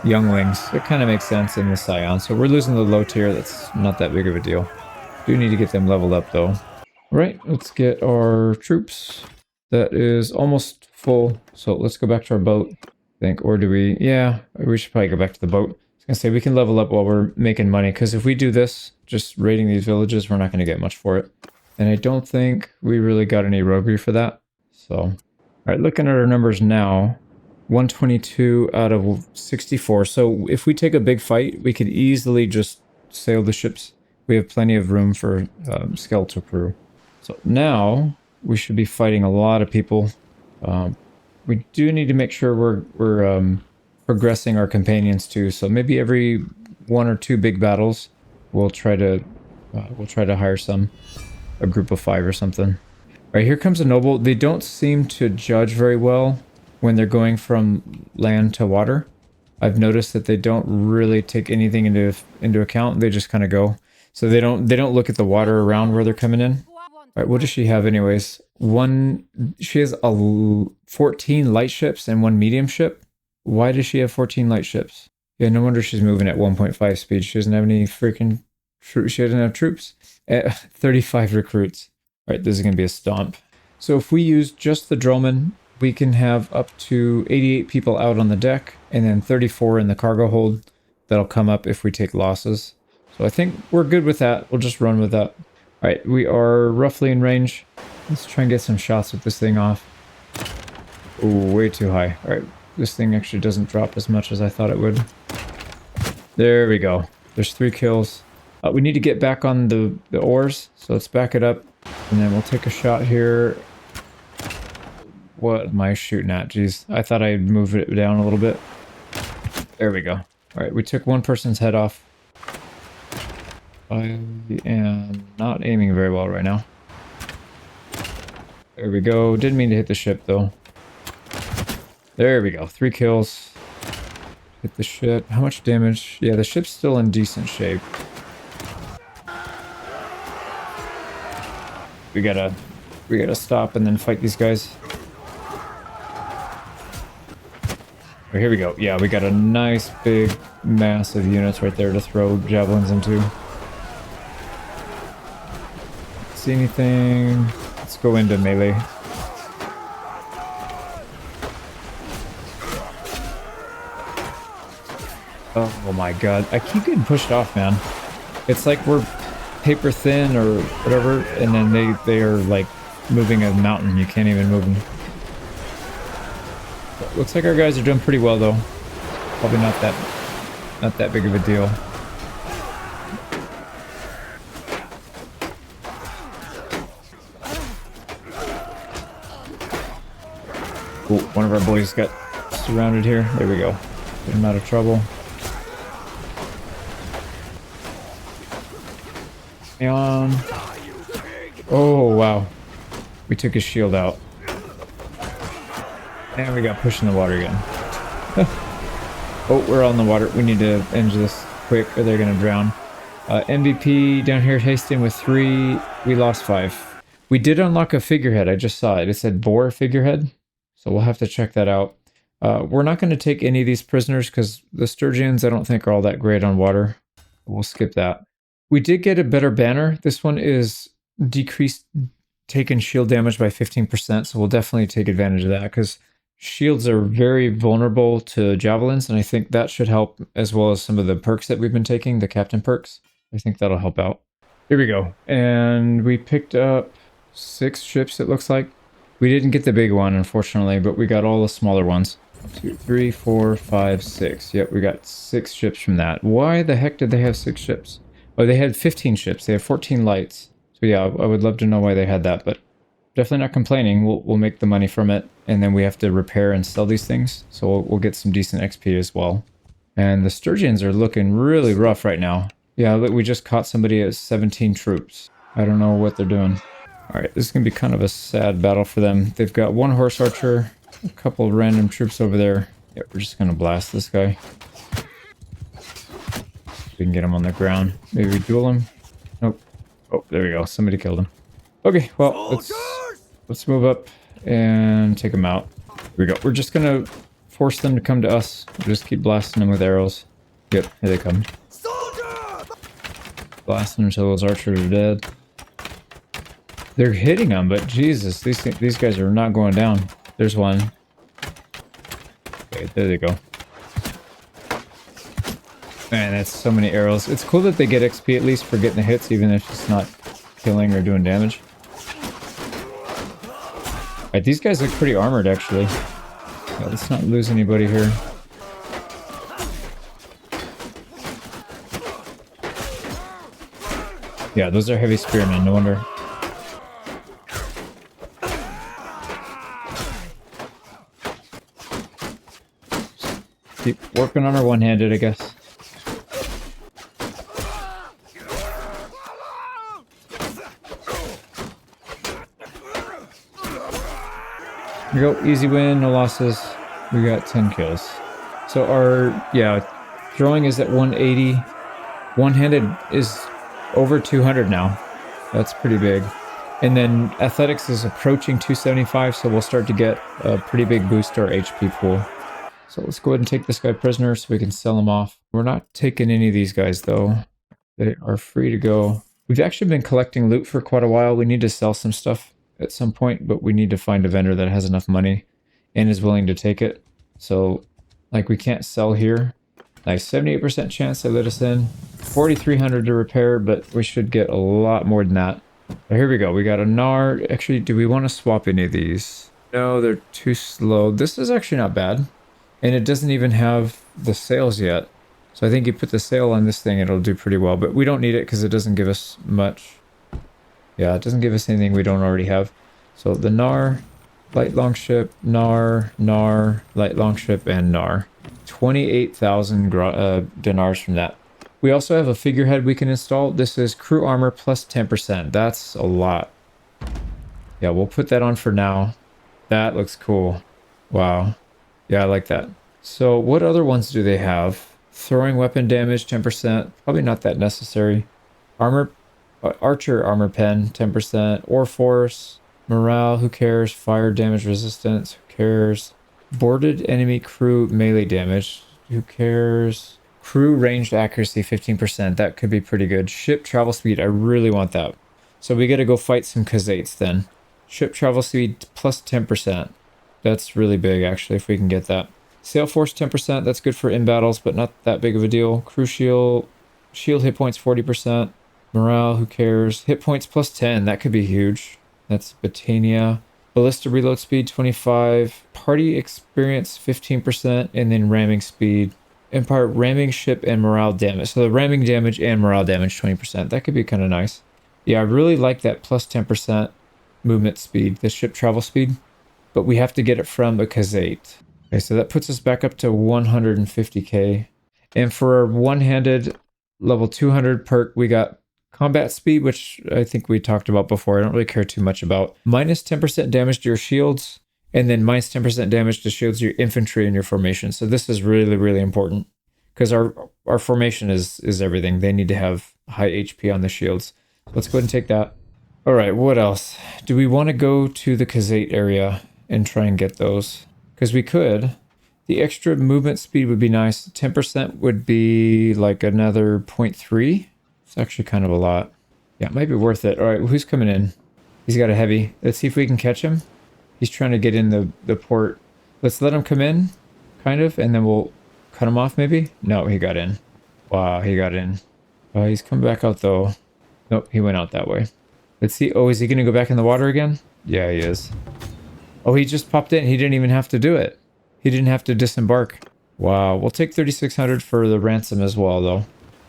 younglings. It kind of makes sense in the Scion. So we're losing the low tier. That's not that big of a deal. Do need to get them leveled up though. Right, let's get our troops. That is almost full. So let's go back to our boat, I think. Or do we? Yeah, we should probably go back to the boat. I was gonna say we can level up while we're making money, because if we do this, just raiding these villages, we're not gonna get much for it. And I don't think we really got any roguery for that. So, all right, looking at our numbers now, 122 out of 64. So if we take a big fight, we could easily just sail the ships. We have plenty of room for skeletal crew. So now we should be fighting a lot of people. We do need to make sure we're progressing our companions too. So maybe every 1 or 2 big battles, we'll try to hire a group of 5 or something. All right, here comes a noble. They don't seem to judge very well when they're going from land to water. I've noticed that they don't really take anything into account. They just kind of go. So they don't look at the water around where they're coming in. All right, what does she have anyways? She has 14 light ships and 1 medium ship. Why does she have 14 light ships? Yeah, no wonder she's moving at 1.5 speed. She doesn't have any freaking troops. She doesn't have troops. 35 recruits. All right, this is going to be a stomp. So if we use just the drillmen, we can have up to 88 people out on the deck and then 34 in the cargo hold. That'll come up if we take losses. So I think we're good with that. We'll just run with that. All right, we are roughly in range. Let's try and get some shots with this thing off. Oh, way too high. All right, this thing actually doesn't drop as much as I thought it would. There we go. There's 3 kills. We need to get back on the oars, so let's back it up. And then we'll take a shot here. What am I shooting at? Jeez, I thought I'd move it down a little bit. There we go. All right, we took one person's head off. I am not aiming very well right now. There we go. Didn't mean to hit the ship though. There we go. 3 kills. Hit the ship. How much damage? Yeah, the ship's still in decent shape. We gotta stop and then fight these guys. Oh, here we go. Yeah, we got a nice big mass of units right there to throw javelins into. See anything? Let's go into melee. Oh my god. I keep getting pushed off, man. It's like we're paper thin or whatever, and then they are like moving a mountain. You can't even move them. But looks like our guys are doing pretty well though. Probably not that big of a deal. Ooh, one of our boys got surrounded here. There we go. Get him out of trouble. On. Oh wow, we took his shield out and we got pushed in the water again. Oh, we're on the water. We need to end this quick or they're gonna drown. MVP down here hasting with 3. We lost 5. We did unlock a figurehead. I just saw it. It said boar figurehead, so we'll have to check that out. We're not going to take any of these prisoners because the sturgeons I don't think are all that great on water. We'll skip that. We did get a better banner. This one is decreased taken shield damage by 15%, so we'll definitely take advantage of that because shields are very vulnerable to javelins, and I think that should help as well as some of the perks that we've been taking, the captain perks. I think that'll help out. Here we go. And we picked up 6 ships, it looks like. We didn't get the big one, unfortunately, but we got all the smaller ones. 1, 2, 3, 4, 5, 6. Yep, we got 6 ships from that. Why the heck did they have 6 ships? Oh, they had 15 ships. They have 14 lights. So yeah, I would love to know why they had that, but definitely not complaining. We'll make the money from it, and then we have to repair and sell these things. So we'll get some decent XP as well. And the sturgeons are looking really rough right now. Yeah, look, we just caught somebody at 17 troops. I don't know what they're doing. All right, this is going to be kind of a sad battle for them. They've got 1 horse archer, a couple of random troops over there. Yeah, we're just going to blast this guy. We can get him on the ground. Maybe we duel him. Nope. Oh, there we go. Somebody killed him. Okay, well, let's move up and take him out. Here we go. We're just going to force them to come to us. We'll just keep blasting them with arrows. Yep, here they come. Blasting until those archers are dead. They're hitting them, but Jesus, these guys are not going down. There's one. Okay, there they go. Man, that's so many arrows. It's cool that they get XP at least for getting the hits, even if it's not killing or doing damage. Alright, these guys look pretty armored, actually. Yeah, let's not lose anybody here. Yeah, those are heavy spearmen, no wonder. Keep working on our one-handed, I guess. Here we go, easy win, no losses. We got 10 kills. So our, yeah, throwing is at 180. One-handed is over 200 now. That's pretty big. And then athletics is approaching 275, so we'll start to get a pretty big boost to our HP pool. So let's go ahead and take this guy prisoner so we can sell him off. We're not taking any of these guys though. They are free to go. We've actually been collecting loot for quite a while. We need to sell some stuff at some point, but we need to find a vendor that has enough money and is willing to take it. So like we can't sell here. Nice, 78% chance they let us in. 4,300 to repair, but we should get a lot more than that. But here we go. We got a gnar. Actually, do we want to swap any of these? No, they're too slow. This is actually not bad. And it doesn't even have the sails yet. So I think you put the sail on this thing, it'll do pretty well. But we don't need it because it doesn't give us much. Yeah, it doesn't give us anything we don't already have. So the gnar, light longship, gnar, light longship, and gnar. 28,000 denars from that. We also have a figurehead we can install. This is crew armor plus 10%. That's a lot. Yeah, we'll put that on for now. That looks cool. Wow. Yeah, I like that. So what other ones do they have? Throwing weapon damage, 10%. Probably not that necessary. Armor, archer armor pen, 10%. Ore force, morale, who cares? Fire damage resistance, who cares? Boarded enemy crew melee damage, who cares? Crew ranged accuracy, 15%. That could be pretty good. Ship travel speed, I really want that. So we gotta go fight some Khazaits then. Ship travel speed plus 10%. That's really big, actually, if we can get that. Sail force 10%. That's good for in battles, but not that big of a deal. Crew shield hit points 40%. Morale, who cares? Hit points plus 10. That could be huge. That's Botania. Ballista reload speed 25. Party experience 15%, and then ramming speed. Empire ramming ship and morale damage. So the ramming damage and morale damage 20%. That could be kind of nice. Yeah, I really like that plus 10% movement speed, the ship travel speed. But we have to get it from a Khazate. Okay, so that puts us back up to 150k. And for our one-handed level 200 perk, we got combat speed, which I think we talked about before. I don't really care too much about. Minus 10% damage to your shields, and then minus 10% damage to shields your infantry and your formation. So this is really, really important because our formation is everything. They need to have high HP on the shields. Let's go ahead and take that. All right, what else? Do we want to go to the Khazate area and try and get those? Because we could. The extra movement speed would be nice. 10% would be like another 0.3. It's actually kind of a lot. Yeah, it might be worth it. All right, who's coming in? He's got a heavy. Let's see if we can catch him. He's trying to get in the port. Let's let him come in, kind of, and then we'll cut him off maybe? No, he got in. Wow, he got in. He's come back out though. Nope, he went out that way. Let's see. Oh, is he going to go back in the water again? Yeah, he is. Oh, he just popped in. He didn't even have to do it. He didn't have to disembark. Wow. We'll take 3,600 for the ransom as well, though. All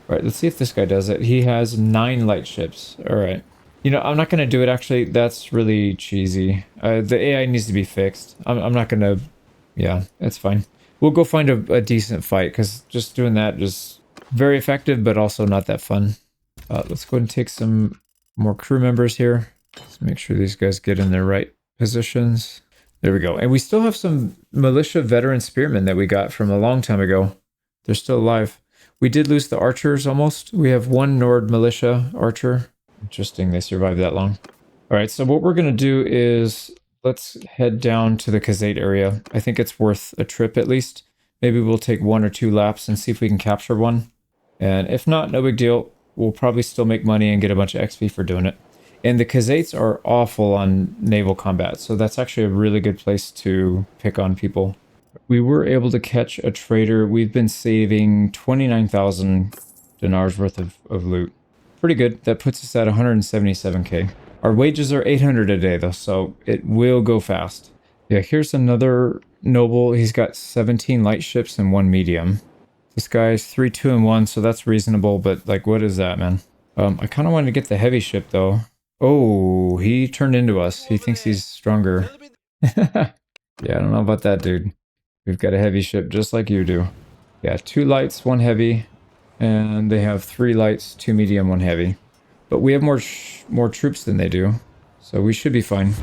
right, let's see if this guy does it. He has 9 light ships. All right. You know, I'm not going to do it, actually. That's really cheesy. The AI needs to be fixed. I'm not going to... Yeah, that's fine. We'll go find a decent fight, because just doing that is very effective, but also not that fun. Let's go ahead and take some more crew members here. Let's make sure these guys get in their right positions. There we go. And we still have some militia veteran spearmen that we got from a long time ago. They're still alive. We did lose the archers almost. We have 1 Nord militia archer. Interesting, they survived that long. All right, so what we're going to do is let's head down to the Khazate area. I think it's worth a trip at least. Maybe we'll take 1 or 2 laps and see if we can capture one. And if not, no big deal. We'll probably still make money and get a bunch of XP for doing it. And the Khazates are awful on naval combat, so that's actually a really good place to pick on people. We were able to catch a trader. We've been saving 29,000 denars worth of loot. Pretty good. That puts us at 177k. Our wages are 800 a day, though, so it will go fast. Yeah, here's another noble. He's got 17 light ships and 1 medium. This guy's 3, 2, and 1, so that's reasonable, but, like, what is that, man? I kind of wanted to get the heavy ship, though. Oh, he turned into us. He thinks he's stronger. Yeah, I don't know about that, dude. We've got a heavy ship just like you do. Yeah, 2 lights, 1 heavy. And they have 3 lights, 2 medium, 1 heavy. But we have more troops than they do. So we should be fine.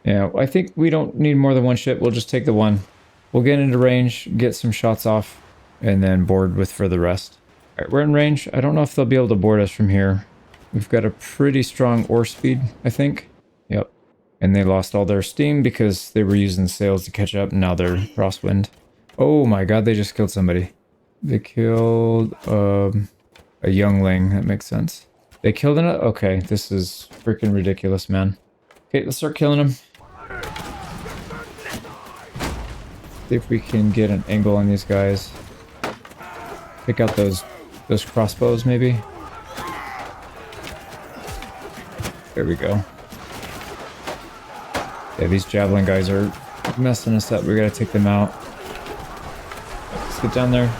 Yeah, I think we don't need more than 1 ship. We'll just take the 1. We'll get into range, get some shots off, and then board with for the rest. All right, we're in range. I don't know if they'll be able to board us from here. We've got a pretty strong oar speed, I think. Yep. And they lost all their steam because they were using sails to catch up, and now they're crosswind. Oh my god, they just killed somebody. They killed a youngling. That makes sense. They killed another... Okay, this is freaking ridiculous, man. Okay, let's start killing them. See if we can get an angle on these guys. Pick out those crossbows, maybe. There we go. Yeah, these javelin guys are messing us up. We gotta take them out. Let's get down there.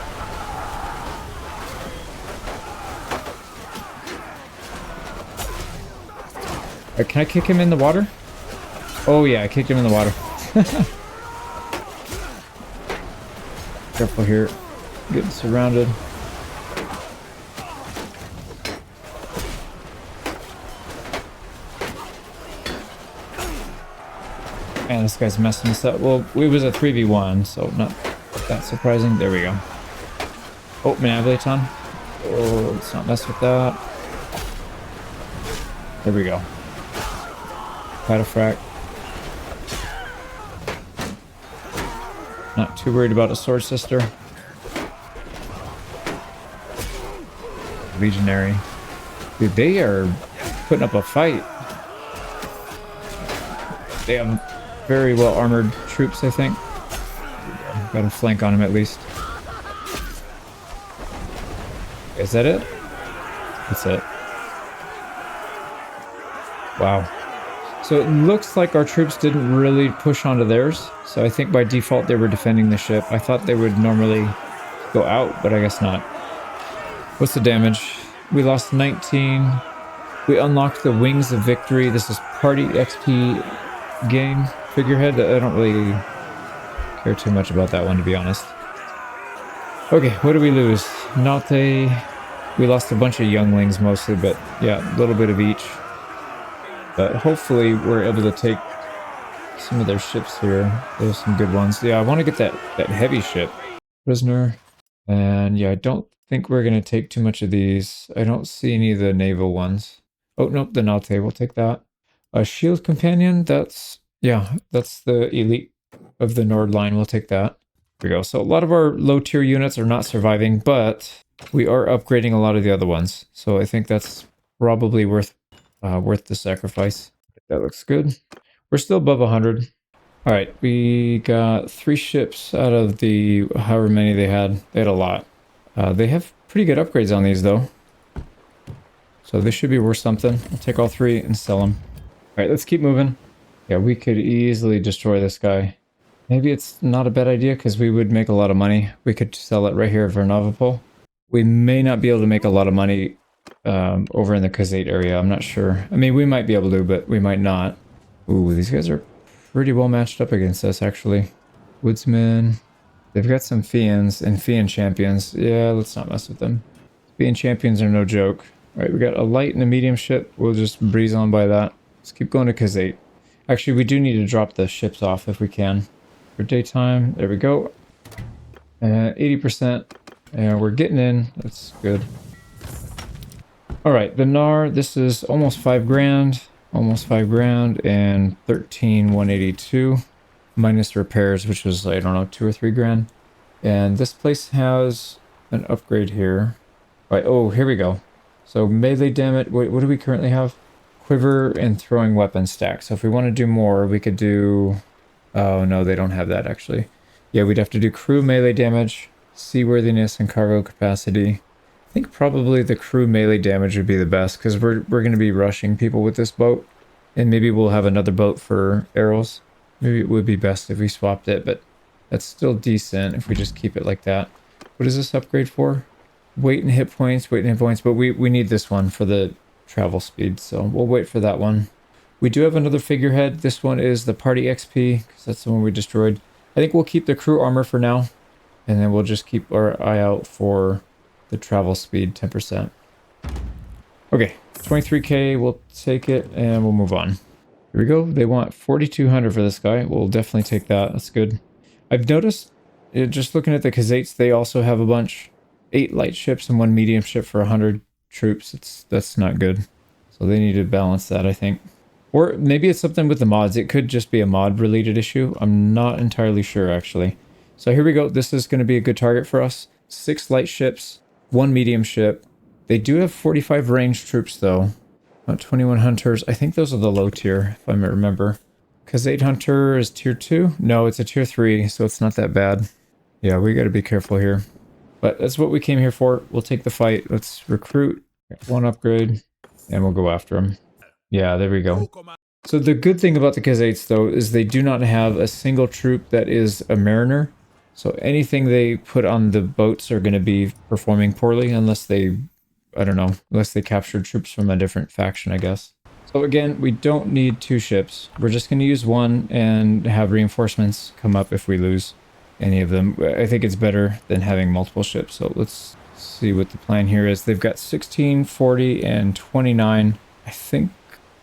Can I kick him in the water? Oh yeah, I kicked him in the water. Careful here. Getting surrounded. Man, this guy's messing us up. Well, it was a 3v1, so not that surprising. There we go. Oh, Manablaton. Oh, let's not mess with that. There we go. Cataphract. Not too worried about a Sword Sister. Legionary. Dude, they are putting up a fight. They have very well armored troops, I think. Got a flank on him at least. Is that it? That's it. Wow. So it looks like our troops didn't really push onto theirs. So I think by default they were defending the ship. I thought they would normally go out, but I guess not. What's the damage? We lost 19. We unlocked the Wings of Victory. This is Party XP game figurehead. I don't really care too much about that one, to be honest. Okay, what do we lose? Nalte. We lost a bunch of younglings mostly, but yeah, a little bit of each. But hopefully we're able to take some of their ships here. There's some good ones. Yeah, I want to get that heavy ship. Prisoner. And yeah, I don't think we're going to take too much of these. I don't see any of the naval ones. Oh, nope, the Nalte. We'll take that. A Shield Companion. That's the elite of the Nord line. We'll take that. There we go. So a lot of our low tier units are not surviving, but we are upgrading a lot of the other ones. So I think that's probably worth the sacrifice. That looks good. We're still above 100. All right, we got 3 ships out of the however many they had. They had a lot. They have pretty good upgrades on these though. So this should be worth something. I'll take all 3 and sell them. All right, let's keep moving. Yeah, we could easily destroy this guy. Maybe it's not a bad idea because we would make a lot of money. We could sell it right here at Varnavapol. We may not be able to make a lot of money over in the Khazate area. I'm not sure. I mean, we might be able to, but we might not. Ooh, these guys are pretty well matched up against us, actually. Woodsmen. They've got some Fians and Fian champions. Yeah, let's not mess with them. Fian champions are no joke. All right, we got a light and a medium ship. We'll just breeze on by that. Let's keep going to Khazate. Actually, we do need to drop the ships off if we can. For daytime, there we go. 80%. And we're getting in. That's good. All right, the NAR. This is almost 5 grand. Almost 5 grand and 13,182 minus repairs, which was, I don't know, 2 or 3 grand. And this place has an upgrade here. All right, oh, here we go. So melee damage. What do we currently have? Quiver and throwing weapon stack. So if we want to do more, we could do... Oh, no, they don't have that, actually. Yeah, we'd have to do crew melee damage, seaworthiness, and cargo capacity. I think probably the crew melee damage would be the best, because we're going to be rushing people with this boat. And maybe we'll have another boat for arrows. Maybe it would be best if we swapped it, but that's still decent if we just keep it like that. What is this upgrade for? Weight and hit points, but we need this one for the travel speed, so we'll wait for that one. We do have another figurehead. This one is the Party XP, because that's the one we destroyed. I think we'll keep the crew armor for now, and then we'll just keep our eye out for the travel speed, 10%. Okay, 23k, we'll take it, and we'll move on. Here we go. They want 4,200 for this guy. We'll definitely take that. That's good. I've noticed, just looking at the Khazates, they also have a bunch. 8 light ships and 1 medium ship for 100 troops. That's not good. So they need to balance that, I think. Or maybe it's something with the mods. It could just be a mod-related issue. I'm not entirely sure, actually. So here we go. This is going to be a good target for us. 6 light ships, 1 medium ship. They do have 45 ranged troops, though. About 21 hunters. I think those are the low tier, if I remember. Khazate Hunter is tier 2? No, it's a tier 3, so it's not that bad. Yeah, we got to be careful here. But that's what we came here for. We'll take the fight. Let's recruit. 1 upgrade, and we'll go after him. Yeah, there we go. So the good thing about the Khazates, though, is they do not have a single troop that is a mariner. So anything they put on the boats are going to be performing poorly unless they, I don't know, unless they captured troops from a different faction, I guess. So again, we don't need 2 ships. We're just going to use 1 and have reinforcements come up if we lose any of them. I think it's better than having multiple ships. So let's see what the plan here is. They've got 16, 40, and 29. I think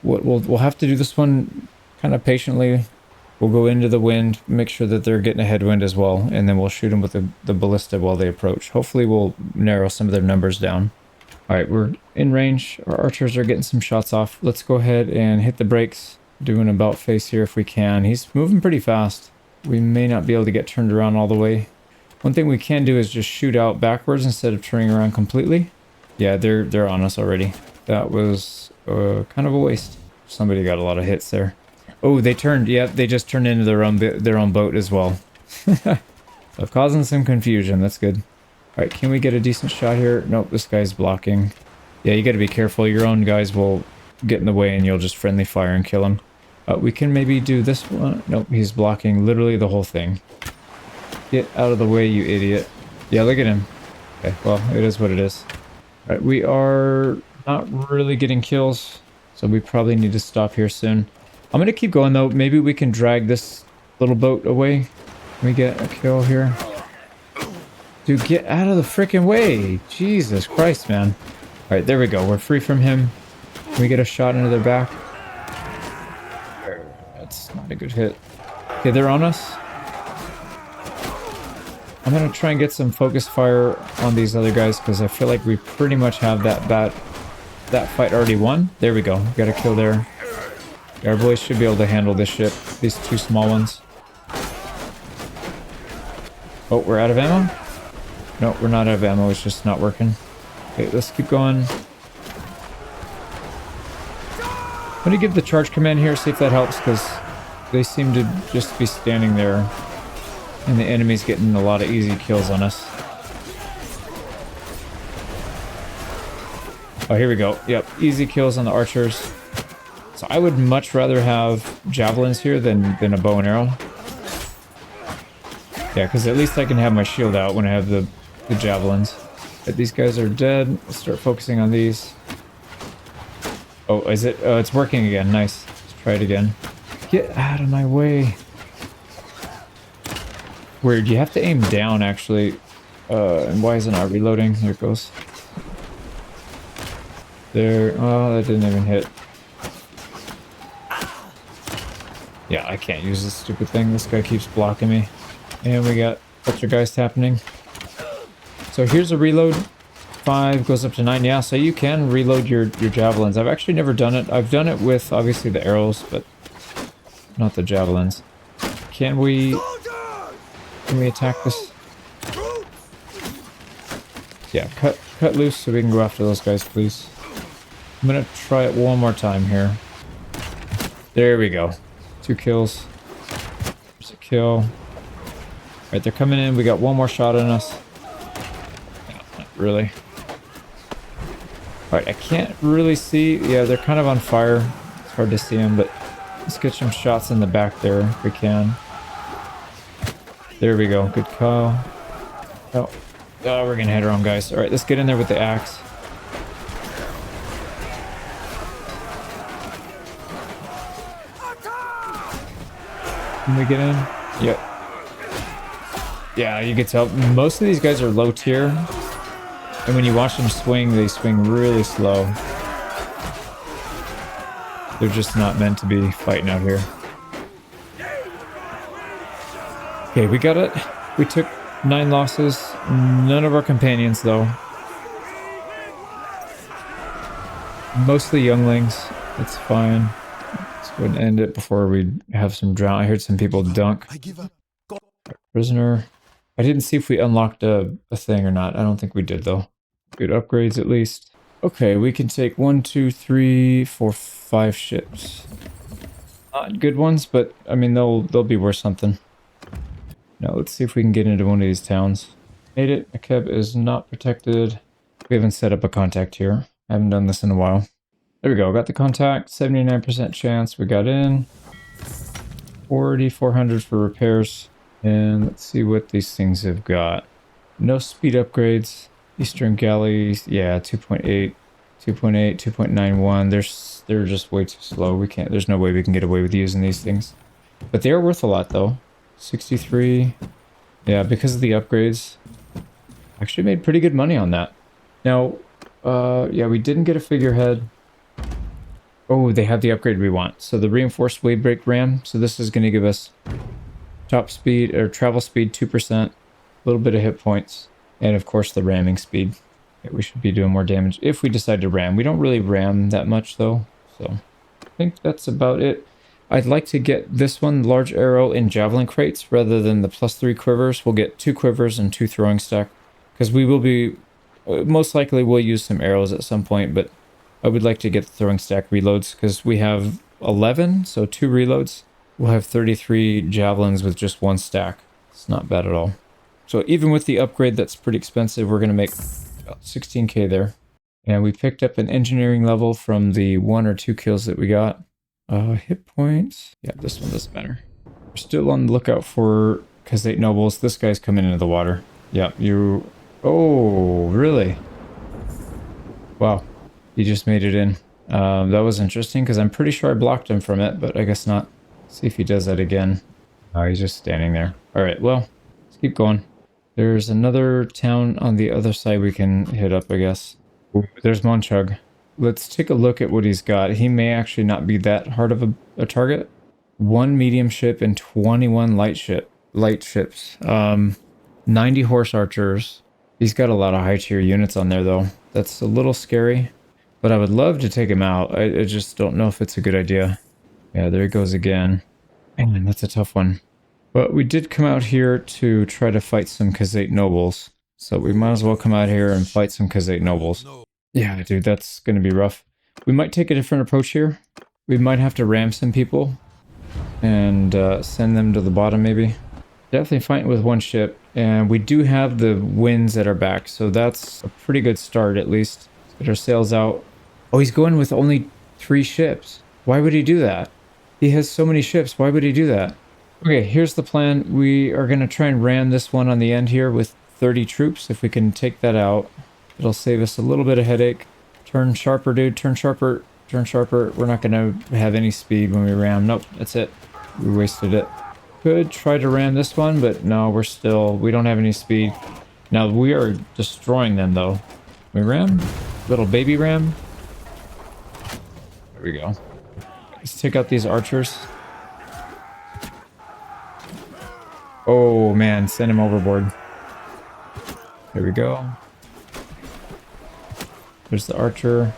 we'll have to do this one kind of patiently. We'll go into the wind, make sure that they're getting a headwind as well, and then we'll shoot them with the ballista while they approach. Hopefully we'll narrow some of their numbers down. Alright, we're in range. Our archers are getting some shots off. Let's go ahead and hit the brakes. Do an about face here if we can. He's moving pretty fast. We may not be able to get turned around all the way. One thing we can do is just shoot out backwards instead of turning around completely. Yeah, they're on us already. That was kind of a waste. Somebody got a lot of hits there. Oh, they turned. Yeah, they just turned into their own boat as well. So causing some confusion. That's good. All right, can we get a decent shot here? Nope, this guy's blocking. Yeah, you got to be careful. Your own guys will get in the way and you'll just friendly fire and kill him. We can maybe do this one. Nope, he's blocking literally the whole thing. Get out of the way, you idiot. Yeah, look at him. Okay, well, it is what it is. All right, we are not really getting kills, so we probably need to stop here soon. I'm going to keep going, though. Maybe we can drag this little boat away. Can we get a kill here? Dude, get out of the freaking way. Jesus Christ, man. All right, there we go. We're free from him. Can we get a shot into their back? That's not a good hit. Okay, they're on us. I'm going to try and get some focus fire on these other guys because I feel like we pretty much have that fight already won. There we go. Got a kill there. Our boys should be able to handle this ship. These two small ones. Oh, we're out of ammo? No, we're not out of ammo. It's just not working. Okay, let's keep going. Let me give the charge command here, see if that helps, because they seem to just be standing there. And the enemy's getting a lot of easy kills on us. Oh, here we go. Yep, easy kills on the archers. So I would much rather have javelins here than a bow and arrow. Yeah, because at least I can have my shield out when I have the javelins. But these guys are dead. Let's start focusing on these. Oh, is it? Oh, it's working again. Nice. Let's try it again. Get out of my way. Weird. You have to aim down, actually. And why isn't it reloading? There it goes. There. Oh, that didn't even hit. Yeah, I can't use this stupid thing. This guy keeps blocking me. And we got poltergeist happening. So here's a reload. 5 goes up to 9. Yeah, so you can reload your javelins. I've actually never done it. I've done it with, obviously, the arrows, but not the javelins. Can we attack this? Yeah, cut loose so we can go after those guys, please. I'm gonna try it one more time here. There we go. 2 kills. There's a kill. Alright, they're coming in. We got one more shot on us. No, not really. Alright, I can't really see. Yeah, they're kind of on fire. It's hard to see them, but let's get some shots in the back there if we can. There we go. Good call. Oh, we're gonna hit our own guys. Alright, let's get in there with the axe. Can we get in? Yep. Yeah, you can tell most of these guys are low tier, and when you watch them swing, they swing really slow. They're just not meant to be fighting out here. Okay, we got it. We took 9 losses. None of our companions, though. Mostly younglings. It's fine. Let's go ahead and end it before we have some drown. I heard some people dunk. Prisoner. I didn't see if we unlocked a thing or not. I don't think we did, though. Good upgrades, at least. Okay, we can take 1, 2, 3, 4, 5 ships. Not good ones, but, I mean, they'll be worth something. Now, let's see if we can get into one of these towns. Made it. Akeb is not protected. We haven't set up a contact here. I haven't done this in a while. There we go. Got the contact. 79% chance. We got in. 4,400 for repairs. And let's see what these things have got. No speed upgrades. Eastern galleys. Yeah, 2.8. 2.8. 2.91. They're just way too slow. We can't. There's no way we can get away with using these things. But they are worth a lot, though. 63. Yeah, because of the upgrades. Actually made pretty good money on that. Now, yeah, we didn't get a figurehead. Oh, they have the upgrade we want. So the reinforced wave break ram. So this is going to give us top speed or travel speed 2%, a little bit of hit points, and of course the ramming speed. Yeah, we should be doing more damage if we decide to ram. We don't really ram that much though, so I think that's about it. I'd like to get this one, large arrow and javelin crates, rather than the +3 quivers. We'll get 2 quivers and 2 throwing stack, because we will be, most likely we'll use some arrows at some point, but I would like to get the throwing stack reloads, because we have 11, so 2 reloads. We'll have 33 javelins with just 1 stack. It's not bad at all. So even with the upgrade that's pretty expensive, we're going to make about 16k there. And we picked up an engineering level from the 1 or 2 kills that we got. Hit points. Yeah, this one doesn't matter. We're still on the lookout for Khazate nobles. This guy's coming into the water. Yeah, you... Oh, really? Wow. He just made it in. That was interesting because I'm pretty sure I blocked him from it, but I guess not. See if he does that again. Oh, he's just standing there. Alright, well, let's keep going. There's another town on the other side we can hit up, I guess. Ooh, there's Monchug. Let's take a look at what he's got. He may actually not be that hard of a target. 1 medium ship and 21 light ships. 90 horse archers. He's got a lot of high tier units on there though. That's a little scary, but I would love to take him out. I just don't know if it's a good idea. Yeah, there he goes again. Man, that's a tough one. But we did come out here to try to fight some Khazate nobles. So we might as well come out here and fight some Khazate nobles. Yeah, dude, that's going to be rough. We might take a different approach here. We might have to ram some people and send them to the bottom maybe. Definitely fighting with 1 ship. And we do have the winds at our back, so that's a pretty good start at least. Let's get our sails out. Oh, he's going with only 3 ships. Why would he do that? He has so many ships. Why would he do that? Okay, here's the plan. We are going to try and ram this one on the end here with 30 troops. If we can take that out, it'll save us a little bit of headache. Turn sharper, dude. Turn sharper. Turn sharper. We're not going to have any speed when we ram. Nope, that's it. We wasted it. Could try to ram this one, but no, we don't have any speed. Now, we are destroying them, though. We ram? Little baby ram? There we go. Let's take out these archers. Oh, man. Send him overboard. There we go. There's the archer.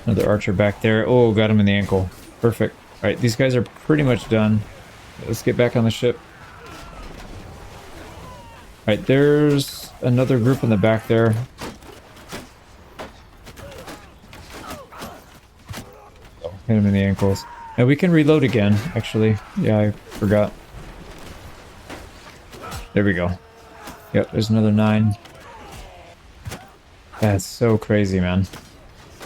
Another archer back there. Oh, got him in the ankle. Perfect. All right, these guys are pretty much done. Let's get back on the ship. All right, there's another group in the back there. Oh, hit him in the ankles. And we can reload again, actually. Yeah, I forgot. There we go. Yep, there's another 9. That's so crazy, man.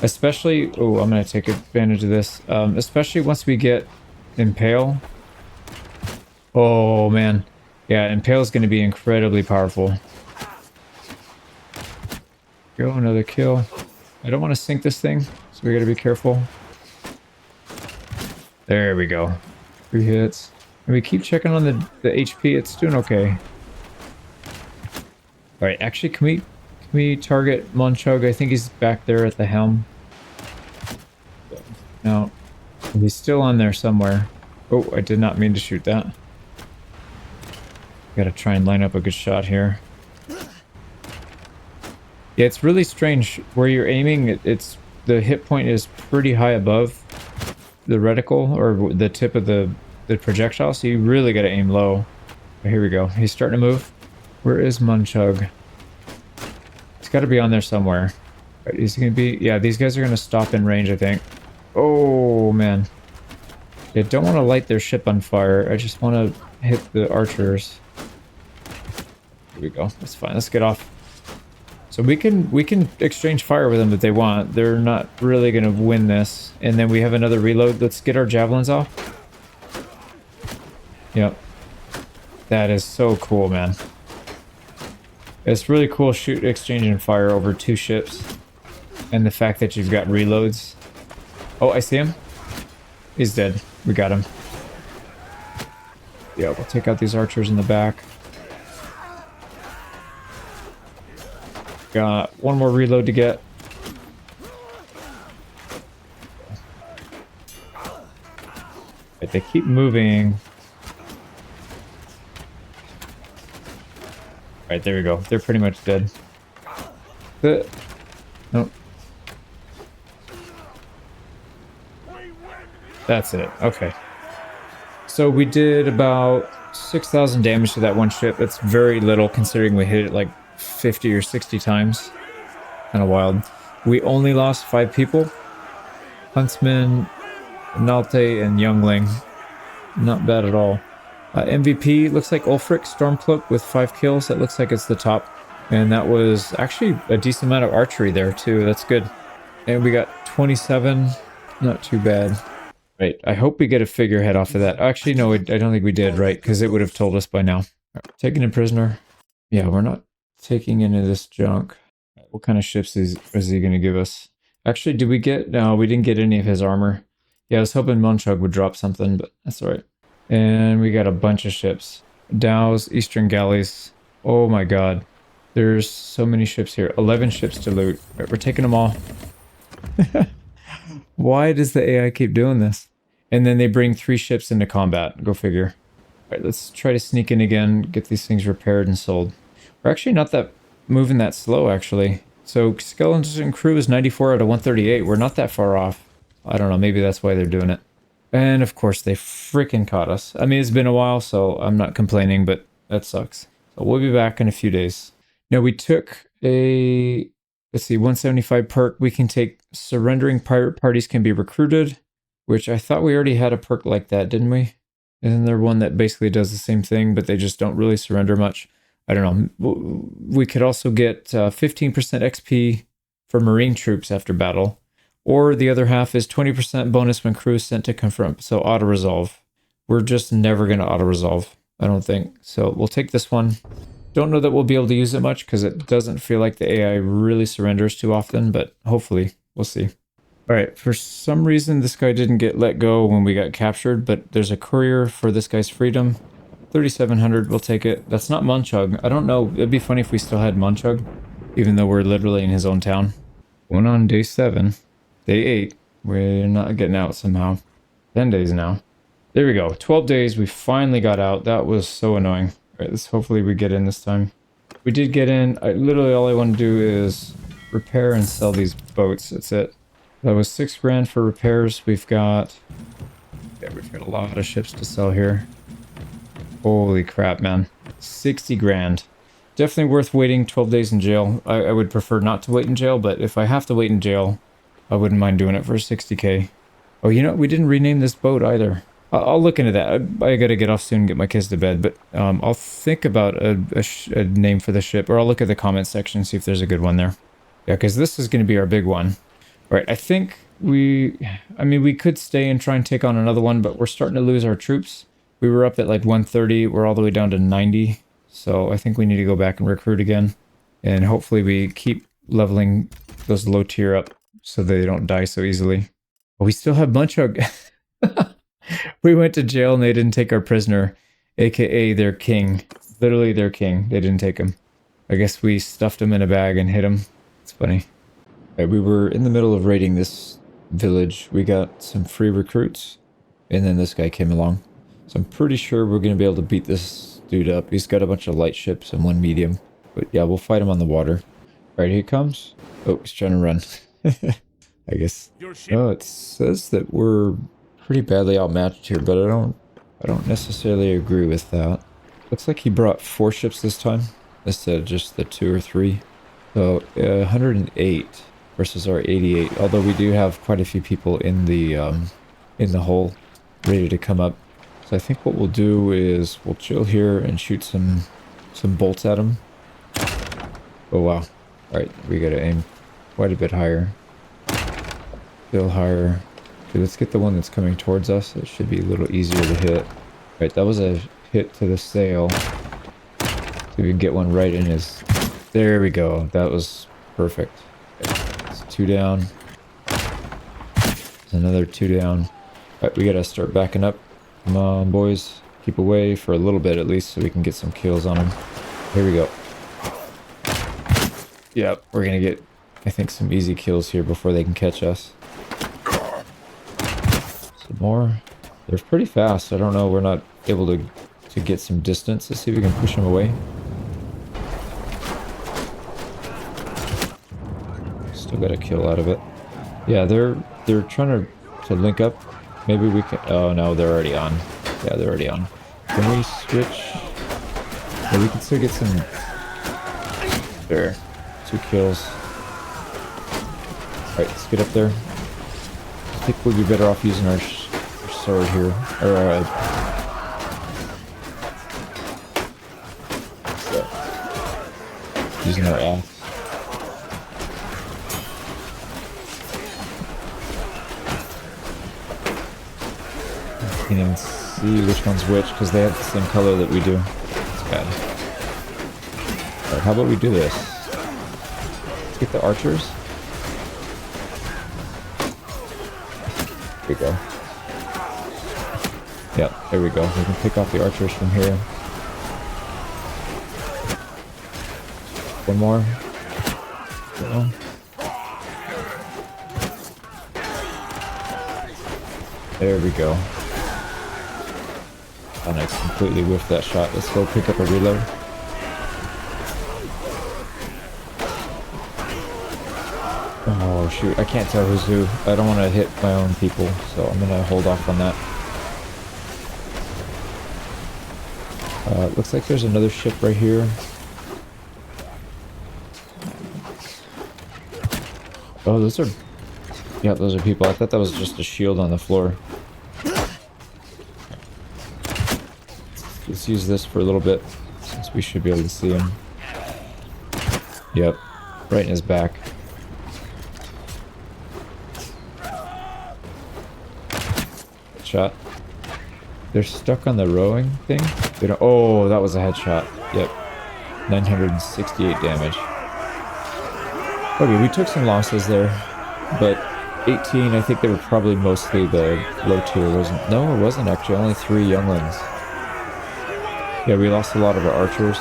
Especially, oh, I'm going to take advantage of this. Especially once we get Impale. Oh, man. Yeah, Impale is going to be incredibly powerful. Go, another kill. I don't want to sink this thing, so we got to be careful. There we go. 3 hits. And we keep checking on the HP. It's doing okay. Alright, actually, can we target Monchug? I think he's back there at the helm. No. He's still on there somewhere. Oh, I did not mean to shoot that. Gotta try and line up a good shot here. Yeah, it's really strange. Where you're aiming, the hit point is pretty high above the reticle, or the tip of the projectile, so you really gotta aim low. Here we go. He's starting to move. Where is Monchug? He's got to be on there somewhere. Right, he's gonna be... Yeah, these guys are gonna stop in range, I think. Oh, man. Yeah, don't want to light their ship on fire. I just want to hit the archers. Here we go. That's fine. Let's get off. So we can exchange fire with them if they want. They're not really gonna win this. And then we have another reload. Let's get our javelins off. Yep. That is so cool, man. It's really cool exchanging fire over 2 ships. And the fact that you've got reloads. Oh, I see him. He's dead. We got him. Yeah, we'll take out these archers in the back. Got one more reload to get. they keep moving. Alright, there we go. They're pretty much dead. Nope. That's it. Okay. So we did about 6,000 damage to that one ship. That's very little considering we hit it like 50 or 60 times. Kind of wild. We only lost 5 people. Huntsman, Nalte, and Youngling. Not bad at all. MVP looks like Ulfric Stormcloak with 5 kills. That looks like it's the top. And that was actually a decent amount of archery there too. That's good. And we got 27. Not too bad. Right, I hope we get a figurehead off of that. Actually, no, I don't think we did, right? Because it would have told us by now. Right, taking a prisoner. Yeah, we're not taking any of this junk. What kind of ships is he going to give us? Actually, did we get... No, we didn't get any of his armor. Yeah, I was hoping Munchug would drop something, but that's all right. And we got a bunch of ships. Dows, Eastern Galleys. Oh my god. There's so many ships here. 11 ships to loot. Right, we're taking them all. Why does the AI keep doing this? And then they bring 3 ships into combat. Go figure. Alright, let's try to sneak in again, get these things repaired and sold. We're actually not that moving that slow, actually. So skeleton crew is 94 out of 138. We're not that far off. I don't know, maybe that's why they're doing it. And of course, they freaking caught us. I mean, it's been a while, so I'm not complaining, but that sucks. So we'll be back in a few days. Now, we took a... Let's see, 175 perk. We can take surrendering pirate parties can be recruited, which I thought we already had a perk like that, didn't we? Isn't there one that basically does the same thing, but they just don't really surrender much? I don't know. We could also get 15% XP for marine troops after battle, or the other half is 20% bonus when crew is sent to confront. So auto-resolve. We're just never going to auto-resolve, I don't think. So we'll take this one. Don't know that we'll be able to use it much because it doesn't feel like the AI really surrenders too often, but hopefully we'll see. All right, for some reason this guy didn't get let go when we got captured, but there's a courier for this guy's freedom. 3,700, we'll take it. That's not Munchug. I don't know. It'd be funny if we still had Munchug, even though we're literally in his own town. Going on day 7. Day 8. We're not getting out somehow. 10 days now. There we go. 12 days. We finally got out. That was so annoying. All right, let's hopefully we get in this time. We did get in. Literally all I want to do is repair and sell these boats. That's it. That was 6 grand for repairs. We've got a lot of ships to sell here. Holy crap, man. 60 grand. Definitely worth waiting 12 days in jail. I would prefer not to wait in jail, but if I have to wait in jail, I wouldn't mind doing it for 60k. Oh, you know, we didn't rename this boat either. I'll look into that. I gotta get off soon and get my kids to bed, but I'll think about a name for the ship, or I'll look at the comment section and see if there's a good one there. Yeah, because this is going to be our big one. All right, I think we could stay and try and take on another one, but we're starting to lose our troops. We were up at like 130. We're all the way down to 90. So I think we need to go back and recruit again. And hopefully we keep leveling those low tier up so they don't die so easily. But we still have Munchug. We went to jail and they didn't take our prisoner, aka their king. Literally their king. They didn't take him. I guess we stuffed him in a bag and hit him. It's funny. Right, we were in the middle of raiding this village. We got some free recruits, and then this guy came along. So I'm pretty sure we're going to be able to beat this dude up. He's got a bunch of light ships and 1 medium. But yeah, we'll fight him on the water. All right, here he comes. Oh, he's trying to run. I guess. Oh, it says that we're pretty badly outmatched here, but I don't necessarily agree with that. Looks like he brought 4 ships this time instead of just the 2 or 3. So 108 versus our 88. Although we do have quite a few people in the hole ready to come up. So I think what we'll do is we'll chill here and shoot some bolts at him. Oh wow! All right, we gotta aim quite a bit higher. Still higher. Okay, let's get the one that's coming towards us. It should be a little easier to hit. Right, that was a hit to the sail. So we can get one right in his... There we go. That was perfect. It's 2 down. There's another 2 down. All right, we gotta start backing up. Come on, boys. Keep away for a little bit at least so we can get some kills on them. Here we go. Yep, we're gonna get, I think, some easy kills here before they can catch us. Some more. They're pretty fast. I don't know. We're not able to get some distance. Let's see if we can push them away. Still got a kill out of it. Yeah, they're trying to link up. Maybe we can. Oh no, they're already on. Yeah, they're already on. Can we switch? Yeah, we can still get some. There, 2 kills. All right, let's get up there. I think we'd be better off using our sword here, or using our axe. I can't even see which one's which because they have the same color that we do. It's bad. Alright, how about we do this? Let's get the archers. There we go. Yep, there we go. We can pick off the archers from here. One more. One. There we go. And I completely whiffed that shot. Let's go pick up a reload. Oh shoot, I can't tell who's who. I don't want to hit my own people, so I'm gonna hold off on that. Looks like there's another ship right here. Oh, those are... Yeah, those are people. I thought that was just a shield on the floor. Let's use this for a little bit, since we should be able to see him. Yep, right in his back. Shot. They're stuck on the rowing thing. They don't... Oh, that was a headshot. Yep. 968 damage. Okay, we took some losses there, but 18, I think they were probably mostly the low tier, wasn't... No, it wasn't actually. Only 3 younglings. Yeah, we lost a lot of our archers.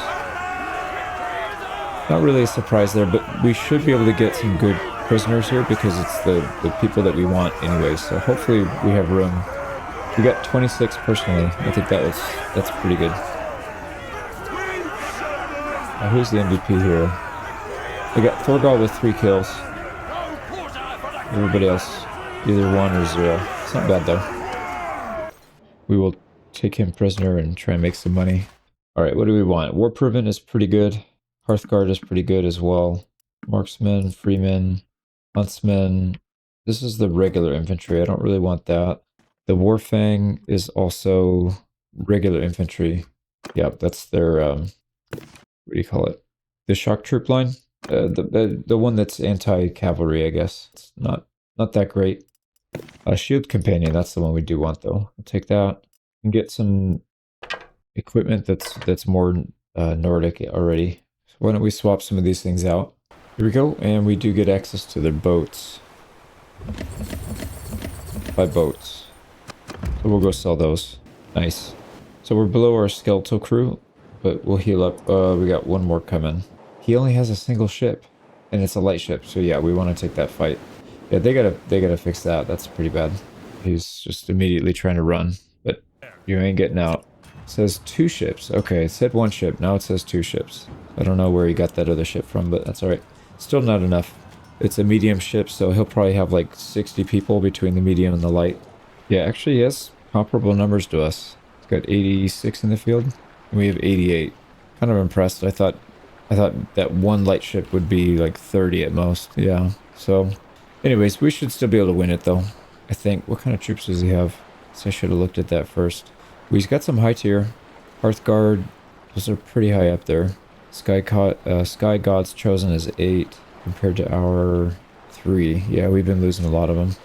Not really a surprise there, but we should be able to get some good prisoners here because it's the people that we want anyway, so hopefully we have room. We got 26 personally. I think that's pretty good. Now, who's the MVP here? We got Thorgal with 3 kills. Everybody else either 1 or 0. It's not bad though. We will take him prisoner and try and make some money. Alright, what do we want? War Proven is pretty good. Hearthguard is pretty good as well. Marksman, Freeman, Huntsman. This is the regular infantry. I don't really want that. The Warfang is also regular infantry. Yep, that's their, what do you call it? The shock troop line? The one that's anti-cavalry, I guess. It's not that great. Shield Companion, that's the one we do want though. I'll take that. And get some equipment that's more Nordic already. So why don't we swap some of these things out? Here we go, and we do get access to their boats. By boats. So we'll go sell those. Nice. So we're below our skeletal crew, but we'll heal up. We got 1 more coming. He only has a single ship, and it's a light ship. So yeah, we want to take that fight. Yeah, they gotta fix that. That's pretty bad. He's just immediately trying to run, but you ain't getting out. It says 2 ships. Okay, it said 1 ship. Now it says 2 ships. I don't know where he got that other ship from, but that's alright. Still not enough. It's a medium ship, so he'll probably have like 60 people between the medium and the light. Yeah, actually he has comparable numbers to us. He's got 86 in the field, and we have 88. Kind of impressed. I thought that 1 light ship would be like 30 at most. Yeah, so anyways, we should still be able to win it though, I think. What kind of troops does he have? So I should have looked at that first. Well, he's got some high tier. Hearthguard, those are pretty high up there. Sky God's Chosen is 8 compared to our 3. Yeah, we've been losing a lot of them.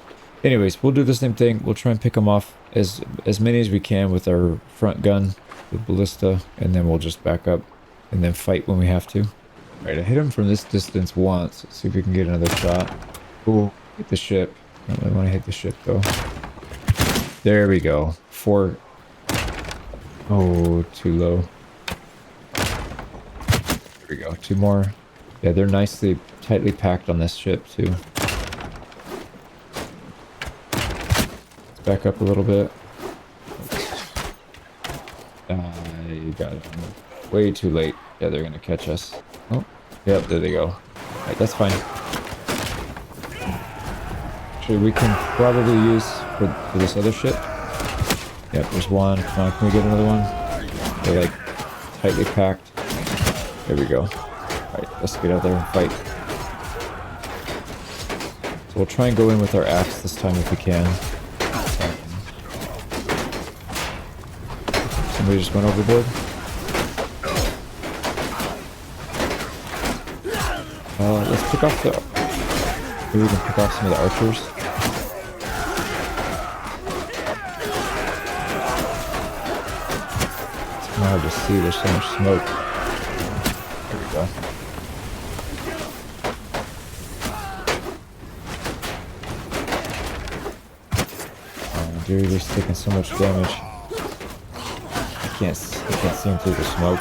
Anyways, we'll do the same thing. We'll try and pick them off as many as we can with our front gun, the ballista, and then we'll just back up and then fight when we have to. Alright, I hit him from this distance once. Let's see if we can get another shot. Ooh, hit the ship. I don't really want to hit the ship though. There we go. 4. Oh, too low. There we go. 2 more. Yeah, they're nicely, tightly packed on this ship too. Let's back up a little bit. I got it way too late. Yeah, they're gonna catch us. Oh, yep, there they go. Alright, that's fine. Actually, we can probably use for this other ship. Yep, there's one. Come on, can we get another one? They're like tightly packed. There we go. Alright, let's get out there and fight. So we'll try and go in with our axe this time if we can. Somebody just went overboard. Let's pick off the... Maybe we can pick off some of the archers. It's kind of hard to see, there's so much smoke. There we go. Oh, dude, he's taking so much damage. I can't see him through the smoke.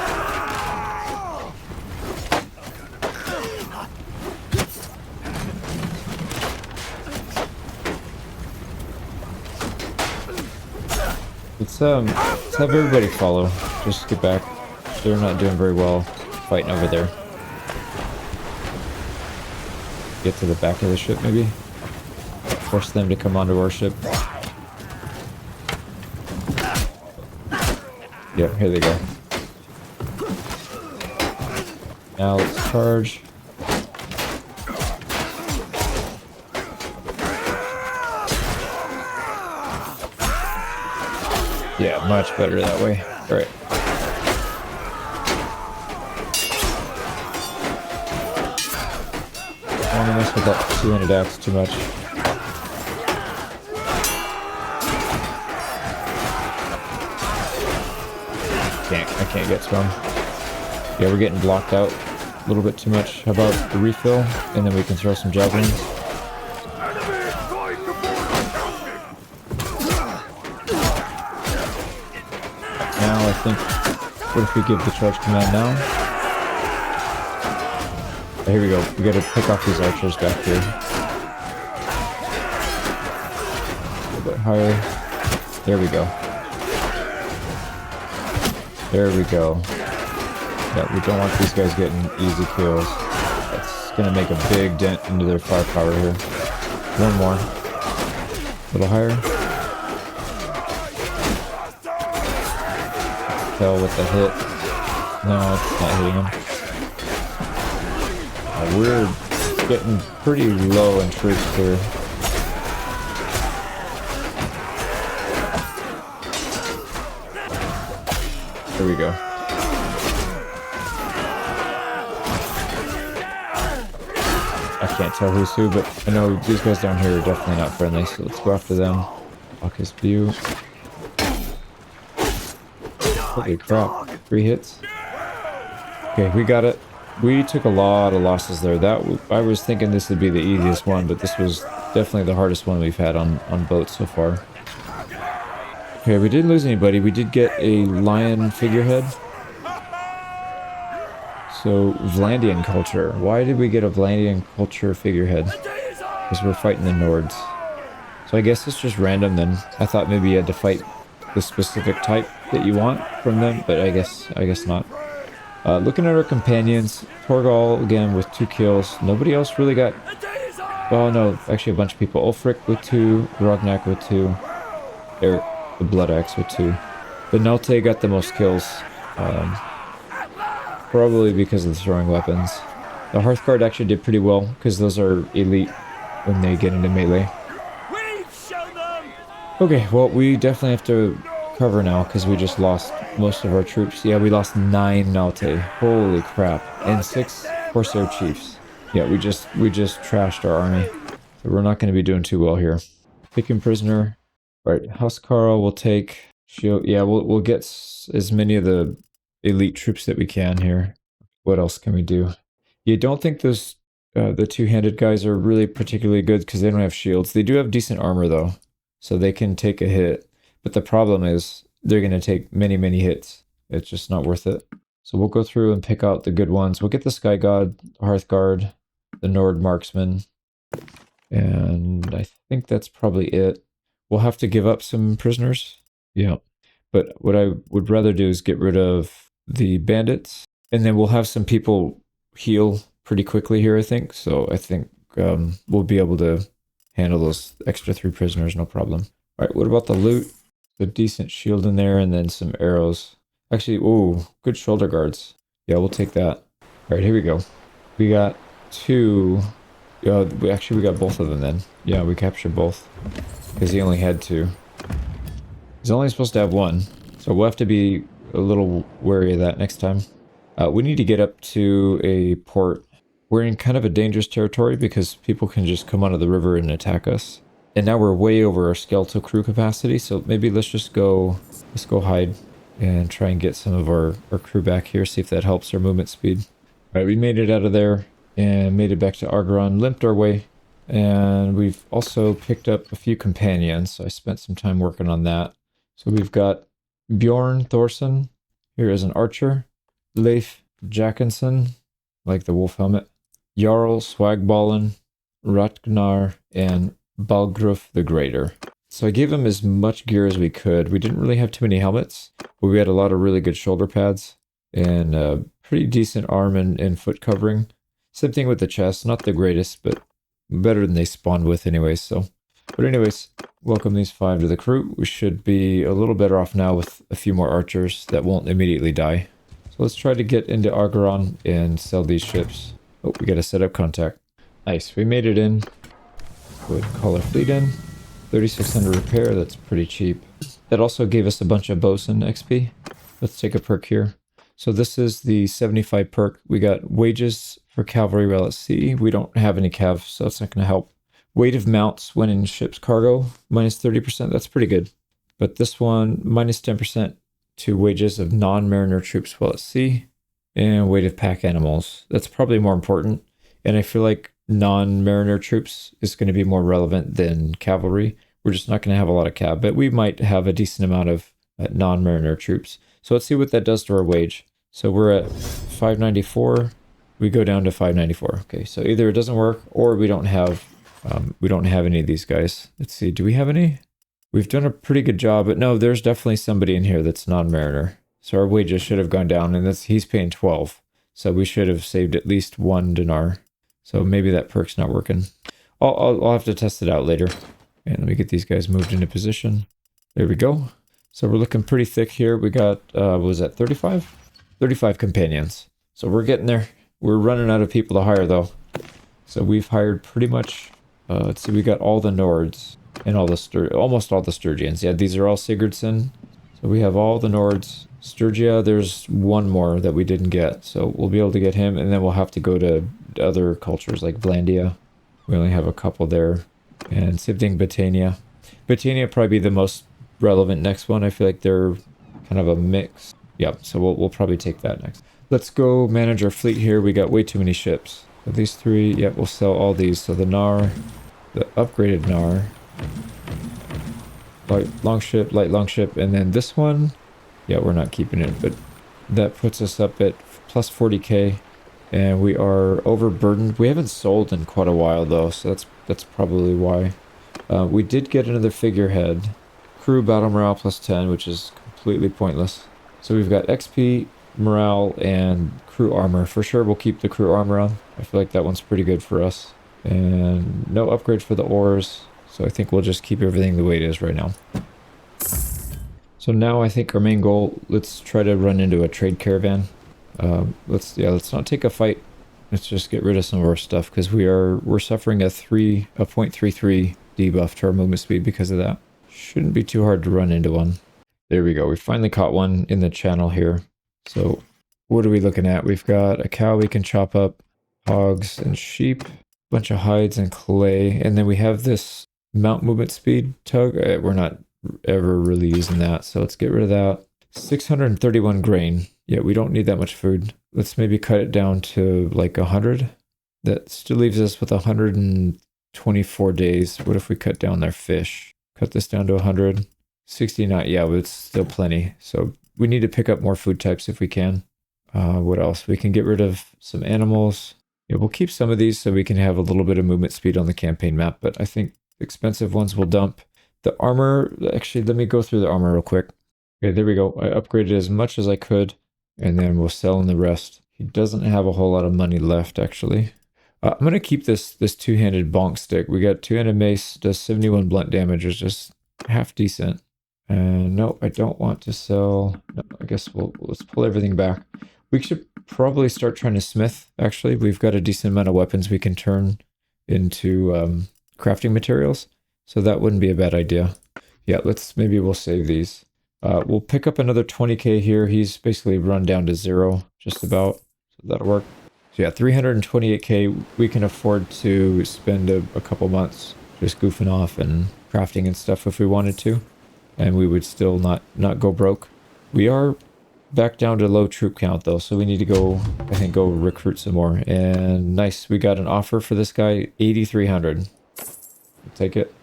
Let's have everybody follow. Just get back. They're not doing very well fighting over there. Get to the back of the ship, maybe? Force them to come onto our ship. Yep, here they go. Now let's charge. Yeah, much better that way. Alright. I don't want to mess with that two-handed axe too much. I can't get to him. Yeah, we're getting blocked out a little bit too much. How about the refill? And then we can throw some javelins. Now I think, what if we give the charge command now? Oh, here we go. We gotta pick off these archers back here. A little bit higher. There we go. There we go. Yeah, we don't want these guys getting easy kills. That's gonna make a big dent into their firepower here. One more. A little higher. Tell with the hit. No, it's not hitting him. We're getting pretty low in troops here. There we go. I can't tell who's who, but I know these guys down here are definitely not friendly, so let's go after them. Block his view. Holy crap. 3 hits. Okay, we got it. We took a lot of losses there. I was thinking this would be the easiest one, but this was definitely the hardest one we've had on boats so far. Okay, we didn't lose anybody. We did get a lion figurehead. So, Vlandian culture. Why did we get a Vlandian culture figurehead? Because we're fighting the Nords. So I guess it's just random then. I thought maybe you had to fight the specific type that you want from them, but I guess not. Looking at our companions, Torgal again with 2 kills. Nobody else really got... Oh no, actually a bunch of people. Ulfric with 2, Rognak with 2. Eric, the Blood Axe with 2. But Nalte got the most kills. Probably because of the throwing weapons. The Hearthguard actually did pretty well, because those are elite when they get into melee. Okay, well, we definitely have to cover now, because we just lost most of our troops. Yeah, we lost 9 Nalte. Holy crap. And 6 Corsair Chiefs. Yeah, we just trashed our army. So we're not going to be doing too well here. Taking prisoner. Alright, Housecarl will take shield. Yeah, we'll get as many of the elite troops that we can here. What else can we do? You don't think those the two-handed guys are really particularly good because they don't have shields. They do have decent armor though, so they can take a hit. But the problem is they're going to take many hits. It's just not worth it. So we'll go through and pick out the good ones. We'll get the Sky God, Hearthguard, the Nord Marksman, and I think that's probably it. We'll have to give up some prisoners. Yeah. But what I would rather do is get rid of the bandits, and then we'll have some people heal pretty quickly here, I think. So I think we'll be able to handle those extra 3 prisoners, no problem. All right, what about the loot? A decent shield in there, and then some arrows. Actually, ooh, good shoulder guards. Yeah, we'll take that. All right, here we go. We got 2. We got both of them then. Yeah, we captured both because he only had 2. He's only supposed to have 1, so we'll have to be a little wary of that next time. We need to get up to a port. We're in kind of a dangerous territory because people can just come out of the river and attack us. And now we're way over our skeletal crew capacity, so maybe let's go hide and try and get some of our crew back here, see if that helps our movement speed. All right, we made it out of there and made it back to Argeron, limped our way, and we've also picked up a few companions, so I spent some time working on that. So we've got Bjorn Thorson here as an archer, Leif Jackinson, like the wolf helmet, Jarl Swagballen, Ragnar, and Balgruf the Greater. So I gave him as much gear as we could. We didn't really have too many helmets, but we had a lot of really good shoulder pads and pretty decent arm and foot covering. Same thing with the chest, not the greatest, but better than they spawned with anyways. But anyways, welcome these 5 to the crew. We should be a little better off now with a few more archers that won't immediately die. So let's try to get into Argeron and sell these ships. Oh, we gotta set up contact. Nice, we made it in. Would call our fleet in. 3,600 repair, that's pretty cheap. That also gave us a bunch of bosun XP. Let's take a perk here. So this is the 75 perk. We got wages for cavalry while at sea. We don't have any cav, so that's not going to help. Weight of mounts when in ship's cargo, minus 30%. That's pretty good. But this one, minus 10% to wages of non-mariner troops while at sea. And weight of pack animals. That's probably more important. And I feel like non-mariner troops is going to be more relevant than cavalry. We're just not going to have a lot of cav, but we might have a decent amount of non-mariner troops. So let's see what that does to our wage. So we're at 594. We go down to 594. Okay, so either it doesn't work or we don't have any of these guys. Let's see, do we have any? We've done a pretty good job, but no, there's definitely somebody in here that's non-mariner. So our wages should have gone down, and he's paying 12. So we should have saved at least 1 dinar. So maybe that perk's not working. I'll have to test it out later. And let me get these guys moved into position. There we go. So we're looking pretty thick here. We got, what was that, 35? 35 companions. So we're getting there. We're running out of people to hire, though. So we've hired pretty much, let's see, we got all the Nords and almost all the Sturgians. Yeah, these are all Sigurdsson. So we have all the Nords. Sturgia, there's one more that we didn't get. So we'll be able to get him, and then we'll have to go to other cultures like Vlandia. We only have a couple there. And Sivding Batania. Batania probably be the most relevant next one. I feel like they're kind of a mix. Yep, so we'll probably take that next. Let's go manage our fleet here. We got way too many ships. So these 3, yep, we'll sell all these. So the Nar, the upgraded Nar, light longship, and then this one, yeah, we're not keeping it, but that puts us up at plus 40k, and we are overburdened. We haven't sold in quite a while though, so that's probably why. We did get another figurehead. Crew battle morale plus 10, which is completely pointless. So we've got XP, morale, and crew armor. For sure, we'll keep the crew armor on. I feel like that one's pretty good for us. And no upgrade for the oars. So I think we'll just keep everything the way it is right now. So now I think our main goal, let's try to run into a trade caravan. Let's not take a fight. Let's just get rid of some of our stuff because we're suffering a 0.33 debuff to our movement speed because of that. Shouldn't be too hard to run into one. There we go. We finally caught one in the channel here. So what are we looking at? We've got a cow we can chop up, hogs and sheep, bunch of hides and clay, and then we have this mount movement speed tug. We're not ever really using that, so let's get rid of that. 631 grain. Yeah, we don't need that much food. Let's maybe cut it down to like 100. That still leaves us with 124 days. What if we cut down their fish? Cut this down to 100. 69, yeah, but it's still plenty. So we need to pick up more food types if we can. What else? We can get rid of some animals. Yeah, we'll keep some of these so we can have a little bit of movement speed on the campaign map, but I think expensive ones will dump. The armor, actually, let me go through the armor real quick. Okay, there we go. I upgraded as much as I could, and then we'll sell in the rest. He doesn't have a whole lot of money left, actually. I'm gonna keep this two-handed bonk stick. We got two-handed mace, does 71 blunt damage, is just half decent. And no, I don't want to sell. No, I guess let's pull everything back. We should probably start trying to smith. Actually, we've got a decent amount of weapons we can turn into crafting materials, so that wouldn't be a bad idea. Yeah, maybe we'll save these. We'll pick up another 20k here. He's basically run down to 0, just about. So that'll work. So yeah, 328k. We can afford to spend a couple months just goofing off and crafting and stuff if we wanted to. And we would still not go broke. We are back down to low troop count though, so we need to go, I think, go recruit some more. And nice, we got an offer for this guy, 8,300. We'll take it.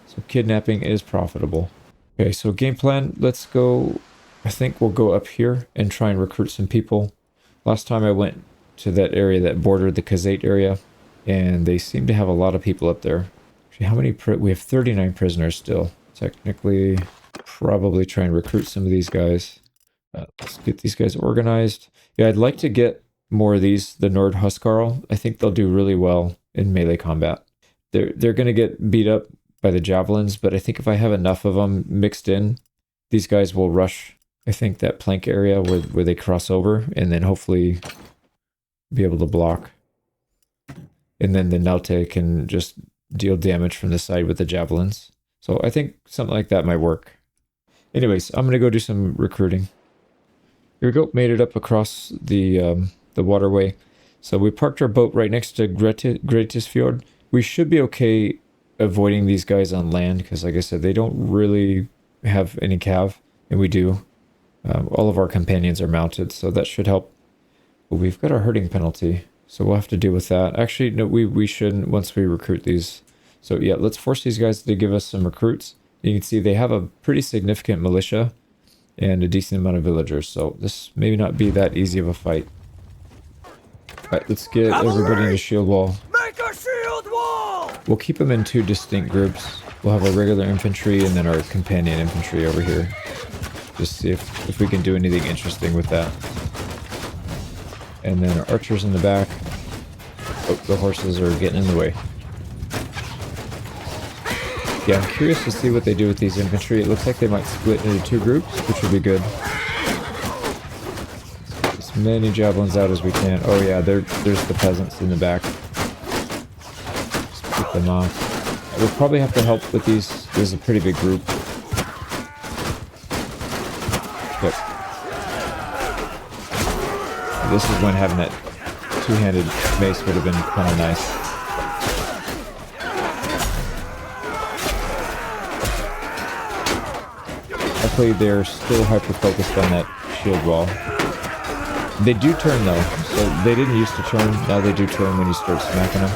So kidnapping is profitable. Okay, so game plan, let's go. I think we'll go up here and try and recruit some people. Last time I went to that area that bordered the Khazate area, and they seem to have a lot of people up there. Actually, how many? We have 39 prisoners still. Technically, probably try and recruit some of these guys. Let's get these guys organized. Yeah, I'd like to get more of these, the Nord Huskarl. I think they'll do really well in melee combat. They're going to get beat up by the javelins, but I think if I have enough of them mixed in, these guys will rush, I think, that plank area where they cross over, and then hopefully be able to block. And then the Naute can just deal damage from the side with the javelins. So I think something like that might work. Anyways, I'm going to go do some recruiting. Here we go. Made it up across the waterway. So we parked our boat right next to Gretisfjord. We should be okay avoiding these guys on land because, like I said, they don't really have any cav, and we do. All of our companions are mounted, so that should help. But we've got a herding penalty, so we'll have to deal with that. Actually, no, we shouldn't once we recruit these. So yeah, let's force these guys to give us some recruits. You can see they have a pretty significant militia and a decent amount of villagers, so this may not be that easy of a fight. Alright, let's get everybody into shield wall. Make a shield wall! We'll keep them in two distinct groups. We'll have our regular infantry and then our companion infantry over here. Just see if we can do anything interesting with that. And then our archers in the back. Oh, the horses are getting in the way. Yeah, I'm curious to see what they do with these infantry. It looks like they might split into two groups, which would be good. As many javelins out as we can. Oh yeah, there's the peasants in the back. Just pick them off. We'll probably have to help with these. This is a pretty big group. Yep. This is when having that two-handed mace would have been kind of nice. Luckily, they're still hyper-focused on that shield wall. They do turn, though. So they didn't used to turn. Now they do turn when you start smacking them.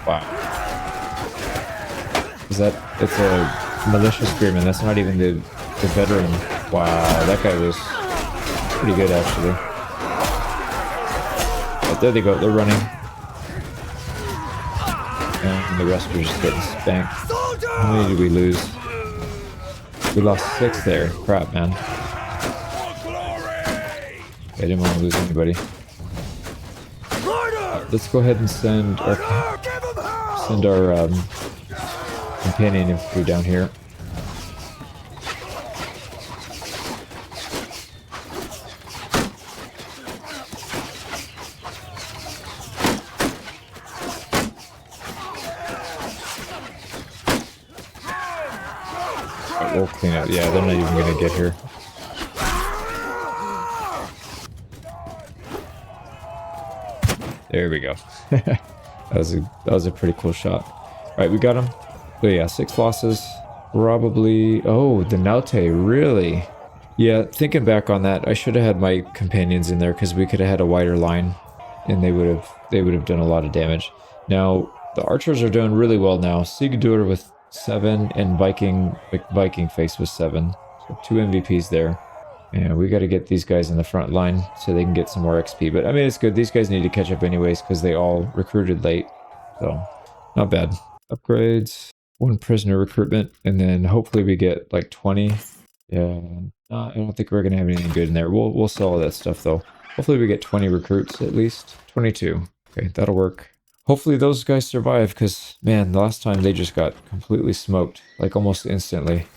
Wow. It's a militia spearman. That's not even the veteran. Wow, that guy was pretty good, actually. But there they go. They're running. And the rest are just getting spanked. How many did we lose? We lost 6 there. Crap, man. I didn't want to lose anybody. Let's go ahead and send our companion infantry down here. We'll clean up. Yeah, they're not even going to get here. There we go. that was a pretty cool shot. All right, we got him. So yeah, 6 losses. Probably. Oh, the Naute, really? Yeah, thinking back on that, I should have had my companions in there because we could have had a wider line, and they would have done a lot of damage. Now the archers are doing really well now. Sigurdur with 7 and Viking Face with 7. So 2 MVPs there. And we got to get these guys in the front line so they can get some more XP. But I mean, it's good. These guys need to catch up anyways because they all recruited late. So not bad. Upgrades. 1 prisoner recruitment, and then hopefully we get like 20. Yeah, I don't think we're gonna have anything good in there. We'll sell all that stuff though. Hopefully we get 20 recruits at least. 22. Okay, that'll work. Hopefully those guys survive, because man, the last time they just got completely smoked, like almost instantly.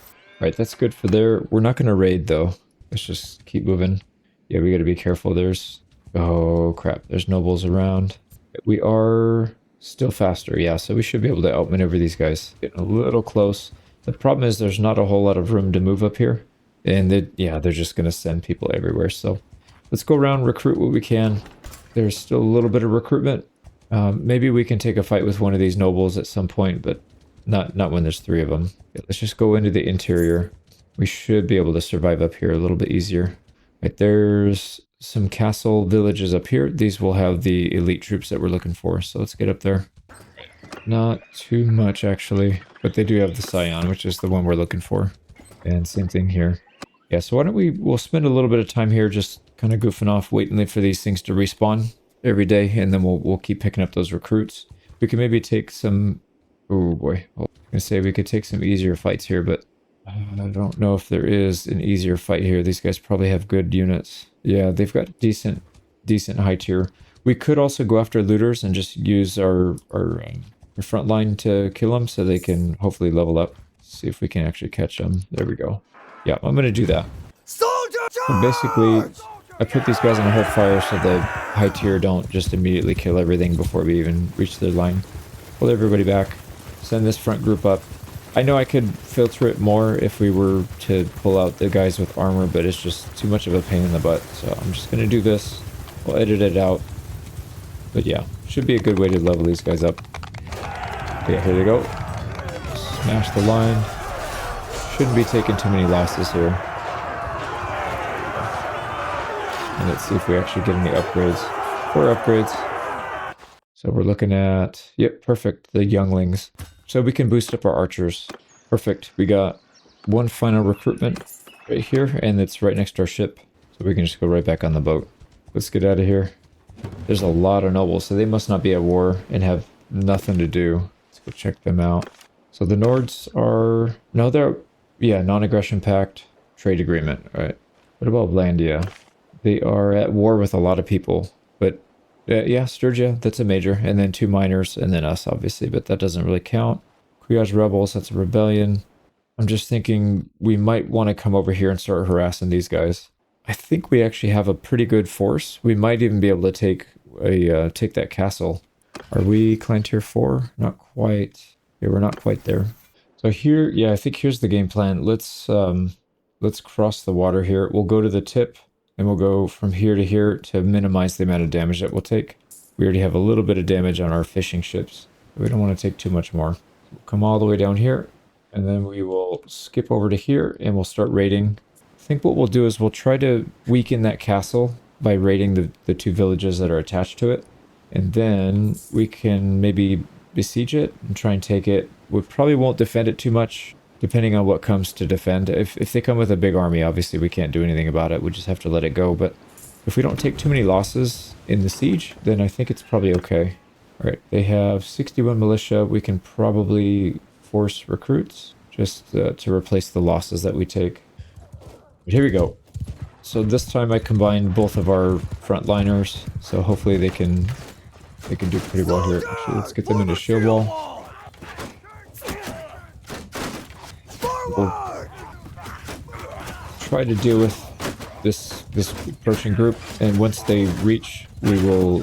Right, that's good for there. We're not gonna raid though. Let's just keep moving. Yeah, we gotta be careful. There's, oh crap, there's nobles around. We are still faster, yeah, so we should be able to outmaneuver these guys. Getting a little close. The problem is there's not a whole lot of room to move up here. And they're just gonna send people everywhere. So let's go around, recruit what we can. There's still a little bit of recruitment. Maybe we can take a fight with one of these nobles at some point, but not when there's 3 of them. Yeah, let's just go into the interior. We should be able to survive up here a little bit easier. Right, there's some castle villages up here. These will have the elite troops that we're looking for. So let's get up there. Not too much actually, but they do have the Scion, which is the one we're looking for. And same thing here. Yeah, so why don't we'll spend a little bit of time here just kind of goofing off, waiting for these things to respawn every day, and then we'll keep picking up those recruits. We can maybe take some, oh boy, I was gonna say we could take some easier fights here, but I don't know if there is an easier fight here. These guys probably have good units. Yeah, they've got decent high tier. We could also go after looters and just use our front line to kill them so they can hopefully level up. See if we can actually catch them. There we go. Yeah, I'm gonna do that. Soldier So basically, I put these guys on a whole fire so the high tier don't just immediately kill everything before we even reach their line. Pull everybody back. Send this front group up. I know I could filter it more if we were to pull out the guys with armor, but it's just too much of a pain in the butt. So I'm just going to do this. We'll edit it out. But yeah, should be a good way to level these guys up. Yeah, here they go. Smash the line. Shouldn't be taking too many losses here. And let's see if we actually get any upgrades. 4 upgrades. So we're looking at, yep, perfect, the younglings. So we can boost up our archers. Perfect. We got 1 final recruitment right here, and it's right next to our ship. So we can just go right back on the boat. Let's get out of here. There's a lot of nobles, so they must not be at war and have nothing to do. Let's go check them out. So the Nords are, no, they're, yeah, non-aggression pact, trade agreement, right? What about Vlandia? They are at war with a lot of people, but yeah, Sturgia, that's a major, and then 2 minors, and then us, obviously, but that doesn't really count. Kuyaj rebels, that's a rebellion. I'm just thinking we might want to come over here and start harassing these guys. I think we actually have a pretty good force. We might even be able to take that castle. Are we clan tier 4? Not quite. Yeah, we're not quite there. So here, yeah, I think here's the game plan. Let's cross the water here. We'll go to the tip. And we'll go from here to here to minimize the amount of damage that we'll take. We already have a little bit of damage on our fishing ships. We don't want to take too much more. We'll come all the way down here, and then we will skip over to here, and we'll start raiding. I think what we'll do is we'll try to weaken that castle by raiding the 2 villages that are attached to it. And then we can maybe besiege it and try and take it. We probably won't defend it too much, depending on what comes to defend. If they come with a big army, obviously we can't do anything about it. We just have to let it go. But if we don't take too many losses in the siege, then I think it's probably okay. All right, they have 61 militia. We can probably force recruits just to replace the losses that we take. But here we go. So this time I combined both of our frontliners, so hopefully they can do pretty well here. Actually, let's get them into shield wall. We'll try to deal with this approaching group, and once they reach, we'll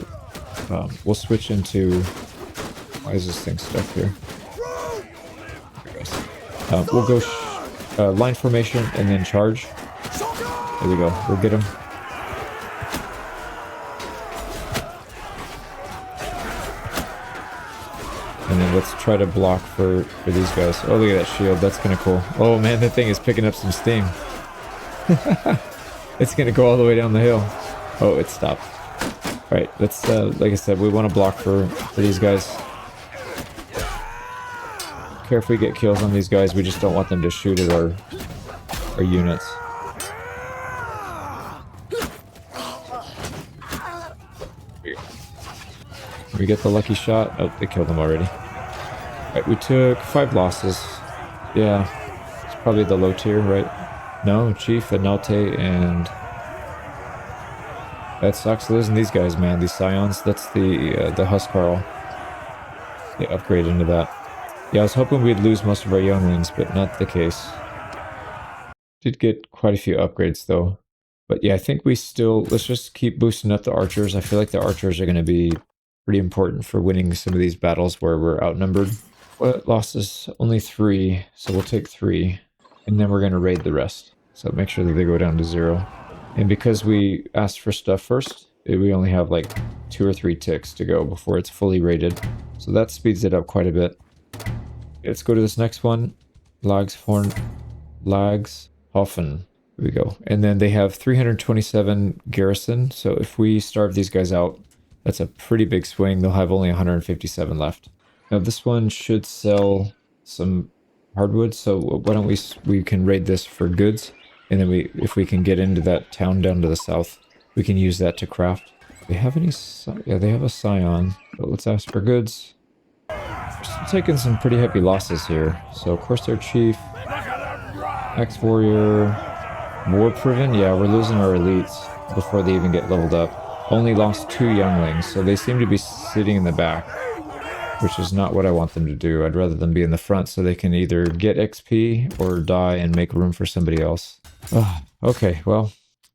switch into, why is this thing stuck here? We'll go line formation and then charge. There we go. We'll get them. And then let's try to block for these guys. Oh, look at that shield. That's kind of cool. Oh, man, that thing is picking up some steam. It's going to go all the way down the hill. Oh, it stopped. All right, let's, like I said, we want to block for these guys. Care if we get kills on these guys. We just don't want them to shoot at our units. We get the lucky shot. Oh, they killed him already. Right, we took 5 losses. Yeah, it's probably the low tier, right? No, Chief, Analte, and that sucks losing these guys, man. These Scions. That's the Huskarl. They upgrade into that. Yeah, I was hoping we'd lose most of our younglings, but not the case. Did get quite a few upgrades though. But yeah, I think we still, let's just keep boosting up the archers. I feel like the archers are going to be pretty important for winning some of these battles where we're outnumbered. What losses? Only 3, so we'll take 3. And then we're going to raid the rest. So make sure that they go down to 0. And because we asked for stuff first, we only have like 2 or 3 ticks to go before it's fully raided. So that speeds it up quite a bit. Let's go to this next one. Lagshofen. Here we go. And then they have 327 garrison. So if we starve these guys out, that's a pretty big swing. They'll have only 157 left. Now this one should sell some hardwood. So why don't we can raid this for goods. And then if we can get into that town down to the south, we can use that to craft. Do they have any? Yeah, they have a Scion. But let's ask for goods. We're still taking some pretty heavy losses here. So Corsair Chief, Ex-Warrior, War-Proven. Yeah, we're losing our elites before they even get leveled up. Only lost 2 younglings, so they seem to be sitting in the back, which is not what I want them to do. I'd rather them be in the front so they can either get XP or die and make room for somebody else. Okay, well,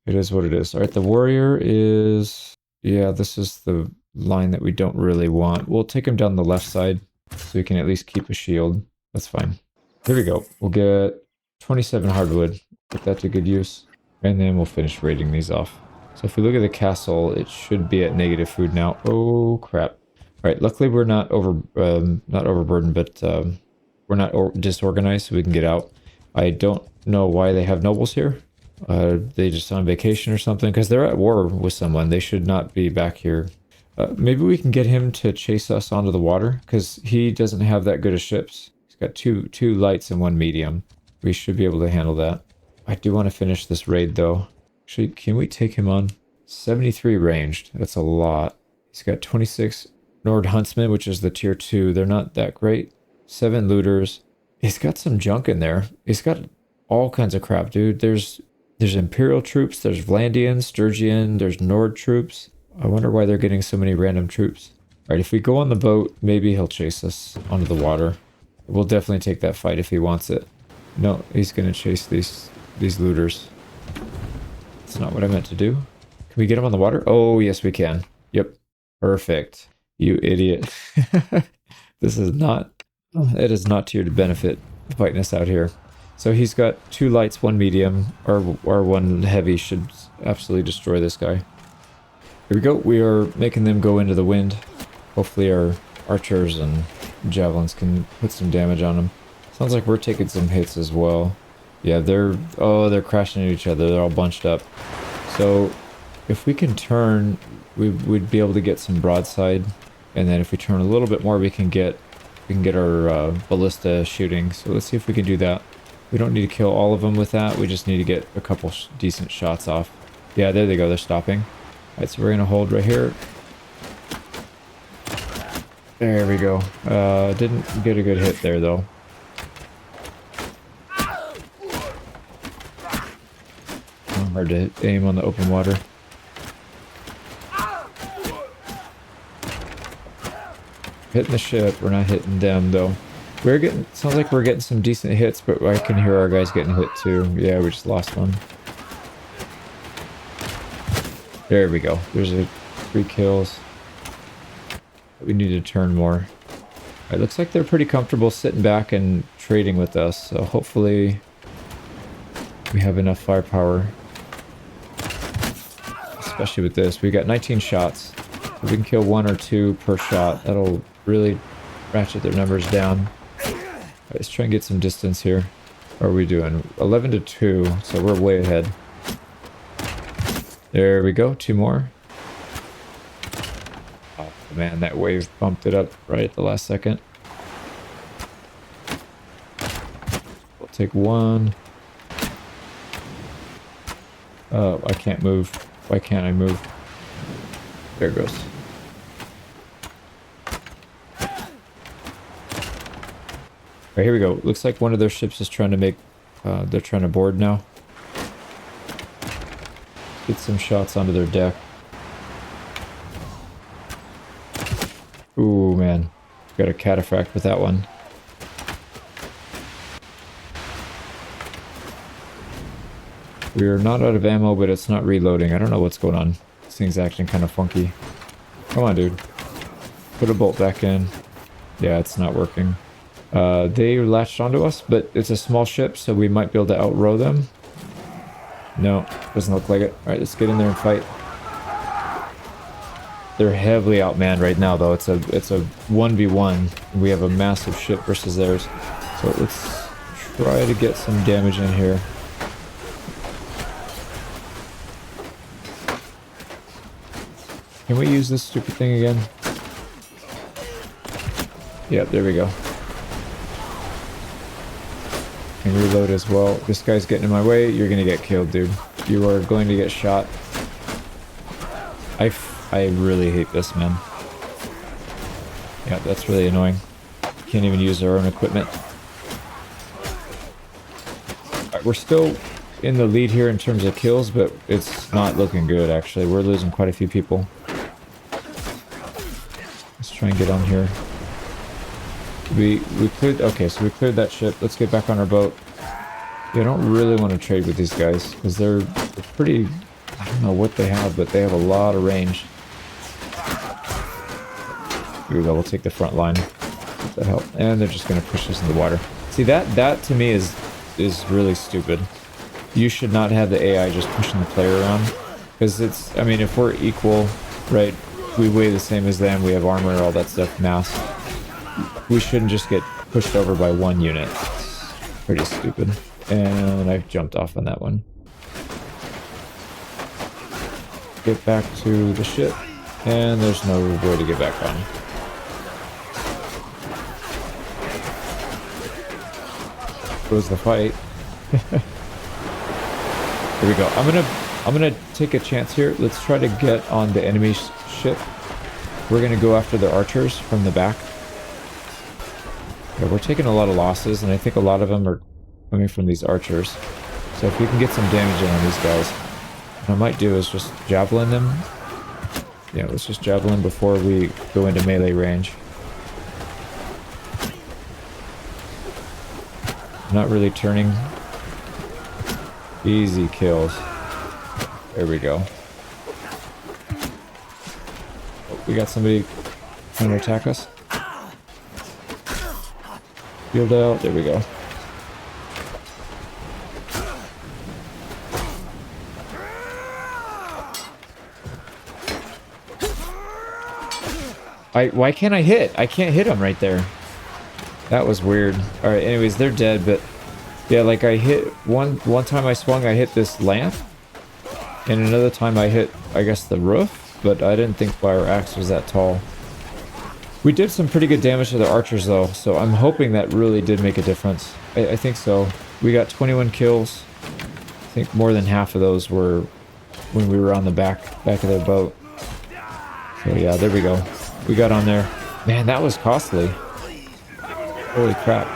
it is what it is. All right, the warrior is... Yeah, this is the line that we don't really want. We'll take him down the left side so we can at least keep a shield. That's fine. Here we go. We'll get 27 hardwood. Put that to good use. And then we'll finish raiding these off. So if we look at the castle, it should be at negative food now. Oh, crap. All right, luckily we're not overburdened, but we're not disorganized, so we can get out. I don't know why they have nobles here. They just on vacation or something, because they're at war with someone. They should not be back here. Maybe we can get him to chase us onto the water, because he doesn't have that good of ships. He's got two lights and 1 medium. We should be able to handle that. I do want to finish this raid, though. Actually, can we take him on? 73 ranged. That's a lot. He's got 26 Nord Huntsmen, which is the tier 2. They're not that great. 7 looters. He's got some junk in there. He's got all kinds of crap, dude. There's Imperial troops, there's Vlandian, Sturgian, there's Nord troops. I wonder why they're getting so many random troops. All right, if we go on the boat, maybe he'll chase us onto the water. We'll definitely take that fight if he wants it. No, he's going to chase these looters. That's not what I meant to do. Can we get him on the water? Oh, yes, we can. Yep. Perfect. You idiot. This is not... It is not to your benefit fighting us out here. So he's got 2 lights, 1 medium, or 1 heavy should absolutely destroy this guy. Here we go. We are making them go into the wind. Hopefully our archers and javelins can put some damage on them. Sounds like we're taking some hits as well. Yeah, they're crashing into each other. They're all bunched up. So if we can turn, we'd be able to get some broadside. And then if we turn a little bit more, we can get our ballista shooting. So let's see if we can do that. We don't need to kill all of them with that. We just need to get a couple decent shots off. Yeah, there they go. They're stopping. All right, so we're going to hold right here. There we go. Didn't get a good hit there, though. Hard to aim on the open water. Hitting the ship. We're not hitting them, though. We're getting... Sounds like we're getting some decent hits, but I can hear our guys getting hit, too. Yeah, we just lost one. There we go. There's 3 kills. We need to turn more. It looks like they're pretty comfortable sitting back and trading with us, so hopefully we have enough firepower. Especially with this. We got 19 shots. So we can kill 1 or 2 per shot. That'll really ratchet their numbers down. Right, let's try and get some distance here. What are we doing? 11 to 2, so we're way ahead. There we go. 2 more. Oh man, that wave bumped it up right at the last second. We'll take 1. Oh, I can't move. Why can't I move? There it goes. Alright, here we go. Looks like one of their ships is trying to make... they're trying to board now. Get some shots onto their deck. Ooh, man. Got a cataphract with that one. We are not out of ammo, but it's not reloading. I don't know what's going on. This thing's acting kind of funky. Come on, dude. Put a bolt back in. Yeah, it's not working. They latched onto us, but it's a small ship, so we might be able to outrow them. No, doesn't look like it. Alright, let's get in there and fight. They're heavily outmanned right now, though. It's a 1v1. We have a massive ship versus theirs. So let's try to get some damage in here. Can we use this stupid thing again? Yeah, there we go. And reload as well. This guy's getting in my way. You're gonna get killed, dude. You are going to get shot. I really hate this, man. Yeah, that's really annoying. Can't even use our own equipment. Right, we're still in the lead here in terms of kills, but it's not looking good, actually. We're losing quite a few people. Let's try and get on here. We cleared... Okay, so we cleared that ship. Let's get back on our boat. Yeah, I don't really want to trade with these guys, because they're pretty... I don't know what they have, but they have a lot of range. Here we go, we'll take the front line. What the hell? And they're just going to push us in the water. See, that to me is really stupid. You should not have the AI just pushing the player around. Because it's... I mean, if we're equal, right, we weigh the same as them, we have armor, all that stuff, mass. We shouldn't just get pushed over by one unit. It's pretty stupid. And I jumped off on that one. Get back to the ship. And there's no way to get back on. Goes the fight. Here we go. I'm gonna take a chance here. Let's try to get on the enemy ship. We're gonna go after the archers from the back. Yeah, we're taking a lot of losses, and I think a lot of them are coming from these archers. So if we can get some damage in on these guys, what I might do is just javelin them. Yeah, let's just javelin before we go into melee range. Not really turning. Easy kills. There we go. Oh, we got somebody trying to attack us. Field out. There we go. Why can't I hit? I can't hit him right there. That was weird. Alright, anyways, they're dead, but yeah, like I hit one time I swung, I hit this lamp, and another time I hit, I guess, the roof, but I didn't think our axe was that tall. We did some pretty good damage to the archers though, so I'm hoping that really did make a difference. I think so. We got 21 kills. I think more than half of those were when we were on the back of their boat. So yeah, there we go. We got on there. Man, that was costly. Holy crap.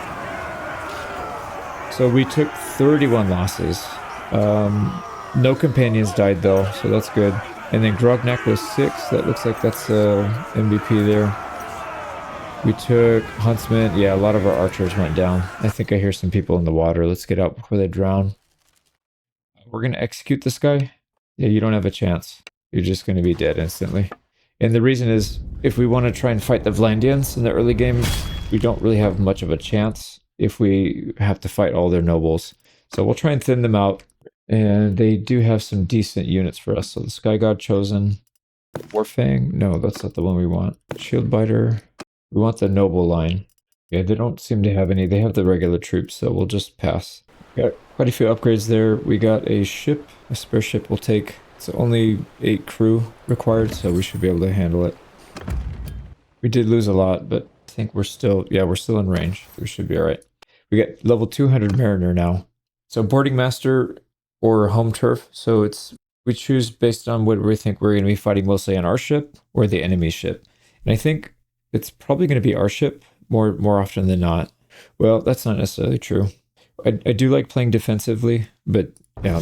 So we took 31 losses. No companions died though, so that's good. And then Grognak was 6. That looks like that's MVP there. We took Huntsman. Yeah, a lot of our archers went down. I think I hear some people in the water. Let's get out before they drown. We're going to execute this guy. Yeah, you don't have a chance. You're just going to be dead instantly. And the reason is, if we want to try and fight the Vlandians in the early game, we don't really have much of a chance if we have to fight all their nobles. So we'll try and thin them out. And they do have some decent units for us. So the Sky God Chosen. Warfang? No, that's not the one we want. Shield Biter. We want the noble line. Yeah, they don't seem to have any. They have the regular troops, so we'll just pass. Got quite a few upgrades there. We got a ship. A spare ship we'll take. It's only 8 crew required, so we should be able to handle it. We did lose a lot, but I think we're still, yeah, we're still in range. We should be all right. We got level 200 Mariner now. So boarding master or home turf. So it's, we choose based on what we think we're going to be fighting mostly on our ship or the enemy ship. And I think it's probably going to be our ship more often than not. Well, that's not necessarily true. I do like playing defensively, but yeah,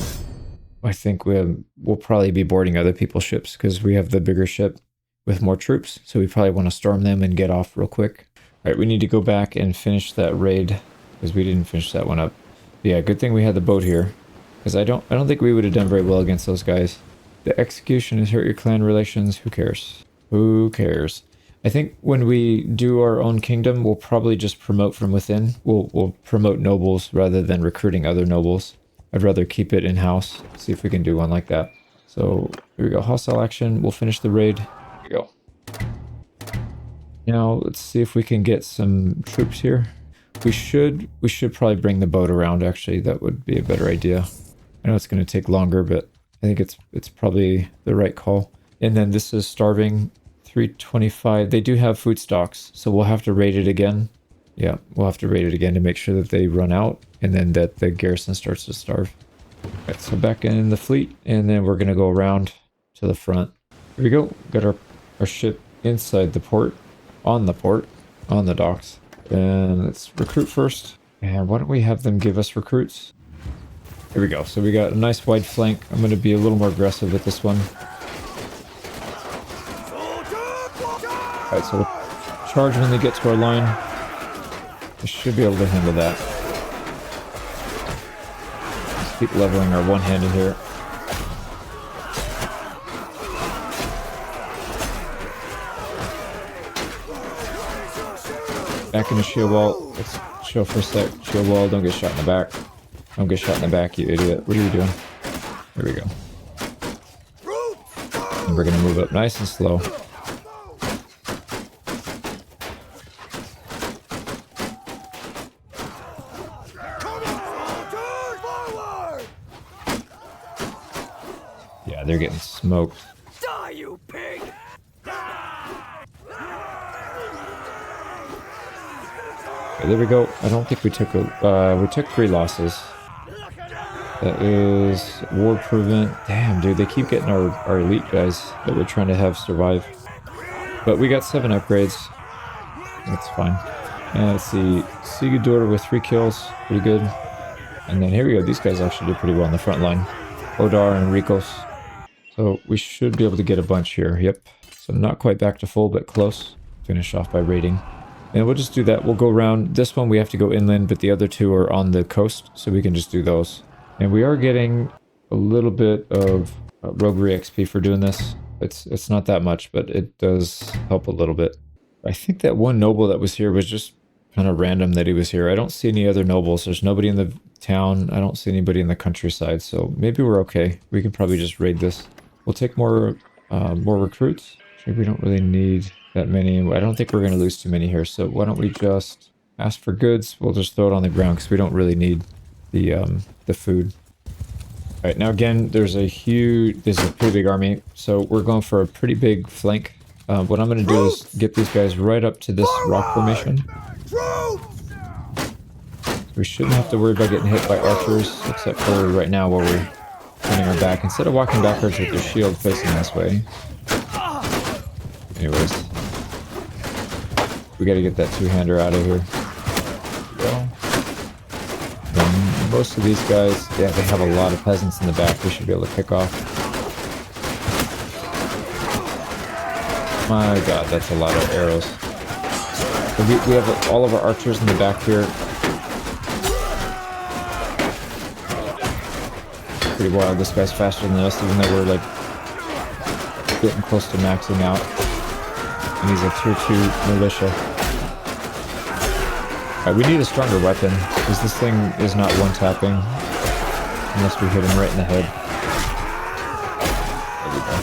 I think we'll probably be boarding other people's ships because we have the bigger ship with more troops. So we probably want to storm them and get off real quick. All right, we need to go back and finish that raid because we didn't finish that one up. But yeah, good thing we had the boat here because I don't think we would have done very well against those guys. The execution has hurt your clan relations. Who cares? Who cares? I think when we do our own kingdom, we'll probably just promote from within. We'll promote nobles rather than recruiting other nobles. I'd rather keep it in-house. See if we can do one like that. So here we go. Hostile action. We'll finish the raid. Here we go. Now let's see if we can get some troops here. We should probably bring the boat around. Actually, that would be a better idea. I know it's going to take longer, but I think it's probably the right call. And then this is starving. 325. They do have food stocks, so we'll have to raid it again. Yeah, we'll have to raid it again to make sure that they run out and then that the garrison starts to starve. Alright, so back in the fleet, and then we're going to go around to the front. Here we go. Got our ship inside the port, on the docks. And let's recruit first. And why don't we have them give us recruits? Here we go. So we got a nice wide flank. I'm going to be a little more aggressive with this one. Alright, so we'll charge when they get to our line. We should be able to handle that. Let's keep leveling our one-handed here. Back in the shield wall. Let's chill for a sec. Shield wall, don't get shot in the back. Don't get shot in the back, you idiot. What are you doing? There we go. And we're going to move up nice and slow. Yeah, they're getting smoked. Die, you pig! Okay, there we go. I don't think we took we took 3 losses. That is war proven. Damn, dude, they keep getting our elite guys that we're trying to have survive. But we got 7 upgrades. That's fine. And let's see, Sigurdur with 3 kills, pretty good. And then here we go. These guys actually did pretty well on the front line. Odar and Rikos. So we should be able to get a bunch here. Yep. So not quite back to full, but close. Finish off by raiding. And we'll just do that. We'll go around. This one we have to go inland, but the other 2 are on the coast, so we can just do those. And we are getting a little bit of roguery XP for doing this. It's not that much, but it does help a little bit. I think that one noble that was here was just kind of random that he was here. I don't see any other nobles. There's nobody in the town. I don't see anybody in the countryside, so maybe we're okay. We can probably just raid this. We'll take more recruits. Maybe we don't really need that many. I don't think we're going to lose too many here, so why don't we just ask for goods? We'll just throw it on the ground because we don't really need the food. All right, now again, this is a pretty big army, so we're going for a pretty big flank. What I'm going to do is get these guys right up to this rock formation. We shouldn't have to worry about getting hit by archers, except for right now where we're turning our back. Instead of walking backwards with your shield facing this way. Anyways. We gotta get that 2-hander out of here. There we go. And most of these guys, yeah, they have a lot of peasants in the back we should be able to pick off. My god, that's a lot of arrows. So we have all of our archers in the back here. Pretty wild. This guy's faster than us, even though we're like getting close to maxing out. And he's a tier 2 militia. Alright, we need a stronger weapon, because this thing is not one-tapping unless we hit him right in the head. There we go.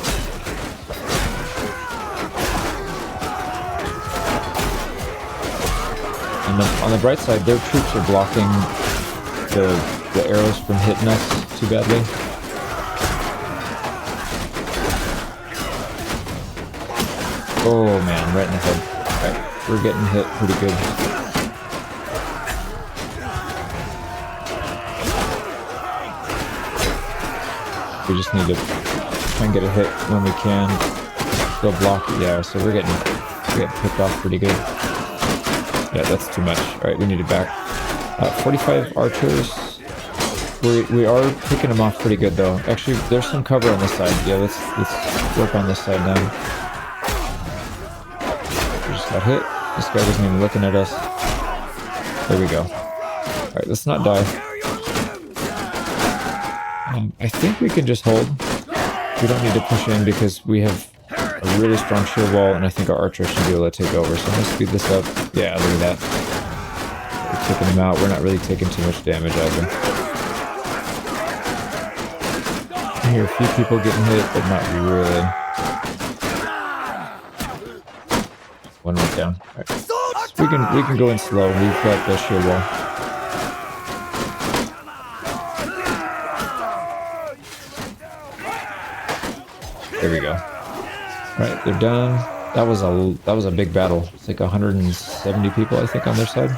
And on the bright side, their troops are blocking the arrows from hitting us too badly. Oh man, right in the head. Alright, we're getting hit pretty good. We just need to try and get a hit when we can. They'll block it, yeah, so we're getting picked off pretty good. Yeah, that's too much. Alright, we need it back. 45 archers. We are picking them off pretty good though. Actually, there's some cover on this side. Yeah, let's work on this side now. We just got hit. This guy wasn't even looking at us. There we go. Alright, let's not die. I think we can just hold. We don't need to push in because we have a really strong shield wall, and I think our archers should be able to take over. So I'm going to speed this up. Yeah, look at that. We're taking them out. We're not really taking too much damage either. I hear a few people getting hit, but not really. One went down. All right. So we can go in slow. We've got the shield wall. There we go. Right, they're done. That was a big battle. It's like 170 people, I think, on their side.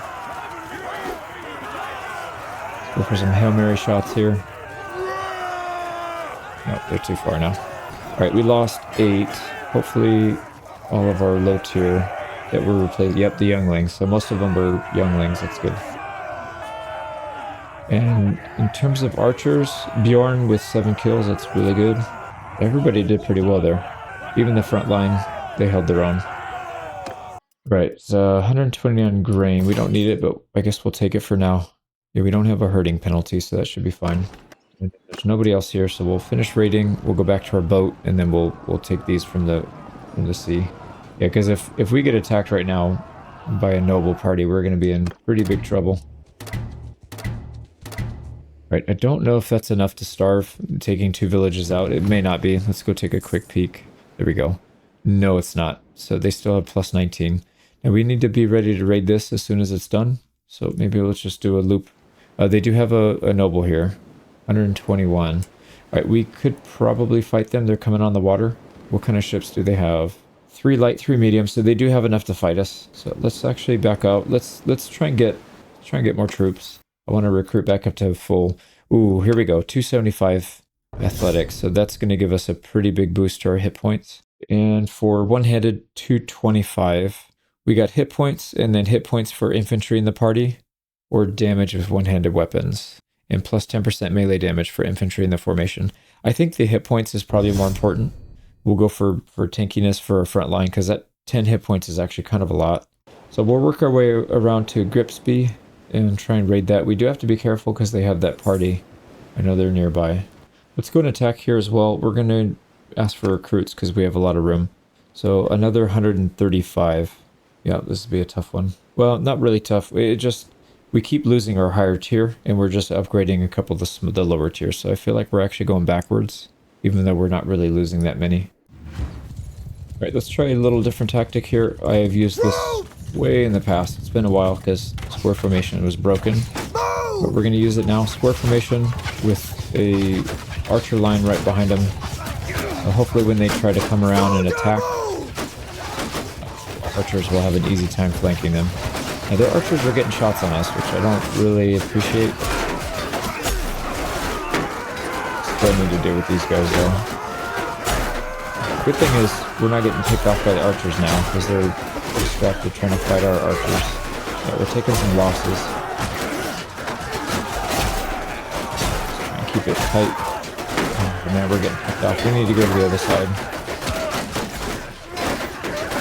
Let's go for some Hail Mary shots here. Nope, they're too far now. Alright, we lost 8. Hopefully all of our low tier that were replaced. Yep, the younglings. So most of them were younglings. That's good. And in terms of archers, Bjorn with 7 kills. That's really good. Everybody did pretty well there. Even the front line, they held their own. Right, so 129 grain. We don't need it, but I guess we'll take it for now. Yeah, we don't have a herding penalty, so that should be fine. And there's nobody else here, so we'll finish raiding. We'll go back to our boat, and then we'll take these from the sea. Yeah, because if we get attacked right now by a noble party, we're going to be in pretty big trouble. Right, I don't know if that's enough to starve, taking 2 villages out. It may not be. Let's go take a quick peek. There we go. No, it's not. So they still have plus 19. And we need to be ready to raid this as soon as it's done. So maybe let's just do a loop. They do have a noble here. 121. All right, we could probably fight them. They're coming on the water. What kind of ships do they have? 3 light, 3 medium. So they do have enough to fight us. So let's actually back out. Let's try and get more troops. I want to recruit back up to full. Ooh, here we go. 275 athletics. So that's going to give us a pretty big boost to our hit points. And for one-handed, 225. We got hit points and then hit points for infantry in the party or damage with one-handed weapons. And plus 10% melee damage for infantry in the formation. I think the hit points is probably more important. We'll go for tankiness for our front line because that 10 hit points is actually kind of a lot. So we'll work our way around to Gripsby and try and raid that. We do have to be careful because they have that party. I know they're nearby. Let's go and attack here as well. We're going to ask for recruits because we have a lot of room. So another 135. Yeah, this will be a tough one. Well, not really tough. We keep losing our higher tier and we're just upgrading a couple of the lower tiers. So I feel like we're actually going backwards, even though we're not really losing that many. All right, let's try a little different tactic here. I have used this way in the past. It's been a while because square formation was broken, but we're going to use it now. Square formation with a archer line right behind them. So hopefully when they try to come around and attack, archers will have an easy time flanking them. Now their archers are getting shots on us, which I don't really appreciate. Still need to deal with these guys though. Good thing is we're not getting picked off by the archers now because they're distracted trying to fight our archers. Yeah, we're taking some losses. Try and keep it tight. Oh man, we're getting picked off. We need to go to the other side.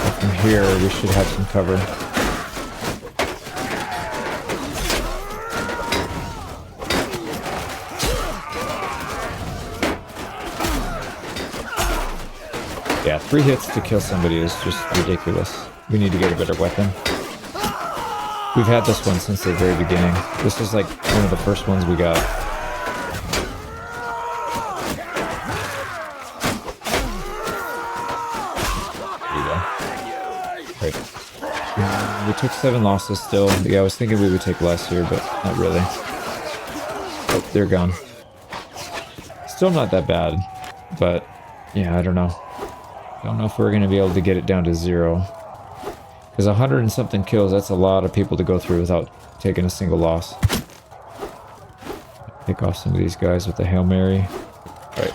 But from here, we should have some cover. Yeah, 3 hits to kill somebody is just ridiculous. We need to get a better weapon. We've had this one since the very beginning. This is like one of the first ones we got. There you go. Right. We took 7 losses still. Yeah, I was thinking we would take less here, but not really. Oh, they're gone. Still not that bad, but yeah, I don't know. Don't know if we're going to be able to get it down to 0. Because 100 and something kills, that's a lot of people to go through without taking a single loss. Pick off some of these guys with the Hail Mary. Alright,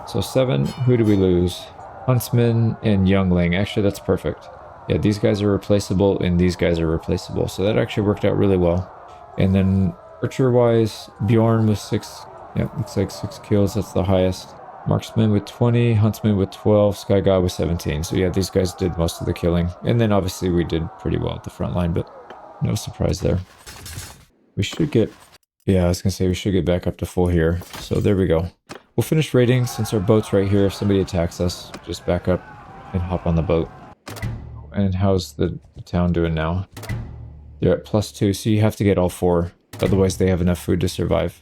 so 7, who do we lose? Huntsman and Youngling. Actually, that's perfect. Yeah, these guys are replaceable and these guys are replaceable. So that actually worked out really well. And then archer-wise, Bjorn with 6, yeah, looks like 6 kills. That's the highest. Marksman with 20, Huntsman with 12, Sky God with 17. So yeah, these guys did most of the killing. And then obviously we did pretty well at the front line, but no surprise there. We should get, yeah, I was gonna say we should get back up to full here. So there we go. We'll finish raiding since our boat's right here. If somebody attacks us, just back up and hop on the boat. And how's the town doing now? They're at +2, so you have to get all 4. Otherwise they have enough food to survive.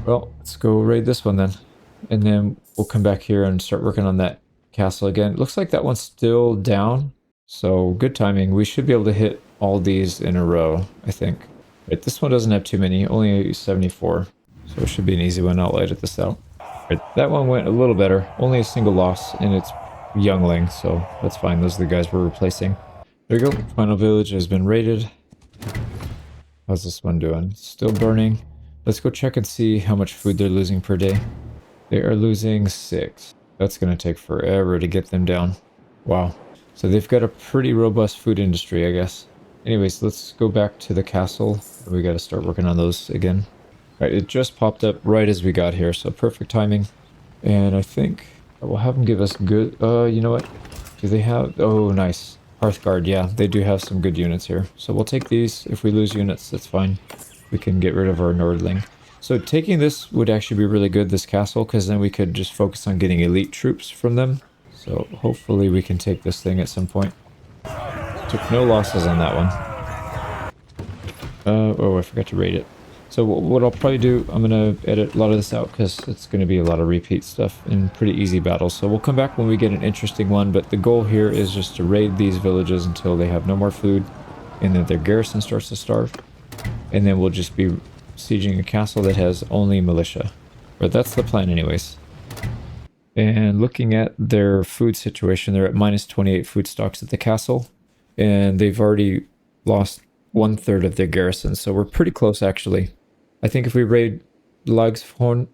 Well, let's go raid this one then. And then we'll come back here and start working on that castle again. It looks like that one's still down. So good timing. We should be able to hit all these in a row, I think. Right, this one doesn't have too many, only 74. So it should be an easy one. I'll edit this out. Right, that one went a little better. Only a single loss, and it's youngling, so that's fine. Those are the guys we're replacing. There you go. Final village has been raided. How's this one doing? Still burning. Let's go check and see how much food they're losing per day. They are losing 6. That's going to take forever to get them down. Wow. So they've got a pretty robust food industry, I guess. Anyways, let's go back to the castle. We got to start working on those again. All right, it just popped up right as we got here, so perfect timing. And I think we'll have them give us good... you know what? Do they have... Oh, nice. Hearthguard, yeah, they do have some good units here. So we'll take these. If we lose units, that's fine. We can get rid of our Nordling. So taking this would actually be really good, this castle, because then we could just focus on getting elite troops from them. So hopefully we can take this thing at some point. Took no losses on that one. Oh, I forgot to rate it. So what I'll probably do, I'm going to edit a lot of this out because it's going to be a lot of repeat stuff in pretty easy battles. So we'll come back when we get an interesting one, but the goal here is just to raid these villages until they have no more food and then their garrison starts to starve. And then we'll just be sieging a castle that has only militia. But that's the plan anyways. And looking at their food situation, they're at -28 food stocks at the castle. And they've already lost 1/3 of their garrison, so we're pretty close actually. I think if we raid Lagshofen,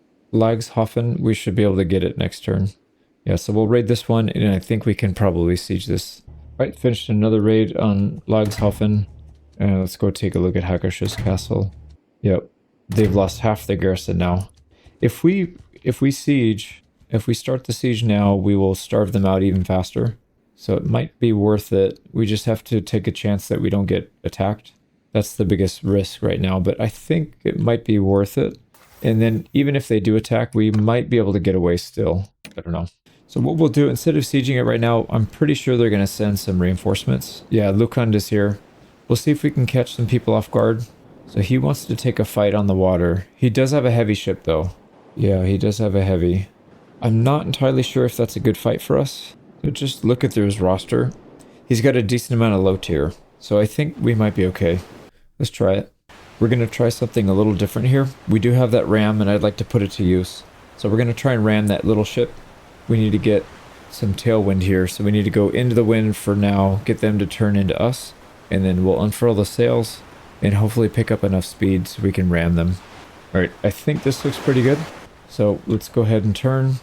we should be able to get it next turn. Yeah, so we'll raid this one, and I think we can probably siege this. Right, finished another raid on Lagshofen. Let's go take a look at Hackash's castle. Yep, they've lost half their garrison now. If we start the siege now, we will starve them out even faster. So it might be worth it. We just have to take a chance that we don't get attacked. That's the biggest risk right now, but I think it might be worth it. And then even if they do attack, we might be able to get away still. I don't know. So what we'll do, instead of sieging it right now, I'm pretty sure they're going to send some reinforcements. Yeah, Lukand is here. We'll see if we can catch some people off guard. So he wants to take a fight on the water. He does have a heavy ship though. Yeah, he does have a heavy. I'm not entirely sure if that's a good fight for us. So just look at his roster. He's got a decent amount of low tier. So I think we might be okay. Let's try it. We're going to try something a little different here. We do have that ram and I'd like to put it to use. So we're going to try and ram that little ship. We need to get some tailwind here. So we need to go into the wind for now, get them to turn into us. And then we'll unfurl the sails and hopefully pick up enough speed so we can ram them. All right, I think this looks pretty good. So let's go ahead and turn,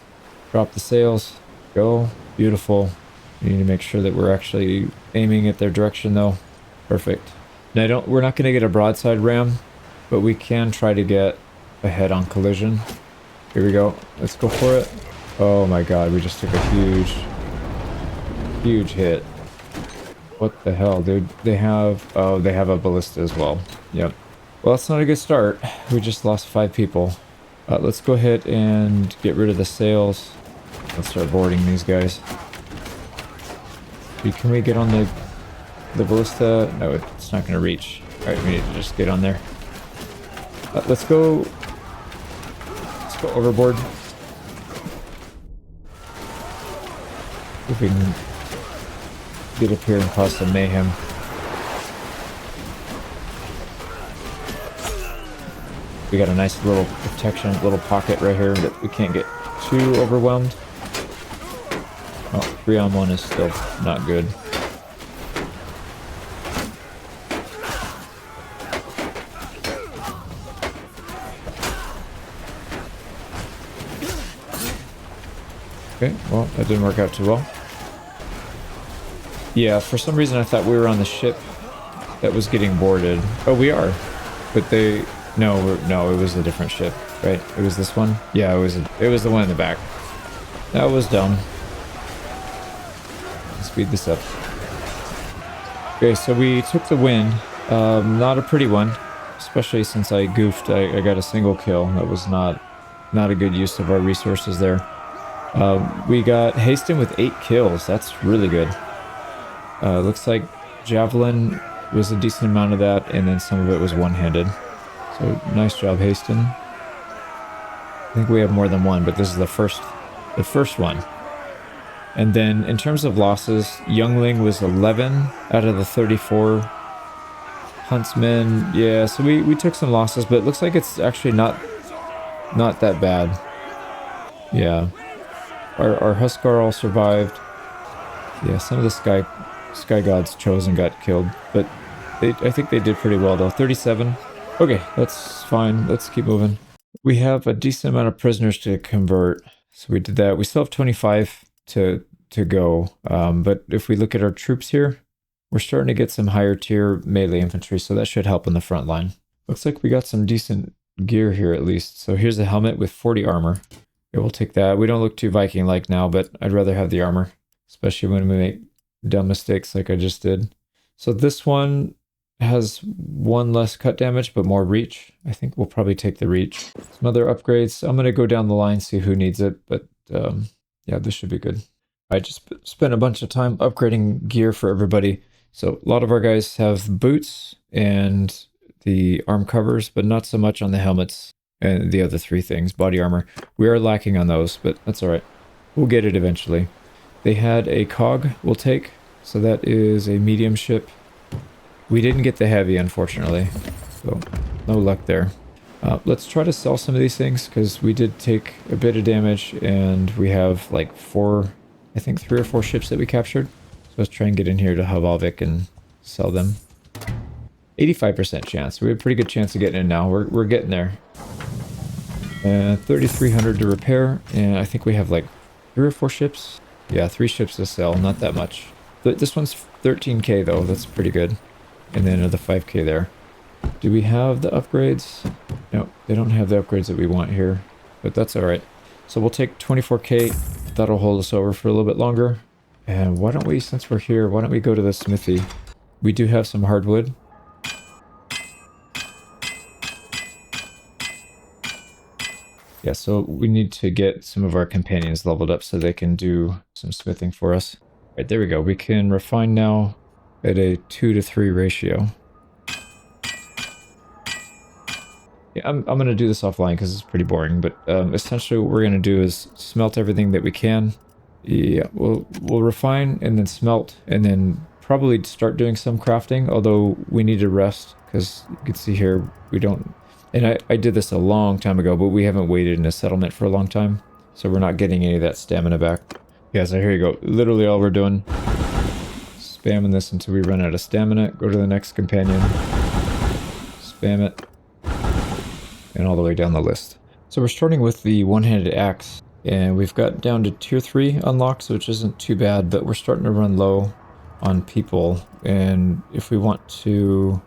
drop the sails, go. Beautiful. We need to make sure that we're actually aiming at their direction though. Perfect. Now we're not going to get a broadside ram, but we can try to get ahead on collision. Here we go. Let's go for it. Oh my god, we just took a huge hit. What the hell, dude? They have a ballista as well. Yep. Well, that's not a good start. We just lost 5 people. Let's go ahead and get rid of the sails. Let's start boarding these guys. Can we get on the ballista? No, it's not going to reach. Alright, we need to just get on there. Let's go overboard. If we can get up here and cause some mayhem. We got a nice little protection, little pocket right here that we can't get too overwhelmed. Oh, 3-on-1 is still not good. Okay, well, that didn't work out too well. Yeah, for some reason I thought we were on the ship that was getting boarded. Oh, we are. But they... No, it was a different ship, right? It was this one? Yeah, it was the one in the back. That was dumb. Let's speed this up. Okay, so we took the win. Not a pretty one, especially since I goofed. I got a single kill. That was not a good use of our resources there. We got Haston with 8 kills. That's really good. Looks like Javelin was a decent amount of that, and then some of it was one-handed. So nice job, Haston. I think we have more than one, but this is the first one. And then in terms of losses, Youngling was 11 out of the 34. Huntsman, yeah, so we took some losses, but it looks like it's actually not that bad. Yeah. Our Huskar all survived. Yeah, some of the Sky Gods chose and got killed, but I think they did pretty well though. 37. Okay, that's fine. Let's keep moving. We have a decent amount of prisoners to convert, so we did that. We still have 25 to go, but if we look at our troops here, we're starting to get some higher tier melee infantry, so that should help in the front line. Looks like we got some decent gear here at least. So here's a helmet with 40 armor. Yeah, we'll take that. We don't look too Viking-like now, but I'd rather have the armor, especially when we make dumb mistakes like I just did. So this one has 1 less cut damage, but more reach. I think we'll probably take the reach. Some other upgrades. I'm going to go down the line, see who needs it, but yeah, this should be good. I just spent a bunch of time upgrading gear for everybody. So a lot of our guys have boots and the arm covers, but not so much on the helmets and the other 3 things. Body armor. We are lacking on those, but that's all right. We'll get it eventually. They had a cog we'll take. So that is a medium ship. We didn't get the heavy, unfortunately. So no luck there. Let's try to sell some of these things because we did take a bit of damage and we have like 4, I think 3 or 4 ships that we captured. So let's try and get in here to Havavik and sell them. 85% chance. We have a pretty good chance of getting in now. We're getting there. 3,300 to repair, and I think we have like 3 or 4 ships. Yeah, 3 ships to sell, not that much. But this one's 13k though, that's pretty good. And then another 5k there. Do we have the upgrades? No, they don't have the upgrades that we want here, but that's all right. So we'll take 24k. That'll hold us over for a little bit longer. And why don't we, since we're here, why don't we go to the smithy? We do have some hardwood. Yeah, so we need to get some of our companions leveled up so they can do some smithing for us. All right, there we go. We can refine now at a 2 to 3 ratio. Yeah, I'm going to do this offline because it's pretty boring, but essentially what we're going to do is smelt everything that we can. Yeah, we'll refine and then smelt and then probably start doing some crafting, although we need to rest because you can see here we don't... And I did this a long time ago, but we haven't waited in a settlement for a long time, so we're not getting any of that stamina back. Yeah, so here you go. Literally all we're doing, spamming this until we run out of stamina. Go to the next companion, spam it, and all the way down the list. So we're starting with the one-handed axe, and we've got down to tier 3 unlocked, which isn't too bad, but we're starting to run low on people, and if we want to...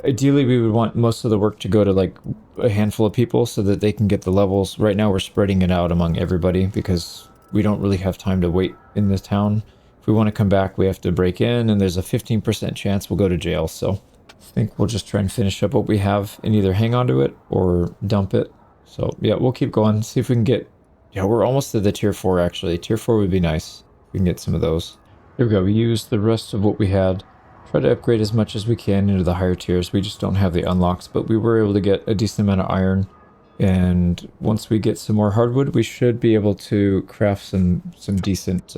Ideally, we would want most of the work to go to like a handful of people so that they can get the levels. Right now, we're spreading it out among everybody because we don't really have time to wait in this town. If we want to come back, we have to break in, and there's a 15% chance we'll go to jail. So I think we'll just try and finish up what we have and either hang on to it or dump it. So yeah, we'll keep going. See if we can get... Yeah, we're almost to the tier 4 actually. Tier 4 would be nice. We can get some of those. There we go. We used the rest of what we had. Try to upgrade as much as we can into the higher tiers. We just don't have the unlocks, but we were able to get a decent amount of iron. And once we get some more hardwood, we should be able to craft some decent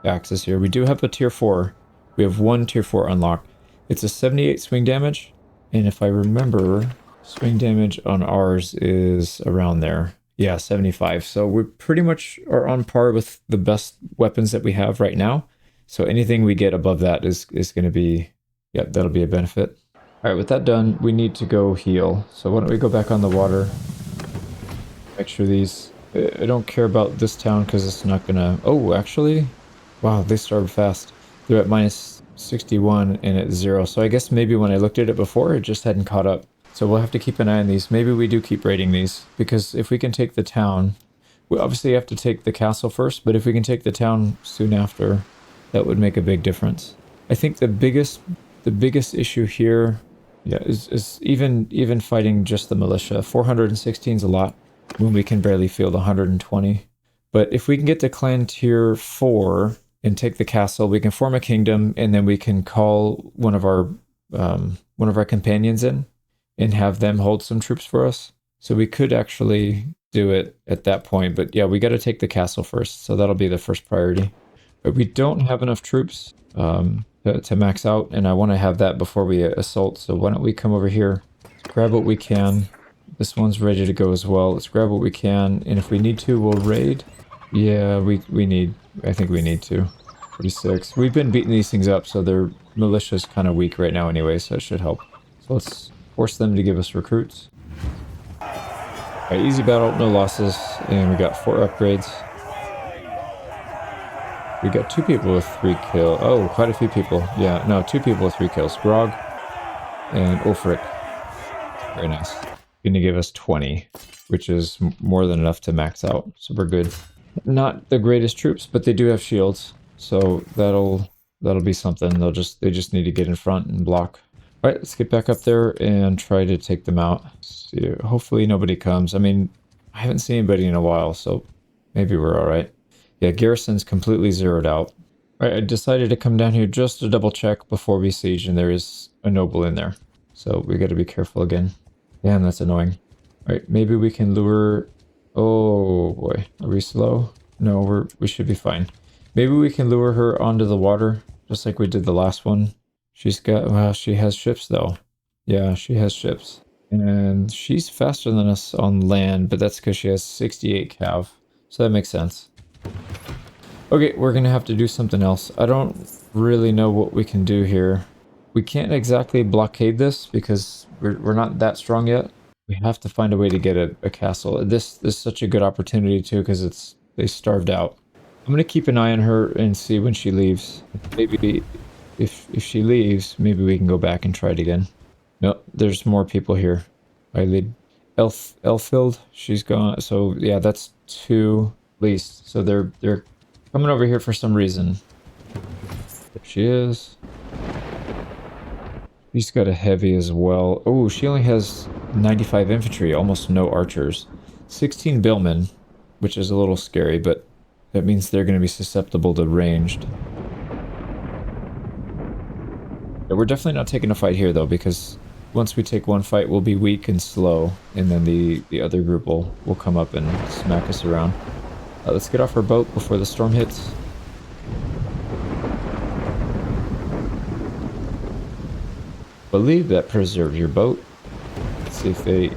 axes here. We do have a tier 4. We have 1 tier 4 unlocked. It's a 78 swing damage. And if I remember, swing damage on ours is around there. Yeah, 75. So we pretty much are on par with the best weapons that we have right now. So anything we get above that is going to be, yeah, that'll be a benefit. All right, with that done, we need to go heal. So why don't we go back on the water? Make sure these, I don't care about this town because it's not going to, oh, actually, wow, they starved fast. They're at minus 61 and it's 0. So I guess maybe when I looked at it before, it just hadn't caught up. So we'll have to keep an eye on these. Maybe we do keep raiding these, because if we can take the town, we obviously have to take the castle first, but if we can take the town soon after, that would make a big difference. I think the biggest issue here, yeah, is even fighting just the militia. 416 is a lot when we can barely field 120. But if we can get to clan tier 4 and take the castle, we can form a kingdom, and then we can call one of our companions in and have them hold some troops for us. So we could actually do it at that point. But yeah, we got to take the castle first. So that'll be the first priority. But we don't have enough troops to max out, and I want to have that before we assault. So why don't we come over here, grab what we can. This one's ready to go as well. Let's grab what we can, and if we need to, we'll raid. Yeah, I think we need to. 46. We've been beating these things up, so their militia's kind of weak right now anyway, so it should help. So let's force them to give us recruits. Alright, easy battle, no losses, and we got 4 upgrades. We got 2 people with 3 kills. Oh, quite a few people. Yeah, no, 2 people with 3 kills. Grog and Ulfric. Very nice. Gonna give us 20, which is more than enough to max out, so we're good. Not the greatest troops, but they do have shields, so that'll be something. They just need to get in front and block. All right, let's get back up there and try to take them out. See, hopefully nobody comes. I mean, I haven't seen anybody in a while, so maybe we're all right. Yeah, garrison's completely zeroed out. All right, I decided to come down here just to double check before we siege, and there is a noble in there, so we got to be careful again. Damn, that's annoying. All right, maybe we can lure. Oh boy, are we slow? No, we should be fine. Maybe we can lure her onto the water, just like we did the last one. She's got, well, she has ships though. Yeah, she has ships. And she's faster than us on land, but that's because she has 68 cav. So that makes sense. Okay, we're gonna have to do something else. I don't really know what we can do here. We can't exactly blockade this because we're not that strong yet. We have to find a way to get a castle. This is such a good opportunity too, because they starved out. I'm gonna keep an eye on her and see when she leaves. Maybe if she leaves, maybe we can go back and try it again. Nope, there's more people here. I lead Elfield. She's gone. So yeah, that's 2 at least. So they're coming over here for some reason. There she is. She's got a heavy as well. Oh, she only has 95 infantry, almost no archers. 16 billmen, which is a little scary, but that means they're going to be susceptible to ranged. Yeah, we're definitely not taking a fight here, though, because once we take one fight, we'll be weak and slow, and then the other group will come up and smack us around. Let's get off our boat before the storm hits. Believe that preserves your boat. Let's see if they...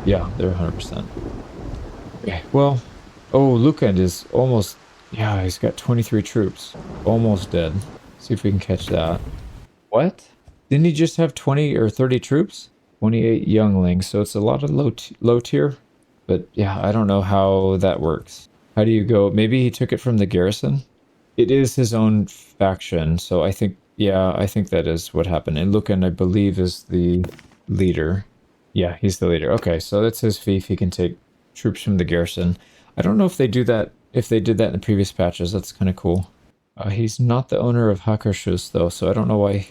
Yeah, they're 100%. Okay, well... Oh, Lukend is almost... Yeah, he's got 23 troops. Almost dead. See if we can catch that. What? Didn't he just have 20 or 30 troops? 28 younglings, so it's a lot of low tier. But yeah, I don't know how that works. How do you go? Maybe he took it from the garrison? It is his own faction, so I think... Yeah, I think that is what happened. And Lucan, I believe, is the leader. Yeah, he's the leader. Okay, so that's his fief. He can take troops from the garrison. I don't know if they do that. If they did that in the previous patches, that's kind of cool. He's not the owner of Hakarshus, though, so I don't know why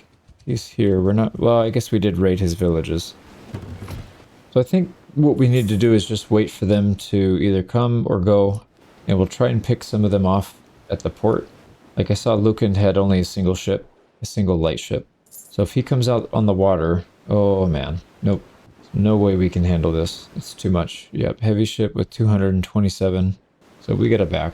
he's here. We're not... Well, I guess we did raid his villages. So I think what we need to do is just wait for them to either come or go, and we'll try and pick some of them off at the port. Like I saw Lucan had only a single ship. A single light ship. So if he comes out on the water, oh man, nope, no way we can handle this. It's too much. Yep, heavy ship with 227. So we get it back.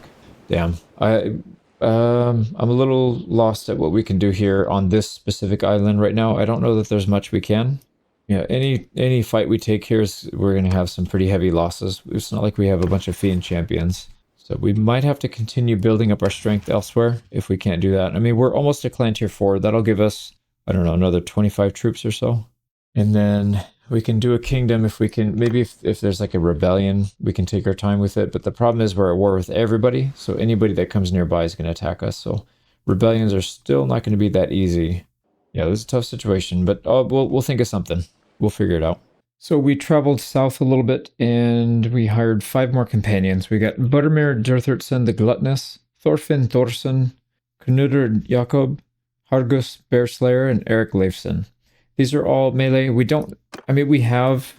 Damn. I'm a little lost at what we can do here on this specific island right now. I don't know that there's much we can. Yeah, any fight we take here is we're gonna have some pretty heavy losses. It's not like we have a bunch of fiend champions. So we might have to continue building up our strength elsewhere if we can't do that. I mean, we're almost at clan tier 4. That'll give us, I don't know, another 25 troops or so. And then we can do a kingdom if we can, maybe if there's like a rebellion, we can take our time with it. But the problem is we're at war with everybody. So anybody that comes nearby is going to attack us. So Rebellions are still not going to be that easy. Yeah, this is a tough situation, but we'll think of something. We'll figure it out. So we traveled south a little bit, and we hired 5 more companions. We got Buttermere Durthurtson the Gluttonous, Thorfinn Thorson, Knudr Jakob, Hargus Bearslayer, and Eric Leifson. These are all melee. We have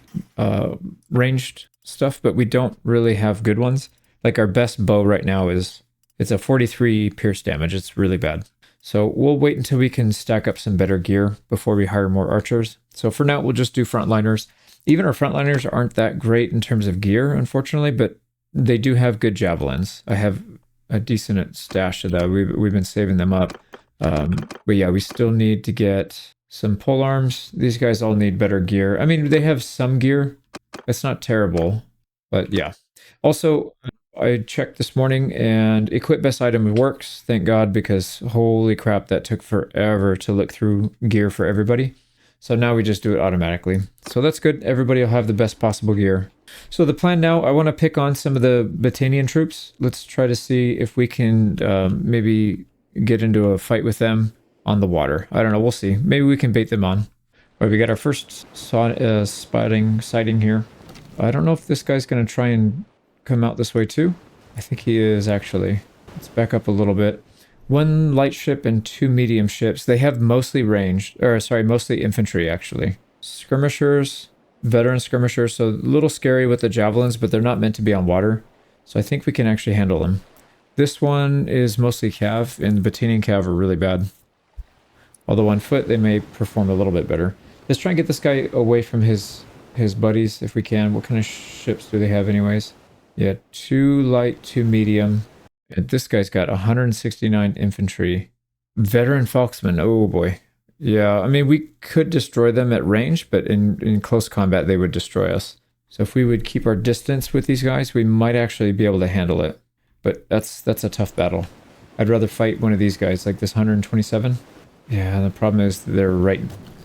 ranged stuff, but we don't really have good ones. Like our best bow right now it's a 43 pierce damage. It's really bad. So we'll wait until we can stack up some better gear before we hire more archers. So for now, we'll just do frontliners. Even our frontliners aren't that great in terms of gear, unfortunately, but they do have good javelins. I have a decent stash of that. We've been saving them up. But yeah, we still need to get some polearms. These guys all need better gear. I mean, they have some gear. It's not terrible, but yeah. Also, I checked this morning and equip best item works. Thank God, because holy crap, that took forever to look through gear for everybody. So now we just do it automatically. So that's good. Everybody will have the best possible gear. So the plan now, I want to pick on some of the Battanian troops. Let's try to see if we can maybe get into a fight with them on the water. I don't know. We'll see. Maybe we can bait them on. All right, we got our first sighting here. I don't know if this guy's going to try and come out this way too. I think he is actually. Let's back up a little bit. 1 light ship and 2 medium ships. They have mostly mostly infantry actually. Skirmishers, veteran skirmishers, so a little scary with the javelins, but they're not meant to be on water. So I think we can actually handle them. This one is mostly cav, and the Battanian cav are really bad. Although on foot, they may perform a little bit better. Let's try and get this guy away from his buddies if we can. What kind of ships do they have anyways? Yeah, 2 light, 2 medium. And this guy's got 169 infantry. Veteran Helmsman, oh boy. Yeah, I mean, we could destroy them at range, but in close combat, they would destroy us. So if we would keep our distance with these guys, we might actually be able to handle it. But that's a tough battle. I'd rather fight one of these guys, like this 127. Yeah, the problem is they're right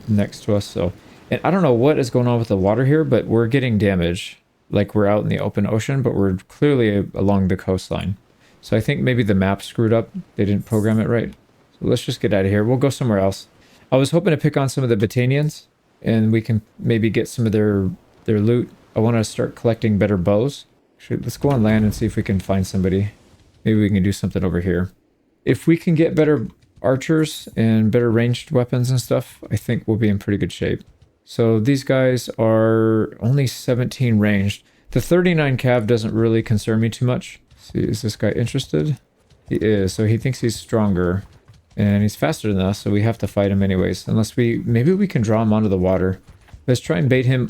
next to us, so... And I don't know what is going on with the water here, but we're getting damage. Like we're out in the open ocean, but we're clearly along the coastline. So I think maybe the map screwed up. They didn't program it right. So let's just get out of here. We'll go somewhere else. I was hoping to pick on some of the Battanians, and we can maybe get some of their loot. I want to start collecting better bows. Actually, let's go on land and see if we can find somebody. Maybe we can do something over here. If we can get better archers and better ranged weapons and stuff, I think we'll be in pretty good shape. So these guys are only 17 ranged. The 39 cav doesn't really concern me too much. See, is this guy interested? He is, so he thinks he's stronger. And he's faster than us, so we have to fight him anyways. Unless maybe we can draw him onto the water. Let's try and bait him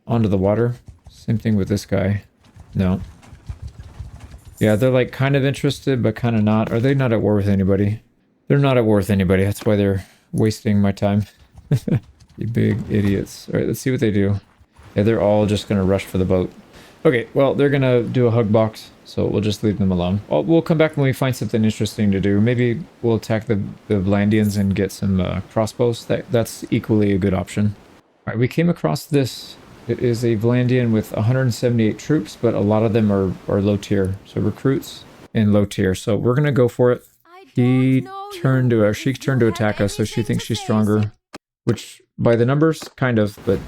onto the water. Same thing with this guy. No. Yeah, they're like kind of interested, but kind of not. Are they not at war with anybody? They're not at war with anybody. That's why they're wasting my time. You big idiots. All right, let's see what they do. Yeah, they're all just going to rush for the boat. Okay, well, they're going to do a hug box, so we'll just leave them alone. We'll come back when we find something interesting to do. Maybe we'll attack the Vlandians and get some crossbows. That's equally a good option. All right, we came across this. It is a Vlandian with 178 troops, but a lot of them are low tier. So recruits and low tier. So we're going to go for it. She turned to attack us, so she thinks she's stronger. Which, by the numbers, kind of, but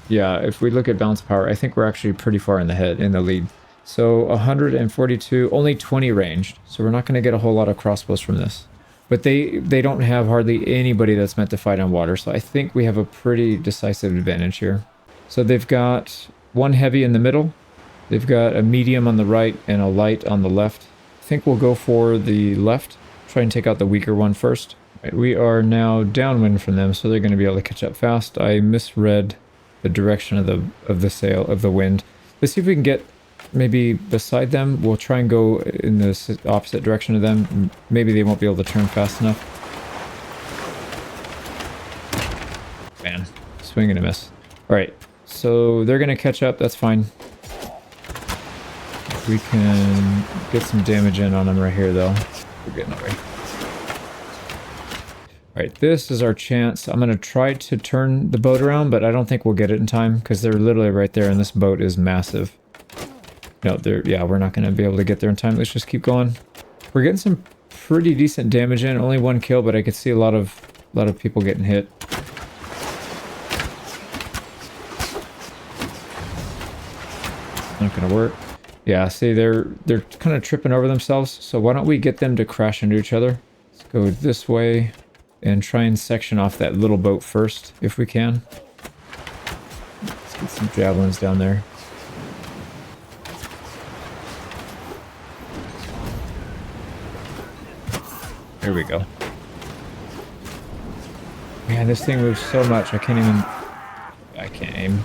yeah, if we look at balance power, I think we're actually pretty far in the lead. So 142, only 20 ranged, so we're not going to get a whole lot of crossbows from this. But they don't have hardly anybody that's meant to fight on water, so I think we have a pretty decisive advantage here. So they've got 1 heavy in the middle, they've got a medium on the right, and a light on the left. I think we'll go for the left, try and take out the weaker one first. We are now downwind from them, so they're going to be able to catch up fast. I misread the direction of the wind. Let's see if we can get maybe beside them. We'll try and go in the opposite direction of them. Maybe they won't be able to turn fast enough. Man, swing and a miss. All right, so they're going to catch up. That's fine. We can get some damage in on them right here, though. We're getting away. Alright, this is our chance. I'm going to try to turn the boat around, but I don't think we'll get it in time because they're literally right there and this boat is massive. No, we're not going to be able to get there in time. Let's just keep going. We're getting some pretty decent damage in. Only 1 kill, but I could see a lot of people getting hit. Not gonna work. Yeah, see, they're kind of tripping over themselves. So why don't we get them to crash into each other? Let's go this way and try and section off that little boat first, if we can. Let's get some javelins down there. There we go. Man, this thing moves so much. I can't aim.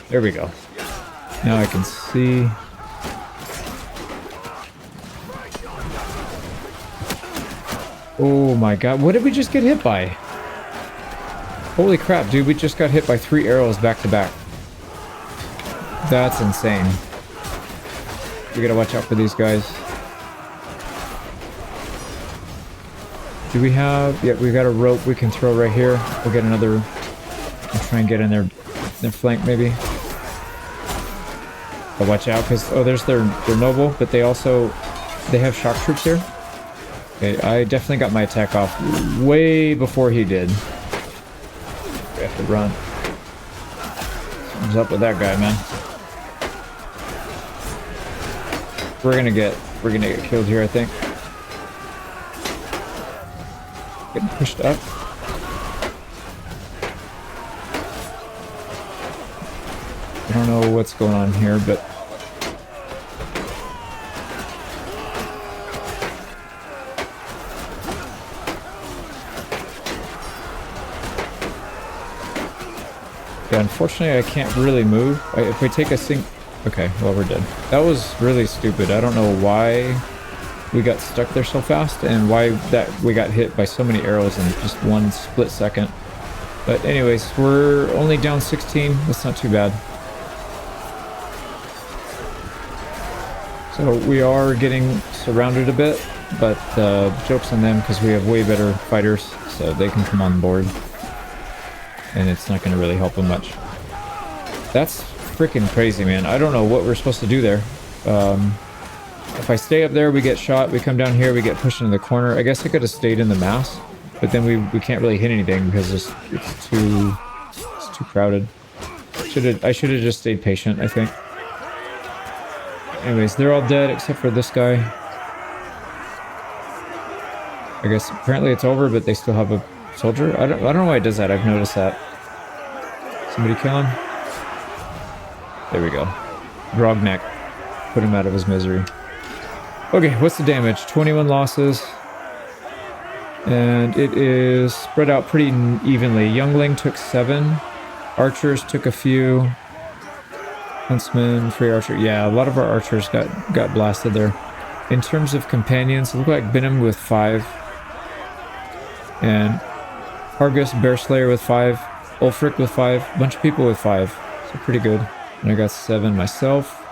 There we go. Now I can see. Oh my god, what did we just get hit by? Holy crap, dude, we just got hit by 3 arrows back to back. That's insane. We gotta watch out for these guys. Do we have... Yeah, we got a rope we can throw right here. We'll get another... We'll try and get in their flank, maybe. But watch out, because... Oh, there's their noble, but they also... They have shock troops here. Okay, I definitely got my attack off way before he did. We have to run. What's up with that guy, man? We're gonna get killed here, I think. Getting pushed up. I don't know what's going on here, but yeah, unfortunately I can't really move. If we take a sink... Okay, well, we're dead. That was really stupid. I don't know why we got stuck there so fast and why that we got hit by so many arrows in just 1 split second. But anyways, we're only down 16. That's not too bad. So we are getting surrounded a bit, but joke's on them because we have way better fighters, so they can come on board. And it's not going to really help them much. That's freaking crazy, man. I don't know what we're supposed to do there. If I stay up there, we get shot. We come down here, we get pushed into the corner. I guess I could have stayed in the mass, but then we can't really hit anything because it's too crowded. I should have just stayed patient, I think. Anyways, they're all dead except for this guy. I guess apparently it's over, but they still have a soldier. I don't know why it does that. I've noticed that. Somebody kill him. There we go. Grogneck. Put him out of his misery. Okay, what's the damage? 21 losses. And it is spread out pretty evenly. Youngling took 7. Archers took a few. Huntsman, free archer. Yeah, a lot of our archers got blasted there. In terms of companions, it looked like Benham with 5. And Hargus, Bearslayer with 5. Ulfric with 5. A bunch of people with 5. So pretty good. And I got 7 myself.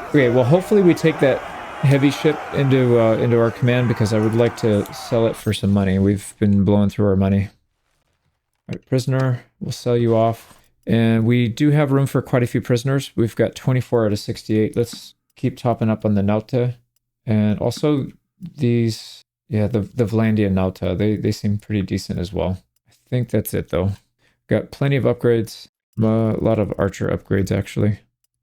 Okay, well, hopefully we take that heavy ship into our command because I would like to sell it for some money. We've been blowing through our money. All right, prisoner, we'll sell you off. And we do have room for quite a few prisoners. We've got 24 out of 68. Let's keep topping up on the Nauta. And also these, yeah, the Vlandia Nauta, they seem pretty decent as well. I think that's it though. Got plenty of upgrades. A lot of archer upgrades actually.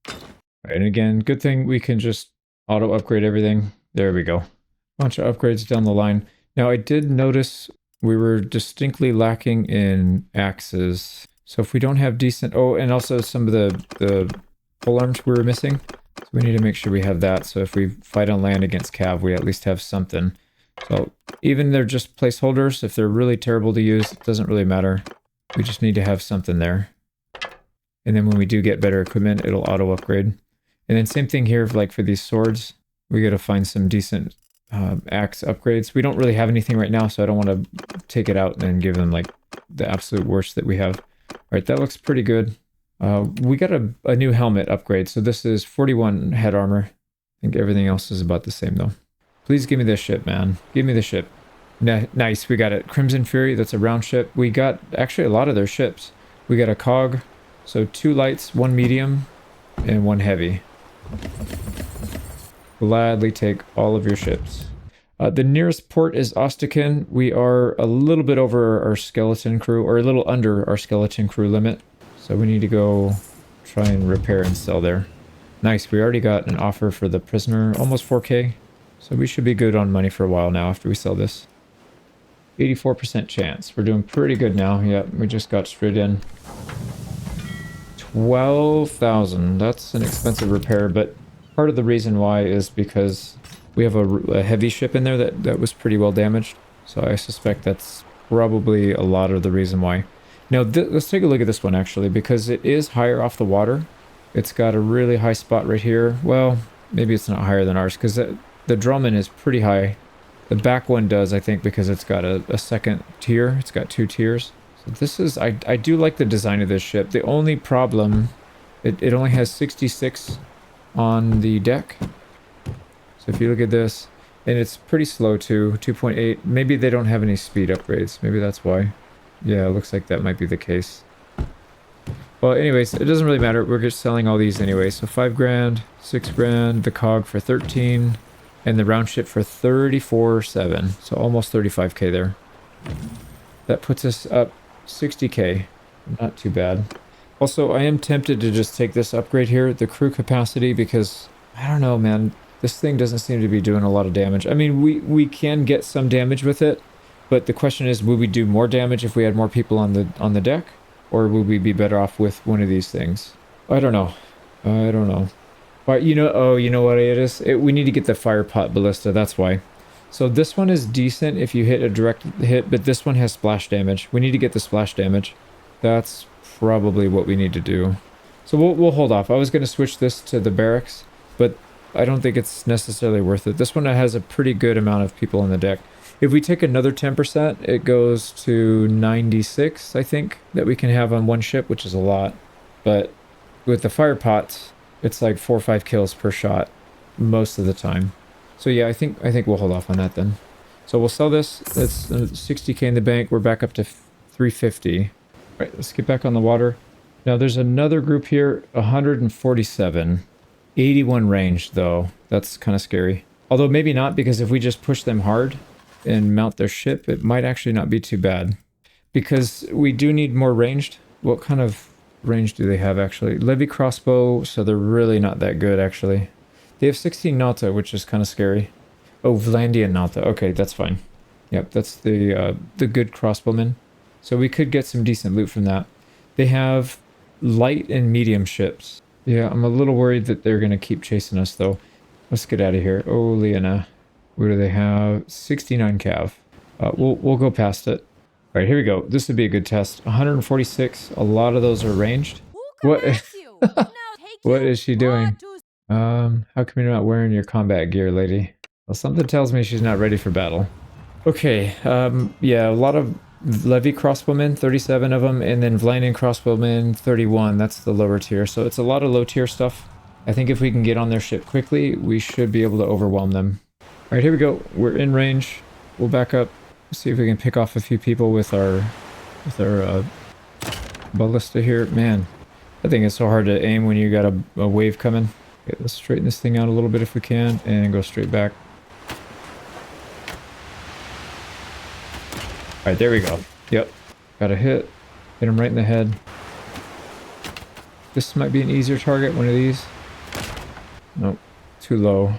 All right, and again, good thing we can just auto upgrade everything. There we go. Bunch of upgrades down the line. Now I did notice we were distinctly lacking in axes. So if we don't have decent... Oh, and also some of the polearms we were missing. So we need to make sure we have that. So if we fight on land against Cav, we at least have something. So even they're just placeholders. If they're really terrible to use, it doesn't really matter. We just need to have something there. And then when we do get better equipment, it'll auto upgrade. And then same thing here, like for these swords, we got to find some decent axe upgrades. We don't really have anything right now, so I don't want to take it out and give them like the absolute worst that we have. All right, that looks pretty good. We got a new helmet upgrade. So this is 41 head armor. I think everything else is about the same though. Please give me this ship, man. Give me the ship. Nice, we got it. Crimson Fury, that's a round ship. We got actually a lot of their ships. We got a cog. So 2 lights, 1 medium, and 1 heavy. Gladly take all of your ships. The nearest port is Ostikin. We are a little bit over our skeleton crew, or a little under our skeleton crew limit. So we need to go try and repair and sell there. Nice, we already got an offer for the prisoner, almost 4k. So we should be good on money for a while now after we sell this. 84% chance. We're doing pretty good now. Yeah, we just got straight in. 12,000. That's an expensive repair, but part of the reason why is because we have a heavy ship in there that was pretty well damaged. So I suspect that's probably a lot of the reason why. Now, let's take a look at this one, actually, because it is higher off the water. It's got a really high spot right here. Well, maybe it's not higher than ours, because the Drummond is pretty high. The back one does, I think, because it's got a second tier. It's got 2 tiers. So this is... I do like the design of this ship. The only problem... It only has 66 on the deck. So if you look at this... And it's pretty slow, too. 2.8. Maybe they don't have any speed upgrades. Maybe that's why. Yeah, it looks like that might be the case. Well, anyways, it doesn't really matter. We're just selling all these anyway. So 5 grand, 6 grand, the cog for 13... And the round ship for 34.7, so almost 35k there. That puts us up 60k, not too bad. Also, I am tempted to just take this upgrade here, the crew capacity, because, I don't know, man, this thing doesn't seem to be doing a lot of damage. I mean, we can get some damage with it, but the question is, would we do more damage if we had more people on the deck? Or would we be better off with one of these things? I don't know. I don't know. But you know, oh, you know what it is? We need to get the fire pot ballista, that's why. So this one is decent if you hit a direct hit, but this one has splash damage. We need to get the splash damage. That's probably what we need to do. So we'll hold off. I was going to switch this to the barracks, but I don't think it's necessarily worth it. This one has a pretty good amount of people on the deck. If we take another 10%, it goes to 96, I think, that we can have on one ship, which is a lot. But with the fire pots... It's like 4 or 5 kills per shot most of the time. So yeah, I think we'll hold off on that then. So we'll sell this. That's 60k in the bank. We're back up to 350. All right, let's get back on the water. Now there's another group here, 147. 81 range though. That's kind of scary. Although maybe not, because if we just push them hard and mount their ship, it might actually not be too bad. Because we do need more ranged. What kind of range do they have, actually? Levy crossbow, so they're really not that good, actually. They have 16 Nalta, which is kind of scary. Oh, Vlandian Nalta. Okay, that's fine. Yep, that's the good crossbowmen. So we could get some decent loot from that. They have light and medium ships. Yeah, I'm a little worried that they're going to keep chasing us, though. Let's get out of here. Oh, Leona. What do they have? 69 cav. We'll go past it. All right, here we go. This would be a good test. 146. A lot of those are ranged. What? What is she doing? How come you're not wearing your combat gear, lady? Well, something tells me she's not ready for battle. Okay. Yeah, a lot of Levy crossbowmen, 37 of them, and then Vlandian crossbowmen, 31. That's the lower tier. So it's a lot of low tier stuff. I think if we can get on their ship quickly, we should be able to overwhelm them. All right, here we go. We're in range. We'll back up. See if we can pick off a few people with our ballista here. Man, I think it's so hard to aim when you got a wave coming. Okay, let's straighten this thing out a little bit if we can and go straight back. All right, there we go. Yep, got a hit. Hit him right in the head. This might be an easier target, one of these. Nope, too low.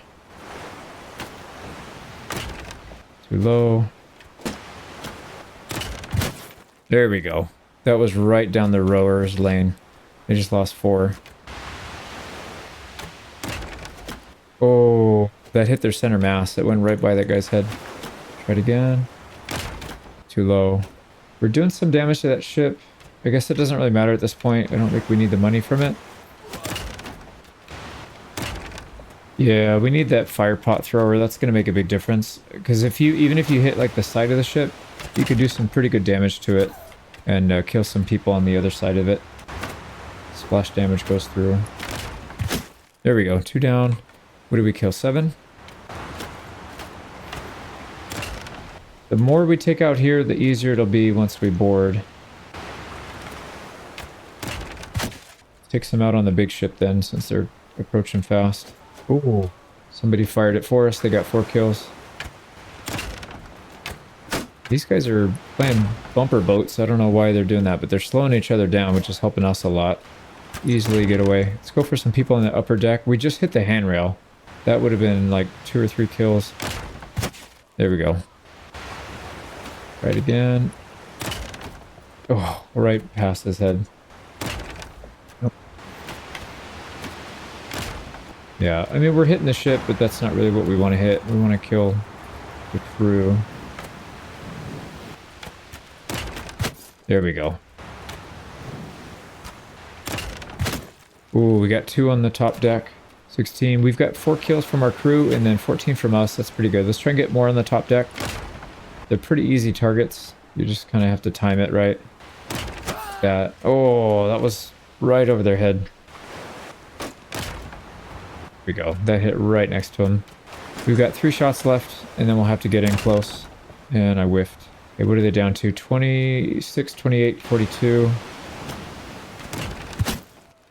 Too low. There we go. That was right down the rower's lane. They just lost 4. Oh, that hit their center mass. It went right by that guy's head. Try it again. Too low. We're doing some damage to that ship. I guess it doesn't really matter at this point. I don't think we need the money from it. Yeah, we need that fire pot thrower. That's going to make a big difference. Because even if you hit like the side of the ship, you could do some pretty good damage to it and kill some people on the other side of it. Splash damage goes through. There we go. 2 down. What did we kill? 7? The more we take out here, the easier it'll be once we board. Take some out on the big ship then, since they're approaching fast. Ooh, Somebody fired it for us. They got 4 kills. These guys are playing bumper boats. I don't know why they're doing that, but they're slowing each other down, which is helping us a lot. Easily get away. Let's go for some people on the upper deck. We just hit the handrail. That would have been like 2 or 3 kills. There we go. Right again. Oh, right past his head. Yeah, I mean, we're hitting the ship, but that's not really what we want to hit. We want to kill the crew. There we go. Ooh, we got 2 on the top deck. 16. We've got 4 kills from our crew and then 14 from us. That's pretty good. Let's try and get more on the top deck. They're pretty easy targets. You just kind of have to time it right. That. Oh, that was right over their head. There we go. That hit right next to him. We've got 3 shots left, and then we'll have to get in close. And I whiffed. Okay, what are they down to? 26, 28, 42.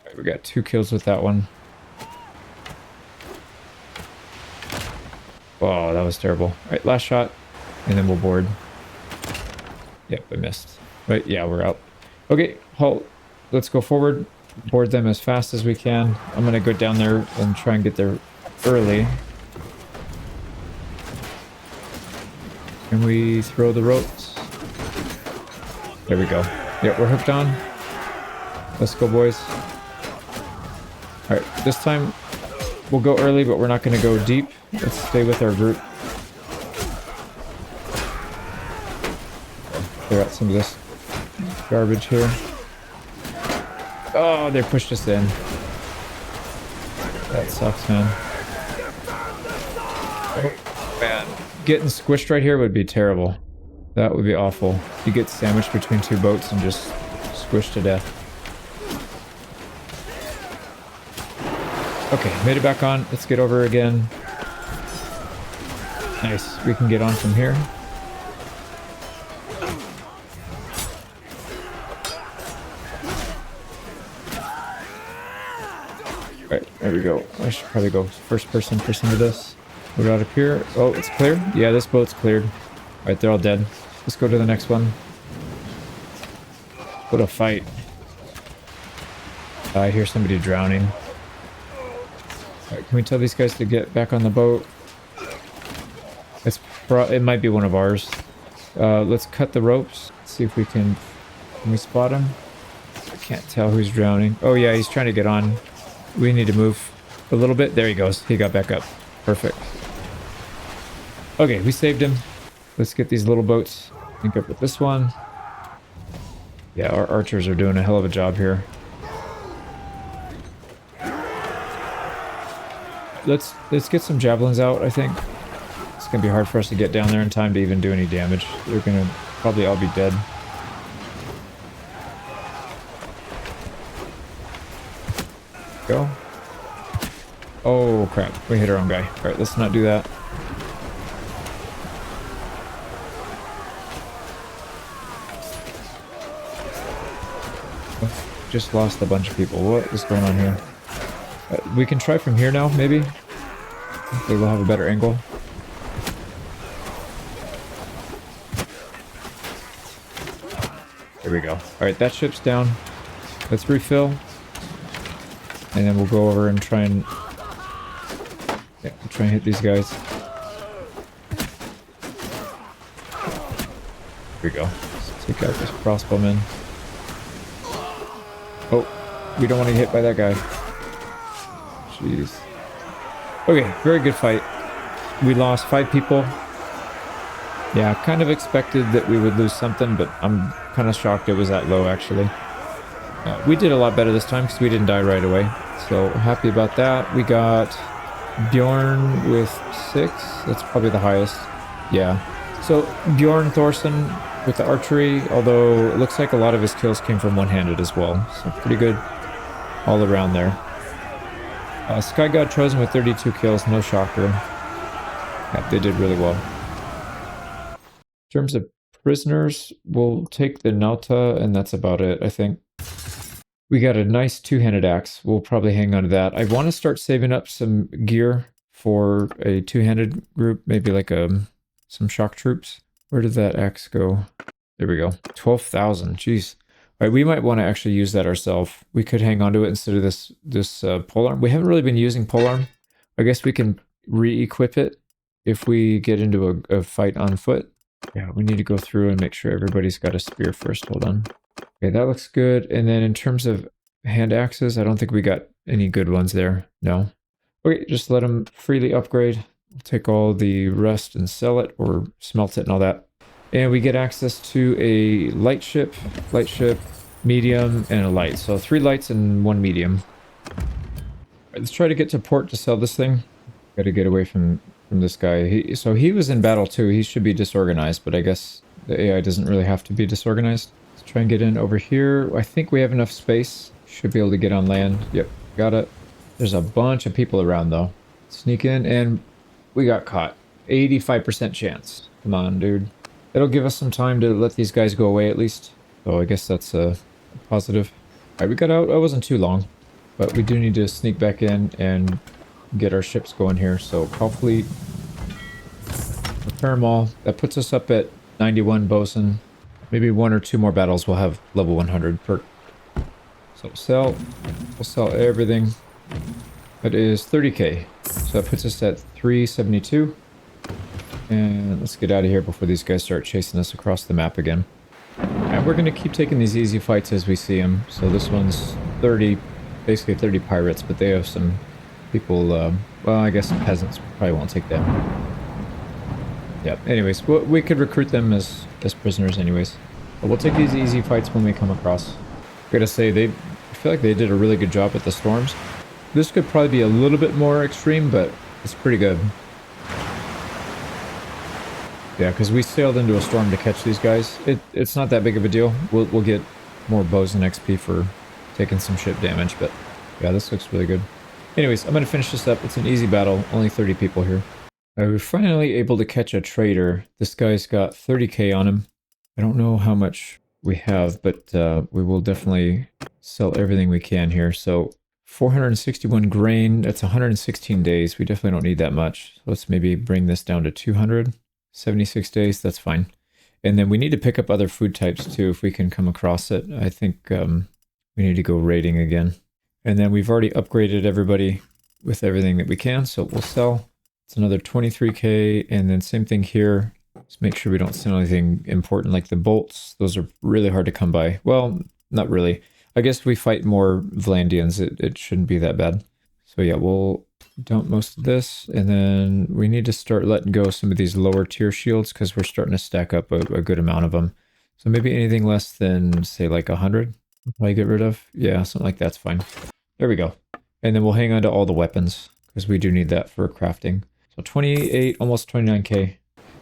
Right, we got 2 kills with that one. Oh, that was terrible. All right, last shot, and then we'll board. Yep, I missed. But yeah, we're out. Okay, halt. Let's go forward. Board them as fast as we can. I'm going to go down there and try and get there early. Can we throw the ropes? There we go. Yep, we're hooked on. Let's go, boys. All right, this time we'll go early, but we're not going to go deep. Let's stay with our group. Clear out some of this garbage here. Oh, they pushed us in. That sucks, man. Oh, man. Getting squished right here would be terrible. That would be awful. You get sandwiched between 2 boats and just squished to death. Okay, made it back on. Let's get over again. Nice. We can get on from here. Alright, there we go. I should probably go first person into this. What about up here? Oh, it's clear? Yeah, this boat's cleared. Alright, they're all dead. Let's go to the next one. What a fight. I hear somebody drowning. Alright, can we tell these guys to get back on the boat? It might be one of ours. Let's cut the ropes. See if we can we spot him? I can't tell who's drowning. Oh yeah, he's trying to get on. We need to move a little bit. There he goes. He got back up. Perfect. Okay, we saved him. Let's get these little boats. Link up with this one. Yeah, our archers are doing a hell of a job here. Let's get some javelins out, I think. It's gonna be hard for us to get down there in time to even do any damage. They're gonna probably all be dead. Go. Oh crap, we hit our own guy. Alright, let's not do that. Just lost a bunch of people. What is going on here? We can try from here now, maybe. Hopefully we'll have a better angle. There we go. Alright, that ship's down. Let's refill. And then we'll go over and try and... yeah, we'll try and hit these guys. Here we go. Let's take out this crossbowman. Oh, we don't want to get hit by that guy. Jeez. Okay, very good fight. We lost 5 people. Yeah, kind of expected that we would lose something, but I'm kind of shocked it was that low, actually. We did a lot better this time because we didn't die right away. So, happy about that. We got Bjorn with 6. That's probably the highest. Yeah. So, Bjorn Thorson with the archery, although it looks like a lot of his kills came from one-handed as well. So, pretty good all around there. Sky God Chosen with 32 kills, no shocker. Yeah, they did really well. In terms of prisoners, we'll take the Nauta, and that's about it, I think. We got a nice 2-handed axe. We'll probably hang on to that. I want to start saving up some gear for a two-handed group, maybe like some shock troops. Where did that axe go? There we go. 12,000. Jeez. All right, we might want to actually use that ourselves. We could hang on to it instead of this polearm. We haven't really been using polearm. I guess we can re-equip it if we get into a fight on foot. Yeah, we need to go through and make sure everybody's got a spear first. Hold on. Okay, that looks good. And then in terms of hand axes, I don't think we got any good ones there. No. Okay, just let them freely upgrade. We'll take all the rest and sell it or smelt it and all that. And we get access to a light ship, medium, and a light. So 3 lights and 1 medium. All right, let's try to get to port to sell this thing. Got to get away from this guy. So he was in battle too. He should be disorganized, but I guess the AI doesn't really have to be disorganized. Let's try and get in over here. I think we have enough space. Should be able to get on land. Yep, got it. There's a bunch of people around though. Sneak in and we got caught. 85% chance. Come on, dude. It'll give us some time to let these guys go away at least. So I guess that's a positive. Alright, we got out. It wasn't too long. But we do need to sneak back in and get our ships going here. So hopefully repair them all. That puts us up at 91 bosun. Maybe 1 or 2 more battles we'll have level 100 perk. So we'll sell everything. That is 30k. So that puts us at 372. And let's get out of here before these guys start chasing us across the map again. And we're going to keep taking these easy fights as we see them. So this one's 30, basically 30 pirates, but they have some people, well, I guess peasants probably won't take them. Yeah, anyways, we could recruit them as prisoners anyways. But we'll take these easy fights when we come across. I gotta say, I feel like they did a really good job with the storms. This could probably be a little bit more extreme, but it's pretty good. Yeah, because we sailed into a storm to catch these guys. It's not that big of a deal. We'll get more bows and XP for taking some ship damage, but yeah, this looks really good. Anyways, I'm going to finish this up. It's an easy battle. Only 30 people here. We're finally able to catch a trader. This guy's got 30k on him. I don't know how much we have, but we will definitely sell everything we can here. So 461 grain, that's 116 days. We definitely don't need that much. So let's maybe bring this down to 200. 76 days, that's fine. And then we need to pick up other food types too if we can come across it. I think we need to go raiding again. And then we've already upgraded everybody with everything that we can, so we'll sell. It's another 23k, and then same thing here. Let's make sure we don't sell anything important like the bolts. Those are really hard to come by. Well, not really. I guess if we fight more Vlandians, it shouldn't be that bad. So yeah, we'll dump most of this, and then we need to start letting go of some of these lower tier shields because we're starting to stack up a good amount of them. So maybe anything less than, say, like 100, we'll probably get rid of. Yeah, something like that's fine. There we go. And then we'll hang on to all the weapons because we do need that for crafting. So 28, almost 29k.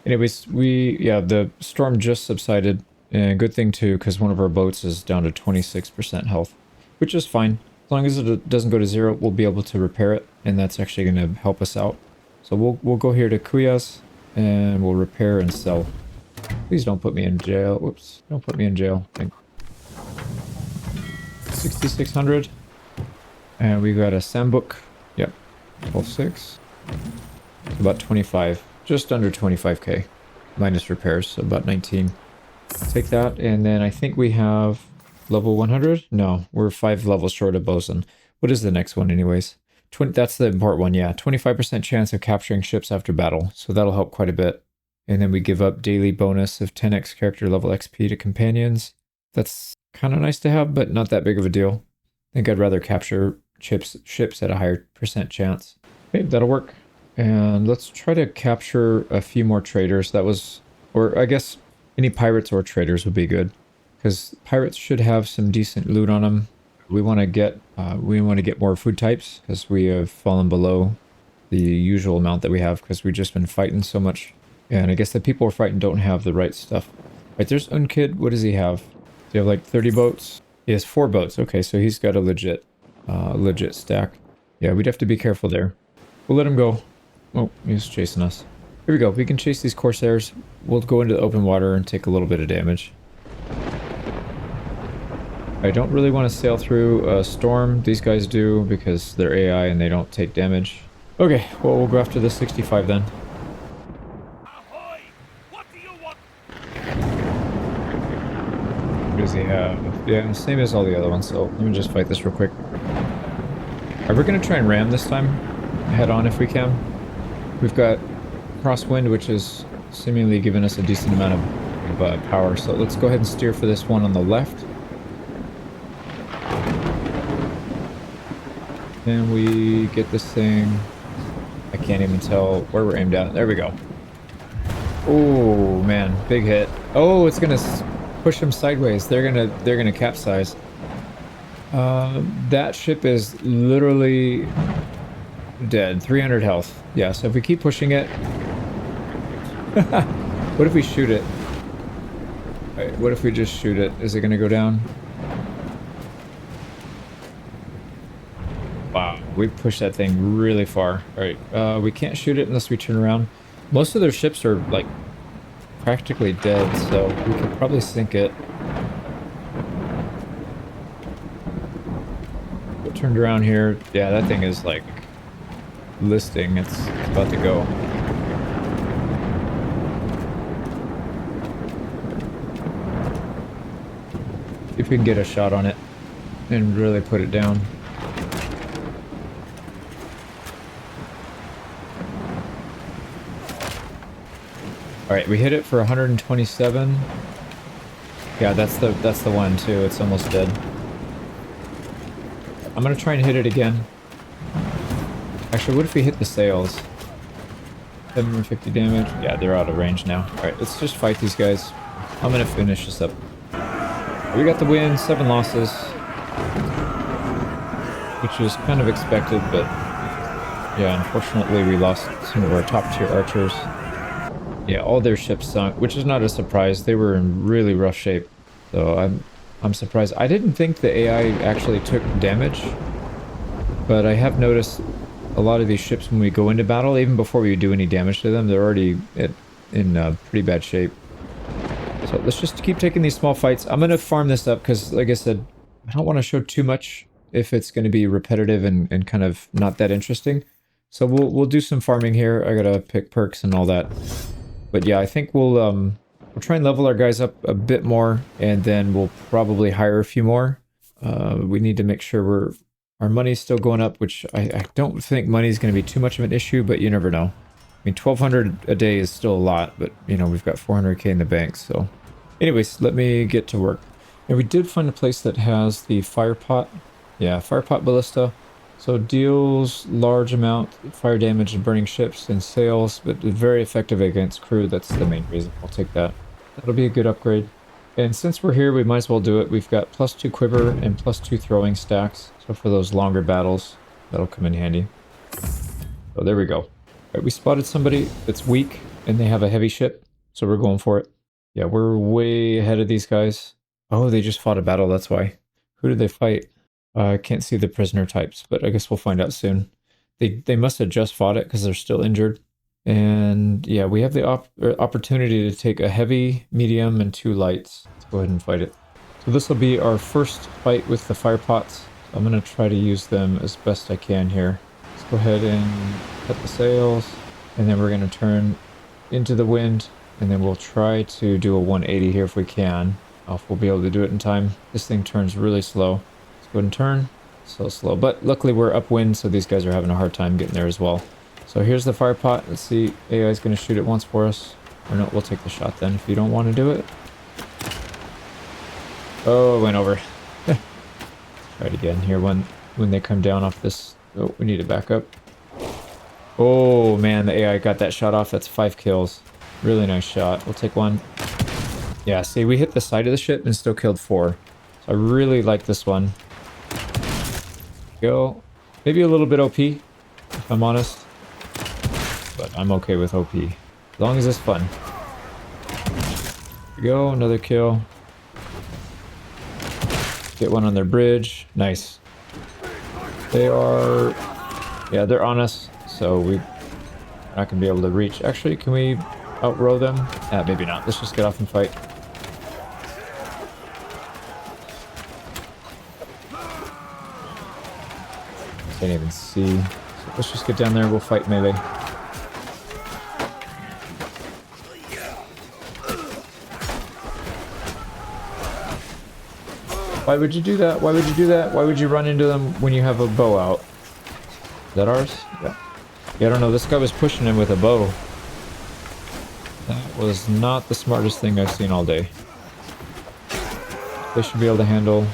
Anyways, the storm just subsided. And good thing too, because one of our boats is down to 26% health, which is fine. As long as it doesn't go to 0, we'll be able to repair it, and that's actually going to help us out. So we'll go here to Kuyas, and we'll repair and sell. Please don't put me in jail. Whoops, don't put me in jail. 6,600. And we got a Sambuk. Yep, 12.6. About 25, just under 25k. Minus repairs, so about 19. Take that, and then I think we have level 100? No, we're 5 levels short of bosun. What is the next one anyways? That's the important one, yeah. 25% chance of capturing ships after battle, so that'll help quite a bit. And then we give up daily bonus of 10x character level XP to companions. That's kind of nice to have, but not that big of a deal. I think I'd rather capture ships at a higher percent chance. Okay, that'll work. And let's try to capture a few more traders. Or I guess any pirates or traders would be good, because pirates should have some decent loot on them. We want to get more food types because we have fallen below the usual amount that we have because we've just been fighting so much. And I guess the people we're fighting don't have the right stuff. Right, there's Unkid. What does he have? Does he have like 30 boats? He has 4 boats. Okay, so he's got a legit stack. Yeah, we'd have to be careful there. We'll let him go. Oh, he's chasing us. Here we go. We can chase these Corsairs. We'll go into the open water and take a little bit of damage. I don't really want to sail through a storm. These guys do because they're AI and they don't take damage. Okay, well, we'll go after the 65 then. Ahoy! What do you want? What does he have? Yeah, same as all the other ones, so let me just fight this real quick. Alright, we're gonna try and ram this time. Head on if we can. We've got crosswind, which is seemingly giving us a decent amount of power, so let's go ahead and steer for this one on the left. Then we get this thing. I can't even tell where we're aimed at. There we go. Oh man, big hit. Oh, it's gonna push them sideways. They're gonna capsize. That ship is literally dead. 300 health. Yeah, so if we keep pushing it. What if we shoot it? Alright, what if we just shoot it? Is it gonna go down? Wow, we pushed that thing really far. Alright, we can't shoot it unless we turn around. Most of their ships are, like, practically dead, so we could probably sink it. But turned around here. Yeah, that thing is, like, listing. It's about to go. If we can get a shot on it and really put it down. Alright, we hit it for 127. Yeah, that's the one too. It's almost dead. I'm gonna try and hit it again. Actually, what if we hit the sails? 750 damage. Yeah, they're out of range now. Alright, let's just fight these guys. I'm gonna finish this up. We got the win, 7 losses. Which was kind of expected, but yeah, unfortunately we lost some of our top tier archers. Yeah, all their ships sunk, which is not a surprise. They were in really rough shape. So I'm surprised. I didn't think the AI actually took damage, but I have noticed a lot of these ships when we go into battle, even before we do any damage to them, they're already in pretty bad shape. So let's just keep taking these small fights. I'm going to farm this up because, like I said, I don't want to show too much if it's going to be repetitive and kind of not that interesting. So we'll do some farming here. I got to pick perks and all that. But yeah, I think we'll try and level our guys up a bit more, and then we'll probably hire a few more. We need to make sure our money's still going up, which I don't think money's going to be too much of an issue, but you never know. I mean, 1,200 a day is still a lot, but you know, we've got 400k in the bank, so. Anyways, let me get to work. And we did find a place that has the fire pot. Yeah, fire pot ballista. So deals large amount fire damage and burning ships and sails, but very effective against crew. That's the main reason. I'll take that. That'll be a good upgrade. And since we're here, we might as well do it. We've got +2 quiver and +2 throwing stacks. So for those longer battles, that'll come in handy. So there we go. All right, we spotted somebody that's weak and they have a heavy ship. So we're going for it. Yeah, we're way ahead of these guys. Oh, they just fought a battle. That's why. Who did they fight? I can't see the prisoner types, but I guess we'll find out soon. They must have just fought it because they're still injured. And yeah, we have the opportunity to take a heavy, medium, and 2 lights. Let's go ahead and fight it. So this will be our first fight with the fire pots. I'm going to try to use them as best I can here. Let's go ahead and cut the sails, and then we're going to turn into the wind, and then we'll try to do a 180 here if we can. If we'll be able to do it in time. This thing turns really slow. Go ahead and turn. So slow. But luckily we're upwind, so these guys are having a hard time getting there as well. So here's the fire pot. Let's see. AI is going to shoot it once for us. Or no, we'll take the shot then if you don't want to do it. Oh, it went over. Try it again here when they come down off this. Oh, we need to back up. Oh man, the AI got that shot off. That's 5 kills. Really nice shot. We'll take one. Yeah, see, we hit the side of the ship and still killed 4. So I really like this one. Go. Maybe a little bit OP, if I'm honest. But I'm okay with OP. As long as it's fun. There we go, another kill. Get one on their bridge. Nice. They are... yeah, they're on us. So we're not going to be able to reach. Actually, can we outrow them? Maybe not. Let's just get off and fight. Can't even see. So Let's just get down there. We'll fight melee. Why would you do that? Why would you do that? Why would you run into them when you have a bow out? Is that ours? Yeah. Yeah, I don't know. This guy was pushing him with a bow. That was not the smartest thing I've seen all day. They should be able to handle.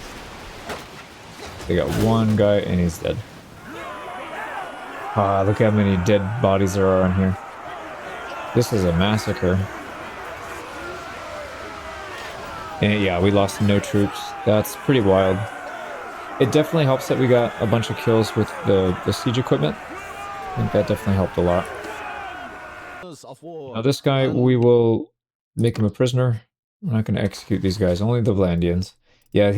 They got one guy and he's dead. Ah, look how many dead bodies there are on here. This is a massacre. And yeah, we lost no troops. That's pretty wild. It definitely helps that we got a bunch of kills with the siege equipment. I think that definitely helped a lot. Now this guy, we will make him a prisoner. I'm not going to execute these guys, only the Vlandians. Yeah,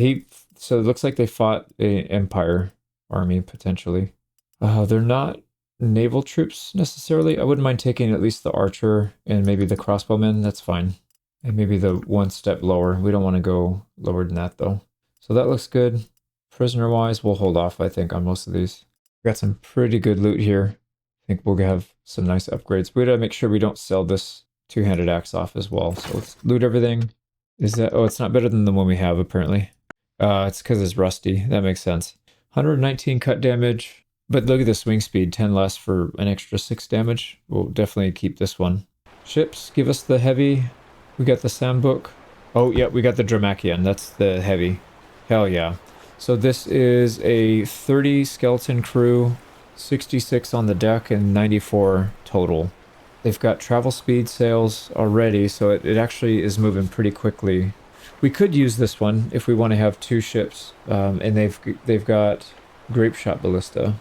so it looks like they fought an Empire army, potentially. They're not naval troops, necessarily. I wouldn't mind taking at least the archer and maybe the crossbowmen. That's fine. And maybe the one step lower. We don't want to go lower than that, though. So that looks good. Prisoner-wise, we'll hold off, I think, on most of these. Got some pretty good loot here. I think we'll have some nice upgrades. We gotta make sure we don't sell this two-handed axe off as well. So let's loot everything. Is that... Oh, it's not better than the one we have, apparently. It's because it's rusty. That makes sense. 119 cut damage. But look at the swing speed. 10 less for an extra 6 damage. We'll definitely keep this one. Ships, give us the heavy... We got the Sambuc. Oh, yeah, we got the Dromachian. That's the heavy. Hell yeah. So this is a 30 skeleton crew, 66 on the deck, and 94 total. They've got travel speed sails already, so it actually is moving pretty quickly. We could use this one if we want to have 2 ships, and they've got grape shot ballista.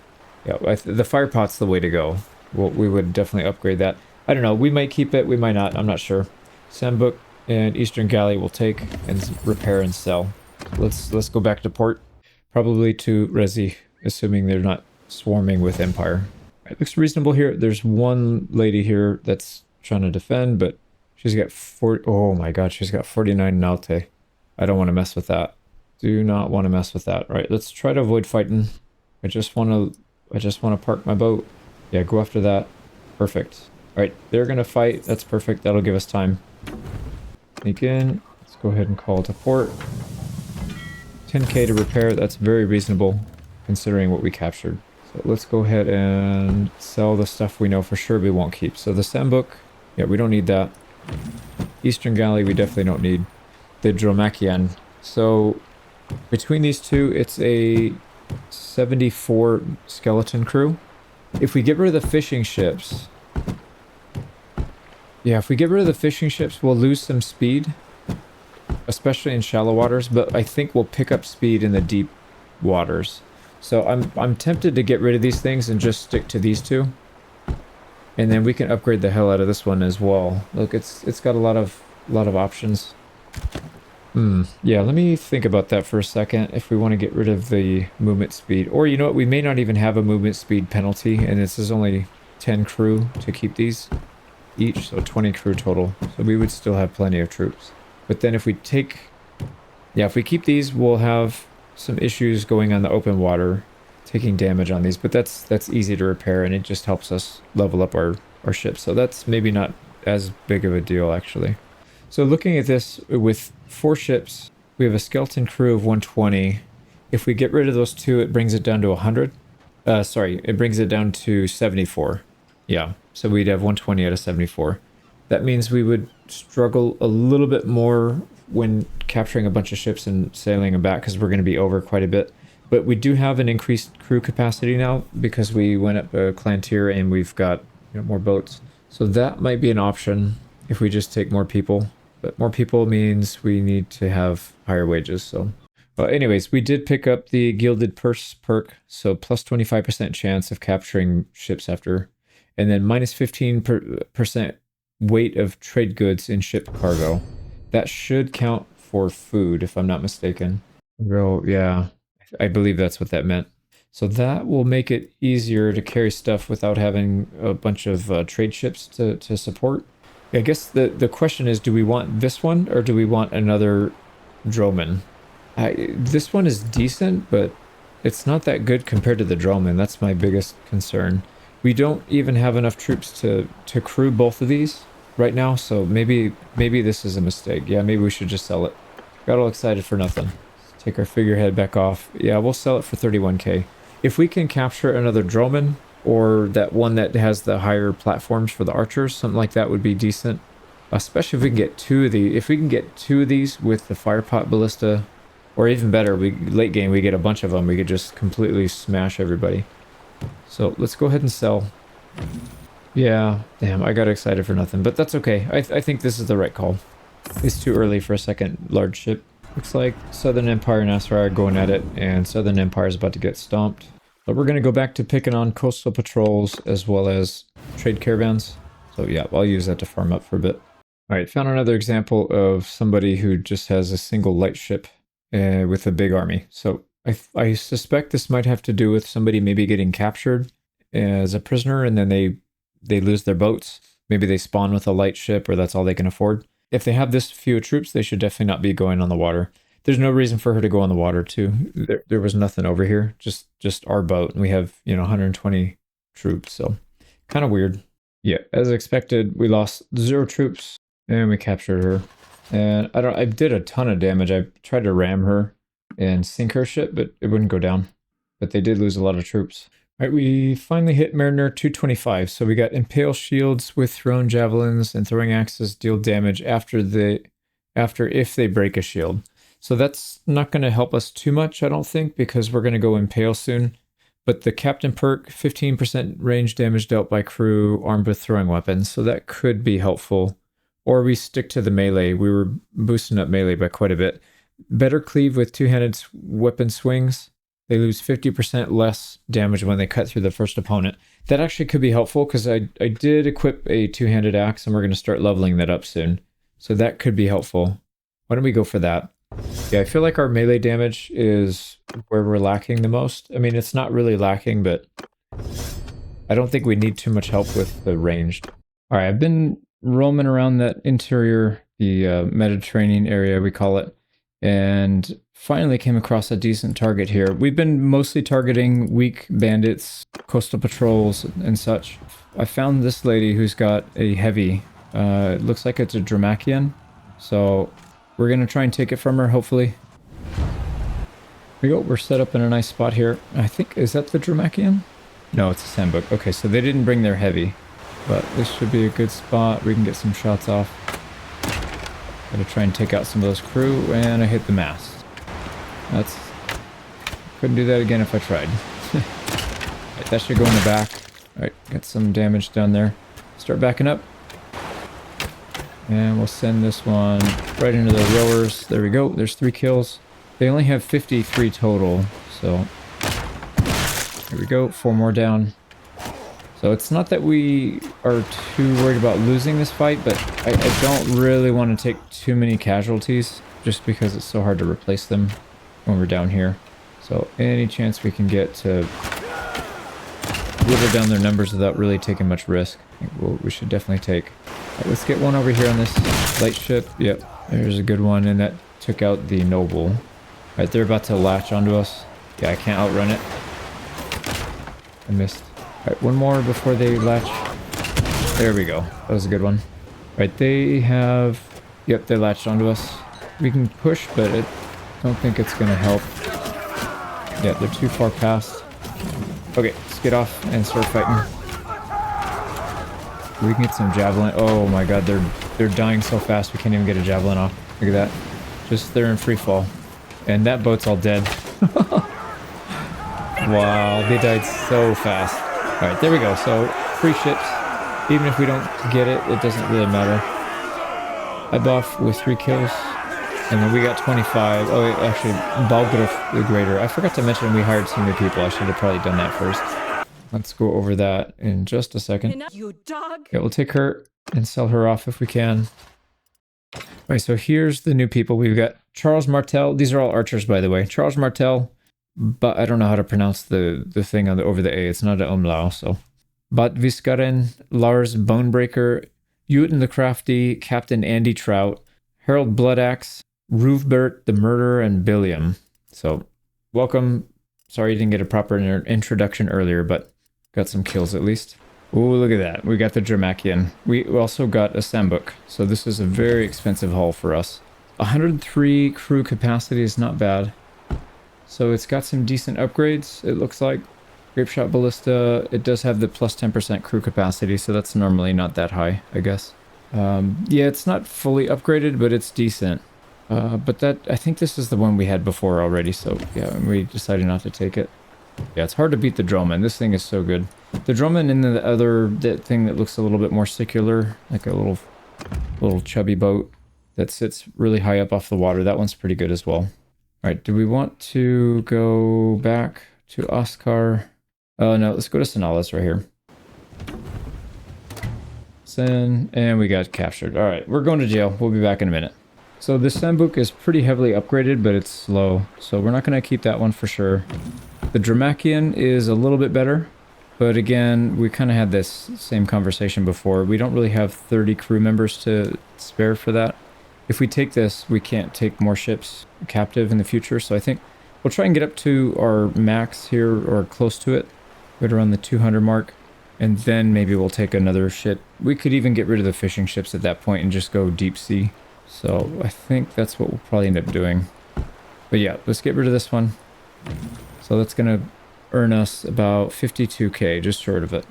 Yeah, the firepot's the way to go. We would definitely upgrade that. I don't know. We might keep it. We might not. I'm not sure. Sambuc and Eastern Galley will take and repair and sell. Let's go back to port. Probably to Resi, assuming they're not swarming with Empire. It looks reasonable here. There's one lady here that's trying to defend, but she's got 40... Oh my god, she's got 49 Nalte. I don't want to mess with that. Do not want to mess with that. All right, let's try to avoid fighting. I just want to park my boat. Yeah, go after that. Perfect. All right, they're going to fight. That's perfect. That'll give us time. Sneak in. Let's go ahead and call to port. 10k to repair. That's very reasonable considering what we captured. So let's go ahead and sell the stuff we know for sure we won't keep. So the Sambuc, yeah, we don't need that. Eastern Galley, we definitely don't need. The Dromachian. So between these two, it's a 74 skeleton crew. If we get rid of the fishing ships... Yeah, if we get rid of the fishing ships, we'll lose some speed. Especially in shallow waters, but I think we'll pick up speed in the deep waters. So I'm tempted to get rid of these things and just stick to these two. And then we can upgrade the hell out of this one as well. Look, it's got a lot of options. Yeah, let me think about that for a second. If we want to get rid of the movement speed, or you know what, we may not even have a movement speed penalty, and this is only 10 crew to keep these each, so 20 crew total. So we would still have plenty of troops. But then if we take, yeah, if we keep these, we'll have some issues going on the open water, taking damage on these, but that's easy to repair, and it just helps us level up our ships. So that's maybe not as big of a deal, actually. So looking at this with 4 ships, we have a skeleton crew of 120. If we get rid of those 2, it brings it down to 100. Sorry, it brings it down to 74. Yeah, so we'd have 120 out of 74. That means we would struggle a little bit more when capturing a bunch of ships and sailing them back, because we're going to be over quite a bit. But we do have an increased crew capacity now because we went up a clan tier and we've got more boats. So that might be an option if we just take more people. But more people means we need to have higher wages. So, well, anyways, we did pick up the Gilded Purse perk. So plus 25% chance of capturing ships after. And then minus 15% weight of trade goods in ship cargo. That should count for food, if I'm not mistaken. Well, yeah, I believe that's what that meant. So that will make it easier to carry stuff without having a bunch of trade ships to support. I guess the question is, do we want this one or do we want another Droman? This one is decent, but it's not that good compared to the drillmen. That's my biggest concern. We don't even have enough troops to crew both of these right now, so maybe this is a mistake. Yeah, maybe we should just sell it. Got all excited for nothing. Let's take our figurehead back off. Yeah, we'll sell it for 31k. If we can capture another drillman, or that one that has the higher platforms for the archers, something like that would be decent. Especially if we can get two of these. If we can get two of these with the firepot ballista, or even better, late game we get a bunch of them. We could just completely smash everybody. So let's go ahead and sell. Yeah, damn, I got excited for nothing, but that's okay. I think this is the right call. It's too early for a second large ship. Looks like Southern Empire and Asra are going at it, and Southern Empire is about to get stomped. But we're going to go back to picking on coastal patrols as well as trade caravans. So yeah, I'll use that to farm up for a bit. Alright, found another example of somebody who just has a single light ship with a big army. So I suspect this might have to do with somebody maybe getting captured as a prisoner and then they lose their boats. Maybe they spawn with a light ship or that's all they can afford. If they have this few troops, they should definitely not be going on the water. There's no reason for her to go on the water too. There was nothing over here, just our boat, and we have 120 troops, so kind of weird. Yeah, as expected, we lost 0 troops and we captured her. And I did a ton of damage. I tried to ram her and sink her ship, but it wouldn't go down. But they did lose a lot of troops. All right, we finally hit Mariner 225. So we got impale shields with thrown javelins and throwing axes deal damage after if they break a shield. So that's not going to help us too much, I don't think, because we're going to go impale soon. But the captain perk, 15% range damage dealt by crew armed with throwing weapons. So that could be helpful. Or we stick to the melee. We were boosting up melee by quite a bit. Better cleave with two-handed weapon swings. They lose 50% less damage when they cut through the first opponent. That actually could be helpful because I did equip a two-handed axe and we're going to start leveling that up soon. So that could be helpful. Why don't we go for that? Yeah, I feel like our melee damage is where we're lacking the most. I mean, it's not really lacking, but I don't think we need too much help with the ranged. All right, I've been roaming around that interior, the Mediterranean area, we call it, and finally came across a decent target here. We've been mostly targeting weak bandits, coastal patrols, and such. I found this lady who's got a heavy. It looks like it's a Dramakian, so we're going to try and take it from her, hopefully. Here we go. We're set up in a nice spot here. I think, is that the Dramakian? No, it's a Sandbook. Okay, so they didn't bring their heavy. But this should be a good spot. We can get some shots off. Gotta try and take out some of those crew, and I hit the mast. Couldn't do that again if I tried. Right, that should go in the back. Alright, got some damage down there. Start backing up. And we'll send this one right into the rowers. There we go. There's 3 kills. They only have 53 total, so here we go. 4 more down. So it's not that we are too worried about losing this fight, but I don't really want to take too many casualties just because it's so hard to replace them when we're down here. So any chance we can get to whittle down their numbers without really taking much risk, I think we should definitely take. Right, let's get one over here on this light ship. Yep, there's a good one, and that took out the noble. Right, they're about to latch onto us. Yeah, I can't outrun it. I missed. Alright, one more before they latch. There we go. That was a good one. Right, they have... Yep, they latched onto us. We can push, but I don't think it's going to help. Yeah, they're too far past. Okay, let's get off and start fighting. We can get some javelin. Oh my god, they're dying so fast we can't even get a javelin off. Look at that. Just they're in free fall. And that boat's all dead. Wow, they died so fast. Alright, there we go. So, free ships. Even if we don't get it, it doesn't really matter. I buff with 3 kills. And then we got 25. Oh, actually, Balgruf the Greater. I forgot to mention we hired some new people. I should have probably done that first. Let's go over that in just a second. You dog. Yeah, we'll take her and sell her off if we can. Alright, so here's the new people. We've got Charles Martel. These are all archers, by the way. Charles Martel. But I don't know how to pronounce the thing on over the A. It's not an umlaut, so. But Viskaren, Lars Bonebreaker, Uten the Crafty, Captain Andy Trout, Harold Bloodaxe, Roofbert the Murderer, and Billiam. So, welcome Sorry you didn't get a proper introduction earlier, but got some kills at least. Oh, look at that. We got the Dramakian. We also got a Sambuk, so this is a very expensive haul for us. 103 crew capacity is not bad. So it's got some decent upgrades, it looks like. Grape Shot Ballista, it does have the plus 10% crew capacity, so that's normally not that high, I guess. Yeah, it's not fully upgraded, but it's decent. But I think this is the one we had before already, so yeah, we decided not to take it. Yeah, it's hard to beat the Droman. This thing is so good. The Droman and the other thing that looks a little bit more secular, like a little chubby boat that sits really high up off the water. That one's pretty good as well. Alright, do we want to go back to Oscar? Oh no, let's go to Sonalis right here. Sin, and we got captured. Alright, we're going to jail. We'll be back in a minute. So this Sambuk is pretty heavily upgraded, but it's slow. So we're not going to keep that one for sure. The Dramakian is a little bit better. But again, we kind of had this same conversation before. We don't really have 30 crew members to spare for that. If we take this, we can't take more ships captive in the future. So I think we'll try and get up to our max here or close to it. Right around the 200 mark. And then maybe we'll take another ship. We could even get rid of the fishing ships at that point and just go deep sea. So I think that's what we'll probably end up doing. But yeah, let's get rid of this one. So that's going to earn us about 52k, just short of it.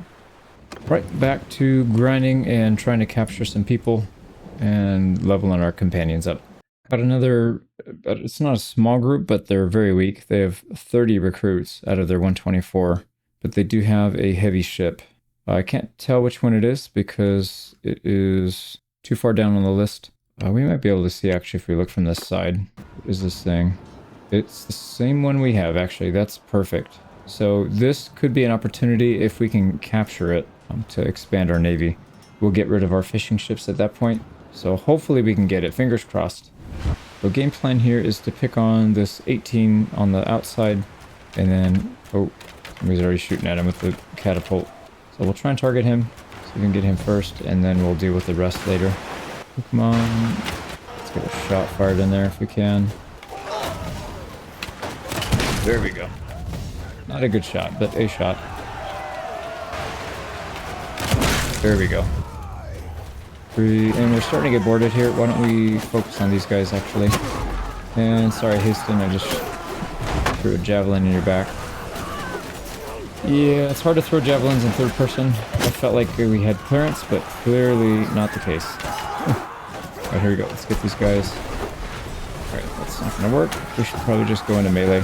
Right, back to grinding and trying to capture some people and leveling our companions up. Got another, it's not a small group, but they're very weak. They have 30 recruits out of their 124, but they do have a heavy ship. I can't tell which one it is because it is too far down on the list. We might be able to see actually if we look from this side. What is this thing? It's the same one we have actually. That's perfect. So this could be an opportunity if we can capture it to expand our navy. We'll get rid of our fishing ships at that point. So hopefully we can get it. Fingers crossed. The game plan here is to pick on this 18 on the outside. And then, oh, somebody's already shooting at him with the catapult. So we'll try and target him so we can get him first. And then we'll deal with the rest later. Come on. Let's get a shot fired in there if we can. There we go. Not a good shot, but a shot. There we go. And we're starting to get boarded here. Why don't we focus on these guys, actually. And sorry, Haston, I just threw a javelin in your back. Yeah, it's hard to throw javelins in third person. I felt like we had clearance, but clearly not the case. Alright, here we go. Let's get these guys. Alright, that's not gonna work. We should probably just go into melee.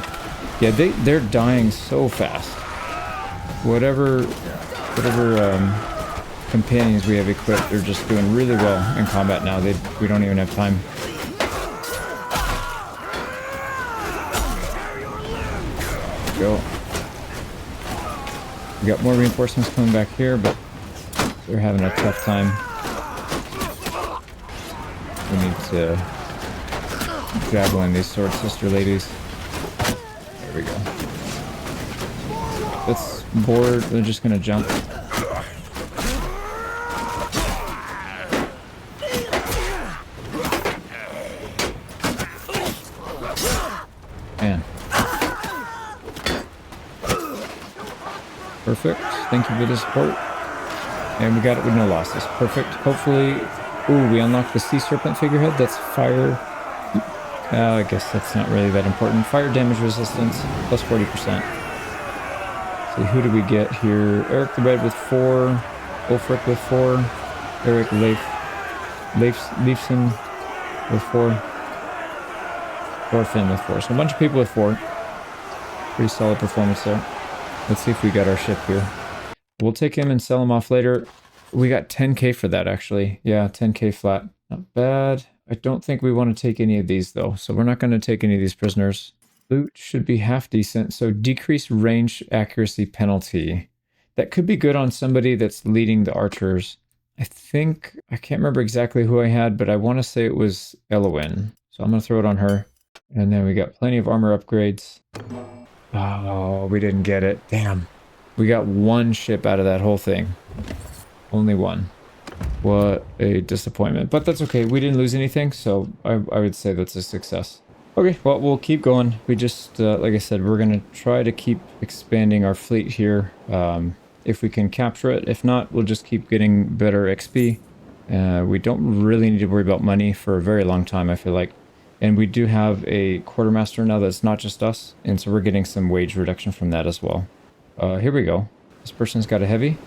Yeah, they're dying so fast. Whatever companions we have equipped, they're just doing really well in combat now. We don't even have time. Go. We got more reinforcements coming back here, but they're having a tough time. We need to javelin these sword sister ladies. There we go. Let's board. They're just gonna jump. Man. Perfect. Thank you for the support. And we got it with no losses. Perfect. Hopefully... Ooh, we unlocked the Sea Serpent figurehead. That's fire... I guess that's not really that important. Fire damage resistance, plus 40%. So who do we get here? Eric the Red with 4. Ulfric with 4. Eric Leifson with 4. Thorfinn with 4. So a bunch of people with 4. Pretty solid performance there. Let's see if we got our ship here. We'll take him and sell him off later. We got 10k for that, actually. Yeah, 10k flat. Not bad. I don't think we want to take any of these, though. So we're not going to take any of these prisoners. Loot should be half decent. So decreased range accuracy penalty. That could be good on somebody that's leading the archers. I can't remember exactly who I had, but I want to say it was Elowin. So I'm going to throw it on her. And then we got plenty of armor upgrades. Oh, we didn't get it. Damn. We got one ship out of that whole thing. Only one. What a disappointment. But that's okay. We didn't lose anything, so I would say that's a success. Okay, well, we'll keep going. We just, like I said, we're going to try to keep expanding our fleet here. If we can capture it. If not, we'll just keep getting better XP. We don't really need to worry about money for a very long time, I feel like. And we do have a quartermaster now that's not just us. And so we're getting some wage reduction from that as well. Here we go. This person's got a heavy.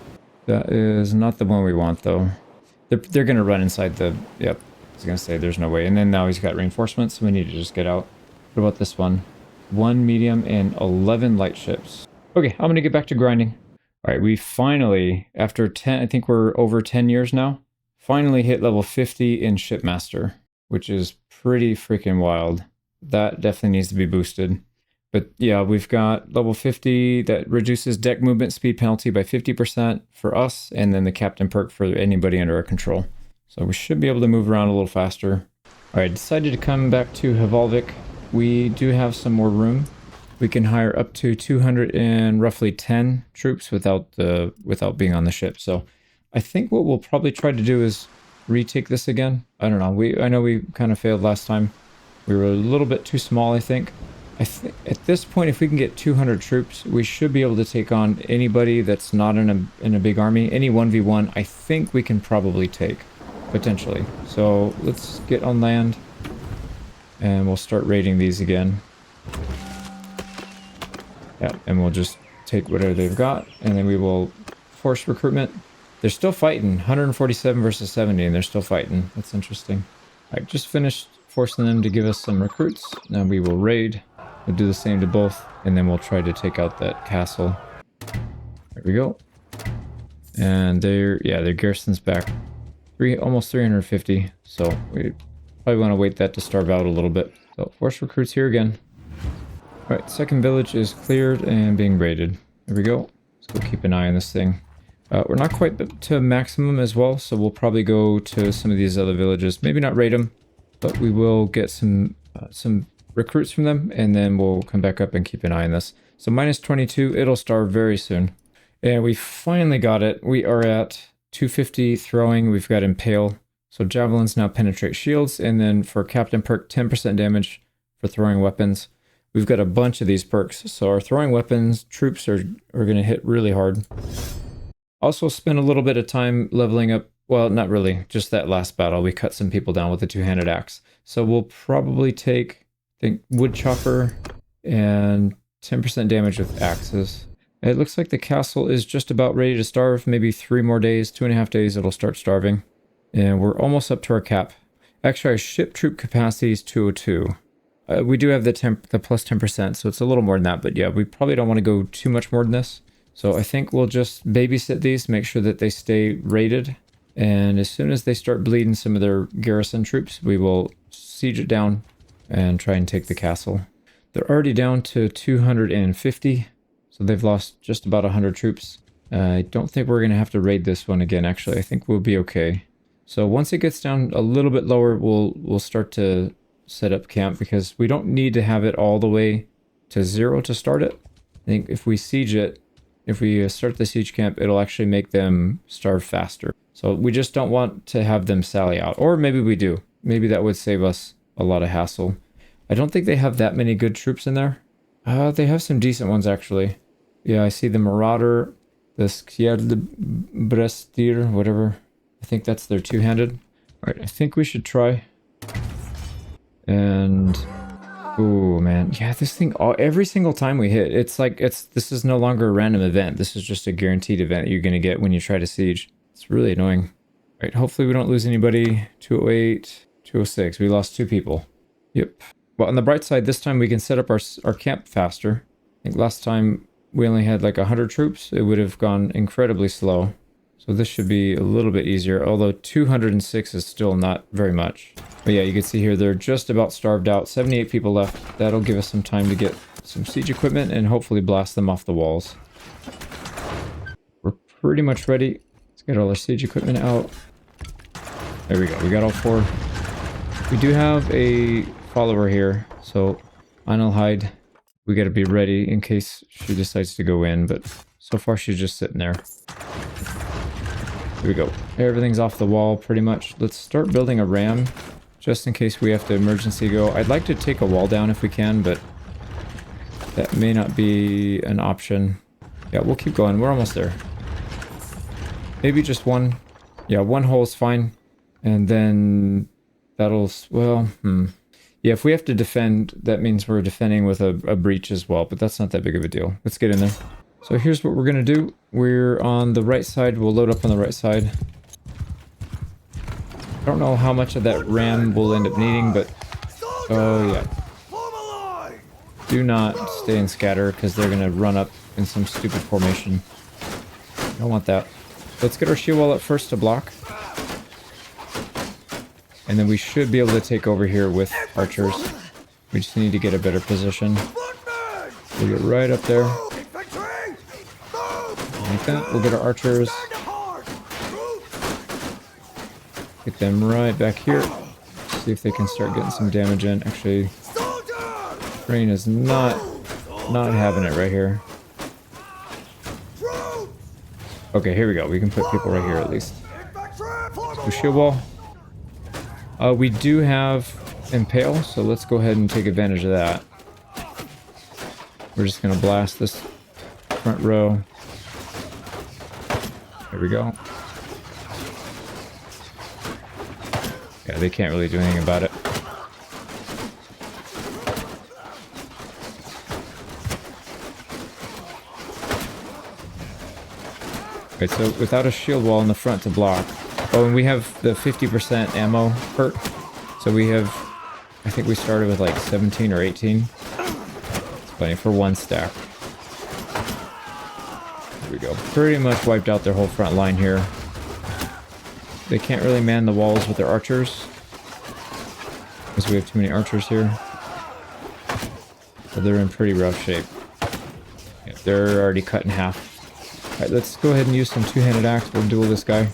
That is not the one we want, though. They're going to run inside the... Yep. I was going to say there's no way. And then now he's got reinforcements, so we need to just get out. What about this one? 1 medium and 11 light ships. Okay, I'm going to get back to grinding. All right, we finally, after 10, I think we're over 10 years now, finally hit level 50 in Shipmaster, which is pretty freaking wild. That definitely needs to be boosted. But yeah, we've got level 50 that reduces deck movement speed penalty by 50% for us, and then the captain perk for anybody under our control. So we should be able to move around a little faster. All right, decided to come back to Havalvik. We do have some more room. We can hire up to 200 and roughly 10 troops without being on the ship. So I think what we'll probably try to do is retake this again. I don't know. I know we kind of failed last time. We were a little bit too small, I think. At this point, if we can get 200 troops, we should be able to take on anybody that's not in a big army. Any 1v1, I think we can probably take, potentially. So let's get on land, and we'll start raiding these again. Yeah, and we'll just take whatever they've got, and then we will force recruitment. They're still fighting, 147 versus 70, and they're still fighting. That's interesting. I just finished forcing them to give us some recruits. Now we will raid. We'll do the same to both, and then we'll try to take out that castle. There we go. And their garrison's back. Almost 350, so we probably want to wait that to starve out a little bit. So force recruits here again. Alright, second village is cleared and being raided. There we go. Let's go keep an eye on this thing. We're not quite to maximum as well, so we'll probably go to some of these other villages. Maybe not raid them, but we will get some recruits from them, and then we'll come back up and keep an eye on this. So minus 22, it'll starve very soon. And we finally got it. We are at 250 throwing. We've got impale. So javelins now penetrate shields, and then for captain perk, 10% damage for throwing weapons. We've got a bunch of these perks, so our throwing weapons troops are going to hit really hard. Also spent a little bit of time leveling up. Well, not really, just that last battle. We cut some people down with the two-handed axe. So we'll probably take, I think, wood chopper and 10% damage with axes. It looks like the castle is just about ready to starve. Maybe 3 more days, 2.5 days, it'll start starving. And we're almost up to our cap. Actually, our ship troop capacity is 202. We do have the plus 10%, so it's a little more than that. But yeah, we probably don't want to go too much more than this. So I think we'll just babysit these, make sure that they stay raided. And as soon as they start bleeding some of their garrison troops, we will siege it down and try and take the castle. They're already down to 250, so they've lost just about 100 troops. I don't think we're going to have to raid this one again, actually. I think we'll be okay. So once it gets down a little bit lower, we'll start to set up camp, because we don't need to have it all the way to 0 to start it. I think if we siege it, if we start the siege camp, it'll actually make them starve faster. So we just don't want to have them sally out. Or maybe we do. Maybe that would save us a lot of hassle. I don't think they have that many good troops in there. They have some decent ones, actually. Yeah, I see the Marauder, the Skjerdbrestir, whatever. I think that's their two-handed. All right, I think we should try. And oh man, yeah, this thing, every single time we hit, it's like this is no longer a random event. This is just a guaranteed event you're going to get when you try to siege. It's really annoying. All right, hopefully we don't lose anybody. 208, 206. We lost 2 people. Yep. Well, on the bright side, this time we can set up our camp faster. I think last time we only had like 100 troops. It would have gone incredibly slow. So this should be a little bit easier, although 206 is still not very much. But yeah, you can see here they're just about starved out. 78 people left. That'll give us some time to get some siege equipment and hopefully blast them off the walls. We're pretty much ready. Let's get all our siege equipment out. There we go. We got all 4. We do have a follower here, so Einelheid, we got to be ready in case she decides to go in, but so far she's just sitting there. Here we go. Everything's off the wall pretty much. Let's start building a ram just in case we have to emergency go. I'd like to take a wall down if we can, but that may not be an option. Yeah, we'll keep going. We're almost there. Maybe just one. Yeah, one hole is fine. And then that'll... Well, yeah, if we have to defend, that means we're defending with a breach as well. But that's not that big of a deal. Let's get in there. So here's what we're going to do. We're on the right side. We'll load up on the right side. I don't know how much of that ram we'll end up needing, but... Oh, yeah. Do not stay in scatter, because they're going to run up in some stupid formation. Don't want that. Let's get our shield wall up first to block. And then we should be able to take over here with archers. We just need to get a better position. We'll get right up there. Like that. We'll get our archers. Get them right back here. See if they can start getting some damage in. Actually, Rain is not having it right here. Okay, here we go. We can put people right here at least. So shield wall. We do have Impale, so let's go ahead and take advantage of that. We're just going to blast this front row. There we go. Yeah, they can't really do anything about it. Okay, so without a shield wall in the front to block. Oh, and we have the 50% ammo perk. So we have, I think we started with like 17 or 18. It's plenty for one stack. There we go. Pretty much wiped out their whole front line here. They can't really man the walls with their archers, because we have too many archers here. So they're in pretty rough shape. Yeah, they're already cut in half. Alright, let's go ahead and use some two-handed axe. We'll duel this guy.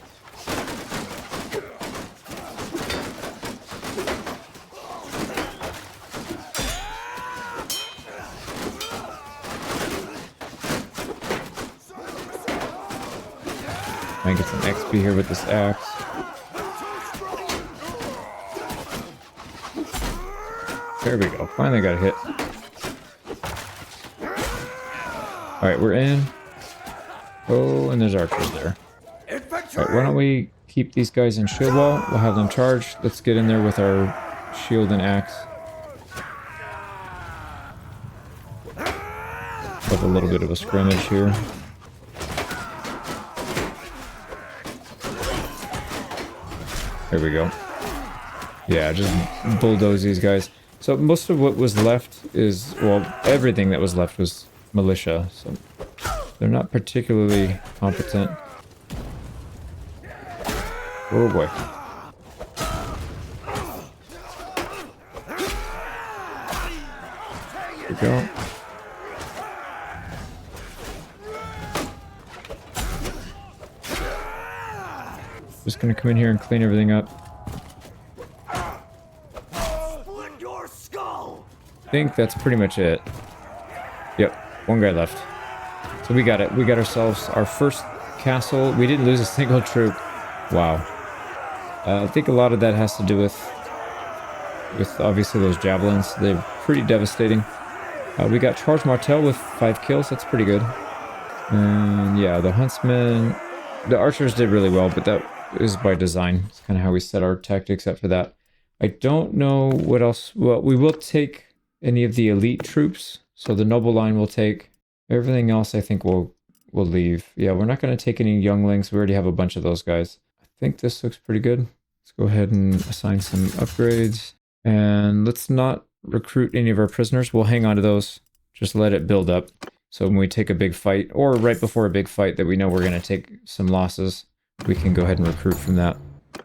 I get some XP here with this axe. There we go. Finally got a hit. Alright, we're in. Oh, and there's archers there. Alright, why don't we keep these guys in shield wall? We'll have them charged. Let's get in there with our shield and axe. Have a little bit of a scrimmage here. There we go. Yeah, just bulldoze these guys. So most of what was left is, well, everything that was left was militia. So they're not particularly competent. Oh boy. There we go. Just gonna come in here and clean everything up. I think that's pretty much it. Yep, one guy left. So we got it. We got ourselves our first castle. We didn't lose a single troop. Wow. I think a lot of that has to do with obviously those javelins. They're pretty devastating. We got Charge Martel with 5 kills. That's pretty good. And yeah, the huntsman, the archers did really well, but that is by design. It's kind of how we set our tactics up for that. I don't know what else. Well, we will take any of the elite troops. So the noble line will take. Everything else I think we'll leave. Yeah, we're not going to take any younglings. We already have a bunch of those guys. I think this looks pretty good. Let's go ahead and assign some upgrades. And let's not recruit any of our prisoners. We'll hang on to those. Just let it build up. So when we take a big fight, or right before a big fight that we know we're going to take some losses, we can go ahead and recruit from that.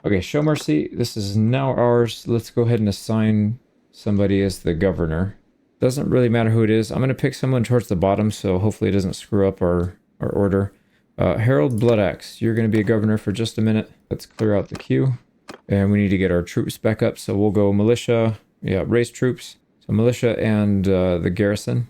Okay, Show Mercy. This is now ours. Let's go ahead and assign somebody as the governor. Doesn't really matter who it is. I'm going to pick someone towards the bottom, so hopefully it doesn't screw up our order. Harold Bloodaxe, you're going to be a governor for just a minute. Let's clear out the queue. And we need to get our troops back up, so we'll go militia. Yeah, raise troops. So militia and the garrison,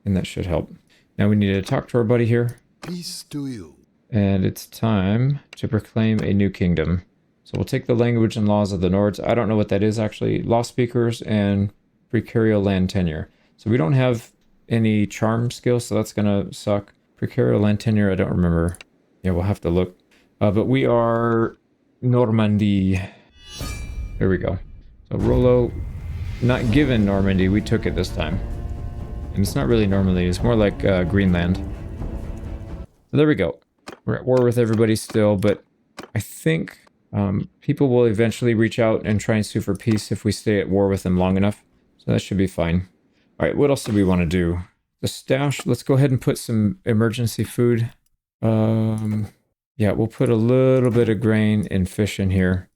and that should help. Now we need to talk to our buddy here. Peace to you. And it's time to proclaim a new kingdom. So we'll take the language and laws of the Nords. I don't know what that is actually. Law speakers and precarial land tenure. So we don't have any charm skills, so that's gonna suck. Precarial land tenure, I don't remember. Yeah, we'll have to look. But we are Normandy. There we go. So Rollo, not given Normandy, we took it this time. And it's not really Normandy, it's more like Greenland. So there we go. We're at war with everybody still, but I think people will eventually reach out and try and sue for peace if we stay at war with them long enough. So that should be fine. All right, what else do we want to do? The stash, let's go ahead and put some emergency food. Yeah, we'll put a little bit of grain and fish in here,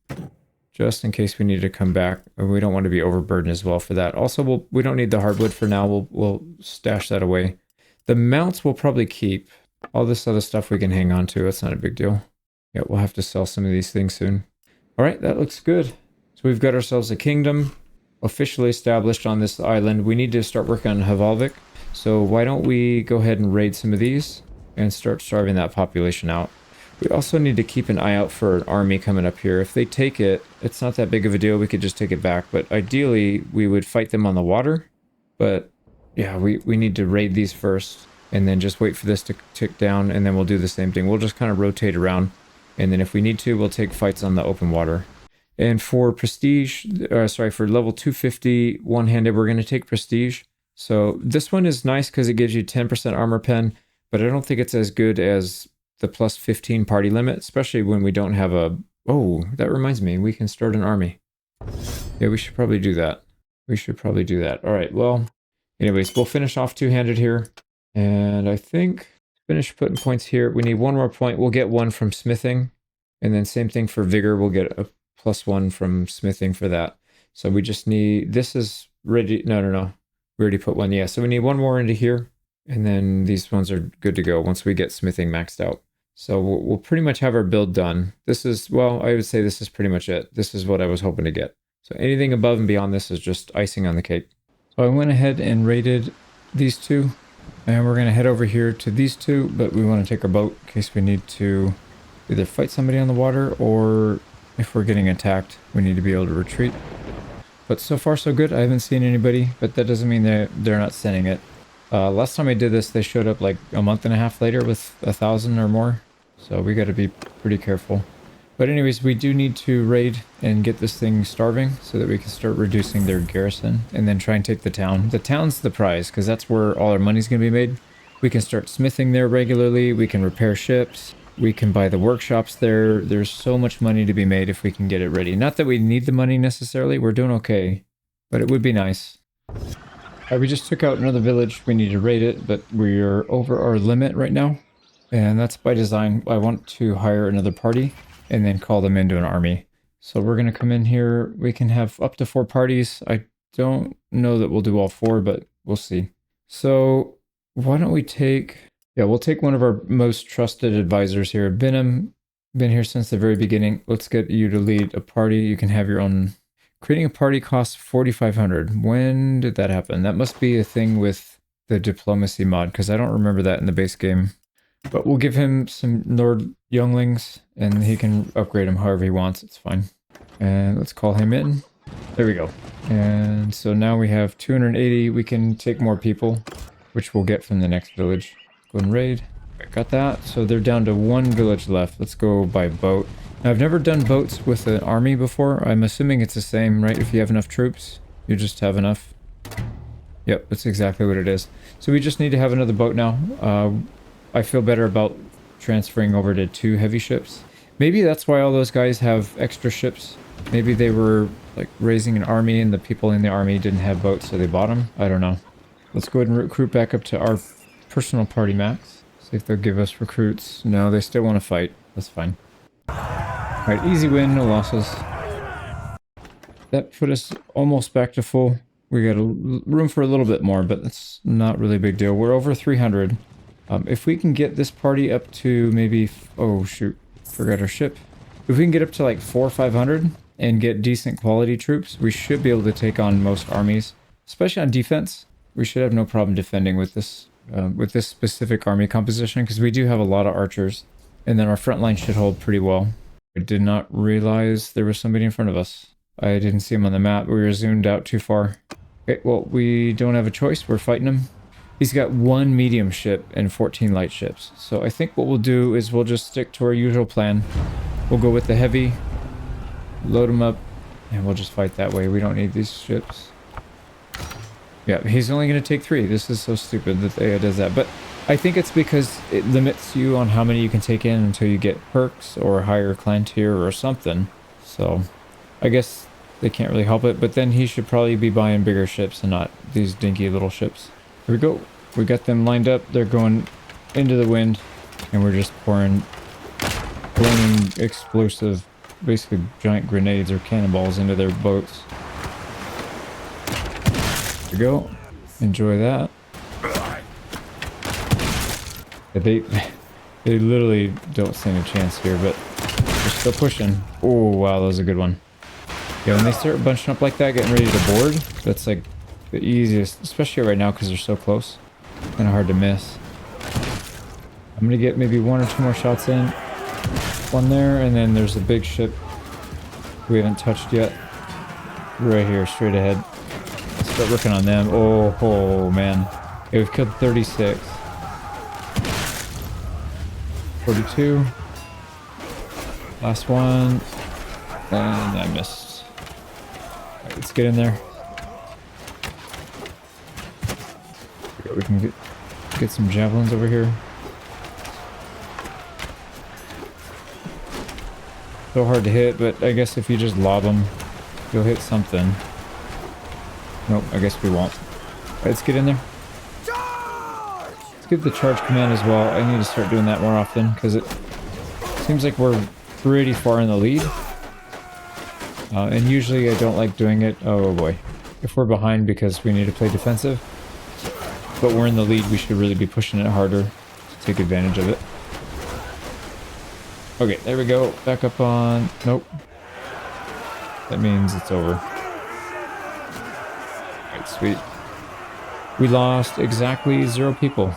just in case we need to come back. And we don't want to be overburdened as well for that. Also, we don't need the hardwood for now. We'll stash that away. The mounts we'll probably keep. All this other stuff we can hang on to. It's not a big deal. Yeah, we'll have to sell some of these things soon. All right, that looks good. So we've got ourselves a kingdom officially established on this island. We need to start working on Havalvik. So why don't we go ahead and raid some of these and start starving that population out. We also need to keep an eye out for an army coming up here. If they take it, it's not that big of a deal. We could just take it back. But ideally, we would fight them on the water. But yeah, we need to raid these first and then just wait for this to tick down, and then we'll do the same thing. We'll just kind of rotate around, and then if we need to, we'll take fights on the open water. And for prestige, for level 250 one-handed, we're going to take prestige. So this one is nice because it gives you 10% armor pen, but I don't think it's as good as the plus 15 party limit, especially when we don't have a... Oh, that reminds me, we can start an army. Yeah, we should probably do that. All right, well, anyways, we'll finish off two-handed here. And I think finish putting points here. We need one more point. We'll get one from smithing. And then same thing for vigor. We'll get a +1 from smithing for that. So we just need... This is ready. No. We already put one. Yeah, so we need one more into here. And then these ones are good to go once we get smithing maxed out. So we'll pretty much have our build done. This is... Well, I would say this is pretty much it. This is what I was hoping to get. So anything above and beyond this is just icing on the cake. So I went ahead and raided these two. And we're going to head over here to these two, but we want to take our boat in case we need to either fight somebody on the water, or if we're getting attacked, we need to be able to retreat. But so far so good. I haven't seen anybody, but that doesn't mean they're not sending it. Last time I did this, they showed up like a month and a half later with 1,000 or more. So we got to be pretty careful. But anyways, we do need to raid and get this thing starving so that we can start reducing their garrison and then try and take the town. The town's the prize because that's where all our money's going to be made. We can start smithing there regularly. We can repair ships. We can buy the workshops there. There's so much money to be made if we can get it ready. Not that we need the money necessarily. We're doing okay, but it would be nice. We just took out another village. We need to raid it, but we're over our limit right now. And that's by design. I want to hire another party and then call them into an army. So we're going to come in here. We can have up to 4 parties. I don't know that we'll do all 4, but we'll see. So why don't we take... Yeah, we'll take one of our most trusted advisors here. Been here since the very beginning. Let's get you to lead a party. You can have your own... Creating a party costs 4,500. When did that happen? That must be a thing with the diplomacy mod, because I don't remember that in the base game. But we'll give him some Nord younglings, and he can upgrade them however he wants. It's fine. And let's call him in. There we go. And so now we have 280. We can take more people, which we'll get from the next village. Go and raid. Got that. So they're down to 1 village left. Let's go by boat. Now, I've never done boats with an army before. I'm assuming it's the same, right? If you have enough troops, you just have enough. Yep, that's exactly what it is. So we just need to have another boat now. I feel better about transferring over to 2 heavy ships. Maybe that's why all those guys have extra ships. Maybe they were like raising an army and the people in the army didn't have boats, so they bought them. I don't know. Let's go ahead and recruit back up to our personal party max. See if they'll give us recruits. No, they still want to fight. That's fine. Alright, easy win, no losses. That put us almost back to full. We got room for a little bit more, but that's not really a big deal. We're over 300. If we can get this party up to maybe... Oh, shoot. Forgot our ship. If we can get up to like 400 or 500 and get decent quality troops, we should be able to take on most armies. Especially on defense. We should have no problem defending with this specific army composition, because we do have a lot of archers. And then our front line should hold pretty well. I did not realize there was somebody in front of us. I didn't see him on the map. We were zoomed out too far. Okay, well, we don't have a choice. We're fighting him. He's got 1 medium ship and 14 light ships. So I think what we'll do is we'll just stick to our usual plan. We'll go with the heavy, load him up, and we'll just fight that way. We don't need these ships. Yeah, he's only going to take 3. This is so stupid that AI does that. But I think it's because it limits you on how many you can take in until you get perks or higher clan tier or something. So I guess they can't really help it. But then he should probably be buying bigger ships and not these dinky little ships. Here we go. We got them lined up. They're going into the wind. And we're just pouring flaming explosive, basically giant grenades or cannonballs into their boats. There we go. Enjoy that. They literally don't stand a chance here, but they're still pushing. Oh, wow, that was a good one. Yeah, when they start bunching up like that, getting ready to board, that's like the easiest, especially right now because they're so close. Kind of hard to miss. I'm going to get maybe 1 or 2 more shots in. One there, and then there's a big ship we haven't touched yet. Right here, straight ahead. Let's start working on them. Oh man. Yeah, we've killed 36. 42. Last one. And I missed. Alright, let's get in there. We can get some javelins over here. So hard to hit, but I guess if you just lob them, you'll hit something. Nope, I guess we won't. Alright, let's get in there. Let's give the charge command as well. I need to start doing that more often, because it seems like we're pretty far in the lead. And usually I don't like doing it. Oh boy. If we're behind because we need to play defensive, but we're in the lead, we should really be pushing it harder to take advantage of it. Okay, there we go. Back up on... Nope. That means it's over. Alright, sweet. We lost exactly 0 people.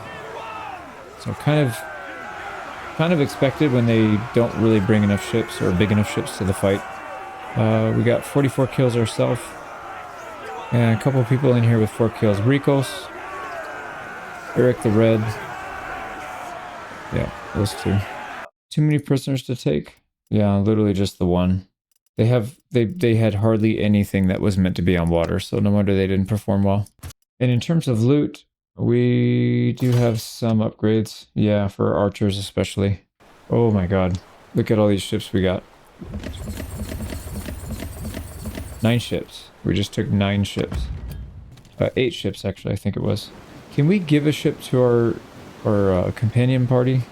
So kind of expected when they don't really bring enough ships or big enough ships to the fight. We got 44 kills ourselves. And a couple of people in here with 4 kills. Ricos. Eric the Red. Yeah, those 2. Too many prisoners to take? Yeah, literally just the 1. They had hardly anything that was meant to be on water, so no wonder they didn't perform well. And in terms of loot, we do have some upgrades. Yeah, for archers especially. Oh my god. Look at all these ships we got. 9 ships. We just took 9 ships. 8 ships actually, I think it was. Can we give a ship to our companion party?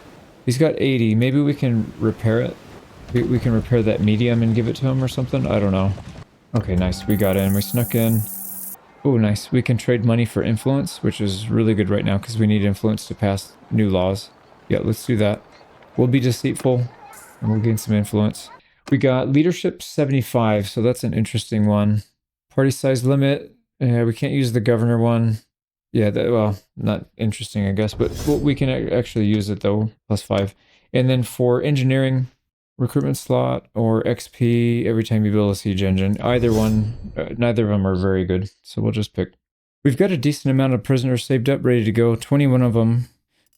He's got 80. Maybe we can repair it. We can repair that medium and give it to him or something. I don't know. Okay, nice. We got in. We snuck in. Oh, nice. We can trade money for influence, which is really good right now because we need influence to pass new laws. Yeah, let's do that. We'll be deceitful and we'll gain some influence. We got leadership 75, so that's an interesting one. Party size limit. We can't use the governor one. Yeah, well, not interesting, I guess, but we can actually use it, though, +5. And then for engineering, recruitment slot or XP every time you build a siege engine. Either one, neither of them are very good, so we'll just pick. We've got a decent amount of prisoners saved up, ready to go, 21 of them,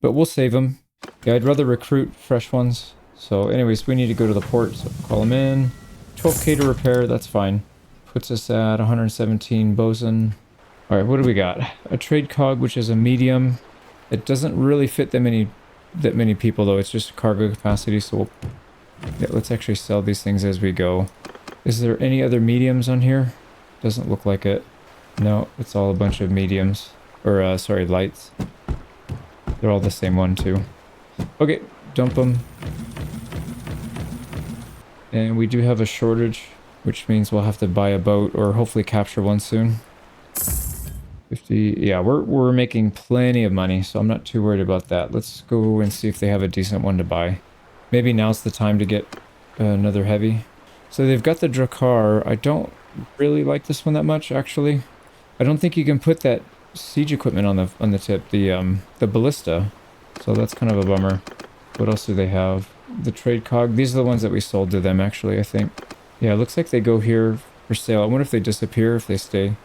but we'll save them. Yeah, I'd rather recruit fresh ones. So anyways, we need to go to the port, so call them in. 12k to repair, that's fine. Puts us at 117 bosun. All right, what do we got? A trade cog, which is a medium. It doesn't really fit that many people, though. It's just cargo capacity, so yeah, let's actually sell these things as we go. Is there any other mediums on here? Doesn't look like it. No, it's all a bunch of mediums. Or, sorry, lights. They're all the same one, too. Okay, dump them. And we do have a shortage, which means we'll have to buy a boat or hopefully capture one soon. 50, yeah, we're making plenty of money, so I'm not too worried about that. Let's go and see if they have a decent one to buy. Maybe now's the time to get another heavy. So they've got the Drakkar. I don't really like this one that much, actually. I don't think you can put that siege equipment on the tip, the ballista. So that's kind of a bummer. What else do they have? the trade cog. These are the ones that we sold to them, actually, I think. Yeah, it looks like they go here for sale. I wonder if they disappear, if they stay.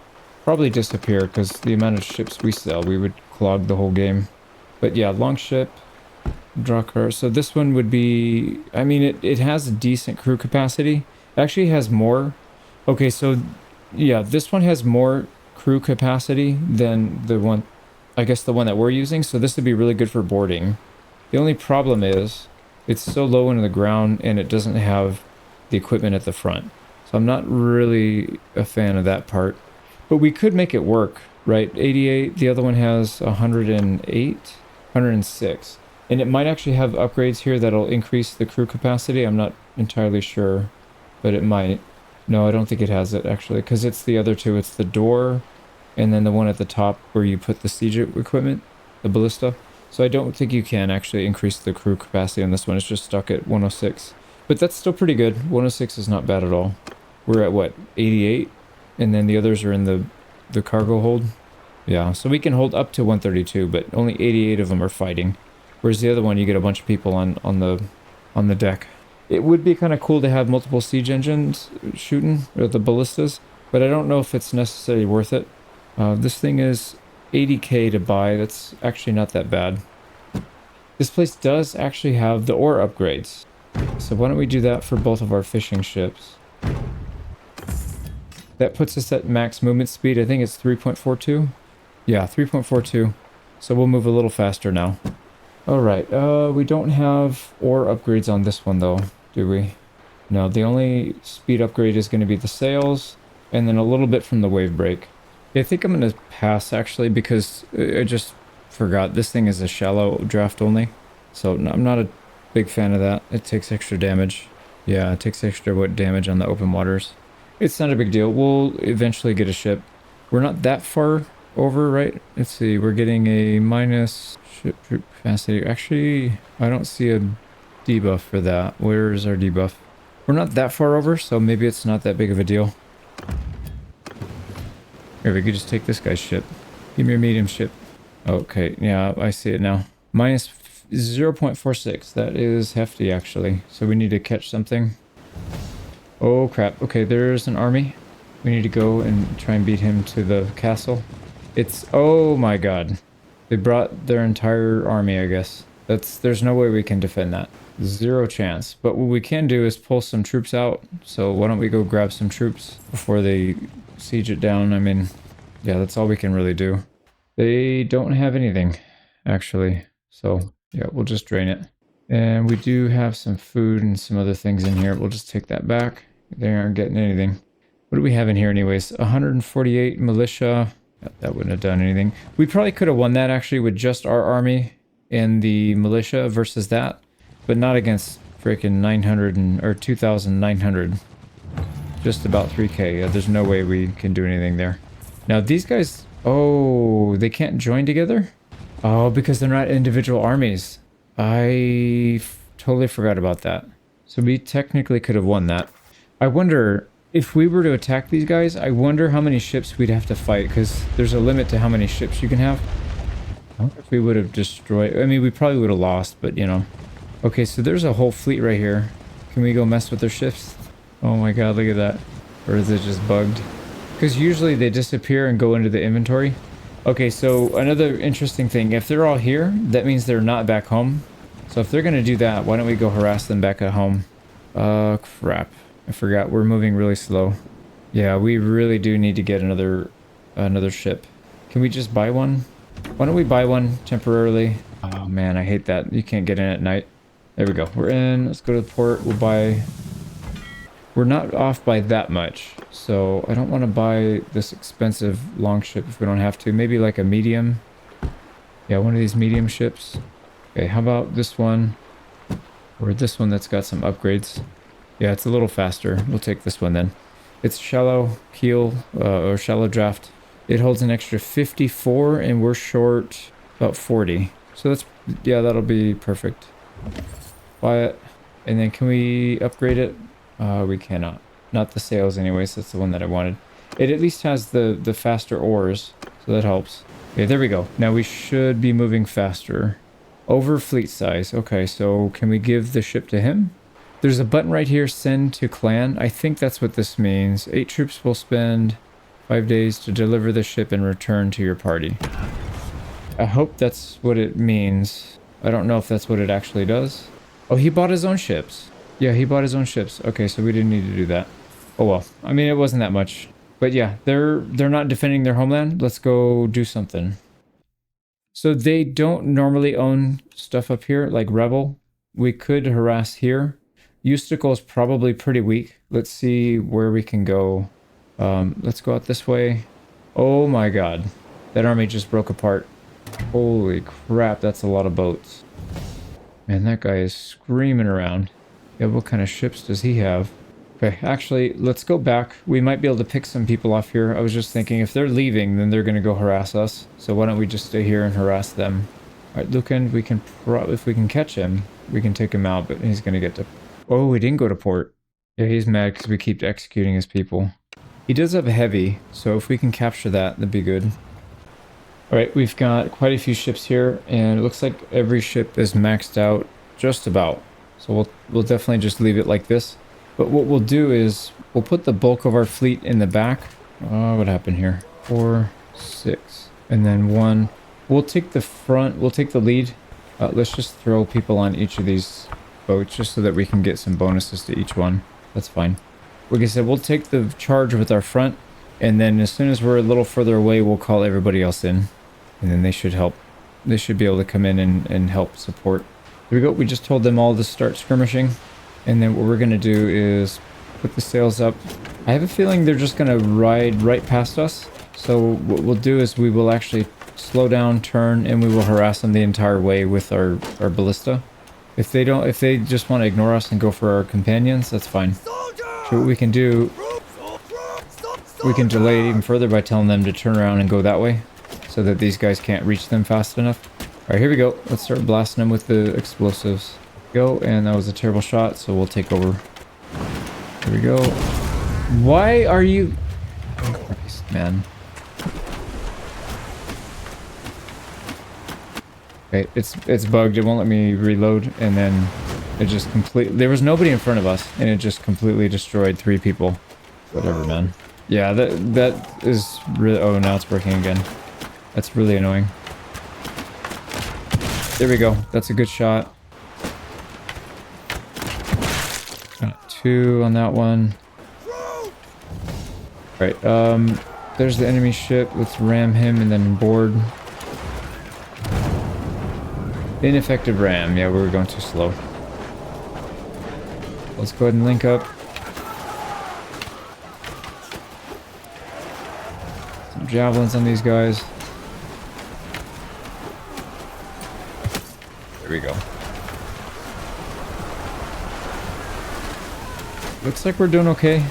Probably disappear, because the amount of ships we sell, we would clog the whole game. But yeah, longship, draw car. So this one would be... I mean, it has a decent crew capacity. It actually has more. Okay, so yeah, this one has more crew capacity than the one... I guess the one that we're using. So this would be really good for boarding. The only problem is it's so low into the ground and it doesn't have the equipment at the front. So I'm not really a fan of that part. But we could make it work, right? 88, the other one has 108, 106. And it might actually have upgrades here that'll increase the crew capacity. I'm not entirely sure, but it might. No, I don't think it has it actually, because it's the other two. It's the door and then the one at the top where you put the siege equipment, the ballista. So I don't think you can actually increase the crew capacity on this one. It's just stuck at 106. But that's still pretty good. 106 is not bad at all. We're at what, 88? And then the others are in the cargo hold. Yeah, so we can hold up to 132, but only 88 of them are fighting. Whereas the other one, you get a bunch of people on the deck. It would be kind of cool to have multiple siege engines shooting, or the ballistas, but I don't know if it's necessarily worth it. This thing is 80k to buy. That's actually not that bad. This place does actually have the ore upgrades. So why don't we do that for both of our fishing ships? That puts us at max movement speed. I think it's 3.42. Yeah, 3.42. So we'll move a little faster now. Alright, we don't have ore upgrades on this one though, do we? No, the only speed upgrade is going to be the sails, and then a little bit from the wave break. Yeah, I think I'm going to pass actually, because I just forgot. This thing is a shallow draft only. So I'm not a big fan of that. It takes extra damage. Yeah, it takes extra damage on the open waters. It's not a big deal. We'll eventually get a ship. We're not that far over, right? Let's see. We're getting a minus ship troop capacity. Actually, I don't see a debuff for that. Where is our debuff? We're not that far over, so maybe it's not that big of a deal. Here, we could just take this guy's ship. Give me your medium ship. Okay, yeah, I see it now. Minus 0.46. That is hefty, actually. So we need to catch something. Oh crap. Okay, there's an army. We need to go and try and beat him to the castle. It's... oh my god. They brought their entire army, I guess. There's no way we can defend that. Zero chance. But what we can do is pull some troops out. So why don't we go grab some troops before they siege it down? I mean, yeah, that's all we can really do. They don't have anything, actually. So yeah, we'll just drain it. And we do have some food and some other things in here. We'll just take that back. They aren't getting anything. What do we have in here anyways? 148 militia. That wouldn't have done anything. We probably could have won that actually with just our army and the militia versus that. But not against freaking 900 or 2,900. Just about 3k. Yeah, there's no way we can do anything there. Now these guys... oh, they can't join together? Oh, because they're not individual armies. I totally forgot about that. So we technically could have won that. I wonder, if we were to attack these guys, I wonder how many ships we'd have to fight, because there's a limit to how many ships you can have. I wonder if we would have destroyed... I mean, we probably would have lost, but you know. Okay, so there's a whole fleet right here. Can we go mess with their ships? Oh my god, look at that. Or is it just bugged? Because usually they disappear and go into the inventory. Okay, so another interesting thing. If they're all here, that means they're not back home. So if they're going to do that, why don't we go harass them back at home? Crap. I forgot. We're moving really slow. Yeah, we really do need to get another ship. Can we just buy one? Why don't we buy one temporarily? Oh man, I hate that. You can't get in at night. There we go. We're in. Let's go to the port. We'll buy... we're not off by that much. So I don't want to buy this expensive long ship if we don't have to. Maybe like a medium. Yeah, one of these medium ships. Okay, how about this one? Or this one that's got some upgrades. Yeah, it's a little faster. We'll take this one then. It's shallow keel, or shallow draft. It holds an extra 54 and we're short about 40. So that's, yeah, that'll be perfect. Buy it. And then can we upgrade it? We cannot. Not the sails anyways, that's the one that I wanted. It at least has the faster oars, so that helps. Okay, there we go. Now we should be moving faster. Over fleet size. Okay, so can we give the ship to him? There's a button right here, send to clan. I think that's what this means. 8 troops will spend 5 days to deliver the ship and return to your party. I hope that's what it means. I don't know if that's what it actually does. Oh, he bought his own ships. Yeah, he bought his own ships. Okay, so we didn't need to do that. Oh well. I mean, it wasn't that much. But yeah, they're not defending their homeland. Let's go do something. So they don't normally own stuff up here, like Rebel. We could harass here. Eustacle is probably pretty weak. Let's see where we can go. Let's go out this way. Oh my god. That army just broke apart. Holy crap, that's a lot of boats. Man, that guy is screaming around. Yeah, what kind of ships does he have? Okay, actually, let's go back. We might be able to pick some people off here. I was just thinking, if they're leaving, then they're going to go harass us. So why don't we just stay here and harass them? All right, Lucan, we can if we can catch him, we can take him out, but he's going to get to... Oh, he didn't go to port. Yeah, he's mad because we keep executing his people. He does have a heavy, so if we can capture that, that'd be good. All right, we've got quite a few ships here, and it looks like every ship is maxed out just about. So we'll definitely just leave it like this. But what we'll do is we'll put the bulk of our fleet in the back. What happened here? 4, 6, and then 1. We'll take the front. We'll take the lead. Let's just throw people on each of these boats just so that we can get some bonuses to each one. That's fine. Like I said, we'll take the charge with our front, and then as soon as we're a little further away, we'll call everybody else in, and then they should help. They should be able to come in and help support. There we go. We just told them all to start skirmishing. And then what we're going to do is put the sails up. I have a feeling they're just going to ride right past us. So what we'll do is we will actually slow down, turn, and we will harass them the entire way with our ballista. If they just want to ignore us and go for our companions, that's fine. So what we can do, we can delay it even further by telling them to turn around and go that way so that these guys can't reach them fast enough. All right, here we go. Let's start blasting them with the explosives. Go, and that was a terrible shot, so we'll take over. Here we go. Why are you... Oh, Christ, man. Okay, it's bugged. It won't let me reload, and then it just completely... There was nobody in front of us, and it just completely destroyed 3 people. Whatever, man. Yeah, that is really... Oh, now it's working again. That's really annoying. There we go. That's a good shot. Got 2 on that one. Right, there's the enemy ship. Let's ram him and then board. Ineffective ram. Yeah, we were going too slow. Let's go ahead and link up. Some javelins on these guys. There we go. Looks like we're doing okay.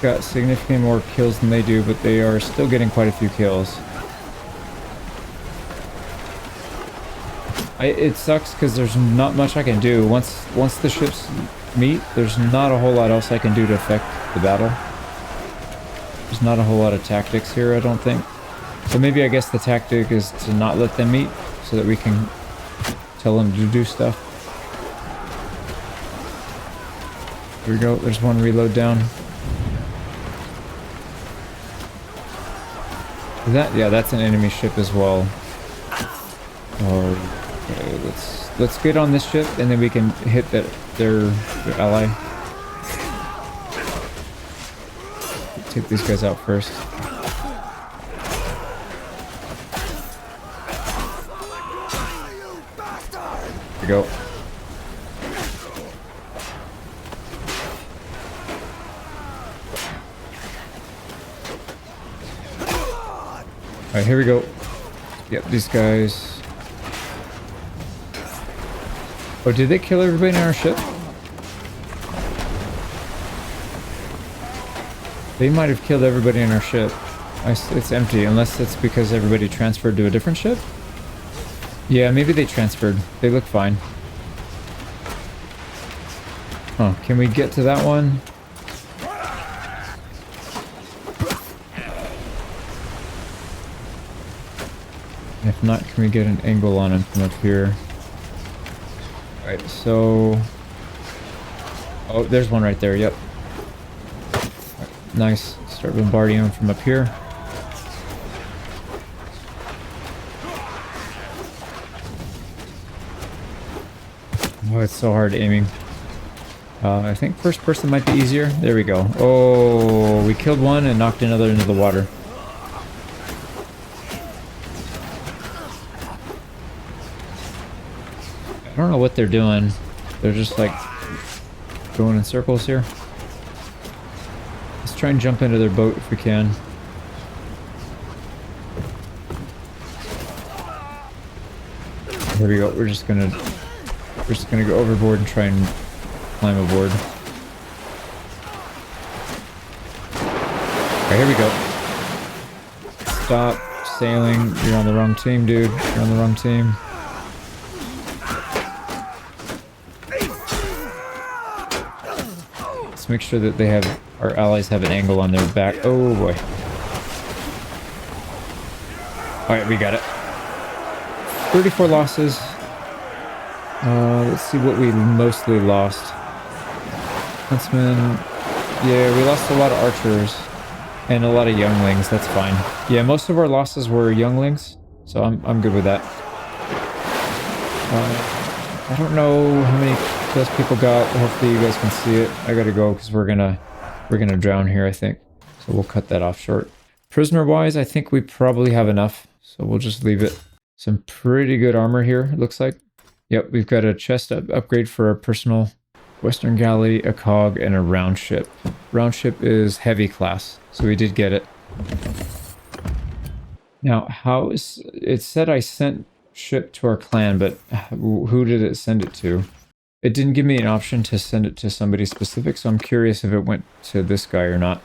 Got significantly more kills than they do, but they are still getting quite a few kills. It sucks because there's not much I can do. Once the ships meet, there's not a whole lot else I can do to affect the battle. There's not a whole lot of tactics here, I don't think. So maybe I guess the tactic is to not let them meet so that we can tell them to do stuff. Here we go. There's one reload down. Yeah, that's an enemy ship as well. Okay, let's get on this ship and then we can hit their ally. Take these guys out first. Here we go. Alright, here we go. Yep, these guys. Oh, did they kill everybody on our ship? They might have killed everybody on our ship. It's empty, unless it's because everybody transferred to a different ship? Yeah, maybe they transferred. They look fine. Huh, can we get to that one? If not, can we get an angle on him from up here? Alright, so... Oh, there's one right there, yep. Right, nice. Start bombarding him from up here. Oh, it's so hard aiming. I think first person might be easier. There we go. Oh, we killed one and knocked another into the water. I don't know what they're doing. They're just like going in circles here. Let's try and jump into their boat if we can. Here we go. We're just gonna go overboard and try and climb aboard. Alright, here we go. Stop sailing. You're on the wrong team, dude. You're on the wrong team. Let's make sure that they have, our allies have an angle on their back. Oh boy. Alright, we got it. 34 losses. Let's see what we mostly lost. Huntsman. Yeah, we lost a lot of archers and a lot of younglings. That's fine. Yeah, most of our losses were younglings, so I'm good with that. I don't know how many kills people got. Hopefully you guys can see it. I gotta go because we're gonna drown here, I think. So we'll cut that off short. Prisoner wise, I think we probably have enough, so we'll just leave it. Some pretty good armor here, it looks like. Yep, we've got a chest upgrade for our personal Western Galley, a cog, and a round ship. Round ship is heavy class, so we did get it. Now, how is it said I sent ship to our clan, but who did it send it to? It didn't give me an option to send it to somebody specific, so I'm curious if it went to this guy or not.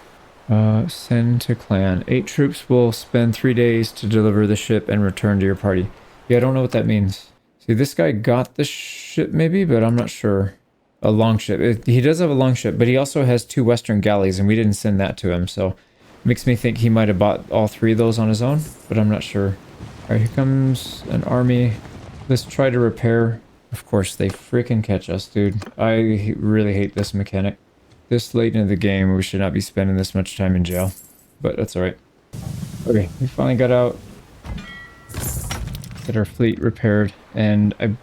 Send to clan. 8 troops will spend 3 days to deliver the ship and return to your party. Yeah, I don't know what that means. See, this guy got the ship maybe, but I'm not sure. A long ship. He does have a long ship, but he also has 2 Western galleys, and we didn't send that to him, so... Makes me think he might have bought all 3 of those on his own, but I'm not sure. Alright, here comes an army. Let's try to repair. Of course, they freaking catch us, dude. I really hate this mechanic. This late into the game, we should not be spending this much time in jail. But that's alright. Okay, we finally got out. Get our fleet repaired. And I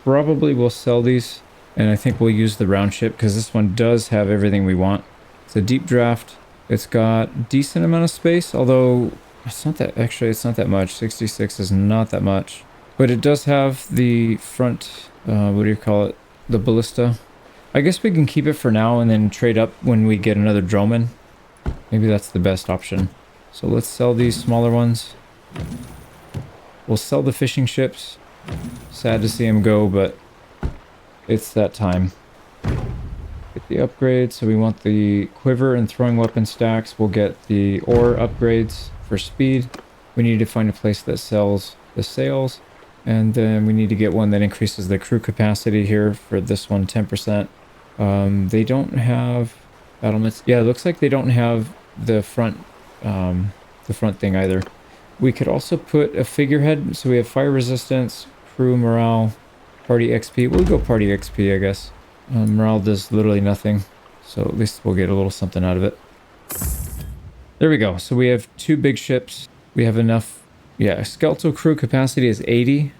probably will sell these. And I think we'll use the round ship, because this one does have everything we want. It's a deep draft. It's got decent amount of space, although it's not that, actually it's not that much. 66 is not that much. But it does have the front, what do you call it? The ballista. I guess we can keep it for now and then trade up when we get another droneman. Maybe that's the best option. So let's sell these smaller ones. We'll sell the fishing ships. Sad to see them go, but it's that time. Get the upgrades, so we want the quiver and throwing weapon stacks. We'll get the ore upgrades for speed. We need to find a place that sells the sails, and then we need to get one that increases the crew capacity here for this one 10%. They don't have battlements. Yeah, it looks like they don't have the front thing either. We could also put a figurehead, so we have fire resistance, crew morale, party XP. We'll go party XP, I guess. Morale does literally nothing, so at least we'll get a little something out of it. There we go. So we have 2 big ships. We have enough. Yeah, skeletal crew capacity is 80,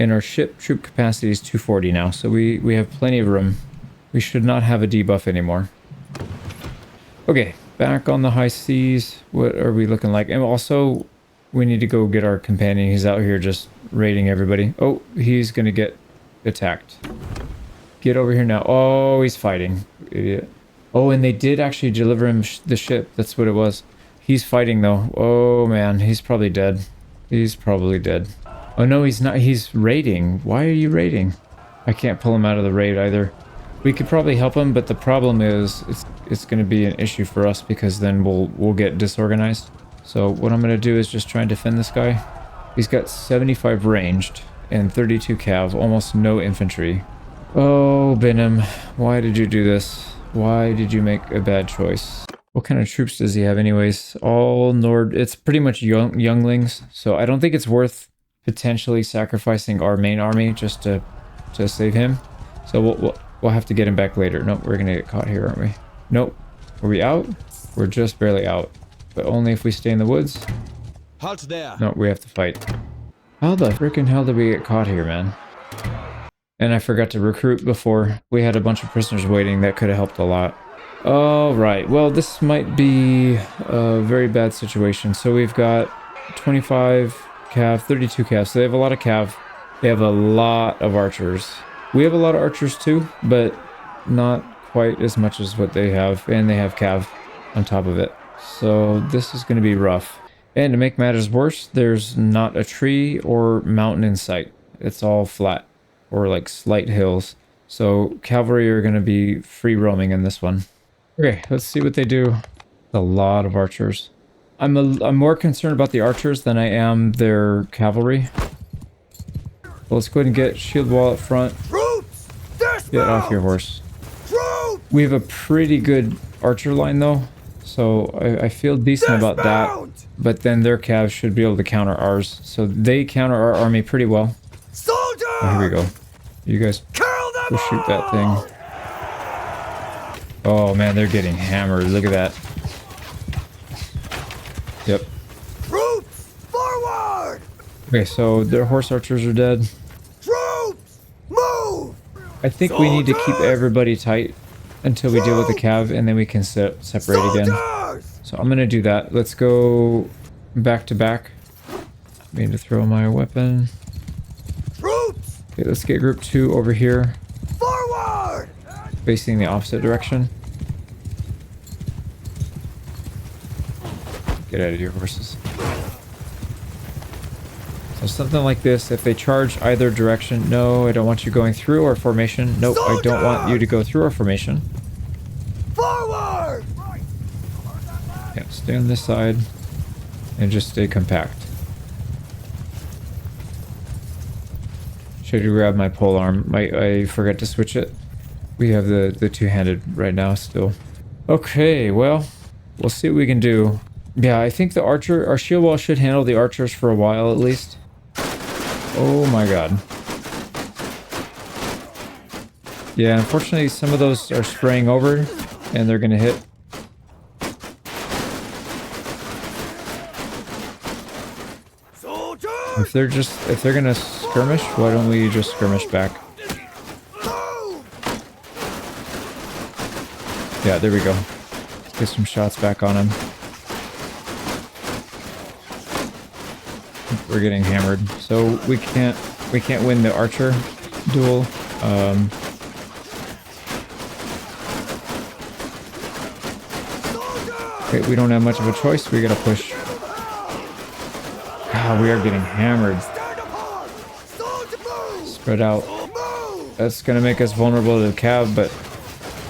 and our ship troop capacity is 240 now, so we have plenty of room. We should not have a debuff anymore. Okay, back on the high seas. What are we looking like? And also, we need to go get our companion. He's out here just raiding everybody. Oh, he's gonna get attacked. Get over here now. Oh, he's fighting. Idiot. Oh, and they did actually deliver him the ship. That's what it was. He's fighting though. Oh man, he's probably dead. He's probably dead. Oh no, he's not. He's raiding. Why are you raiding? I can't pull him out of the raid either. We could probably help him, but the problem is it's going to be an issue for us because then we'll get disorganized. So what I'm going to do is just try and defend this guy. He's got 75 ranged and 32 cav, almost no infantry. Oh, Benham, why did you do this? Why did you make a bad choice? What kind of troops does he have anyways? All Nord, it's pretty much younglings, so I don't think it's worth potentially sacrificing our main army just to save him. So we'll have to get him back later. Nope, we're gonna get caught here, aren't we? Nope. Are we out? We're just barely out. But only if we stay in the woods. Halt there. No, we have to fight. How the freaking hell did we get caught here, man? And I forgot to recruit before. We had a bunch of prisoners waiting. That could have helped a lot. All right. Well, this might be a very bad situation. So we've got 25 cav, 32 cav. So they have a lot of cav. They have a lot of archers. We have a lot of archers too, but not quite as much as what they have. And they have cav on top of it. So this is going to be rough. And to make matters worse, there's not a tree or mountain in sight. It's all flat or like slight hills. So cavalry are going to be free roaming in this one. Okay, let's see what they do. A lot of archers. I'm more concerned about the archers than I am their cavalry. Well, let's go ahead and get shield wall up front. Troops! Get off your horse. Troops! We have a pretty good archer line though. So I feel decent about that. But then their calves should be able to counter ours. So they counter our army pretty well. Soldiers! Oh, here we go. You guys go shoot that thing. Oh man, they're getting hammered. Look at that. Yep. Troops! Forward! Okay, so their horse archers are dead. Troops! Move! I think we need to keep everybody tight until we deal with the cav, and then we can separate again. So I'm gonna do that. Let's go back to back. I need to throw my weapon. Troops! Okay, let's get group 2 over here, Forward! facing the opposite direction. Get out of your horses. So something like this, if they charge either direction, no, I don't want you going through our formation. Nope, I don't want you to go through our formation. Forward! Yeah, stay on this side and just stay compact. Should have grabbed my pole arm. I forgot to switch it. We have the two-handed right now still. Okay, well, we'll see what we can do. Yeah, I think the archer, our shield wall should handle the archers for a while at least. Oh my god. Yeah, unfortunately some of those are spraying over and they're gonna hit. Soldiers! If they're gonna skirmish, why don't we just skirmish back? Yeah, there we go. Let's get some shots back on him. We're getting hammered, so we can't win the archer duel. Okay, we don't have much of a choice. We gotta push. God, we are getting hammered. Spread out. That's gonna make us vulnerable to the cav, but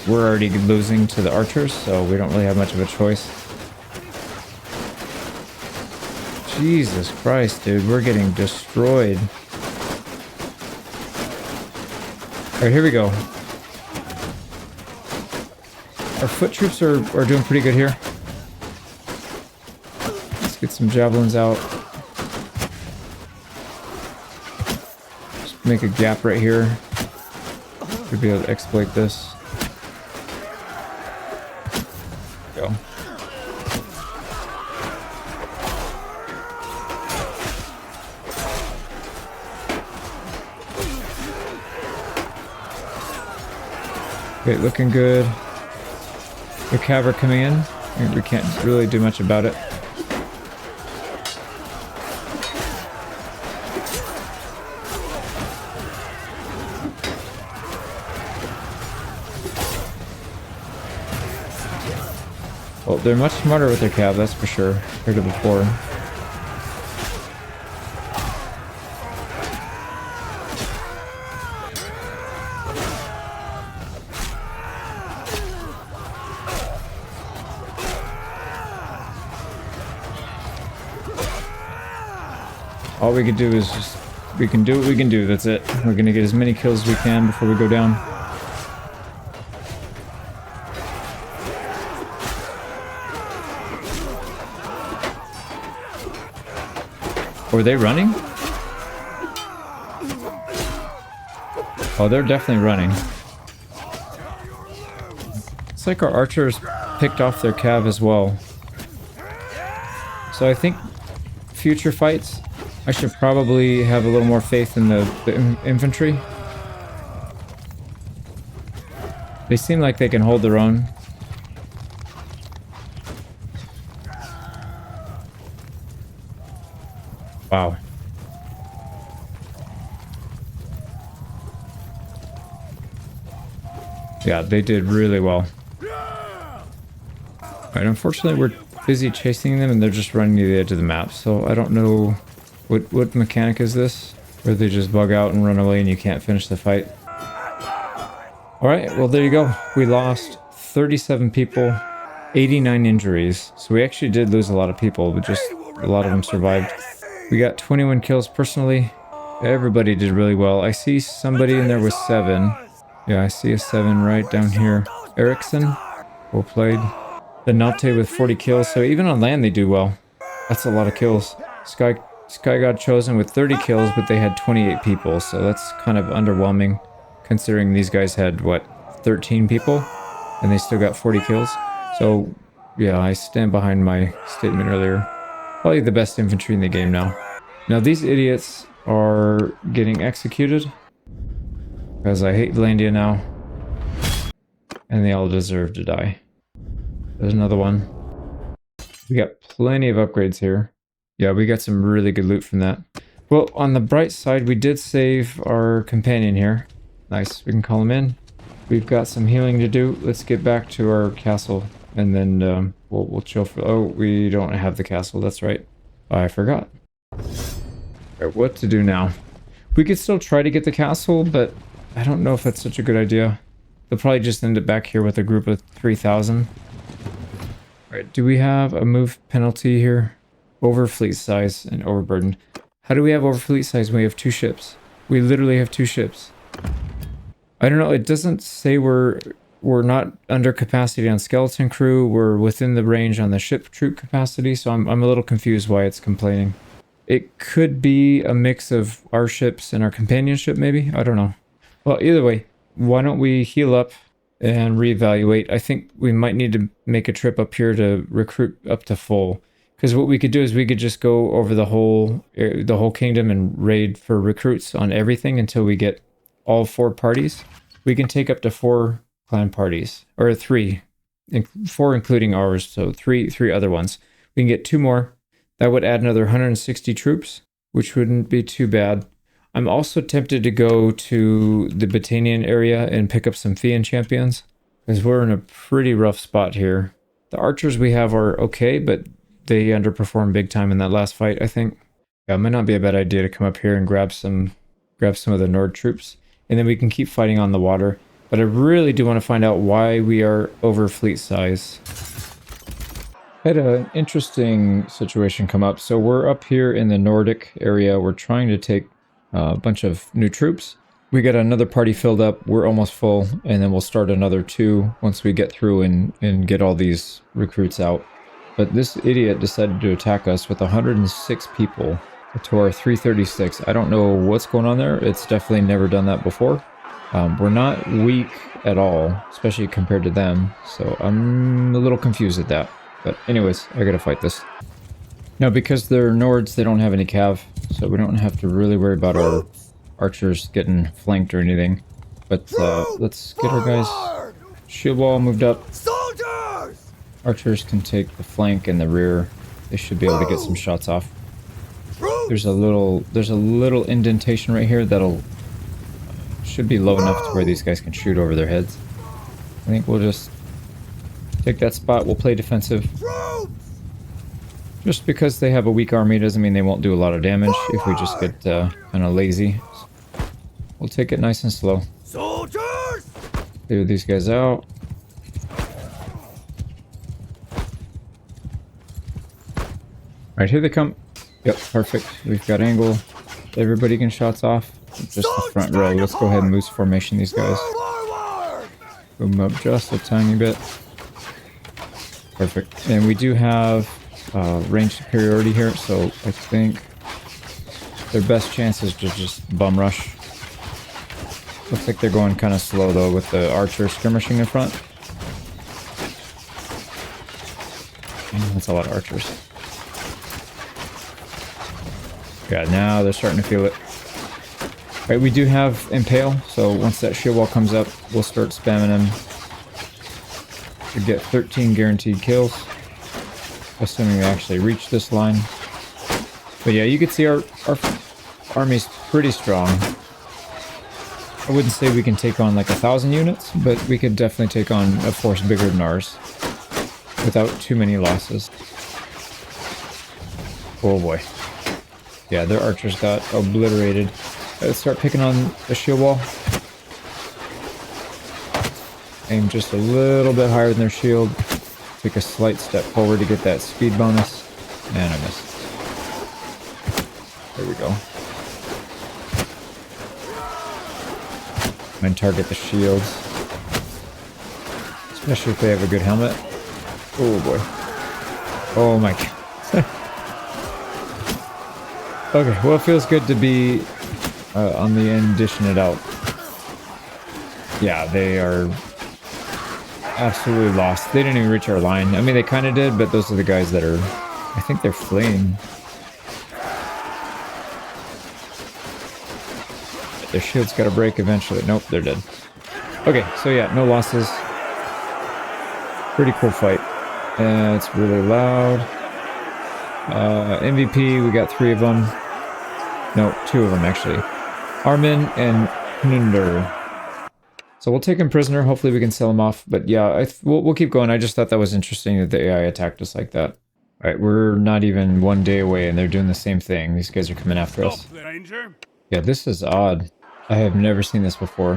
we're already losing to the archers, so we don't really have much of a choice. Jesus Christ, dude, we're getting destroyed. Alright, here we go. Our foot troops are doing pretty good here. Let's get some javelins out. Just make a gap right here. Should be able to exploit this. Go. Okay, looking good. The cav are coming in. We can't really do much about it. Well, they're much smarter with their cav, that's for sure, compared to before. All we can do is just, we can do what we can do, that's it. We're gonna get as many kills as we can before we go down. Were they running? Oh, they're definitely running. It's like our archers picked off their cav as well. So I think future fights, I should probably have a little more faith in the infantry. They seem like they can hold their own. Wow. Yeah, they did really well. Alright, unfortunately we're busy chasing them and they're just running to the edge of the map, so I don't know what mechanic is this, where they just bug out and run away and you can't finish the fight. Alright, well there you go. We lost 37 people, 89 injuries, so we actually did lose a lot of people, but just a lot of them survived. We got 21 kills personally. Everybody did really well. I see somebody in there with 7. Yeah, I see a 7 right down here. Ericsson, well played. The Nate with 40 kills, so even on land they do well. That's a lot of kills. Sky got chosen with 30 kills, but they had 28 people, so that's kind of underwhelming, considering these guys had, what, 13 people? And they still got 40 kills. So, yeah, I stand behind my statement earlier. Probably the best infantry in the game now. Now, these idiots are getting executed, because I hate Valandia now. And they all deserve to die. There's another one. We got plenty of upgrades here. Yeah, we got some really good loot from that. Well, on the bright side, we did save our companion here. Nice, we can call him in. We've got some healing to do. Let's get back to our castle, and then we'll chill for... Oh, we don't have the castle, that's right. I forgot. Alright, what to do now? We could still try to get the castle, but I don't know if that's such a good idea. They'll probably just end up back here with a group of 3,000. Alright, do we have a move penalty here? Over fleet size and overburdened. How do we have over fleet size when we have 2 ships? We literally have 2 ships. I don't know, it doesn't say we're not under capacity on skeleton crew. We're within the range on the ship troop capacity, so I'm a little confused why it's complaining. It could be a mix of our ships and our companion ship, maybe? I don't know. Well, either way, why don't we heal up and reevaluate? I think we might need to make a trip up here to recruit up to full. Because what we could do is we could just go over the whole kingdom and raid for recruits on everything until we get all 4 parties. We can take up to 4 clan parties, or 3, 4 including ours, so 3 other ones. We can get 2 more. That would add another 160 troops, which wouldn't be too bad. I'm also tempted to go to the Battanian area and pick up some Fian champions, because we're in a pretty rough spot here. The archers we have are okay, but they underperformed big time in that last fight, I think. Yeah, it might not be a bad idea to come up here and grab some of the Nord troops, and then we can keep fighting on the water. But I really do want to find out why we are over fleet size. I had an interesting situation come up. So we're up here in the Nordic area. We're trying to take a bunch of new troops. We got another party filled up. We're almost full, and then we'll start another 2 once we get through and get all these recruits out. But this idiot decided to attack us with 106 people to our 336. I don't know what's going on there. It's definitely never done that before. We're not weak at all, especially compared to them. So I'm a little confused at that. But anyways, I gotta fight this. Now, because they're Nords, they don't have any cav, so we don't have to really worry about our archers getting flanked or anything. But let's get our guys. Shield wall moved up. Soldiers! Archers can take the flank and the rear. They should be able to get some shots off. There's a little indentation right here that'll should be low enough to where these guys can shoot over their heads. I think we'll just take that spot. We'll play defensive. Just because they have a weak army doesn't mean they won't do a lot of damage if we just get kind of lazy. We'll take it nice and slow. Soldiers! Clear these guys out. Right, here they come. Yep, perfect. We've got angle. Everybody can shots off. Just the front row. Let's go ahead and loose formation these guys. Boom up just a tiny bit. Perfect. And we do have range superiority here, so I think their best chance is to just bum rush. Looks like they're going kind of slow though with the archer skirmishing in front. That's a lot of archers. Yeah, now they're starting to feel it. Right, we do have Impale, so once that shield wall comes up, we'll start spamming them to get 13 guaranteed kills, assuming we actually reach this line. But yeah, you can see our army's pretty strong. I wouldn't say we can take on like 1,000 units, but we could definitely take on a force bigger than ours without too many losses. Oh boy. Yeah, their archers got obliterated. Let's start picking on the shield wall. Aim just a little bit higher than their shield. Take a slight step forward to get that speed bonus. And I missed. There we go. And target the shields. Especially if they have a good helmet. Oh boy. Oh my god. Okay, well, it feels good to be on the end dishing it out. Yeah, they are absolutely lost. They didn't even reach our line. I mean, they kind of did, but those are the guys that are... I think they're fleeing. Their shield's got to break eventually. Nope, they're dead. Okay, so yeah, no losses. Pretty cool fight. It's really loud. MVP, we got 3 of them. No, 2 of them actually. Armin and Knunder. So we'll take him prisoner. Hopefully we can sell him off. But yeah, we'll keep going. I just thought that was interesting that the AI attacked us like that. All right, we're not even 1 day away and they're doing the same thing. These guys are coming after us. Yeah, this is odd. I have never seen this before.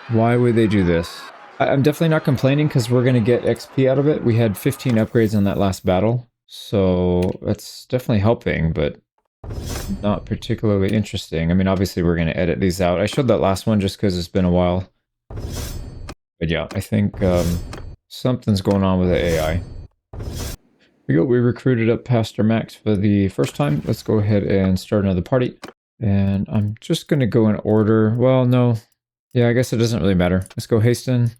Why would they do this? I'm definitely not complaining because we're going to get XP out of it. We had 15 upgrades on that last battle. So that's definitely helping, but not particularly interesting. I mean, obviously we're going to edit these out. I showed that last one just because it's been a while. But yeah, I think something's going on with the AI. We recruited up past our max for the first time. Let's go ahead and start another party. And I'm just going to go in order. Well, no. Yeah, I guess it doesn't really matter. Let's go Hasten.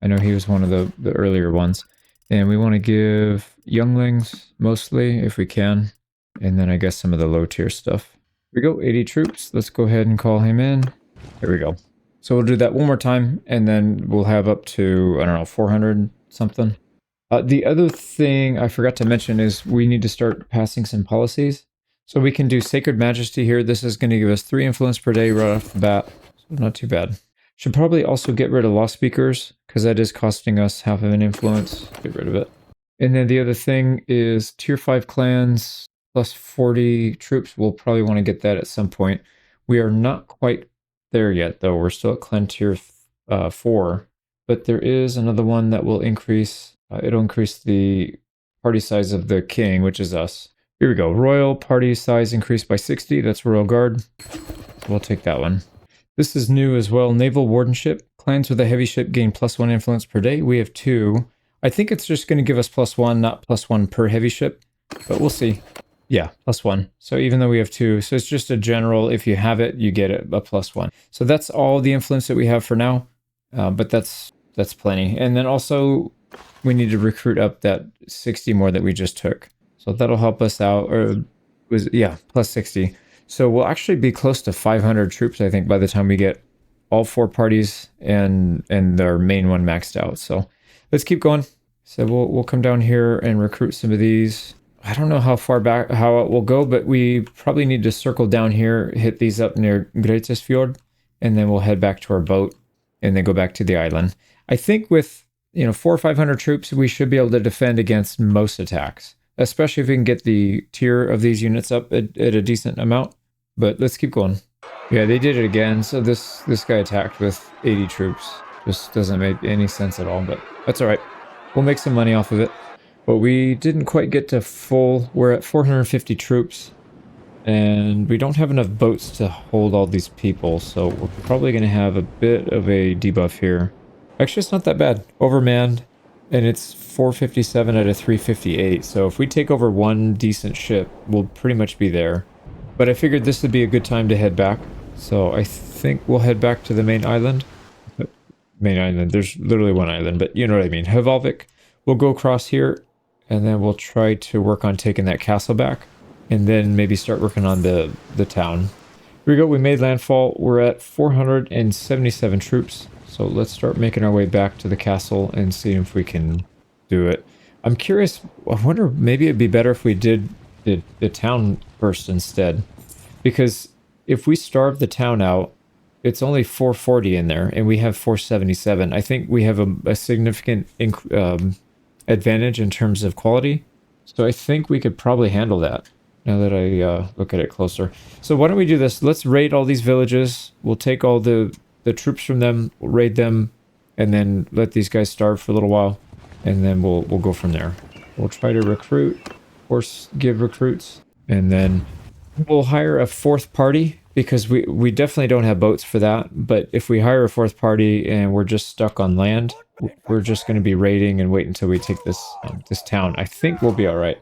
I know he was one of the earlier ones. And we want to give younglings, mostly, if we can. And then I guess some of the low tier stuff. Here we go, 80 troops. Let's go ahead and call him in. Here we go. So we'll do that one more time. And then we'll have up to, I don't know, 400 something. The other thing I forgot to mention is we need to start passing some policies. So we can do Sacred Majesty here. This is going to give us 3 influence per day right off the bat. So not too bad. Should probably also get rid of Law Speakers, because that is costing us half of an influence. Get rid of it. And then the other thing is Tier 5 clans plus 40 troops. We'll probably want to get that at some point. We are not quite there yet, though. We're still at clan Tier 4. But there is another one that will increase. It'll increase the party size of the king, which is us. Here we go. Royal party size increased by 60. That's Royal Guard. We'll take that one. This is new as well. Naval Wardenship. Clans with a heavy ship gain +1 influence per day. We have 2. I think it's just going to give us +1, not +1 per heavy ship. But we'll see. Yeah, +1. So even though we have 2, so it's just a general, if you have it, you get a +1. So that's all the influence that we have for now. But that's plenty. And then also, we need to recruit up that 60 more that we just took. So that'll help us out. Or was yeah, +60. So we'll actually be close to 500 troops, I think, by the time we get all 4 parties and their main one maxed out. So let's keep going. So we'll come down here and recruit some of these. I don't know how far back, how it will go, but we probably need to circle down here, hit these up near Gretisfjord, and then we'll head back to our boat and then go back to the island. I think with 400 or 500 troops, we should be able to defend against most attacks, especially if we can get the tier of these units up at a decent amount. But let's keep going. Yeah, they did it again. So this guy attacked with 80 troops. Just doesn't make any sense at all, but that's all right. We'll make some money off of it. But we didn't quite get to full. We're at 450 troops. And we don't have enough boats to hold all these people. So we're probably going to have a bit of a debuff here. Actually, it's not that bad. Overmanned. And it's 457 out of 358. So if we take over one decent ship, we'll pretty much be there. But I figured this would be a good time to head back. So I think we'll head back to the main island. Main island, there's literally one island, but you know what I mean. Helvalvik. We'll go across here, and then we'll try to work on taking that castle back, and then maybe start working on the town. Here we go, we made landfall. We're at 477 troops, so let's start making our way back to the castle and see if we can do it. I'm curious, I wonder, maybe it'd be better if we did the town first instead, because if we starve the town out, it's only 440 in there, and we have 477. I think we have a significant advantage in terms of quality. So I think we could probably handle that, now that I look at it closer. So why don't we do this? Let's raid all these villages. We'll take all the troops from them, we'll raid them, and then let these guys starve for a little while, and then we'll go from there. We'll try to recruit, of course, give recruits, and then we'll hire a fourth party, because we definitely don't have boats for that. But if we hire a fourth party and we're just stuck on land, we're just going to be raiding and wait until we take this this town. I think we'll be all right.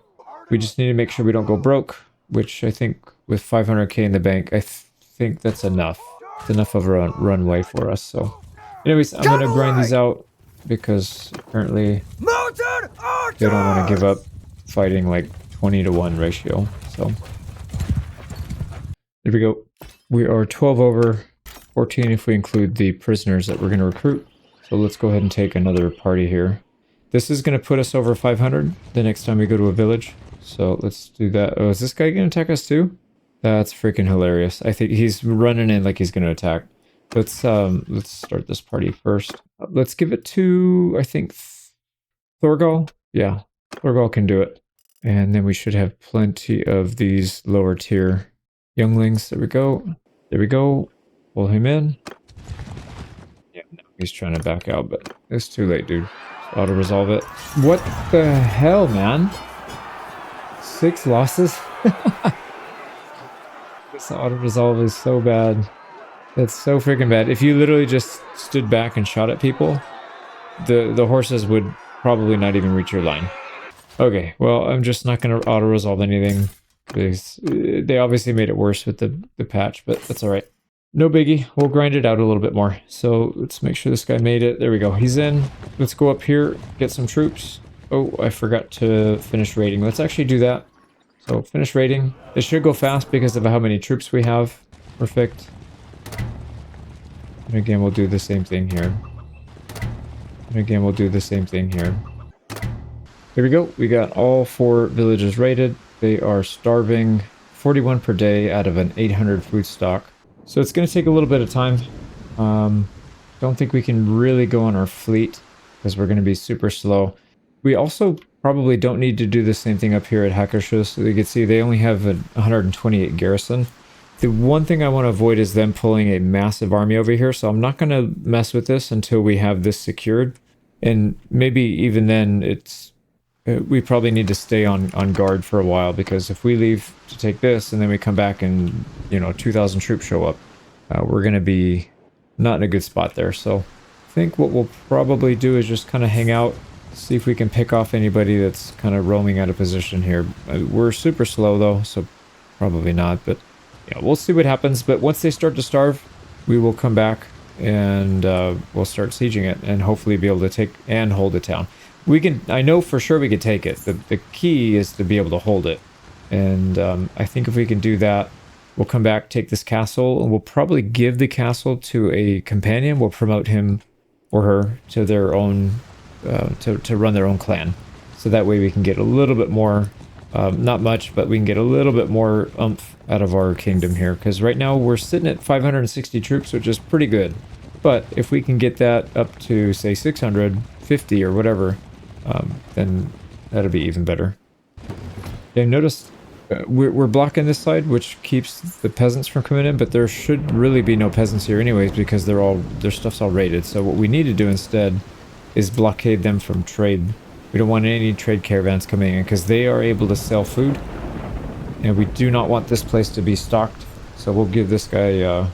We just need to make sure we don't go broke, which I think with 500k in the bank, I think that's enough. It's enough of a runway for us. So anyways, I'm going to grind these out, because apparently they don't want to give up fighting like 20-to-1 ratio. So there we go. We are 12 over, 14 if we include the prisoners that we're going to recruit. So let's go ahead and take another party here. This is going to put us over 500 the next time we go to a village. So let's do that. Oh, is this guy going to attack us too? That's freaking hilarious. I think he's running in like he's going to attack. Let's start this party first. Let's give it to, I think, Thorgal. Yeah, Thorgal can do it. And then we should have plenty of these lower tier younglings. There we go. There we go. Pull him in. Yeah, no, he's trying to back out, but it's too late, dude. Auto resolve it. What the hell, man? 6 losses? This auto resolve is so bad. It's so freaking bad. If you literally just stood back and shot at people, the horses would probably not even reach your line. Okay, well, I'm just not going to auto resolve anything. They obviously made it worse with the patch, but that's all right. No biggie. We'll grind it out a little bit more. So let's make sure this guy made it. There we go. He's in. Let's go up here, get some troops. Oh, I forgot to finish raiding. Let's actually do that. So finish raiding. It should go fast because of how many troops we have. Perfect. And again, we'll do the same thing here. And again, we'll do the same thing here. Here we go. We got all 4 villages raided. They are starving 41 per day out of an 800 food stock. So it's going to take a little bit of time. Don't think we can really go on our fleet because we're going to be super slow. We also probably don't need to do the same thing up here at Hackershus. So you can see they only have a 128 garrison. The one thing I want to avoid is them pulling a massive army over here. So I'm not going to mess with this until we have this secured. And maybe even then we probably need to stay on guard for a while, because if we leave to take this and then we come back and 2,000 troops show up, we're going to be not in a good spot there. So I think what we'll probably do is just kind of hang out, see if we can pick off anybody that's kind of roaming out of position here. We're super slow though, so probably not, but yeah, we'll see what happens. But once they start to starve, we will come back and we'll start sieging it and hopefully be able to take and hold the town. We can, I know for sure we could take it. The key is to be able to hold it. And I think if we can do that, we'll come back, take this castle, and we'll probably give the castle to a companion. We'll promote him or her to their own, to run their own clan. So that way we can get a little bit more, not much, but we can get a little bit more oomph out of our kingdom here. Because right now we're sitting at 560 troops, which is pretty good. But if we can get that up to, say, 650 or whatever, then that'll be even better. Yeah, notice we're blocking this side, which keeps the peasants from coming in, but there should really be no peasants here anyways, because their stuff's all raided. So what we need to do instead is blockade them from trade. We don't want any trade caravans coming in, because they are able to sell food, and we do not want this place to be stocked. So we'll give this guy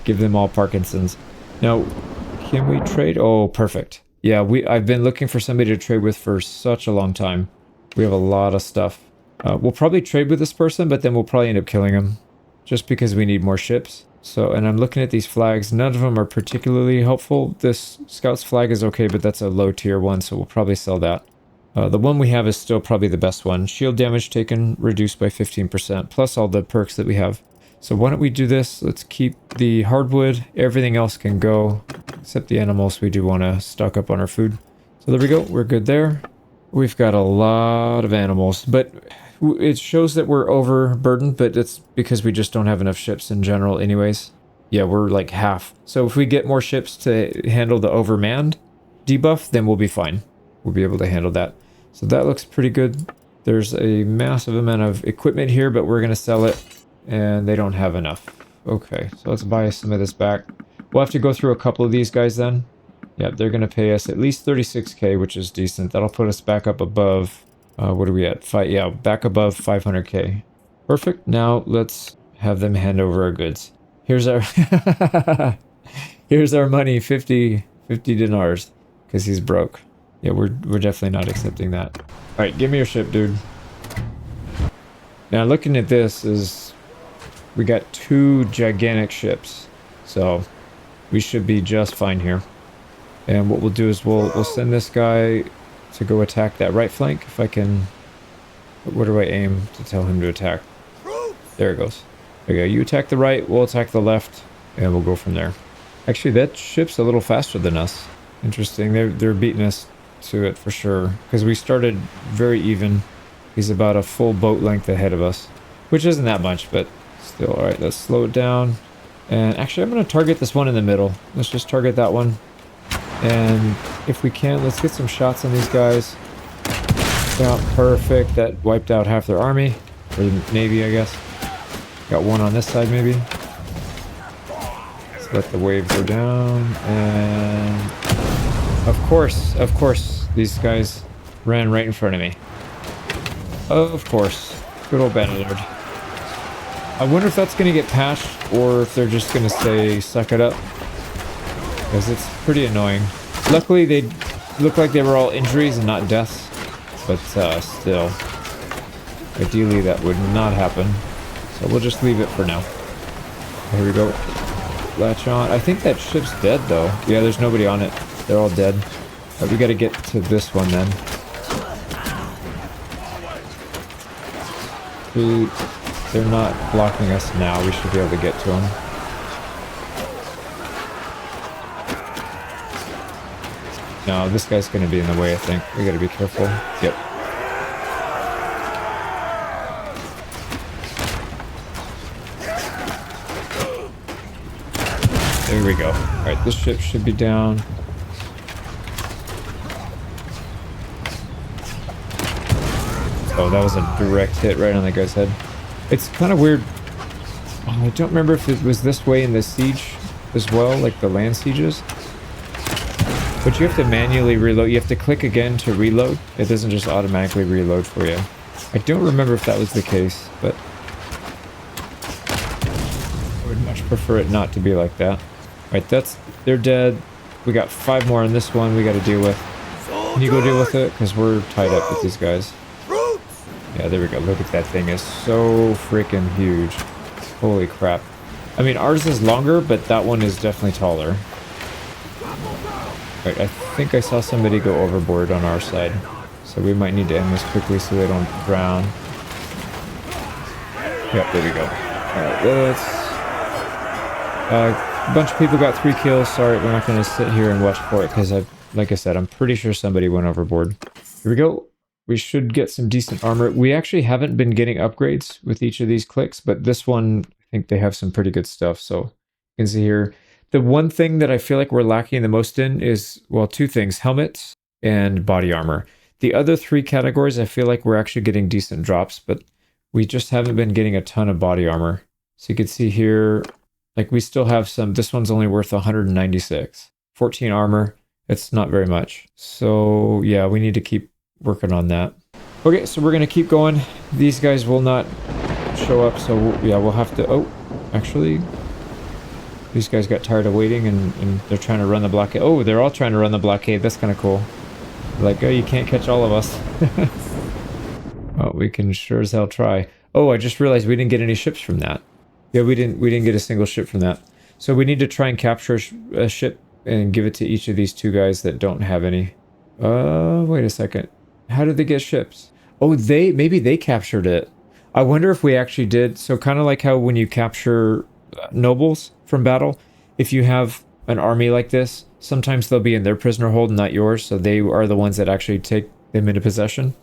give them all Parkinson's. Now, can we trade? Oh, perfect. Yeah, I've been looking for somebody to trade with for such a long time. We have a lot of stuff. We'll probably trade with this person, but then we'll probably end up killing him, just because we need more ships. So, and I'm looking at these flags. None of them are particularly helpful. This Scout's flag is okay, but that's a low tier one, so we'll probably sell that. The one we have is still probably the best one. Shield damage taken reduced by 15%, plus all the perks that we have. So why don't we do this? Let's keep the hardwood. Everything else can go, except the animals. We do want to stock up on our food. So there we go. We're good there. We've got a lot of animals, but it shows that we're overburdened, but it's because we just don't have enough ships in general anyways. Yeah, we're like half. So if we get more ships to handle the overmanned debuff, then we'll be fine. We'll be able to handle that. So that looks pretty good. There's a massive amount of equipment here, but we're going to sell it, and they don't have enough. Okay, so let's buy some of this back. We'll have to go through a couple of these guys then. Yeah, they're going to pay us at least 36k, which is decent. That'll put us back up above, what are we at? Yeah, back above 500k. Perfect. Now let's have them hand over our goods. Here's our here's our money, 50 denars, because he's broke. Yeah, we're definitely not accepting that. All right, give me your ship, dude. Now looking at this is, we got 2 gigantic ships, so we should be just fine here. And what we'll do is we'll send this guy to go attack that right flank. If I can, where do I aim to tell him to attack? There it goes. There you go. You attack the right, we'll attack the left, and we'll go from there. Actually, that ship's a little faster than us. Interesting. They're beating us to it for sure, because we started very even. He's about a full boat length ahead of us, which isn't that much, but still. All right, let's slow it down. And actually, I'm going to target this one in the middle. Let's just target that one. And if we can, let's get some shots on these guys. Yeah, perfect. That wiped out half their army, or navy, I guess. Got one on this side, maybe. Let's let the wave go down. And of course, these guys ran right in front of me. Of course. Good old Bannerlord. I wonder if that's going to get patched, or if they're just going to say, suck it up. Because it's pretty annoying. Luckily, they look like they were all injuries and not deaths. But still. Ideally, that would not happen. So we'll just leave it for now. Here we go. Latch on. I think that ship's dead, though. Yeah, there's nobody on it. They're all dead. But we got to get to this one, then. They're not blocking us now. We should be able to get to them. No, this guy's going to be in the way, I think. We got to be careful. Yep. There we go. Alright, this ship should be down. Oh, that was a direct hit right on that guy's head. It's kind of weird. Oh, I don't remember if it was this way in the siege as well, like the land sieges. But you have to manually reload. You have to click again to reload. It doesn't just automatically reload for you. I don't remember if that was the case, but I would much prefer it not to be like that. Alright, they're dead. We got 5 more on this one we got to deal with. Can you go deal with it? Because we're tied up with these guys. Yeah, there we go. Look at that thing. It's so freaking huge. Holy crap. I mean, ours is longer, but that one is definitely taller. Right, I think I saw somebody go overboard on our side. So we might need to end this quickly so they don't drown. Yep, there we go. Alright, let's... a bunch of people got 3 kills. Sorry, we're not going to sit here and watch for it because, like I said, I'm pretty sure somebody went overboard. Here we go. We should get some decent armor. We actually haven't been getting upgrades with each of these clicks, but this one, I think they have some pretty good stuff. So you can see here. The one thing that I feel like we're lacking the most in is, well, 2 things, helmets and body armor. The other 3 categories, I feel like we're actually getting decent drops, but we just haven't been getting a ton of body armor. So you can see here, like we still have some, this one's only worth 196. 14 armor, it's not very much. So yeah, we need to keep working on that. Okay, so we're going to keep going. These guys will not show up, so we'll have to, oh, actually... These guys got tired of waiting and they're trying to run the blockade. Oh, they're all trying to run the blockade. That's kind of cool. Like, oh, you can't catch all of us. Well, we can sure as hell try. Oh, I just realized we didn't get any ships from that. Yeah, we didn't get a single ship from that. So we need to try and capture a ship and give it to each of these two guys that don't have any. Wait a second. How did they get ships? Oh, maybe they captured it. I wonder if we actually did. So kind of like how when you capture nobles from battle, if you have an army like this, sometimes they'll be in their prisoner hold, not yours. So they are the ones that actually take them into possession,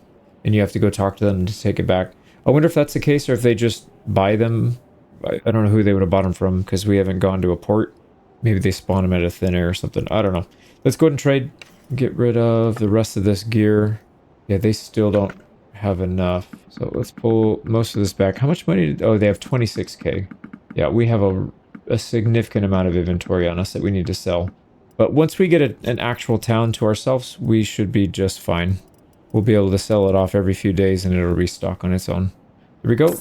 and you have to go talk to them to take it back. I wonder if that's the case, or if they just buy them. I don't know who they would have bought them from, because we haven't gone to a port. Maybe they spawn them at a thin air or something. I don't know. Let's go ahead and trade. Get rid of the rest of this gear. Yeah, they still don't have enough. So let's pull most of this back. How much money did... Oh, they have 26k. Yeah, we have a significant amount of inventory on us that we need to sell. But once we get an actual town to ourselves, we should be just fine. We'll be able to sell it off every few days and it'll restock on its own. There we go.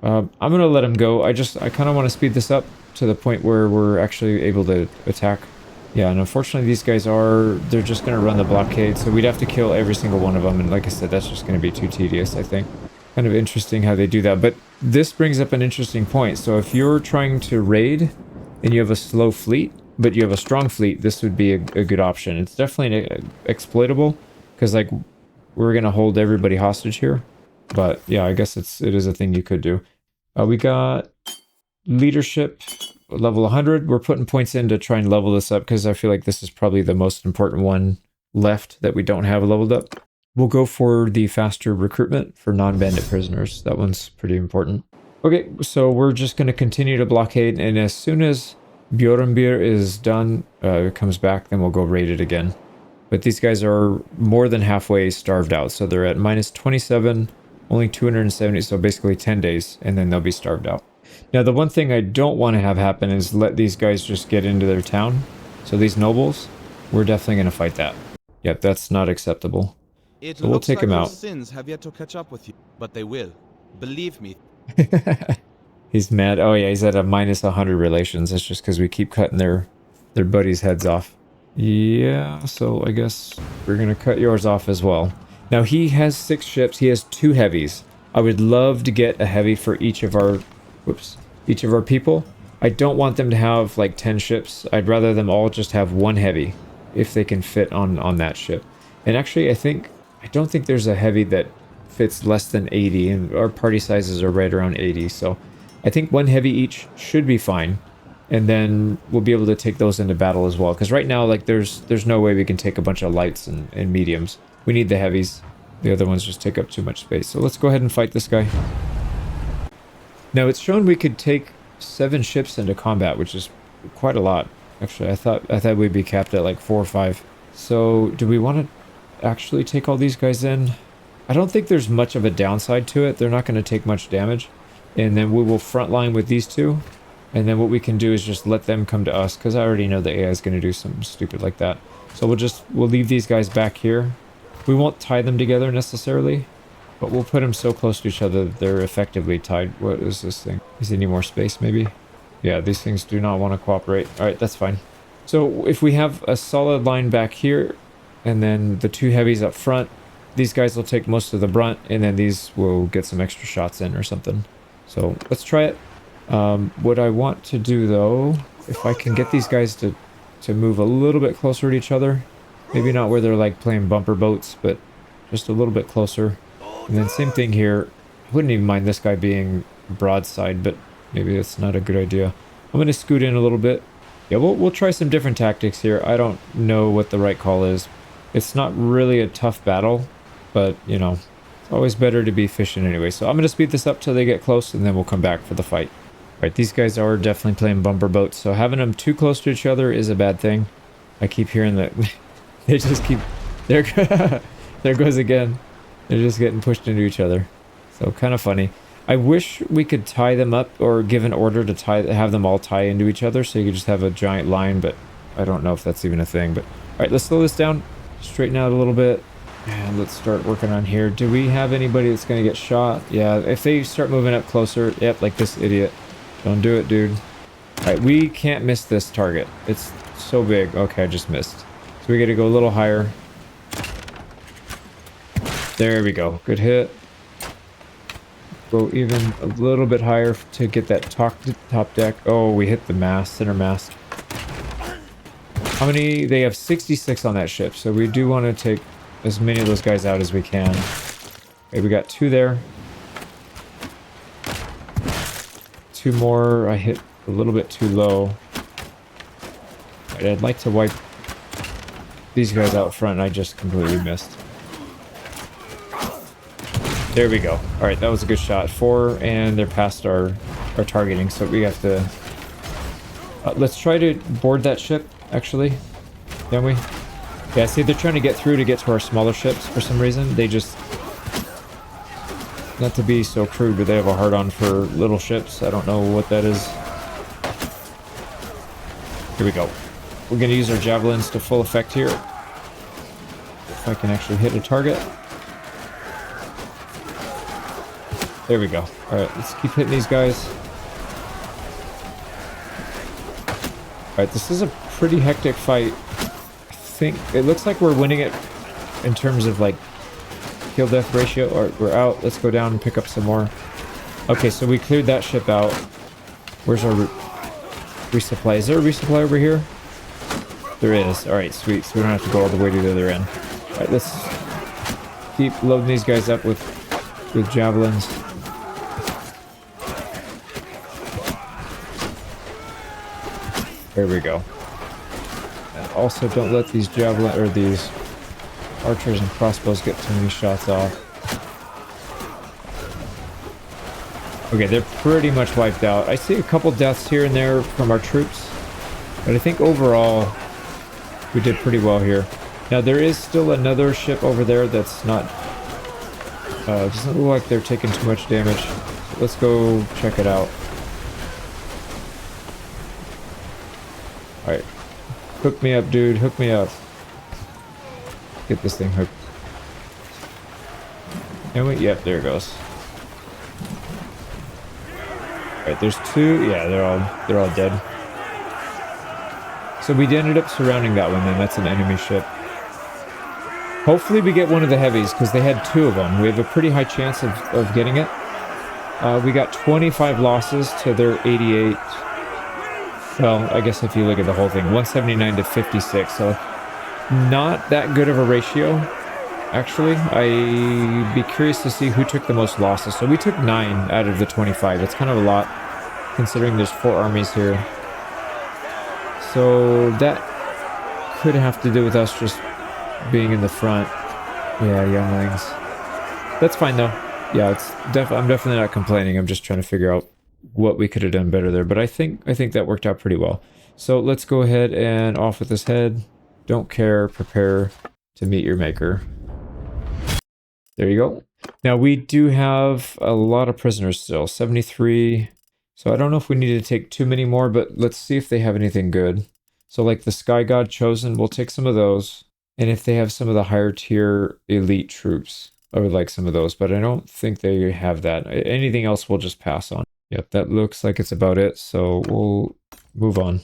I'm going to let him go. I kind of want to speed this up to the point where we're actually able to attack. Yeah, and unfortunately these guys they're just going to run the blockade, so we'd have to kill every single one of them, and like I said, that's just going to be too tedious, I think. Kind of interesting how they do that, but this brings up an interesting point. So if you're trying to raid and you have a slow fleet, but you have a strong fleet, this would be a good option. It's definitely exploitable, because like we're going to hold everybody hostage here, but yeah, I guess it is a thing you could do. We got leadership level 100. We're putting points in to try and level this up, because I feel like this is probably the most important one left that we don't have leveled up. We'll go for the faster recruitment for non-bandit prisoners. That one's pretty important. Okay, so we're just going to continue to blockade, and as soon as Bjornbir is done, it comes back, then we'll go raid it again. But these guys are more than halfway starved out, so they're at minus 27, only 270, so basically 10 days, and then they'll be starved out. Now, the one thing I don't want to have happen is let these guys just get into their town. So these nobles, we're definitely going to fight that. Yep, that's not acceptable. So we'll take them out. Sins have yet to catch up with you, but they will. Believe me. He's mad. Oh yeah, he's at a minus 100 relations. That's just because we keep cutting their buddies' heads off. Yeah, so I guess we're going to cut yours off as well. Now, he has 6 ships. He has 2 heavies. I would love to get a heavy for each of our people. I don't want them to have like 10 ships. I'd rather them all just have 1 heavy if they can fit on that ship. And actually, I don't think there's a heavy that fits less than 80, and our party sizes are right around 80. So I think 1 heavy each should be fine. And then we'll be able to take those into battle as well. Because right now, like there's no way we can take a bunch of lights and mediums. We need the heavies. The other ones just take up too much space. So let's go ahead and fight this guy. Now, it's shown we could take 7 ships into combat, which is quite a lot. Actually, I thought we'd be capped at like 4 or 5. So do we want to actually take all these guys in? I don't think there's much of a downside to it. They're not going to take much damage. And then we will frontline with these 2. And then what we can do is just let them come to us, because I already know the AI is going to do something stupid like that. So we'll leave these guys back here. We won't tie them together necessarily, but we'll put them so close to each other that they're effectively tied. What is this thing? Is there any more space maybe? Yeah, these things do not want to cooperate. All right, that's fine. So if we have a solid line back here, and then the 2 heavies up front, these guys will take most of the brunt, and then these will get some extra shots in or something. So let's try it. What I want to do though, if I can get these guys to move a little bit closer to each other, maybe not where they're like playing bumper boats, but just a little bit closer. And then same thing here. I wouldn't even mind this guy being broadside, but maybe that's not a good idea. I'm going to scoot in a little bit. Yeah, we'll try some different tactics here. I don't know what the right call is. It's not really a tough battle, but you know, it's always better to be efficient anyway. So I'm going to speed this up till they get close, and then we'll come back for the fight. Right, these guys are definitely playing bumper boats, so having them too close to each other is a bad thing. I keep hearing that they just keep... There goes again. They're just getting pushed into each other. So kind of funny. I wish we could tie them up, or give an order to have them all tie into each other, so you could just have a giant line, but I don't know if that's even a thing. But all right, let's slow this down, straighten out a little bit, and let's start working on here. Do we have anybody that's going to get shot? Yeah, if they start moving up closer, yep, like this idiot. Don't do it, dude. All right, we can't miss this target. It's so big. Okay, I just missed. So we got to go a little higher. There we go. Good hit. go even a little bit higher to get that top deck. Oh, we hit the mast, center mast. How many? They have 66 on that ship, so we do want to take as many of those guys out as we can. Okay, we got 2 there. 2 more. I hit a little bit too low. Right, I'd like to wipe these guys out front, and I just completely missed. There we go. All right, that was a good shot. 4, and they're past our targeting, so we have to... let's try to board that ship, actually. Can we? Yeah, see, they're trying to get through to get to our smaller ships for some reason. They just... Not to be so crude, but they have a hard-on for little ships. I don't know what that is. Here we go. We're going to use our javelins to full effect here. If I can actually hit a target. There we go. Alright, let's keep hitting these guys. Alright, this is a pretty hectic fight. I think it looks like we're winning it in terms of like kill death ratio. Or we're out. Let's go down and pick up some more. Okay, so we cleared that ship out. Where's our resupply? Is there a resupply over here? There is. Alright, sweet. So we don't have to go all the way to the other end. Alright, let's keep loading these guys up with javelins. There we go. And also don't let these javelin or these archers and crossbows get too many shots off. Okay, they're pretty much wiped out. I see a couple deaths here and there from our troops, but I think overall we did pretty well here. Now there is still another ship over there that's not doesn't look like they're taking too much damage. So let's go check it out. Alright. Hook me up, dude. Hook me up. Get this thing hooked. And we, yep, there it goes. Alright, there's 2. Yeah, they're all dead. So we ended up surrounding that one, and that's an enemy ship. Hopefully we get one of the heavies, because they had 2 of them. We have a pretty high chance of getting it. We got 25 losses to their 88. Well, I guess if you look at the whole thing, 179 to 56, so not that good of a ratio, actually. I'd be curious to see who took the most losses. So we took 9 out of the 25. It's kind of a lot, considering there's 4 armies here. So that could have to do with us just being in the front. Yeah, younglings. That's fine, though. Yeah, I'm definitely not complaining. I'm just trying to figure out what we could have done better there, but I think that worked out pretty well. So let's go ahead and off with this head. Don't care, prepare to meet your maker. There you go. Now we do have a lot of prisoners still, 73. So I don't know if we need to take too many more, but let's see if they have anything good. So like the Sky God Chosen, we'll take some of those. And if they have some of the higher tier elite troops, I would like some of those, but I don't think they have that. Anything else we'll just pass on. Yep, that looks like it's about it, so we'll move on.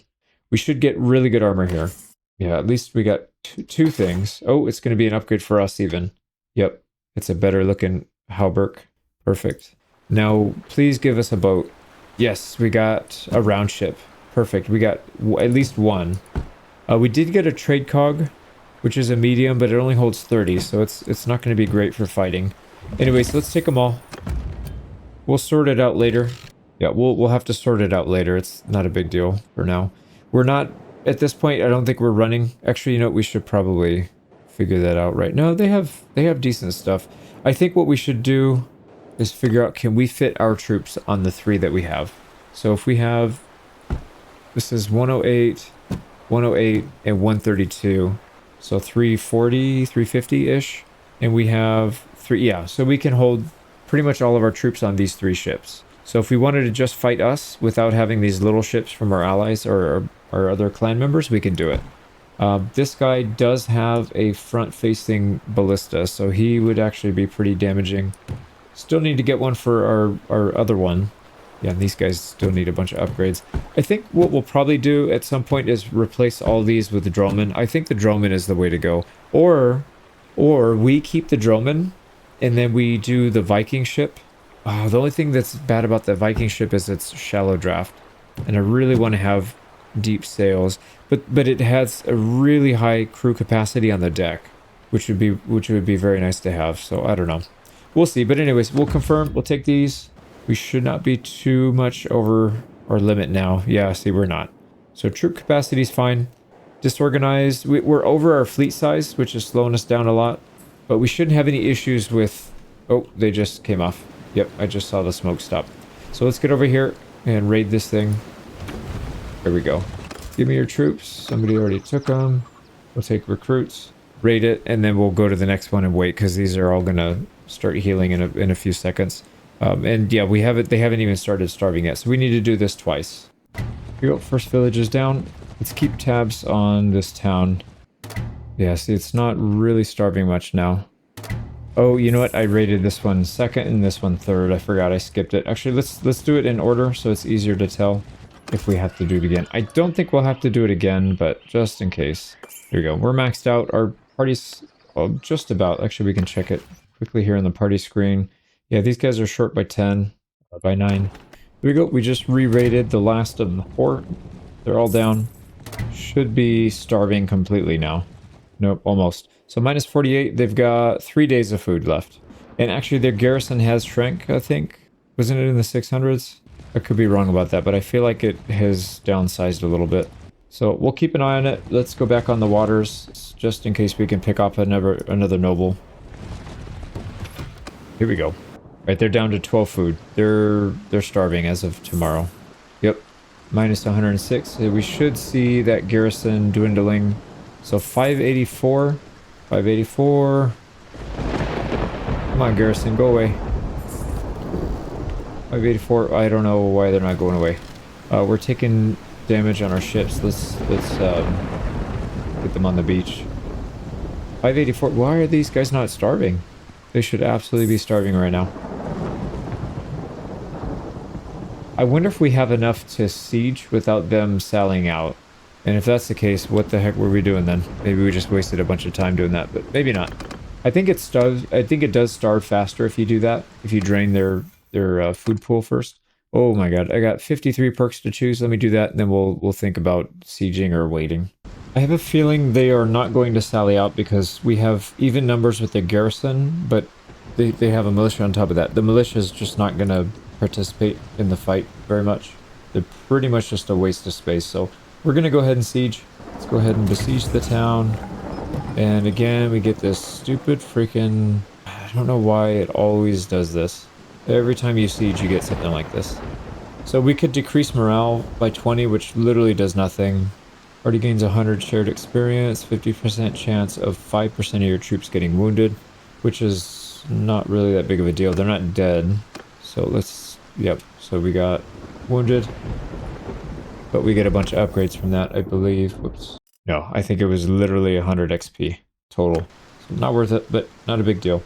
We should get really good armor here. Yeah, at least we got two things. Oh, it's going to be an upgrade for us even. Yep, it's a better looking hauberk. Perfect. Now, please give us a boat. Yes, we got a round ship. Perfect, we got at least one. We did get a trade cog, which is a medium, but it only holds 30, so it's not going to be great for fighting. Anyways, let's take them all. We'll sort it out later. Yeah, we'll have to sort it out later. It's not a big deal for now. We're not, at this point, I don't think we're running. Actually, you know, we should probably figure that out right now. They have decent stuff. I think what we should do is figure out, can we fit our troops on the 3 that we have? So if we have, this is 108, 108, and 132. So 340, 350-ish. And we have 3, yeah, so we can hold pretty much all of our troops on these 3 ships. So if we wanted to just fight us without having these little ships from our allies or our other clan members, we can do it. This guy does have a front-facing ballista, so he would actually be pretty damaging. Still need to get one for our other one. Yeah, and these guys still need a bunch of upgrades. I think what we'll probably do at some point is replace all these with the drillmen. I think the drillmen is the way to go. Or we keep the drillmen, and then we do the Viking ship Oh, the only thing that's bad about the Viking ship is its shallow draft. And I really want to have deep sails. But it has a really high crew capacity on the deck, which would be very nice to have. So I don't know. We'll see. But anyways, we'll confirm. We'll take these. We should not be too much over our limit now. Yeah, see, we're not. So troop capacity is fine. Disorganized. We're over our fleet size, which is slowing us down a lot. But we shouldn't have any issues with... Oh, they just came off. Yep, I just saw the smoke stop. So let's get over here and raid this thing. There we go. Give me your troops. Somebody already took them. We'll take recruits, raid it, and then we'll go to the next one and wait, because these are all gonna start healing in a few seconds. And yeah, they haven't even started starving yet, so we need to do this twice. Here we go. First village is down. Let's keep tabs on this town. Yeah, see, it's not really starving much now. Oh, you know what? I rated this one second and this one third. I forgot I skipped it. Actually, let's do it in order so it's easier to tell if we have to do it again. I don't think we'll have to do it again, but just in case. There we go. We're maxed out. Our party's just about. Actually, we can check it quickly here on the party screen. Yeah, these guys are short by 10, by 9. There we go. We just re-rated the last of the 4. They're all down. Should be starving completely now. Nope, almost. So minus 48, they've got 3 days of food left. And actually their garrison has shrank, I think. Wasn't it in the 600s? I could be wrong about that, but I feel like it has downsized a little bit. So we'll keep an eye on it. Let's go back on the waters, just in case we can pick up another noble. Here we go. Right, they're down to 12 food. They're starving as of tomorrow. Yep, minus 106. We should see that garrison dwindling. So 584. 584. Come on, garrison, go away. 584. I don't know why they're not going away. We're taking damage on our ships. Let's get them on the beach. 584. Why are these guys not starving? They should absolutely be starving right now. I wonder if we have enough to siege without them sallying out. And if that's the case, what the heck were we doing then? Maybe we just wasted a bunch of time doing that, but maybe not. I think it does starve faster if you do that. If you drain their food pool first. Oh my god, I got 53 perks to choose. Let me do that, and then we'll think about sieging or waiting. I have a feeling they are not going to sally out because we have even numbers with the garrison, but they have a militia on top of that. The militia is just not going to participate in the fight very much. They're pretty much just a waste of space, so we're going to go ahead and siege. Let's go ahead and besiege the town. And again, we get this stupid freaking... I don't know why it always does this. Every time you siege, you get something like this. So we could decrease morale by 20, which literally does nothing. Party gains 100 shared experience, 50% chance of 5% of your troops getting wounded, which is not really that big of a deal. They're not dead. So let's... Yep. So we got wounded. But we get a bunch of upgrades from that, I believe. Whoops. No, I think it was literally 100 XP total. So not worth it, but not a big deal.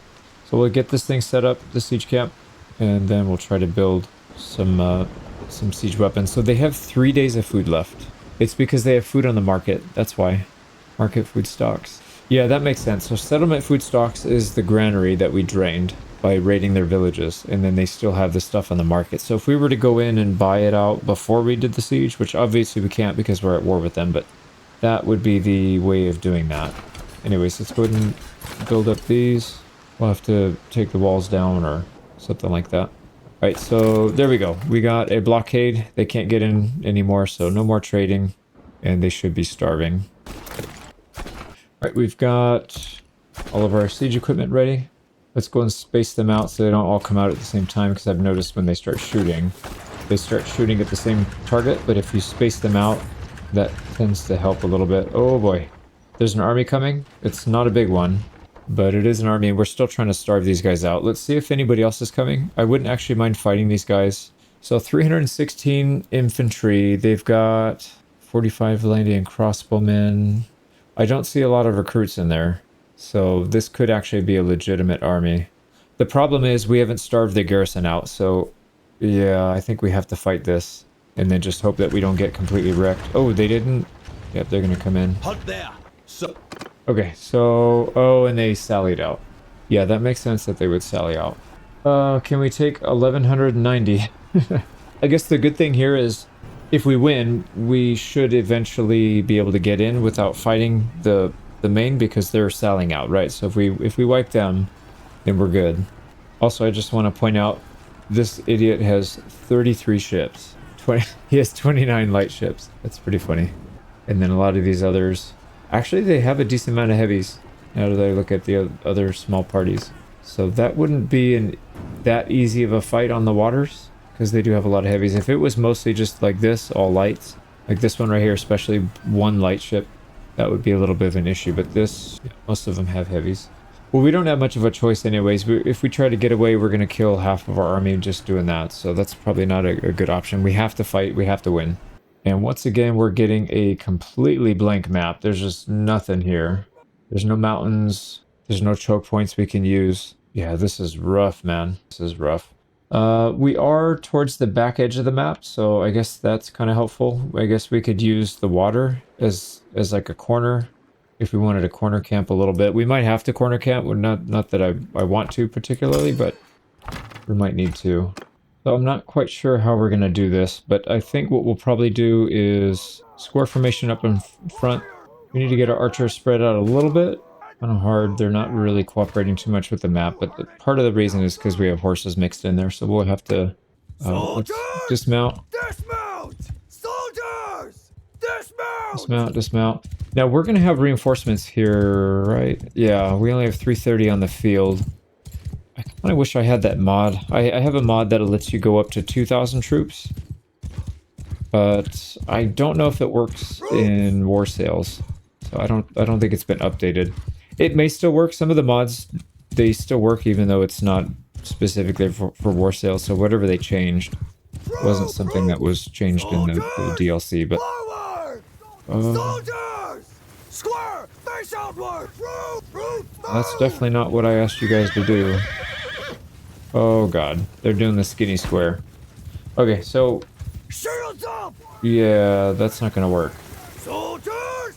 So we'll get this thing set up, the siege camp, and then we'll try to build some siege weapons. So they have 3 days of food left. It's because they have food on the market. That's why. Market food stocks. Yeah, that makes sense. So settlement food stocks is the granary that we drained by raiding their villages, and then they still have the stuff on the market. So if we were to go in and buy it out before we did the siege, which obviously we can't because we're at war with them, but that would be the way of doing that. Anyways, let's go ahead and build up these. We'll have to take the walls down or something like that. Alright, so there we go. We got a blockade. They can't get in anymore, so no more trading, and they should be starving. Alright, we've got all of our siege equipment ready. Let's go and space them out so they don't all come out at the same time, because I've noticed when they start shooting at the same target, but if you space them out, that tends to help a little bit. Oh boy, there's an army coming. It's not a big one, but it is an army, and we're still trying to starve these guys out. Let's see if anybody else is coming. I wouldn't actually mind fighting these guys. So 316 infantry. They've got 45 landing and crossbowmen. I don't see a lot of recruits in there. So this could actually be a legitimate army. The problem is we haven't starved the garrison out, so yeah, I think we have to fight this and then just hope that we don't get completely wrecked. Oh, they didn't? Yep, they're gonna come in. Halt there! So Okay, so... Oh, and they sallied out. Yeah, that makes sense that they would sally out. Can we take 1190? I guess the good thing here is if we win, we should eventually be able to get in without fighting the main because they're selling out, right? So if we wipe them, then we're good. Also, I just want to point out this idiot has 33 ships. He has 29 light ships. That's pretty funny. And then a lot of these others, actually they have a decent amount of heavies. Now that I look at the other small parties. So that wouldn't be that easy of a fight on the waters, because they do have a lot of heavies. If it was mostly just like this, all lights, like this one right here, especially one light ship, that would be a little bit of an issue. But this, yeah, most of them have heavies. Well, we don't have much of a choice anyways. If we try to get away, we're going to kill half of our army just doing that. So that's probably not a good option. We have to fight. We have to win. And once again, we're getting a completely blank map. There's just nothing here. There's no mountains. There's no choke points we can use. Yeah, this is rough, man. This is rough. We are towards the back edge of the map, so I guess that's kind of helpful. I guess we could use the water as like a corner if we wanted to corner camp a little bit. We might have to corner camp. Well, not that I want to particularly, but we might need to. So I'm not quite sure how we're going to do this, but I think what we'll probably do is square formation up in front. We need to get our archers spread out a little bit. Kind of hard. They're not really cooperating too much with the map, but part of the reason is because we have horses mixed in there, so we'll have to let's dismount. Dismount! Soldiers! Dismount! Dismount, dismount. Now we're going to have reinforcements here, right? Yeah, we only have 330 on the field. I kind of wish I had that mod. I have a mod that lets you go up to 2,000 troops, but I don't know if it works in war sales. So I don't think it's been updated. It may still work. Some of the mods, they still work even though it's not specifically for war sales. So whatever they changed wasn't something that was changed in the DLC. But Soldiers! Square! Face outward! That's definitely not what I asked you guys to do. Oh god, they're doing the skinny square. Okay, so Shields up! yeah, that's not gonna work. Soldiers!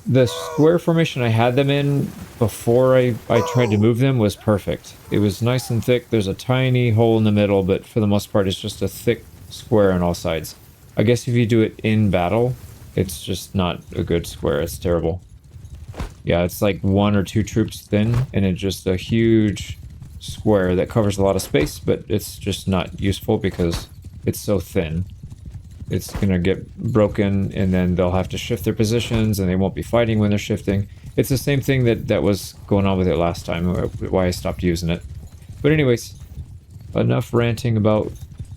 The square formation I had them in before I tried to move them was perfect. It was nice and thick. There's a tiny hole in the middle, but for the most part it's just a thick square on all sides. I guess if you do it in battle, it's just not a good square. It's terrible. Yeah, it's like 1 or 2 troops thin, and it's just a huge square that covers a lot of space, but it's just not useful because it's so thin. It's gonna get broken, and then they'll have to shift their positions, and they won't be fighting when they're shifting. It's the same thing that was going on with it last time, why I stopped using it. But anyways, enough ranting about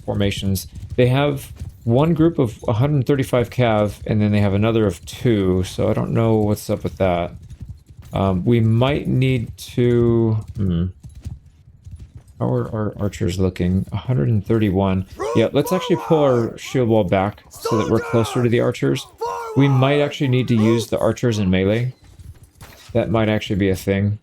formations. They have one group of 135 cav, and then they have another of 2, so I don't know what's up with that. We might need to... How are our archers looking? 131. Yeah, let's actually pull our shield wall back so that we're closer to the archers. We might actually need to use the archers in melee. That might actually be a thing.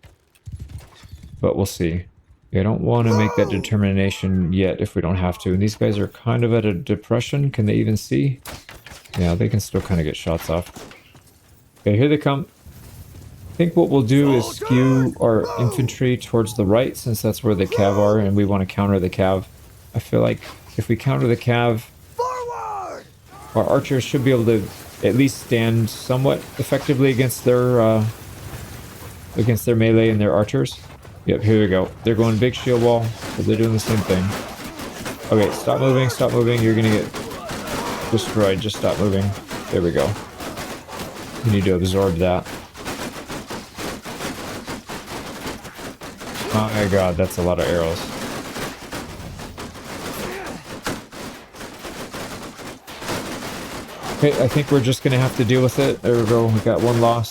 But we'll see. I don't want to make that determination yet if we don't have to. And these guys are kind of at a depression. Can they even see? Yeah, they can still kind of get shots off. Okay, here they come. I think what we'll do is skew our infantry towards the right, since that's where the cav are, and we want to counter the cav. I feel like if we counter the cav, our archers should be able to at least stand somewhat effectively against their melee and their archers. Yep, here we go. They're going big shield wall, but they're doing the same thing. Okay, stop moving, stop moving. You're gonna get destroyed. Just stop moving. There we go. You need to absorb that. Oh my god, that's a lot of arrows. Okay, I think we're just gonna have to deal with it. There we go, we got 1 loss.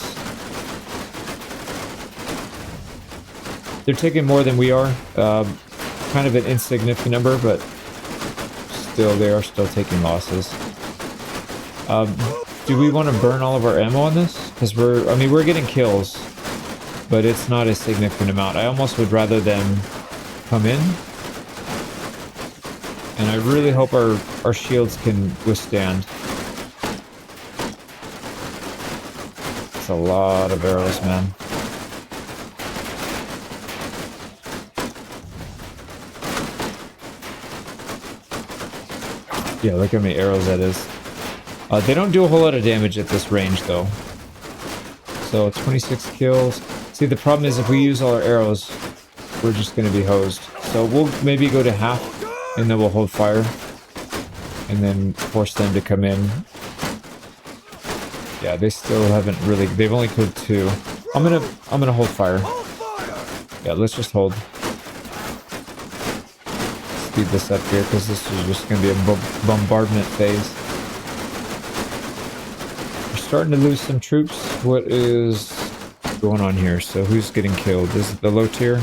They're taking more than we are. Kind of an insignificant number, but still, they are still taking losses. Do we want to burn all of our ammo on this? Because we're getting kills, but it's not a significant amount. I almost would rather them come in. And I really hope our shields can withstand. It's a lot of arrows, man. Yeah, look how many arrows that is. They don't do a whole lot of damage at this range, though. So 26 kills. See, the problem is if we use all our arrows, we're just going to be hosed. So we'll maybe go to half, and then we'll hold fire, and then force them to come in. Yeah, they still haven't really. They've only killed 2. I'm gonna hold fire. Yeah, let's just hold. Speed this up here because this is just gonna be a bombardment phase. We're starting to lose some troops. What is going on here? So who's getting killed? This is the low tier.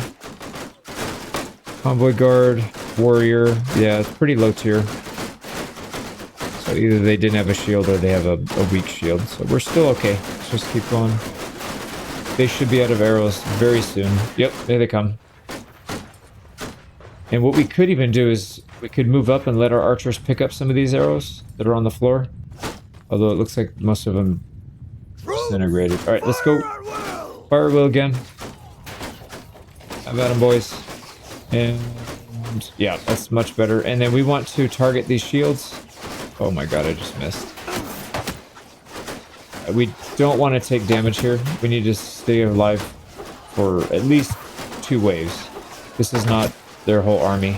Convoy guard, warrior. Yeah, it's pretty low tier. So either they didn't have a shield or they have a weak shield. So we're still okay. Let's just keep going. They should be out of arrows very soon. Yep, there they come. And what we could even do is we could move up and let our archers pick up some of these arrows that are on the floor. Although it looks like most of them disintegrated. Alright, let's go. Fire wheel again. Have at them, boys. And yeah, that's much better. And then we want to target these shields. Oh my god, I just missed. We don't want to take damage here. We need to stay alive for at least 2 waves. This is not their whole army.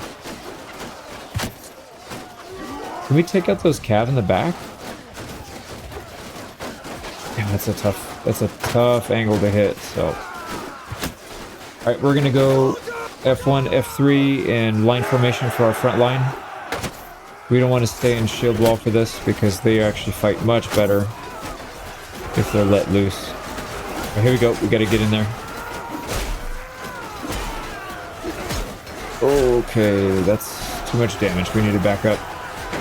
Can we take out those cav in the back? Yeah, that's a tough angle to hit, so. Alright, we're gonna go F1, F3 and line formation for our front line. We don't want to stay in shield wall for this because they actually fight much better if they're let loose. Oh, here we go. We got to get in there. Okay, that's too much damage. We need to back up.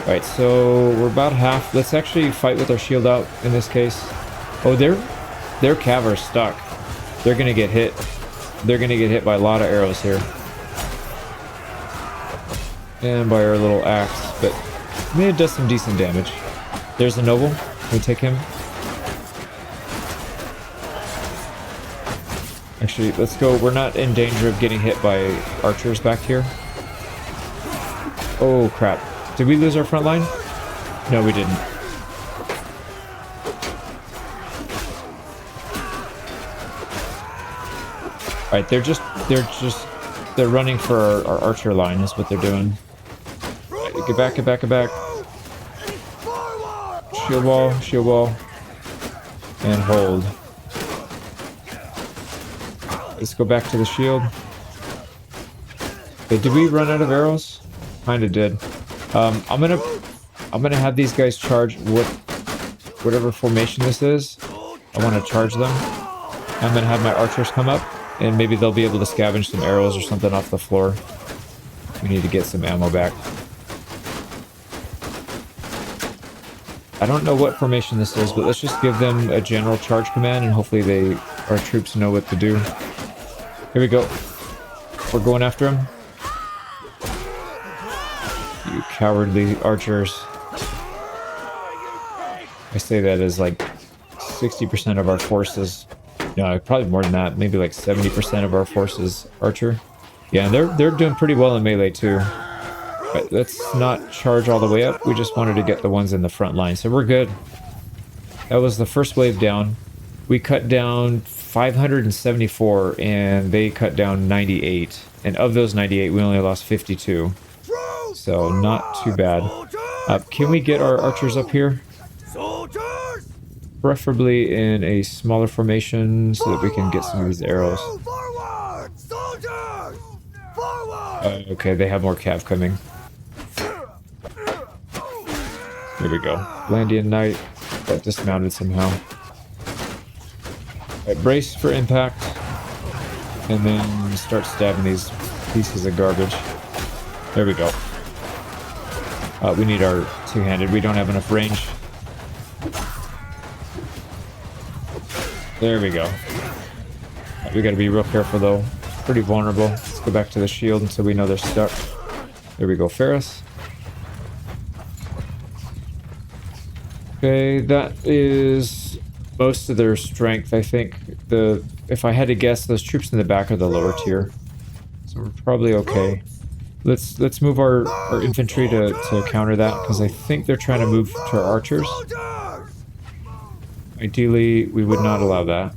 Alright, so we're about half. Let's actually fight with our shield out in this case. Oh, their cav are stuck. They're going to get hit. They're going to get hit by a lot of arrows here. And by our little axe. But I mean, it does some decent damage. There's a noble. Can we take him? Actually, let's go. We're not in danger of getting hit by archers back here. Oh, crap. Did we lose our front line? No, we didn't. Alright, they're running for our archer line is what they're doing. Right, get back, get back, get back. Shield wall, and hold. Let's go back to the shield. Okay, did we run out of arrows? Kinda did. I'm gonna have these guys charge whatever formation this is. I want to charge them. I'm gonna have my archers come up, and maybe they'll be able to scavenge some arrows or something off the floor. We need to get some ammo back. I don't know what formation this is, but let's just give them a general charge command, and hopefully our troops know what to do. Here we go. We're going after him. You cowardly archers. I say that as like 60% of our forces. No, probably more than that. Maybe like 70% of our forces archer. Yeah, they're doing pretty well in melee too. But let's not charge all the way up. We just wanted to get the ones in the front line, so we're good. That was the first wave down. We cut down 574 and they cut down 98. And of those 98, we only lost 52. So not too bad. Can we get our archers up here? Preferably in a smaller formation so that we can get some of these arrows. Okay, they have more cav coming. Here we go. Landian Knight got dismounted somehow. Alright, brace for impact. And then start stabbing these pieces of garbage. There we go. We need our two-handed. We don't have enough range. There we go. We gotta be real careful though. Pretty vulnerable. Let's go back to the shield until we know they're stuck. There we go, Ferris. Okay, that is most of their strength. I think if I had to guess, those troops in the back are the lower tier. So we're probably okay. Let's move our infantry to counter that, because I think they're trying to move to our archers. Soldiers! Ideally, we would not allow that.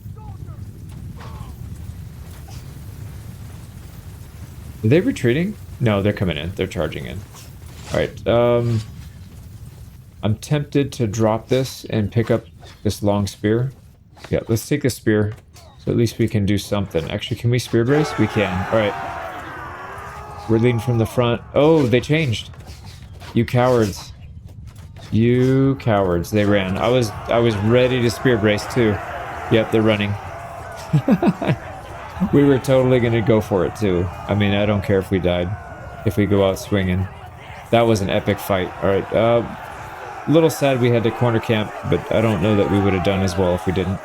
Are they retreating? No, they're coming in. They're charging in. Alright, I'm tempted to drop this and pick up this long spear. Yeah, let's take the spear, so at least we can do something. Actually, can we spear brace? We can. Alright. We're leading from the front. Oh, they changed. You cowards. You cowards. They ran. I was ready to spear brace too. Yep, they're running. We were totally going to go for it too. I mean, I don't care if we died. If we go out swinging. That was an epic fight. Alright, a little sad we had to corner camp, but I don't know that we would have done as well if we didn't.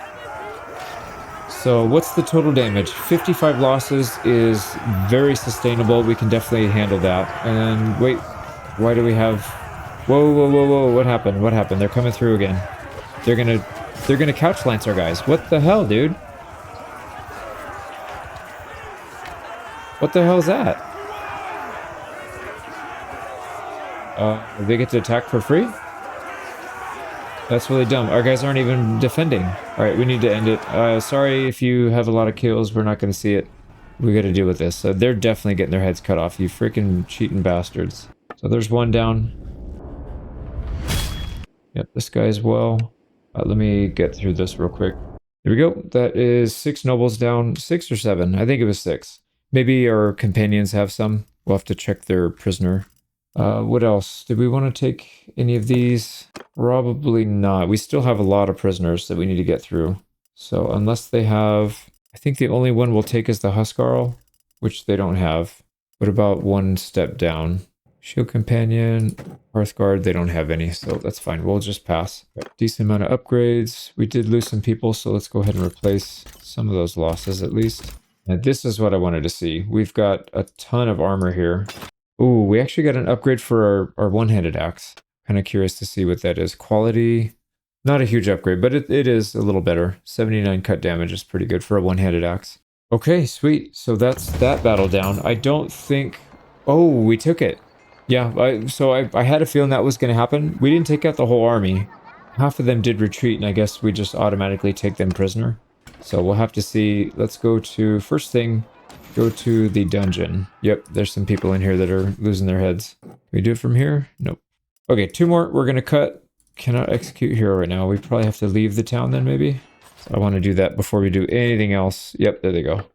So what's the total damage? 55 losses is very sustainable. We can definitely handle that. And wait, why do we have... Whoa, what happened? What happened? They're coming through again. They're gonna couch lance our guys. What the hell, dude? What the hell is that? They get to attack for free? That's really dumb. Our guys aren't even defending. Alright, we need to end it. Sorry if you have a lot of kills. We're not going to see it. We got to deal with this. So they're definitely getting their heads cut off, you freaking cheating bastards. So there's one down. Yep, this guy as well. Let me get through this real quick. There we go. That is 6 nobles down. 6 or 7. I think it was 6. Maybe our companions have some. We'll have to check their prisoner. What else? Did we want to take any of these? Probably not. We still have a lot of prisoners that we need to get through. So unless they have... I think the only one we'll take is the Huskarl, which they don't have. What about one step down? Shield Companion, Hearthguard, they don't have any, so that's fine. We'll just pass. Decent amount of upgrades. We did lose some people, so let's go ahead and replace some of those losses at least. And this is what I wanted to see. We've got a ton of armor here. Ooh, we actually got an upgrade for our one-handed axe. Kind of curious to see what that is. Quality, not a huge upgrade, but it is a little better. 79 cut damage is pretty good for a one-handed axe. Okay, sweet. So that's that battle down. I don't think... Oh, we took it. Yeah, I had a feeling that was going to happen. We didn't take out the whole army. Half of them did retreat, and I guess we just automatically take them prisoner. So we'll have to see. Let's go to... First thing... Go to the dungeon. Yep, there's some people in here that are losing their heads. Can we do it from here? Nope. Okay, 2 more. We're going to cut. Cannot execute hero right now. We probably have to leave the town then, maybe? So I want to do that before we do anything else. Yep, there they go.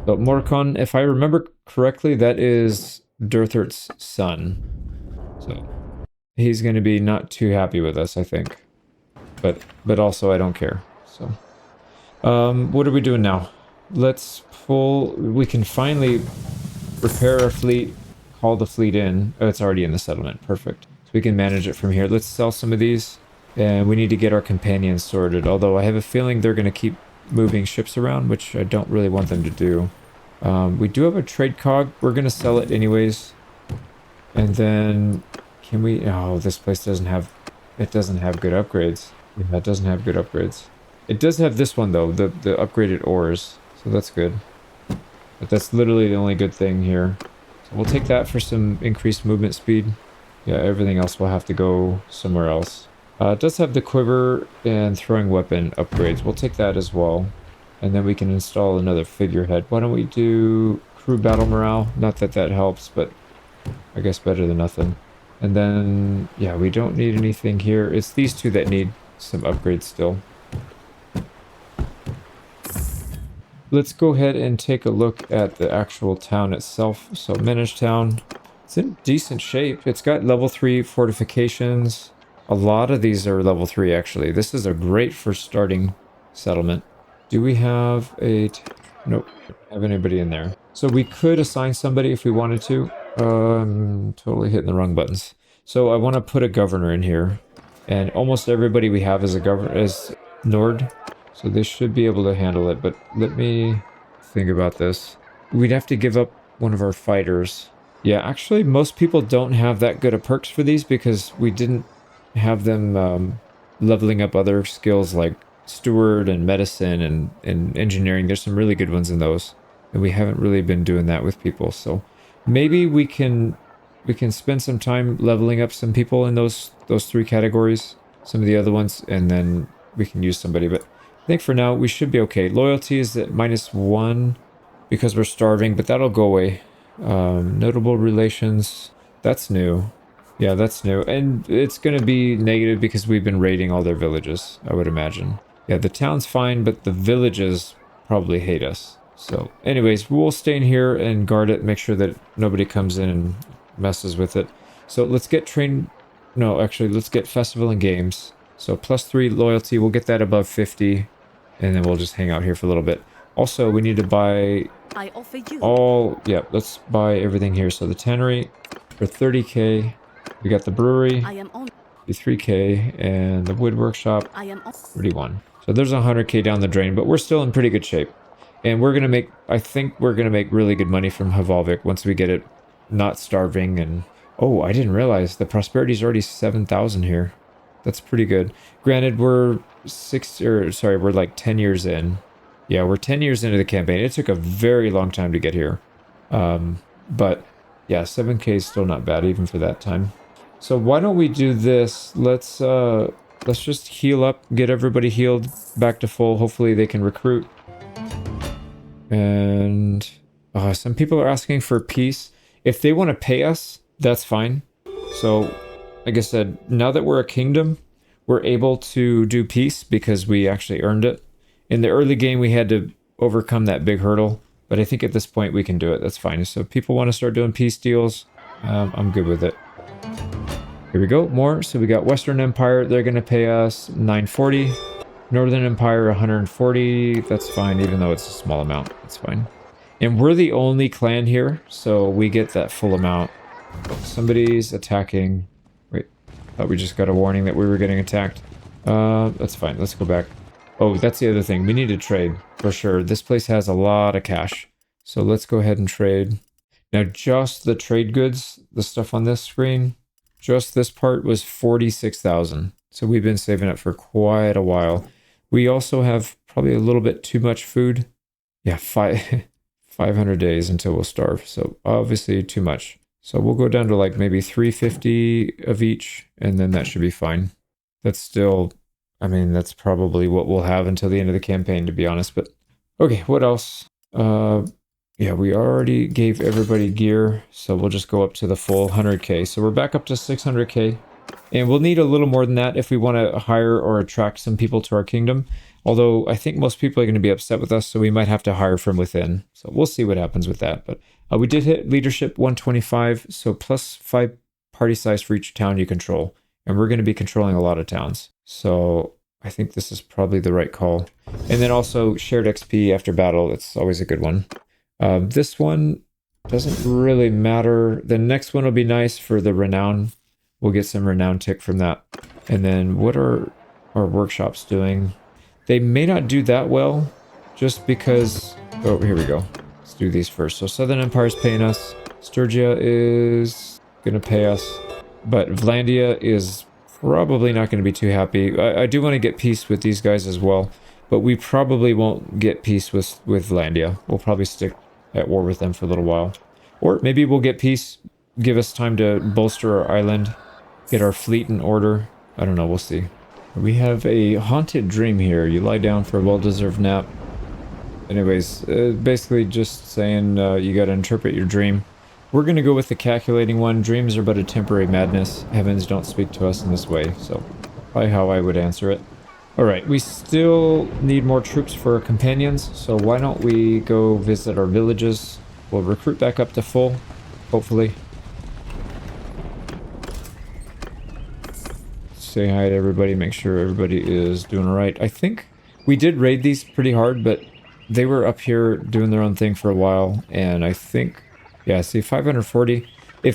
So Morcon, if I remember correctly, that is Durthart's son. So he's going to be not too happy with us, I think. But also, I don't care. So, what are we doing now? Let's pull... We can finally repair our fleet, call the fleet in. Oh, it's already in the settlement. Perfect. So we can manage it from here. Let's sell some of these. And we need to get our companions sorted. Although I have a feeling they're going to keep moving ships around, which I don't really want them to do. We do have a trade cog. We're going to sell it anyways. And then... Can we... Oh, this place doesn't have... It doesn't have good upgrades. Yeah, it doesn't have good upgrades. It does have this one, though. The upgraded ores. So that's good. But that's literally the only good thing here. So we'll take that for some increased movement speed. Yeah, everything else will have to go somewhere else. It does have the quiver and throwing weapon upgrades. We'll take that as well. And then we can install another figurehead. Why don't we do crew battle morale? Not that that helps, but I guess better than nothing. And then, yeah, we don't need anything here. It's these two that need some upgrades still. Let's go ahead and take a look at the actual town itself. So Manage Town, it's in decent shape. It's got level 3 fortifications. A lot of these are level 3 actually. This is a great first starting settlement. Do we have a... Nope, don't have anybody in there. So we could assign somebody if we wanted to. I'm totally hitting the wrong buttons. So I want to put a governor in here. And almost everybody we have is a governor, is Nord. So they should be able to handle it, but let me think about this. We'd have to give up one of our fighters. Yeah, actually, most people don't have that good of perks for these because we didn't have them leveling up other skills like steward and medicine and engineering. There's some really good ones in those. And we haven't really been doing that with people, so... Maybe we can spend some time leveling up some people in those 3 categories, some of the other ones, and then we can use somebody. But I think for now we should be okay. Loyalty is at -1 because we're starving, but that'll go away. Notable relations, that's new. Yeah, that's new. And it's going to be negative because we've been raiding all their villages, I would imagine. Yeah, the town's fine, but the villages probably hate us. So anyways, we'll stay in here and guard it, make sure that nobody comes in and messes with it. So let's get train... No, actually, let's get festival and games. So +3 loyalty, we'll get that above 50, and then we'll just hang out here for a little bit. Also, we need to buy I offer you. all... Yeah, let's buy everything here. So the tannery for 30k. We got the brewery, I am on. 3k, and the wood workshop, I am on. 31. So there's 100k down the drain, but we're still in pretty good shape. And we're going to make... I think we're going to make really good money from Havalvik once we get it not starving. And oh, I didn't realize the prosperity is already 7,000 here. That's pretty good. Granted, we're we're like 10 years in. Yeah, we're 10 years into the campaign. It took a very long time to get here. But yeah, 7k is still not bad even for that time. So why don't we do this? Let's just heal up, get everybody healed back to full. Hopefully they can recruit. And some people are asking for peace. If they want to pay us, that's fine. So, like I said, now that we're a kingdom, we're able to do peace because we actually earned it. In the early game, we had to overcome that big hurdle. But I think at this point we can do it. That's fine. So if people want to start doing peace deals, I'm good with it. Here we go. More. So we got Western Empire. They're going to pay us 940. Northern Empire 140. That's fine, even though it's a small amount. That's fine. And we're the only clan here, so we get that full amount. Somebody's attacking. Wait, thought we just got a warning that we were getting attacked. That's fine. Let's go back. Oh, that's the other thing. We need to trade for sure. This place has a lot of cash. So let's go ahead and trade. Now, just the trade goods, the stuff on this screen, just this part was 46,000. So we've been saving up for quite a while. We also have probably a little bit too much food. Yeah, 500 days until we'll starve. So obviously too much. So we'll go down to like maybe 350 of each, and then that should be fine. That's still, I mean, that's probably what we'll have until the end of the campaign, to be honest. But okay, what else? Yeah, we already gave everybody gear, so we'll just go up to the full 100k. So we're back up to 600k. And we'll need a little more than that if we want to hire or attract some people to our kingdom. Although I think most people are going to be upset with us, so we might have to hire from within. So we'll see what happens with that. But we did hit leadership 125, so +5 party size for each town you control. And we're going to be controlling a lot of towns. So I think this is probably the right call. And then also shared XP after battle. It's always a good one. This one doesn't really matter. The next one will be nice for the renown. We'll get some renown tick from that. And then what are our workshops doing? They may not do that well just because... Oh, here we go. Let's do these first. So Southern Empire is paying us. Sturgia is going to pay us. But Vlandia is probably not going to be too happy. I do want to get peace with these guys as well. But we probably won't get peace with Vlandia. We'll probably stick at war with them for a little while. Or maybe we'll get peace. Give us time to bolster our island. Get our fleet in order. I don't know, we'll see. We have a haunted dream here. You lie down for a well-deserved nap. Anyways, basically just saying you gotta interpret your dream. We're gonna go with the calculating one. Dreams are but a temporary madness. Heavens don't speak to us in this way. So, probably how I would answer it. Alright, we still need more troops for our companions. So why don't we go visit our villages. We'll recruit back up to full, hopefully. Say hi to everybody, make sure everybody is doing all right. I think we did raid these pretty hard, but they were up here doing their own thing for a while, and I think, yeah, see, 540.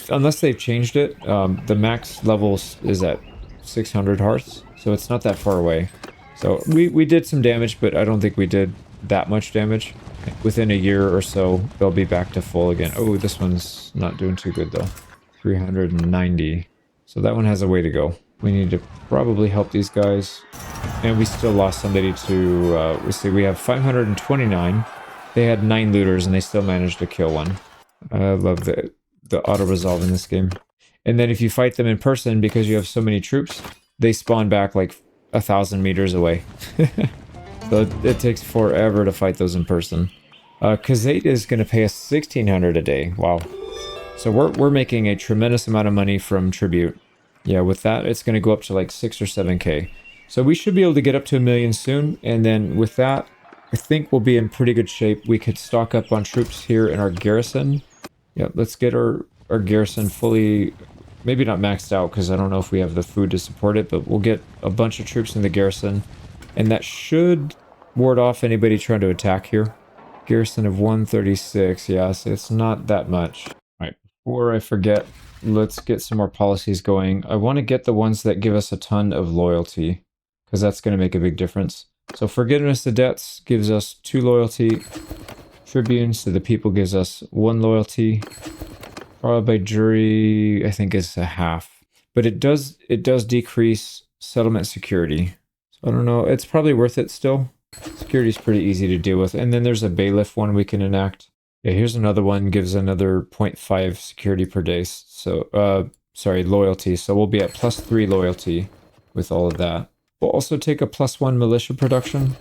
Unless they've changed it, the max level is at 600 hearts, so it's not that far away. So we did some damage, but I don't think we did that much damage. Within a year or so, they'll be back to full again. Oh, this one's not doing too good though. 390. So that one has a way to go. We need to probably help these guys. And we still lost somebody to, we have 529. They had 9 looters and they still managed to kill one. I love that. the auto-resolve in this game. And then if you fight them in person, because you have so many troops, they spawn back like 1,000 meters away. So it takes forever to fight those in person. Khazate is going to pay us 1,600 a day. Wow. So we're making a tremendous amount of money from tribute. Yeah, with that, it's going to go up to like 6 or 7k. So we should be able to get up to 1 million soon. And then with that, I think we'll be in pretty good shape. We could stock up on troops here in our garrison. Yeah, let's get our garrison fully, maybe not maxed out because I don't know if we have the food to support it, but we'll get a bunch of troops in the garrison. And that should ward off anybody trying to attack here. Garrison of 136, yes, it's not that much. All right, before I forget, let's get some more policies going. I want to get the ones that give us a ton of loyalty, because that's going to make a big difference. So forgiveness of debts gives us 2 loyalty. Tribunes to the people gives us 1 loyalty. Trial by jury, I think, is a half. But it does decrease settlement security. So I don't know, it's probably worth it still. Security is pretty easy to deal with. And then there's a bailiff one we can enact. Yeah, here's another one, gives another 0.5 security per day. So, sorry, loyalty. So we'll be at +3 loyalty with all of that. We'll also take a +1 militia production.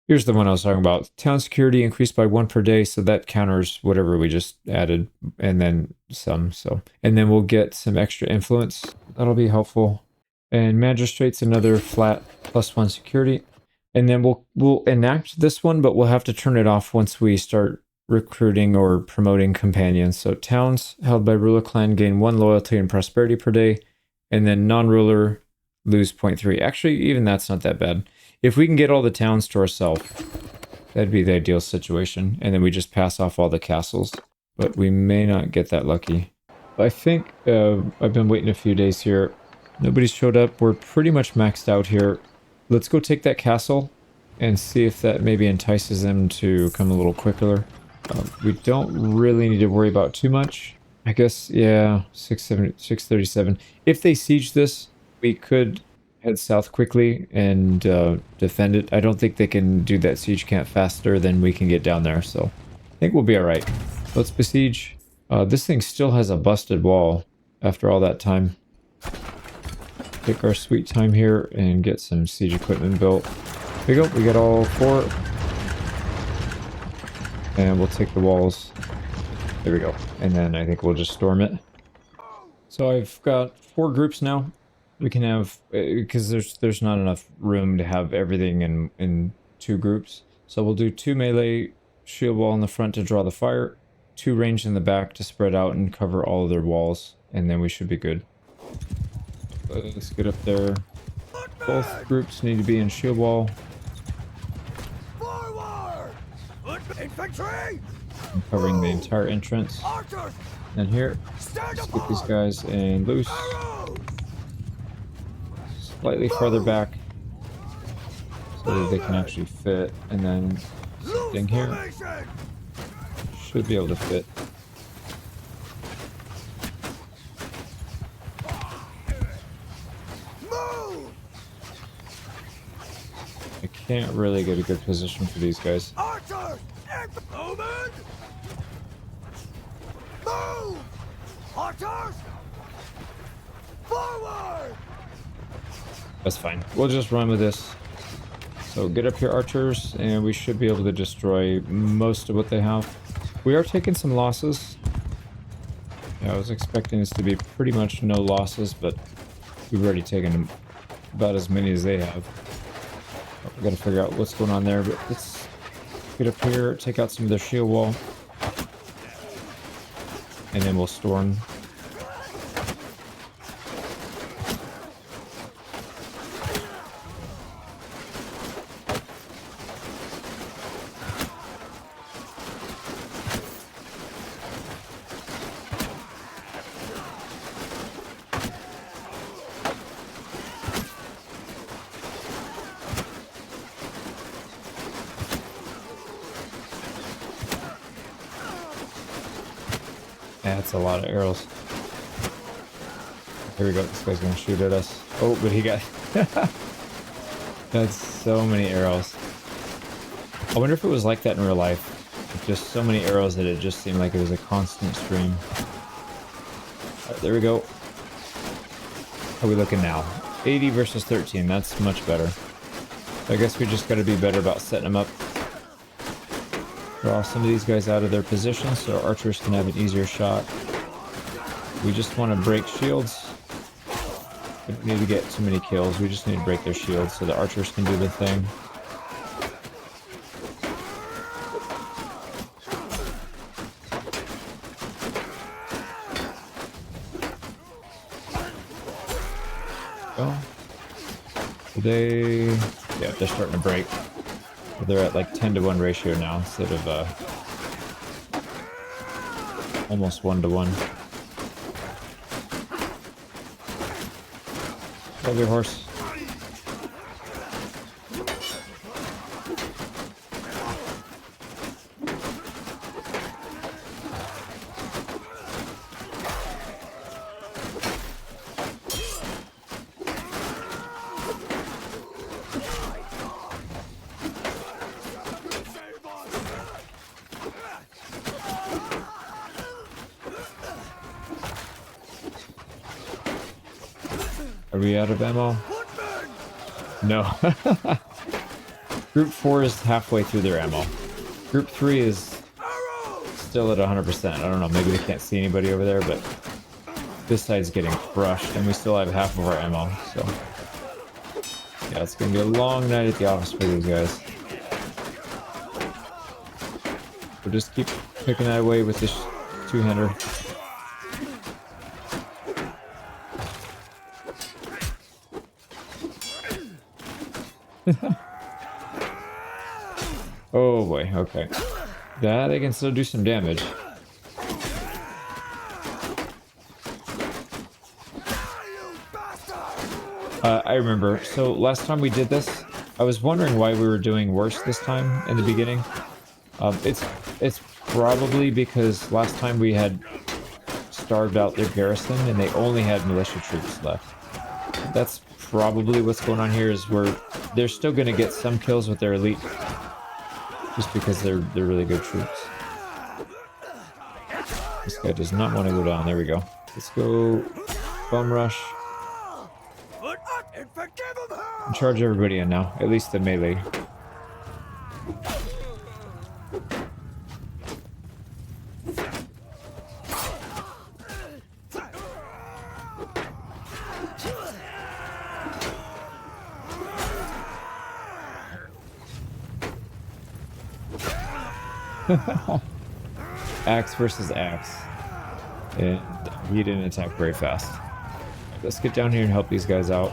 Here's the one I was talking about. Town security increased by 1 per day, so that counters whatever we just added, and then some. And then we'll get some extra influence. That'll be helpful. And magistrates, another flat +1 security. And then we'll enact this one, but we'll have to turn it off once we start recruiting or promoting companions. So towns held by ruler clan gain 1 loyalty and prosperity per day, and then non-ruler lose 0.3. Actually, even that's not that bad. If we can get all the towns to ourselves, that'd be the ideal situation. And then we just pass off all the castles. But we may not get that lucky. I think I've been waiting a few days here. Nobody's showed up. We're pretty much maxed out here. Let's go take that castle and see if that maybe entices them to come a little quicker. We don't really need to worry about too much. I guess, yeah, 637. If they siege this, we could head south quickly and defend it. I don't think they can do that siege camp faster than we can get down there, so I think we'll be alright. Let's besiege. This thing still has a busted wall after all that time. Take our sweet time here and get some siege equipment built. There we go, we got all 4. And we'll take the walls. There we go. And then I think we'll just storm it. So I've got 4 groups now. We can have, because there's not enough room to have everything in 2 groups. So we'll do 2 melee shield wall in the front to draw the fire, 2 range in the back to spread out and cover all of their walls, and then we should be good. Let's get up there. Both groups need to be in shield wall. Forward! Infantry! I'm covering the entire entrance. Archers! And here, Stand let's get these apart! guys in loose. Arrows! Slightly farther back so that they can actually fit, and then Loose thing here formation! should be able to fit. Move! I can't really get a good position for these guys. Archers! Movement! Move! Archers! Forward! That's fine. We'll just run with this. So get up here, archers, and we should be able to destroy most of what they have. We are taking some losses. Yeah, I was expecting this to be pretty much no losses, but we've already taken about as many as they have. We gotta figure out what's going on there, but let's get up here, take out some of their shield wall, and then we'll storm. That's a lot of arrows. Here we go. This guy's gonna shoot at us. Oh, but he got... That's so many arrows. I wonder if it was like that in real life. Just so many arrows that it just seemed like it was a constant stream. There we go. How are we looking now? 80 versus 13. That's much better. I guess we just got to be better about setting them up. Draw some of these guys out of their position so archers can have an easier shot. We just want to break shields. We don't need to get too many kills. We just need to break their shields so the archers can do the thing. Yeah, they're starting to break. They're at like 10-to-1 ratio now instead of almost 1-to-1. Love your horse. Are we out of ammo? No. Group 4 is halfway through their ammo. Group 3 is still at 100%. I don't know, maybe they can't see anybody over there, but this side's getting crushed, and we still have half of our ammo, so... Yeah, it's gonna be a long night at the office for these guys. We'll just keep picking that away with this two-hander. Oh boy, okay. That they can still do some damage. I remember. So last time we did this, I was wondering why we were doing worse this time in the beginning. It's probably because last time we had starved out their garrison and they only had militia troops left. That's probably what's going on here, is they're still going to get some kills with their elite just because they're really good troops. This guy does not want to go down. There we go. Let's go bum rush and charge everybody in now, at least the melee. Axe versus axe, and he didn't attack very fast. Let's get down here and help these guys out.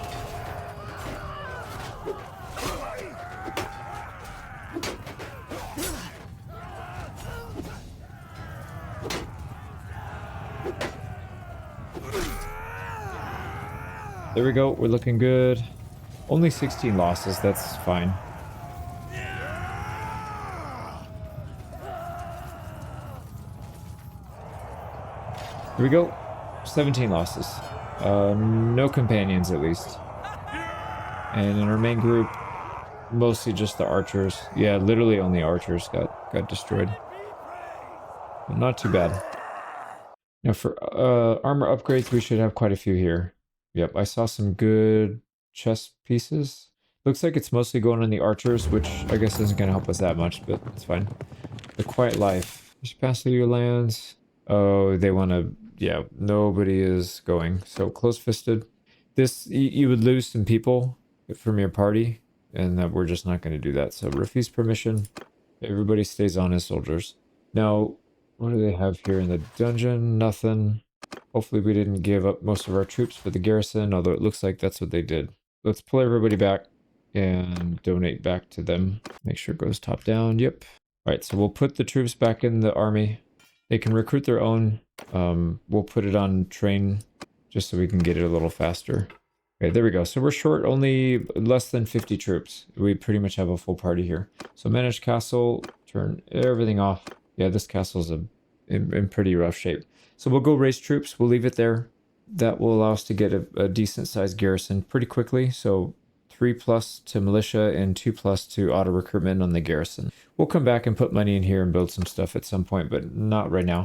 There we go, we're looking good. Only 16 losses, that's fine. Here we go. 17 losses. No companions, at least. And in our main group, mostly just the archers. Yeah, literally only archers got destroyed. But not too bad. Now for armor upgrades, we should have quite a few here. Yep, I saw some good chest pieces. Looks like it's mostly going on the archers, which I guess isn't going to help us that much, but it's fine. The Quiet Life. Just pass through your lands. Oh, they want to... Yeah, nobody is going. So close-fisted. This, you would lose some people from your party, and that we're just not going to do that. So refuse permission. Everybody stays on as soldiers. Now, what do they have here in the dungeon? Nothing. Hopefully we didn't give up most of our troops for the garrison, although it looks like that's what they did. Let's pull everybody back and donate back to them. Make sure it goes top down. Yep. All right, so we'll put the troops back in the army. They can recruit their own. We'll put it on train just so we can get it a little faster. Okay, there we go. So we're short only less than 50 troops. We pretty much have a full party here. So manage castle, turn everything off. Yeah, this castle's in pretty rough shape. So we'll go raise troops. We'll leave it there. That will allow us to get a decent sized garrison pretty quickly. So 3+ to militia and 2+ to auto recruitment on the garrison. We'll come back and put money in here and build some stuff at some point, but not right now.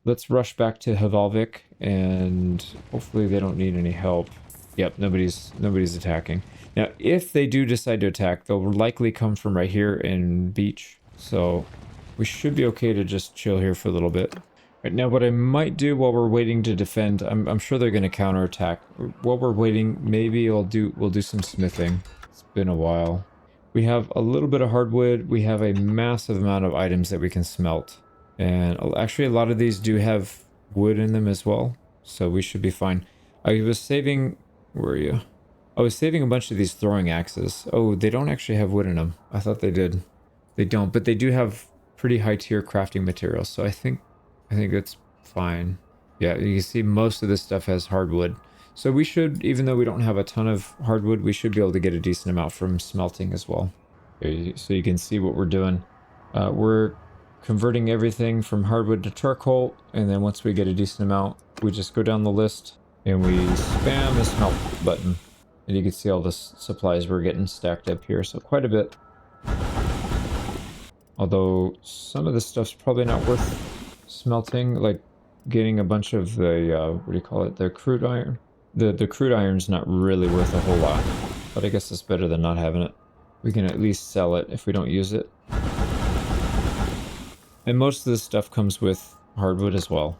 let's rush back to Havalvik, and hopefully they don't need any help. Yep, nobody's attacking. Now, if they do decide to attack, they'll likely come from right here in Beach. So we should be okay to just chill here for a little bit. Right now, what I might do while we're waiting to defend, I'm sure they're going to counterattack. While we're waiting, maybe we'll do some smithing. It's been a while. We have a little bit of hardwood. We have a massive amount of items that we can smelt. And actually, a lot of these do have wood in them as well. So we should be fine. I was saving... Where are you? I was saving a bunch of these throwing axes. Oh, they don't actually have wood in them. I thought they did. They don't, but they do have pretty high tier crafting materials. So I think that's fine. Yeah, you can see most of this stuff has hardwood. So we should, even though we don't have a ton of hardwood, we should be able to get a decent amount from smelting as well. So you can see what we're doing. We're converting everything from hardwood to charcoal, and then once we get a decent amount, we just go down the list and we spam the smelt button. And you can see all the supplies we're getting stacked up here, so quite a bit. Although some of this stuff's probably not worth smelting, like getting a bunch of the, what do you call it, the crude iron. The crude iron's not really worth a whole lot, but I guess it's better than not having it. We can at least sell it if we don't use it. And most of this stuff comes with hardwood as well.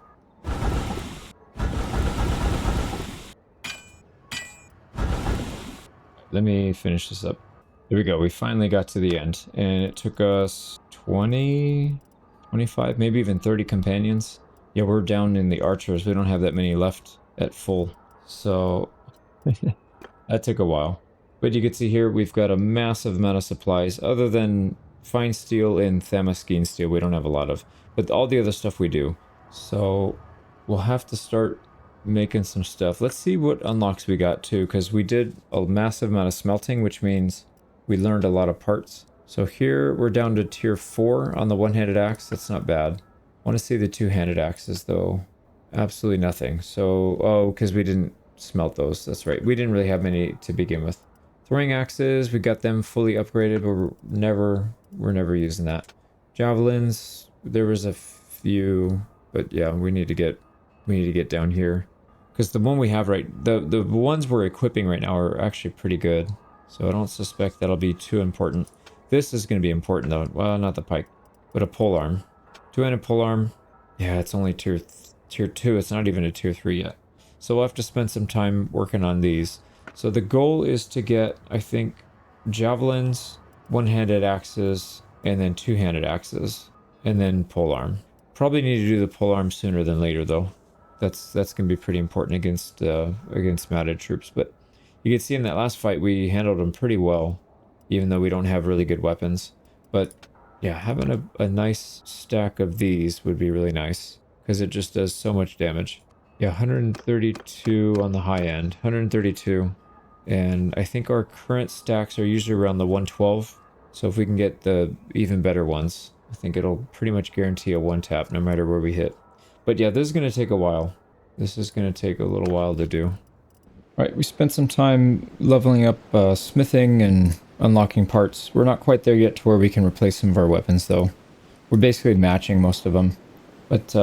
Let me finish this up. There we go. We finally got to the end, and it took us 20, 25, maybe even 30 companions. Yeah, we're down in the archers. We don't have that many left at full. So that took a while. But you can see here, we've got a massive amount of supplies. Other than fine steel and Thamaskene steel, we don't have a lot of. But all the other stuff we do. So we'll have to start making some stuff. Let's see what unlocks we got too, because we did a massive amount of smelting, which means we learned a lot of parts. So here we're down to tier 4 on the one-handed axe. That's not bad. I want to see the two-handed axes though. Absolutely nothing. So, oh, because we didn't smelt those. That's right. We didn't really have many to begin with. Throwing axes, we got them fully upgraded, but we're never using that. Javelins, there was a few, but yeah, we need to get down here. Because the one we have the ones we're equipping right now are actually pretty good. So I don't suspect that'll be too important. This is going to be important though. Well, not the pike, but a polearm. Two-handed polearm. Yeah, it's only tier 2. It's not even a tier 3 yet. So we'll have to spend some time working on these. So the goal is to get, I think, javelins, one-handed axes, and then two-handed axes, and then polearm. Probably need to do the polearm sooner than later though. That's going to be pretty important against mounted troops. But you can see in that last fight we handled them pretty well, even though we don't have really good weapons. But yeah, having a nice stack of these would be really nice, because it just does so much damage. Yeah, 132 on the high end, 132. And I think our current stacks are usually around the 112. So if we can get the even better ones, I think it'll pretty much guarantee a one tap no matter where we hit. But yeah, this is going to take a while. This is going to take a little while to do. Alright, we spent some time leveling up smithing and unlocking parts. We're not quite there yet to where we can replace some of our weapons though. We're basically matching most of them. But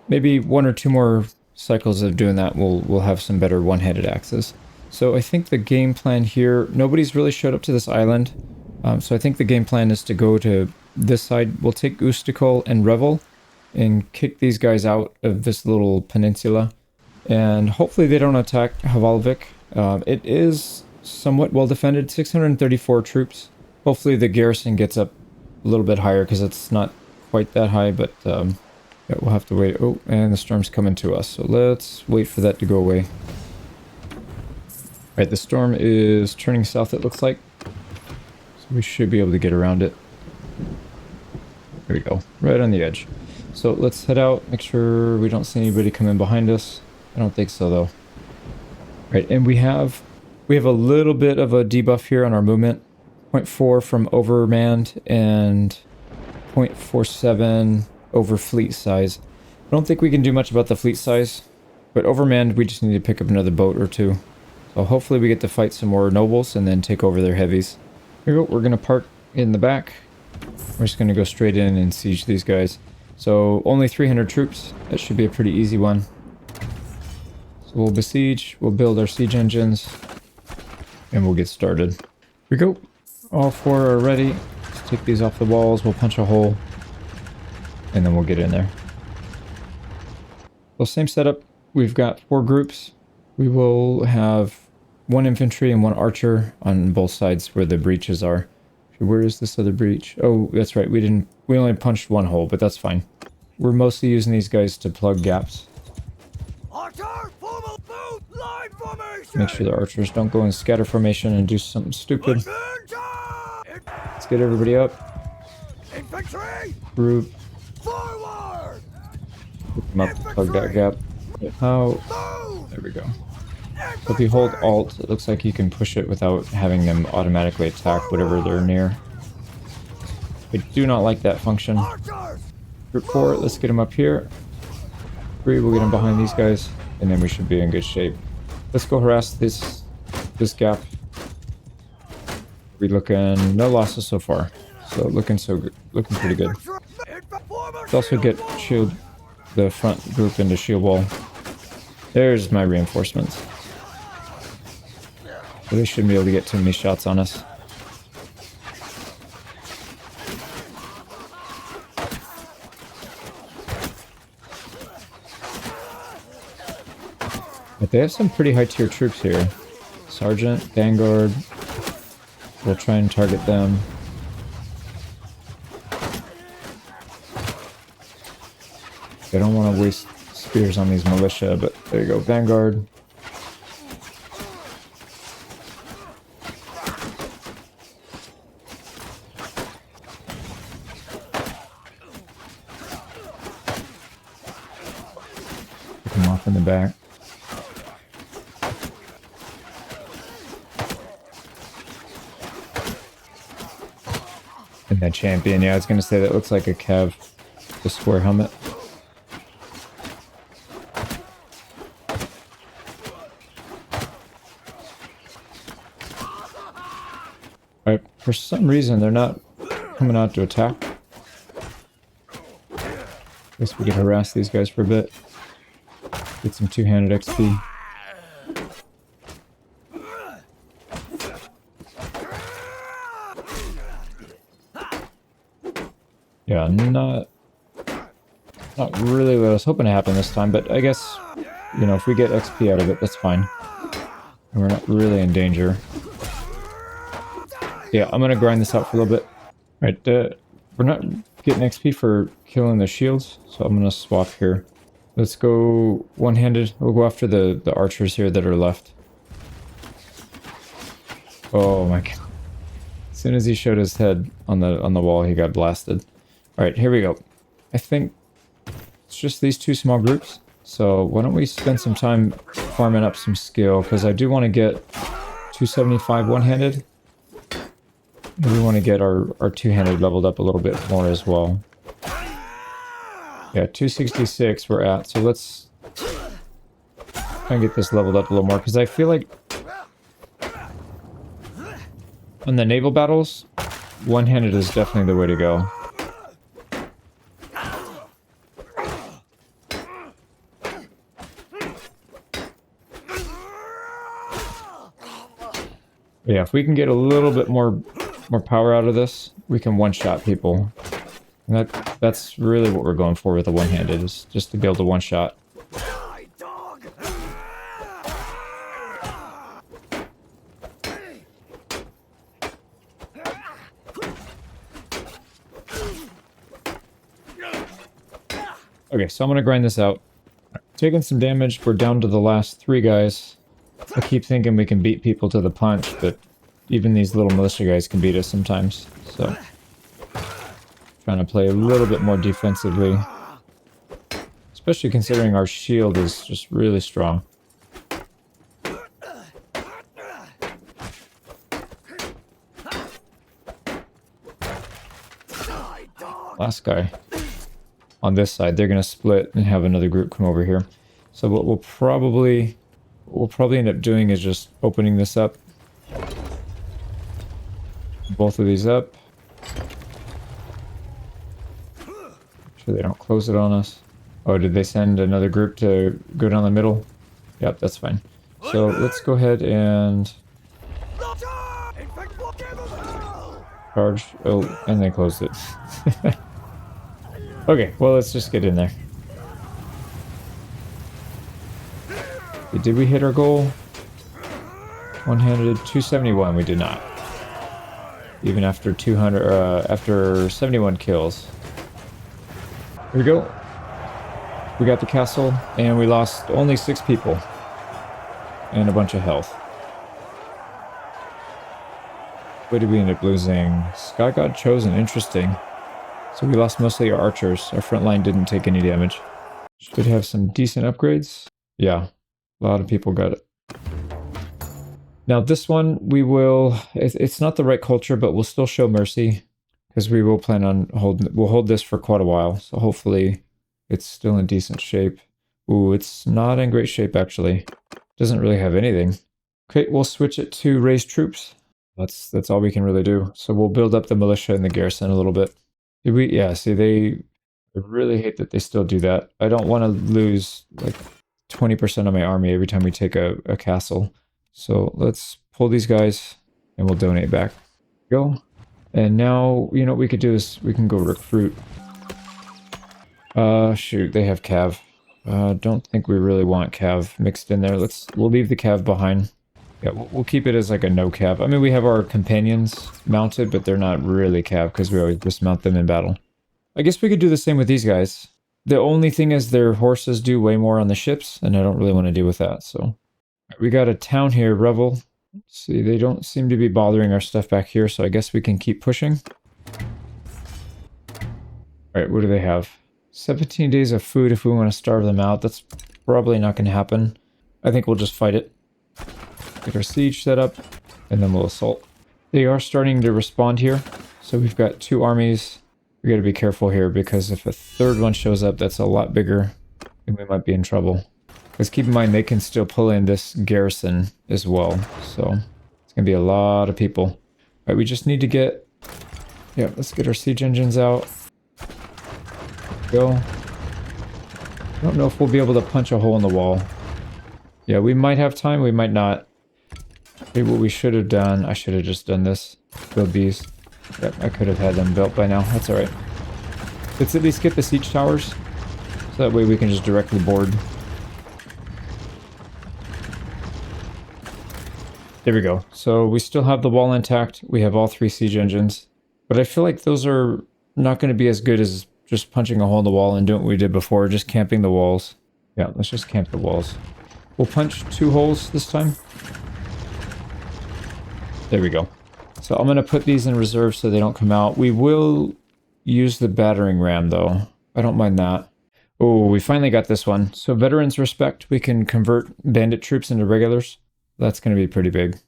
maybe 1 or 2 more cycles of doing that, we'll have some better one-handed axes. So I think the game plan here, nobody's really showed up to this island. So I think the game plan is to go to this side. We'll take Ustikul and Revel and kick these guys out of this little peninsula. And hopefully they don't attack Havalvik. It is somewhat well defended, 634 troops. Hopefully the garrison gets up a little bit higher, because it's not quite that high, but yeah, we'll have to wait. Oh, and the storm's coming to us, so let's wait for that to go away. Alright, the storm is turning south, it looks like. So we should be able to get around it. There we go, right on the edge. So let's head out, make sure we don't see anybody come in behind us. I don't think so though. Right, and we have a little bit of a debuff here on our movement. 0.4 from overmanned and 0.47 over fleet size. I don't think we can do much about the fleet size, but overmanned we just need to pick up another boat or 2. So hopefully we get to fight some more nobles and then take over their heavies. Here we go, we're going to park in the back. We're just going to go straight in and siege these guys. So only 300 troops. That should be a pretty easy one. So we'll besiege, we'll build our siege engines, and we'll get started. Here we go. All 4 are ready. Let's take these off the walls, we'll punch a hole, and then we'll get in there. Well, same setup. We've got 4 groups. We will have 1 infantry and 1 archer on both sides where the breaches are. Where is this other breach? Oh, that's right. We only punched 1 hole, but that's fine. We're mostly using these guys to plug gaps. Archer, formal boot, line formation. Make sure the archers don't go in scatter formation and do something stupid. Let's get everybody up. Infantry, Group. forward. Pick them up to plug that gap. How? There we go. So if you hold Alt, it looks like you can push it without having them automatically attack whatever they're near. I do not like that function. Group 4, let's get them up here. 3, we'll get them behind these guys, and then we should be in good shape. Let's go harass this gap. We're looking no losses so far, so looking pretty good. Let's also get the front group into shield wall. There's my reinforcements. So they shouldn't be able to get too many shots on us. But they have some pretty high tier troops here. Sergeant, Vanguard. We'll try and target them. I don't want to waste spears on these militia, but there you go, Vanguard. Pick them off in the back. And that champion, yeah, I was going to say that looks like a Cav, the square helmet. Alright, for some reason they're not coming out to attack. Guess we could harass these guys for a bit. Get some two-handed XP. Yeah, not really what I was hoping to happen this time, but I guess, you know, if we get XP out of it, that's fine. And we're not really in danger. Yeah, I'm gonna grind this out for a little bit. Alright, we're not getting XP for killing the shields, so I'm gonna swap here. Let's go one-handed. We'll go after the archers here that are left. Oh my god. As soon as he showed his head on the wall, he got blasted. Alright, here we go. I think it's just these 2 small groups. So why don't we spend some time farming up some skill, because I do want to get 275 one-handed. We want to get our two-handed leveled up a little bit more as well. Yeah, 266 we're at, so let's try and get this leveled up a little more, because I feel like on the naval battles, one-handed is definitely the way to go. But yeah, if we can get a little bit more power out of this, we can one-shot people. And that's really what we're going for with the one-handed, is just to be able to one-shot. Okay, so I'm going to grind this out. Taking some damage, we're down to the last 3 guys. I keep thinking we can beat people to the punch, but even these little militia guys can beat us sometimes, so... Trying to play a little bit more defensively. Especially considering our shield is just really strong. Last guy. On this side, they're going to split and have another group come over here. So what we'll probably end up doing is just opening this up. Both of these up. sure they don't close it on us. Oh, did they send another group to go down the middle? Yep, that's fine. So let's go ahead and charge. Oh, and they closed it. Okay, well, let's just get in there. Did we hit our goal? One-handed 271. We did not. Even after 200, after 71 kills. Here we go. We got the castle, and we lost only 6 people. And a bunch of health. What did we end up losing? Sky God Chosen, interesting. So we lost mostly our archers. Our front line didn't take any damage. Should have some decent upgrades. Yeah, a lot of people got it. Now this one, we will, it's not the right culture, but we'll still show mercy. Because we will plan on we'll hold this for quite a while. So hopefully it's still in decent shape. Ooh, it's not in great shape actually. Doesn't really have anything. Okay, we'll switch it to raise troops. That's all we can really do. So we'll build up the militia and the garrison a little bit. Did we? Yeah, see, I really hate that they still do that. I don't want to lose like 20% of my army every time we take a castle. So let's pull these guys and we'll donate back. Go. And now, you know what we could do is we can go recruit. Shoot, they have cav. Don't think we really want cav mixed in there. We'll leave the cav behind. Yeah, we'll keep it as like a no cav. I mean, we have our companions mounted, but they're not really cav because we always dismount them in battle. I guess we could do the same with these guys. The only thing is their horses do way more on the ships, and I don't really want to deal with that, so. We got a town here, Revel. Let's see, they don't seem to be bothering our stuff back here, so I guess we can keep pushing. Alright, what do they have? 17 days of food if we want to starve them out. That's probably not going to happen. I think we'll just fight it. Get our siege set up, and then we'll assault. They are starting to respond here, so we've got 2 armies. We got to be careful here, because if a third one shows up that's a lot bigger, then we might be in trouble. Because keep in mind, they can still pull in this garrison as well, so it's going to be a lot of people. All right, we just need to get... Yeah, let's get our siege engines out. Go. I don't know if we'll be able to punch a hole in the wall. Yeah, we might have time, we might not. Maybe what we should have done, I should have just done this. Build these. Yep, I could have had them built by now. That's alright. Let's at least get the siege towers. So that way we can just directly board. There we go. So we still have the wall intact. We have all 3 siege engines. But I feel like those are not going to be as good as just punching a hole in the wall and doing what we did before, just camping the walls. Yeah, let's just camp the walls. We'll punch 2 holes this time. There we go. So I'm going to put these in reserve so they don't come out. We will use the battering ram though. I don't mind that. Oh, we finally got this one. So veterans respect. We can convert bandit troops into regulars. That's going to be pretty big.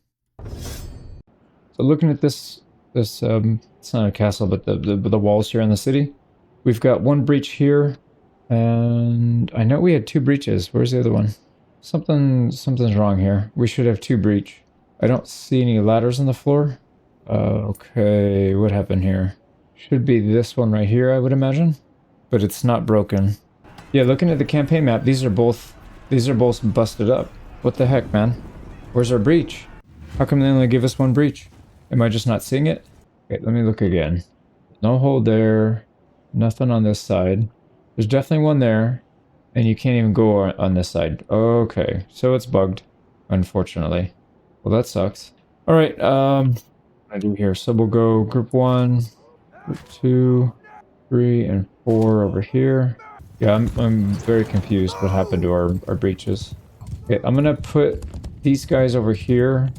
So looking at this it's not a castle, but the walls here in the city. We've got 1 breach here, and I know we had 2 breaches. Where's the other one? Something's wrong here. We should have 2 breach. I don't see any ladders on the floor. Okay, what happened here? Should be this one right here, I would imagine, but it's not broken. Yeah, looking at the campaign map, these are both busted up. What the heck, man? Where's our breach? How come they only give us 1 breach? Am I just not seeing it? Okay, let me look again. No hole there. Nothing on this side. There's definitely one there. And you can't even go on this side. Okay, so it's bugged, unfortunately. Well, that sucks. Alright, what I do here? So we'll go group 1, group 2, 3, and 4 over here. Yeah, I'm very confused what happened to our breaches. Okay, I'm gonna put these guys over here.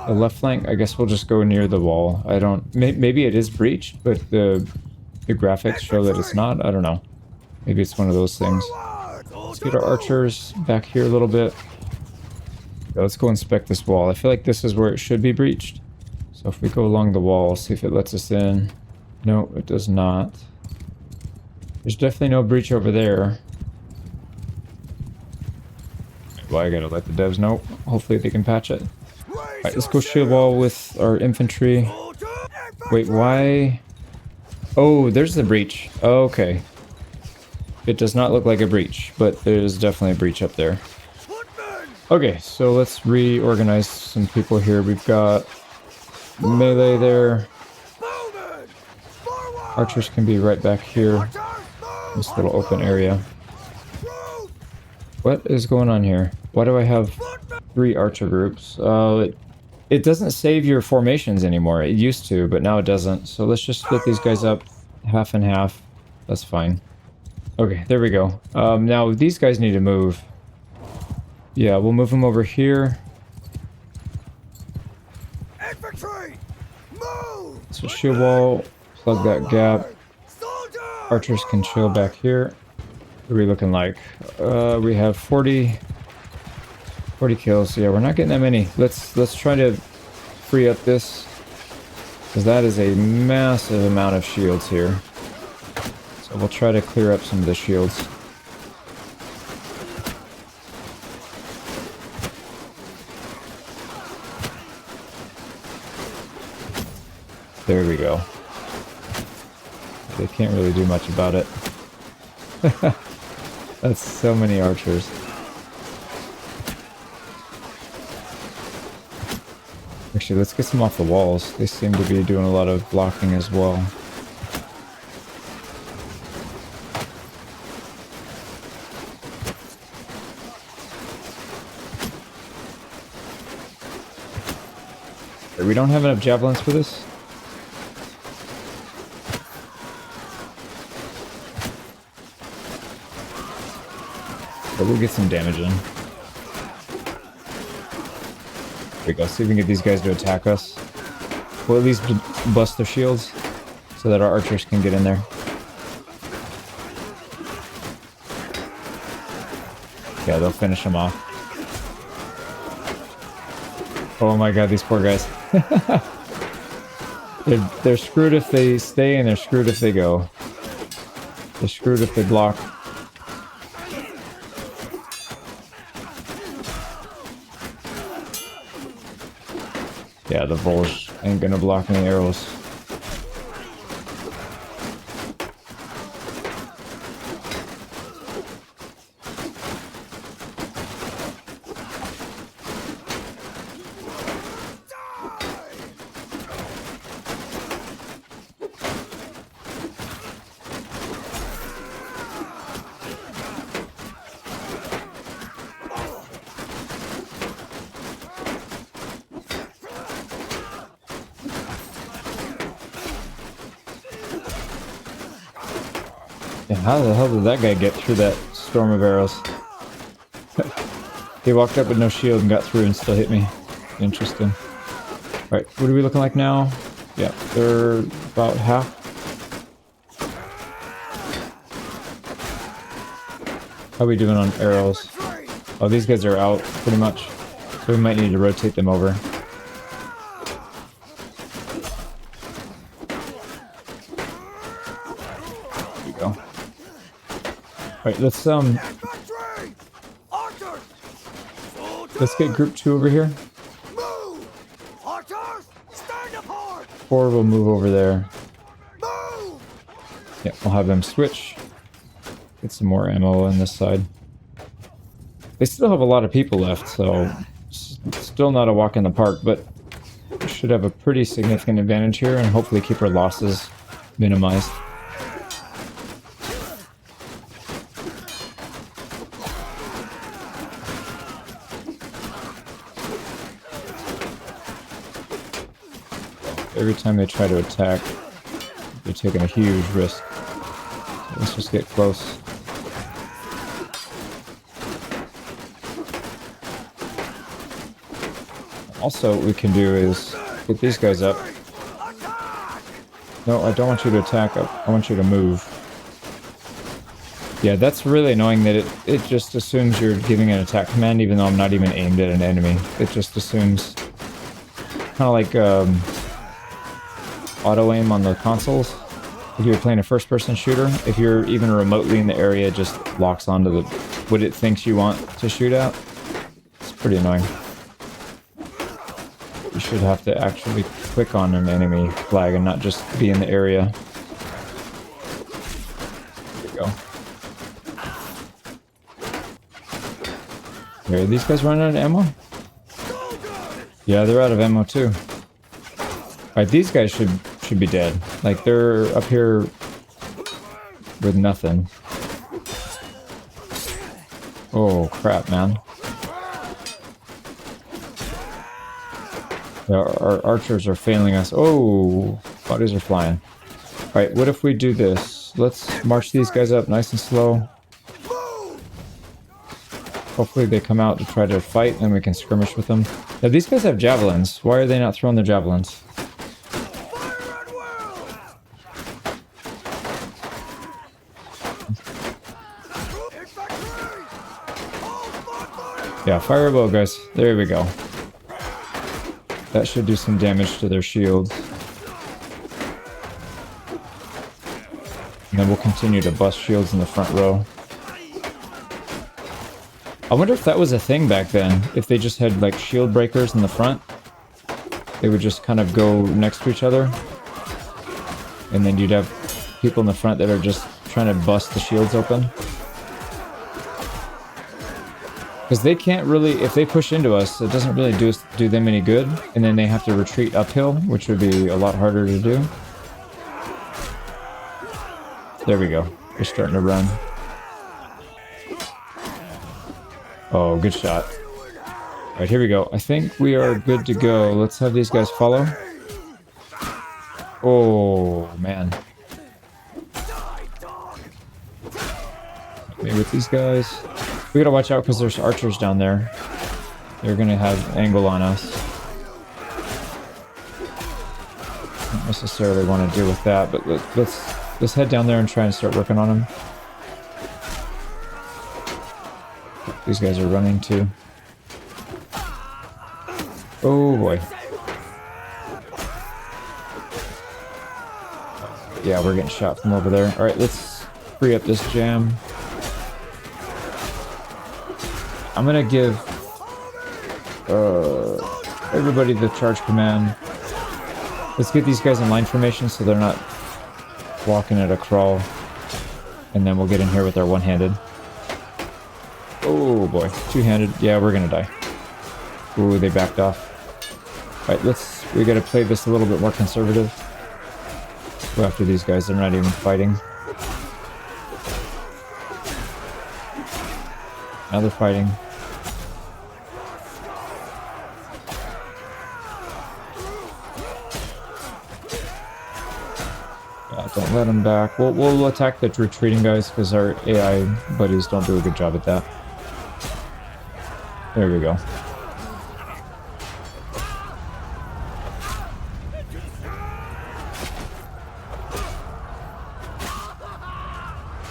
The left flank, I guess we'll just go near the wall. I don't... Maybe it is breached, but the graphics show that it's not. I don't know. Maybe it's one of those things. Let's get our archers back here a little bit. Yeah, let's go inspect this wall. I feel like this is where it should be breached. So if we go along the wall, see if it lets us in. No, it does not. There's definitely no breach over there. Well, I gotta let the devs know. Hopefully they can patch it. Alright, let's go shield wall with our infantry. Wait, why Oh, there's the breach. Okay. It does not look like a breach, but there's definitely a breach up there. Footmen! Okay, so let's reorganize some people here. We've got melee there. Bowmen! Forward! Archers can be right back here. Archers, move! This little open area. Move! What is going on here? Why do I have Footmen! 3 archer groups? It doesn't save your formations anymore. It used to, but now it doesn't. So let's just split these guys up half and half. That's fine. Okay, there we go. Now these guys need to move. Yeah, we'll move them over here. Infantry! Move! So shield wall, plug that gap. Soldiers! Archers can chill back here. What are we looking like? We have 40 kills. Yeah, we're not getting that many. Let's try to free up this, because that is a massive amount of shields here. So we'll try to clear up some of the shields. There we go. They can't really do much about it. That's so many archers. Actually, let's get some off the walls. They seem to be doing a lot of blocking as well. We don't have enough javelins for this? But we'll get some damage in. There we go. See if we can get these guys to attack us. We'll at least bust their shields so that our archers can get in there. Yeah, they'll finish them off. Oh my god, these poor guys. they're screwed if they stay, and they're screwed if they go. They're screwed if they block. Yeah, the Volge ain't gonna block any arrows. Yeah, how the hell did that guy get through that storm of arrows? He walked up with no shield and got through and still hit me. Interesting. Alright, what are we looking like now? Yeah, they're about half. How are we doing on arrows? Oh, these guys are out pretty much. So we might need to rotate them over. There we go. Alright, let's get group 2 over here. Move! Archers, stand apart! 4 will move over there. Move! Yeah, we'll have them switch. Get some more ammo on this side. They still have a lot of people left, so still not a walk in the park, but we should have a pretty significant advantage here and hopefully keep our losses minimized. Every time they try to attack, they're taking a huge risk. So let's just get close. Also, what we can do is get these guys up. No, I don't want you to attack. I want you to move. Yeah, that's really annoying that it just assumes you're giving an attack command even though I'm not even aimed at an enemy. It just assumes, kind of like auto aim on the consoles. If you're playing a first-person shooter, if you're even remotely in the area, it just locks onto the what it thinks you want to shoot at. It's pretty annoying. You should have to actually click on an enemy flag and not just be in the area. Go. Are these guys running out of ammo? Yeah, they're out of ammo too. Alright, these guys should be dead. Like, they're up here with nothing. Oh, crap, man. Yeah, our archers are failing us. Oh, bodies are flying. Alright, what if we do this? Let's march these guys up nice and slow. Hopefully they come out to try to fight, and we can skirmish with them. Now, these guys have javelins. Why are they not throwing their javelins? Yeah, fire a bow, guys. There we go. That should do some damage to their shields. And then we'll continue to bust shields in the front row. I wonder if that was a thing back then. If they just had like shield breakers in the front, they would just kind of go next to each other. And then you'd have people in the front that are just trying to bust the shields open. Because they can't really, if they push into us, it doesn't really do them any good. And then they have to retreat uphill, which would be a lot harder to do. There we go. We're starting to run. Oh, good shot. Alright, here we go. I think we are good to go. Let's have these guys follow. Oh, man. Okay, with these guys, we gotta watch out because there's archers down there. They're gonna have angle on us. Don't necessarily want to deal with that, but let's head down there and try and start working on them. These guys are running too. Oh boy. Yeah, we're getting shot from over there. Alright, let's free up this jam. I'm gonna give everybody the charge command. Let's get these guys in line formation so they're not walking at a crawl. And then we'll get in here with our one-handed. Oh boy, two-handed. Yeah, we're gonna die. Ooh, they backed off. Alright, we gotta play this a little bit more conservative. Go after these guys, they're not even fighting. Now they're fighting. Yeah, don't let them back. We'll attack the retreating guys because our AI buddies don't do a good job at that. There we go.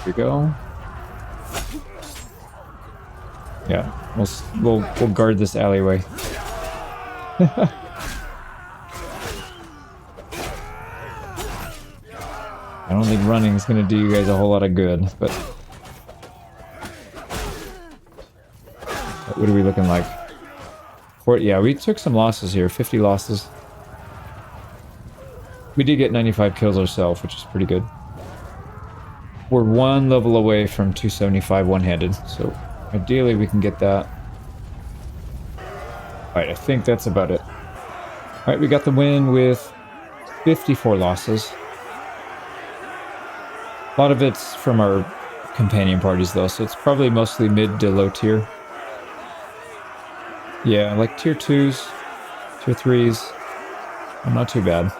Here we go. Yeah, we'll guard this alleyway. I don't think running is going to do you guys a whole lot of good, but what are we looking like? Yeah, we took some losses here, 50 losses. We did get 95 kills ourselves, which is pretty good. We're one level away from 275 one-handed, so ideally we can get that. Alright, I think that's about it. Alright, we got the win with 54 losses. A lot of it's from our companion parties though, so it's probably mostly mid to low tier. Yeah, like tier 2s, tier 3s. Not too bad.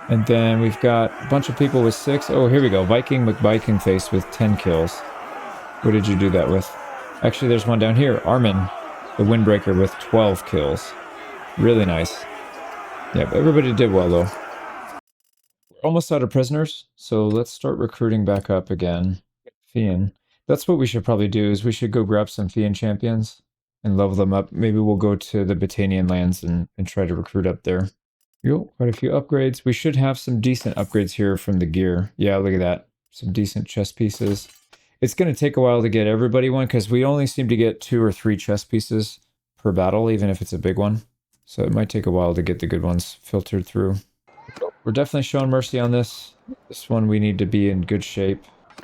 And then we've got a bunch of people with 6. Oh, here we go. Viking McVikingface with 10 kills. What did you do that with? Actually, there's one down here. Armin, the Windbreaker with 12 kills. Really nice. Yeah, but everybody did well, though. We're almost out of prisoners, so let's start recruiting back up again. Fian. That's what we should probably do, is we should go grab some Fian champions and level them up. Maybe we'll go to the Batanian lands and try to recruit up there. Yo, quite a few upgrades. We should have some decent upgrades here from the gear. Yeah, look at that. Some decent chest pieces. It's going to take a while to get everybody one because we only seem to get 2 or 3 chest pieces per battle, even if it's a big one. So it might take a while to get the good ones filtered through. We're definitely showing mercy on this. This one we need to be in good shape.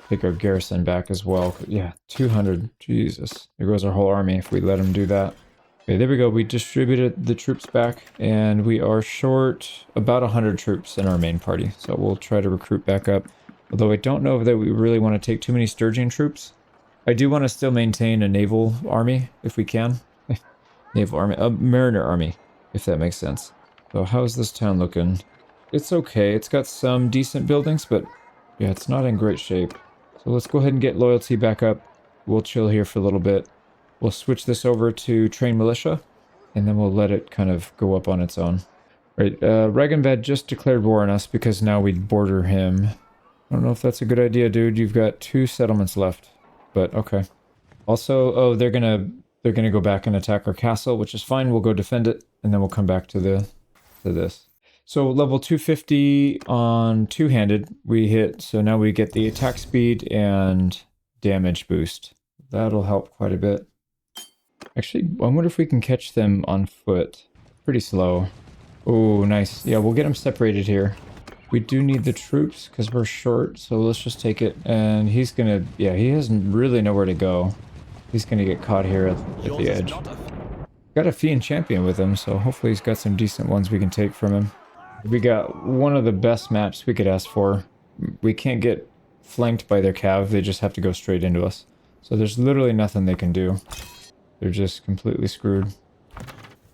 Take our garrison back as well. Yeah, 200. Jesus. There goes our whole army if we let them do that. Okay, there we go. We distributed the troops back, and we are short about 100 troops in our main party. So we'll try to recruit back up. Although I don't know that we really want to take too many Sturgian troops. I do want to still maintain a naval army, if we can. Naval army. A mariner army, if that makes sense. So how's this town looking? It's okay. It's got some decent buildings, but yeah, it's not in great shape. So let's go ahead and get loyalty back up. We'll chill here for a little bit. We'll switch this over to train militia, and then we'll let it kind of go up on its own. Right, Regenvad just declared war on us because now we border him. I don't know if that's a good idea, dude. You've got 2 settlements left, but okay. Also, oh, they're gonna go back and attack our castle, which is fine. We'll go defend it, and then we'll come back to this. So level 250 on two-handed we hit, so now we get the attack speed and damage boost. That'll help quite a bit. Actually, I wonder if we can catch them on foot. Pretty slow. Oh, nice. Yeah, we'll get them separated here. We do need the troops because we're short, so let's just take it. And he's gonna, yeah, he has really nowhere to go. He's gonna get caught here at the edge. Got a Fiend champion with him, so hopefully he's got some decent ones we can take from him. We got one of the best maps we could ask for. We can't get flanked by their cav, they just have to go straight into us. So there's literally nothing they can do. They're just completely screwed.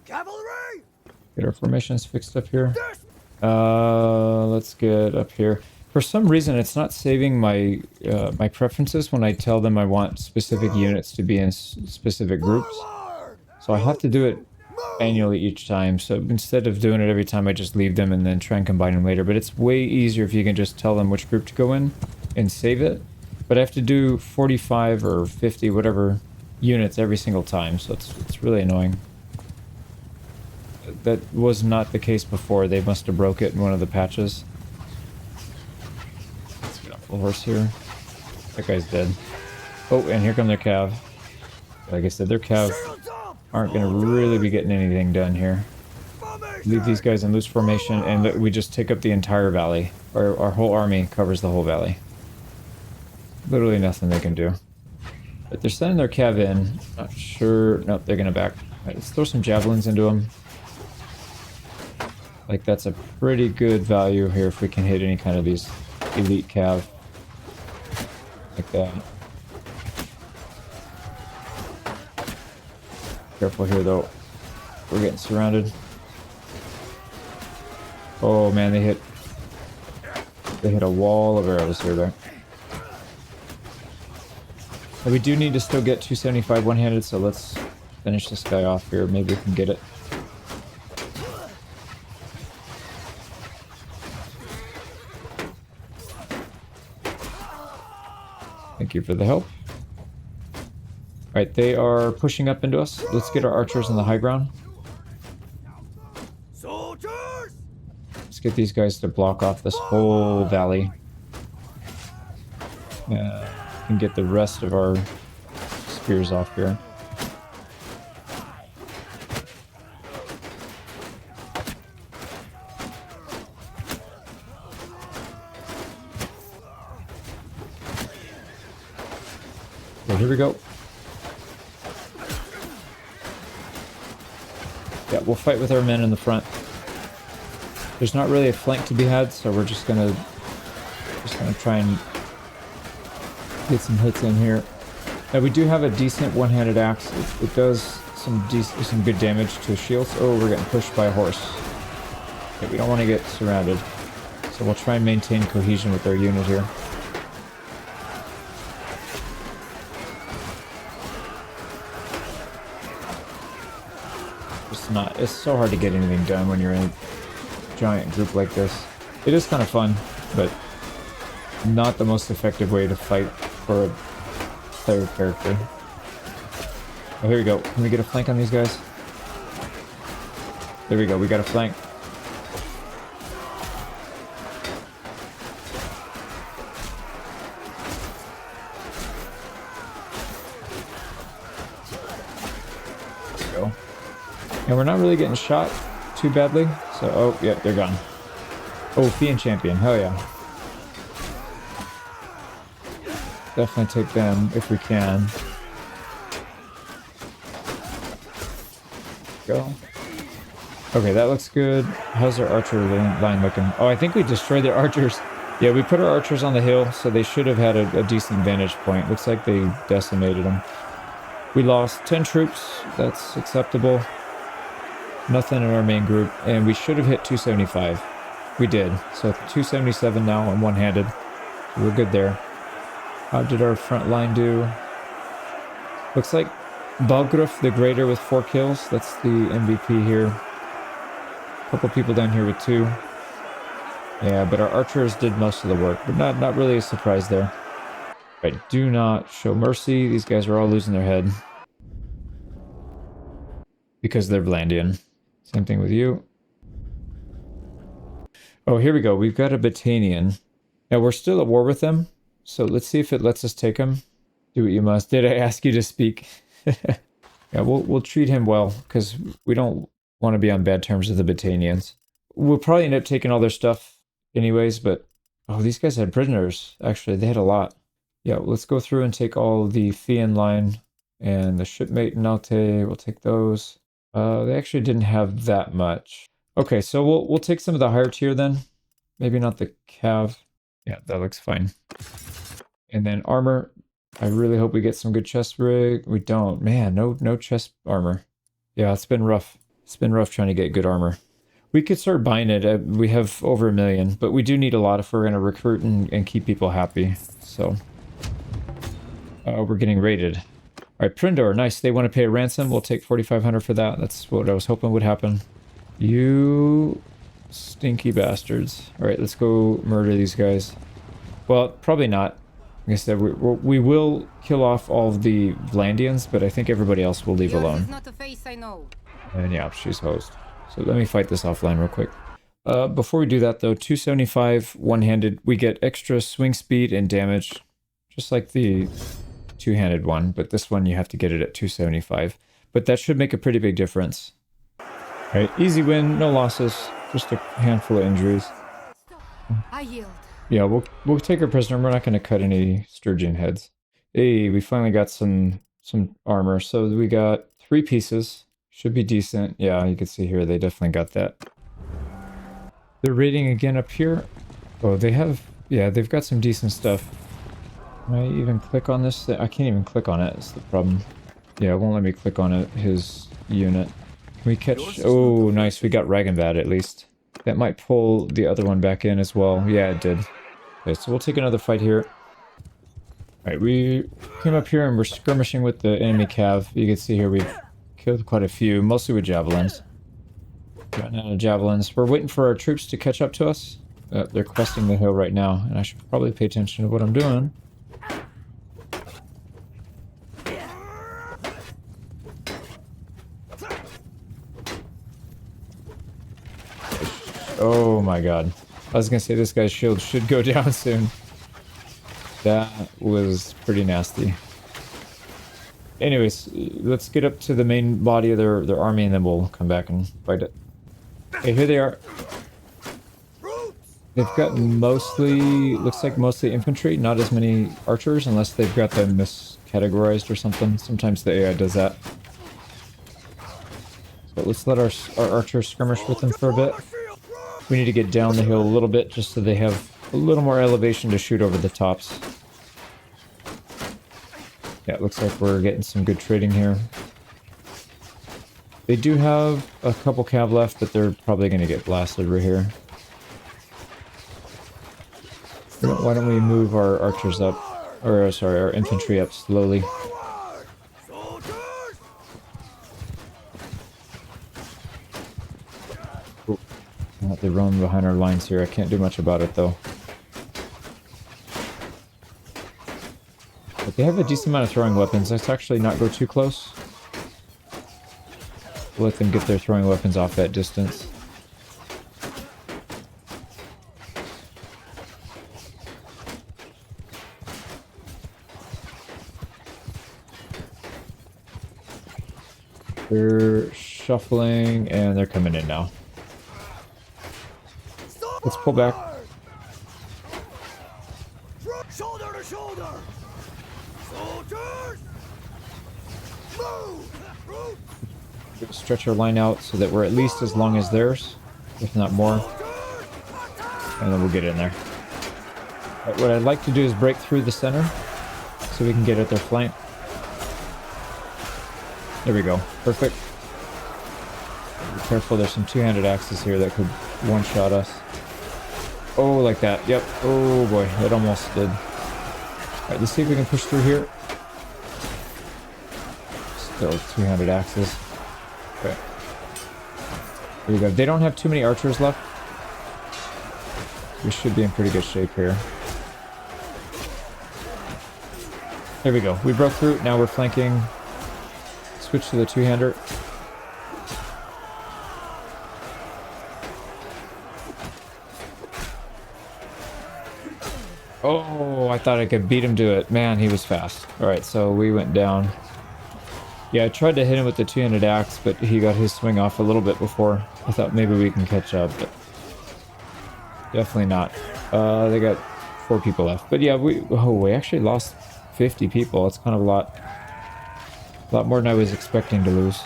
Cavalry! Get our formations fixed up here. Let's get up here. For some reason, it's not saving my my preferences when I tell them I want specific units to be in specific groups. So I have to do it manually each time. So instead of doing it every time, I just leave them and then try and combine them later. But it's way easier if you can just tell them which group to go in and save it. But I have to do 45 or 50, whatever, units every single time. So it's really annoying. That was not the case before. They must have broke it in one of the patches. Let's get off the horse here. That guy's dead. Oh, and here come their cav. Like I said, their cav aren't going to really be getting anything done here. Leave these guys in loose formation, and we just take up the entire valley. Our whole army covers the whole valley. Literally nothing they can do. But they're sending their cav in. Not sure. Nope, they're going to back. Right, let's throw some javelins into them. Like, that's a pretty good value here if we can hit any kind of these elite cav. Like that. Careful here, though. We're getting surrounded. Oh, man, they hit a wall of arrows here, there. And we do need to still get 275 one-handed, so let's finish this guy off here. Maybe we can get it. Thank you for the help. Alright, they are pushing up into us. Let's get our archers on the high ground. Soldiers! Let's get these guys to block off this whole valley. And get the rest of our spears off here. Okay, here we go. Yeah, we'll fight with our men in the front. There's not really a flank to be had, so we're just gonna try and get some hits in here. Now we do have a decent one-handed axe. It does some good damage to shields. Oh, we're getting pushed by a horse. Okay, we don't want to get surrounded, so we'll try and maintain cohesion with our unit here. It's so hard to get anything done when you're in a giant group like this. It is kind of fun, but not the most effective way to fight for a player character. Oh, here we go. Can we get a flank on these guys? There we go. We got a flank. And we're not really getting shot too badly, so, oh, yeah, they're gone. Oh, Fiend champion, hell yeah. definitely take them if we can. Go. Okay, that looks good. How's our archer line looking? Oh, I think we destroyed their archers. Yeah, we put our archers on the hill, so they should have had a decent vantage point. Looks like they decimated them. We lost 10 troops. That's acceptable. Nothing in our main group. And we should have hit 275. We did. So 277 now. I'm one-handed. We're good there. How did our front line do? Looks like Balgruf the Greater with 4 kills. That's the MVP here. A couple people down here with 2. Yeah, but our archers did most of the work. But not really a surprise there. Right, do not show mercy. These guys are all losing their head. Because they're Vlandian. Same thing with you. Oh, here we go. We've got a Batanian. Now, we're still at war with them. So let's see if it lets us take him. Do what you must. Did I ask you to speak? Yeah, we'll treat him well, because we don't want to be on bad terms with the Batanians. We'll probably end up taking all their stuff anyways, but... Oh, these guys had prisoners. Actually, they had a lot. Yeah, let's go through and take all the Fian line and the shipmate and Nalte. We'll take those. They actually didn't have that much. Okay, so we'll take some of the higher tier then. Maybe not the Cav. Yeah, that looks fine. And then armor. I really hope we get some good chest rig. We don't. Man, no chest armor. Yeah, it's been rough. It's been rough trying to get good armor. We could start buying it. We have over 1 million, but we do need a lot if we're going to recruit and keep people happy. So, we're getting raided. All right, Prindor, nice. They want to pay a ransom. We'll take 4,500 for that. That's what I was hoping would happen. You stinky bastards. All right, let's go murder these guys. Well, probably not. Like I said, we will kill off all of the Vlandians, but I think everybody else will leave alone. Not a face I know. And yeah, she's host. So let me fight this offline real quick. Before we do that though, 275 one-handed, we get extra swing speed and damage, just like the two-handed one, but this one you have to get it at 275. But that should make a pretty big difference. Alright, easy win, no losses, just a handful of injuries. I yield. Yeah, we'll take her prisoner. We're not going to cut any sturgeon heads. Hey, we finally got some armor. So we got 3 pieces. Should be decent. Yeah, you can see here they definitely got that. They're raiding again up here. Oh, they have... Yeah, they've got some decent stuff. Can I even click on this? I can't even click on it. That's the problem. Yeah, it won't let me click on it. His unit. Can we catch... Oh, nice. We got Ragenvad at least. That might pull the other one back in as well. Yeah, it did. Okay, so we'll take another fight here. Alright, we came up here and we're skirmishing with the enemy cav. You can see here we've killed quite a few, mostly with javelins. Gotten out of javelins. We're waiting for our troops to catch up to us. They're cresting the hill right now, and I should probably pay attention to what I'm doing. Oh my god. I was gonna say this guy's shield should go down soon. That was pretty nasty. Anyways, let's get up to the main body of their army and then we'll come back and fight it. Okay, here they are. They've got mostly, looks like mostly infantry, not as many archers unless they've got them miscategorized or something. Sometimes the AI does that. So let's let our archers skirmish with them for a bit. We need to get down the hill a little bit just so they have a little more elevation to shoot over the tops. Yeah, it looks like we're getting some good trading here. They do have a couple cav left, but they're probably going to get blasted right here. Why don't we move our archers up, or sorry, our infantry up slowly. Oh, they're running behind our lines here. I can't do much about it though. But they have a decent amount of throwing weapons. Let's actually not go too close. Let them get their throwing weapons off that distance. They're shuffling and they're coming in now. Let's pull back. Shoulder to shoulder. Stretch our line out so that we're at least as long as theirs, if not more. And then we'll get in there. Right, what I'd like to do is break through the center so we can get at their flank. There we go. Perfect. Be careful, there's some two-handed axes here that could one-shot us. Oh, like that. Yep. Oh boy, it almost did. Alright, let's see if we can push through here. Still two-handed axes. Okay. There we go. They don't have too many archers left. We should be in pretty good shape here. There we go. We broke through. Now we're flanking. Switch to the two-hander. Oh, I thought I could beat him to it. Man, he was fast. Alright, so we went down. Yeah, I tried to hit him with the two-handed axe, but he got his swing off a little bit before. I thought maybe we can catch up, but definitely not. They got 4 people left. But yeah, we actually lost 50 people. It's kind of a lot more than I was expecting to lose.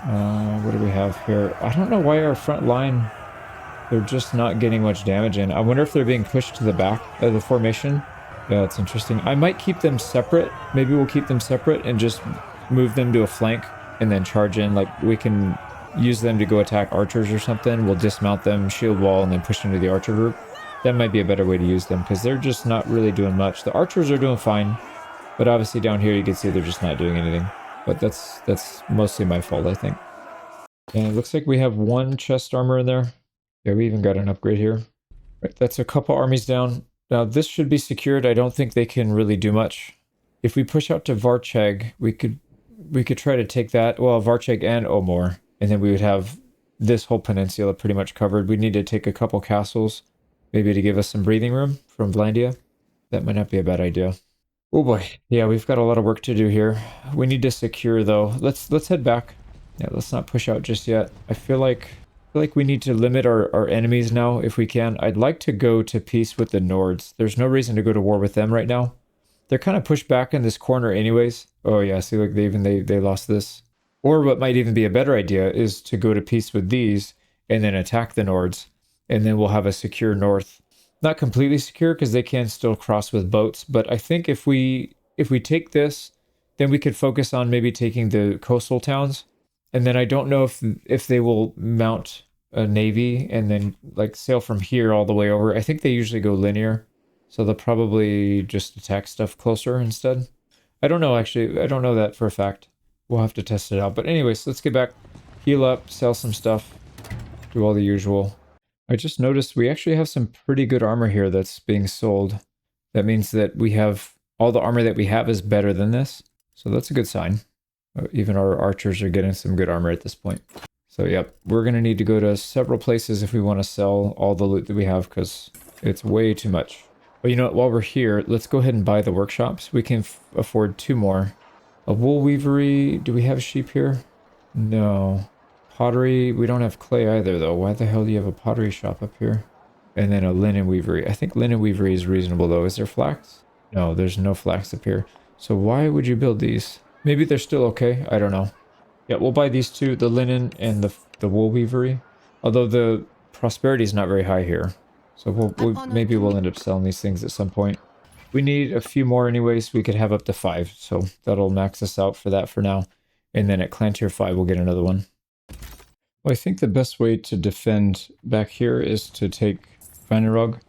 What do we have here? I don't know why our front line, they're just not getting much damage in. I wonder if they're being pushed to the back of the formation. Yeah, that's interesting. I might keep them separate. Maybe we'll keep them separate and just move them to a flank and then charge in. Like, we can use them to go attack archers or something. We'll dismount them, shield wall, and then push them to the archer group. That might be a better way to use them because they're just not really doing much. The archers are doing fine, but obviously down here you can see they're just not doing anything. But that's mostly my fault, I think. And it looks like we have 1 chest armor in there. Yeah, we even got an upgrade here. Right, that's a couple armies down. Now this should be secured. I don't think they can really do much. If we push out to Varcheg, we could try to take that. Well, Varcheg and Omor, and then we would have this whole peninsula pretty much covered. We need to take a couple castles, maybe to give us some breathing room from Vlandia. That might not be a bad idea. Oh boy, yeah, we've got a lot of work to do here. We need to secure though. Let's head back. Yeah, let's not push out just yet. I feel like we need to limit our enemies now if we can. I'd like to go to peace with the Nords. There's no reason to go to war with them right now. They're kind of pushed back in this corner anyways. Oh yeah, see, like they lost this. Or what might even be a better idea is to go to peace with these and then attack the Nords, and then we'll have a secure north. Not completely secure because they can still cross with boats, but I think if we take this, then we could focus on maybe taking the coastal towns. And then I don't know if they will mount a navy and then like sail from here all the way over. I think they usually go linear, so they'll probably just attack stuff closer instead. I don't know, actually. I don't know that for a fact. We'll have to test it out. But anyways, let's get back, heal up, sell some stuff, do all the usual. I just noticed we actually have some pretty good armor here that's being sold. That means that we have all the armor that we have is better than this, so that's a good sign. Even our archers are getting some good armor at this point. So yep, we're going to need to go to several places if we want to sell all the loot that we have because it's way too much. But you know what, while we're here, let's go ahead and buy the workshops. We can afford 2 more. A wool weavery, do we have sheep here? No. Pottery, we don't have clay either though. Why the hell do you have a pottery shop up here? And then a linen weavery. I think linen weavery is reasonable though. Is there flax? No, there's no flax up here. So why would you build these? Maybe they're still okay. I don't know. Yeah, we'll buy these 2, the linen and the wool weavery. Although the prosperity is not very high here. So maybe we'll end up selling these things at some point. We need a few more anyways. We could have up to 5. So that'll max us out for that for now. And then at clan tier 5, we'll get another one. Well, I think the best way to defend back here is to take Bannerlord.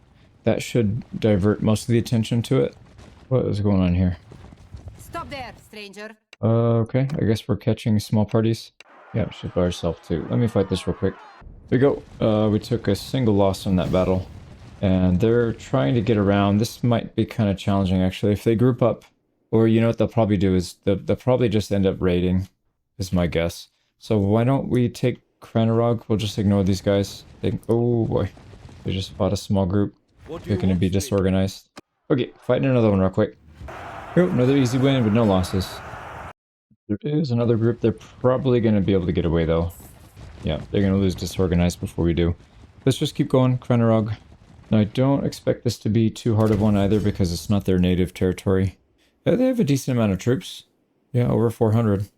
That should divert most of the attention to it. What is going on here? Stop there, stranger. Okay, I guess we're catching small parties. Yeah, we should by ourselves too. Let me fight this real quick. There we go. We took a single loss in that battle. And they're trying to get around. This might be kind of challenging actually. If they group up, or you know what they'll probably do is they'll probably just end up raiding, is my guess. So why don't we take Cranarog? We'll just ignore these guys. Oh boy. They just fought a small group. They're going to be disorganized. Okay, fighting another one real quick. Oh, another easy win with no losses. There is another group. They're probably going to be able to get away though. Yeah, they're going to lose disorganized before we do. Let's just keep going, Cranarog. Now I don't expect this to be too hard of one either because it's not their native territory. They have a decent amount of troops. Yeah, over 400.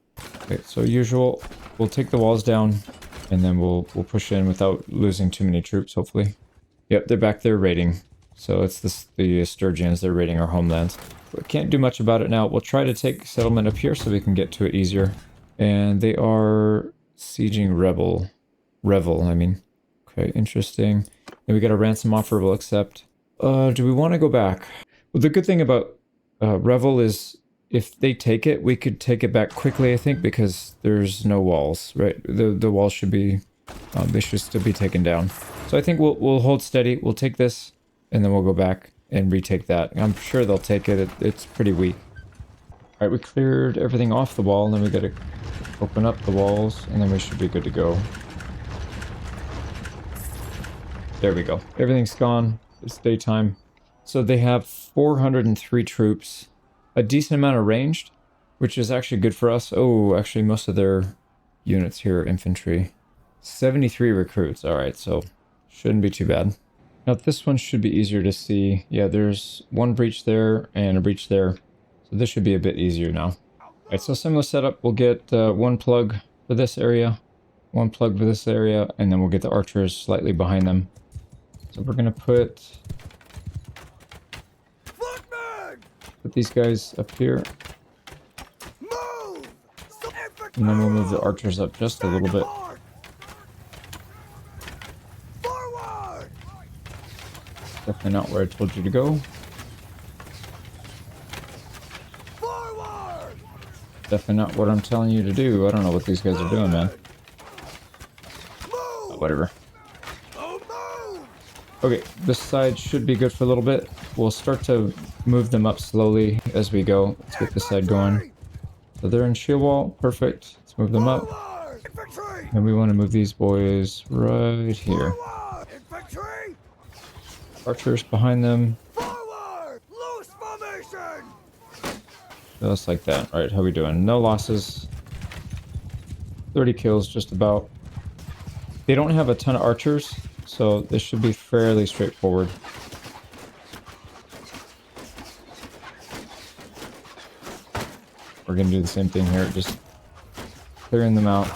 Okay, so usual, we'll take the walls down, and then we'll push in without losing too many troops, hopefully. Yep, they're back there raiding. So it's the Sturgians, they're raiding our homelands. We can't do much about it now. We'll try to take settlement up here so we can get to it easier. And they are sieging Revel, I mean. Okay, interesting. Then we got a ransom offer we'll accept. Do we want to go back? Well, the good thing about Revel is if they take it, we could take it back quickly, I think, because there's no walls, right? The walls should be, they should still be taken down. So I think we'll hold steady. We'll take this, and then we'll go back and retake that. I'm sure they'll take it. It's pretty weak. All right, we cleared everything off the wall, and then we got to open up the walls, and then we should be good to go. There we go. Everything's gone. It's daytime. So they have 403 troops, a decent amount of ranged, which is actually good for us. Oh, actually, most of their units here are infantry. 73 recruits. All right, so shouldn't be too bad. Now, this one should be easier to see. Yeah, there's one breach there and a breach there. So this should be a bit easier now. All right, so similar setup. We'll get one plug for this area, one plug for this area, and then we'll get the archers slightly behind them. So we're going to put these guys up here. And then we'll move the archers up just a little bit. Definitely not where I told you to go. Definitely not what I'm telling you to do. I don't know what these guys are doing, man. Oh, whatever. Okay, this side should be good for a little bit. We'll start to move them up slowly as we go. Let's get this side going. So they're in shield wall. Perfect. Let's move them up. And we want to move these boys right here. Archers behind them. Just like that. Alright, how we doing? No losses. 30 kills, just about. They don't have a ton of archers, so this should be fairly straightforward. We're going to do the same thing here, just clearing them out.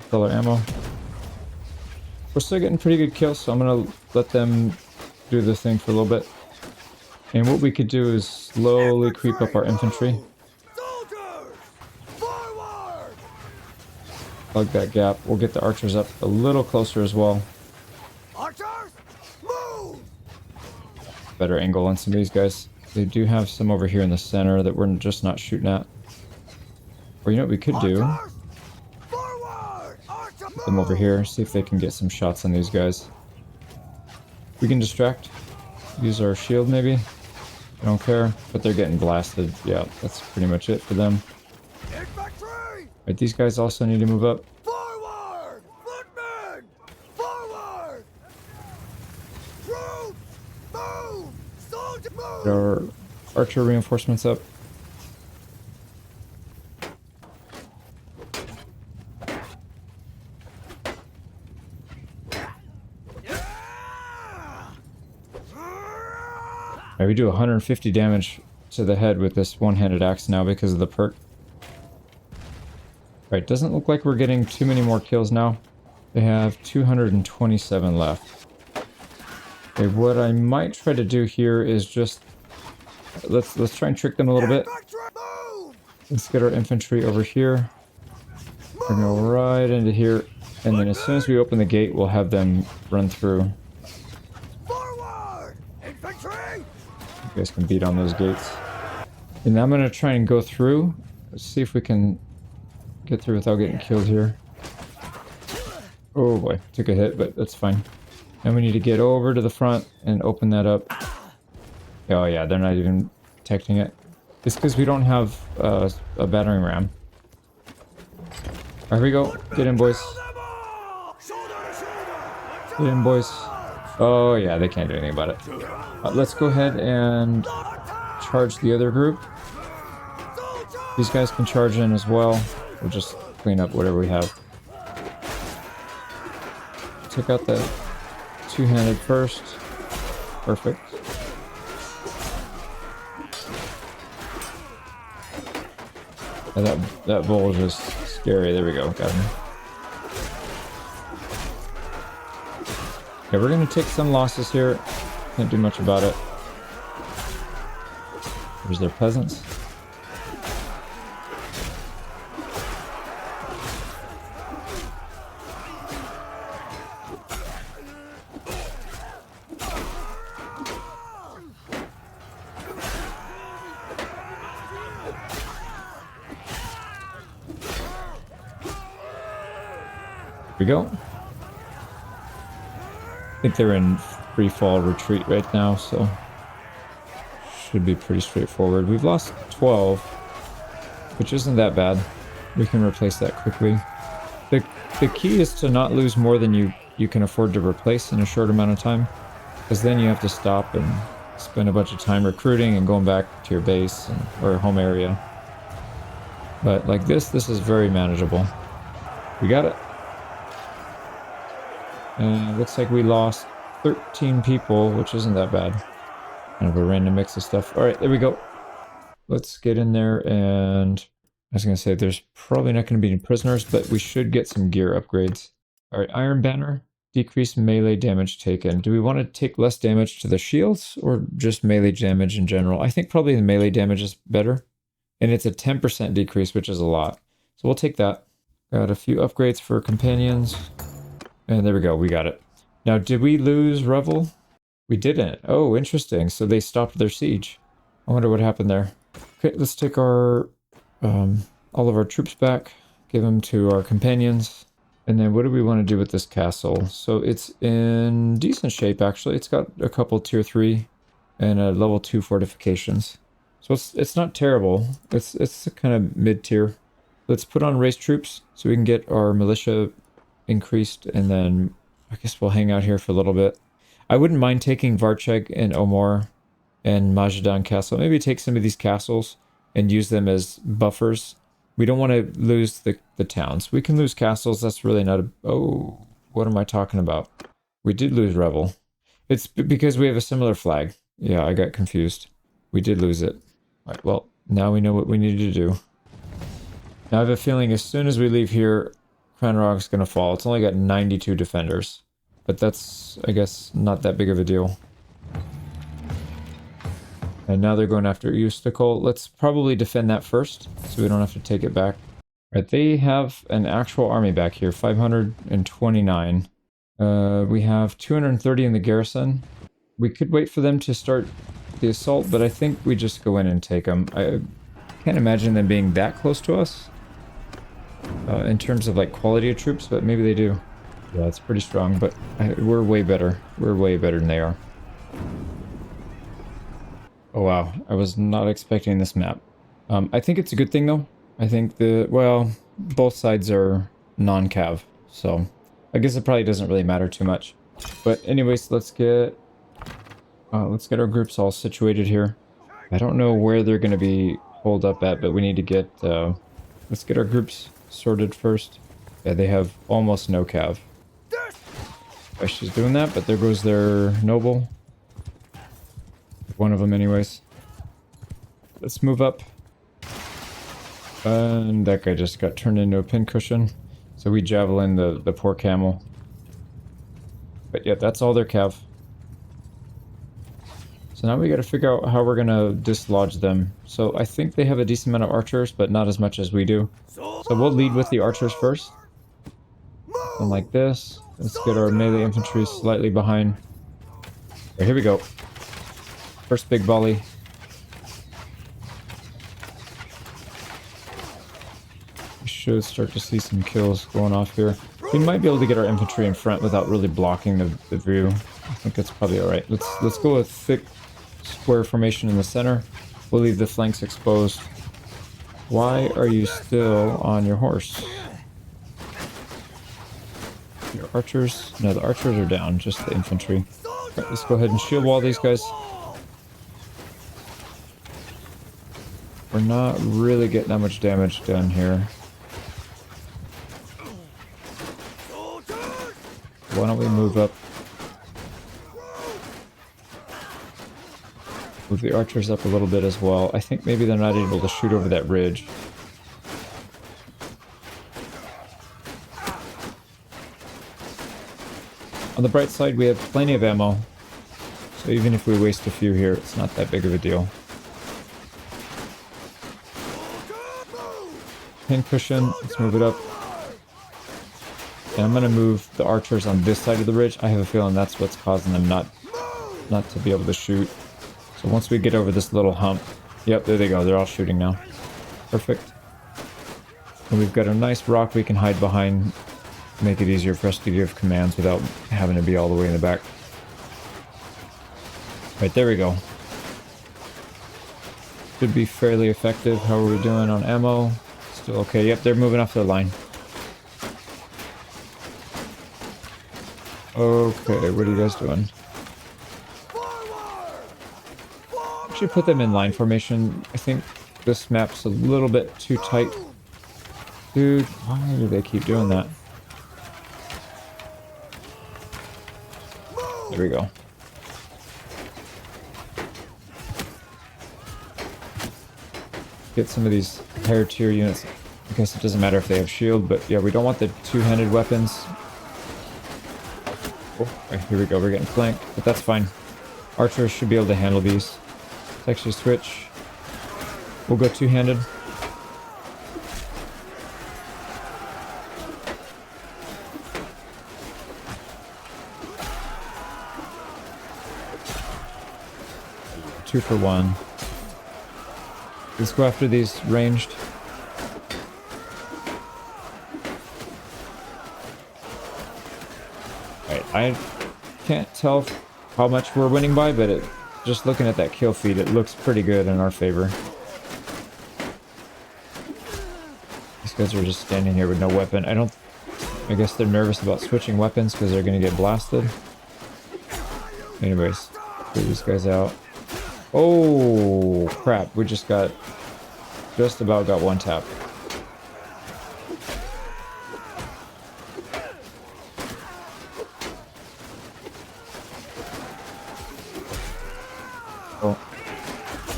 Color ammo. We're still getting pretty good kills, so I'm gonna let them do this thing for a little bit. And what we could do is slowly creep up our infantry. Plug that gap. We'll get the archers up a little closer as well. Better angle on some of these guys. They do have some over here in the center that we're just not shooting at. Or you know what we could do? Put them over here, see if they can get some shots on these guys. We can distract. Use our shield maybe. I don't care, but they're getting blasted. Yeah, that's pretty much it for them. Right, these guys also need to move up. Forward! Footmen! Forward! Troops! Move! Soldier move! Get our archer reinforcements up. Right, we do 150 damage to the head with this one-handed axe now because of the perk. Right, doesn't look like we're getting too many more kills now. They have 227 left. Okay, what I might try to do here is just let's try and trick them a little bit. Let's get our infantry over here. We're gonna go right into here, and then as soon as we open the gate, we'll have them run through. You guys can beat on those gates. And I'm gonna try and go through. Let's see if we can get through without getting killed here. Oh boy, took a hit, but that's fine. Now we need to get over to the front and open that up. Oh yeah, they're not even protecting it. It's because we don't have a battering ram. Here we go. Get in, boys. Get in, boys. Oh, yeah, they can't do anything about it. Let's go ahead and charge the other group. These guys can charge in as well. We'll just clean up whatever we have. Take out the two-handed first. Perfect. That bull is just scary. There we go. Got him. Okay, we're going to take some losses here. Can't do much about it. There's their peasants. Here we go. I think they're in free fall retreat right now, so should be pretty straightforward. We've lost 12, which isn't that bad. We can replace that quickly. The key is to not lose more than you can afford to replace in a short amount of time, because then you have to stop and spend a bunch of time recruiting and going back to your base or home area. But like this is very manageable. We got it. And looks like we lost 13 people, which isn't that bad. Kind of a random mix of stuff. All right, there we go. Let's get in there, and I was going to say there's probably not going to be any prisoners, but we should get some gear upgrades. All right, Iron Banner, decrease melee damage taken. Do we want to take less damage to the shields or just melee damage in general? I think probably the melee damage is better. And it's a 10% decrease, which is a lot. So we'll take that. Got a few upgrades for companions. And there we go, we got it. Now, did we lose Revel? We didn't. Oh, interesting. So they stopped their siege. I wonder what happened there. Okay, let's take our all of our troops back, give them to our companions. And then what do we want to do with this castle? So it's in decent shape, actually. It's got a couple tier 3 and a level 2 fortifications. So it's not terrible. It's kind of mid-tier. Let's put on race troops so we can get our militia increased, and then I guess we'll hang out here for a little bit. I wouldn't mind taking Varcheg and Omor and Majadan Castle. Maybe take some of these castles and use them as buffers. We don't want to lose the towns. We can lose castles. That's really not a... Oh, what am I talking about? We did lose Revel. It's because we have a similar flag. Yeah, I got confused. We did lose it. All right, well, now we know what we need to do. Now I have a feeling as soon as we leave here, Cranrog's going to fall. It's only got 92 defenders. But that's, I guess, not that big of a deal. And now they're going after Eustacle. Let's probably defend that first, so we don't have to take it back. Right, they have an actual army back here, 529. We have 230 in the garrison. We could wait for them to start the assault, but I think we just go in and take them. I can't imagine them being that close to us. In terms of like quality of troops, but maybe they do. Yeah, it's pretty strong, but we're way better. We're way better than they are. Oh wow, I was not expecting this map. I think it's a good thing though. I think well, both sides are non-cav, so I guess it probably doesn't really matter too much. But anyways, let's get our groups all situated here. I don't know where they're going to be holed up at, but we need to get let's get our groups sorted first. Yeah, they have almost no cav. Why she's doing that, but there goes their noble. One of them anyways. Let's move up. And that guy just got turned into a pincushion. So we javelin the poor camel. But yeah, that's all their cav. So now we got to figure out how we're going to dislodge them. So I think they have a decent amount of archers, but not as much as we do. So we'll lead with the archers first. And like this. Let's get our melee infantry slightly behind. Right, here we go. First big volley. We should start to see some kills going off here. We might be able to get our infantry in front without really blocking the view. I think that's probably alright. Let's go with thick square formation in the center. We'll leave the flanks exposed. Why are you still on your horse? Your archers? No, the archers are down, just the infantry. Right, let's go ahead and shield wall these guys. We're not really getting that much damage done here. Why don't we move up? Move the archers up a little bit as well. I think maybe they're not able to shoot over that ridge. On the bright side, we have plenty of ammo. So even if we waste a few here, it's not that big of a deal. Pin cushion, let's move it up. And I'm going to move the archers on this side of the ridge. I have a feeling that's what's causing them not to be able to shoot. So once we get over this little hump, yep, there they go. They're all shooting now. Perfect. And we've got a nice rock we can hide behind. Make it easier for us to give commands without having to be all the way in the back. Right, there we go. Should be fairly effective. How are we doing on ammo? Still okay. Yep, they're moving off their line. Okay, what are you guys doing? Actually put them in line formation. I think this map's a little bit too tight. Dude, why do they keep doing that? There we go. Get some of these higher tier units. I guess it doesn't matter if they have shield, but yeah, we don't want the two-handed weapons. Oh, right, here we go. We're getting flanked, but that's fine. Archers should be able to handle these. Let's actually switch. We'll go two-handed. Two for one. Let's go after these ranged. I can't tell how much we're winning by, but just looking at that kill feed, it looks pretty good in our favor. These guys are just standing here with no weapon. I guess they're nervous about switching weapons because they're going to get blasted. Anyways, clear these guys out. Oh, crap. We just about got one tap.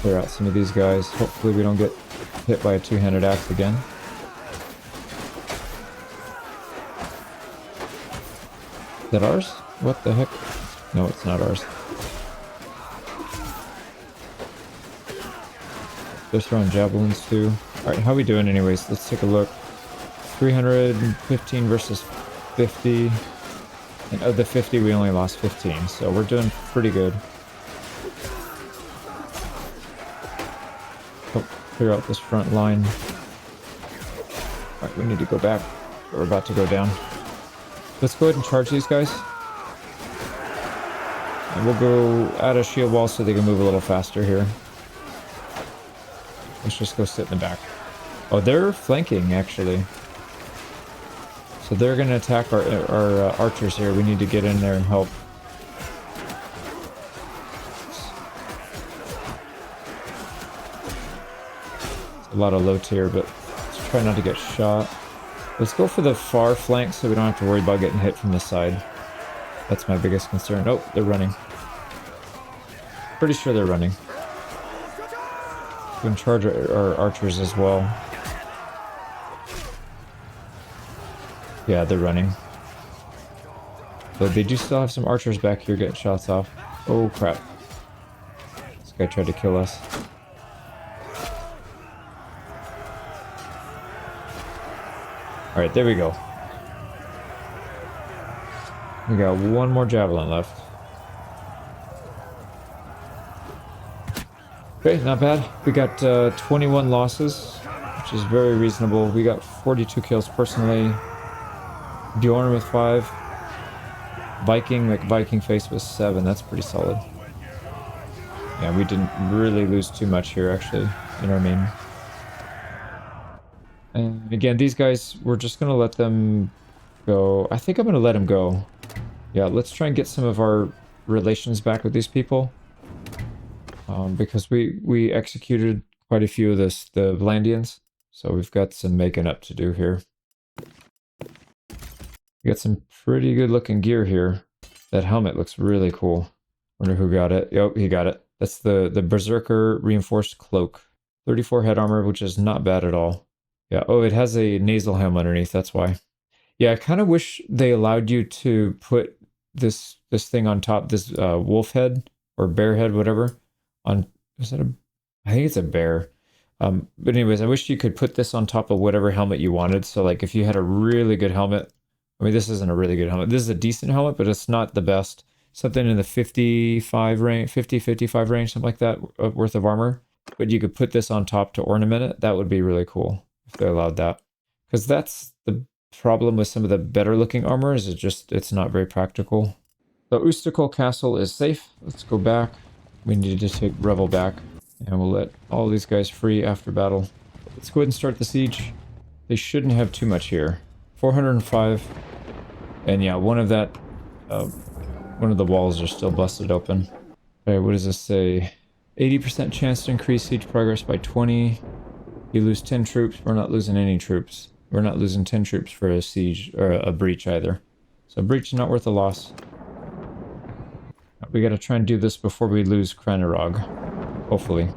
Clear out some of these guys. Hopefully we don't get hit by a two-handed axe again. Is that ours? What the heck? No, it's not ours. They're throwing javelins too. Alright, how are we doing anyways? Let's take a look. 315 versus 50. And of the 50, we only lost 15. So we're doing pretty good. Clear out this front line. Alright, we need to go back. We're about to go down. Let's go ahead and charge these guys. And we'll go add a shield wall so they can move a little faster here. Let's just go sit in the back. Oh, they're flanking, actually. So they're going to attack our archers here. We need to get in there and help. A lot of low tier, but let's try not to get shot. Let's go for the far flank so we don't have to worry about getting hit from the side. That's my biggest concern. Oh, they're running. Pretty sure they're running. We can charge our archers as well. Yeah, they're running. But they do still have some archers back here getting shots off. Oh crap. This guy tried to kill us. Alright, there we go. We got one more javelin left. Okay, not bad. We got 21 losses, which is very reasonable. We got 42 kills personally. Bjorn with 5. Viking, like Viking face, was 7. That's pretty solid. Yeah, we didn't really lose too much here, actually, in our main. And again, these guys, we're just going to let them go. I think I'm going to let them go. Yeah, let's try and get some of our relations back with these people. Because we executed quite a few of the Vlandians. So we've got some making up to do here. We got some pretty good looking gear here. That helmet looks really cool. Wonder who got it. Yep, he got it. That's the Berserker Reinforced Cloak. 34 head armor, which is not bad at all. Yeah, oh, it has a nasal helm underneath, that's why. Yeah, I kind of wish they allowed you to put this thing on top, this wolf head or bear head, whatever. On, is that a, I think it's a bear. But anyways, I wish you could put this on top of whatever helmet you wanted. So like if you had a really good helmet, I mean, this isn't a really good helmet. This is a decent helmet, but it's not the best. Something in the 55 range, 50, 55 range, something like that worth of armor. But you could put this on top to ornament it. That would be really cool if they allowed that. Because that's the problem with some of the better looking armor is it's not very practical. The Ustakol Castle is safe. Let's go back. We need to take Revel back. And we'll let all these guys free after battle. Let's go ahead and start the siege. They shouldn't have too much here. 405. And yeah, one of the walls are still busted open. Okay, what does this say? 80% chance to increase siege progress by 20. You lose 10 troops. We're not losing any troops. We're not losing 10 troops for a siege, or a breach either. So a breach is not worth a loss. We gotta try and do this before we lose Kranerog. Hopefully.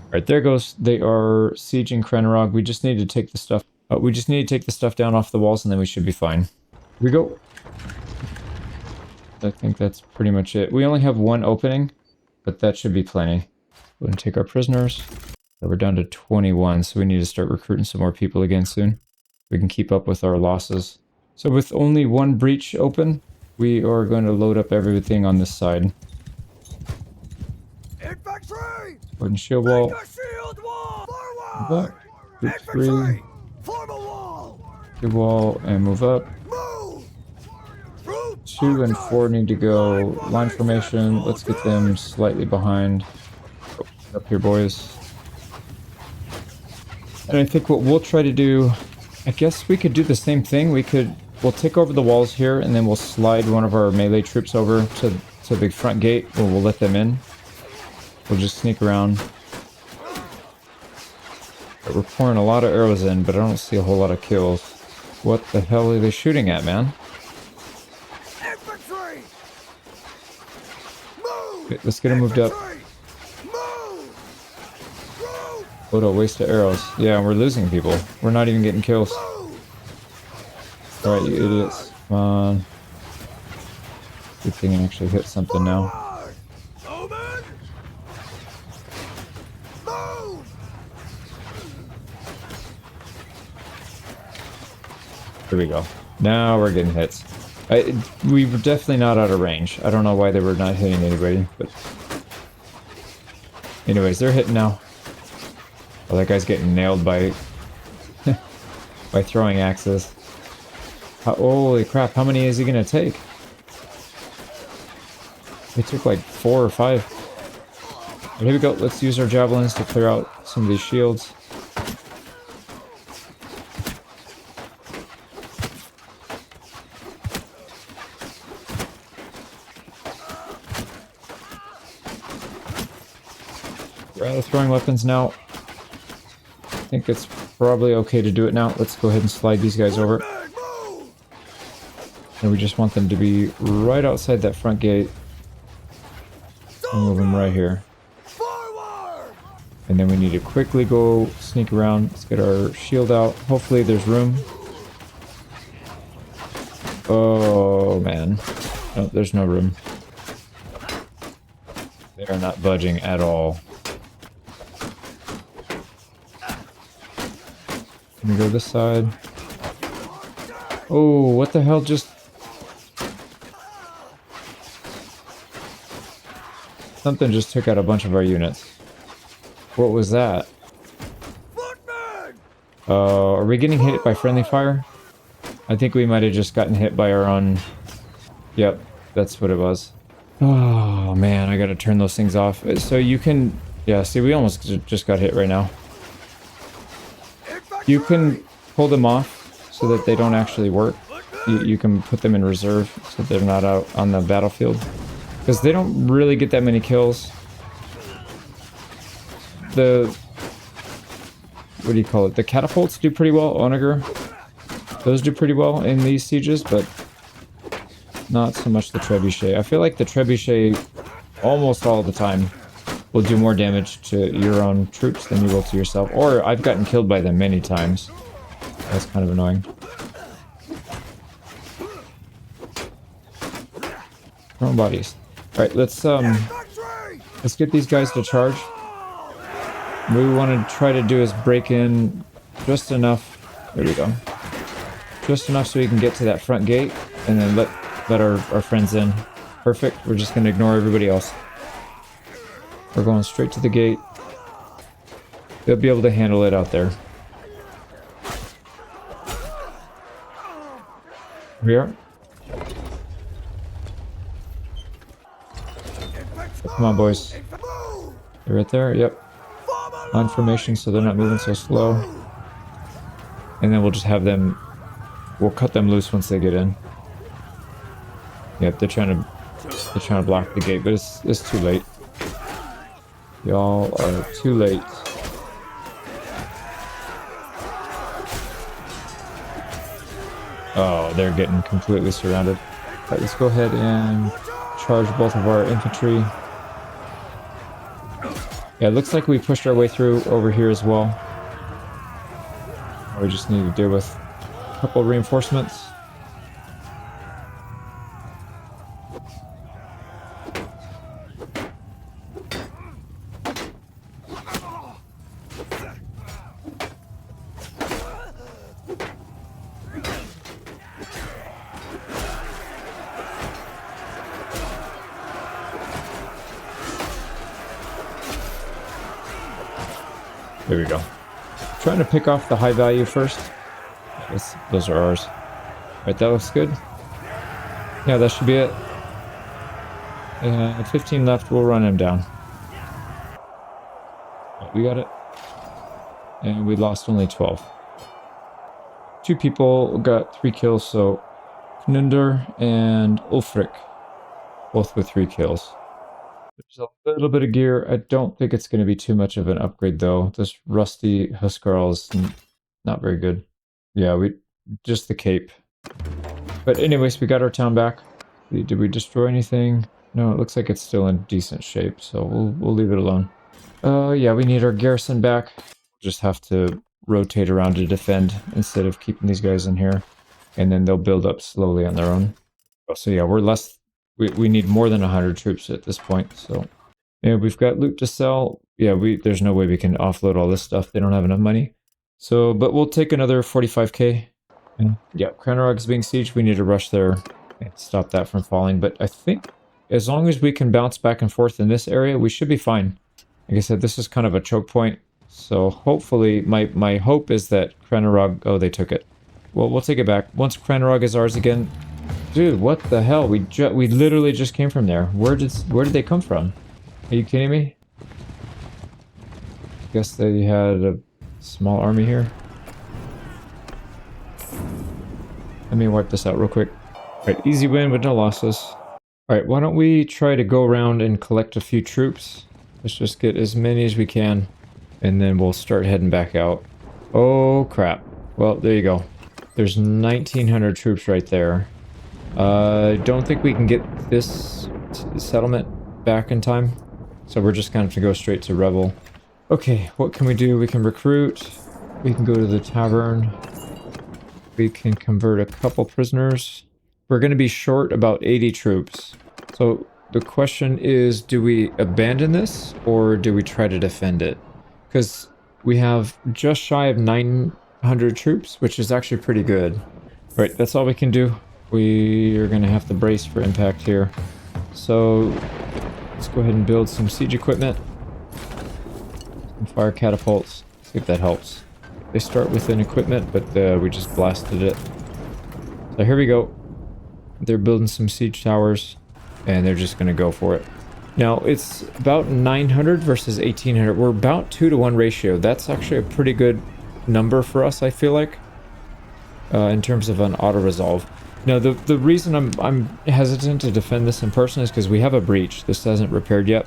Alright, there goes. They are sieging Kranerog. We just need to take the stuff. We just need to take the stuff down off the walls and then we should be fine. Here we go. I think that's pretty much it. We only have one opening, but that should be plenty. We're gonna take our prisoners. We're down to 21, so we need to start recruiting some more people again soon. We can keep up with our losses. So with only one breach open, we are going to load up everything on this side. Infantry! Go ahead and shield wall. Make a shield wall! Forward! Group Infantry! 3. Form a wall! Shield wall and move up. Move! Troops 2 and 4 need to go. Line formation. Let's get them slightly behind. Up here, boys. And I think what we'll try to do, I guess we could do the same thing. We'll take over the walls here, and then we'll slide one of our melee troops over to the front gate, where we'll let them in. We'll just sneak around. But we're pouring a lot of arrows in, but I don't see a whole lot of kills. What the hell are they shooting at, man? Infantry! Move! Okay, let's get them moved up. What a waste of arrows. Yeah, we're losing people. We're not even getting kills. Alright, you idiots. Come on. Good thing I actually hit something now. Here we go. Now we're getting hits. We were definitely not out of range. I don't know why they were not hitting anybody, but... Anyways, they're hitting now. Oh, that guy's getting nailed by by throwing axes. Holy crap, how many is he gonna take? He took like 4 or 5. But here we go, let's use our javelins to clear out some of these shields. We're out of throwing weapons now. I think it's probably okay to do it now. Let's go ahead and slide these guys over. And we just want them to be right outside that front gate. And move them right here. And then we need to quickly go sneak around. Let's get our shield out. Hopefully there's room. Oh, man. No, there's no room. They are not budging at all. Let me go this side. Oh, what the hell just... Something just took out a bunch of our units. What was that? Are we getting hit by friendly fire? I think we might have just gotten hit by our own... Yep, that's what it was. Oh man, I gotta turn those things off. So you can, yeah, see, we almost just got hit right now. You can pull them off so that they don't actually work. You can put them in reserve so they're not out on the battlefield. Because they don't really get that many kills. What do you call it? The catapults do pretty well, Onager. Those do pretty well in these sieges, but not so much the trebuchet. I feel like the trebuchet almost all the time will do more damage to your own troops than you will to yourself. Or I've gotten killed by them many times. That's kind of annoying. Prone bodies. Alright, let's get these guys to charge. What we want to try to do is break in just enough. There we go. Just enough so we can get to that front gate and then let our friends in. Perfect. We're just going to ignore everybody else. We're going straight to the gate. They'll be able to handle it out there. Here we are. Come on, boys. They're right there. Yep. On formation, so they're not moving so slow. And then we'll just have them... We'll cut them loose once they get in. Yep, they're trying to block the gate, but it's too late. Y'all are too late. Oh, they're getting completely surrounded. Alright, let's go ahead and charge both of our infantry. Yeah, it looks like we pushed our way through over here as well. We just need to deal with a couple of reinforcements. There we go. Trying to pick off the high value first. Those are ours. Right, that looks good. Yeah, that should be it. 15 left, we'll run him down. Right, we got it. And we lost only 12. 2 people got 3 kills, so Knunder and Ulfric, both with 3 kills. There's a little bit of gear. I don't think it's going to be too much of an upgrade, though. This rusty Huskarl is not very good. Yeah, just the cape. But anyways, we got our town back. Did we destroy anything? No, it looks like it's still in decent shape, so we'll leave it alone. Yeah, we need our garrison back. Just have to rotate around to defend instead of keeping these guys in here. And then they'll build up slowly on their own. So yeah, we're less... We need more than 100 troops at this point, so... Yeah, we've got loot to sell. Yeah, there's no way we can offload all this stuff. They don't have enough money. So, but we'll take another 45k. Yeah, Cranarog's being sieged. We need to rush there and stop that from falling. But I think as long as we can bounce back and forth in this area, we should be fine. Like I said, this is kind of a choke point. So hopefully, my hope is that Cranarog... Oh, they took it. Well, we'll take it back. Once Cranarog is ours again... Dude, what the hell? We literally just came from there. Where did they come from? Are you kidding me? Guess they had a small army here. Let me wipe this out real quick. Alright, easy win, but no losses. Alright, why don't we try to go around and collect a few troops? Let's just get as many as we can, and then we'll start heading back out. Oh, crap. Well, there you go. There's 1,900 troops right there. Don't think we can get this settlement back in time, so we're just going to have to go straight to Rebel. Okay, what can we do? We can recruit, we can go to the tavern, we can convert a couple prisoners. We're going to be short about 80 troops. So the question is, do we abandon this, or do we try to defend it? Because we have just shy of 900 troops, which is actually pretty good. Right, that's all we can do. We are going to have to brace for impact here. So let's go ahead and build some siege equipment. Some fire catapults. See if that helps. They start with an equipment, but we just blasted it. So here we go. They're building some siege towers. and they're just going to go for it. Now, it's about 900 versus 1800. We're about 2-to-1 ratio. That's actually a pretty good number for us, I feel like, in terms of an auto-resolve. Now, the reason I'm hesitant to defend this in person is because we have a breach. This hasn't repaired yet.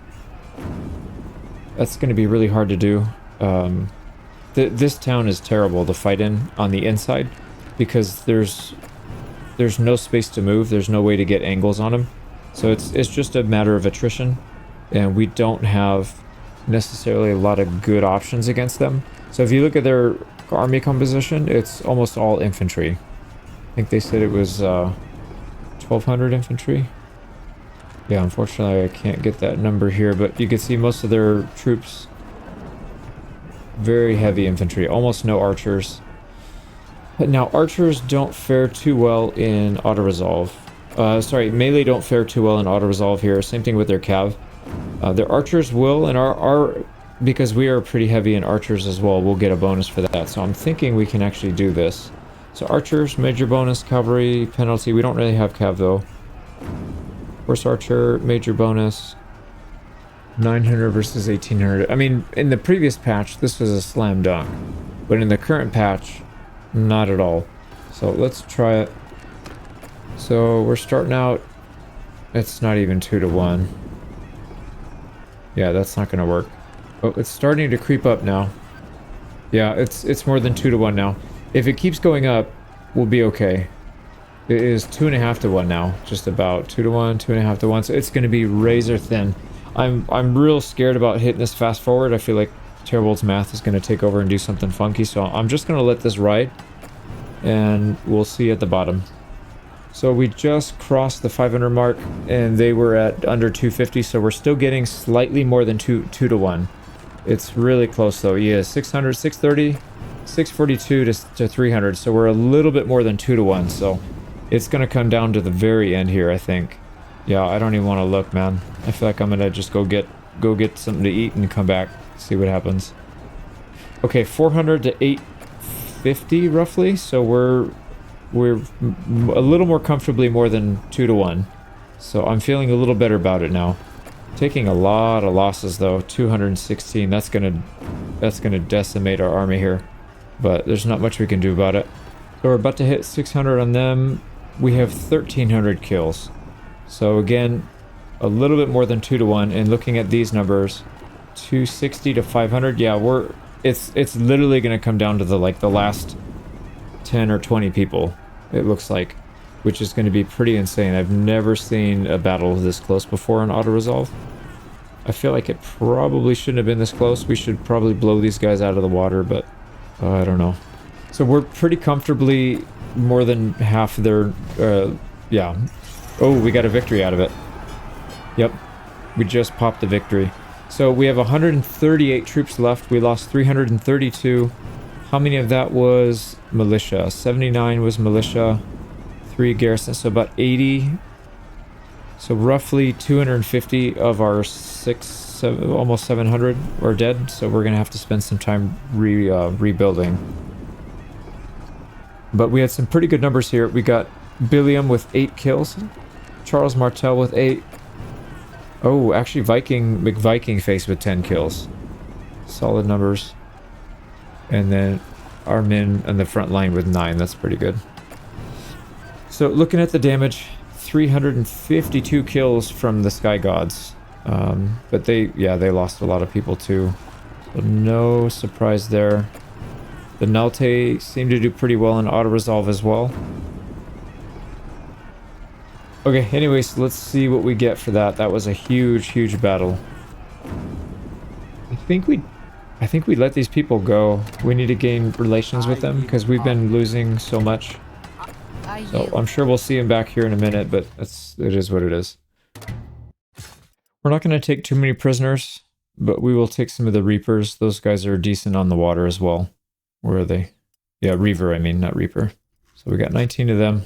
That's going to be really hard to do. This town is terrible to fight in on the inside because there's no space to move. There's no way to get angles on them. So it's just a matter of attrition, and we don't have necessarily a lot of good options against them. So if you look at their army composition, it's almost all infantry. I think they said it was 1,200 infantry. Yeah, unfortunately I can't get that number here, but you can see most of their troops, very heavy infantry, almost no archers. But now archers don't fare too well in auto-resolve. Sorry, melee don't fare too well in auto-resolve here. Same thing with their cav. Their archers will, and our because we are pretty heavy in archers as well, we'll get a bonus for that. So I'm thinking we can actually do this. So archers, major bonus, cavalry, penalty. We don't really have cav though. Horse archer, major bonus. 900 versus 1800. I mean, in the previous patch, this was a slam dunk. But in the current patch, not at all. So let's try it. So we're starting out, it's not even 2-to-1. Yeah, that's not going to work. Oh, it's starting to creep up now. Yeah, it's more than 2-to-1 now. If it keeps going up, we'll be okay. It is 2.5-to-1 now, just about 2-to-1, 2.5-to-1. So it's going to be razor thin. I'm real scared about hitting this fast forward. I feel like Terrible's math is going to take over and do something funky. So I'm just going to let this ride, and we'll see at the bottom. So we just crossed the 500 mark, and they were at under 250, so we're still getting slightly more than 2-to-1. It's really close though. Yeah, 600, 630, 642 to 300, so we're a little bit more than 2-to-1, so it's going to come down to the very end here, I think. Yeah, I don't even want to look, man. I feel like I'm going to just go get something to eat and come back, see what happens. Okay, 400 to 850 roughly, so we're a little more comfortably more than 2-to-1, so I'm feeling a little better about it now. Taking a lot of losses though. 216. That's gonna decimate our army here, but there's not much we can do about it. So we're about to hit 600 on them. We have 1,300 kills, so again a little bit more than 2-to-1. And looking at these numbers, 260 to 500. Yeah, it's literally gonna come down to the last 10 or 20 people, it looks like, which is going to be pretty insane. I've never seen a battle this close before in auto-resolve. I feel like it probably shouldn't have been this close. We should probably blow these guys out of the water, but I don't know. So we're pretty comfortably more than half their yeah. Oh, we got a victory out of it. Yep, we just popped the victory. So we have 138 troops left. We lost 332. How many of that was militia? 79 was militia, 3 garrison, so about 80. So roughly 250 of our almost 700 are dead, so we're gonna have to spend some time rebuilding. But we had some pretty good numbers here. We got Billiam with 8 kills, Charles Martel with 8. Oh, actually McViking Face with 10 kills. Solid numbers. And then our men on the front line with 9. That's pretty good. So looking at the damage, 352 kills from the Sky Gods. But they lost a lot of people too. So no surprise there. The Nalte seem to do pretty well in auto-resolve as well. Okay, anyways, let's see what we get for that. That was a huge battle. I think we let these people go. We need to gain relations with them because we've been losing so much. So I'm sure we'll see him back here in a minute, but it is what it is. We're not going to take too many prisoners, but we will take some of the Reapers. Those guys are decent on the water as well. Where are they? Yeah, Reaver, I mean, not Reaper. So we got 19 of them.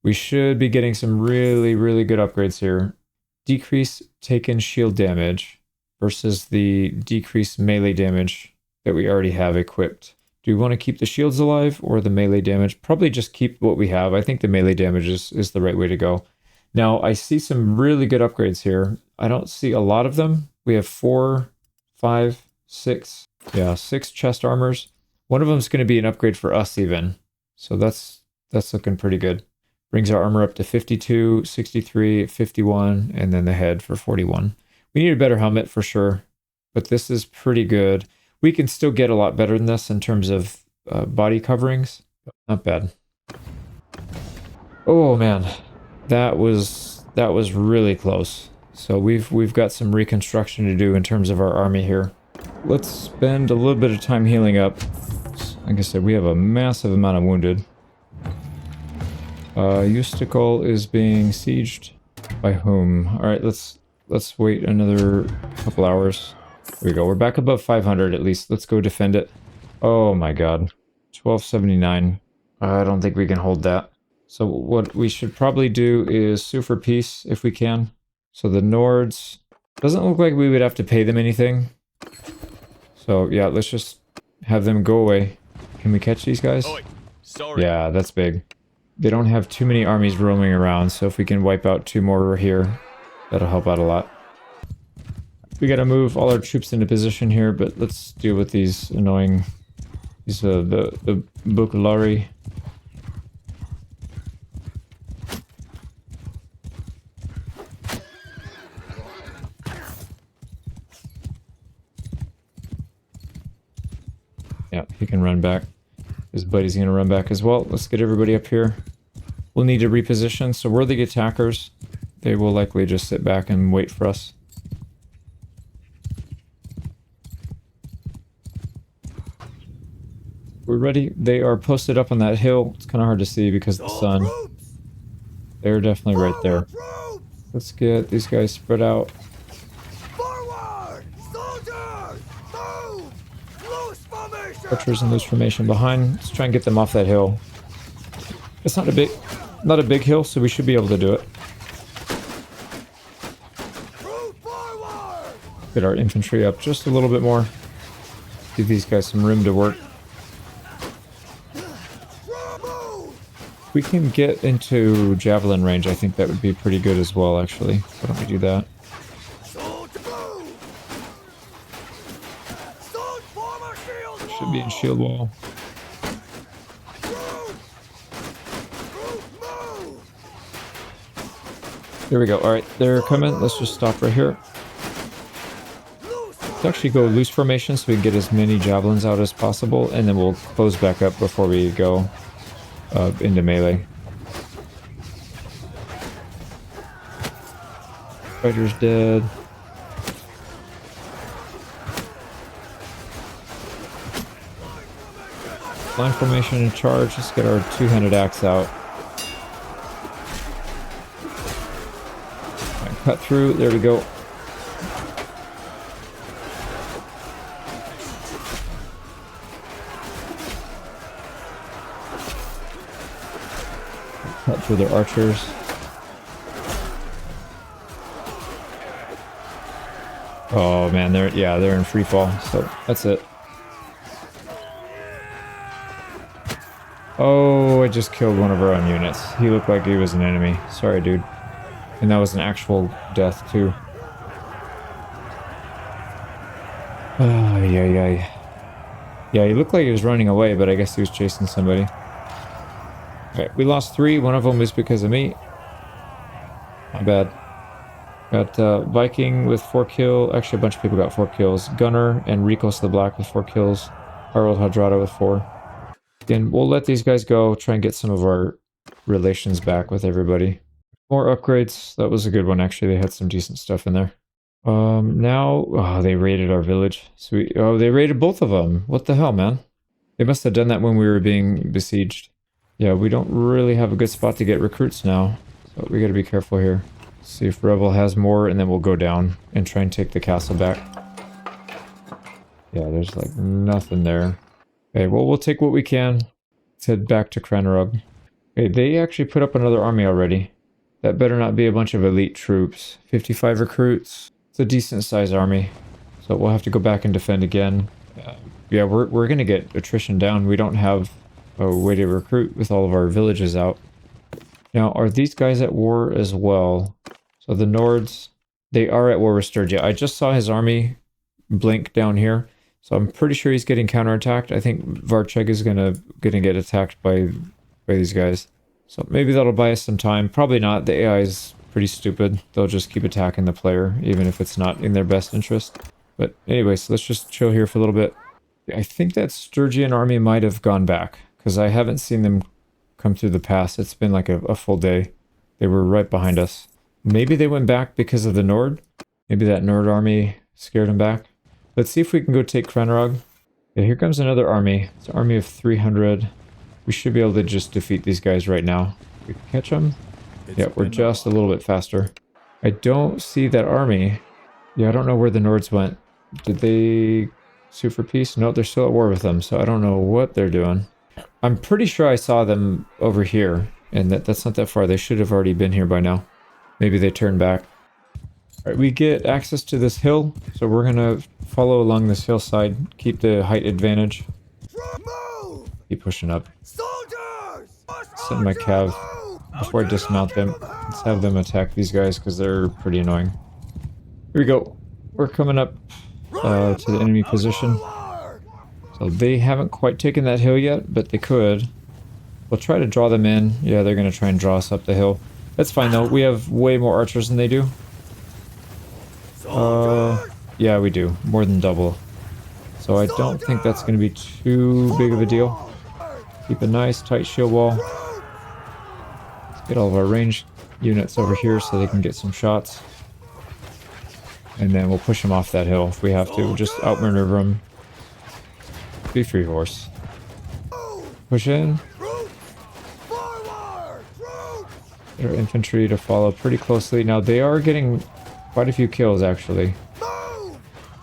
We should be getting some really good upgrades here. Decrease taken shield damage versus the decreased melee damage that we already have equipped. Do we want to keep the shields alive or the melee damage? Probably just keep what we have. I think the melee damage is the right way to go. Now, I see some really good upgrades here. I don't see a lot of them. We have 4, 5, 6. Yeah, 6 chest armors. One of them is going to be an upgrade for us even. So that's looking pretty good. Brings our armor up to 52, 63, 51, and then the head for 41. We need a better helmet for sure, but this is pretty good. We can still get a lot better than this in terms of body coverings. Not bad. Oh man, that was really close. So we've got some reconstruction to do in terms of our army here. Let's spend a little bit of time healing up. Like I said, we have a massive amount of wounded. Eustical is being sieged by whom? All right, let's wait another couple hours. There we go. We're back above 500 at least. Let's go defend it. Oh my god. 1279. I don't think we can hold that. So what we should probably do is sue for peace if we can. So the Nords, doesn't look like we would have to pay them anything. So yeah, let's just have them go away. Can we catch these guys? Oi, sorry. Yeah, that's big. They don't have too many armies roaming around, so if we can wipe out 2 more here, that'll help out a lot. We gotta move all our troops into position here, but let's deal with these annoying... These, the Bukulari. Yeah, he can run back. His buddy's gonna run back as well. Let's get everybody up here. We'll need to reposition, so we're the attackers. They will likely just sit back and wait for us. We're ready. They are posted up on that hill. It's kind of hard to see because of the sun. They're definitely right there. Let's get these guys spread out. Forward! Soldiers! Move! Loose formation! Archers in loose formation behind. Let's try and get them off that hill. It's not a big hill, so we should be able to do it. Move forward! Get our infantry up just a little bit more. Give these guys some room to work. If we can get into javelin range, I think that would be pretty good as well, actually. Why don't we do that? Should be in shield wall. There we go. Alright, they're coming. Let's just stop right here. Let's actually go loose formation so we can get as many javelins out as possible, and then we'll close back up before we go into melee. Fighter's dead. Line formation and charge. Let's get our two-handed axe out. Right, cut through. There we go. Cut through their archers. Oh man, they're in free fall, so that's it. Oh, I just killed one of our own units. He looked like he was an enemy. Sorry, dude. And that was an actual death too. Oh, yeah. Yeah, he looked like he was running away, but I guess he was chasing somebody. Okay, we lost 3. One of them was because of me. Not bad. Got Viking with 4 kills. Actually, a bunch of people got 4 kills. Gunner and Rikos the Black with 4 kills. Harold Hadrada with 4. Again, we'll let these guys go. Try and get some of our relations back with everybody. More upgrades. That was a good one, actually. They had some decent stuff in there. Now... Oh, they raided our village. Sweet. Oh, they raided both of them. What the hell, man? They must have done that when we were being besieged. Yeah, we don't really have a good spot to get recruits now. So we gotta be careful here. See if Rebel has more, and then we'll go down and try and take the castle back. Yeah, there's like nothing there. Okay, well, we'll take what we can. Let's head back to Cranarug. Okay, they actually put up another army already. That better not be a bunch of elite troops. 55 recruits. It's a decent sized army. So we'll have to go back and defend again. Yeah, we're gonna get attrition down. We don't have a way to recruit with all of our villages out. Now, are these guys at war as well? So the Nords, they are at war with Sturgia. I just saw his army blink down here, so I'm pretty sure he's getting counterattacked. I think Varcheg is gonna get attacked by these guys. So maybe that'll buy us some time. Probably not. The AI is pretty stupid. They'll just keep attacking the player, even if it's not in their best interest. But anyways, let's just chill here for a little bit. I think that Sturgian army might have gone back, because I haven't seen them come through the pass. It's been like a full day. They were right behind us. Maybe they went back because of the Nord. Maybe that Nord army scared them back. Let's see if we can go take Kranrog. Yeah, here comes another army. It's an army of 300. We should be able to just defeat these guys right now. We can catch them. Yeah, we're just a little bit faster. I don't see that army. Yeah, I don't know where the Nords went. Did they sue for peace? No, they're still at war with them, so I don't know what they're doing. I'm pretty sure I saw them over here, and that's not that far. They should have already been here by now. Maybe they turned back. All right, we get access to this hill, so we're gonna follow along this hillside, keep the height advantage. Move! Keep pushing up. Soldiers! Send my cav before I dismount them. Let's have them attack these guys because they're pretty annoying. Here we go. We're coming up to the enemy position. So they haven't quite taken that hill yet, but they could. We'll try to draw them in. Yeah, they're going to try and draw us up the hill. That's fine though. We have way more archers than they do. Yeah, we do. More than double. So I don't think that's going to be too big of a deal. Keep a nice tight shield wall. Let's get all of our ranged units over here so they can get some shots. And then we'll push them off that hill if we have to. We'll just outmaneuver them. Be free horse. Push in. Get our infantry to follow pretty closely. Now they are getting quite a few kills actually.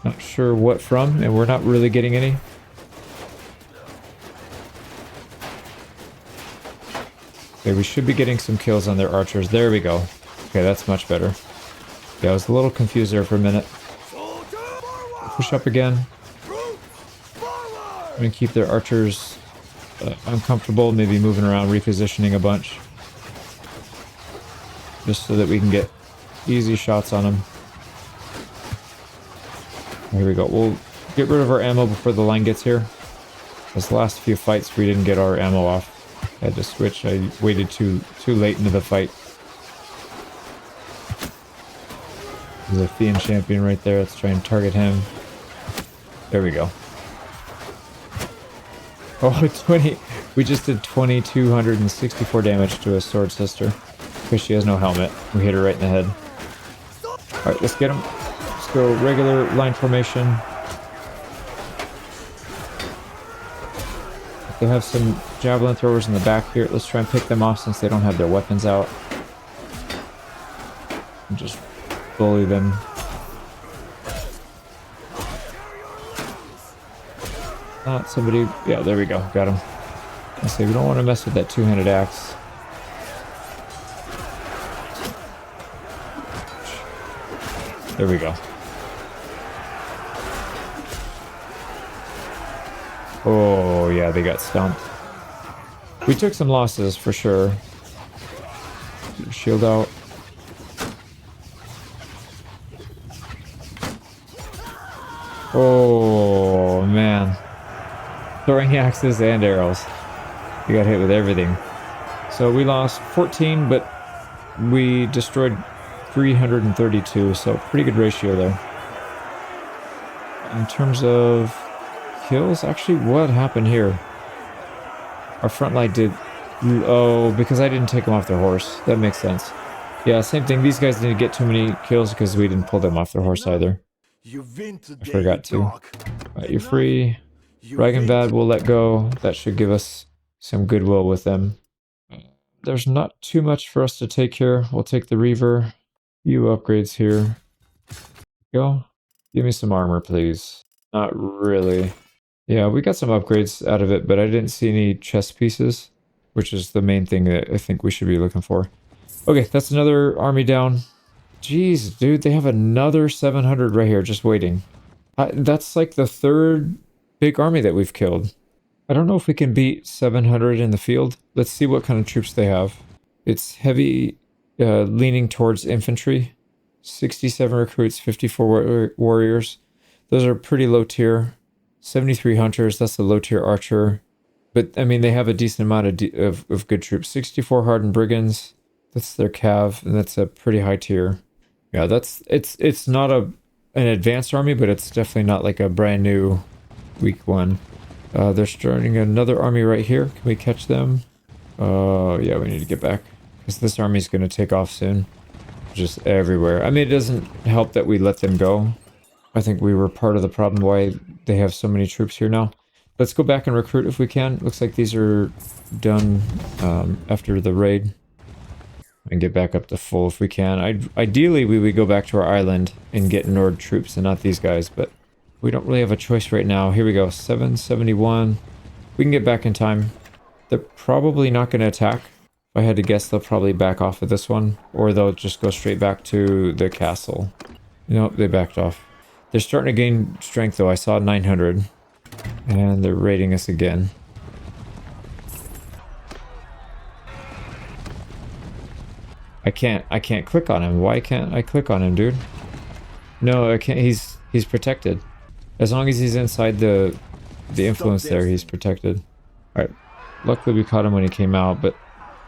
Not sure what from, and we're not really getting any. Okay, we should be getting some kills on their archers. There we go. Okay, that's much better. Yeah, I was a little confused there for a minute. Push up again. I'm gonna keep their archers uncomfortable, maybe moving around, repositioning a bunch. Just so that we can get easy shots on them. Here we go. We'll get rid of our ammo before the line gets here. Those last few fights we didn't get our ammo off. I had to switch. I waited too late into the fight. There's a Fiend champion right there. Let's try and target him. There we go. Oh, 20. We just did 2,264 damage to a sword sister. Because she has no helmet. We hit her right in the head. Alright, let's get him. Let's go regular line formation. They have some javelin throwers in the back here. Let's try and pick them off since they don't have their weapons out. And just bully them. Not somebody. Yeah, there we go. Got him. I say we don't want to mess with that two-handed axe. There we go. Oh, yeah, they got stumped. We took some losses for sure. Shield out. Oh, man. Throwing axes and arrows. We got hit with everything. So we lost 14, but we destroyed 332, so pretty good ratio there. In terms of kills, actually, what happened here? Our front line did... Oh, because I didn't take them off their horse. That makes sense. Yeah, same thing. These guys didn't get too many kills because we didn't pull them off their horse either. I forgot to. Right, you're free. Dragonvad will let go. That should give us some goodwill with them. There's not too much for us to take here. We'll take the Reaver. Few upgrades here. Go. Give me some armor, please. Not really. Yeah, we got some upgrades out of it, but I didn't see any chest pieces, which is the main thing that I think we should be looking for. Okay, that's another army down. Jeez, dude, they have another 700 right here just waiting. That's like the third big army that we've killed. I don't know if we can beat 700 in the field. Let's see what kind of troops they have. It's heavy, leaning towards infantry. 67 recruits, 54 warriors. Those are pretty low tier. 73 hunters, that's the low tier archer. But I mean, they have a decent amount of good troops. 64 hardened brigands, that's their cav, and that's a pretty high tier. Yeah, it's not an advanced army, but it's definitely not like a brand new weak one. They're starting another army right here. Can we catch them? Yeah, we need to get back because this army's going to take off soon. Just everywhere. I mean, it doesn't help that we let them go. I think we were part of the problem why they have so many troops here now. Let's go back and recruit if we can. Looks like these are done after the raid. And get back up to full if we can. Ideally, we would go back to our island and get Nord troops and not these guys, but we don't really have a choice right now. Here we go, 771. We can get back in time. They're probably not going to attack. If I had to guess, they'll probably back off of this one, or they'll just go straight back to the castle. Nope, they backed off. They're starting to gain strength though. I saw 900, and they're raiding us again. I can't click on him. Why can't I click on him, dude? No, I can't. He's protected. As long as he's inside the influence there, he's protected. Alright. Luckily we caught him when he came out, but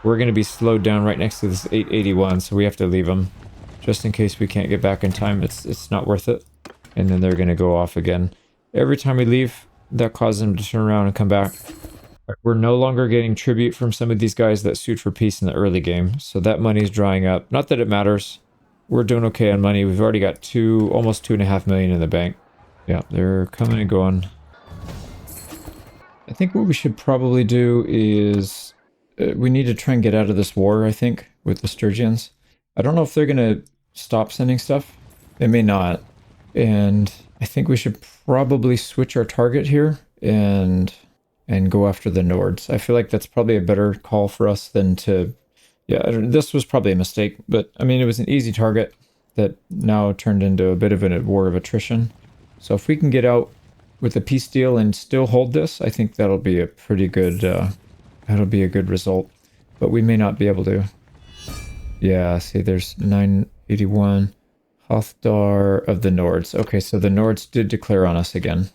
we're going to be slowed down right next to this 881, so we have to leave him. Just in case we can't get back in time, it's not worth it. And then they're going to go off again. Every time we leave, that causes them to turn around and come back. We're no longer getting tribute from some of these guys that sued for peace in the early game, so that money's drying up. Not that it matters. We're doing okay on money. We've already got almost 2.5 million in the bank. Yeah, they're coming and going. I think what we should probably do is we need to try and get out of this war, I think, with the Sturgians. I don't know if they're going to stop sending stuff. They may not. And I think we should probably switch our target here and go after the Nords. I feel like that's probably a better call for us than to... Yeah, this was probably a mistake, but I mean, it was an easy target that now turned into a bit of a war of attrition. So if we can get out with a peace deal and still hold this, I think that'll be a pretty good... that'll be a good result. But we may not be able to. Yeah, see, there's 981. Hothdar of the Nords. Okay, so the Nords did declare on us again.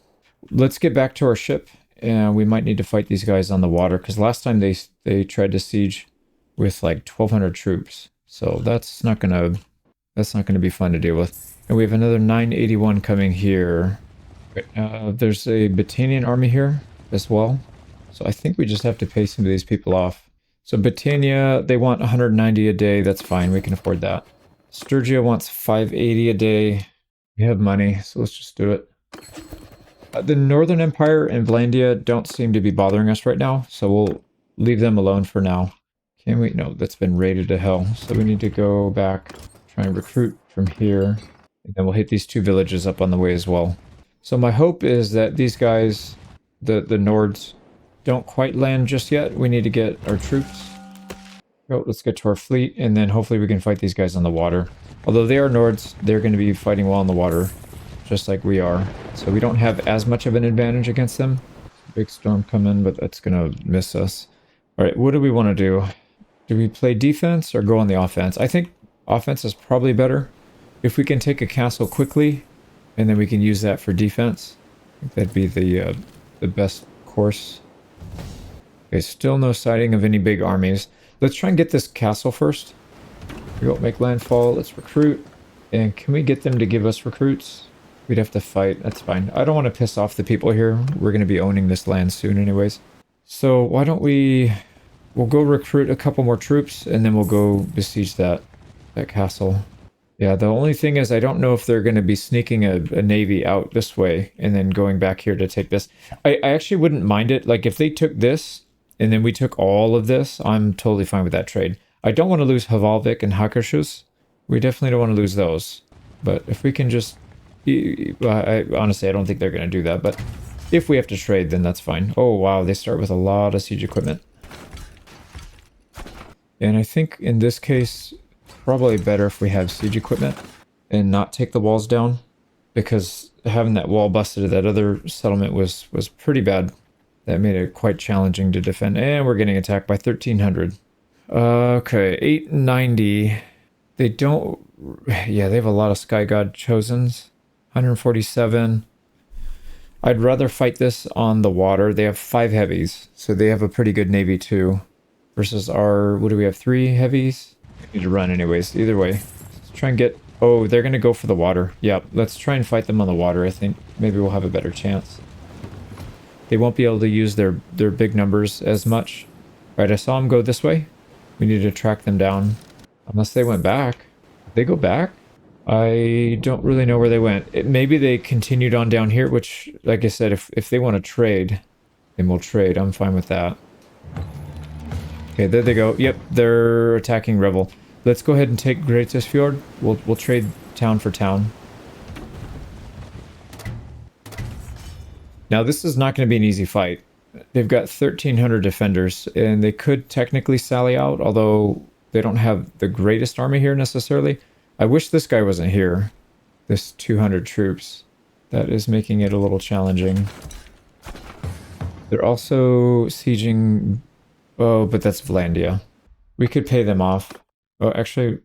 Let's get back to our ship. And we might need to fight these guys on the water, because last time they tried to siege with like 1,200 troops. So that's not gonna be fun to deal with. And we have another 981 coming here. There's a Battanian army here as well. So I think we just have to pay some of these people off. So Battania, they want 190 a day. That's fine. We can afford that. Sturgia wants 580 a day. We have money, so let's just do it. The Northern Empire and Vlandia don't seem to be bothering us right now, so we'll leave them alone for now. Can we? No, that's been raided to hell. So we need to go back, try and recruit from here, and then we'll hit these two villages up on the way as well. So my hope is that these guys, the Nords, don't quite land just yet. We need to get our troops. Oh, let's get to our fleet, and then hopefully we can fight these guys on the water. Although they are Nords, they're going to be fighting well on the water, just like we are. So we don't have as much of an advantage against them. Big storm coming, but that's going to miss us. All right, what do we want to do? Do we play defense or go on the offense? I think offense is probably better. If we can take a castle quickly, and then we can use that for defense, I think that'd be the best course. Okay, still no sighting of any big armies. Let's try and get this castle first. We won't make landfall. Let's recruit. And can we get them to give us recruits? We'd have to fight. That's fine. I don't want to piss off the people here. We're going to be owning this land soon anyways. So why don't we'll go recruit a couple more troops, and then we'll go besiege that castle. Yeah, the only thing is I don't know if they're going to be sneaking a navy out this way and then going back here to take this. I actually wouldn't mind it. Like if they took this and then we took all of this, I'm totally fine with that trade. I don't want to lose Havalvik and Hakershus. We definitely don't want to lose those. But if we can just... honestly, I don't think they're going to do that, but if we have to trade, then that's fine. Oh, wow, they start with a lot of siege equipment. And I think in this case, probably better if we have siege equipment and not take the walls down, because having that wall busted at that other settlement was pretty bad. That made it quite challenging to defend. And we're getting attacked by 1,300. Okay, 890. They don't... Yeah, they have a lot of Sky God Chosens. 147. I'd rather fight this on the water. They have 5 heavies, so they have a pretty good navy too. Versus our... What do we have? 3 heavies? We need to run anyways. Either way. Let's try and get... Oh, they're going to go for the water. Yep, let's try and fight them on the water. I think maybe we'll have a better chance. They won't be able to use their big numbers as much. Right, I saw them go this way. We need to track them down. Unless they went back. Did they go back? I don't really know where they went. Maybe they continued on down here, which, like I said, if they want to trade, then we'll trade. I'm fine with that. Okay, there they go. Yep, they're attacking Rebel. Let's go ahead and take Greatest Fjord. We'll trade town for town. Now, this is not going to be an easy fight. They've got 1,300 defenders, and they could technically sally out, although they don't have the greatest army here necessarily. I wish this guy wasn't here. This 200 troops. That is making it a little challenging. They're also sieging... Oh, but that's Vlandia. We could pay them off. Oh, actually,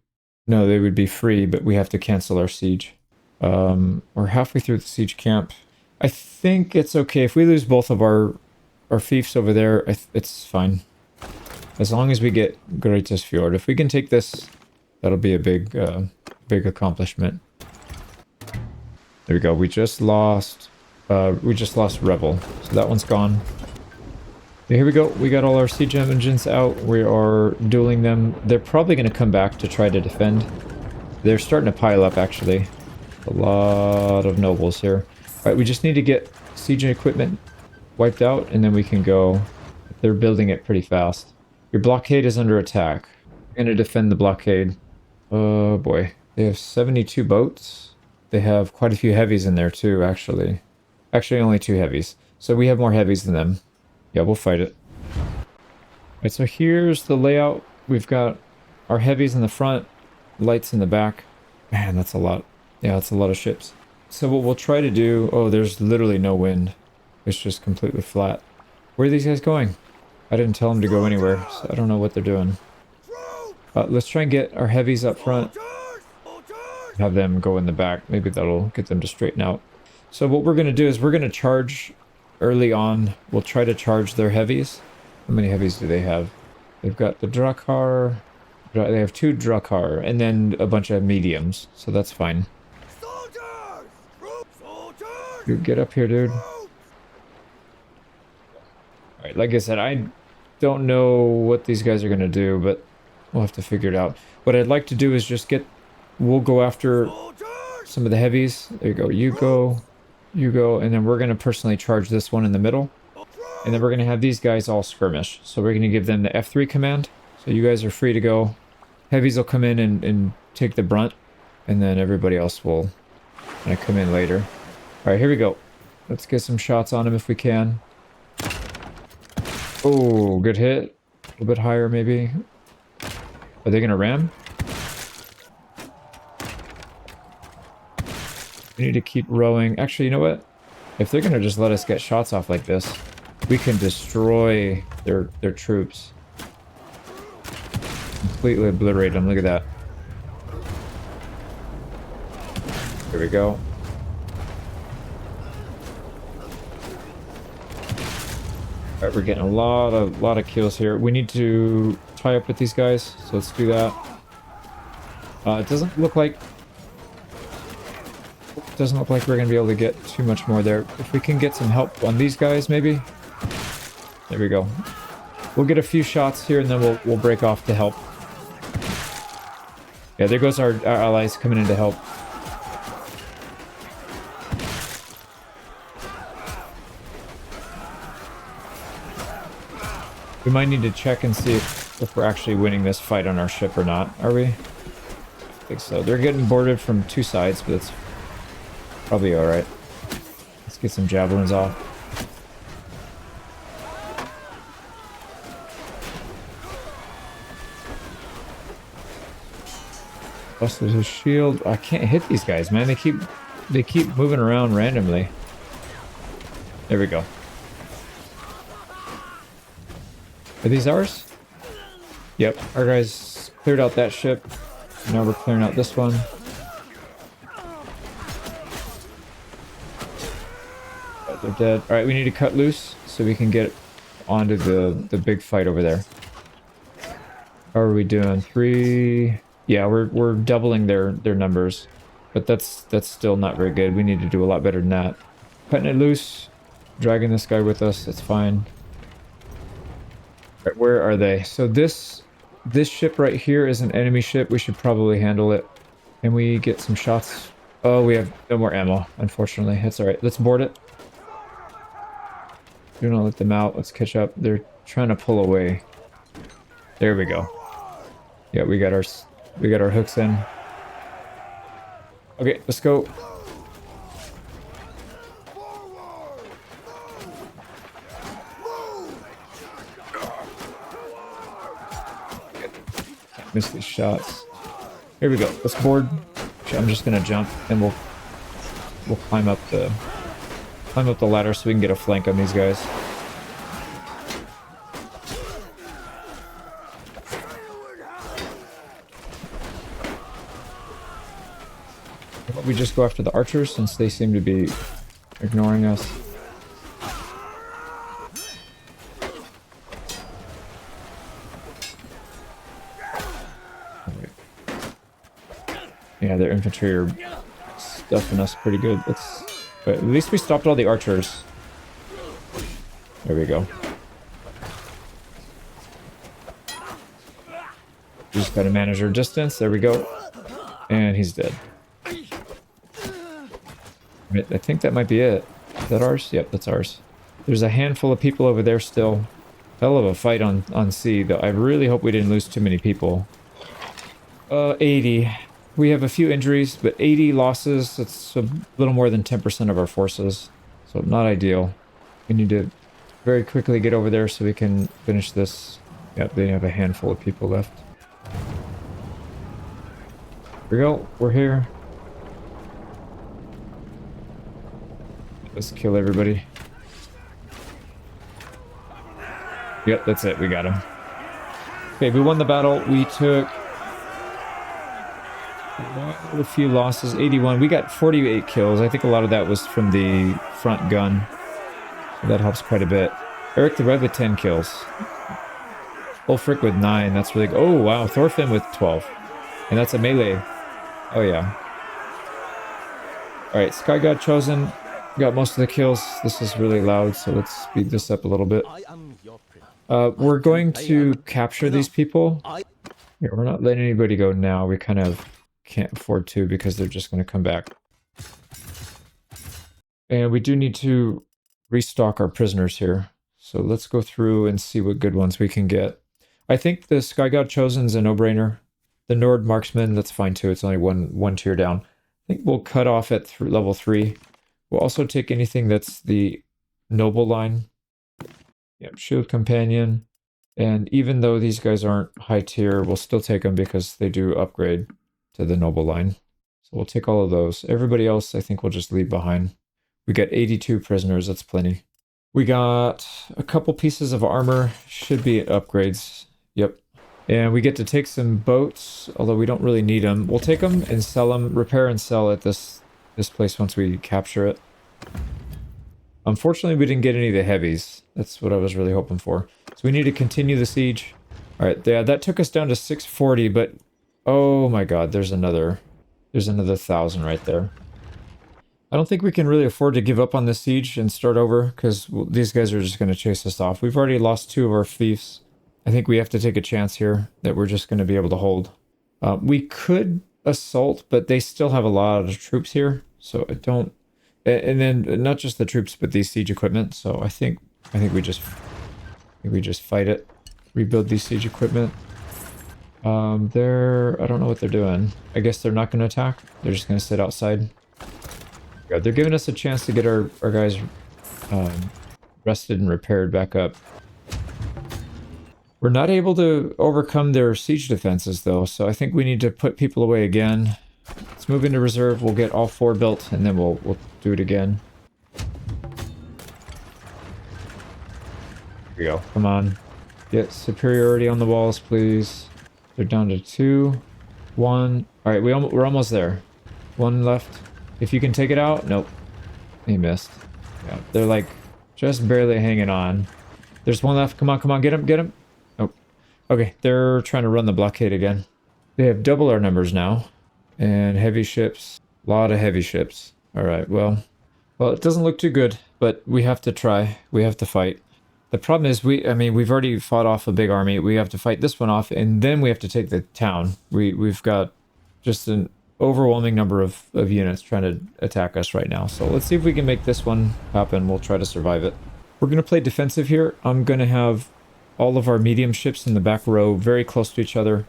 no, they would be free, but we have to cancel our siege. We're halfway through the siege camp. I think it's okay. If we lose both of our fiefs over there, it's fine. As long as we get Greatest Fjord. If we can take this, that'll be a big accomplishment. There we go. We just lost Rebel. So that one's gone. Here we go. We got all our siege engines out. We are dueling them. They're probably going to come back to try to defend. They're starting to pile up, actually. A lot of nobles here. Alright, we just need to get siege equipment wiped out, and then we can go. They're building it pretty fast. Your blockade is under attack. I'm going to defend the blockade. Oh boy. They have 72 boats. They have quite a few heavies in there too, actually. Actually, only 2 heavies. So we have more heavies than them. Yeah, we'll fight it. Alright, so here's the layout. We've got our heavies in the front, lights in the back. Man, that's a lot. Yeah, that's a lot of ships. So what we'll try to do... Oh, there's literally no wind. It's just completely flat. Where are these guys going? I didn't tell them to go anywhere, so I don't know what they're doing. Let's try and get our heavies up front. Have them go in the back. Maybe that'll get them to straighten out. So what we're going to do is we're going to charge early on. We'll try to charge their heavies. How many heavies do they have? They've got the Drakkar. They have 2 Drakkar and then a bunch of mediums. So that's fine. Dude, get up here, dude. Alright, like I said, I don't know what these guys are going to do, but we'll have to figure it out. What I'd like to do is just get... We'll go after some of the heavies. There you go. You go. You go. And then we're going to personally charge this one in the middle. And then we're going to have these guys all skirmish. So we're going to give them the F3 command. So you guys are free to go. Heavies will come in and take the brunt. And then everybody else will kind of come in later. Alright, here we go. Let's get some shots on him if we can. Oh, good hit. A little bit higher, maybe. Are they going to ram? We need to keep rowing. Actually, you know what? If they're going to just let us get shots off like this, we can destroy their troops. Completely obliterate them. Look at that. Here we go. Alright, we're getting a lot of kills here. We need to tie up with these guys, so let's do that. It doesn't look like we're gonna be able to get too much more there. If we can get some help on these guys, maybe. There we go. We'll get a few shots here, and then we'll break off to help. Yeah, there goes our allies coming in to help. We might need to check and see if we're actually winning this fight on our ship or not. Are we? I think so. They're getting boarded from 2 sides, but it's probably alright. Let's get some javelins off. Busted his shield. I can't hit these guys, man. They keep moving around randomly. There we go. Are these ours? Yep, our guys cleared out that ship. Now we're clearing out this one. They're dead. Alright, we need to cut loose so we can get onto the big fight over there. How are we doing? 3... Yeah, we're doubling their numbers. But that's still not very good. We need to do a lot better than that. Cutting it loose. Dragging this guy with us. That's fine. Right, where are they? So this ship right here is an enemy ship. We should probably handle it. Can we get some shots? Oh, we have no more ammo, unfortunately. That's alright. Let's board it. Do not let them out. Let's catch up. They're trying to pull away. There we go. Yeah, we got our hooks in. Okay, let's go. Can't miss these shots. Here we go. Let's board. I'm just gonna jump and we'll climb up the ladder so we can get a flank on these guys. We just go after the archers since they seem to be ignoring us. Yeah, their infantry are stuffing us pretty good. But at least we stopped all the archers. There we go. We just gotta manage our distance. There we go. And he's dead. I think that might be it. Is that ours? Yep, that's ours. There's a handful of people over there still. Hell of a fight on sea, though. I really hope we didn't lose too many people. 80. We have a few injuries, but 80 losses. That's a little more than 10% of our forces. So not ideal. We need to very quickly get over there so we can finish this. Yep, they have a handful of people left. Here we go. We're here. Let's kill everybody. Yep, that's it. We got him. Okay, we won the battle. We took a few losses. 81. We got 48 kills. I think a lot of that was from the front gun. So that helps quite a bit. Eric the Red with 10 kills. Ulfric with 9. That's really good. Oh, wow. Thorfinn with 12. And that's a melee. Oh, yeah. Alright, Sky God Chosen. Got most of the kills. This is really loud, so let's speed this up a little bit. We're going to capture these people. Yeah, we're not letting anybody go now. We kind of can't afford to because they're just going to come back. And we do need to restock our prisoners here. So let's go through and see what good ones we can get. I think the Sky God Chosen's a no-brainer. The Nord Marksman, that's fine too. It's only one tier down. I think we'll cut off at level 3. We'll also take anything that's the noble line. Yep, Shield Companion. And even though these guys aren't high tier, we'll still take them because they do upgrade to the noble line. So we'll take all of those. Everybody else, I think we'll just leave behind. We got 82 prisoners, that's plenty. We got a couple pieces of armor, should be upgrades. Yep. And we get to take some boats, although we don't really need them. We'll take them and sell them, repair and sell at this place once we capture it. Unfortunately, we didn't get any of the heavies. That's what I was really hoping for. So we need to continue the siege. Alright, yeah, that took us down to 640, but oh my god, there's another 1,000 right there. I don't think we can really afford to give up on this siege and start over, because these guys are just going to chase us off. We've already lost 2 of our fiefs. I think we have to take a chance here that we're just going to be able to hold. We could assault, but they still have a lot of troops here, so I don't. And then not just the troops, but the siege equipment. So I think we just fight it, rebuild the siege equipment. I don't know what they're doing. I guess they're not going to attack. They're just going to sit outside. God, they're giving us a chance to get our guys rested and repaired back up. We're not able to overcome their siege defenses, though, so I think we need to put people away again. Let's move into reserve. We'll get all 4 built, and then we'll do it again. Here we go. Come on. Get superiority on the walls, please. They're down to 2, 1. All right, we're almost there. 1 left. If you can take it out. Nope. He missed. Yeah, they're like just barely hanging on. There's 1 left. Come on, come on, get him, get him. Oh, okay. They're trying to run the blockade again. They have double our numbers now, and heavy ships. A lot of heavy ships. All right. Well, it doesn't look too good, but we have to try. We have to fight. The problem is I mean, we've already fought off a big army. We have to fight this one off, and then we have to take the town. We've got just an overwhelming number of units trying to attack us right now. So let's see if we can make this one happen. We'll try to survive it. We're going to play defensive here. I'm going to have all of our medium ships in the back row very close to each other.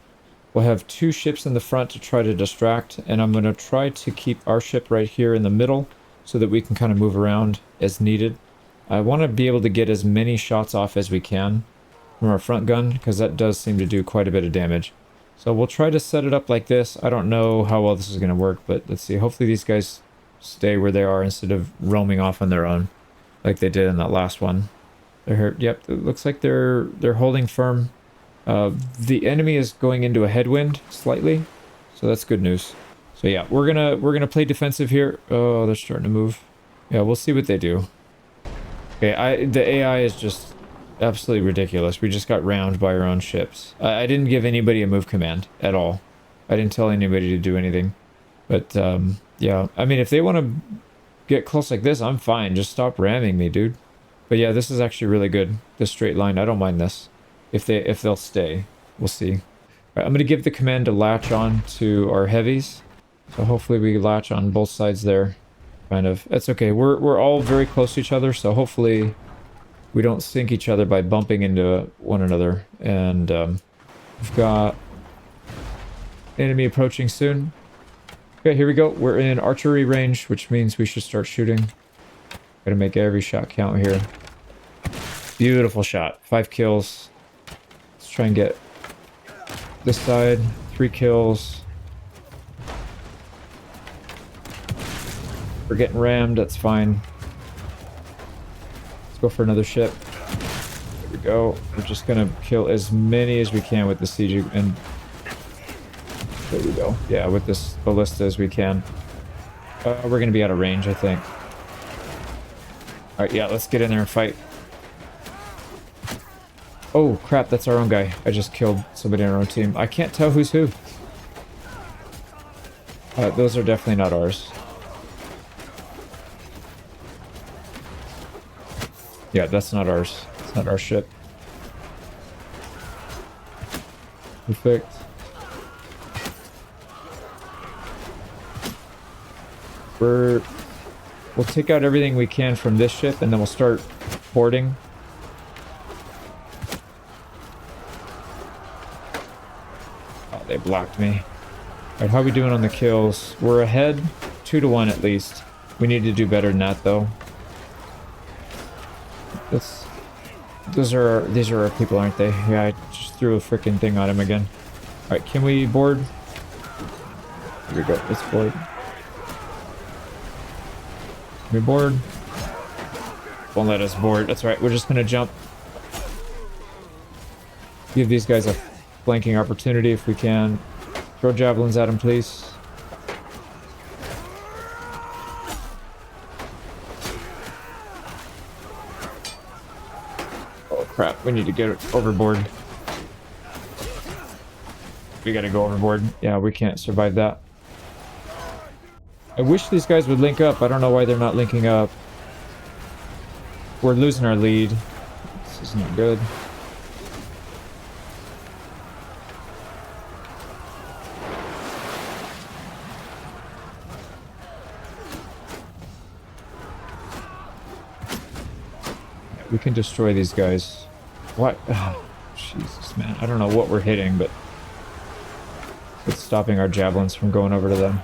We'll have 2 ships in the front to try to distract, and I'm going to try to keep our ship right here in the middle so that we can kind of move around as needed. I want to be able to get as many shots off as we can from our front gun, because that does seem to do quite a bit of damage. So we'll try to set it up like this. I don't know how well this is going to work, but let's see. Hopefully these guys stay where they are instead of roaming off on their own like they did in that last one. They're hurt. Yep, it looks like they're holding firm. The enemy is going into a headwind slightly, so that's good news. So yeah, we're gonna play defensive here. Oh, they're starting to move. Yeah, we'll see what they do. Okay, the AI is just absolutely ridiculous. We just got rammed by our own ships. I didn't give anybody a move command at all. I didn't tell anybody to do anything. But yeah, I mean, if they want to get close like this, I'm fine. Just stop ramming me, dude. But yeah, this is actually really good. This straight line, I don't mind this. If they'll stay, we'll see. All right, I'm gonna give the command to latch on to our heavies. So hopefully we latch on both sides there. Kind of. That's okay. We're all very close to each other, so hopefully we don't sink each other by bumping into one another. And we've got enemy approaching soon. Okay, here we go. We're in archery range, which means we should start shooting. Gotta make every shot count here. Beautiful shot. 5 kills. Let's try and get this side. 3 kills. We're getting rammed. That's fine. Let's go for another ship. There we go. We're just gonna kill as many as we can with the siege, and there we go. Yeah, with this ballista as we can. We're gonna be out of range, I think. All right, yeah, let's get in there and fight. Oh crap, that's our own guy. I just killed somebody on our own team. I can't tell who's who. Those are definitely not ours. Yeah, that's not ours. It's not our ship. Perfect. We'll take out everything we can from this ship, and then we'll start boarding. Oh, they blocked me. Alright, how are we doing on the kills? We're ahead 2-1 at least. We need to do better than that, though. These are our people, aren't they? Yeah, I just threw a freaking thing on him again. Alright, can we board? Here we go, let's board. Can we board? Won't let us board. That's right, we're just gonna jump. Give these guys a flanking opportunity if we can. Throw javelins at them, please. Crap, we need to get overboard. We gotta go overboard. Yeah, we can't survive that. I wish these guys would link up. I don't know why they're not linking up. We're losing our lead. This is not good. We can destroy these guys. What? Oh, Jesus, man. I don't know what we're hitting, but it's stopping our javelins from going over to them.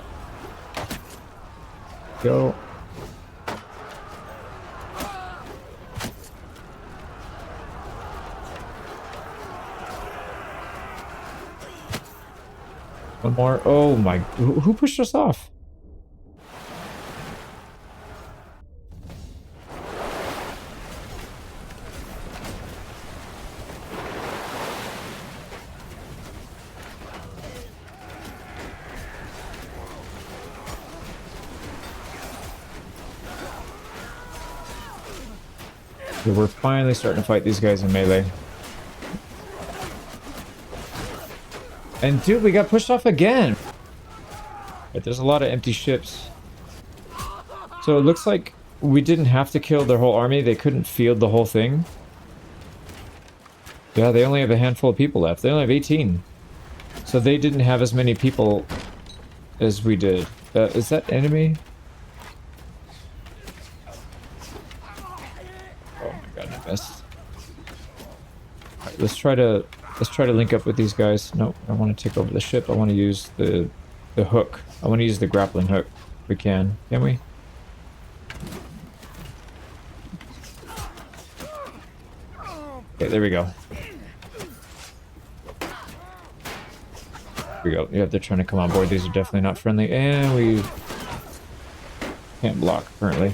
Go. One more. Oh my. Who pushed us off? So we're finally starting to fight these guys in melee. And dude, we got pushed off again. But there's a lot of empty ships. So it looks like we didn't have to kill their whole army. They couldn't field the whole thing. Yeah, they only have a handful of people left. They only have 18. So they didn't have as many people as we did. Is that enemy? Oh my god, I missed. Alright, let's try to link up with these guys. No, I don't want to take over the ship. I want to use the hook. I want to use the grappling hook. We can we? Okay, there we go. Here we go. Yeah, they're trying to come on board. These are definitely not friendly. And we can't block currently.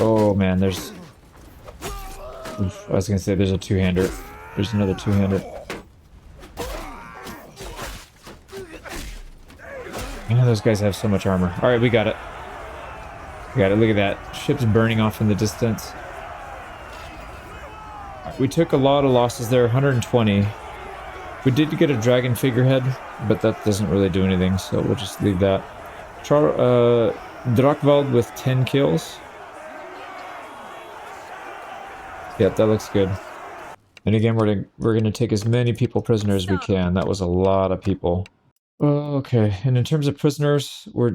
Oh man, there's... Oof, I was gonna say there's a two-hander. There's another two-hander. Man, those guys have so much armor. Alright, we got it. We got it. Look at that. Ship's burning off in the distance. We took a lot of losses there, 120. We did get a dragon figurehead, but that doesn't really do anything, so we'll just leave that. Drakvald with 10 kills. Yep, that looks good. And again, we're gonna take as many people prisoner as we can. That was a lot of people. Okay, and in terms of prisoners, we're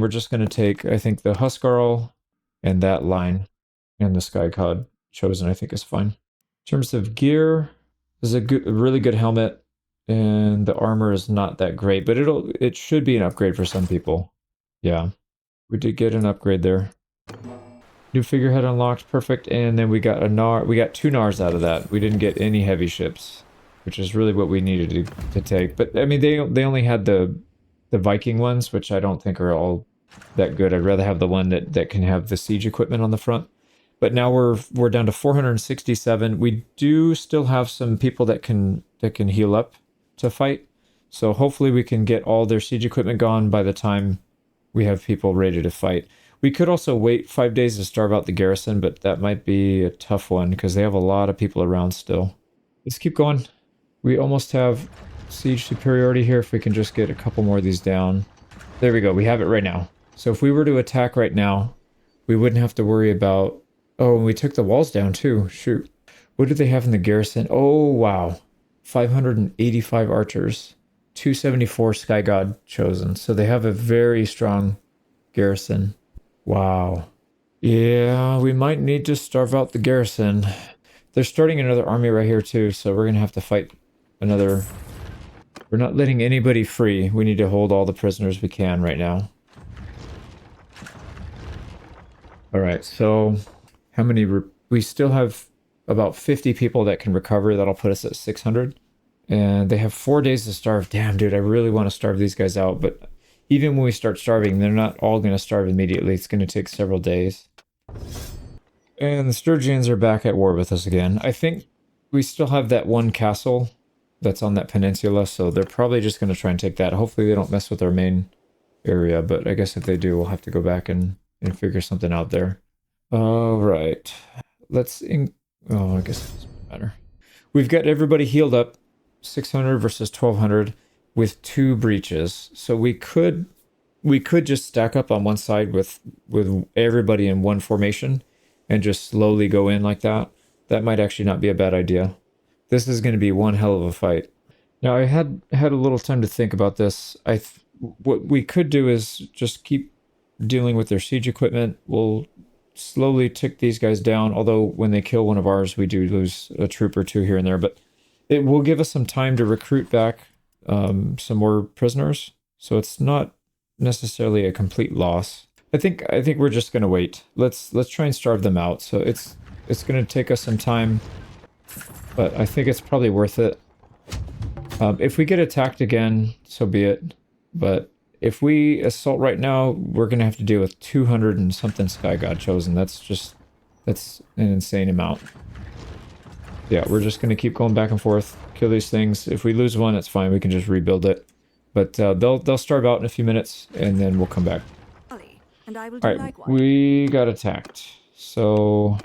just gonna take, I think, the Huskarl and that line, and the Sky Cod chosen. I think is fine. In terms of gear, there's a really good helmet, and the armor is not that great, but it should be an upgrade for some people. Yeah, we did get an upgrade there. New figurehead unlocked, perfect, and then we got two Nars out of that. We didn't get any heavy ships, which is really what we needed to take. But I mean, they only had the Viking ones, which I don't think are all that good. I'd rather have the one that can have the siege equipment on the front. But now we're down to 467. We do still have some people that can heal up to fight. So hopefully we can get all their siege equipment gone by the time we have people ready to fight. We could also wait 5 days to starve out the garrison, but that might be a tough one because they have a lot of people around still. Let's keep going. We almost have siege superiority here if we can just get a couple more of these down. There we go. We have it right now. So if we were to attack right now, we wouldn't have to worry about... Oh, and we took the walls down too. Shoot. What do they have in the garrison? Oh, wow. 585 archers. 274 Sky God chosen. So they have a very strong garrison. Wow. Yeah, we might need to starve out the garrison. They're starting another army right here too, so we're going to have to fight another... We're not letting anybody free. We need to hold all the prisoners we can right now. Alright, so... How many... We still have about 50 people that can recover. That'll put us at 600. And they have 4 days to starve. Damn, dude, I really want to starve these guys out, but... Even when we start starving, they're not all going to starve immediately. It's going to take several days. And the Sturgians are back at war with us again. I think we still have that one castle that's on that peninsula, so they're probably just going to try and take that. Hopefully they don't mess with our main area, but I guess if they do, we'll have to go back and figure something out there. All right. Oh, I guess it doesn't matter. We've got everybody healed up. 600 versus 1200. With 2 breaches, so we could just stack up on one side with everybody in one formation and just slowly go in like that. That might actually not be a bad idea. This is going to be one hell of a fight. Now I had a little time to think about this. What we could do is just keep dealing with their siege equipment. We'll slowly tick these guys down. Although when they kill one of ours, we do lose a troop or two here and there, but it will give us some time to recruit back some more prisoners, so it's not necessarily a complete loss. I think we're just gonna wait. Let's try and starve them out. So it's gonna take us some time, but I think it's probably worth it. If we get attacked again, so be it. But if we assault right now, we're gonna have to deal with 200 and something Sky God chosen. That's an insane amount. Yeah, we're just going to keep going back and forth, kill these things. If we lose one, it's fine. We can just rebuild it. But they'll starve out in a few minutes, and then we'll come back. And I will All right, we got attacked. So,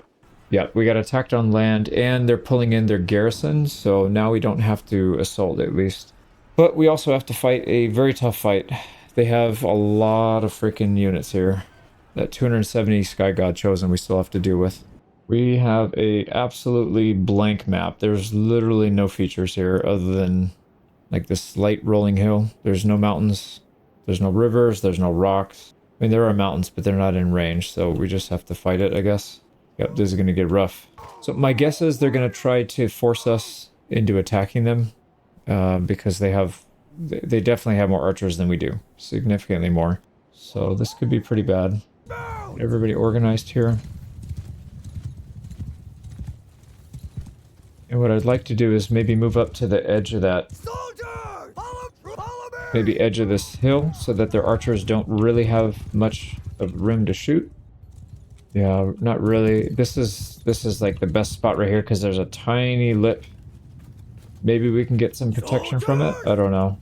yeah, we got attacked on land, and they're pulling in their garrison, so now we don't have to assault, at least. But we also have to fight a very tough fight. They have a lot of freaking units here. That 270 Sky God Chosen we still have to deal with. We have a absolutely blank map. There's literally no features here other than like this slight rolling hill. There's no mountains. There's no rivers. There's no rocks. I mean, there are mountains, but they're not in range, so we just have to fight it, I guess. Yep, this is going to get rough. So my guess is they're going to try to force us into attacking them because they definitely have more archers than we do. Significantly more. So this could be pretty bad. Everybody organized here. And what I'd like to do is maybe move up to the edge of that, maybe edge of this hill, so that their archers don't really have much of room to shoot. Yeah, not really. This is like the best spot right here because there's a tiny lip. Maybe we can get some protection from it. I don't know.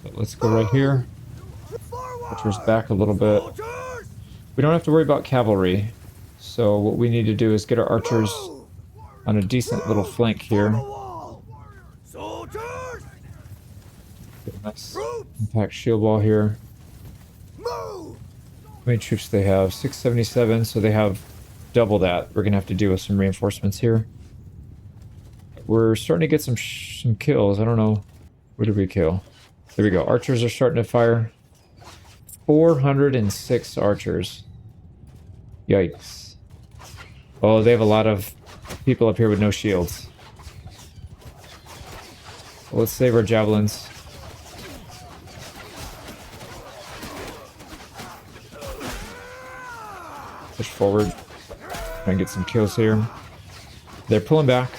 But let's go right here. Archers back a little bit. We don't have to worry about cavalry. So what we need to do is get our archers on a decent little flank here. Get a nice impact shield wall here. How many troops do they have? 677, so they have double that. We're gonna have to deal with some reinforcements here. We're starting to get some kills. I don't know. What did we kill? There we go. Archers are starting to fire. 406 archers. Yikes. Oh, they have a lot of people up here with no shields. Well, let's save our javelins. Push forward. Try and get some kills here. They're pulling back.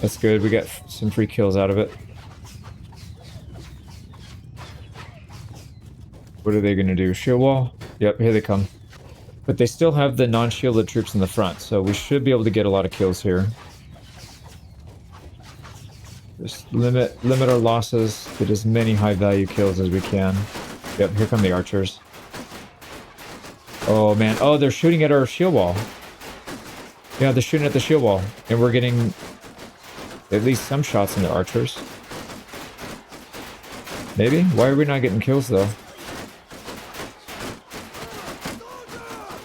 That's good. We got some free kills out of it. What are they going to do? Shield wall? Yep, here they come. But they still have the non-shielded troops in the front, so we should be able to get a lot of kills here. Just limit our losses, get as many high-value kills as we can. Yep, here come the archers. Oh, man. Oh, they're shooting at our shield wall. Yeah, they're shooting at the shield wall. And we're getting at least some shots into archers. Maybe? Why are we not getting kills, though?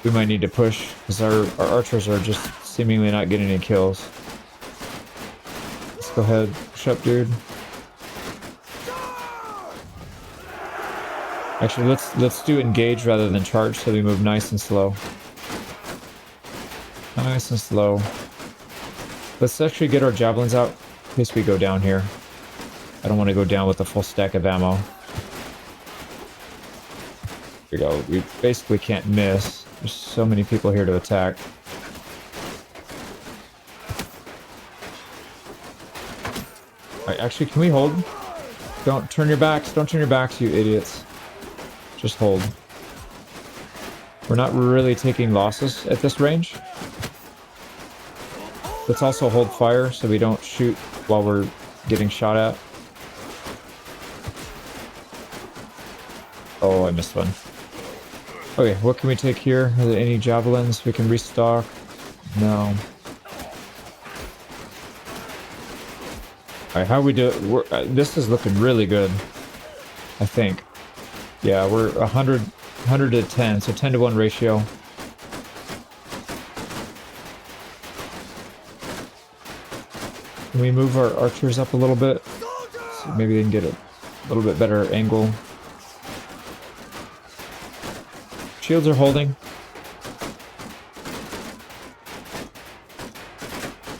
We might need to push, because our archers are just seemingly not getting any kills. Let's go ahead. Push up, dude. Actually, let's do engage rather than charge, so we move nice and slow. Nice and slow. Let's actually get our javelins out in case we go down here. I don't want to go down with a full stack of ammo. Here we go. We basically can't miss. There's so many people here to attack. Alright, actually, can we hold? Don't turn your backs. Don't turn your backs, you idiots. Just hold. We're not really taking losses at this range. Let's also hold fire so we don't shoot while we're getting shot at. Oh, I missed one. Okay, what can we take here? Are there any javelins we can restock? No. Alright, how we do it? This is looking really good, I think. Yeah, we're 100 to 10, so 10 to 1 ratio. Can we move our archers up a little bit? So maybe they can get a little bit better angle. Shields are holding.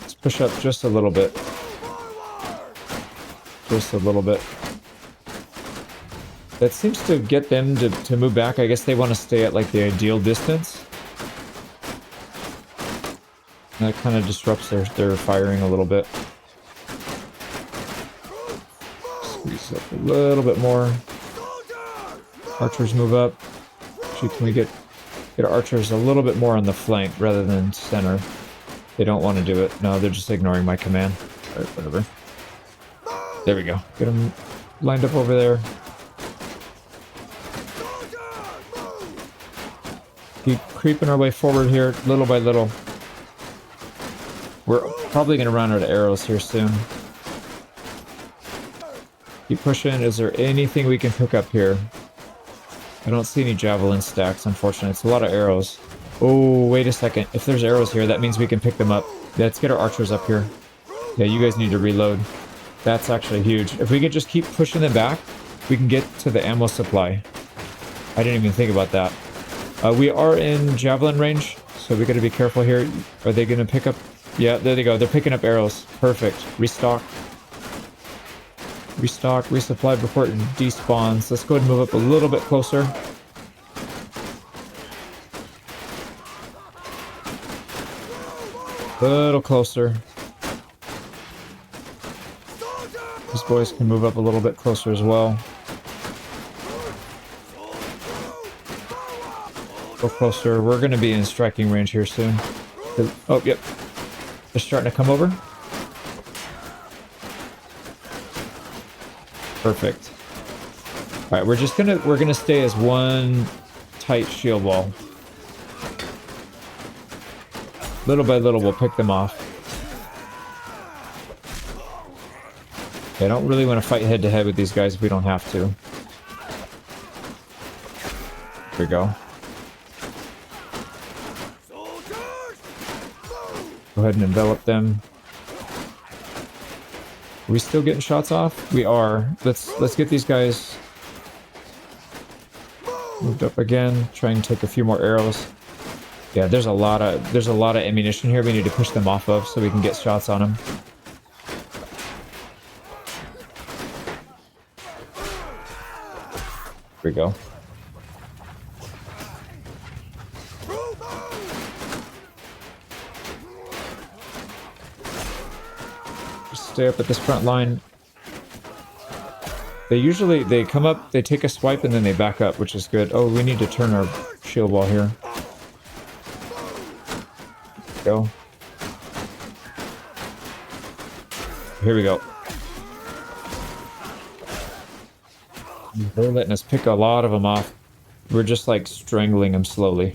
Let's push up just a little bit. Just a little bit. That seems to get them to move back. I guess they want to stay at like the ideal distance. That kind of disrupts their firing a little bit. Squeeze up a little bit more. Archers move up. Actually, can we get our archers a little bit more on the flank rather than center? They don't want to do it. No, they're just ignoring my command. Alright, whatever. There we go. Get them lined up over there. Keep creeping our way forward here, little by little. We're probably going to run out of arrows here soon. Keep pushing. Is there anything we can pick up here? I don't see any javelin stacks, unfortunately. It's a lot of arrows. Oh, wait a second. If there's arrows here, that means we can pick them up. Let's get our archers up here. Yeah, you guys need to reload. That's actually huge. If we could just keep pushing them back, we can get to the ammo supply. I didn't even think about that. We are in javelin range, so we got to be careful here. Are they going to pick up? Yeah, there they go. They're picking up arrows. Perfect. Restock. Restock, resupply before it despawns. Let's go ahead and move up a little bit closer. A little closer. These boys can move up a little bit closer as well. Go closer. We're going to be in striking range here soon. Oh, yep. They're starting to come over. Perfect. All right, we're gonna stay as one tight shield wall. Little by little, we'll pick them off. I don't really want to fight head to head with these guys if we don't have to. Here we go. Go ahead and envelop them. Are we still getting shots off? We are. Let's get these guys moved up again. Try and take a few more arrows. Yeah, there's a lot of ammunition here we need to push them off of so we can get shots on them. Here we go. Stay up at this front line. They come up, they take a swipe, and then they back up, which is good. Oh, we need to turn our shield wall here. Go. Here we go. They're letting us pick a lot of them off. We're just like strangling them slowly.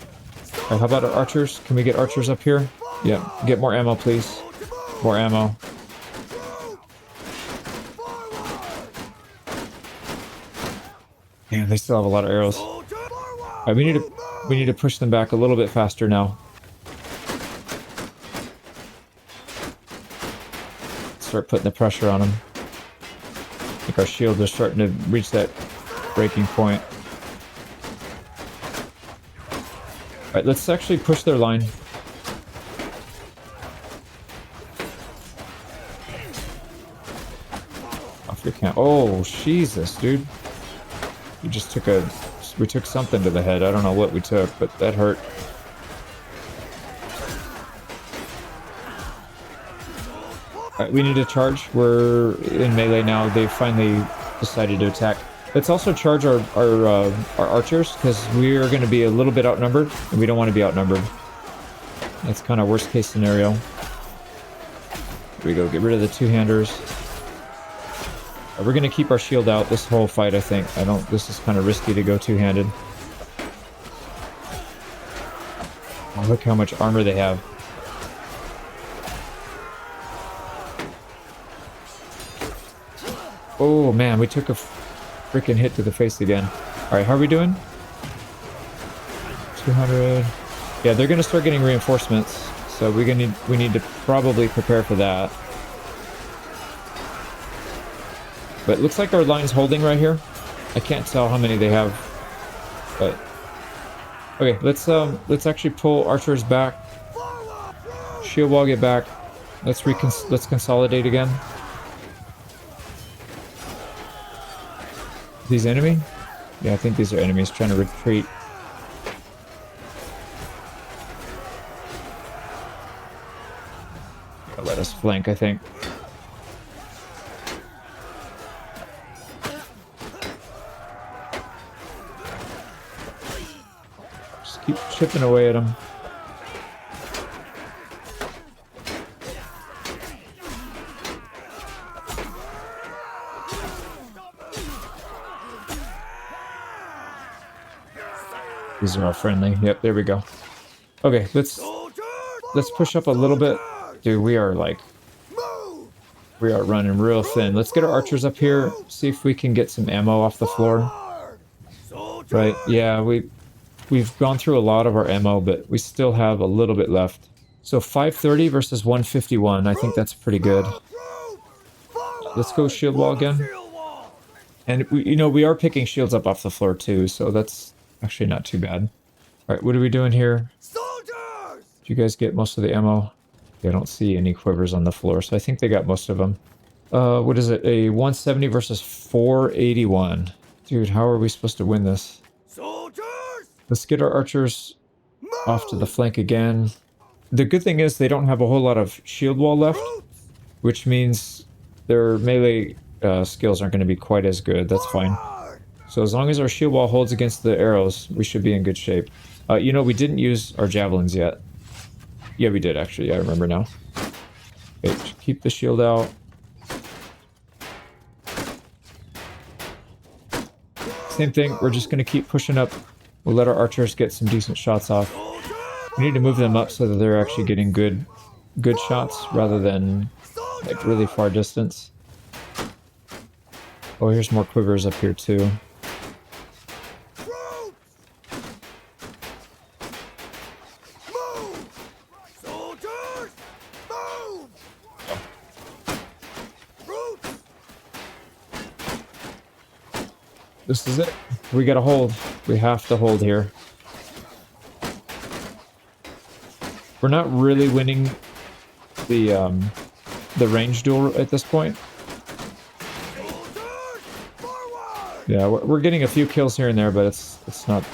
All right, how about our archers? Can we get archers up here? Yeah, get more ammo, please. More ammo. Man, they still have a lot of arrows. All right, we need to push them back a little bit faster now. Start putting the pressure on them. I think our shields are starting to reach that breaking point. All right, let's actually push their line. Off your camp. Oh, Jesus, dude. We took something to the head. I don't know what we took, but that hurt. Alright, we need to charge. We're in melee now. They finally decided to attack. Let's also charge our archers, because we are going to be a little bit outnumbered, and we don't want to be outnumbered. That's kind of worst case scenario. Here we go. Get rid of the two-handers. We're going to keep our shield out this whole fight, I think. This is kind of risky to go two-handed. Oh, look how much armor they have. Oh, man, we took a freaking hit to the face again. Alright, how are we doing? 200. Yeah, they're going to start getting reinforcements. So we need to probably prepare for that. But it looks like our line's holding right here. I can't tell how many they have, but okay. Let's actually pull archers back. Shield wall, get back. Let's consolidate again. These enemy? Yeah, I think these are enemies trying to retreat. They'll let us flank, I think. Keep chipping away at them. These are all friendly. Yep, there we go. Okay, let's push up a little bit. Dude, we are running real thin. Let's get our archers up here, see if we can get some ammo off the floor. Right, yeah, we've gone through a lot of our ammo, but we still have a little bit left. So 530 versus 151, I think that's pretty good. Let's go shield wall again. And, we are picking shields up off the floor too, so that's actually not too bad. Alright, what are we doing here? Did you guys get most of the ammo? I don't see any quivers on the floor, so I think they got most of them. What is it? A 170 versus 481. Dude, how are we supposed to win this? Let's get our archers off to the flank again. The good thing is they don't have a whole lot of shield wall left, which means their melee skills aren't going to be quite as good. That's fine. So as long as our shield wall holds against the arrows, we should be in good shape. We didn't use our javelins yet. Yeah, we did actually. I remember now. Okay, keep the shield out. Same thing. We're just going to keep pushing up. We'll let our archers get some decent shots off. We need to move them up so that they're actually getting good shots rather than like really far distance. Oh, here's more quivers up here too. This is it. We gotta hold. We have to hold here. We're not really winning the range duel at this point. Yeah, we're getting a few kills here and there, but it's not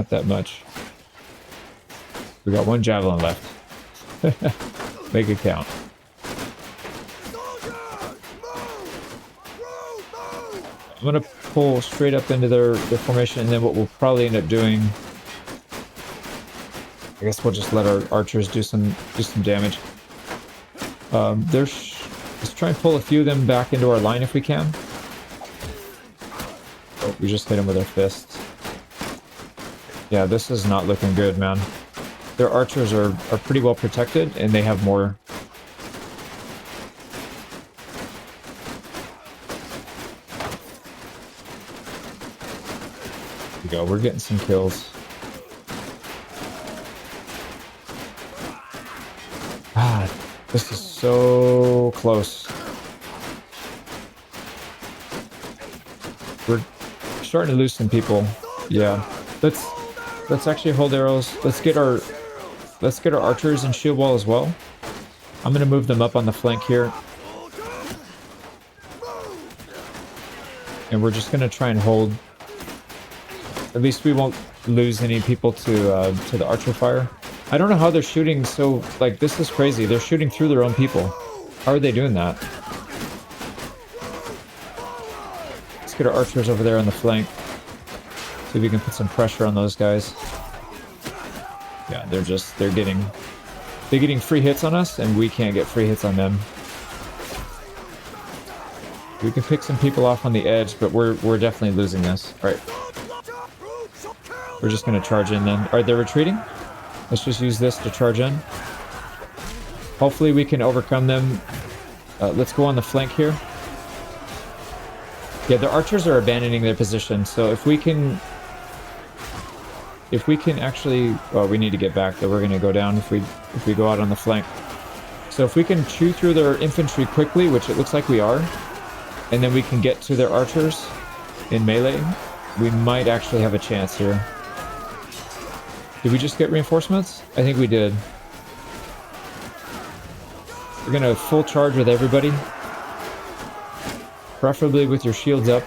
that much. We got one javelin left. Make it count. I'm gonna pull straight up into their formation, and then what we'll probably end up doing, I guess we'll just let our archers do some damage. Let's try and pull a few of them back into our line if we can. Oh, we just hit them with our fists. Yeah, this is not looking good, man. Their archers are pretty well protected, and they have more. Go. We're getting some kills. Ah, this is so close. We're starting to lose some people. Yeah. Let's actually hold arrows. Let's get our archers and shield wall as well. I'm gonna move them up on the flank here. And we're just gonna try and hold. At least we won't lose any people to the archer fire. I don't know how they're shooting so... Like, this is crazy. They're shooting through their own people. How are they doing that? Let's get our archers over there on the flank. See if we can put some pressure on those guys. Yeah, they're getting free hits on us, and we can't get free hits on them. We can pick some people off on the edge, but we're definitely losing this. All right. We're just going to charge in then. Alright, they're retreating. Let's just use this to charge in. Hopefully we can overcome them. Let's go on the flank here. Yeah, the archers are abandoning their position, so if we can actually... Well, we need to get back, though. We're going to go down if we go out on the flank. So if we can chew through their infantry quickly, which it looks like we are, and then we can get to their archers in melee, we might actually have a chance here. Did we just get reinforcements? I think we did. We're gonna full charge with everybody. Preferably with your shields up.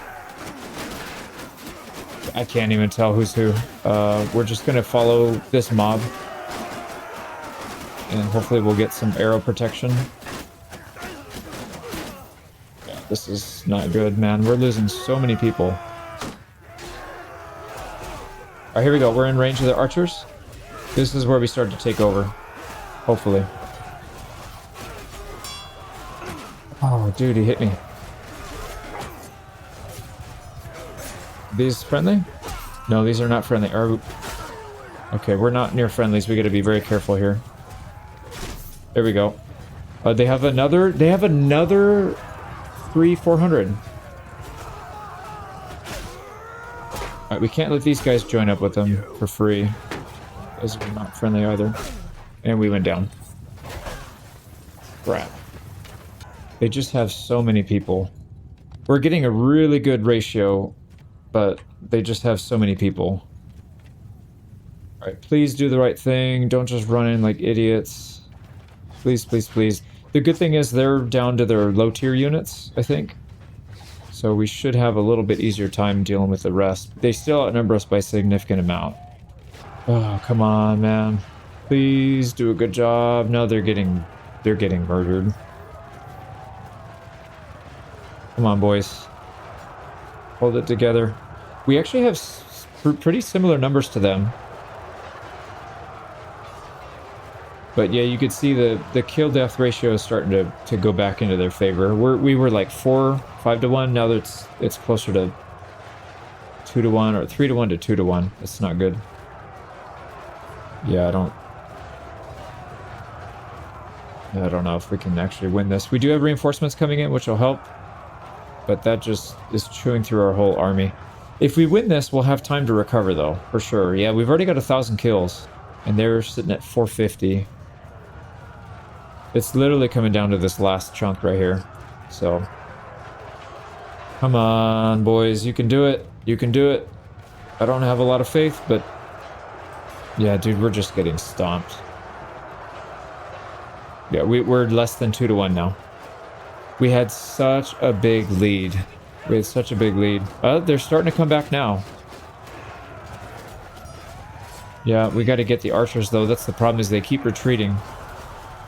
I can't even tell who's who. We're just gonna follow this mob. And hopefully we'll get some arrow protection. Yeah, this is not good, man. We're losing so many people. Alright, here we go. We're in range of the archers. This is where we start to take over. Hopefully. Oh, dude, he hit me. These friendly? No, these are not friendly. Okay, we're not near friendlies. We got to be very careful here. There we go. They have another 400. Alright, we can't let these guys join up with them for free. Those are not friendly either. And we went down. Crap. They just have so many people. We're getting a really good ratio, but they just have so many people. Alright, please do the right thing. Don't just run in like idiots. Please, please, please. The good thing is they're down to their low tier units, I think. So we should have a little bit easier time dealing with the rest. They still outnumber us by a significant amount. Oh, come on, man. Please do a good job. No, they're getting murdered. Come on, boys. Hold it together. We actually have pretty similar numbers to them. But yeah, you could see the kill-death ratio is starting to go back into their favor. We were like 5 to 1. Now that it's closer to 2 to 1 or 3 to 1 to 2 to 1. It's not good. Yeah, I don't know if we can actually win this. We do have reinforcements coming in, which will help. But that just is chewing through our whole army. If we win this, we'll have time to recover, though, for sure. Yeah, we've already got 1,000 kills, and they're sitting at 450. It's literally coming down to this last chunk right here. So, come on, boys. You can do it. You can do it. I don't have a lot of faith, but yeah, dude, we're just getting stomped. Yeah, we're less than 2 to 1 now. We had such a big lead. We had such a big lead. They're starting to come back now. Yeah, we got to get the archers, though. That's the problem, is they keep retreating.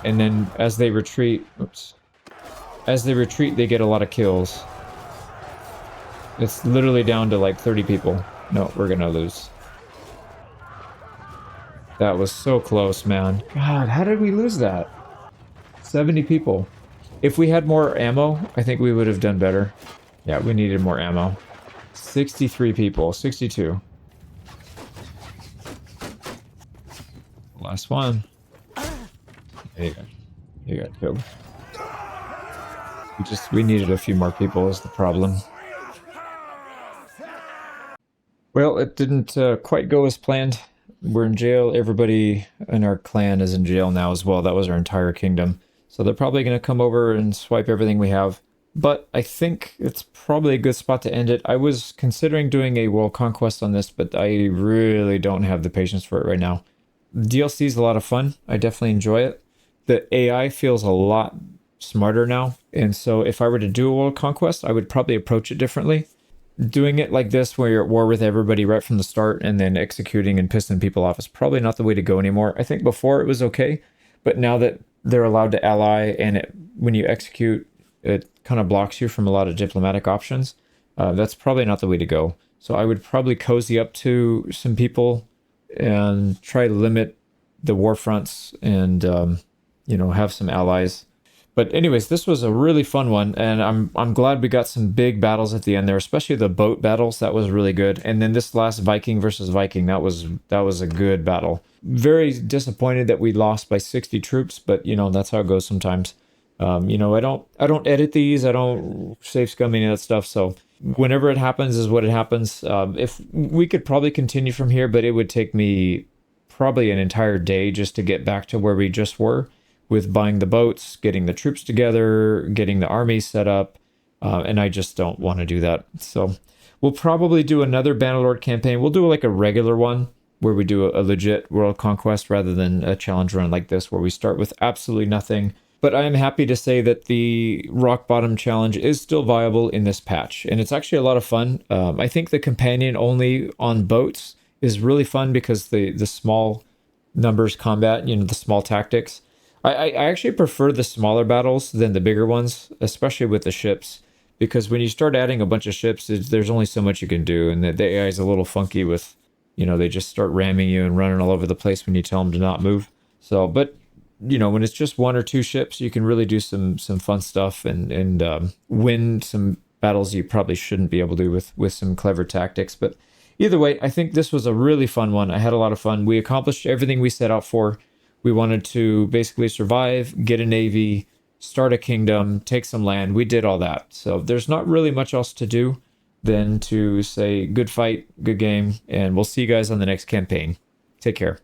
And then as they retreat... Oops. As they retreat, they get a lot of kills. It's literally down to like 30 people. No, we're going to lose. That was so close, man. God, how did we lose that? 70 people. If we had more ammo, I think we would have done better. Yeah, we needed more ammo. 63 people. 62. Last one. There you go. You got killed. We needed a few more people is the problem. Well, it didn't quite go as planned. We're in jail. Everybody in our clan is in jail now as well. That was our entire kingdom. So they're probably going to come over and swipe everything we have. But I think it's probably a good spot to end it. I was considering doing a world conquest on this, but I really don't have the patience for it right now. DLC is a lot of fun. I definitely enjoy it. The AI feels a lot smarter now. And so if I were to do a world conquest, I would probably approach it differently. Doing it like this, where you're at war with everybody right from the start and then executing and pissing people off, is probably not the way to go anymore. I think before it was okay, but now that they're allowed to ally and when you execute, it kind of blocks you from a lot of diplomatic options. That's probably not the way to go. So I would probably cozy up to some people and try to limit the war fronts and, have some allies. But anyways, this was a really fun one, and I'm glad we got some big battles at the end there, especially the boat battles. That was really good. And then this last Viking versus Viking, that was a good battle. Very disappointed that we lost by 60 troops, but that's how it goes sometimes. I don't edit these, I don't save scum any of that stuff, so whenever it happens is what it happens. If we could probably continue from here, but it would take me probably an entire day just to get back to where we just were, with buying the boats, getting the troops together, getting the army set up, and I just don't want to do that. So we'll probably do another Bannerlord campaign. We'll do like a regular one where we do a legit world conquest rather than a challenge run like this where we start with absolutely nothing. But I am happy to say that the rock bottom challenge is still viable in this patch, and it's actually a lot of fun. I think the companion only on boats is really fun because the small numbers combat, the small tactics. I actually prefer the smaller battles than the bigger ones, especially with the ships, because when you start adding a bunch of ships, there's only so much you can do, and the AI is a little funky with, they just start ramming you and running all over the place when you tell them to not move. So, but, when it's just 1 or 2 ships, you can really do some fun stuff and win some battles you probably shouldn't be able to with some clever tactics. But Either way, I think this was a really fun one. I had a lot of fun. We accomplished everything we set out for. We wanted to basically survive, get a navy, start a kingdom, take some land. We did all that. So there's not really much else to do than to say good fight, good game, and we'll see you guys on the next campaign. Take care.